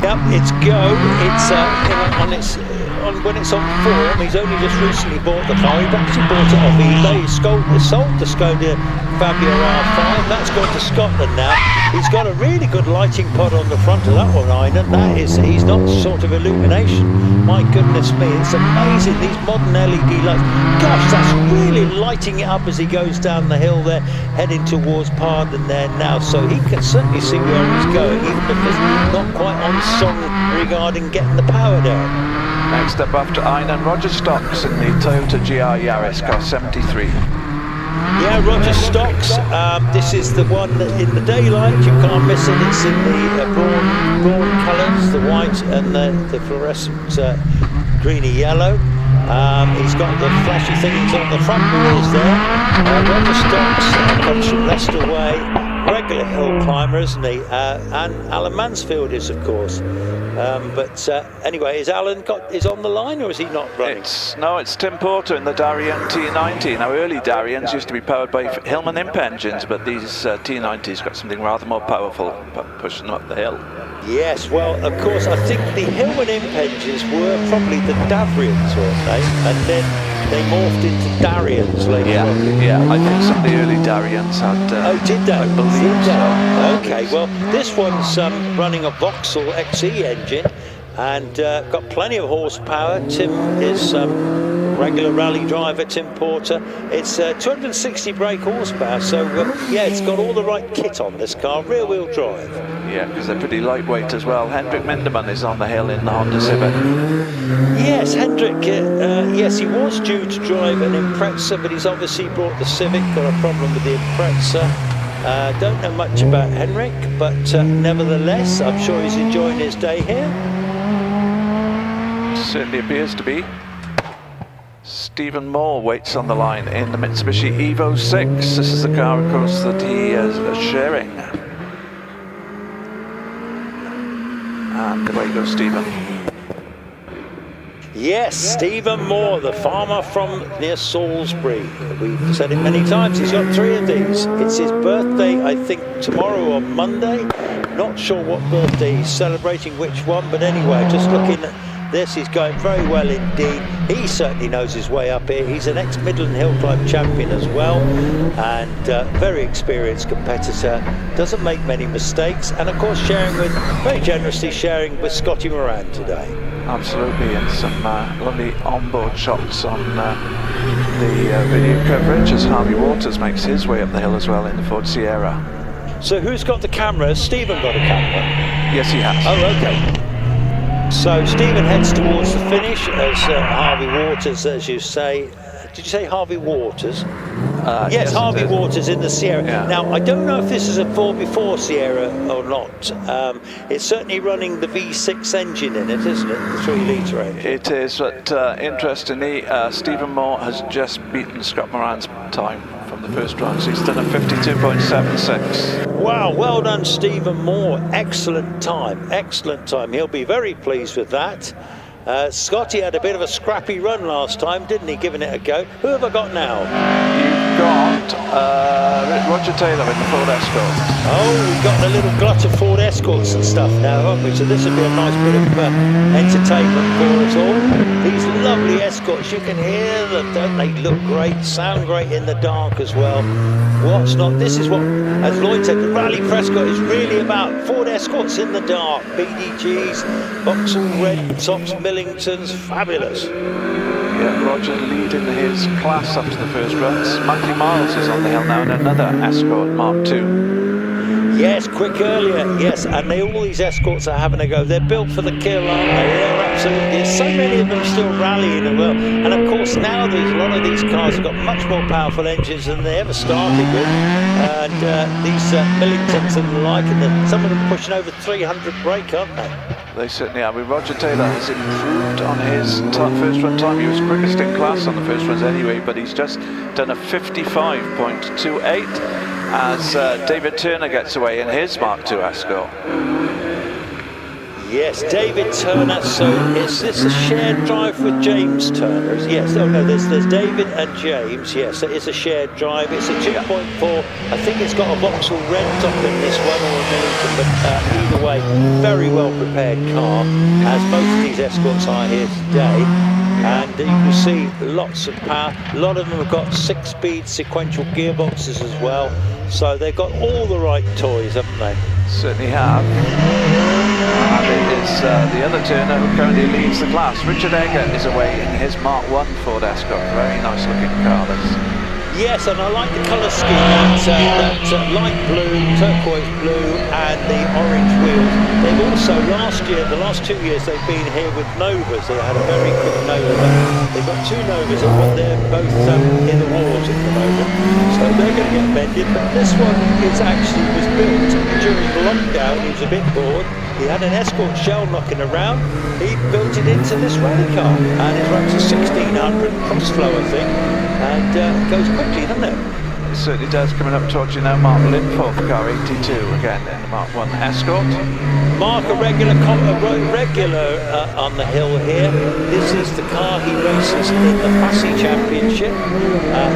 Yep, it's go. It's when it's on form. He's only just recently bought the car. He actually bought it off eBay. He sold the Skoda Fabia R5. That's gone to Scotland now. He's got a really good lighting pod on the front of that one, Einan. That is, he's not sort of illumination. My goodness me, it's amazing. These modern LED lights. Gosh, that's really lighting it up as he goes down the hill there, heading towards Pardon there now. So he can certainly see where he's going, even if it's not quite on song regarding getting the power down. Next up after Einan, Roger Stocks in the Toyota GR Yaris, car 73. Yeah, Roger Stocks. This is the one that in the daylight, you can't miss it. It's in the brawn colours, the white and the fluorescent greeny yellow. He's got the flashy things on the front wheels there. Roger Stocks comes from Leicester Way, regular hill climber, isn't he? And Alan Mansfield is, of course. But anyway, is Alan is on the line, or is he not running? It's Tim Porter in the Darien T90. Now, early Dariens used to be powered by Hillman Imp engines, but these T90s got something rather more powerful, pushing up the hill. Yes, well, of course, I think the Hillman Imp engines were probably the Davrians, weren't they? And then they morphed into Dariens later on. Yeah, I think some of the early Dariens had... did they? I believe so. Okay, well, this one's running a Vauxhall XE engine, and got plenty of horsepower. Tim is regular rally driver, Tim Porter. It's 260 brake horsepower, so yeah, it's got all the right kit on this car, rear wheel drive. Yeah, because they're pretty lightweight as well. Hendrik Minderman is on the hill in the Honda Civic. Yes, Hendrik, yes, he was due to drive an Impreza, but he's obviously brought the Civic, got a problem with the Impreza. Don't know much about Henrik, but nevertheless, I'm sure he's enjoying his day here. Certainly appears to be. Stephen Moore waits on the line in the Mitsubishi Evo 6. This is the car, of course, that he is sharing. And away goes Stephen. Yes, Stephen Moore, the farmer from near Salisbury. We've said it many times, he's got 3 of these. It's his birthday, I think, tomorrow or Monday. Not sure what birthday he's celebrating, which one, but anyway, just looking at this, he's going very well indeed. He certainly knows his way up here. He's an ex-Midland Hill Climb champion as well, and very experienced competitor. Doesn't make many mistakes, and of course very generously sharing with Scotty Moran today. Absolutely, and some lovely onboard shots on the video coverage as Harvey Waters makes his way up the hill as well in the Ford Sierra. So who's got the camera? Has Stephen got a camera? Yes, he has. Oh, okay. So Stephen heads towards the finish as Harvey Waters, as you say. Did you say Harvey Waters? Yes, Harvey Waters in the Sierra. Yeah. Now, I don't know if this is a 4x4 Sierra or not. It's certainly running the V6 engine in it, isn't it? The 3-litre engine. It is, but interestingly, Stephen Moore has just beaten Scott Moran's time from the first run. So he's done a 52.76. Wow, well done, Stephen Moore. Excellent time, excellent time. He'll be very pleased with that. Scotty had a bit of a scrappy run last time, didn't he, giving it a go? Who have I got now? You've got Roger Taylor in the Ford Escort. Oh, we've got a little glut of Ford Escorts and stuff now, haven't we? So this will be a nice bit of entertainment for us all. These lovely Escorts, you can hear them, don't they? Look great, sound great in the dark as well. What's not? This is what, as Lloyd said, the Rallye Prescott is really about. Ford Escorts in the dark, BDGs, Vauxhall Red Tops, Millingtons, fabulous. Yeah, Roger leading his class up to the first runs. Mikey Miles is on the hill now in another Escort Mark II. Yes, quick earlier, yes, and all these Escorts are having a go. They're built for the kill, aren't they? They're absolutely, there's so many of them still rallying as well. And of course now a lot of these cars have got much more powerful engines than they ever started with. And these Millingtons and the like, and some of them pushing over 300 brake, aren't they? They certainly are. Roger Taylor has improved on his first run time. He was quickest in class on the first runs anyway, but he's just done a 55.28 as David Turner gets away in his Mark II Escort. Yes, David Turner. So is this a shared drive with James Turner? Yes. Oh no, there's David and James. Yes, it is a shared drive. It's a 2.4. I think it's got a Vauxhall Red top in this one, or a Millington. But either way, very well prepared car, as most of these Escorts are here today. And you can see lots of power. A lot of them have got 6-speed sequential gearboxes as well. So they've got all the right toys, haven't they? Certainly have. And it is the other Turner who currently leads the class. Richard Egger is away in his Mark I Ford Escort. Very nice looking car, this. Yes, and I like the colour scheme, that light blue, turquoise blue and the orange wheels. They've also, the last 2 years, they've been here with Novas. They had a very quick Nova. They've got 2 Novas, but they're both in the wars at the moment. So they're going to get mended. But this one was built during lockdown. He was a bit bored. He had an Escort shell knocking around. He built it into this rally car, and it runs a 1600 crossflow, I think, and it goes quickly, doesn't it? It certainly does. Coming up towards you now, Mark Linforth, car 82, again in the Mark I Escort. Mark, a regular on the hill here. This is the car he races in the Fassi Championship.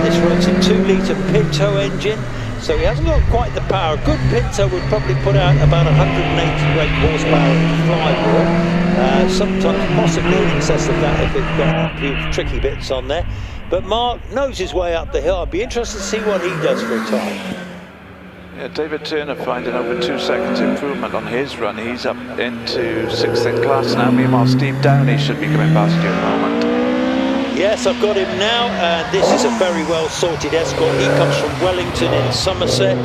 This runs a 2-litre Pinto engine. So he hasn't got quite the power. A good Pinto would probably put out about 180 brake horsepower in the flywheel. Sometimes possibly in excess of that if it's got a few tricky bits on there. But Mark knows his way up the hill. I'd be interested to see what he does for a time. Yeah, David Turner finding over 2 seconds improvement on his run. He's up into 6th in class now. Meanwhile, Steve Downey should be coming past you at the moment. Yes, I've got him now. This is a very well sorted Escort. He comes from Wellington in Somerset.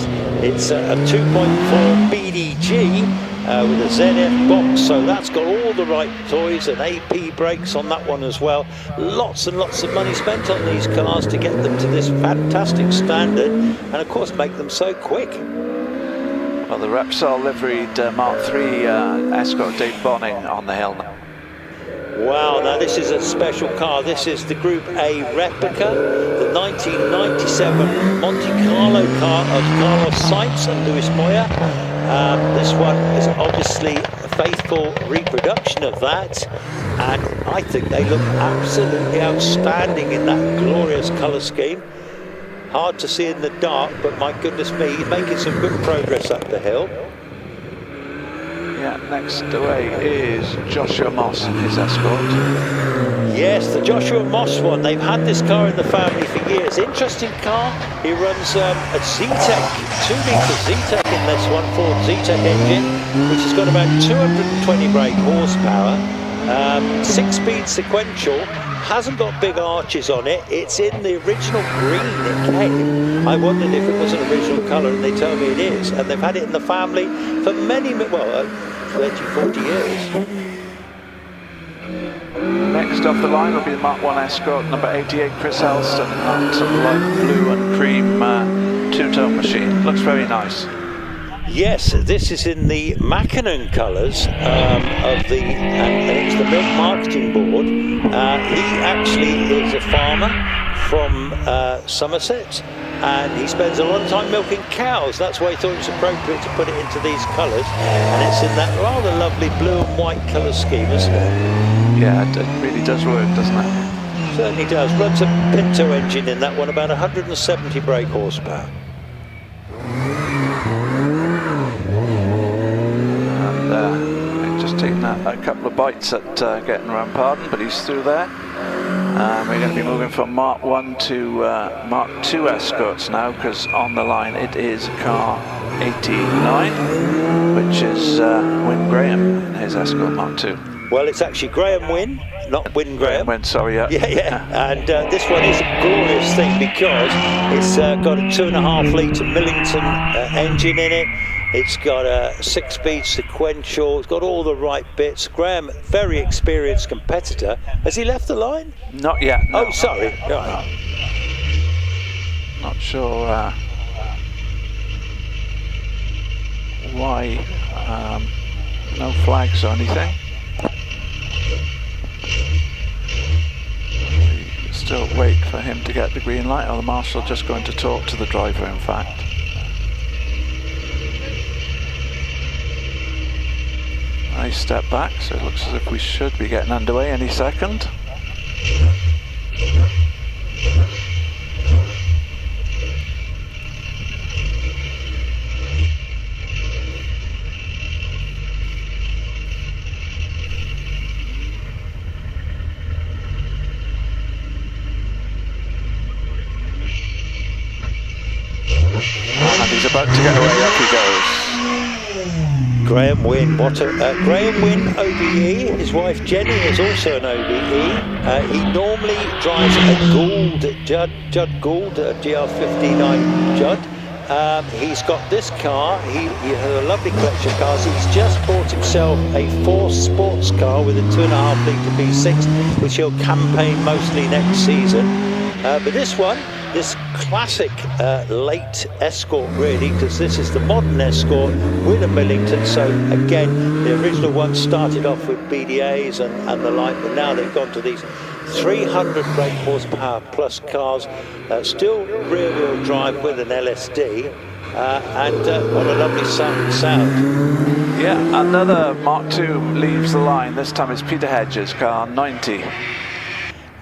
It's a 2.4 BDG with a ZF box, so that's got all the right toys and AP brakes on that one as well. Lots and lots of money spent on these cars to get them to this fantastic standard, and of course make them so quick. Well, the Repsol liveried Mark III Escort Dave Bonning on the hill now. Wow, now this is a special car. This is the Group A replica, the 1997 Monte Carlo car of Carlos Sainz and Luis Moya. This one is obviously a faithful reproduction of that, and I think they look absolutely outstanding in that glorious colour scheme. Hard to see in the dark, but my goodness me, he's making some good progress up the hill. Yeah, next away is Joshua Moss and his Escort. Yes, the Joshua Moss one. They've had this car in the family for years. Interesting car. He runs a Z-Tech, 2-litre Z-Tech in this one, Ford Z-Tech engine, which has got about 220 brake horsepower. 6-speed sequential. Hasn't got big arches on it. It's in the original green it came. I wondered if it was an original colour, and they tell me it is. And they've had it in the family for many, well, 30, 40 years. Next off the line will be the Mark I Escort, number 88, Chris Elston. That's a light blue and cream two-tone machine. Looks very nice. Yes, this is in the Mackinnon colours of the, and it's the Milk Marketing Board. He actually is a farmer from Somerset, and he spends a lot of time milking cows. That's why he thought it was appropriate to put it into these colours, and it's in that rather lovely blue and white colour scheme, isn't it? Yeah, it really does work, doesn't it? Certainly does. Runs a Pinto engine in that one, about 170 brake horsepower. Just taking a couple of bites at getting around Pardon, but he's through there. We're going to be moving from Mark 1 to Mark 2 Escorts now, because on the line it is car 89, which is Wyn Graham in his Escort Mark 2. Well, it's actually Graham Wyn, not Wyn Graham. Wyn, sorry, yeah. Yeah. And this one is a glorious thing because it's got a 2.5 litre Millington engine in it. It's got a 6-speed sequential. It's got all the right bits. Graham, very experienced competitor. Has he left the line? Not yet. No. Oh, sorry. Right. Not sure why. No flags or anything. We still wait for him to get the green light, or the marshal just going to talk to the driver, in fact. Nice step back, so it looks as if we should be getting underway any second. And he's about to get away, up he goes. Graham Wyn, Graham Wyn OBE. His wife Jenny is also an OBE. He normally drives a Judd Gould, a GR59 Judd. He's got this car. He has a lovely collection of cars. He's just bought himself a Force sports car with a 2.5 litre V6, which he'll campaign mostly next season. But this one, this classic late Escort, really, because this is the modern Escort with a Millington. So again, the original one started off with BDAs and the like, but now they've gone to these 300 brake horsepower plus cars, still rear-wheel drive with an LSD, and what a lovely sound. Yeah, another Mark II leaves the line. This time it's Peter Hedges, car 90.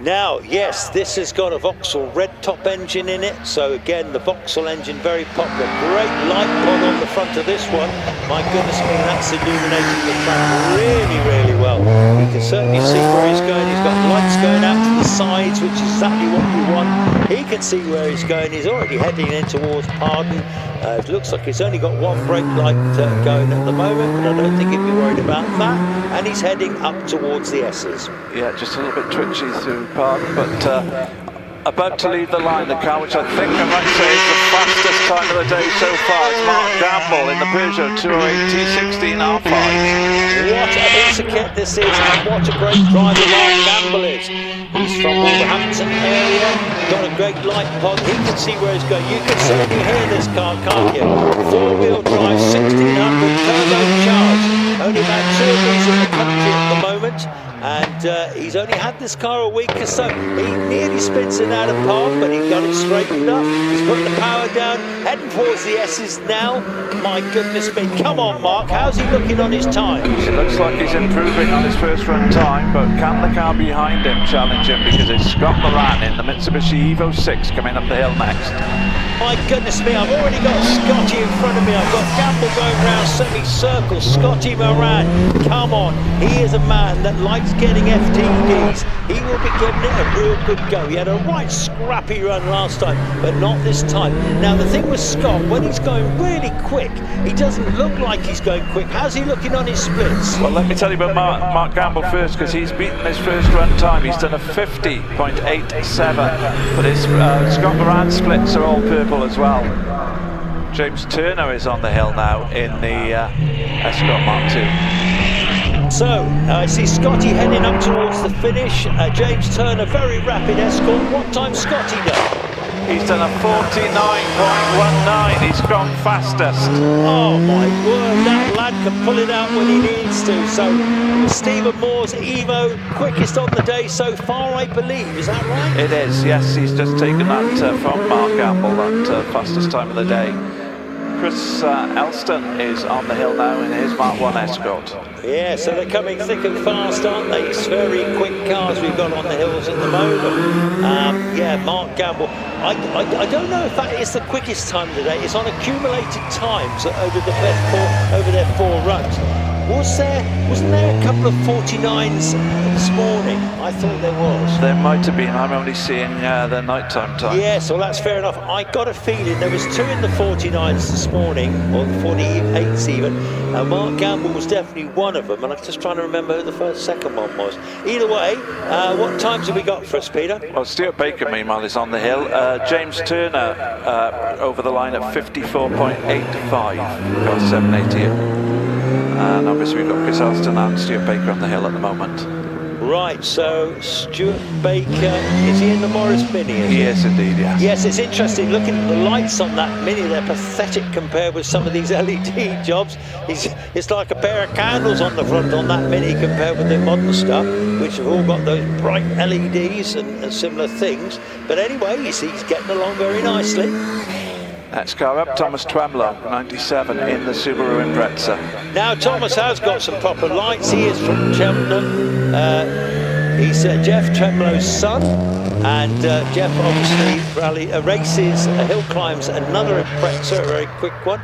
Now, yes, this has got a Vauxhall red top engine in it, so again, the Vauxhall engine, very popular. Great light pod on the front of this one. My goodness me, that's illuminating the track really, really well. You can certainly see where he's going. He's got lights going out to the sides, which is exactly what you want. He can see where he's going. He's already heading in towards Pardon. It looks like he's only got one brake light going at the moment, but I don't think he'd be worried about that. And he's heading up towards the S's. Yeah, just a little bit twitchy through Pardon, but about to leave the line, the car, which I think I might say is the fastest time of the day so far. It's Mark Gamble in the Peugeot 208 T16 R5. What a piece of kit this is, and what a great driver Mark Gamble is. He's from Wolverhampton area, got a great light pod. He can see where he's going. You can certainly hear this car, can't you? Four-wheel drive, 1600 turbocharged. Only about 2 of these in the country at the moment, and he's only had this car a week or so. He nearly spins it out of park, but he got it straightened up. He's putting the power down, heading towards the S's now. My goodness me, come on Mark, how's he looking on his time? It looks like he's improving on his first run time, but can the car behind him challenge him, because it's Scott Moran in the Mitsubishi Evo 6 coming up the hill next. My goodness me, I've already got Scotty in front of me. I've got Gamble going round semicircle. Scotty Moran, come on. He is a man that likes getting FTDs. He will be giving it a real good go. He had a right scrappy run last time, but not this time. Now, the thing with Scott, when he's going really quick, he doesn't look like he's going quick. How's he looking on his splits? Well, let me tell you about Mark Gamble first, because he's beaten his first run time. He's done a 50.87, but his Scott Moran splits are all purple as well. James Turner is on the hill now in the Escort Mark II. So, I see Scotty heading up towards the finish. James Turner, very rapid Escort. What time Scotty done? He's done a 49.19. He's gone fastest. Oh my word, that lad can pull it out when he needs to. So, Stephen Moore's Evo, quickest on the day so far, I believe. Is that right? It is, yes. He's just taken that from Mark Gamble, that fastest time of the day. Chris Elston is on the hill now in his Mark 1 Escort. Yeah, so they're coming thick and fast, aren't they? It's very quick cars we've got on the hills at the moment. Yeah, Mark Gamble. I don't know if that is the quickest time of the day. It's on accumulated times over their four runs. Wasn't there a couple of 49s this morning? I thought there was. There might have been. I'm only seeing the nighttime time. Yes, well that's fair enough. I got a feeling there was 2 in the 49s this morning, or the 48s even. Mark Gamble was definitely one of them, and I'm just trying to remember who the second one was. Either way, what times have we got for us, Peter? Well, Stuart Baker, meanwhile, is on the hill. James Turner over the line at 54.85. Got 780. And obviously we've got Chris Elston and Stuart Baker on the hill at the moment. Right, so Stuart Baker, is he in the Morris Mini? Yes, indeed, yes. Yes, it's interesting looking at the lights on that Mini. They're pathetic compared with some of these LED jobs. It's like a pair of candles on the front on that Mini compared with the modern stuff, which have all got those bright LEDs and similar things. But anyway, he's getting along very nicely. Next car up, Thomas Twemlow, 97 in the Subaru Impreza. Now Thomas has got some proper lights. He is from Cheltenham. He's Jeff Twemlow's son, and Jeff obviously races hill climbs another Impreza, a very quick one.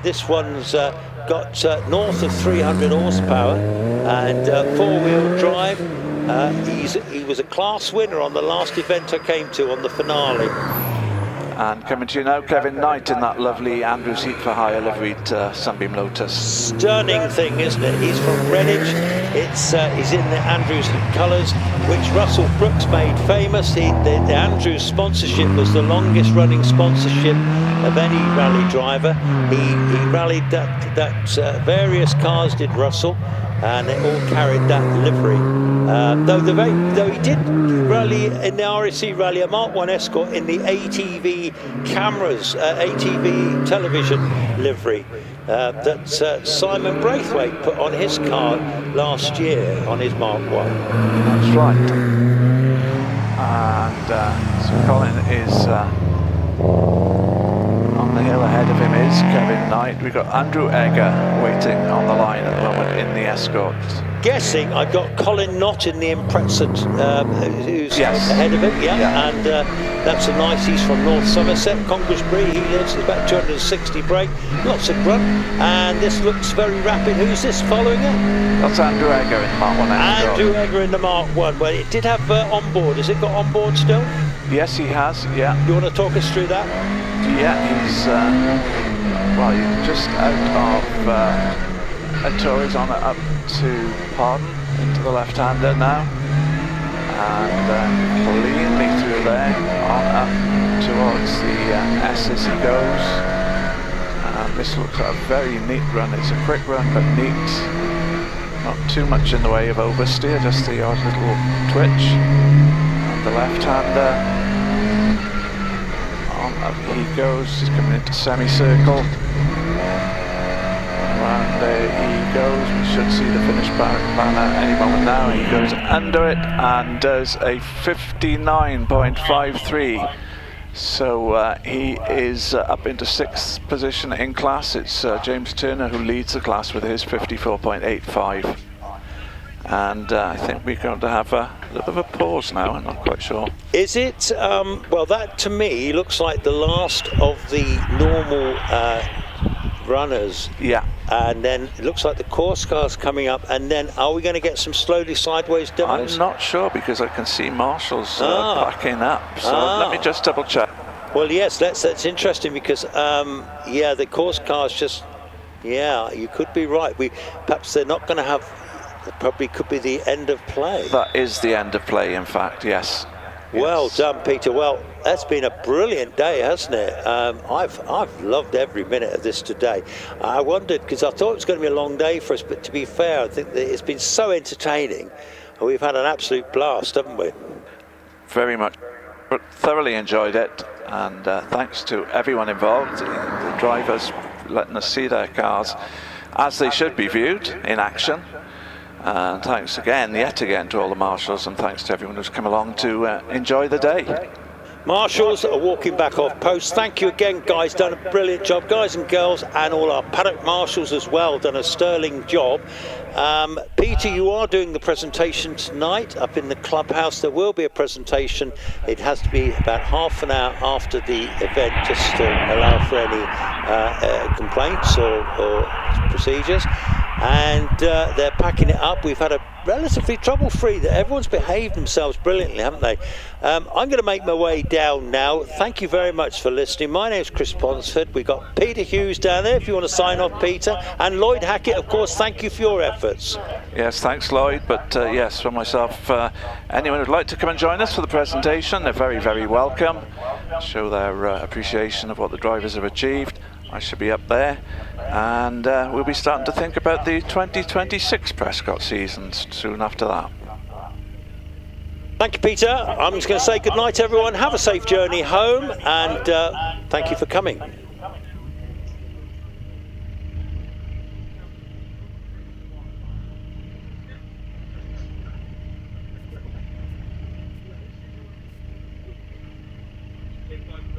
This one's got north of 300 horsepower and four-wheel drive. He was a class winner on the last event I came to, on the finale. And coming to you now, Kevin Knight in that lovely Andrews Heat for Hire liveried Sunbeam Lotus. Stunning thing, isn't it? He's from Redditch. He's in the Andrews colours, which Russell Brooks made famous. The Andrews sponsorship was the longest running sponsorship of any rally driver. He rallied that various cars did Russell, and they all carried that livery. Though he did rally in the RSC Rally, a Mark 1 Escort in the ATV cameras, ATV television livery that Simon Braithwaite put on his car last year on his Mark 1. That's right. And so Colin is on the hill ahead of him is Kevin Knight. We've got Andrew Egger waiting on the line at the moment in the escort. Guessing I've got Colin Knott in the Impreza, who's ahead of him, and that's a nice, he's from North Somerset, Congresbury, he lives, about 260 brake, lots of grunt, and this looks very rapid. Who's this following it? That's Andrew Egger in the Mark 1 escort. Andrew Egger in the Mark 1, well it did have Onboard, has it got Onboard still? Yes, he has, yeah. You want to talk us through that? Yeah, he's, well, he's just out of a tour, he's on it up to Pardon, into the left-hander now, and cleanly through there, on up towards the S as he goes. And this looks like a very neat run. It's a quick run, but neat. Not too much in the way of oversteer, just the odd little twitch. And the left-hander, on up he goes. He's coming into semicircle. And there he goes. We should see the finish banner any moment now. He goes under it and does a 59.53. So he is up into 6th position in class. It's James Turner who leads the class with his 54.85. And I think we're going to have a little bit of a pause now. I'm not quite sure. Is it? Well, that to me looks like the last of the normal runners. Yeah. And then it looks like the course car's coming up, and then are we going to get some slowly sideways demos? I'm not sure because I can see Marshall's backing up, so let me just double check. Well, yes, that's interesting because yeah, the course car's just, yeah, you could be right. Perhaps they're not going to have, it probably could be the end of play. That is the end of play, in fact, yes. Well done, Peter. Well, that's been a brilliant day, hasn't it? I've loved every minute of this today. I wondered, because I thought it was going to be a long day for us, but to be fair, I think that it's been so entertaining. We've had an absolute blast, haven't we? Very much. But thoroughly enjoyed it, and thanks to everyone involved, the drivers letting us see their cars as they should be viewed in action. And thanks again, yet again, to all the marshals, and thanks to everyone who's come along to enjoy the day. Marshals are walking back off post. Thank you again, guys. Done a brilliant job, guys and girls, and all our paddock marshals as well. Done a sterling job. Peter, you are doing the presentation tonight up in the clubhouse. There will be a presentation. It has to be about half an hour after the event, just to allow for any complaints or procedures. And they're packing it up. We've had a relatively trouble-free. Everyone's behaved themselves brilliantly, haven't they? I'm going to make my way down now. Thank you very much for listening. My name's Chris Ponsford. We've got Peter Hughes down there, if you want to sign off, Peter. And Lloyd Hackett, of course, thank you for your efforts. Yes, thanks, Lloyd. But yes, for myself, anyone who'd like to come and join us for the presentation, they're very, very welcome. Show their appreciation of what the drivers have achieved. I should be up there, and we'll be starting to think about the 2026 Prescott seasons soon after that. Thank you, Peter. I'm just going to say good night, everyone. Have a safe journey home, and thank you for coming. If I'm